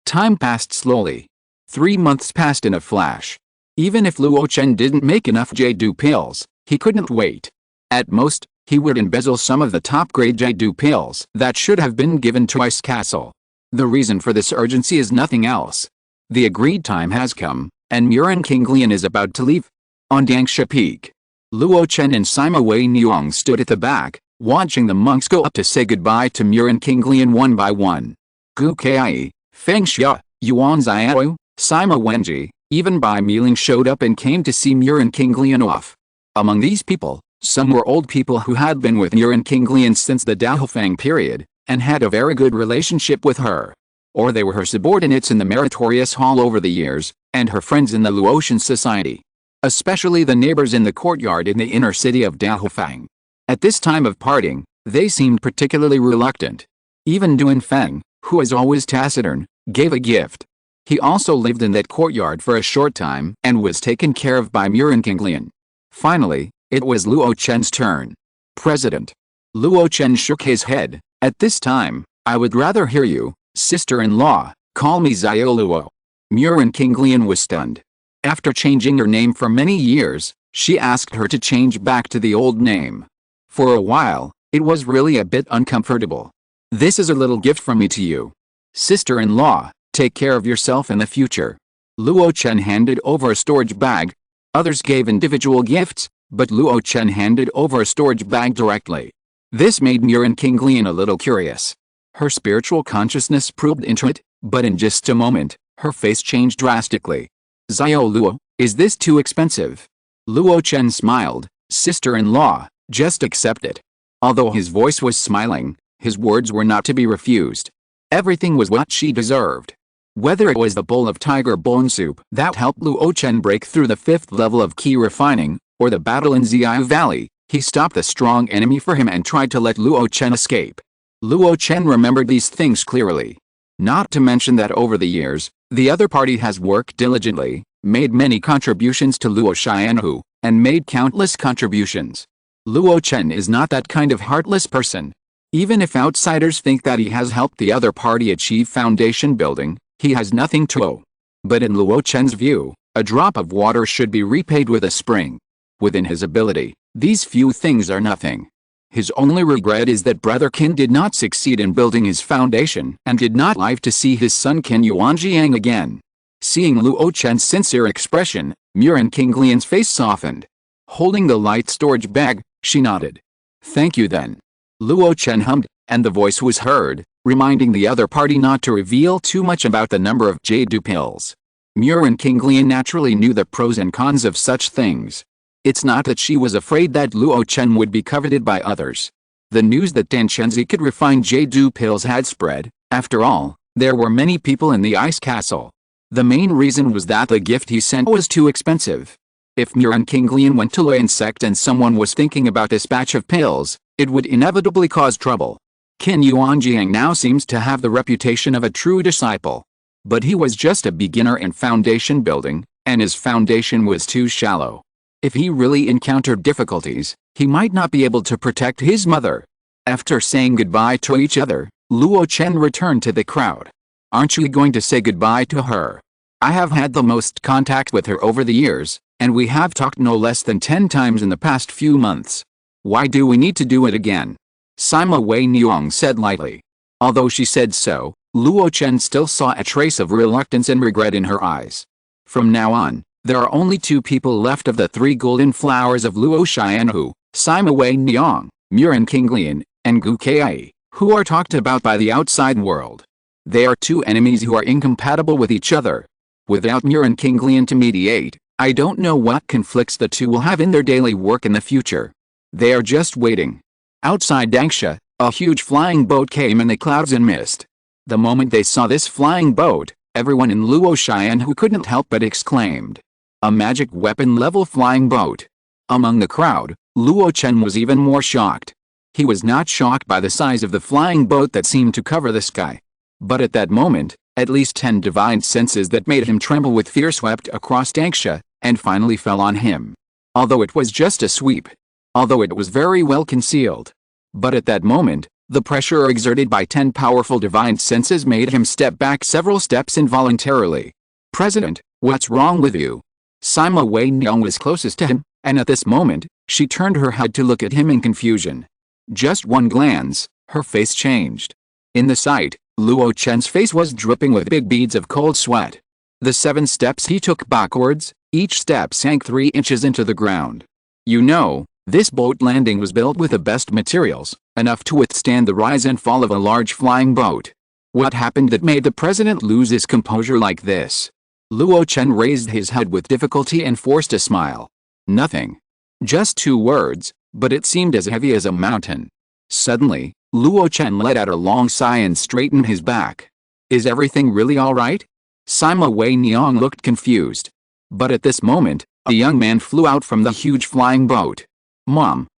Time passed slowly. 3 months passed in a flash. Even if Luo Chen didn't make enough Jade pills, he couldn't wait. At most, he would embezzle some of the top-grade Jade pills that should have been given to Ice Castle. The reason for this urgency is nothing else. The agreed time has come, and Muren Kinglian is about to leave. On Dangsha Peak, Luo Chen and Sima Wei Niang stood at the back, watching the monks go up to say goodbye to Muren Kinglian one by one. Gu Kai, Feng Xia, Yuan Xiao, Sima Wenji, even Bai Miling showed up and came to see Muren Kinglian off. Among these people, some were old people who had been with Muren Kinglian since the Daohufang period, and had a very good relationship with her. Or they were her subordinates in the meritorious hall over the years, and her friends in the Luo Chen society. Especially the neighbors in the courtyard in the inner city of Daohufang. At this time of parting, they seemed particularly reluctant. Even Duan Feng, who is always taciturn, gave a gift. He also lived in that courtyard for a short time and was taken care of by Muren Kinglian. Finally, it was Luo Chen's turn. President. Luo Chen shook his head. At this time, I would rather hear you, sister-in-law, call me Xiao Luo. Muren Kinglian was stunned. After changing her name for many years, she asked her to change back to the old name. For a while, it was really a bit uncomfortable. This is a little gift from me to you. Sister-in-law, take care of yourself in the future. Luo Chen handed over a storage bag. Others gave individual gifts, but Luo Chen handed over a storage bag directly. This made Muren Kinglian a little curious. Her spiritual consciousness probed into it, but in just a moment, her face changed drastically. Xiao Luo, is this too expensive? Luo Chen smiled. Sister-in-law, just accept it. Although his voice was smiling, his words were not to be refused. Everything was what she deserved. Whether it was the bowl of tiger bone soup that helped Luo Chen break through the 5th level of key refining, or the battle in Xiao Valley, he stopped a strong enemy for him and tried to let Luo Chen escape. Luo Chen remembered these things clearly. Not to mention that over the years, the other party has worked diligently, made many contributions to Luo Xianhu, and made countless contributions. Luo Chen is not that kind of heartless person. Even if outsiders think that he has helped the other party achieve foundation building, he has nothing to owe. But in Luo Chen's view, a drop of water should be repaid with a spring. Within his ability, these few things are nothing. His only regret is that Brother Qin did not succeed in building his foundation and did not live to see his son Qin Yuanjiang again. Seeing Luo Chen's sincere expression, Muren Qinglian's face softened. Holding the light storage bag, she nodded. Thank you then. Luo Chen hummed, and the voice was heard, reminding the other party not to reveal too much about the number of Jade pills. Muren Qinglian naturally knew the pros and cons of such things. It's not that she was afraid that Luo Chen would be coveted by others. The news that Dan Chenzi could refine Jade pills had spread. After all, there were many people in the ice castle. The main reason was that the gift he sent was too expensive. If Muren Qinglian went to Luoyan sect and someone was thinking about this batch of pills, it would inevitably cause trouble. Qin Yuanjiang now seems to have the reputation of a true disciple. But he was just a beginner in foundation building, and his foundation was too shallow. If he really encountered difficulties, he might not be able to protect his mother. After saying goodbye to each other, Luo Chen returned to the crowd. Aren't you going to say goodbye to her? I have had the most contact with her over the years, and we have talked no less than 10 times in the past few months. Why do we need to do it again? Sima Wei Niang said lightly. Although she said so, Luo Chen still saw a trace of reluctance and regret in her eyes. From now on, there are only 2 people left of the 3 golden flowers of Luo Xianhu, Sima Wei Niang, Muren Qinglian, and Gu Kai, who are talked about by the outside world. They are 2 enemies who are incompatible with each other. Without Muren Qinglian to mediate, I don't know what conflicts the 2 will have in their daily work in the future. They are just waiting. Outside Dangsha, a huge flying boat came in the clouds and mist. The moment they saw this flying boat, everyone in Luo Xianhu couldn't help but exclaimed. A magic weapon-level flying boat. Among the crowd, Luo Chen was even more shocked. He was not shocked by the size of the flying boat that seemed to cover the sky. But at that moment, at least 10 divine senses that made him tremble with fear swept across Dangsha, and finally fell on him. Although it was just a sweep. Although it was very well concealed. But at that moment, the pressure exerted by 10 powerful divine senses made him step back several steps involuntarily. President, what's wrong with you? Sima Wei Niang was closest to him, and at this moment, she turned her head to look at him in confusion. Just one glance, her face changed. In the sight, Luo Chen's face was dripping with big beads of cold sweat. The 7 steps he took backwards, each step sank 3 inches into the ground. You know, this boat landing was built with the best materials, enough to withstand the rise and fall of a large flying boat. What happened that made the president lose his composure like this? Luo Chen raised his head with difficulty and forced a smile. Nothing. Just 2 words, but it seemed as heavy as a mountain. Suddenly, Luo Chen let out a long sigh and straightened his back. Is everything really all right? Sima Wei Niang looked confused. But at this moment, a young man flew out from the huge flying boat. Mom,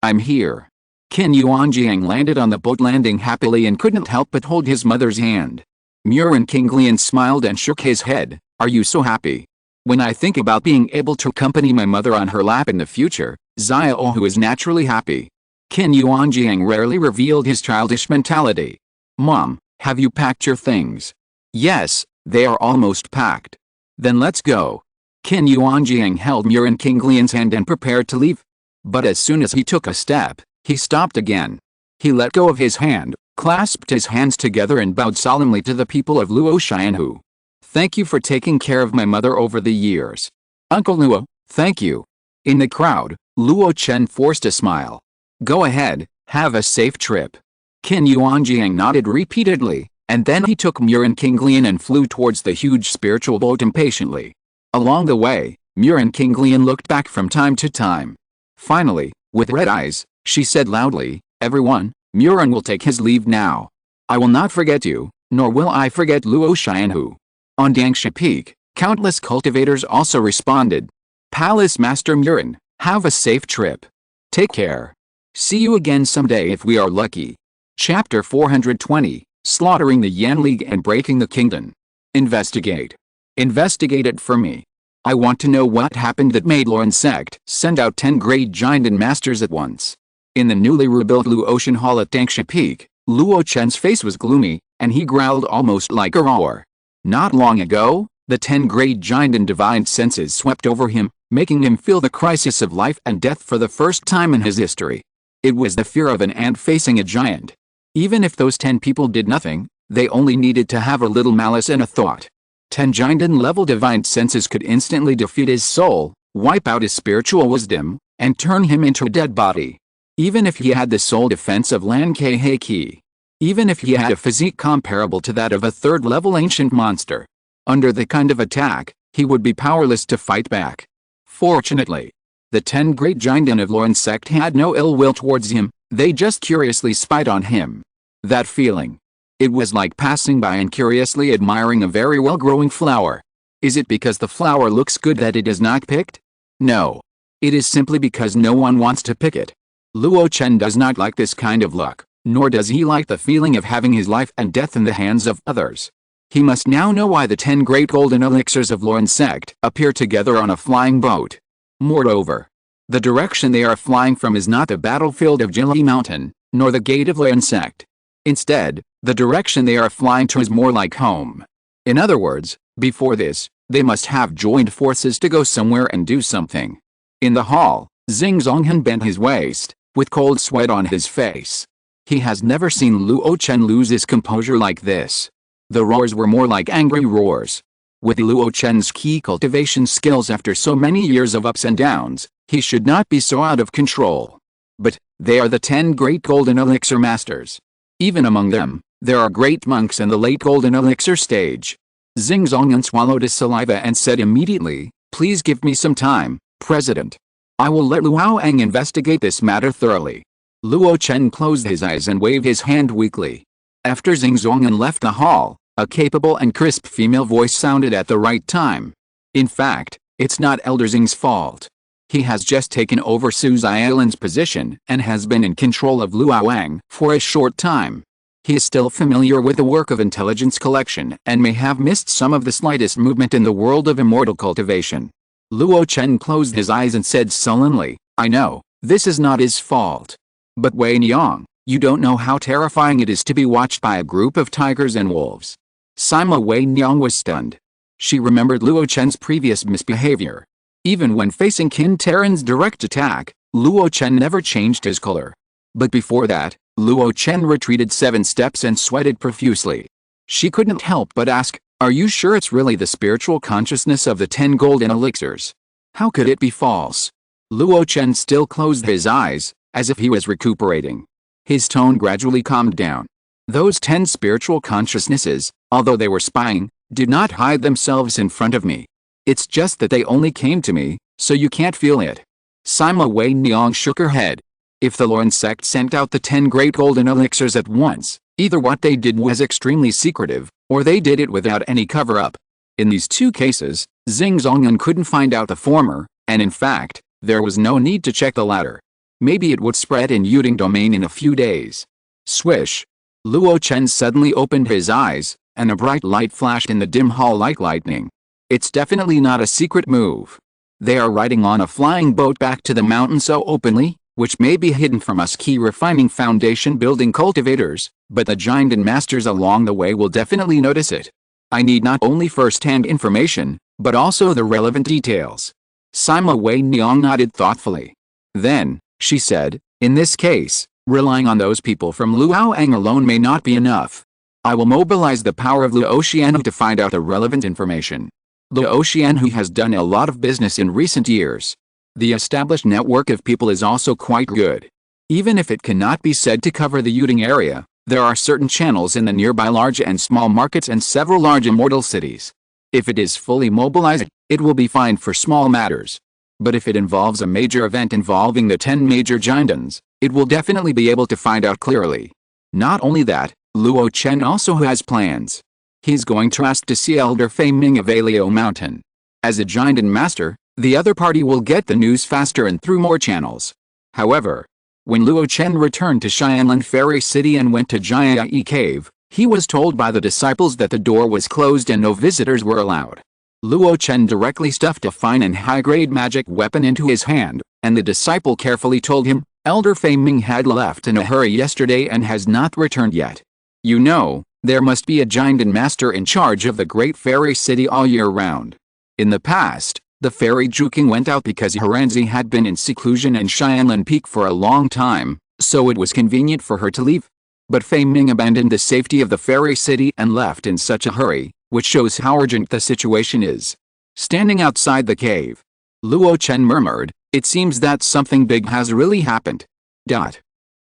I'm here. Qin Yuanjiang landed on the boat landing happily and couldn't help but hold his mother's hand. Muren Qinglian smiled and shook his head. Are you so happy? When I think about being able to accompany my mother on her lap in the future, Xiaohu is naturally happy. Qin Yuanjiang rarely revealed his childish mentality. Mom, have you packed your things? Yes, they are almost packed. Then let's go. Qin Yuanjiang held Muren Qinglian's hand and prepared to leave. But as soon as he took a step, he stopped again. He let go of his hand, clasped his hands together and bowed solemnly to the people of Luo Xianhu. Thank you for taking care of my mother over the years. Uncle Luo, thank you. In the crowd, Luo Chen forced a smile. Go ahead, have a safe trip. Qin Yuanjiang nodded repeatedly, and then he took Muren Qinglian and flew towards the huge spiritual boat impatiently. Along the way, Muren Qinglian looked back from time to time. Finally, with red eyes, she said loudly, everyone, Muren will take his leave now. I will not forget you, nor will I forget Luo Xianhu. On Dangsha Peak, countless cultivators also responded. Palace Master Muren, have a safe trip. Take care. See you again someday if we are lucky. Chapter 420, Slaughtering the Yan League and Breaking the Kingdom. Investigate. Investigate it for me. I want to know what happened that made Luoyan sect send out 10 great giant and masters at once. In the newly rebuilt Luo Chen Hall at Dangsha Peak, Luo Chen's face was gloomy, and he growled almost like a roar. Not long ago, the 10 great giant and divine senses swept over him, making him feel the crisis of life and death for the first time in his history. It was the fear of an ant facing a giant. Even if those 10 people did nothing, they only needed to have a little malice and a thought. 10 giant-level divine senses could instantly defeat his soul, wipe out his spiritual wisdom, and turn him into a dead body. Even if he had the soul defense of Lan Ke Ki. Even if he had a physique comparable to that of a third-level ancient monster. Under the kind of attack, he would be powerless to fight back. Fortunately, the 10 great giants of Luo's sect had no ill will towards him, they just curiously spied on him. That feeling. It was like passing by and curiously admiring a very well-growing flower. Is it because the flower looks good that it is not picked? No. It is simply because no one wants to pick it. Luo Chen does not like this kind of luck, nor does he like the feeling of having his life and death in the hands of others. He must now know why the 10 great golden elixirs of Luo's sect appear together on a flying boat. Moreover, the direction they are flying from is not the battlefield of Jili Mountain, nor the gate of Luo's sect. Instead, the direction they are flying to is more like home. In other words, before this, they must have joined forces to go somewhere and do something. In the hall, Xing Zonghan bent his waist, with cold sweat on his face. He has never seen Luo Chen lose his composure like this. The roars were more like angry roars. With Luo Chen's key cultivation skills after so many years of ups and downs, he should not be so out of control. But, they are the 10 great golden elixir masters. Even among them, there are great monks in the late golden elixir stage. Xing Zonghan swallowed his saliva and said immediately, "Please give me some time, President. I will let Luo Ang investigate this matter thoroughly." Luo Chen closed his eyes and waved his hand weakly. After Xing Zonghan left the hall, a capable and crisp female voice sounded at the right time. In fact, it's not Elder Xing's fault. He has just taken over Su Zailan's position and has been in control of Luo Ang for a short time. He is still familiar with the work of intelligence collection and may have missed some of the slightest movement in the world of immortal cultivation. Luo Chen closed his eyes and said sullenly, "I know, this is not his fault. But Wei Niang, you don't know how terrifying it is to be watched by a group of tigers and wolves." Sima Wei Niang was stunned. She remembered Luo Chen's previous misbehavior. Even when facing Qin Terran's direct attack, Luo Chen never changed his color. But before that, Luo Chen retreated 7 steps and sweated profusely. She couldn't help but ask, "Are you sure it's really the spiritual consciousness of the 10 golden elixirs? How could it be false?" Luo Chen still closed his eyes, as if he was recuperating. His tone gradually calmed down. Those 10 spiritual consciousnesses, although they were spying, did not hide themselves in front of me. It's just that they only came to me, so you can't feel it. Sima Wei Niang shook her head. If the Luo sect sent out the 10 great golden elixirs at once, either what they did was extremely secretive, or they did it without any cover-up. In these 2 cases, Xing Zonghan couldn't find out the former, and in fact, there was no need to check the latter. Maybe it would spread in Yuding domain in a few days. Swish! Luo Chen suddenly opened his eyes, and a bright light flashed in the dim hall like lightning. It's definitely not a secret move. They are riding on a flying boat back to the mountain so openly, which may be hidden from us key refining foundation building cultivators, but the giant and masters along the way will definitely notice it. I need not only first-hand information, but also the relevant details. Sima Wei Niang nodded thoughtfully. Then, she said, "In this case, relying on those people from Luo Ang alone may not be enough. I will mobilize the power of Luo Chen to find out the relevant information. Luo Chen has done a lot of business in recent years. The established network of people is also quite good. Even if it cannot be said to cover the Yuding area, there are certain channels in the nearby large and small markets and several large immortal cities. If it is fully mobilized, it will be fine for small matters. But if it involves a major event involving the 10 major giants, it will definitely be able to find out clearly. Not only that, Luo Chen also has plans. He's going to ask to see Elder Fei Ming of Alio Mountain. As a giant and master, the other party will get the news faster and through more channels. However, when Luo Chen returned to Xianlan Fairy City and went to Jiayi Cave, he was told by the disciples that the door was closed and no visitors were allowed. Luo Chen directly stuffed a fine and high-grade magic weapon into his hand, and the disciple carefully told him, "Elder Fei Ming had left in a hurry yesterday and has not returned yet. You know, there must be a giant and master in charge of the great fairy city all year round. In the past, the fairy Juking went out because Herenzi had been in seclusion in Xianlan Peak for a long time, so it was convenient for her to leave. But Fei Ming abandoned the safety of the fairy city and left in such a hurry, which shows how urgent the situation is. Standing outside the cave, Luo Chen murmured, "It seems that something big has really happened."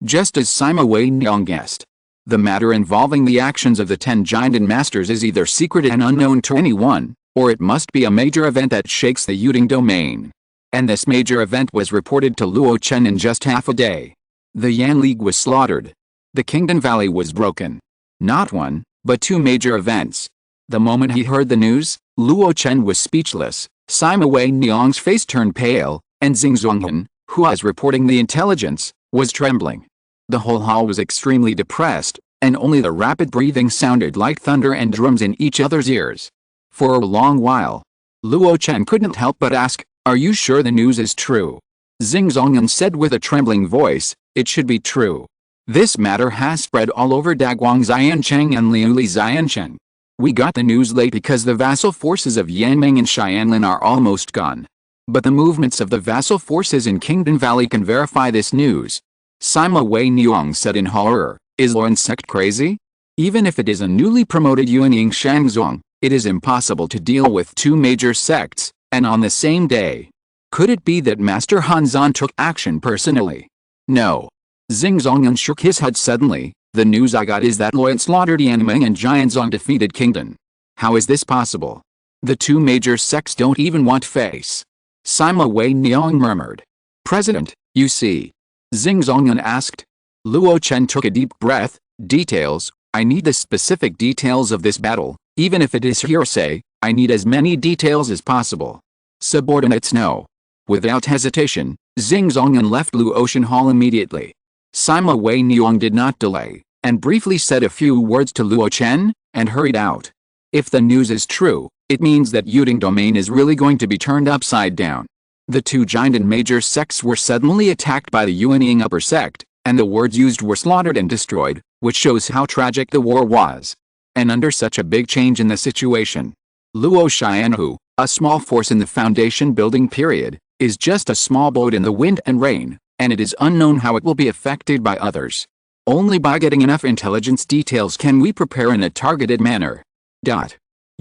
Just as Sima Wei Niang guessed. The matter involving the actions of the 10 giant masters is either secret and unknown to anyone, or it must be a major event that shakes the Yuding domain. And this major event was reported to Luo Chen in just half a day. The Yan League was slaughtered. The Kingdom Valley was broken. Not one, but 2 major events. The moment he heard the news, Luo Chen was speechless. Sima Wei Niang's face turned pale, and Xing Zonghan, who was reporting the intelligence, was trembling. The whole hall was extremely depressed, and only the rapid breathing sounded like thunder and drums in each other's ears. For a long while, Luo Chen couldn't help but ask, "Are you sure the news is true?" Xing Zonghan said with a trembling voice, "It should be true. This matter has spread all over Daguang Xiancheng and Liuli Xiancheng. We got the news late because the vassal forces of Yanmeng and Xianlin are almost gone. But the movements of the vassal forces in Kingdom Valley can verify this news." Sima Wei Niang said in horror, "Is Luo's sect crazy? Even if it is a newly promoted Yuanying Shangzong, it is impossible to deal with 2 major sects, and on the same day. Could it be that Master Hanzan took action personally?" "No." Xing Zonghan shook his head suddenly. "The news I got is that Luo slaughtered Yanmeng and Jianzong defeated Kingdom. How is this possible? The 2 major sects don't even want face." Sima Wei Niang murmured. "President, you see?" Xing Zonghan asked. Luo Chen took a deep breath. "Details? I need the specific details of this battle. Even if it is hearsay, I need as many details as possible." Subordinates know. Without hesitation, Xing Zonghan left Luo Chen Hall immediately. Sima Wei Niang did not delay, and briefly said a few words to Luo Chen, and hurried out. If the news is true, it means that Yuding domain is really going to be turned upside down. The 2 giant and major sects were suddenly attacked by the Yuanying upper sect, and the words used were slaughtered and destroyed, which shows how tragic the war was. And under such a big change in the situation, Luo Xianhu, a small force in the foundation building period, is just a small boat in the wind and rain, and it is unknown how it will be affected by others. Only by getting enough intelligence details can we prepare in a targeted manner.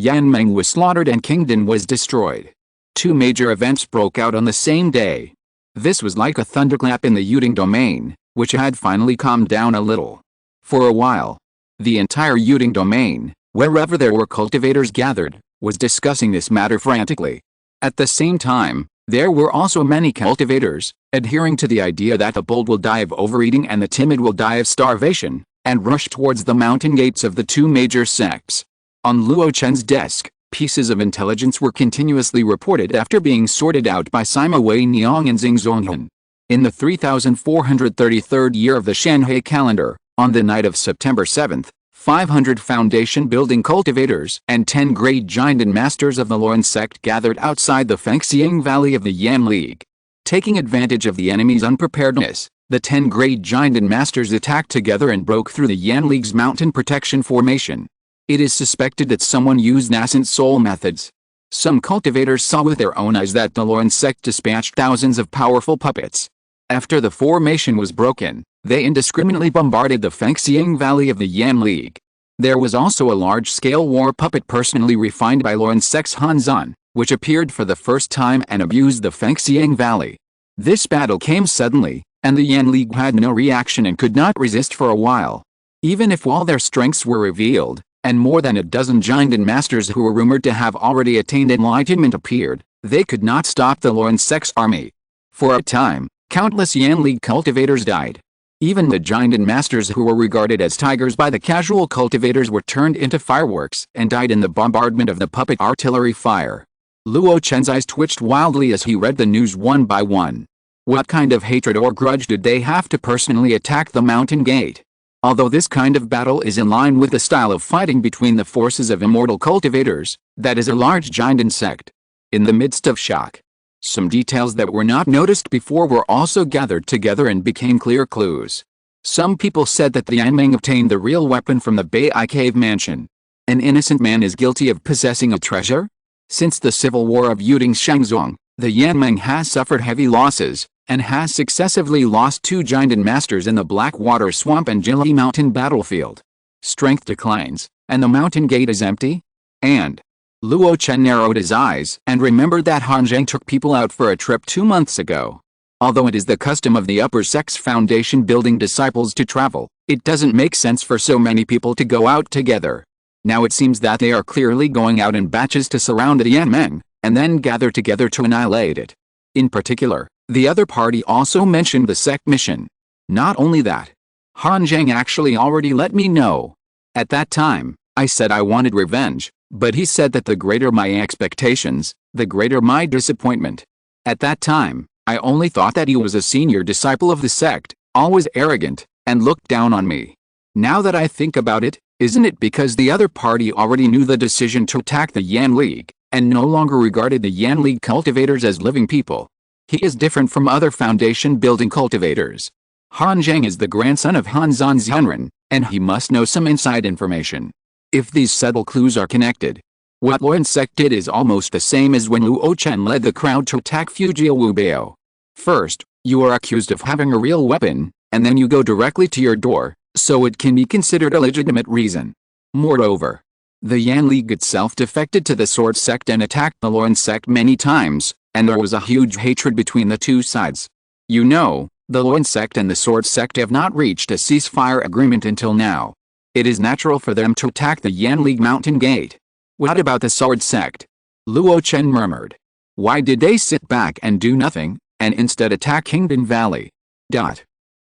Yanmeng was slaughtered and Kingdom was destroyed. 2 major events broke out on the same day. This was like a thunderclap in the Yuding domain, which had finally calmed down a little. For a while, the entire Yuding domain, wherever there were cultivators gathered, was discussing this matter frantically. At the same time, there were also many cultivators, adhering to the idea that the bold will die of overeating and the timid will die of starvation, and rushed towards the mountain gates of the 2 major sects. On Luo Chen's desk, pieces of intelligence were continuously reported after being sorted out by Sima Wei Niang and Xing Zonghan. In the 3433rd year of the Shanhai calendar, on the night of September 7th, 500 foundation building cultivators and 10 great giant and masters of the Luo sect gathered outside the Fengxiang Valley of the Yan League. Taking advantage of the enemy's unpreparedness, the 10 great giant and masters attacked together and broke through the Yan League's mountain protection formation. It is suspected that someone used nascent soul methods. Some cultivators saw with their own eyes that the Luo sect dispatched thousands of powerful puppets. After the formation was broken, they indiscriminately bombarded the Fengxiang Valley of the Yan League. There was also a large-scale war puppet personally refined by Luo sect's Hanzan, which appeared for the first time and abused the Fengxiang Valley. This battle came suddenly, and the Yan League had no reaction and could not resist for a while. Even if all their strengths were revealed, and more than a dozen giant and masters who were rumored to have already attained enlightenment appeared, they could not stop the Luo sect's army. For a time, countless Yan League cultivators died. Even the giant and masters who were regarded as tigers by the casual cultivators were turned into fireworks and died in the bombardment of the puppet artillery fire. Luo Chen's eyes twitched wildly as he read the news one by one. What kind of hatred or grudge did they have to personally attack the mountain gate? Although this kind of battle is in line with the style of fighting between the forces of immortal cultivators, that is a large giant insect. In the midst of shock, some details that were not noticed before were also gathered together and became clear clues. Some people said that the Yanmeng obtained the real weapon from the Bai Cave mansion. An innocent man is guilty of possessing a treasure? Since the civil war of Yuding Shangzong, the Yanmeng has suffered heavy losses, and has successively lost 2 giant masters in the Blackwater Swamp and Jili Mountain battlefield. Strength declines, and the mountain gate is empty? And Luo Chen narrowed his eyes and remembered that Han Zheng took people out for a trip 2 months ago. Although it is the custom of the upper sect's foundation building disciples to travel, it doesn't make sense for so many people to go out together. Now it seems that they are clearly going out in batches to surround the Yanmeng, and then gather together to annihilate it. In particular, the other party also mentioned the sect mission. Not only that, Han Zheng actually already let me know. At that time, I said I wanted revenge, but he said that the greater my expectations, the greater my disappointment. At that time, I only thought that he was a senior disciple of the sect, always arrogant, and looked down on me. Now that I think about it, isn't it because the other party already knew the decision to attack the Yan League, and no longer regarded the Yan League cultivators as living people? He is different from other foundation-building cultivators. Han Zheng is the grandson of Han Zhanren, and he must know some inside information. If these subtle clues are connected, what Luo sect did is almost the same as when Luo Chen led the crowd to attack Fujia Wubao. First, you are accused of having a real weapon, and then you go directly to your door, so it can be considered a legitimate reason. Moreover, the Yan League itself defected to the Sword sect and attacked the Luo sect many times, and there was a huge hatred between the two sides. You know, the Luo sect and the Sword sect have not reached a ceasefire agreement until now. It is natural for them to attack the Yan League mountain gate. What about the Sword sect? Luo Chen murmured. Why did they sit back and do nothing, and instead attack Kingdom Valley?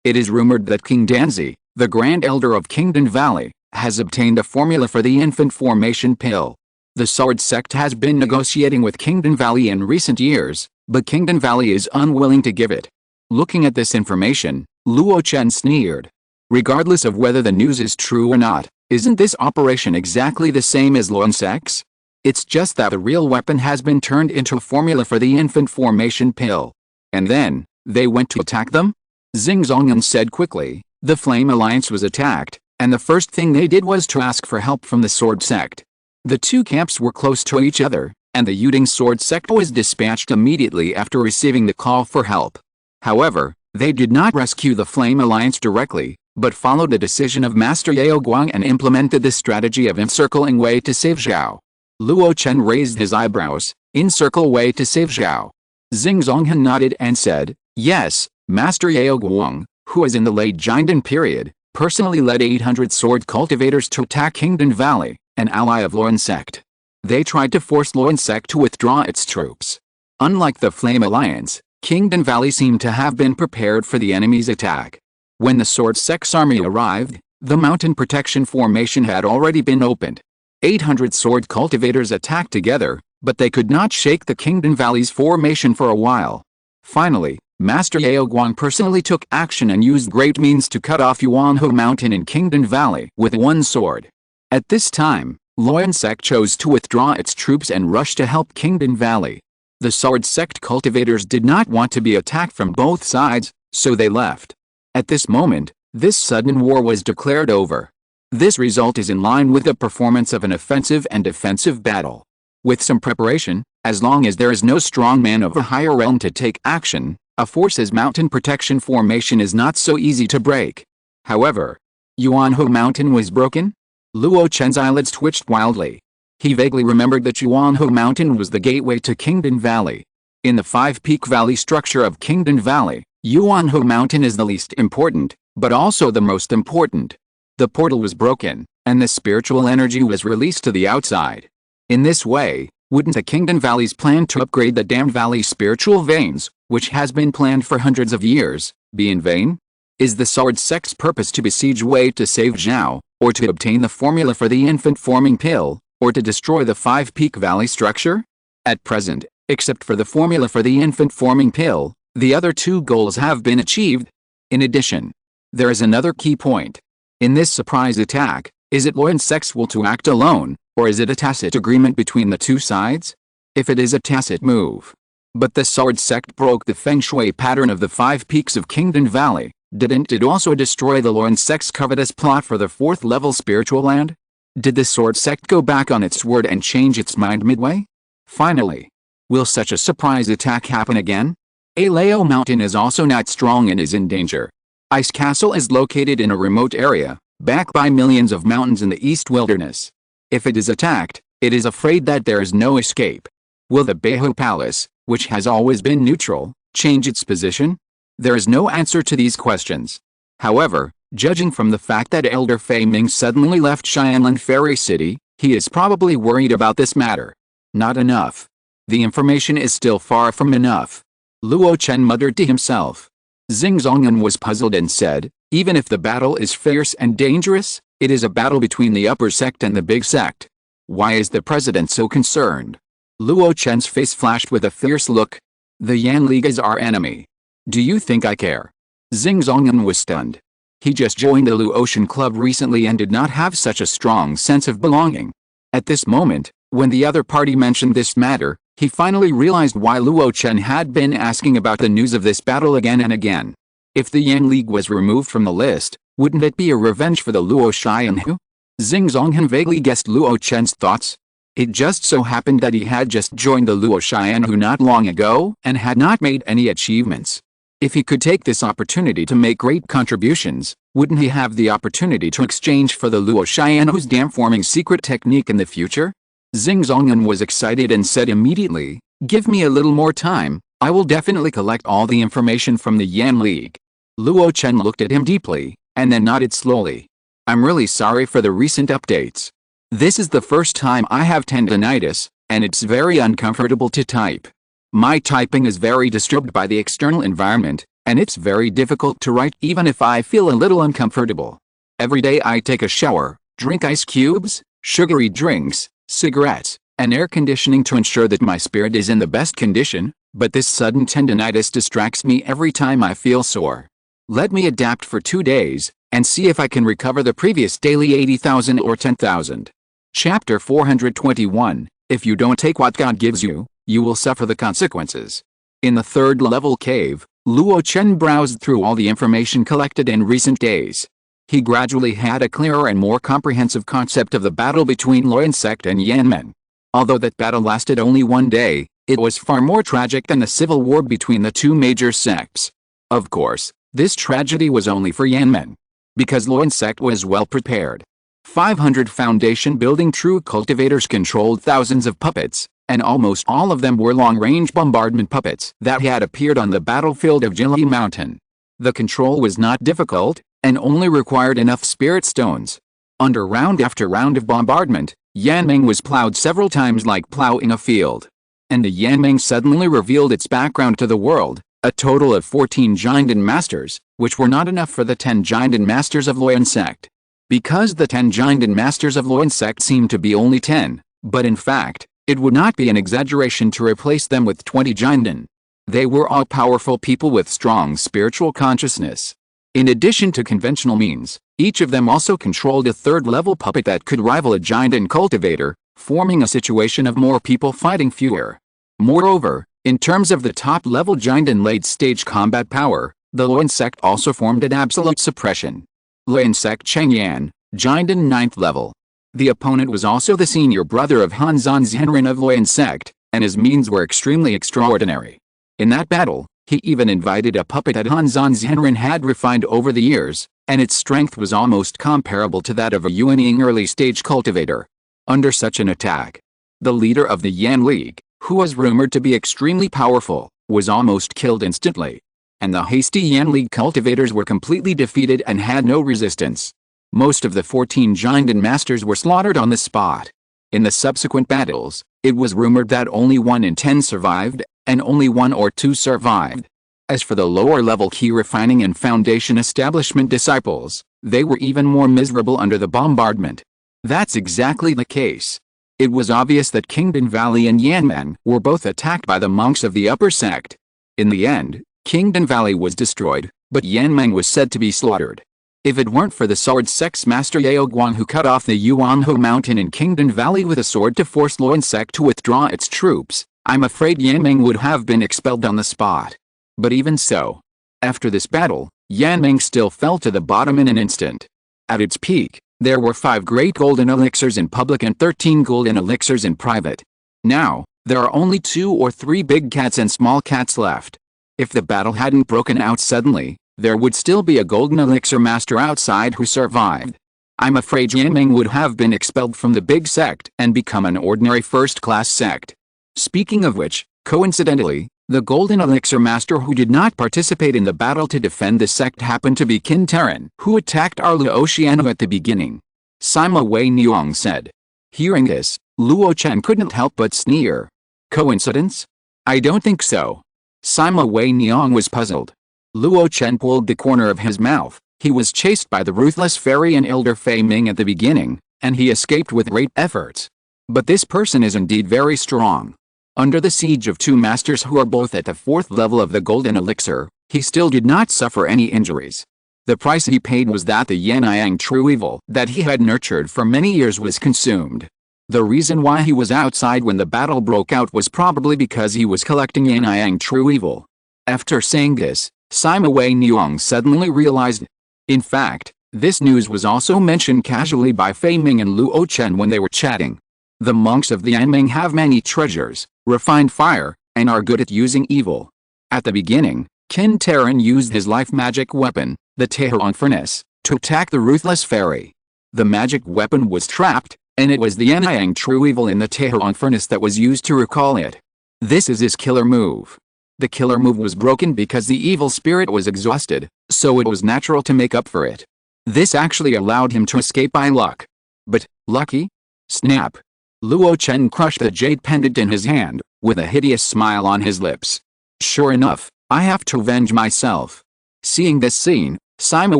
It is rumored that King Danzi, the Grand Elder of Kingdom Valley, has obtained a formula for the infant formation pill. The Sword sect has been negotiating with Kingdom Valley in recent years, but Kingdom Valley is unwilling to give it. Looking at this information, Luo Chen sneered. Regardless of whether the news is true or not, isn't this operation exactly the same as Luo sect's? It's just that the real weapon has been turned into a formula for the infant formation pill. And then, they went to attack them? Xing Zongyan said quickly. The Flame Alliance was attacked, and the first thing they did was to ask for help from the Sword sect. The two camps were close to each other, and the Yuding Sword sect was dispatched immediately after receiving the call for help. However, they did not rescue the Flame Alliance directly, but followed the decision of Master Yao Guang and implemented the strategy of encircling Wei to save Zhao. Luo Chen raised his eyebrows. Encircle Wei to save Zhao. Xing Zonghan nodded and said, yes, Master Yao Guang, who is in the late Jinden period, personally led 800 sword cultivators to attack Kingdom Valley, an ally of Luo sect. They tried to force Luo sect to withdraw its troops. Unlike the Flame Alliance, Kingdom Valley seemed to have been prepared for the enemy's attack. When the Sword sect's army arrived, the mountain protection formation had already been opened. 800 sword cultivators attacked together, but they could not shake the Kingdom Valley's formation for a while. Finally, Master Yao Guang personally took action and used great means to cut off Yuanhou Mountain in Kingdom Valley with one sword. At this time, Luo sect chose to withdraw its troops and rush to help Kingdom Valley. The Sword sect cultivators did not want to be attacked from both sides, so they left. At this moment, this sudden war was declared over. This result is in line with the performance of an offensive and defensive battle. With some preparation, as long as there is no strong man of a higher realm to take action, a force's mountain protection formation is not so easy to break. However, Yuanhou Mountain was broken? Luo Chen's eyelids twitched wildly. He vaguely remembered that Yuanhou Mountain was the gateway to Kingdom Valley. In the five-peak valley structure of Kingdom Valley, Yuanhou Mountain is the least important, but also the most important. The portal was broken, and the spiritual energy was released to the outside. In this way, wouldn't the Kingdom Valley's plan to upgrade the Damned Valley spiritual veins, which has been planned for hundreds of years, be in vain? Is the Sword sect's purpose to besiege Wei to save Zhao, or to obtain the formula for the infant forming pill, or to destroy the five-peak valley structure? At present, except for the formula for the infant forming pill, the other two goals have been achieved. In addition, there is another key point. In this surprise attack, is it Luo sect's will to act alone, or is it a tacit agreement between the two sides? If it is a tacit move. But the Sword sect broke the feng shui pattern of the five peaks of Kingdom Valley, didn't it also destroy the Luo sect's covetous plot for the fourth-level spiritual land? Did the Sword sect go back on its word and change its mind midway? Finally, will such a surprise attack happen again? Alao Mountain is also not strong and is in danger. Ice Castle is located in a remote area, back by millions of mountains in the East Wilderness. If it is attacked, it is afraid that there is no escape. Will the Bigu Palace, which has always been neutral, change its position? There is no answer to these questions. However, judging from the fact that Elder Fei Ming suddenly left Xianlan Fairy City, he is probably worried about this matter. Not enough. The information is still far from enough. Luo Chen muttered to himself. Xing Zongyan was puzzled and said, even if the battle is fierce and dangerous, it is a battle between the upper sect and the big sect. Why is the president so concerned? Luo Chen's face flashed with a fierce look. The Yan League is our enemy. Do you think I care? Xing Zongyan was stunned. He just joined the Luo Chen Club recently and did not have such a strong sense of belonging. At this moment, when the other party mentioned this matter, he finally realized why Luo Chen had been asking about the news of this battle again and again. If the Yan League was removed from the list, wouldn't it be a revenge for the Luo Xianhu? Xing Zonghan vaguely guessed Luo Chen's thoughts. It just so happened that he had just joined the Luo Xianhu not long ago and had not made any achievements. If he could take this opportunity to make great contributions, wouldn't he have the opportunity to exchange for the Luo Xianhu's dam-forming secret technique in the future? Xing Zongyan was excited and said immediately, give me a little more time, I will definitely collect all the information from the Yan League. Luo Chen looked at him deeply, and then nodded slowly. I'm really sorry for the recent updates. This is the first time I have tendinitis, and it's very uncomfortable to type. My typing is very disturbed by the external environment, and it's very difficult to write even if I feel a little uncomfortable. Every day I take a shower, drink ice cubes, sugary drinks, cigarettes, and air conditioning to ensure that my spirit is in the best condition, but this sudden tendinitis distracts me every time I feel sore. Let me adapt for 2 days, and see if I can recover the previous daily 80,000 or 10,000. Chapter 421, If you don't take what God gives you, you will suffer the consequences. In the third-level cave, Luo Chen browsed through all the information collected in recent days. He gradually had a clearer and more comprehensive concept of the battle between Luo sect and Yanmen. Although that battle lasted only 1 day, it was far more tragic than the civil war between the two major sects. Of course, this tragedy was only for Yanmen, because Luo sect was well prepared. 500 foundation building true cultivators controlled thousands of puppets, and almost all of them were long-range bombardment puppets that had appeared on the battlefield of Jili Mountain. The control was not difficult, and only required enough spirit stones. Under round after round of bombardment, Yanmeng was plowed several times like plowing a field. And the Yanmeng suddenly revealed its background to the world, a total of 14 Jinden Masters, which were not enough for the 10 Jinden Masters of Luo sect. Because the 10 Jinden Masters of Luo sect seemed to be only 10, but in fact, it would not be an exaggeration to replace them with 20 Jinden. They were all powerful people with strong spiritual consciousness. In addition to conventional means, each of them also controlled a third-level puppet that could rival a Jinden cultivator, forming a situation of more people fighting fewer. Moreover, in terms of the top-level Jinden late-stage combat power, the Luo sect also formed an absolute suppression. Luo sect Chengyan, Jinden 9th level. The opponent was also the senior brother of Han Zhenren of Luo sect, and his means were extremely extraordinary. In that battle, he even invited a puppet that Han Zhenren had refined over the years, and its strength was almost comparable to that of a Yuanying early-stage cultivator. Under such an attack, the leader of the Yan League, who was rumored to be extremely powerful, was almost killed instantly. And the hasty Yan League cultivators were completely defeated and had no resistance. Most of the 14 Jinden Masters were slaughtered on the spot. In the subsequent battles, it was rumored that only 1 in 10 survived, and only 1 or 2 survived. As for the lower-level key refining and foundation establishment disciples, they were even more miserable under the bombardment. That's exactly the case. It was obvious that Kingdom Valley and Yanmen were both attacked by the monks of the upper sect. In the end, Kingdom Valley was destroyed, but Yanmen was said to be slaughtered. If it weren't for the sword sect's master Yao Guang who cut off the Yuanho mountain in Kingdom Valley with a sword to force Luo sect to withdraw its troops, I'm afraid Yanmeng would have been expelled on the spot. But even so, after this battle, Yanmeng still fell to the bottom in an instant. At its peak, there were 5 great golden elixirs in public and 13 golden elixirs in private. Now, there are only 2 or 3 big cats and small cats left. If the battle hadn't broken out suddenly, there would still be a golden elixir master outside who survived. I'm afraid Yanming would have been expelled from the big sect and become an ordinary first-class sect. Speaking of which, coincidentally, the golden elixir master who did not participate in the battle to defend the sect happened to be Qin Terran, who attacked our Luo Chen at the beginning. Sima Wei Niang said. Hearing this, Luo Chen couldn't help but sneer. Coincidence? I don't think so. Sima Wei Niang was puzzled. Luo Chen pulled the corner of his mouth. He was chased by the ruthless fairy and elder Fei Ming at the beginning, and he escaped with great efforts. But this person is indeed very strong. Under the siege of two masters who are both at the 4th level of the golden elixir, he still did not suffer any injuries. The price he paid was that the Yan'ang true evil that he had nurtured for many years was consumed. The reason why he was outside when the battle broke out was probably because he was collecting Yan'ang true evil. After saying this, Sima Wei Niang suddenly realized. In fact, this news was also mentioned casually by Fei Ming and Luo Chen when they were chatting. The monks of the Yanming have many treasures, refined fire, and are good at using evil. At the beginning, Qin Terran used his life magic weapon, the Tehran Furnace, to attack the ruthless fairy. The magic weapon was trapped, and it was the Yan'ang true evil in the Tehran Furnace that was used to recall it. This is his killer move. The killer move was broken because the evil spirit was exhausted, so it was natural to make up for it. This actually allowed him to escape by luck. But, lucky? Snap! Luo Chen crushed the jade pendant in his hand, with a hideous smile on his lips. Sure enough, I have to avenge myself. Seeing this scene, Sima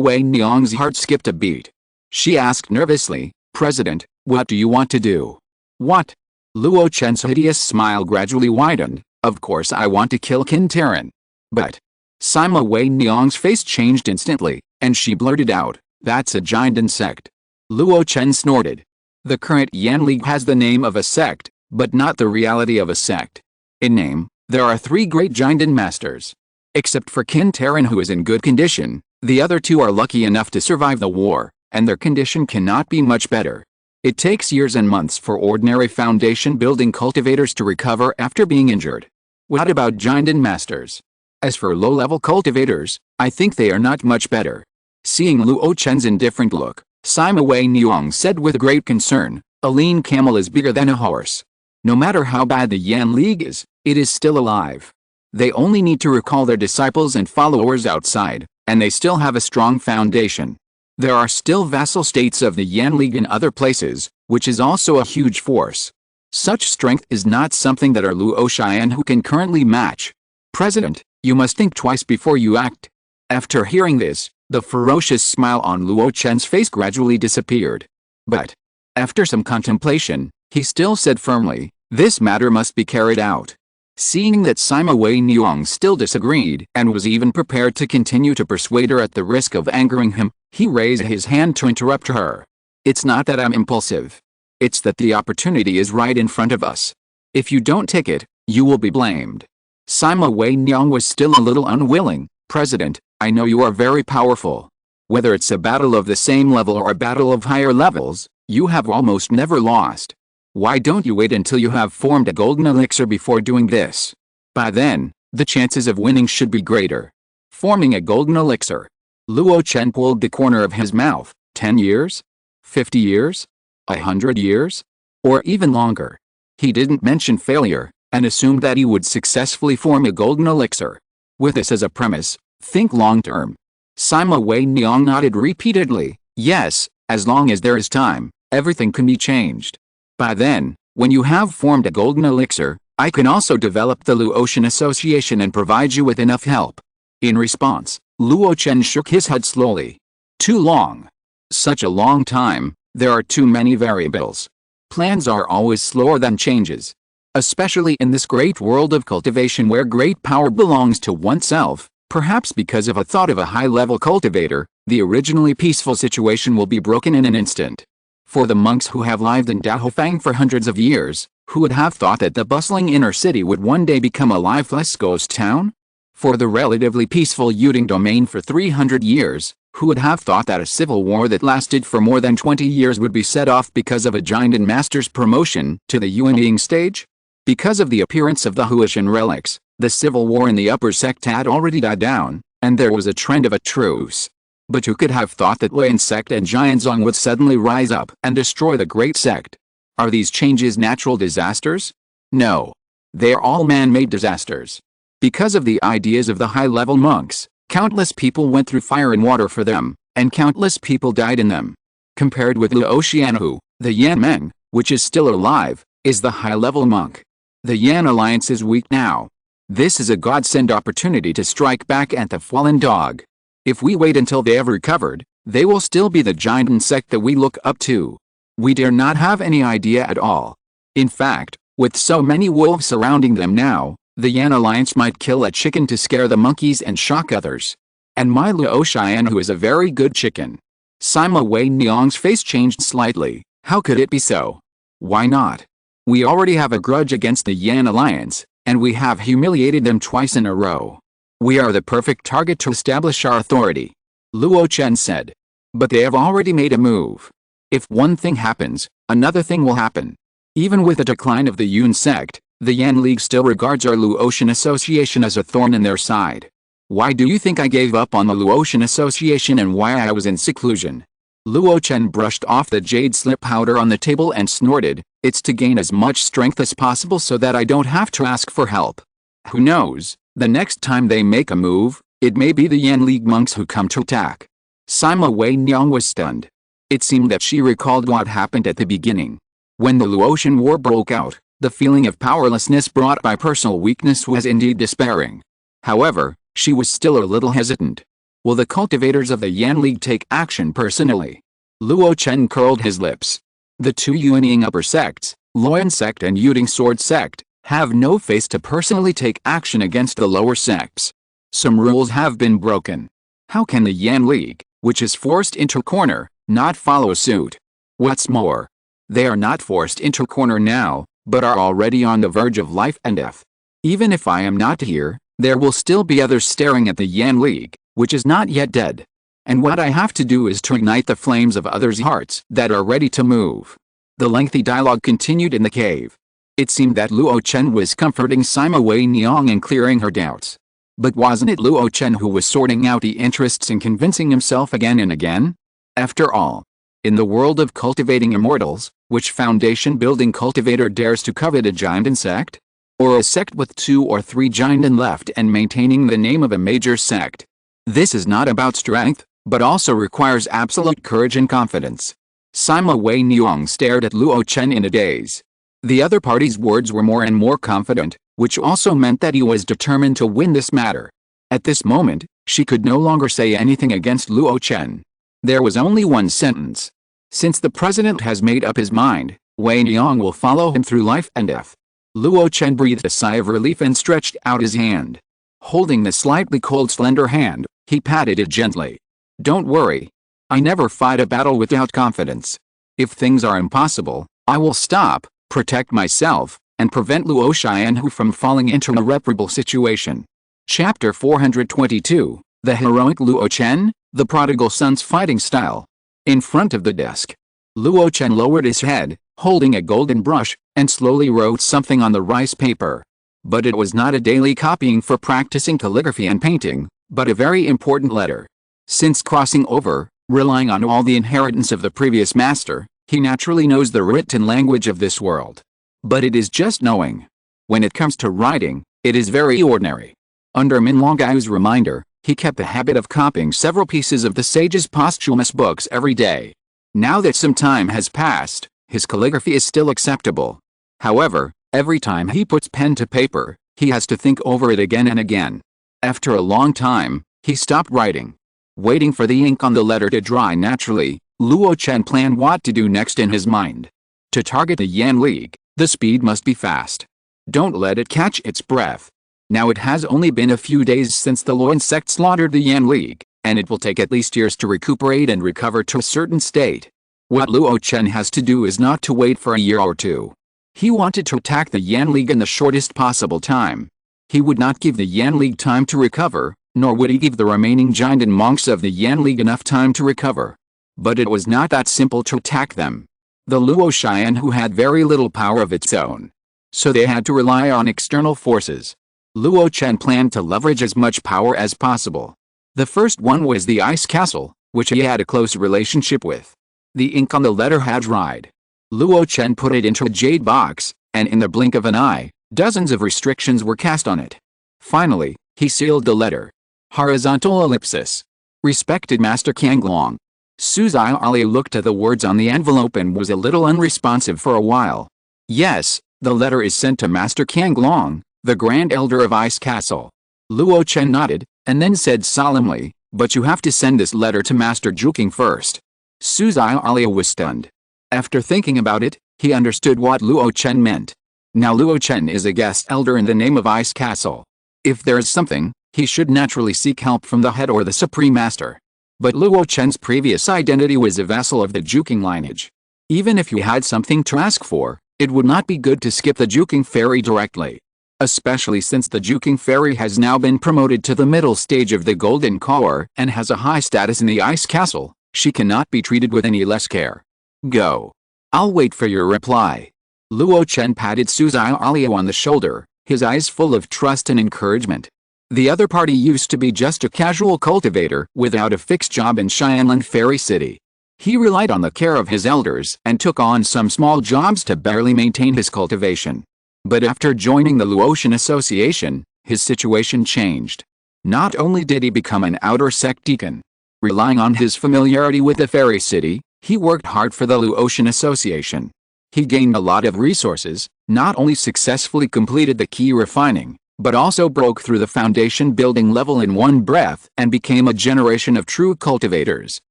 Wei Niang's heart skipped a beat. She asked nervously, President, what do you want to do? What? Luo Chen's hideous smile gradually widened. Of course I want to kill Qin Terran. But. Sima Wei Niang's face changed instantly, and she blurted out, that's a giant sect. Luo Chen snorted. The current Yan League has the name of a sect, but not the reality of a sect. In name, there are 3 great giant masters. Except for Qin Terran who is in good condition, the other 2 are lucky enough to survive the war, and their condition cannot be much better. It takes years and months for ordinary foundation building cultivators to recover after being injured. What about giant masters? As for low-level cultivators, I think they are not much better. Seeing Luo Chen's indifferent look, Sima Wei Niang said with great concern, a lean camel is bigger than a horse. No matter how bad the Yan League is, it is still alive. They only need to recall their disciples and followers outside, and they still have a strong foundation. There are still vassal states of the Yan League in other places, which is also a huge force. Such strength is not something that our Luo Chen who can currently match. President, you must think twice before you act. After hearing this, the ferocious smile on Luo Chen's face gradually disappeared. But, after some contemplation, he still said firmly, this matter must be carried out. Seeing that Sima Wei Niang still disagreed and was even prepared to continue to persuade her at the risk of angering him, he raised his hand to interrupt her. It's not that I'm impulsive. It's that the opportunity is right in front of us. If you don't take it, you will be blamed. Sima Wei Niang was still a little unwilling. President, I know you are very powerful. Whether it's a battle of the same level or a battle of higher levels, you have almost never lost. Why don't you wait until you have formed a golden elixir before doing this? By then, the chances of winning should be greater. Forming a golden elixir. Luo Chen pulled the corner of his mouth. 10 years? 50 years? 100 years? Or even longer. He didn't mention failure, and assumed that he would successfully form a golden elixir. With this as a premise, think long-term. Sima Wei Niang nodded repeatedly. Yes, as long as there is time, everything can be changed. By then, when you have formed a golden elixir, I can also develop the Luo Chen Association and provide you with enough help. In response, Luo Chen shook his head slowly. Too long. Such a long time, there are too many variables. Plans are always slower than changes. Especially in this great world of cultivation where great power belongs to oneself, perhaps because of a thought of a high-level cultivator, the originally peaceful situation will be broken in an instant. For the monks who have lived in Daofang for hundreds of years, who would have thought that the bustling inner city would one day become a lifeless ghost town? For the relatively peaceful Yuding domain for 300 years, who would have thought that a civil war that lasted for more than 20 years would be set off because of a giant master's promotion to the Yuanying stage? Because of the appearance of the Huashan relics, The civil war in the upper sect had already died down, and there was a trend of a truce. But who could have thought that Luo sect and Jianzong would suddenly rise up and destroy the great sect? Are these changes natural disasters? No. They are all man-made disasters. Because of the ideas of the high-level monks, countless people went through fire and water for them, and countless people died in them. Compared with Luo Chen who, the Yan Meng, which is still alive, is the high-level monk. The Yan alliance is weak now. This is a godsend opportunity to strike back at the fallen dog. If we wait until they have recovered, they will still be the giant sect that we look up to. We dare not have any idea at all. In fact, with so many wolves surrounding them now, the Yan alliance might kill a chicken to scare the monkeys and shock others. And my Luo Chen who is a very good chicken. Sima Wei Niang's face changed slightly. How could it be so? Why not? We already have a grudge against the Yan alliance, and we have humiliated them twice in a row. We are the perfect target to establish our authority. Luo Chen said. But they have already made a move. If one thing happens, another thing will happen. Even with the decline of the Yun sect, the Yan League still regards our Luo Chen Association as a thorn in their side. Why do you think I gave up on the Luo Chen Association and why I was in seclusion? Luo Chen brushed off the jade slip powder on the table and snorted, it's to gain as much strength as possible so that I don't have to ask for help. Who knows, the next time they make a move, it may be the Yan League monks who come to attack. Sima Wei Niang was stunned. It seemed that she recalled what happened at the beginning. When the Luo Chen War broke out, the feeling of powerlessness brought by personal weakness was indeed despairing. However, she was still a little hesitant. Will the cultivators of the Yan League take action personally? Luo Chen curled his lips. The two Yuanying upper sects, Luoyan sect and Yuding sword sect, have no face to personally take action against the lower sects. Some rules have been broken. How can the Yan League, which is forced into a corner, not follow suit? What's more, they are not forced into a corner now, but are already on the verge of life and death. Even if I am not here, there will still be others staring at the Yan League, which is not yet dead. And what I have to do is to ignite the flames of others' hearts that are ready to move. The lengthy dialogue continued in the cave. It seemed that Luo Chen was comforting Sima Wei Niang and clearing her doubts. But wasn't it Luo Chen who was sorting out the interests and convincing himself again and again? After all, in the world of cultivating immortals, which foundation-building cultivator dares to covet a giant sect? Or a sect with 2 or 3 giant left and maintaining the name of a major sect? This is not about strength, but also requires absolute courage and confidence. Sima Wei Niang stared at Luo Chen in a daze. The other party's words were more and more confident, which also meant that he was determined to win this matter. At this moment, she could no longer say anything against Luo Chen. There was only one sentence. Since the president has made up his mind, Wei Niang will follow him through life and death. Luo Chen breathed a sigh of relief and stretched out his hand. Holding the slightly cold slender hand, he patted it gently. Don't worry. I never fight a battle without confidence. If things are impossible, I will stop, protect myself, and prevent Luo Chen from falling into an irreparable situation. Chapter 422, The Heroic Luo Chen, The Prodigal Son's Fighting Style. In front of the desk, Luo Chen lowered his head, holding a golden brush, and slowly wrote something on the rice paper. But it was not a daily copying for practicing calligraphy and painting, but a very important letter. Since crossing over, relying on all the inheritance of the previous master, he naturally knows the written language of this world. But it is just knowing. When it comes to writing, it is very ordinary. Under Min Longai's reminder, he kept the habit of copying several pieces of the sage's posthumous books every day. Now that some time has passed, his calligraphy is still acceptable. However, every time he puts pen to paper, he has to think over it again and again. After a long time, he stopped writing. Waiting for the ink on the letter to dry naturally, Luo Chen planned what to do next in his mind. To target the Yan League, the speed must be fast. Don't let it catch its breath. Now it has only been a few days since the Luoyan sect slaughtered the Yan League, and it will take at least years to recuperate and recover to a certain state. What Luo Chen has to do is not to wait for a year or two. He wanted to attack the Yan League in the shortest possible time. He would not give the Yan League time to recover, nor would he give the remaining giant and monks of the Yan League enough time to recover. But it was not that simple to attack them. The Luo Chen had very little power of its own. So they had to rely on external forces. Luo Chen planned to leverage as much power as possible. The first one was the ice castle, which he had a close relationship with. The ink on the letter had dried. Luo Chen put it into a jade box, and in the blink of an eye, dozens of restrictions were cast on it. Finally, he sealed the letter. Horizontal ellipsis. Respected Master Kanglong. Suzai Ali looked at the words on the envelope and was a little unresponsive for a while. Yes, the letter is sent to Master Kanglong, the Grand Elder of Ice Castle. Luo Chen nodded, and then said solemnly, but you have to send this letter to Master Juking first. Suzai Ali was stunned. After thinking about it, he understood what Luo Chen meant. Now Luo Chen is a guest elder in the name of Ice Castle. If there is something, he should naturally seek help from the head or the supreme master. But Luo Chen's previous identity was a vassal of the Juking lineage. Even if you had something to ask for, it would not be good to skip the Juking fairy directly. Especially since the Juking fairy has now been promoted to the middle stage of the Golden Core and has a high status in the Ice Castle, she cannot be treated with any less care. Go. I'll wait for your reply. Luo Chen patted Suzai Aliu on the shoulder, his eyes full of trust and encouragement. The other party used to be just a casual cultivator without a fixed job in Xianlan Fairy City. He relied on the care of his elders and took on some small jobs to barely maintain his cultivation. But after joining the Luo Chen Association, his situation changed. Not only did he become an outer sect deacon, relying on his familiarity with the Fairy City, he worked hard for the Luo Chen Association. He gained a lot of resources, not only successfully completed the key refining, but also broke through the foundation building level in one breath and became a generation of true cultivators.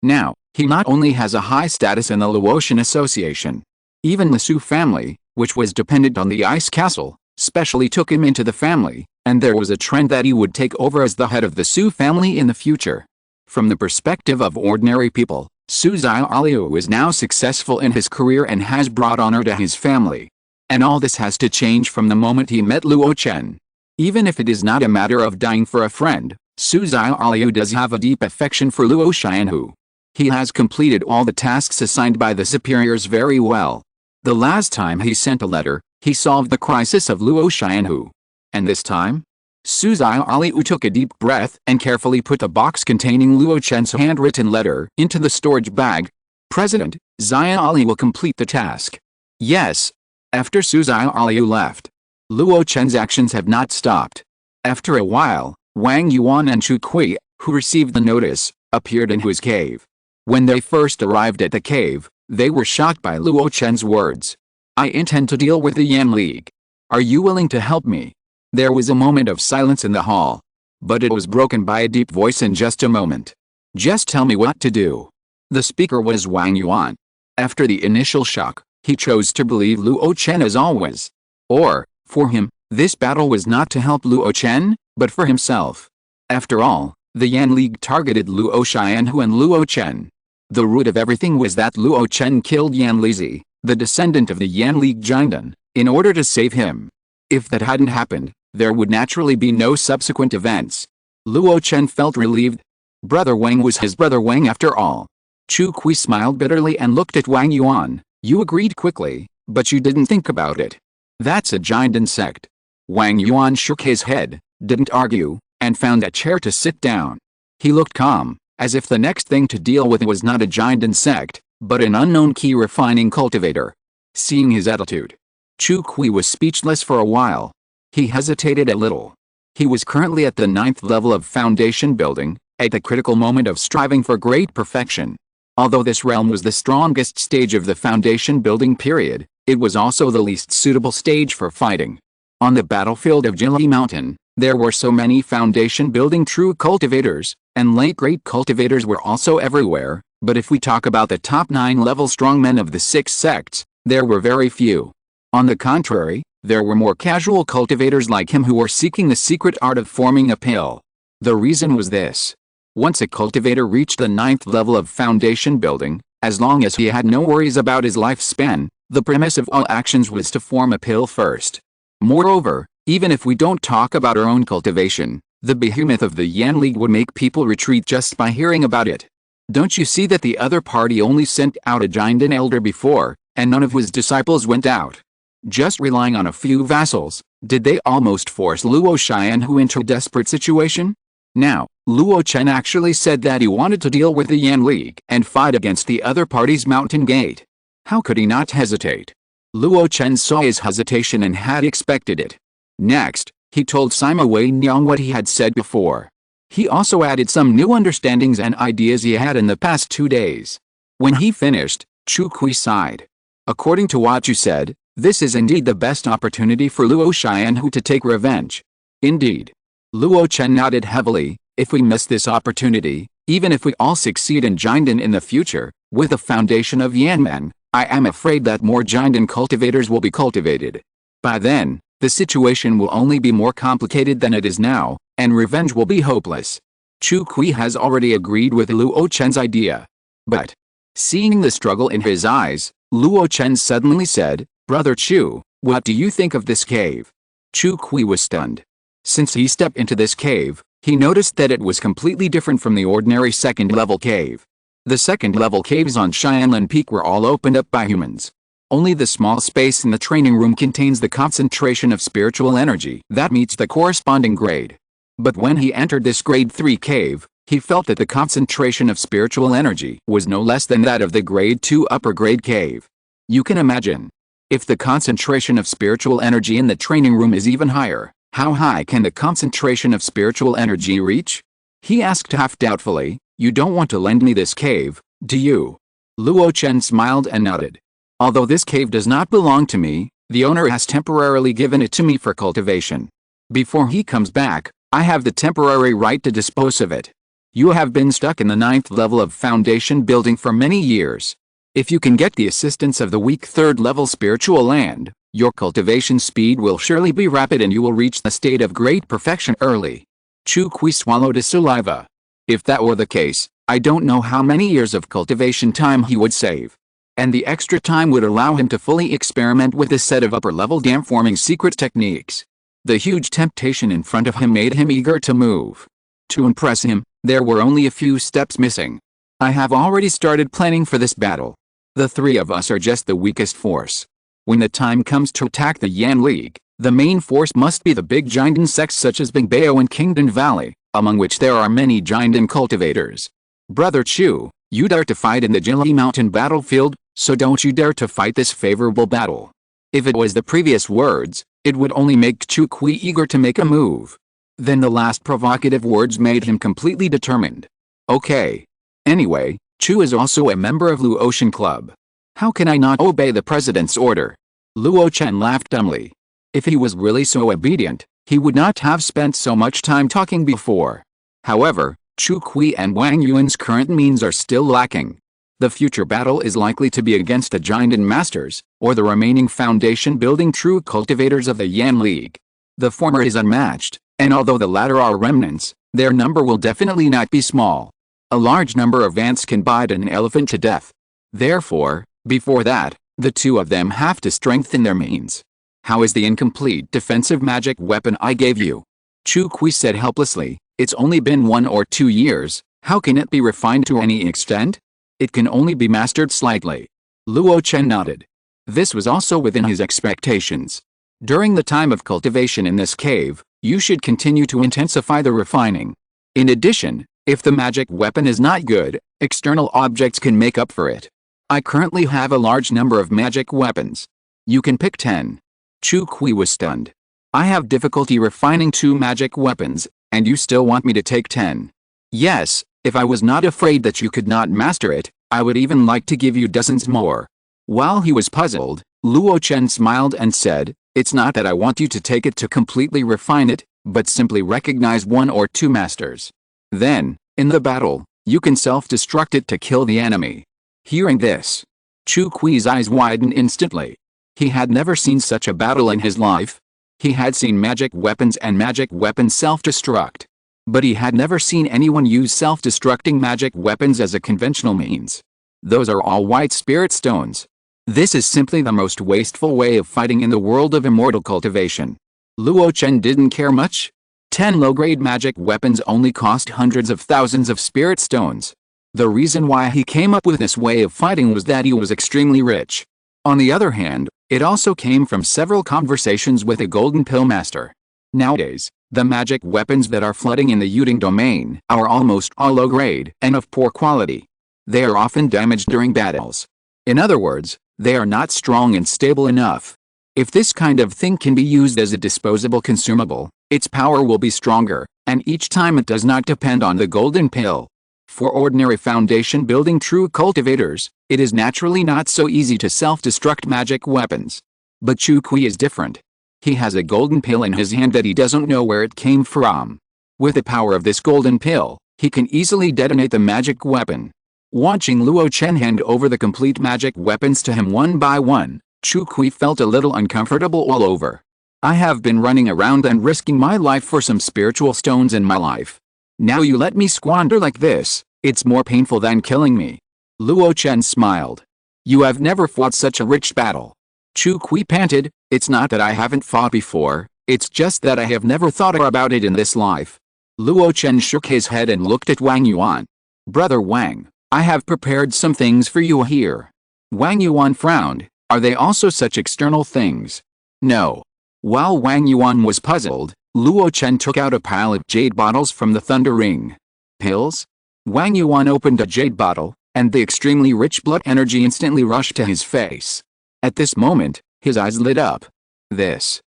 Now, he not only has a high status in the Luo Chen Association. Even the Su family, which was dependent on the Ice Castle, specially took him into the family, and there was a trend that he would take over as the head of the Su family in the future. From the perspective of ordinary people, Suzai Aliu is now successful in his career and has brought honor to his family. And all this has to change from the moment he met Luo Chen. Even if it is not a matter of dying for a friend, Suzai Aliu does have a deep affection for Luo Xianhu. He has completed all the tasks assigned by the superiors very well. The last time he sent a letter, he solved the crisis of Luo Xianhu. And this time? Suzai Aliu took a deep breath and carefully put the box containing Luo Chen's handwritten letter into the storage bag. President, Zia Ali will complete the task. Yes. After Suzai Aliu left, Luo Chen's actions have not stopped. After a while, Wang Yuan and Chu Kui, who received the notice, appeared in his cave. When they first arrived at the cave, they were shocked by Luo Chen's words. I intend to deal with the Yan League. Are you willing to help me? There was a moment of silence in the hall. But it was broken by a deep voice in just a moment. Just tell me what to do. The speaker was Wang Yuan. After the initial shock, he chose to believe Luo Chen as always. Or, for him, this battle was not to help Luo Chen, but for himself. After all, the Yan League targeted Luo Xianhu and Luo Chen. The root of everything was that Luo Chen killed Yan Lizi, the descendant of the Yan League Jiandan, in order to save him. If that hadn't happened, there would naturally be no subsequent events. Luo Chen felt relieved. Brother Wang was his brother Wang after all. Chu Kui smiled bitterly and looked at Wang Yuan. You agreed quickly, but you didn't think about it. That's a Jiandan sect. Wang Yuan shook his head, didn't argue, and found a chair to sit down. He looked calm, as if the next thing to deal with was not a Jiandan sect, but an unknown key refining cultivator. Seeing his attitude, Chu Kui was speechless for a while. He hesitated a little. He was currently at the 9th level of foundation building, at the critical moment of striving for great perfection. Although this realm was the strongest stage of the foundation building period, it was also the least suitable stage for fighting. On the battlefield of Jili Mountain, there were so many foundation building true cultivators, and late great cultivators were also everywhere, but if we talk about the top 9 level strongmen of the 6 sects, there were very few. On the contrary, there were more casual cultivators like him who were seeking the secret art of forming a pill. The reason was this. Once a cultivator reached the 9th level of foundation building, as long as he had no worries about his lifespan, the premise of all actions was to form a pill first. Moreover, even if we don't talk about our own cultivation, the behemoth of the Yan League would make people retreat just by hearing about it. Don't you see that the other party only sent out a Jiandan elder before, and none of his disciples went out? Just relying on a few vassals, Did they almost force Luo Xianhu into a desperate situation? Now, Luo Chen actually said that he wanted to deal with the Yan League and fight against the other party's mountain gate. How could he not hesitate? Luo Chen saw his hesitation and had expected it. Next, he told Sima Weinyang what he had said before. He also added some new understandings and ideas he had in the past 2 days. When he finished, Chu Kui sighed. According to what you said, this is indeed the best opportunity for Luo Xianhu to take revenge. Indeed. Luo Chen nodded heavily. If we miss this opportunity, even if we all succeed in Jinden in the future, with the foundation of Yanmen, I am afraid that more Jinden cultivators will be cultivated. By then, the situation will only be more complicated than it is now, and revenge will be hopeless. Chu Kui has already agreed with Luo Chen's idea. But, seeing the struggle in his eyes, Luo Chen suddenly said, "Brother Chu, what do you think of this cave?" Chu Kui was stunned. Since he stepped into this cave, he noticed that it was completely different from the ordinary second-level cave. The second-level caves on Xianlin Peak were all opened up by humans. Only the small space in the training room contains the concentration of spiritual energy that meets the corresponding grade. But when he entered this grade 3 cave, he felt that the concentration of spiritual energy was no less than that of the grade 2 upper grade cave. You can imagine. If the concentration of spiritual energy in the training room is even higher, how high can the concentration of spiritual energy reach? He asked half doubtfully, "You don't want to lend me this cave, do you?" Luo Chen smiled and nodded. "Although this cave does not belong to me, the owner has temporarily given it to me for cultivation. Before he comes back, I have the temporary right to dispose of it. You have been stuck in the 9th level of foundation building for many years. If you can get the assistance of the weak 3rd level spiritual land, your cultivation speed will surely be rapid and you will reach the state of great perfection early." Chu Kui swallowed his saliva. If that were the case, I don't know how many years of cultivation time he would save. And the extra time would allow him to fully experiment with a set of upper-level dam-forming secret techniques. The huge temptation in front of him made him eager to move. To impress him, there were only a few steps missing. I have already started planning for this battle. The 3 of us are just the weakest force. When the time comes to attack the Yan League, the main force must be the big Jinden sects such as Bingbao and Kingdom Valley, among which there are many Jinden cultivators. Brother Chu, you dare to fight in the Jili Mountain battlefield, so don't you dare to fight this favorable battle. If it was the previous words, it would only make Chu Kui eager to make a move. Then the last provocative words made him completely determined. Okay. Anyway, Chu is also a member of Luo Chen Club. How can I not obey the president's order? Luo Chen laughed dumbly. If he was really so obedient, he would not have spent so much time talking before. However, Chu Kui and Wang Yuan's current means are still lacking. The future battle is likely to be against the Jinden Masters, or the remaining foundation-building true cultivators of the Yan League. The former is unmatched, and although the latter are remnants, their number will definitely not be small. A large number of ants can bite an elephant to death. Therefore, before that, the 2 of them have to strengthen their means. How is the incomplete defensive magic weapon I gave you? Chu Kui said helplessly, it's only been 1 or 2 years, how can it be refined to any extent? It can only be mastered slightly. Luo Chen nodded. This was also within his expectations. During the time of cultivation in this cave, you should continue to intensify the refining. In addition, if the magic weapon is not good, external objects can make up for it. I currently have a large number of magic weapons. You can pick 10. Chu Kui was stunned. I have difficulty refining 2 magic weapons, and you still want me to take 10. Yes, if I was not afraid that you could not master it, I would even like to give you dozens more. While he was puzzled, Luo Chen smiled and said, it's not that I want you to take it to completely refine it, but simply recognize 1 or 2 masters. Then, in the battle, you can self-destruct it to kill the enemy. Hearing this, Chu Kui's eyes widened instantly. He had never seen such a battle in his life. He had seen magic weapons and magic weapons self-destruct. But he had never seen anyone use self-destructing magic weapons as a conventional means. Those are all white spirit stones. This is simply the most wasteful way of fighting in the world of immortal cultivation. Luo Chen didn't care much. 10 low-grade magic weapons only cost hundreds of thousands of spirit stones. The reason why he came up with this way of fighting was that he was extremely rich. On the other hand, It also came from several conversations with a golden pill master. Nowadays, the magic weapons that are flooding in the Yuding domain are almost all low grade and of poor quality. They are often damaged during battles. In other words, they are not strong and stable enough. If this kind of thing can be used as a disposable consumable, its power will be stronger, and each time it does not depend on the golden pill. For ordinary foundation building true cultivators, it is naturally not so easy to self-destruct magic weapons. But Chu Kui is different. He has a golden pill in his hand that he doesn't know where it came from. With the power of this golden pill, he can easily detonate the magic weapon. Watching Luo Chen hand over the complete magic weapons to him one by one, Chu Kui felt a little uncomfortable all over. I have been running around and risking my life for some spiritual stones in my life. Now you let me squander like this, it's more painful than killing me. Luo Chen smiled. You have never fought such a rich battle. Chu Kui panted, it's not that I haven't fought before, it's just that I have never thought about it in this life. Luo Chen shook his head and looked at Wang Yuan. Brother Wang, I have prepared some things for you here. Wang Yuan frowned, are they also such external things? No. While Wang Yuan was puzzled, Luo Chen took out a pile of jade bottles from the thunder ring. Pills? Wang Yuan opened a jade bottle, and the extremely rich blood energy instantly rushed to his face. At this moment, his eyes lit up. This.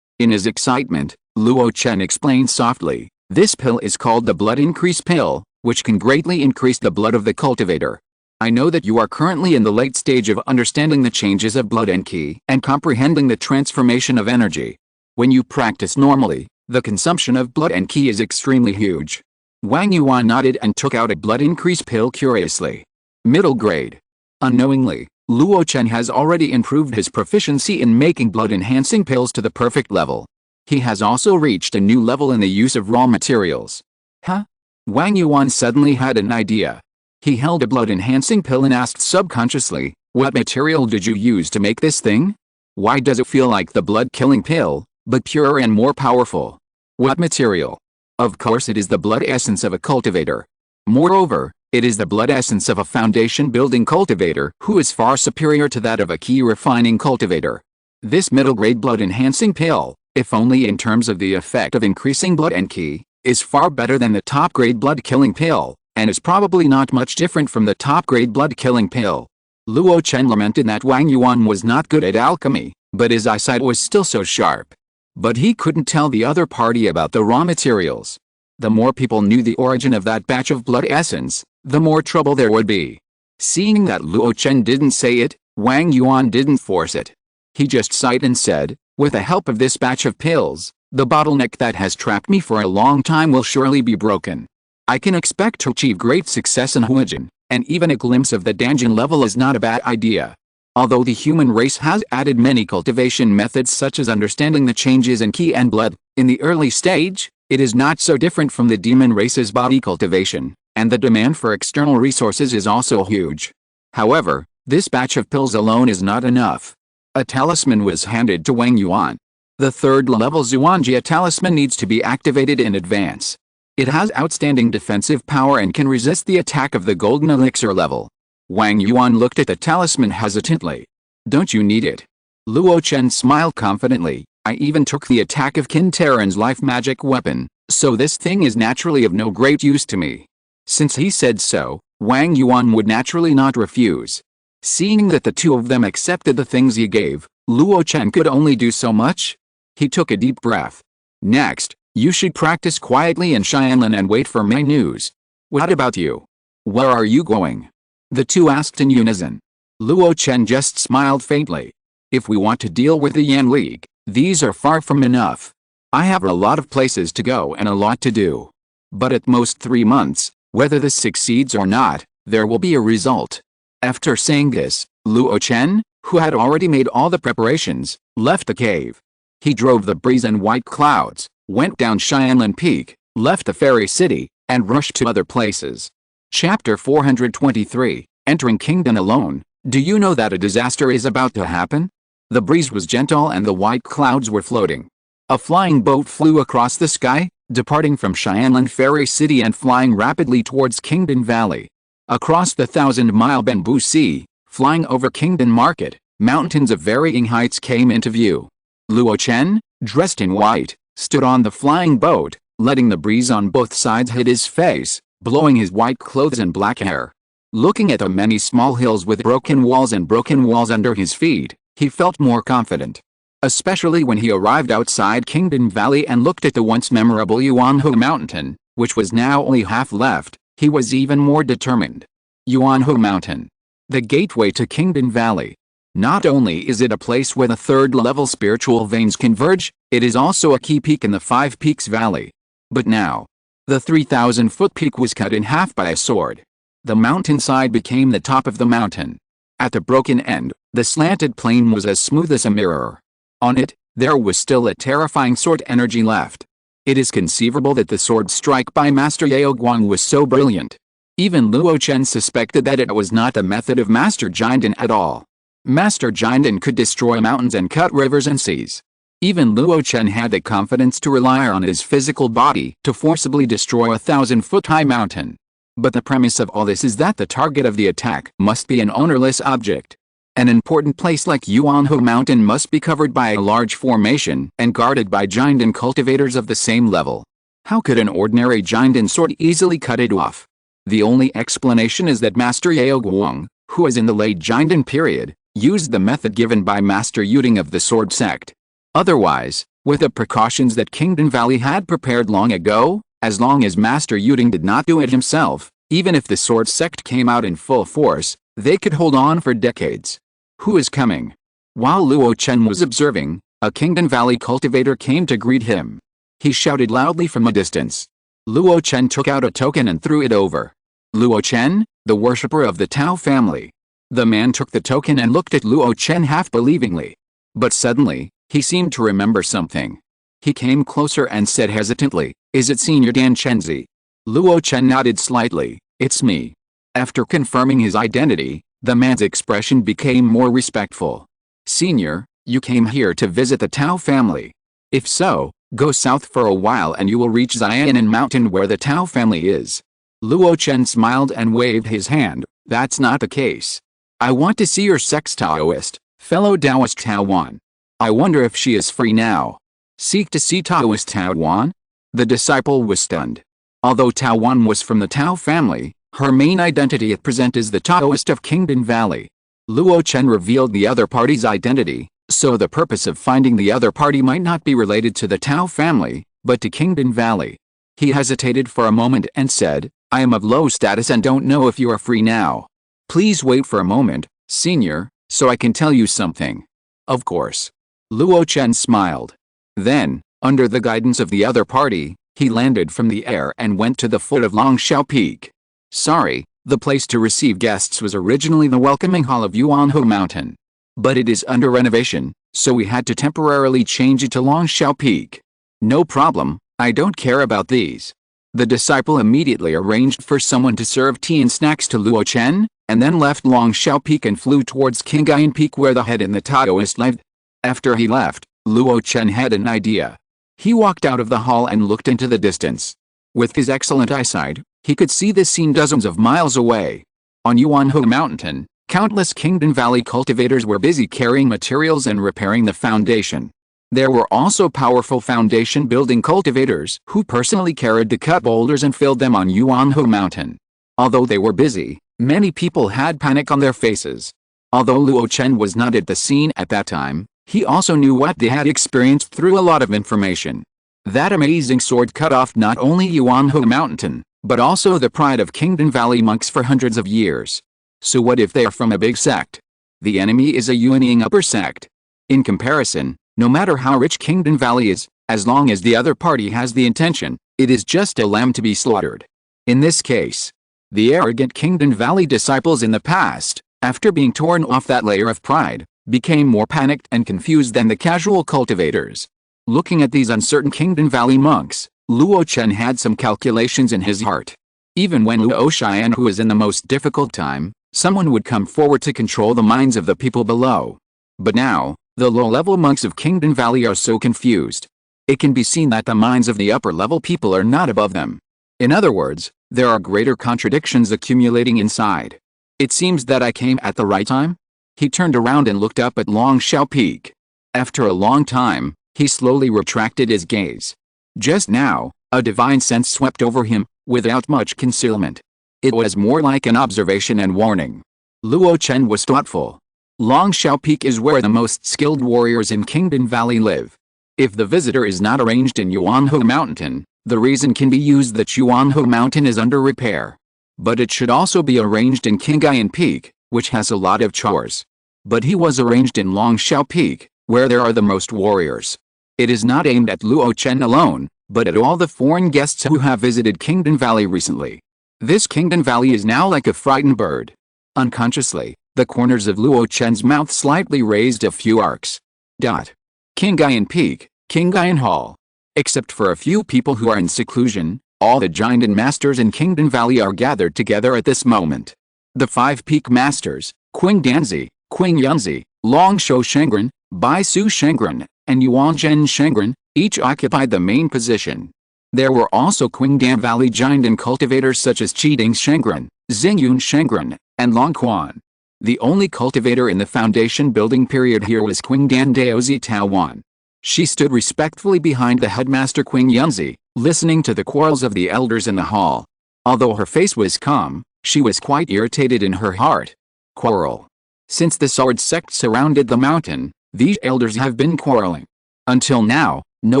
In his excitement, Luo Chen explained softly, this pill is called the blood increase pill, which can greatly increase the blood of the cultivator. I know that you are currently in the late stage of understanding the changes of blood and ki and comprehending the transformation of energy. When you practice normally, the consumption of blood and ki is extremely huge. Wang Yuan nodded and took out a blood increase pill curiously. Middle grade. Unknowingly, Luo Chen has already improved his proficiency in making blood-enhancing pills to the perfect level. He has also reached a new level in the use of raw materials. Huh? Wang Yuan suddenly had an idea. He held a blood-enhancing pill and asked subconsciously, what material did you use to make this thing? Why does it feel like the blood-killing pill, but purer and more powerful? What material? Of course it is the blood essence of a cultivator. Moreover, it is the blood essence of a foundation-building cultivator who is far superior to that of a key-refining cultivator. This middle-grade blood-enhancing pill, if only in terms of the effect of increasing blood and ki, is far better than the top-grade blood-killing pill, and is probably not much different from the top-grade blood-killing pill. Luo Chen lamented that Wang Yuan was not good at alchemy, but his eyesight was still so sharp. But he couldn't tell the other party about the raw materials. The more people knew the origin of that batch of blood essence, the more trouble there would be. Seeing that Luo Chen didn't say it, Wang Yuan didn't force it. He just sighed and said, with the help of this batch of pills, the bottleneck that has trapped me for a long time will surely be broken. I can expect to achieve great success in Huijin, and even a glimpse of the Danjin level is not a bad idea. Although the human race has added many cultivation methods such as understanding the changes in ki and blood, in the early stage, it is not so different from the demon race's body cultivation, and the demand for external resources is also huge. However, this batch of pills alone is not enough. A talisman was handed to Wang Yuan. The third-level Zuanjia talisman needs to be activated in advance. It has outstanding defensive power and can resist the attack of the golden elixir level. Wang Yuan looked at the talisman hesitantly. Don't you need it? Luo Chen smiled confidently. I even took the attack of Qin Terran's life magic weapon, so this thing is naturally of no great use to me. Since he said so, Wang Yuan would naturally not refuse. Seeing that the two of them accepted the things he gave, Luo Chen could only do so much. He took a deep breath. Next, you should practice quietly in Xianlan and wait for my news. What about you? Where are you going? The two asked in unison. Luo Chen just smiled faintly. If we want to deal with the Yan League, these are far from enough. I have a lot of places to go and a lot to do. But at most 3 months, whether this succeeds or not, there will be a result. After saying this, Luo Chen, who had already made all the preparations, left the cave. He drove the breeze and white clouds, went down Xianlan Peak, left the fairy city, and rushed to other places. Chapter 423, Entering Kingdom Alone. Do you know that a disaster is about to happen? The breeze was gentle and the white clouds were floating. A flying boat flew across the sky, departing from Xianlan Fairy City and flying rapidly towards Kingdom Valley. Across the 1,000-mile bamboo sea, flying over Kingdom Market, Mountains of varying heights came into view. Luo Chen, dressed in white, stood on the flying boat, letting the breeze on both sides hit his face, blowing his white clothes and black hair. Looking at the many small hills with broken walls under his feet, he felt more confident. Especially when he arrived outside Kingdom Valley and looked at the once memorable Yuanhu Mountain, which was now only half left, he was even more determined. Yuanhu Mountain. The gateway to Kingdom Valley. Not only is it a place where the third-level spiritual veins converge, it is also a key peak in the Five Peaks Valley. But now, the 3,000-foot peak was cut in half by a sword. The mountainside became the top of the mountain. At the broken end, the slanted plane was as smooth as a mirror. On it, there was still a terrifying sword energy left. It is conceivable that the sword strike by Master Yao Guang was so brilliant. Even Luo Chen suspected that it was not the method of Master Jinden at all. Master Jinden could destroy mountains and cut rivers and seas. Even Luo Chen had the confidence to rely on his physical body to forcibly destroy a 1,000-foot-high mountain. But the premise of all this is that the target of the attack must be an ownerless object. An important place like Yuanhu Mountain must be covered by a large formation and guarded by Jinden cultivators of the same level. How could an ordinary Jinden sword easily cut it off? The only explanation is that Master Yao Guang, who is in the late Jinden period, used the method given by Master Yuding of the Sword Sect. Otherwise, with the precautions that Kingdom Valley had prepared long ago, as long as Master Yuding did not do it himself, even if the Sword Sect came out in full force, they could hold on for decades. Who is coming? While Luo Chen was observing, a Kingdom Valley cultivator came to greet him. He shouted loudly from a distance. Luo Chen took out a token and threw it over. Luo Chen, the worshipper of the Tao family. The man took the token and looked at Luo Chen half-believingly. But suddenly, he seemed to remember something. He came closer and said hesitantly, "Is it Senior Dan Chenzi?" Luo Chen nodded slightly. "It's me." After confirming his identity, the man's expression became more respectful. "Senior, you came here to visit the Tao family. If so, go south for a while and you will reach Xianan Mountain where the Tao family is." Luo Chen smiled and waved his hand. "That's not the case. I want to see your sect's Taoist, fellow Taoist Tao Wan. I wonder if she is free now." "Seek to see Taoist Tao Wan?" The disciple was stunned. Although Tao Wan was from the Tao family, her main identity at present is the Taoist of Kingdom Valley. Luo Chen revealed the other party's identity, so the purpose of finding the other party might not be related to the Tao family, but to Kingdom Valley. He hesitated for a moment and said, "I am of low status and don't know if you are free now. Please wait for a moment, Senior, so I can tell you something." "Of course." Luo Chen smiled. Then, under the guidance of the other party, he landed from the air and went to the foot of Longshao Peak. Sorry, the place to receive guests was originally the welcoming hall of Yuanhu Mountain. But it is under renovation, so we had to temporarily change it to Longshao Peak. "No problem, I don't care about these." The disciple immediately arranged for someone to serve tea and snacks to Luo Chen, and then left Longshao Peak and flew towards Qingyan Peak where the head and the Taoist lived. After he left, Luo Chen had an idea. He walked out of the hall and looked into the distance. With his excellent eyesight, he could see this scene dozens of miles away. On Yuanhu Mountain, countless Kingdom Valley cultivators were busy carrying materials and repairing the foundation. There were also powerful foundation-building cultivators who personally carried the cut boulders and filled them on Yuanhu Mountain. Although they were busy, many people had panic on their faces. Although Luo Chen was not at the scene at that time, he also knew what they had experienced through a lot of information. That amazing sword cut off not only Yuanhu Mountain, but also the pride of Kingdom Valley monks for hundreds of years. So what if they are from a big sect? The enemy is a Yuanying upper sect. In comparison, no matter how rich Kingdom Valley is, as long as the other party has the intention, it is just a lamb to be slaughtered. In this case, the arrogant Kingdom Valley disciples in the past, after being torn off that layer of pride, became more panicked and confused than the casual cultivators. Looking at these uncertain Kingdom Valley monks, Luo Chen had some calculations in his heart. Even when Luo Xian who was in the most difficult time, someone would come forward to control the minds of the people below. But now, the low-level monks of Kingdom Valley are so confused. It can be seen that the minds of the upper-level people are not above them. In other words, there are greater contradictions accumulating inside. "It seems that I came at the right time?" He turned around and looked up at Longshao Peak. After a long time, he slowly retracted his gaze. Just now, a divine sense swept over him, without much concealment. It was more like an observation and warning. Luo Chen was thoughtful. Longshao Peak is where the most skilled warriors in Kingdom Valley live. If the visitor is not arranged in Yuanhe Mountain, the reason can be used that Yuanhe Mountain is under repair. But it should also be arranged in Qingyuan Peak, which has a lot of chores. But he was arranged in Longshao Peak, where there are the most warriors. It is not aimed at Luo Chen alone, but at all the foreign guests who have visited Kingdom Valley recently. This Kingdom Valley is now like a frightened bird. Unconsciously, the corners of Luo Chen's mouth slightly raised a few arcs. Qingyuan Peak, Qingyuan Hall. Except for a few people who are in seclusion, all the giant and masters in Kingdom Valley are gathered together at this moment. The 5 peak masters, Qing Danzi, Qing Yunzi, Longshou Shengren, Bai Su Shengren, and Yuanzhen Shengren, each occupied the main position. There were also Qingdan Valley giant and cultivators such as Qiding Shengren, Xingyun Shengren, and Longquan. The only cultivator in the foundation building period here was Qingdan Daozi Taowan. She stood respectfully behind the headmaster Qing Yunzi, listening to the quarrels of the elders in the hall. Although her face was calm, she was quite irritated in her heart. Quarrel. Since the sword sect surrounded the mountain, these elders have been quarreling. Until now, no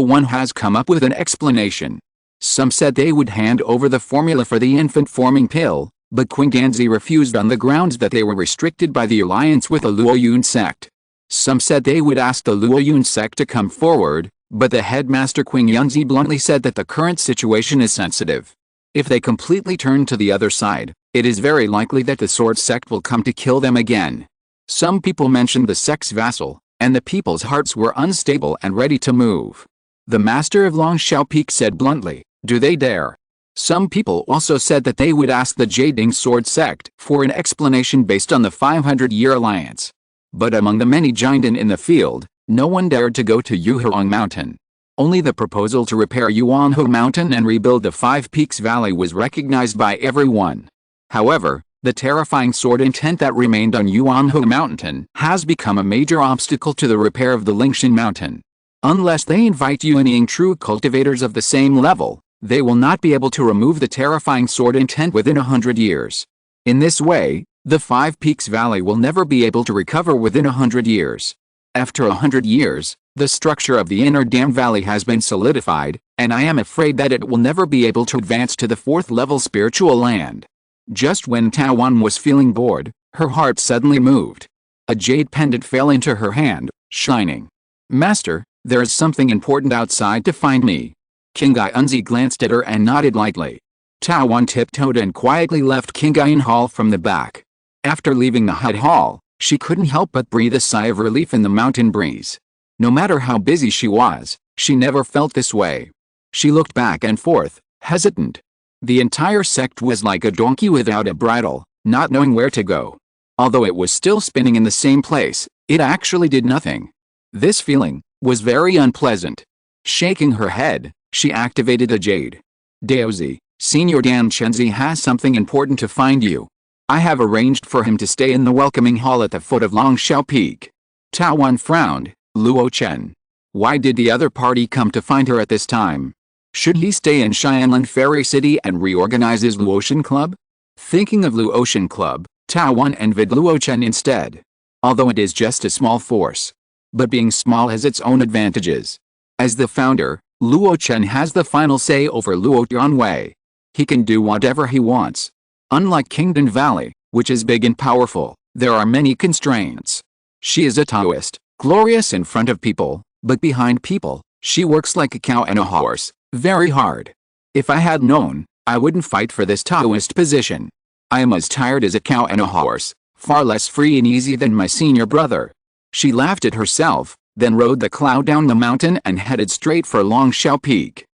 one has come up with an explanation. Some said they would hand over the formula for the infant-forming pill, but Qingdanzi refused on the grounds that they were restricted by the alliance with the Luoyun sect. Some said they would ask the Luoyun sect to come forward, but the headmaster Qing Yunzi bluntly said that the current situation is sensitive. If they completely turn to the other side, it is very likely that the sword sect will come to kill them again. Some people mentioned the sect's vassal, and the people's hearts were unstable and ready to move. The master of Longshao Peak said bluntly, "Do they dare?" Some people also said that they would ask the Jading Sword sect for an explanation based on the 500-year alliance. But among the many Jinden in the field, no one dared to go to Yuhurong Mountain. Only the proposal to repair Yuanhe Mountain and rebuild the 5 Peaks Valley was recognized by everyone. However, the terrifying sword intent that remained on Yuanhe Mountain has become a major obstacle to the repair of the Lingshan Mountain. Unless they invite Yuanying true cultivators of the same level, they will not be able to remove the terrifying sword intent within 100 years. In this way, the 5 Peaks Valley will never be able to recover within 100 years. After 100 years, the structure of the inner dam valley has been solidified, and I am afraid that it will never be able to advance to the 4th level spiritual land. Just when Taowan was feeling bored, her heart suddenly moved. A jade pendant fell into her hand, shining. "Master, there is something important outside to find me." Qingyuan Yunzi glanced at her and nodded lightly. Taowan tiptoed and quietly left Qingyuan Hall from the back. After leaving the hut hall, she couldn't help but breathe a sigh of relief in the mountain breeze. No matter how busy she was, she never felt this way. She looked back and forth, hesitant. The entire sect was like a donkey without a bridle, not knowing where to go. Although it was still spinning in the same place, it actually did nothing. This feeling was very unpleasant. Shaking her head, she activated a jade. "Daozi, Senior Dan Chenzi has something important to find you. I have arranged for him to stay in the welcoming hall at the foot of Longshao Peak." Taowan frowned. Luo Chen. Why did the other party come to find her at this time? Should he stay in Xianlan Fairy City and reorganize his Luo Chen Club? Thinking of Luo Chen Club, Taowan envied Luo Chen instead. Although it is just a small force. But being small has its own advantages. As the founder, Luo Chen has the final say over Luo Tianwei. He can do whatever he wants. Unlike Kingdom Valley, which is big and powerful, there are many constraints. She is a Taoist, glorious in front of people, but behind people, she works like a cow and a horse, very hard. If I had known, I wouldn't fight for this Taoist position. I am as tired as a cow and a horse, far less free and easy than my senior brother. She laughed at herself, then rode the cloud down the mountain and headed straight for Longshao Peak.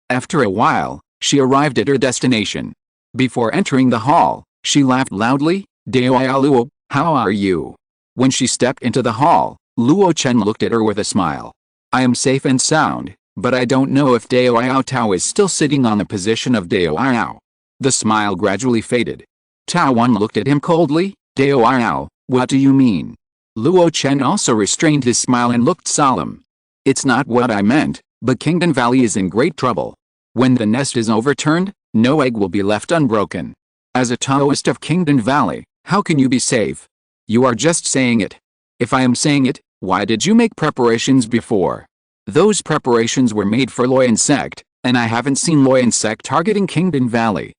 After a while, she arrived at her destination. Before entering the hall, she laughed loudly. "Daoya Luo, how are you?" When she stepped into the hall, Luo Chen looked at her with a smile. "I am safe and sound, but I don't know if Daoyao Tao is still sitting on the position of Daoyao." The smile gradually faded. Taowan looked at him coldly. "Daoyao, What do you mean? Luo Chen also restrained his smile and looked solemn. It's not what I meant, but Kingdom Valley is in great trouble. When the nest is overturned, no egg will be left unbroken. As a Taoist of Kingdom Valley, how can you be safe? You are just saying it. If I am saying it, why did you make preparations before? Those preparations were made for Luo Chen sect, and I haven't seen Luo Chen sect targeting Kingdom Valley.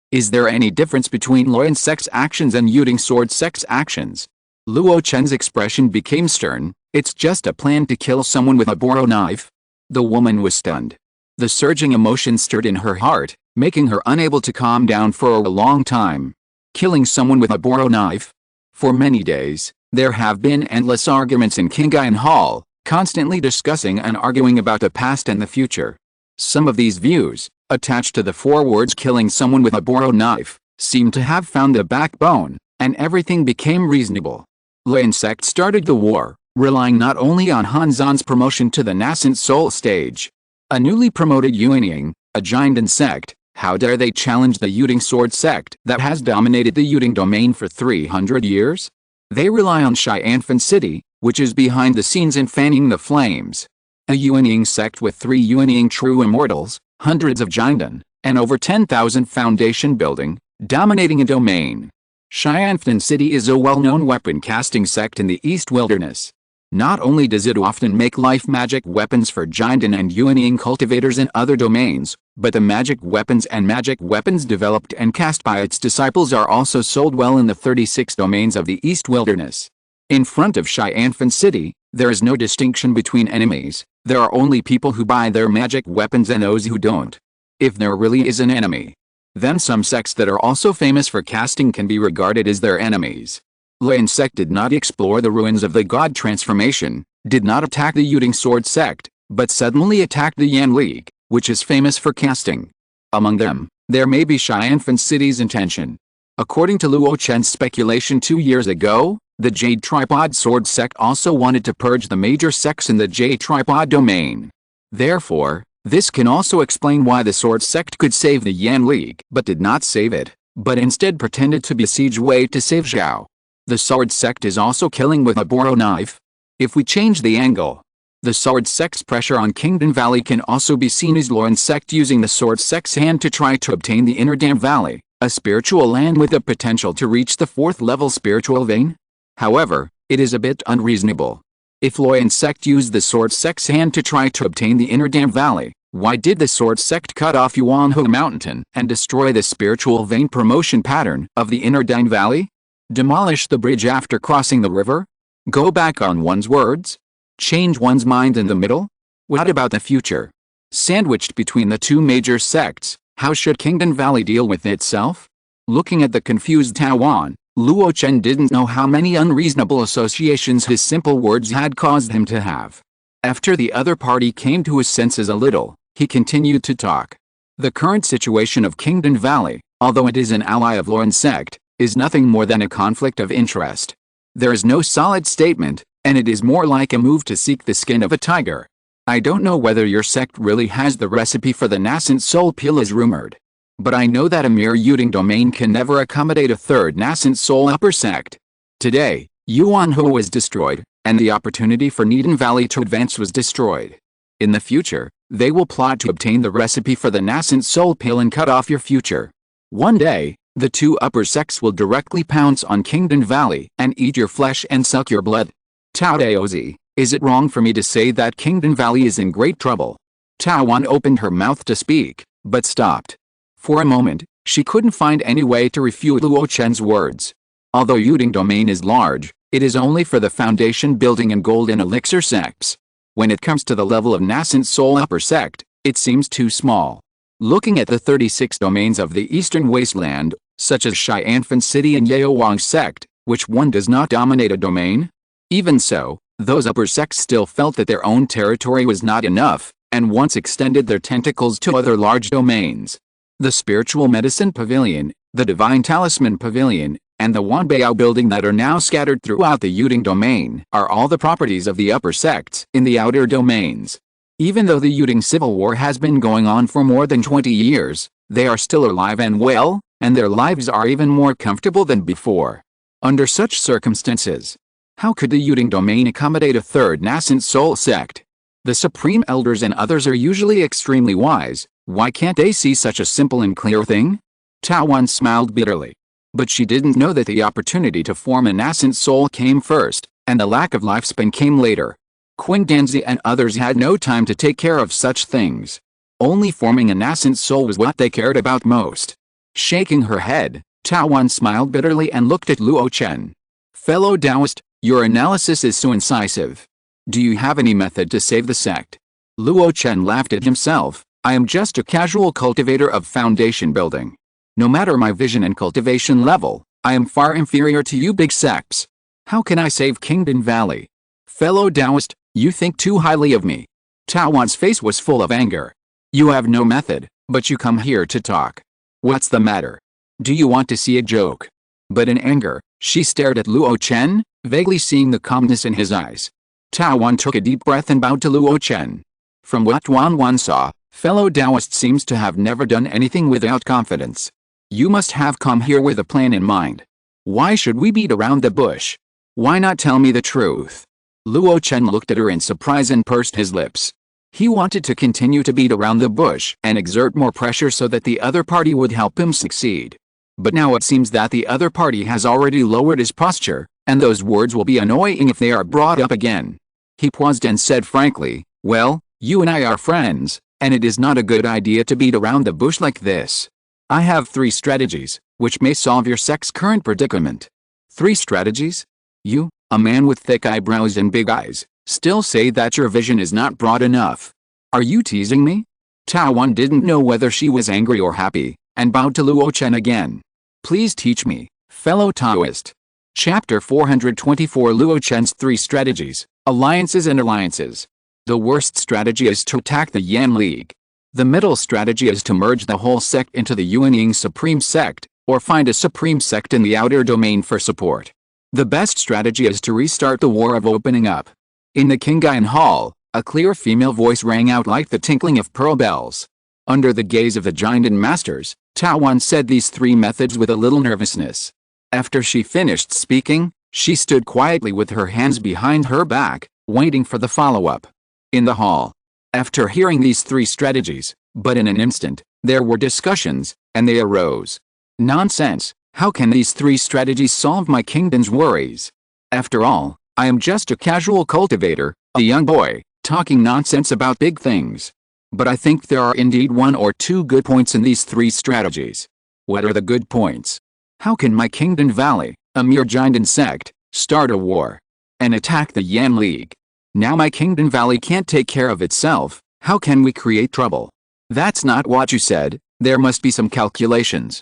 Is there any difference between Luo Chen sect's actions and Yuding Sword sect's actions? Luo Chen's expression became stern. It's just a plan to kill someone with a boro knife? The woman was stunned. The surging emotion stirred in her heart, making her unable to calm down for a long time. Killing someone with a boro knife? For many days, there have been endless arguments in Qingyuan Hall, constantly discussing and arguing about the past and the future. Some of these views, attached to the 4 words killing someone with a boro knife, seem to have found a backbone, and everything became reasonable. Luo Chen sect started the war, relying not only on Han Zan's promotion to the nascent soul stage. A newly promoted Yuanying, a giant sect, how dare they challenge the Yuding Sword sect that has dominated the Yuding domain for 300 years? They rely on Xianfen City, which is behind the scenes in fanning the flames. A Yuanying sect with 3 Yuanying true immortals, hundreds of Jiandan, and over 10,000 foundation building, dominating a domain. Xianfen City is a well-known weapon-casting sect in the East Wilderness. Not only does it often make life magic weapons for Jiandan and Yuanying cultivators in other domains, but the magic weapons developed and cast by its disciples are also sold well in the 36 domains of the East Wilderness. In front of Xianfen City, there is no distinction between enemies. There are only people who buy their magic weapons and those who don't. If there really is an enemy, then some sects that are also famous for casting can be regarded as their enemies. Luo Chen sect did not explore the ruins of the God transformation, did not attack the Yuding Sword sect, but suddenly attacked the Yan League, which is famous for casting. Among them, there may be Xianfen City's intention. According to Luo Chen's speculation 2 years ago, the Jade Tripod Sword sect also wanted to purge the major sects in the Jade Tripod domain. Therefore, this can also explain why the Sword sect could save the Yan League but did not save it, but instead pretended to besiege Wei to save Zhao. The Sword sect is also killing with a boro knife. If we change the angle, the Sword sect's pressure on Kingdom Valley can also be seen as Luo Chen sect using the Sword sect's hand to try to obtain the Inner Dam Valley, a spiritual land with the potential to reach the 4th level spiritual vein. However, it is a bit unreasonable. If Luo Chen sect used the Sword sect's hand to try to obtain the Inner Dam Valley, why did the Sword sect cut off Yuanhe Mountain and destroy the spiritual vein promotion pattern of the Inner Dam Valley? Demolish the bridge after crossing the river? Go back on one's words? Change one's mind in the middle? What about the future? Sandwiched between the 2 major sects, how should Kingdom Valley deal with itself? Looking at the confused Tawan, Luo Chen didn't know how many unreasonable associations his simple words had caused him to have. After the other party came to his senses a little, he continued to talk. The current situation of Kingdom Valley, although it is an ally of Luo Chen sect, is nothing more than a conflict of interest. There is no solid statement, and it is more like a move to seek the skin of a tiger. I don't know whether your sect really has the recipe for the nascent soul pill as rumored. But I know that a mere Yuding domain can never accommodate a 3rd nascent soul upper sect. Today, Yuanhe was destroyed, and the opportunity for Needham Valley to advance was destroyed. In the future, they will plot to obtain the recipe for the nascent soul pill and cut off your future. One day, the 2 upper sects will directly pounce on Kingdom Valley and eat your flesh and suck your blood. Tao Daozi, is it wrong for me to say that Kingdom Valley is in great trouble? Tawan opened her mouth to speak, but stopped. For a moment, she couldn't find any way to refute Luo Chen's words. Although Yuding domain is large, it is only for the foundation building and golden elixir sects. When it comes to the level of nascent soul upper sect, it seems too small. Looking at the 36 domains of the eastern wasteland, such as Xianfen City and Yaowang sect, which one does not dominate a domain? Even so, those upper sects still felt that their own territory was not enough, and once extended their tentacles to other large domains. The Spiritual Medicine Pavilion, the Divine Talisman Pavilion, and the Wanbao building that are now scattered throughout the Yuding domain are all the properties of the upper sects in the outer domains. Even though the Yuding civil war has been going on for more than 20 years, they are still alive and well, and their lives are even more comfortable than before. Under such circumstances, how could the Yuding domain accommodate a third nascent soul sect? The supreme elders and others are usually extremely wise. Why can't they see such a simple and clear thing? Tawan smiled bitterly. But she didn't know that the opportunity to form a nascent soul came first, and the lack of lifespan came later. Qing Danzi and others had no time to take care of such things. Only forming a nascent soul was what they cared about most. Shaking her head, Tawan smiled bitterly and looked at Luo Chen. Fellow Taoist, your analysis is so incisive. Do you have any method to save the sect? Luo Chen laughed at himself. I am just a casual cultivator of foundation building. No matter my vision and cultivation level, I am far inferior to you big sects. How can I save Kingdom Valley? Fellow Taoist, you think too highly of me. Tawan's face was full of anger. You have no method, but you come here to talk. What's the matter? Do you want to see a joke? But in anger, she stared at Luo Chen, vaguely seeing the calmness in his eyes. Tawan took a deep breath and bowed to Luo Chen. From what Wan saw, fellow Taoist seems to have never done anything without confidence. You must have come here with a plan in mind. Why should we beat around the bush? Why not tell me the truth? Luo Chen looked at her in surprise and pursed his lips. He wanted to continue to beat around the bush and exert more pressure so that the other party would help him succeed. But now it seems that the other party has already lowered his posture, and those words will be annoying if they are brought up again. He paused and said frankly, well, you and I are friends, and it is not a good idea to beat around the bush like this. I have 3 strategies, which may solve your sect's current predicament. 3 strategies? You, a man with thick eyebrows and big eyes, still say that your vision is not broad enough. Are you teasing me? Tawan didn't know whether she was angry or happy, and bowed to Luo Chen again. Please teach me, fellow Taoist. Chapter 424 Luo Chen's 3 strategies, alliances and alliances. The worst strategy is to attack the Yan League. The middle strategy is to merge the whole sect into the Yuanying Supreme Sect, or find a Supreme Sect in the outer domain for support. The best strategy is to restart the War of Opening Up. In the Qingyan Hall, a clear female voice rang out like the tinkling of pearl bells. Under the gaze of the giant masters, Tawan said these 3 methods with a little nervousness. After she finished speaking, she stood quietly with her hands behind her back, waiting for the follow-up. In the hall, after hearing these 3 strategies, but in an instant, there were discussions, and they arose. Nonsense, how can these 3 strategies solve my kingdom's worries? After all, I am just a casual cultivator, a young boy, talking nonsense about big things. But I think there are indeed 1 or 2 good points in these 3 strategies. What are the good points? How can my Kingdom Valley, a mere giant sect, start a war and attack the Yan League? Now my Kingdom Valley can't take care of itself, how can we create trouble? That's not what you said, there must be some calculations.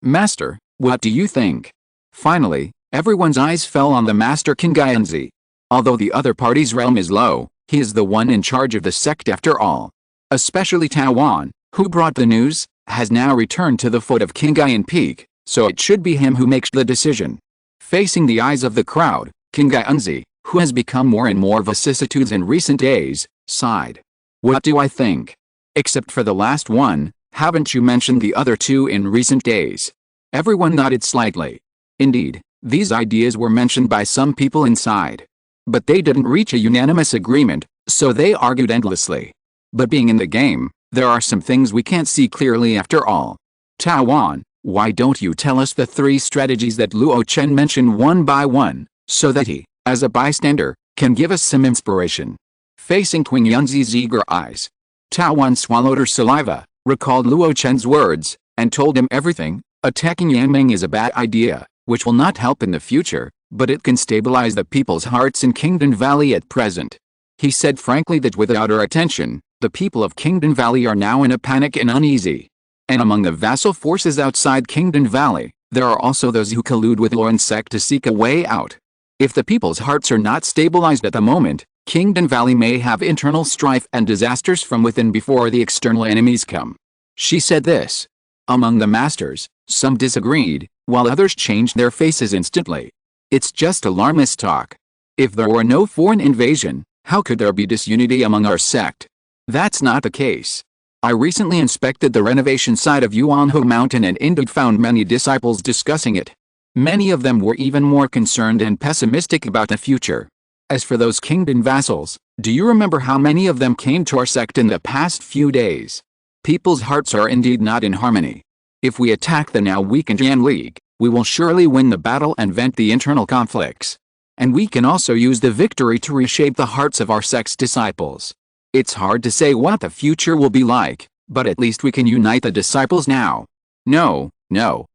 Master, what do you think? Finally, everyone's eyes fell on the Master Qingyanzi. Although the other party's realm is low, he is the one in charge of the sect after all. Especially Tawan, who brought the news, has now returned to the foot of Qingyan Peak, so it should be him who makes the decision. Facing the eyes of the crowd, Qingyanzi, who has become more and more vicissitudes in recent days, sighed. What do I think? Except for the last one, haven't you mentioned the other 2 in recent days? Everyone nodded slightly. Indeed, these ideas were mentioned by some people inside. But they didn't reach a unanimous agreement, so they argued endlessly. But being in the game, there are some things we can't see clearly after all. Tawan, why don't you tell us the 3 strategies that Luo Chen mentioned one by one, so that he, as a bystander, can give us some inspiration? Facing Qingyanzi's eager eyes, Tawan swallowed her saliva, recalled Luo Chen's words, and told him everything. Attacking Yanming is a bad idea, which will not help in the future, but it can stabilize the people's hearts in Kingdom Valley at present. He said frankly that without our attention, the people of Kingdom Valley are now in a panic and uneasy. And among the vassal forces outside Kingdom Valley, there are also those who collude with Luo sect to seek a way out. If the people's hearts are not stabilized at the moment, Kingdom Valley may have internal strife and disasters from within before the external enemies come. She said this. Among the masters, some disagreed, while others changed their faces instantly. It's just alarmist talk. If there were no foreign invasion, how could there be disunity among our sect? That's not the case. I recently inspected the renovation site of Yuanhu Mountain and indeed found many disciples discussing it. Many of them were even more concerned and pessimistic about the future. As for those kingdom vassals, do you remember how many of them came to our sect in the past few days? People's hearts are indeed not in harmony. If we attack the now weakened Yan League, we will surely win the battle and vent the internal conflicts. And we can also use the victory to reshape the hearts of our sect's disciples. It's hard to say what the future will be like, but at least we can unite the disciples now. No,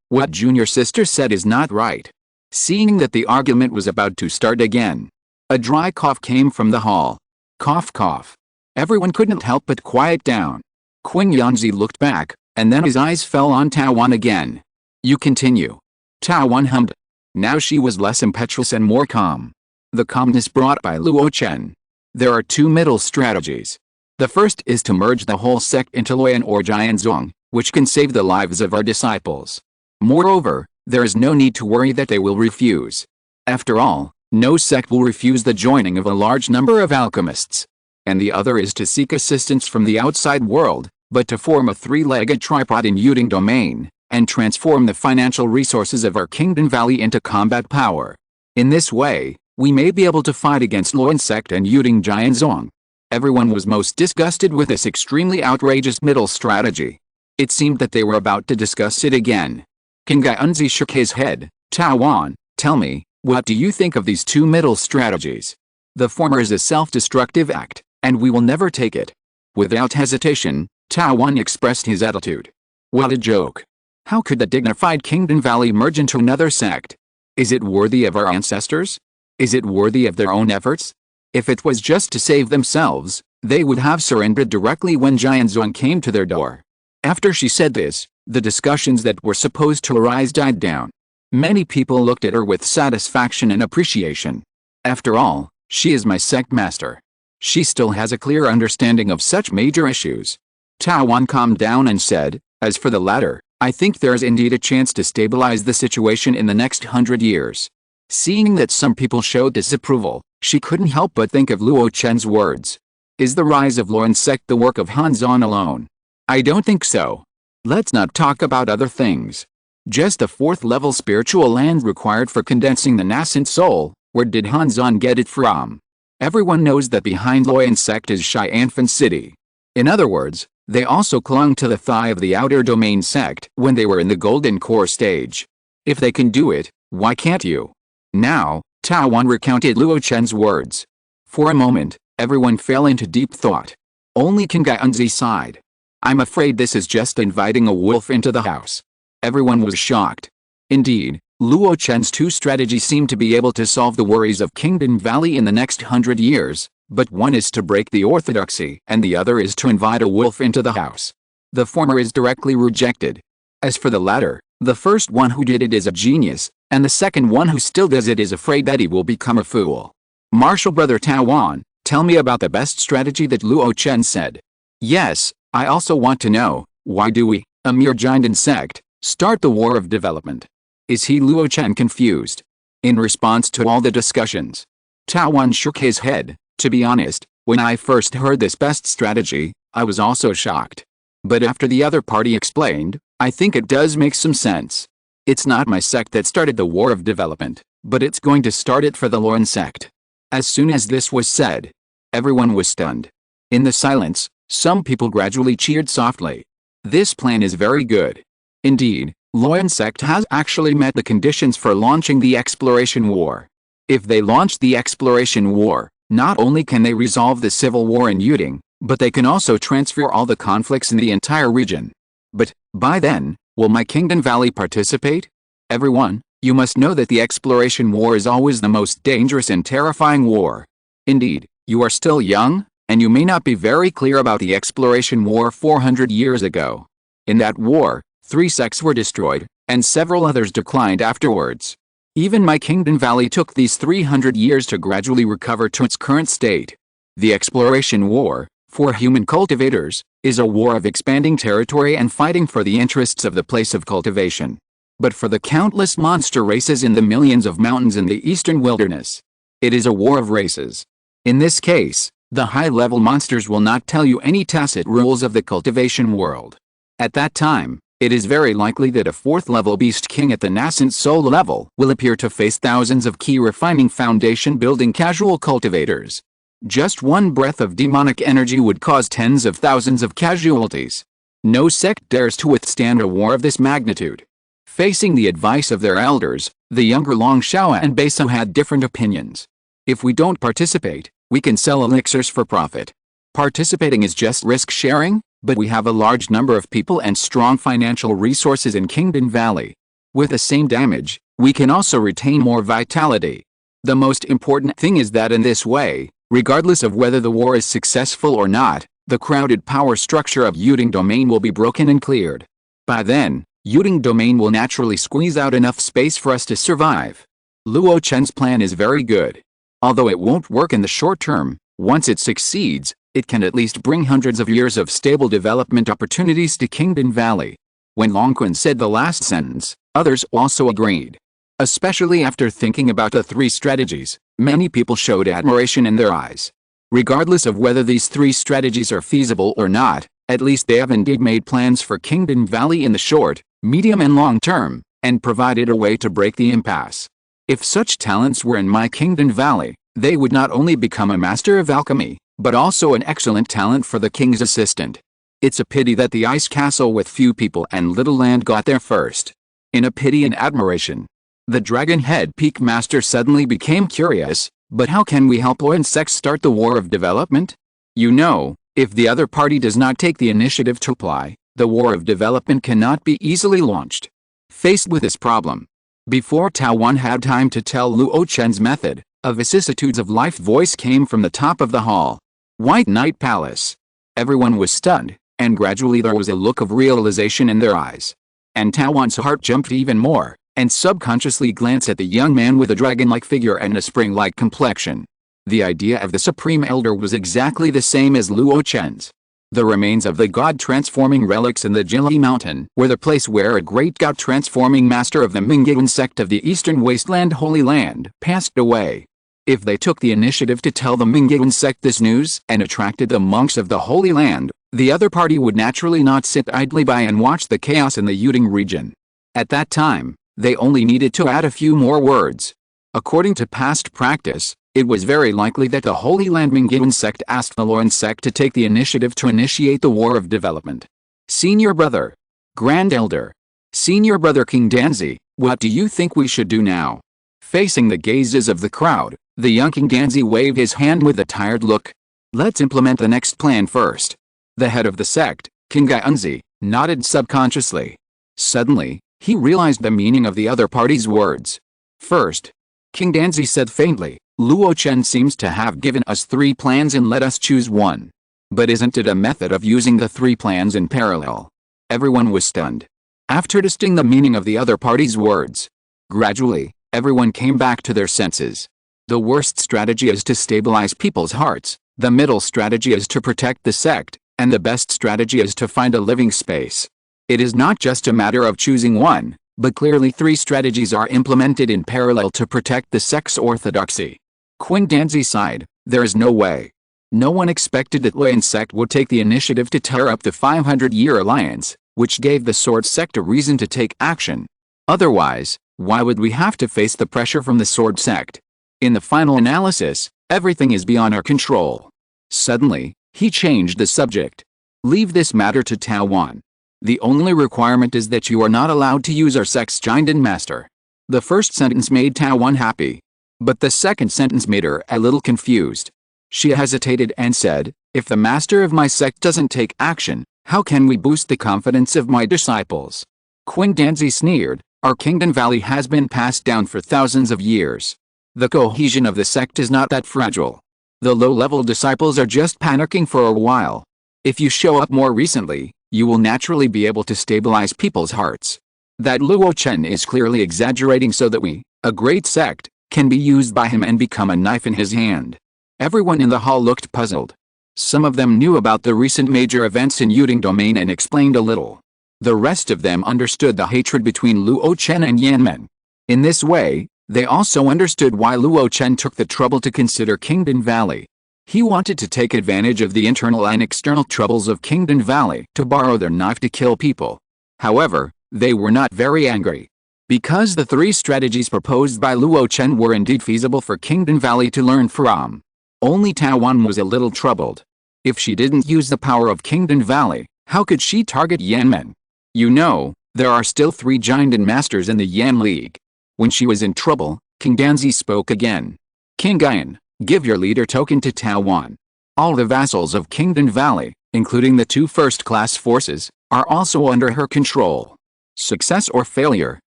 what Junior Sister said is not right. Seeing that the argument was about to start again, a dry cough came from the hall. Cough cough. Everyone couldn't help but quiet down. Qing Yanzi looked back, and then his eyes fell on Tawan again. You continue. Tawan hummed. Now she was less impetuous and more calm. The calmness brought by Luo Chen. There are two middle strategies. The first is to merge the whole sect into Luoyan or Jianzong, which can save the lives of our disciples. Moreover, there is no need to worry that they will refuse. After all, no sect will refuse the joining of a large number of alchemists. And the other is to seek assistance from the outside world, but to form a three-legged tripod in Yuding domain, and transform the financial resources of our Kingdom Valley into combat power. In this way, we may be able to fight against Luoyan sect and Yuding Jianzong. Everyone was most disgusted with this extremely outrageous middle strategy. It seemed that they were about to discuss it again. King Gaunzi shook his head. Tawan, tell me, what do you think of these two middle strategies? The former is a self-destructive act, and we will never take it. Without hesitation, Tawan expressed his attitude. What a joke. How could the dignified Kingdom Valley merge into another sect? Is it worthy of our ancestors? Is it worthy of their own efforts? If it was just to save themselves, they would have surrendered directly when Jianzong came to their door. After she said this, the discussions that were supposed to arise died down. Many people looked at her with satisfaction and appreciation. After all, she is my sect master. She still has a clear understanding of such major issues. Tawan calmed down and said, as for the latter, I think there is indeed a chance to stabilize the situation in the next 100 years. Seeing that some people showed disapproval, she couldn't help but think of Luo Chen's words. Is the rise of Luoyan sect the work of Han Zhan alone? I don't think so. Let's not talk about other things. Just the 4th level spiritual land required for condensing the nascent soul, where did Han Zhan get it from? Everyone knows that behind Luoyan sect is Xianfan City. In other words, they also clung to the thigh of the outer domain sect when they were in the golden core stage. If they can do it, why can't you? Now, Tawan recounted Luo Chen's words. For a moment, everyone fell into deep thought. Only King Gaunzi sighed. I'm afraid this is just inviting a wolf into the house. Everyone was shocked. Indeed, Luo Chen's two strategies seemed to be able to solve the worries of Kingdom Valley in the next 100 years. But one is to break the orthodoxy and the other is to invite a wolf into the house. The former is directly rejected. As for the latter, the first one who did it is a genius, and the second one who still does it is afraid that he will become a fool. Martial brother Tawan, tell me about the best strategy that Luo Chen said. Yes, I also want to know, why do we, a mere giant sect, start the war of development? Is he Luo Chen confused? In response to all the discussions, Tawan shook his head. To be honest, when I first heard this best strategy, I was also shocked. But after the other party explained, I think it does make some sense. It's not my sect that started the war of development, but it's going to start it for the Luoyan sect. As soon as this was said, everyone was stunned. In the silence, some people gradually cheered softly. This plan is very good. Indeed, Luoyan sect has actually met the conditions for launching the exploration war. If they launch the exploration war, not only can they resolve the civil war in Yuding, but they can also transfer all the conflicts in the entire region. But, by then, will my Kingdom Valley participate? Everyone, you must know that the exploration war is always the most dangerous and terrifying war. Indeed, you are still young, and you may not be very clear about the exploration war 400 years ago. In that war, 3 sects were destroyed, and several others declined afterwards. Even my Kingdom Valley took these 300 years to gradually recover to its current state. The exploration war, for human cultivators, is a war of expanding territory and fighting for the interests of the place of cultivation. But for the countless monster races in the millions of mountains in the eastern wilderness, it is a war of races. In this case, the high-level monsters will not tell you any tacit rules of the cultivation world. At that time, It is very likely that a 4th level beast king at the nascent soul level will appear to face thousands of key refining foundation building casual cultivators. Just one breath of demonic energy would cause tens of thousands of casualties. No sect dares to withstand a war of this magnitude. Facing the advice of their elders, the younger Long Xiao and Beso had different opinions. If we don't participate, we can sell elixirs for profit. Participating is just risk sharing, but we have a large number of people and strong financial resources in Kingdom Valley. With the same damage, we can also retain more vitality. The most important thing is that in this way, regardless of whether the war is successful or not, the crowded power structure of Yuding Domain will be broken and cleared. By then, Yuding Domain will naturally squeeze out enough space for us to survive. Luo Chen's plan is very good. Although it won't work in the short term, once it succeeds, it can at least bring hundreds of years of stable development opportunities to Kingdom Valley. When Longquan said the last sentence, others also agreed. Especially after thinking about the 3 strategies, many people showed admiration in their eyes. Regardless of whether these 3 strategies are feasible or not, at least they have indeed made plans for Kingdom Valley in the short, medium and long term, and provided a way to break the impasse. If such talents were in my Kingdom Valley, they would not only become a master of alchemy, but also an excellent talent for the king's assistant. It's a pity that the ice castle with few people and little land got there first. In a pity and admiration, the Dragon Head Peak Master suddenly became curious, but how can we help Luo and sect start the war of development? You know, if the other party does not take the initiative to apply, the war of development cannot be easily launched. Faced with this problem, before Tao Wan had time to tell Luo Chen's method, a vicissitudes of life voice came from the top of the hall. White Knight Palace. Everyone was stunned, and gradually there was a look of realization in their eyes. And Tao Wan's heart jumped even more, and subconsciously glanced at the young man with a dragon-like figure and a spring-like complexion. The idea of the Supreme Elder was exactly the same as Luo Chen's. The remains of the god-transforming relics in the Jili Mountain were the place where a great god-transforming master of the Mingguan sect of the Eastern Wasteland Holy Land passed away. If they took the initiative to tell the Mingguan sect this news and attracted the monks of the Holy Land, the other party would naturally not sit idly by and watch the chaos in the Yuding region. At that time, they only needed to add a few more words. According to past practice, it was very likely that the Holy Land Mingguan sect asked the Luo sect to take the initiative to initiate the war of development. Senior Brother, Grand Elder, Senior Brother King Danzi, what do you think we should do now? Facing the gazes of the crowd, the young King Danzi waved his hand with a tired look. Let's implement the next plan first. The head of the sect, King Gaunzi, nodded subconsciously. Suddenly, he realized the meaning of the other party's words. First, King Danzi said faintly, Luo Chen seems to have given us 3 plans and let us choose one. But isn't it a method of using the 3 plans in parallel? Everyone was stunned. After testing the meaning of the other party's words, gradually, everyone came back to their senses. The worst strategy is to stabilize people's hearts, the middle strategy is to protect the sect, and the best strategy is to find a living space. It is not just a matter of choosing one, but clearly 3 strategies are implemented in parallel to protect the sect's orthodoxy. King Danzi sighed, there is no way. No one expected that Luo sect would take the initiative to tear up the 500-year alliance, which gave the sword sect a reason to take action. Otherwise, why would we have to face the pressure from the sword sect? In the final analysis, everything is beyond our control. Suddenly, he changed the subject. Leave this matter to Tao Wan. The only requirement is that you are not allowed to use our sect's Jinden Master. The first sentence made Tao Wan happy. But the second sentence made her a little confused. She hesitated and said, if the master of my sect doesn't take action, how can we boost the confidence of my disciples? King Danzi sneered, our Kingdom Valley has been passed down for thousands of years. The cohesion of the sect is not that fragile. The low-level disciples are just panicking for a while. If you show up more recently, you will naturally be able to stabilize people's hearts. That Luo Chen is clearly exaggerating so that we, a great sect, can be used by him and become a knife in his hand. Everyone in the hall looked puzzled. Some of them knew about the recent major events in Yuding Domain and explained a little. The rest of them understood the hatred between Luo Chen and Yanmen. In this way, they also understood why Luo Chen took the trouble to consider Kingdom Valley. He wanted to take advantage of the internal and external troubles of Kingdom Valley to borrow their knife to kill people. However, they were not very angry. Because the three strategies proposed by Luo Chen were indeed feasible for Kingdom Valley to learn from. Only Tawan was a little troubled. If she didn't use the power of Kingdom Valley, how could she target Yanmen? You know, there are still 3 giant masters in the Yan League. When she was in trouble, King Danzi spoke again. King Ian, give your leader token to Tawan. All the vassals of Kingdom Valley, including the 2 first-class forces, are also under her control. Success or failure,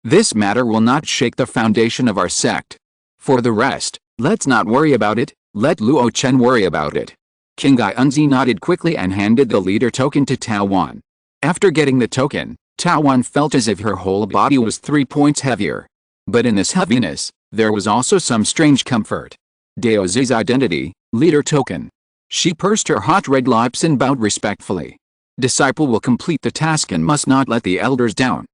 this matter will not shake the foundation of our sect. For the rest, let's not worry about it, let Luo Chen worry about it. King Iunzi nodded quickly and handed the leader token to Tawan. After getting the token, Tawan felt as if her whole body was 3 points heavier. But in this heaviness, there was also some strange comfort. Daozi's identity, leader token. She pursed her hot red lips and bowed respectfully. Disciple will complete the task and must not let the elders down.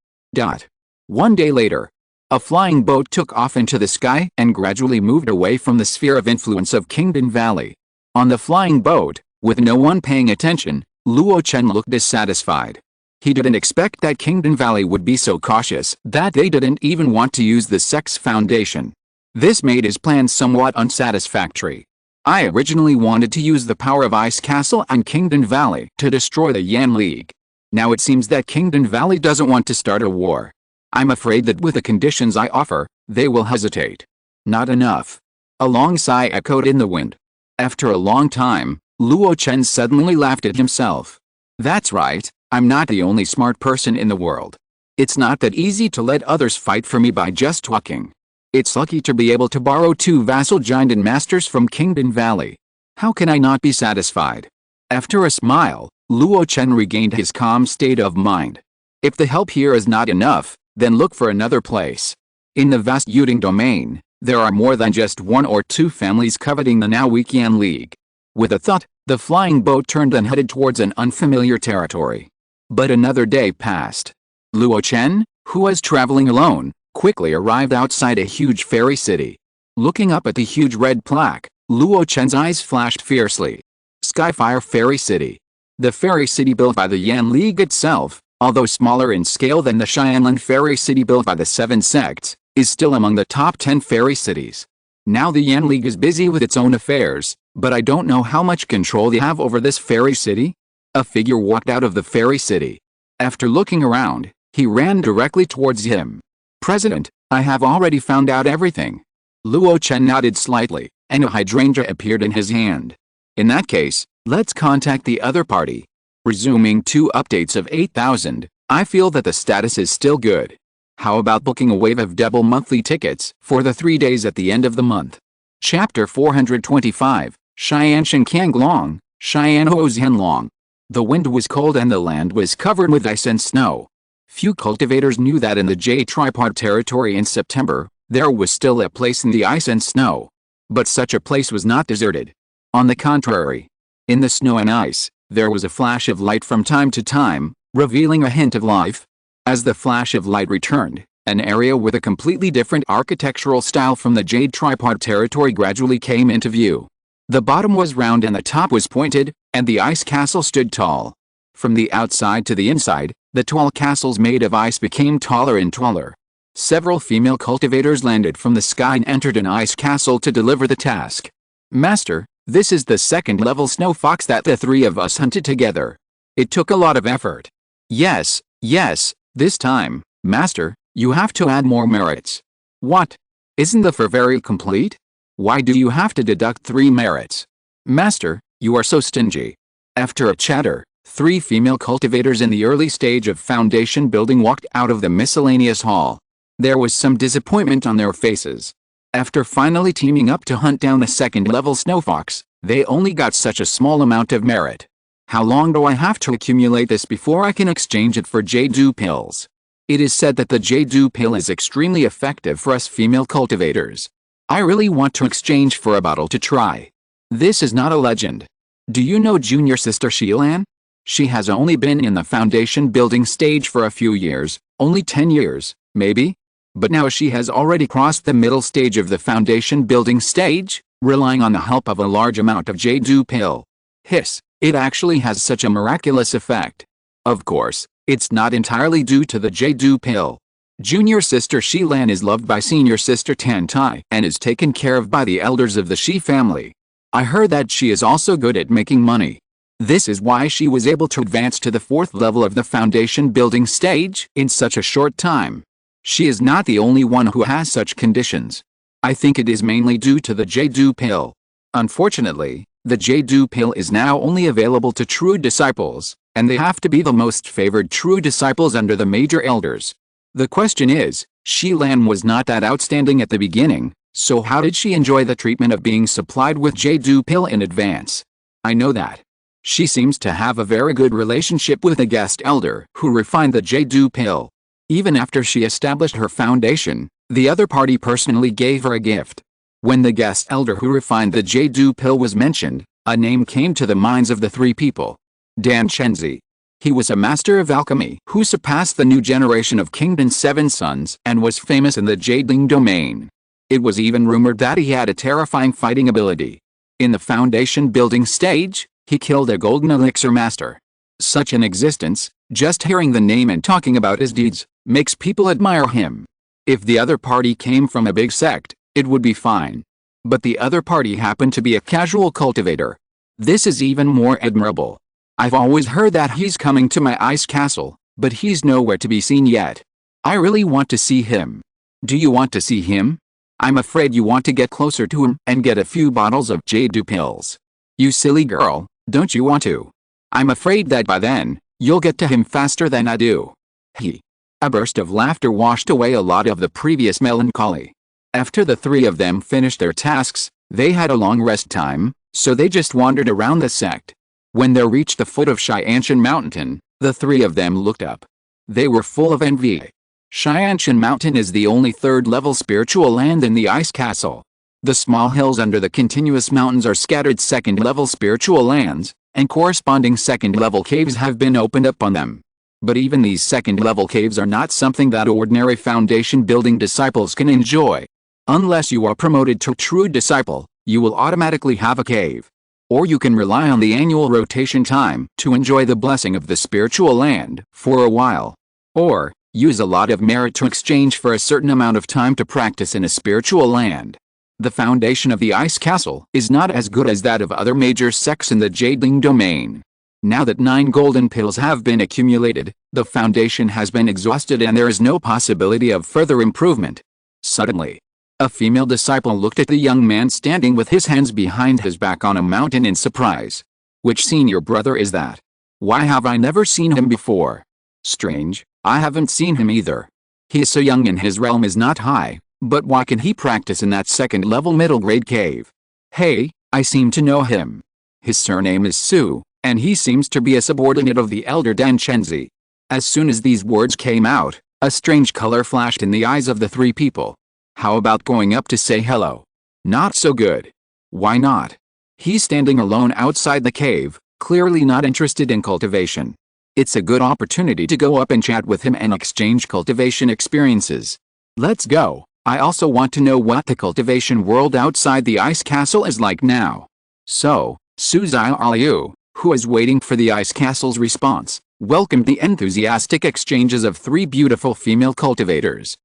1 day later, a flying boat took off into the sky and gradually moved away from the sphere of influence of Kingdom Valley. On the flying boat, with no one paying attention, Luo Chen looked dissatisfied. He didn't expect that Kingdom Valley would be so cautious that they didn't even want to use the sect's foundation. This made his plan somewhat unsatisfactory. I originally wanted to use the power of Ice Castle and Kingdom Valley to destroy the Yan League. Now it seems that Kingdom Valley doesn't want to start a war. I'm afraid that with the conditions I offer, they will hesitate. Not enough. A long sigh echoed in the wind. After a long time, Luo Chen suddenly laughed at himself. That's right, I'm not the only smart person in the world. It's not that easy to let others fight for me by just talking. It's lucky to be able to borrow 2 vassal giant masters from Kingdom Valley. How can I not be satisfied? After a smile, Luo Chen regained his calm state of mind. If the help here is not enough, then look for another place. In the vast Yuding domain, there are more than just 1 or 2 families coveting the now weak Yan League. With a thought, the flying boat turned and headed towards an unfamiliar territory. But another day passed. Luo Chen, who was traveling alone, quickly arrived outside a huge fairy city. Looking up at the huge red plaque, Luo Chen's eyes flashed fiercely. Skyfire Fairy City. The fairy city built by the Yan League itself, although smaller in scale than the Xianlan Fairy City built by the 7 sects, is still among the top 10 fairy cities. Now the Yan League is busy with its own affairs, but I don't know how much control they have over this fairy city. A figure walked out of the fairy city. After looking around, he ran directly towards him. President, I have already found out everything. Luo Chen nodded slightly, and a hydrangea appeared in his hand. In that case, let's contact the other party. Resuming 2 updates of 8,000, I feel that the status is still good. How about booking a wave of double monthly tickets for the 3 days at the end of the month? Chapter 425, Xianshan Kanglong, Xianho Zhenlong. The wind was cold and the land was covered with ice and snow. Few cultivators knew that in the J-Tripod territory in September, there was still a place in the ice and snow. But such a place was not deserted. On the contrary, in the snow and ice, there was a flash of light from time to time, revealing a hint of life. As the flash of light returned, an area with a completely different architectural style from the Jade Tripod territory gradually came into view. The bottom was round and the top was pointed, and the ice castle stood tall. From the outside to the inside, the tall castles made of ice became taller and taller. Several female cultivators landed from the sky and entered an ice castle to deliver the task. Master, this is the 2nd level snow fox that the 3 of us hunted together. It took a lot of effort. Yes, this time, Master, you have to add more merits. What? Isn't the fur very complete? Why do you have to deduct 3 merits? Master, you are so stingy. After a chatter, 3 female cultivators in the early stage of foundation building walked out of the miscellaneous hall. There was some disappointment on their faces. After finally teaming up to hunt down the 2nd level snow fox, they only got such a small amount of merit. How long do I have to accumulate this before I can exchange it for Jade pills? It is said that the Jade pill is extremely effective for us female cultivators. I really want to exchange for a bottle to try. This is not a legend. Do you know junior sister Shilan? She has only been in the foundation building stage for a few years, only 10 years, maybe? But now she has already crossed the middle stage of the foundation building stage, relying on the help of a large amount of Jade pill. Hiss, it actually has such a miraculous effect. Of course, It's not entirely due to the Bigu pill. Junior sister Shi Lan is loved by senior sister Tan Tai and is taken care of by the elders of the Shi family. I heard that she is also good at making money. This is why she was able to advance to the 4th level of the foundation building stage in such a short time. She is not the only one who has such conditions. I think it is mainly due to the Bigu pill. Unfortunately, the Bigu pill is now only available to true disciples, and they have to be the most favored true disciples under the major elders. The question is, Shi Lan was not that outstanding at the beginning, so how did she enjoy the treatment of being supplied with Bigu pill in advance? I know that. She seems to have a very good relationship with a guest elder who refined the Bigu pill. Even after she established her foundation, the other party personally gave her a gift. When the guest elder who refined the Bigu pill was mentioned, a name came to the minds of the 3 people. Dan Chenzi. He was a master of alchemy who surpassed the new generation of Kingdom's 7 sons and was famous in the Jading domain. It was even rumored that he had a terrifying fighting ability. In the foundation building stage, he killed a golden elixir master. Such an existence, just hearing the name and talking about his deeds, makes people admire him. If the other party came from a big sect, it would be fine. But the other party happened to be a casual cultivator. This is even more admirable. I've always heard that he's coming to my ice castle, but he's nowhere to be seen yet. I really want to see him. Do you want to see him? I'm afraid you want to get closer to him and get a few bottles of Bigu pills. You silly girl, don't you want to? I'm afraid that by then, you'll get to him faster than I do. A burst of laughter washed away a lot of the previous melancholy. After the 3 of them finished their tasks, they had a long rest time, so they just wandered around the sect. When they reached the foot of Shianshan Mountain, the 3 of them looked up. They were full of envy. Shianshan Mountain is the only 3rd-level spiritual land in the ice castle. The small hills under the continuous mountains are scattered 2nd-level spiritual lands, and corresponding 2nd-level caves have been opened up on them. But even these 2nd-level caves are not something that ordinary foundation-building disciples can enjoy. Unless you are promoted to true disciple, you will automatically have a cave. Or you can rely on the annual rotation time to enjoy the blessing of the spiritual land for a while. Or, use a lot of merit to exchange for a certain amount of time to practice in a spiritual land. The foundation of the ice castle is not as good as that of other major sects in the Jading domain. Now that 9 golden pills have been accumulated, the foundation has been exhausted and there is no possibility of further improvement. Suddenly, a female disciple looked at the young man standing with his hands behind his back on a mountain in surprise. Which senior brother is that? Why have I never seen him before? Strange, I haven't seen him either. He is so young and his realm is not high, but why can he practice in that 2nd-level middle-grade cave? Hey, I seem to know him. His surname is Su, and he seems to be a subordinate of the elder Dan Chenzi. As soon as these words came out, a strange color flashed in the eyes of the 3 people. How about going up to say hello? Not so good. Why not? He's standing alone outside the cave, clearly not interested in cultivation. It's a good opportunity to go up and chat with him and exchange cultivation experiences. Let's go. I also want to know what the cultivation world outside the ice castle is like now. So, Su Xiaoliu, who is waiting for the ice castle's response, welcomed the enthusiastic exchanges of 3 beautiful female cultivators.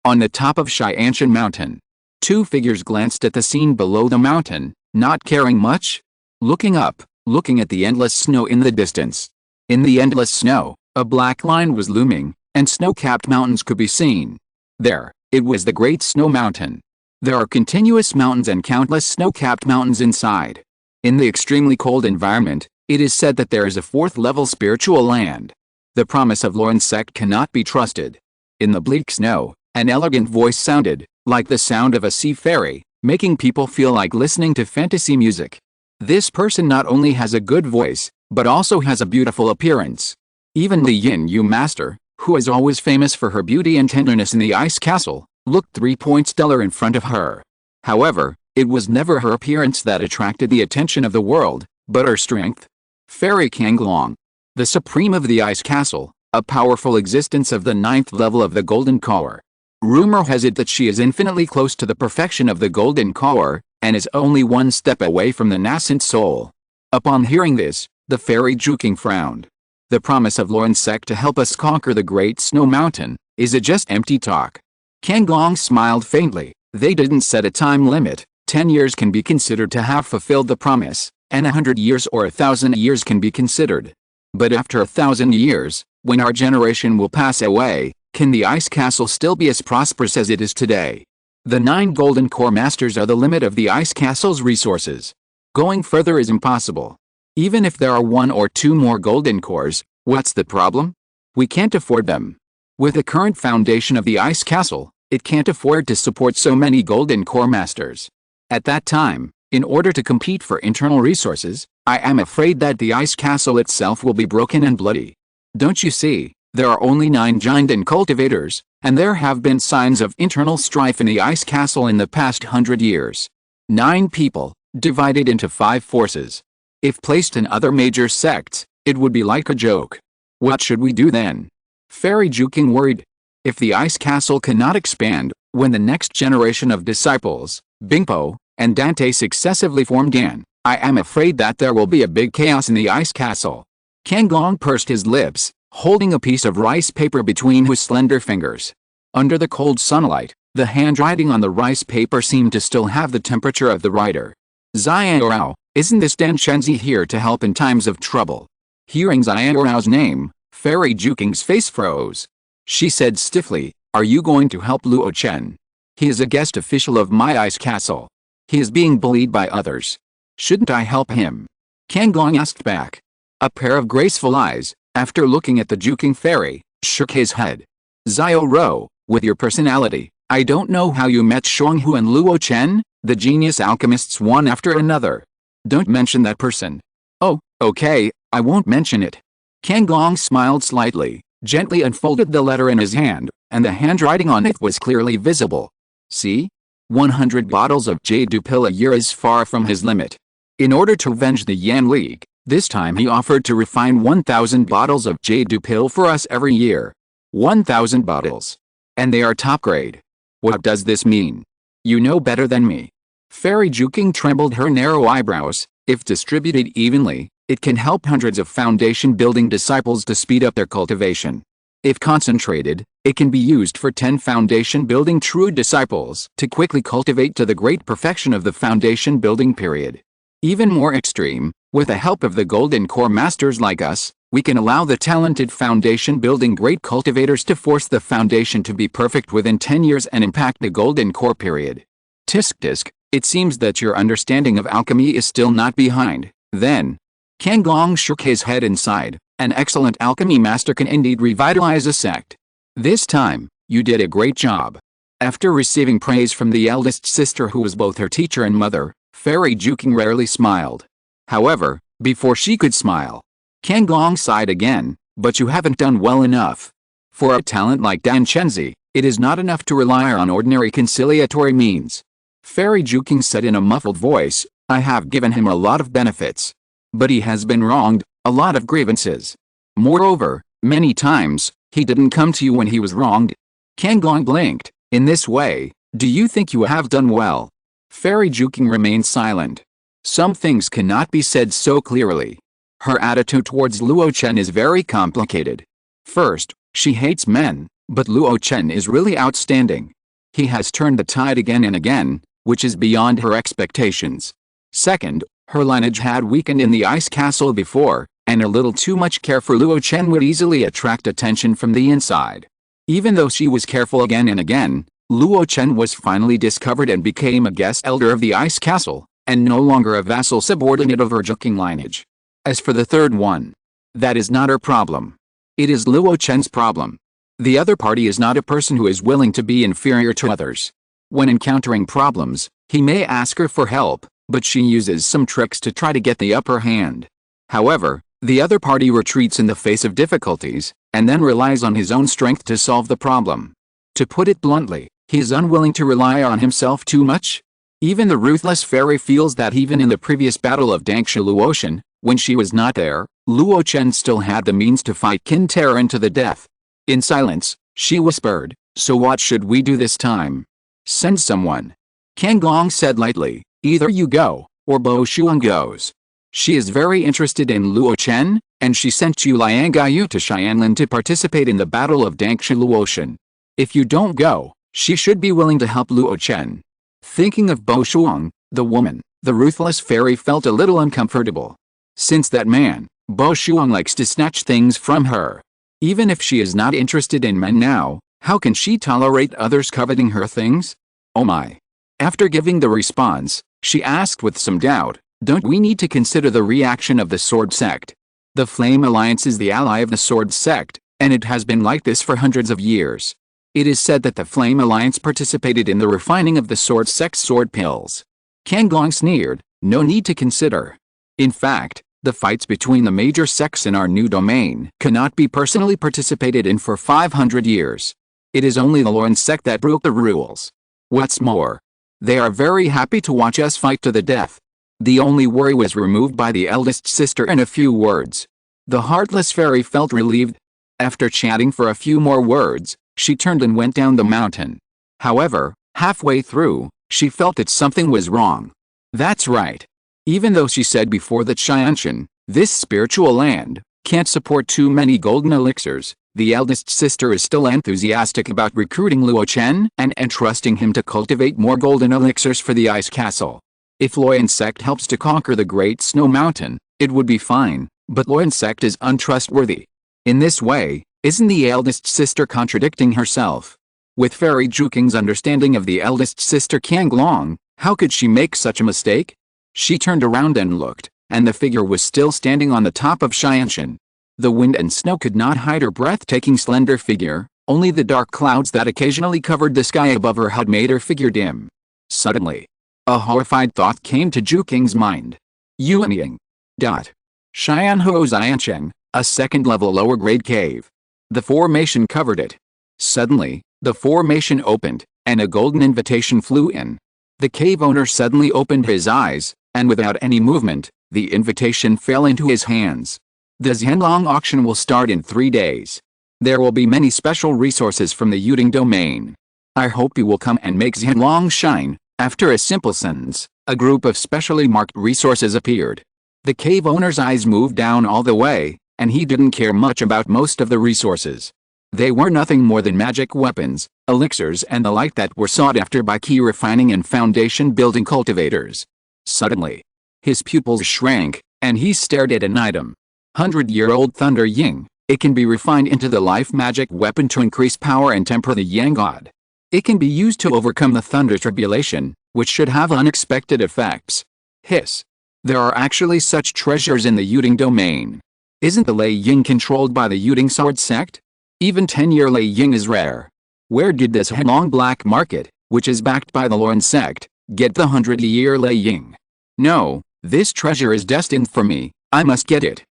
On the top of Shianshan Mountain, 2 figures glanced at the scene below the mountain, not caring much. Looking up, looking at the endless snow in the distance. In the endless snow, a black line was looming, and snow-capped mountains could be seen. There, it was the Great Snow Mountain. There are continuous mountains and countless snow-capped mountains inside. In the extremely cold environment, it is said that there is a 4th-level spiritual land. The promise of Lauren's sect cannot be trusted. In the bleak snow, an elegant voice sounded, like the sound of a sea fairy, making people feel like listening to fantasy music. This person not only has a good voice, but also has a beautiful appearance. Even the Yin Yu master, who is always famous for her beauty and tenderness in the ice castle, looked 3 points stellar in front of her. However, it was never her appearance that attracted the attention of the world, but her strength. Fairy Kanglong, the supreme of the ice castle, a powerful existence of the 9th level of the golden core. Rumor has it that she is infinitely close to the perfection of the golden core, and is only 1 step away from the nascent soul. Upon hearing this, the fairy Juking frowned. The promise of Luo's sect to help us conquer the Great Snow Mountain, is it just empty talk? Kangong smiled faintly. They didn't set a time limit. 10 years can be considered to have fulfilled the promise, and 100 years or 1,000 years can be considered. But after 1,000 years, when our generation will pass away, can the ice castle still be as prosperous as it is today? The 9 golden core masters are the limit of the ice castle's resources. Going further is impossible. Even if there are 1 or 2 more golden cores, what's the problem? We can't afford them. With the current foundation of the ice castle, it can't afford to support so many golden core masters. At that time, in order to compete for internal resources, I am afraid that the ice castle itself will be broken and bloody. Don't you see, there are only 9 giant and cultivators, and there have been signs of internal strife in the ice castle in the past 100 years. 9 people, divided into 5 forces. If placed in other major sects, it would be like a joke. What should we do then? Fairy Juking worried. If the ice castle cannot expand, when the next generation of disciples, Bingpo, and Dante successively formed again, I am afraid that there will be a big chaos in the ice castle. Kangong pursed his lips, holding a piece of rice paper between his slender fingers. Under the cold sunlight, the handwriting on the rice paper seemed to still have the temperature of the writer. Xiaorao, isn't this Dan Chenzi here to help in times of trouble? Hearing Xiaorao's name, Fairy Juking's face froze. She said stiffly, are you going to help Luo Chen? He is a guest official of my ice castle. He is being bullied by others. Shouldn't I help him? Kangong asked back. A pair of graceful eyes, after looking at the Juking fairy, shook his head. Xiaorao, with your personality, I don't know how you met Shuanghu and Luo Chen, the genius alchemists one after another. Don't mention that person. Oh, okay, I won't mention it. Kangong smiled slightly, gently unfolded the letter in his hand, and the handwriting on it was clearly visible. See? 100 bottles of Jade Pill a year is far from his limit. In order to avenge the Yan League, this time he offered to refine 1,000 bottles of Jade Pill for us every year. 1,000 bottles. And they are top grade. What does this mean? You know better than me. Fairy Juking trembled her narrow eyebrows. If distributed evenly, it can help hundreds of foundation-building disciples to speed up their cultivation. If concentrated, it can be used for 10 foundation-building true disciples to quickly cultivate to the great perfection of the foundation-building period. Even more extreme, with the help of the golden core masters like us, we can allow the talented foundation-building great cultivators to force the foundation to be perfect within 10 years and impact the golden core period. Tisk, it seems that your understanding of alchemy is still not behind, then. Kangong shook his head and sighed. An excellent alchemy master can indeed revitalize a sect. This time, you did a great job. After receiving praise from the eldest sister who was both her teacher and mother, Fairy Juking rarely smiled. However, before she could smile, Kangong sighed again, but you haven't done well enough. For a talent like Dan Chenzi, it is not enough to rely on ordinary conciliatory means. Fairy Juking said in a muffled voice, I have given him a lot of benefits. But he has been wronged, a lot of grievances. Moreover, many times, he didn't come to you when he was wronged. Kangong blinked. In this way, do you think you have done well? Fairy Juking remained silent. Some things cannot be said so clearly. Her attitude towards Luo Chen is very complicated. First, she hates men, but Luo Chen is really outstanding. He has turned the tide again and again, which is beyond her expectations. Second, her lineage had weakened in the ice castle before, and a little too much care for Luo Chen would easily attract attention from the inside. Even though she was careful again and again, Luo Chen was finally discovered and became a guest elder of the ice castle, and no longer a vassal subordinate of her Juking lineage. As for the third one, that is not her problem. It is Luo Chen's problem. The other party is not a person who is willing to be inferior to others. When encountering problems, he may ask her for help, but she uses some tricks to try to get the upper hand. However, the other party retreats in the face of difficulties, and then relies on his own strength to solve the problem. To put it bluntly, he is unwilling to rely on himself too much. Even the ruthless fairy feels that even in the previous battle of Dangsha Luo Chen, when she was not there, Luo Chen still had the means to fight Qin Terran to the death. In silence, she whispered, so what should we do this time? Send someone. Kangong said lightly, either you go, or Bo Shuang goes. She is very interested in Luo Chen, and she sent Chu Liangyu to Xianlin to participate in the Battle of Dangsha Luotian. If you don't go, she should be willing to help Luo Chen. Thinking of Bo Shuang, the woman, the ruthless fairy felt a little uncomfortable. Since that man, Bo Shuang, likes to snatch things from her. Even if she is not interested in men now, how can she tolerate others coveting her things? Oh my. After giving the response, she asked with some doubt, don't we need to consider the reaction of the Sword Sect? The Flame Alliance is the ally of the Sword Sect, and it has been like this for hundreds of years. It is said that the Flame Alliance participated in the refining of the Sword Sect's sword pills. Kang Long sneered, no need to consider. In fact, the fights between the major sects in our new domain cannot be personally participated in for 500 years. It is only the Luo sect that broke the rules. What's more, they are very happy to watch us fight to the death. The only worry was removed by the eldest sister in a few words. The heartless fairy felt relieved. After chatting for a few more words, she turned and went down the mountain. However, halfway through, she felt that something was wrong. That's right. Even though she said before that Xianshan, this spiritual land, can't support too many golden elixirs, the eldest sister is still enthusiastic about recruiting Luo Chen and entrusting him to cultivate more golden elixirs for the ice castle. If Luo sect helps to conquer the Great Snow Mountain, it would be fine, but Luo sect is untrustworthy. In this way, isn't the eldest sister contradicting herself? With Fairy Zhuking's understanding of the eldest sister Kang Long, how could she make such a mistake? She turned around and looked, and the figure was still standing on the top of Xianshan. The wind and snow could not hide her breathtaking slender figure, only the dark clouds that occasionally covered the sky above her had made her figure dim. Suddenly, a horrified thought came to Zhuking's mind. Yuanying. Xianhuo Xiancheng, a second-level lower-grade cave. The formation covered it. Suddenly, the formation opened, and a golden invitation flew in. The cave owner suddenly opened his eyes, and without any movement, the invitation fell into his hands. The Zhenlong auction will start in 3 days. There will be many special resources from the Yuding domain. I hope you will come and make Zhenlong shine. After a simple sentence, a group of specially marked resources appeared. The cave owner's eyes moved down all the way, and he didn't care much about most of the resources. They were nothing more than magic weapons, elixirs and the like that were sought after by key refining and foundation building cultivators. Suddenly, his pupils shrank, and he stared at an item. 100-year-old Thunder Ying. It can be refined into the life magic weapon to increase power and temper the Yang God. It can be used to overcome the Thunder Tribulation, which should have unexpected effects. Hiss. There are actually such treasures in the Yuding domain. Isn't the Lei Ying controlled by the Yuding Sword Sect? Even 10-year Lei Ying is rare. Where did this headlong black market, which is backed by the Luo sect, get the 100-year Lei Ying? No, this treasure is destined for me, I must get it.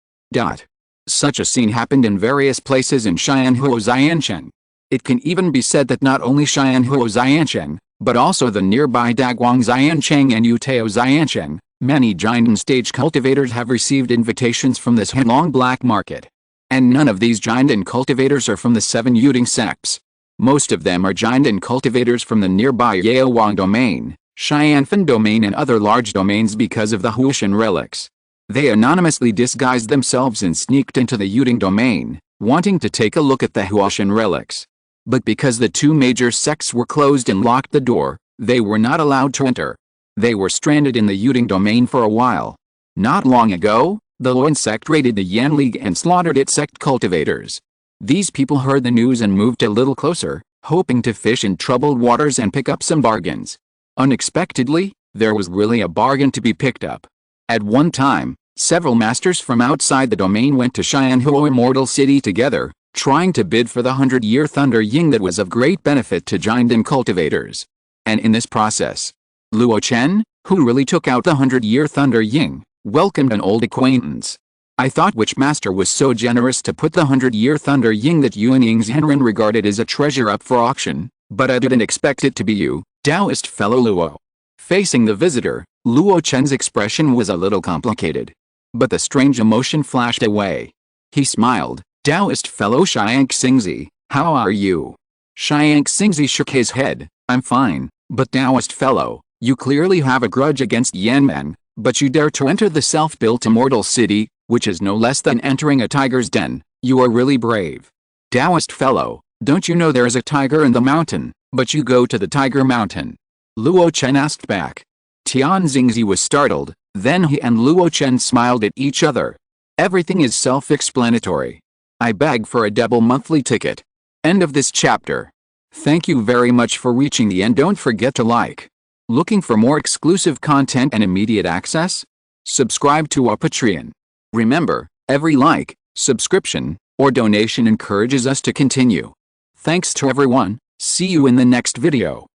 Such a scene happened in various places in Xianhuo Xiancheng. It can even be said that not only Xianhuo Xiancheng, but also the nearby Daguang Xiancheng and Yutao Xiancheng, many giant and stage cultivators have received invitations from this headlong black market. And none of these giant and cultivators are from the 7 Yuding sects. Most of them are giant and cultivators from the nearby Yaowang domain, Xianfen domain and other large domains because of the Huoshan relics. They anonymously disguised themselves and sneaked into the Yuding domain, wanting to take a look at the Huoshan relics. But because the 2 major sects were closed and locked the door, they were not allowed to enter. They were stranded in the Yuding domain for a while. Not long ago, the Luo sect raided the Yan League and slaughtered its sect cultivators. These people heard the news and moved a little closer, hoping to fish in troubled waters and pick up some bargains. Unexpectedly, there was really a bargain to be picked up. At one time, several masters from outside the domain went to Xianhuo Immortal City together, trying to bid for the 100-year Thunder Ying that was of great benefit to giant and cultivators. And in this process, Luo Chen, who really took out the 100-year Thunder Ying, welcomed an old acquaintance. I thought which master was so generous to put the 100-year Thunder Ying that Yuan Ying's Henren regarded as a treasure up for auction, but I didn't expect it to be you, Taoist fellow Luo. Facing the visitor, Luo Chen's expression was a little complicated. But the strange emotion flashed away. He smiled. Taoist fellow Xiang Xingzi, how are you? Xiang Xingzi shook his head. I'm fine, but Taoist fellow, you clearly have a grudge against Yanmen. But you dare to enter the self-built immortal city, which is no less than entering a tiger's den. You are really brave. Taoist fellow, don't you know there is a tiger in the mountain, but you go to the tiger mountain? Luo Chen asked back. Tian Xingzi was startled, then he and Luo Chen smiled at each other. Everything is self-explanatory. I beg for a double monthly ticket. End of this chapter. Thank you very much for reaching the end. Don't forget to like. Looking for more exclusive content and immediate access? Subscribe to our Patreon. Remember, every like, subscription, or donation encourages us to continue. Thanks to everyone. See you in the next video.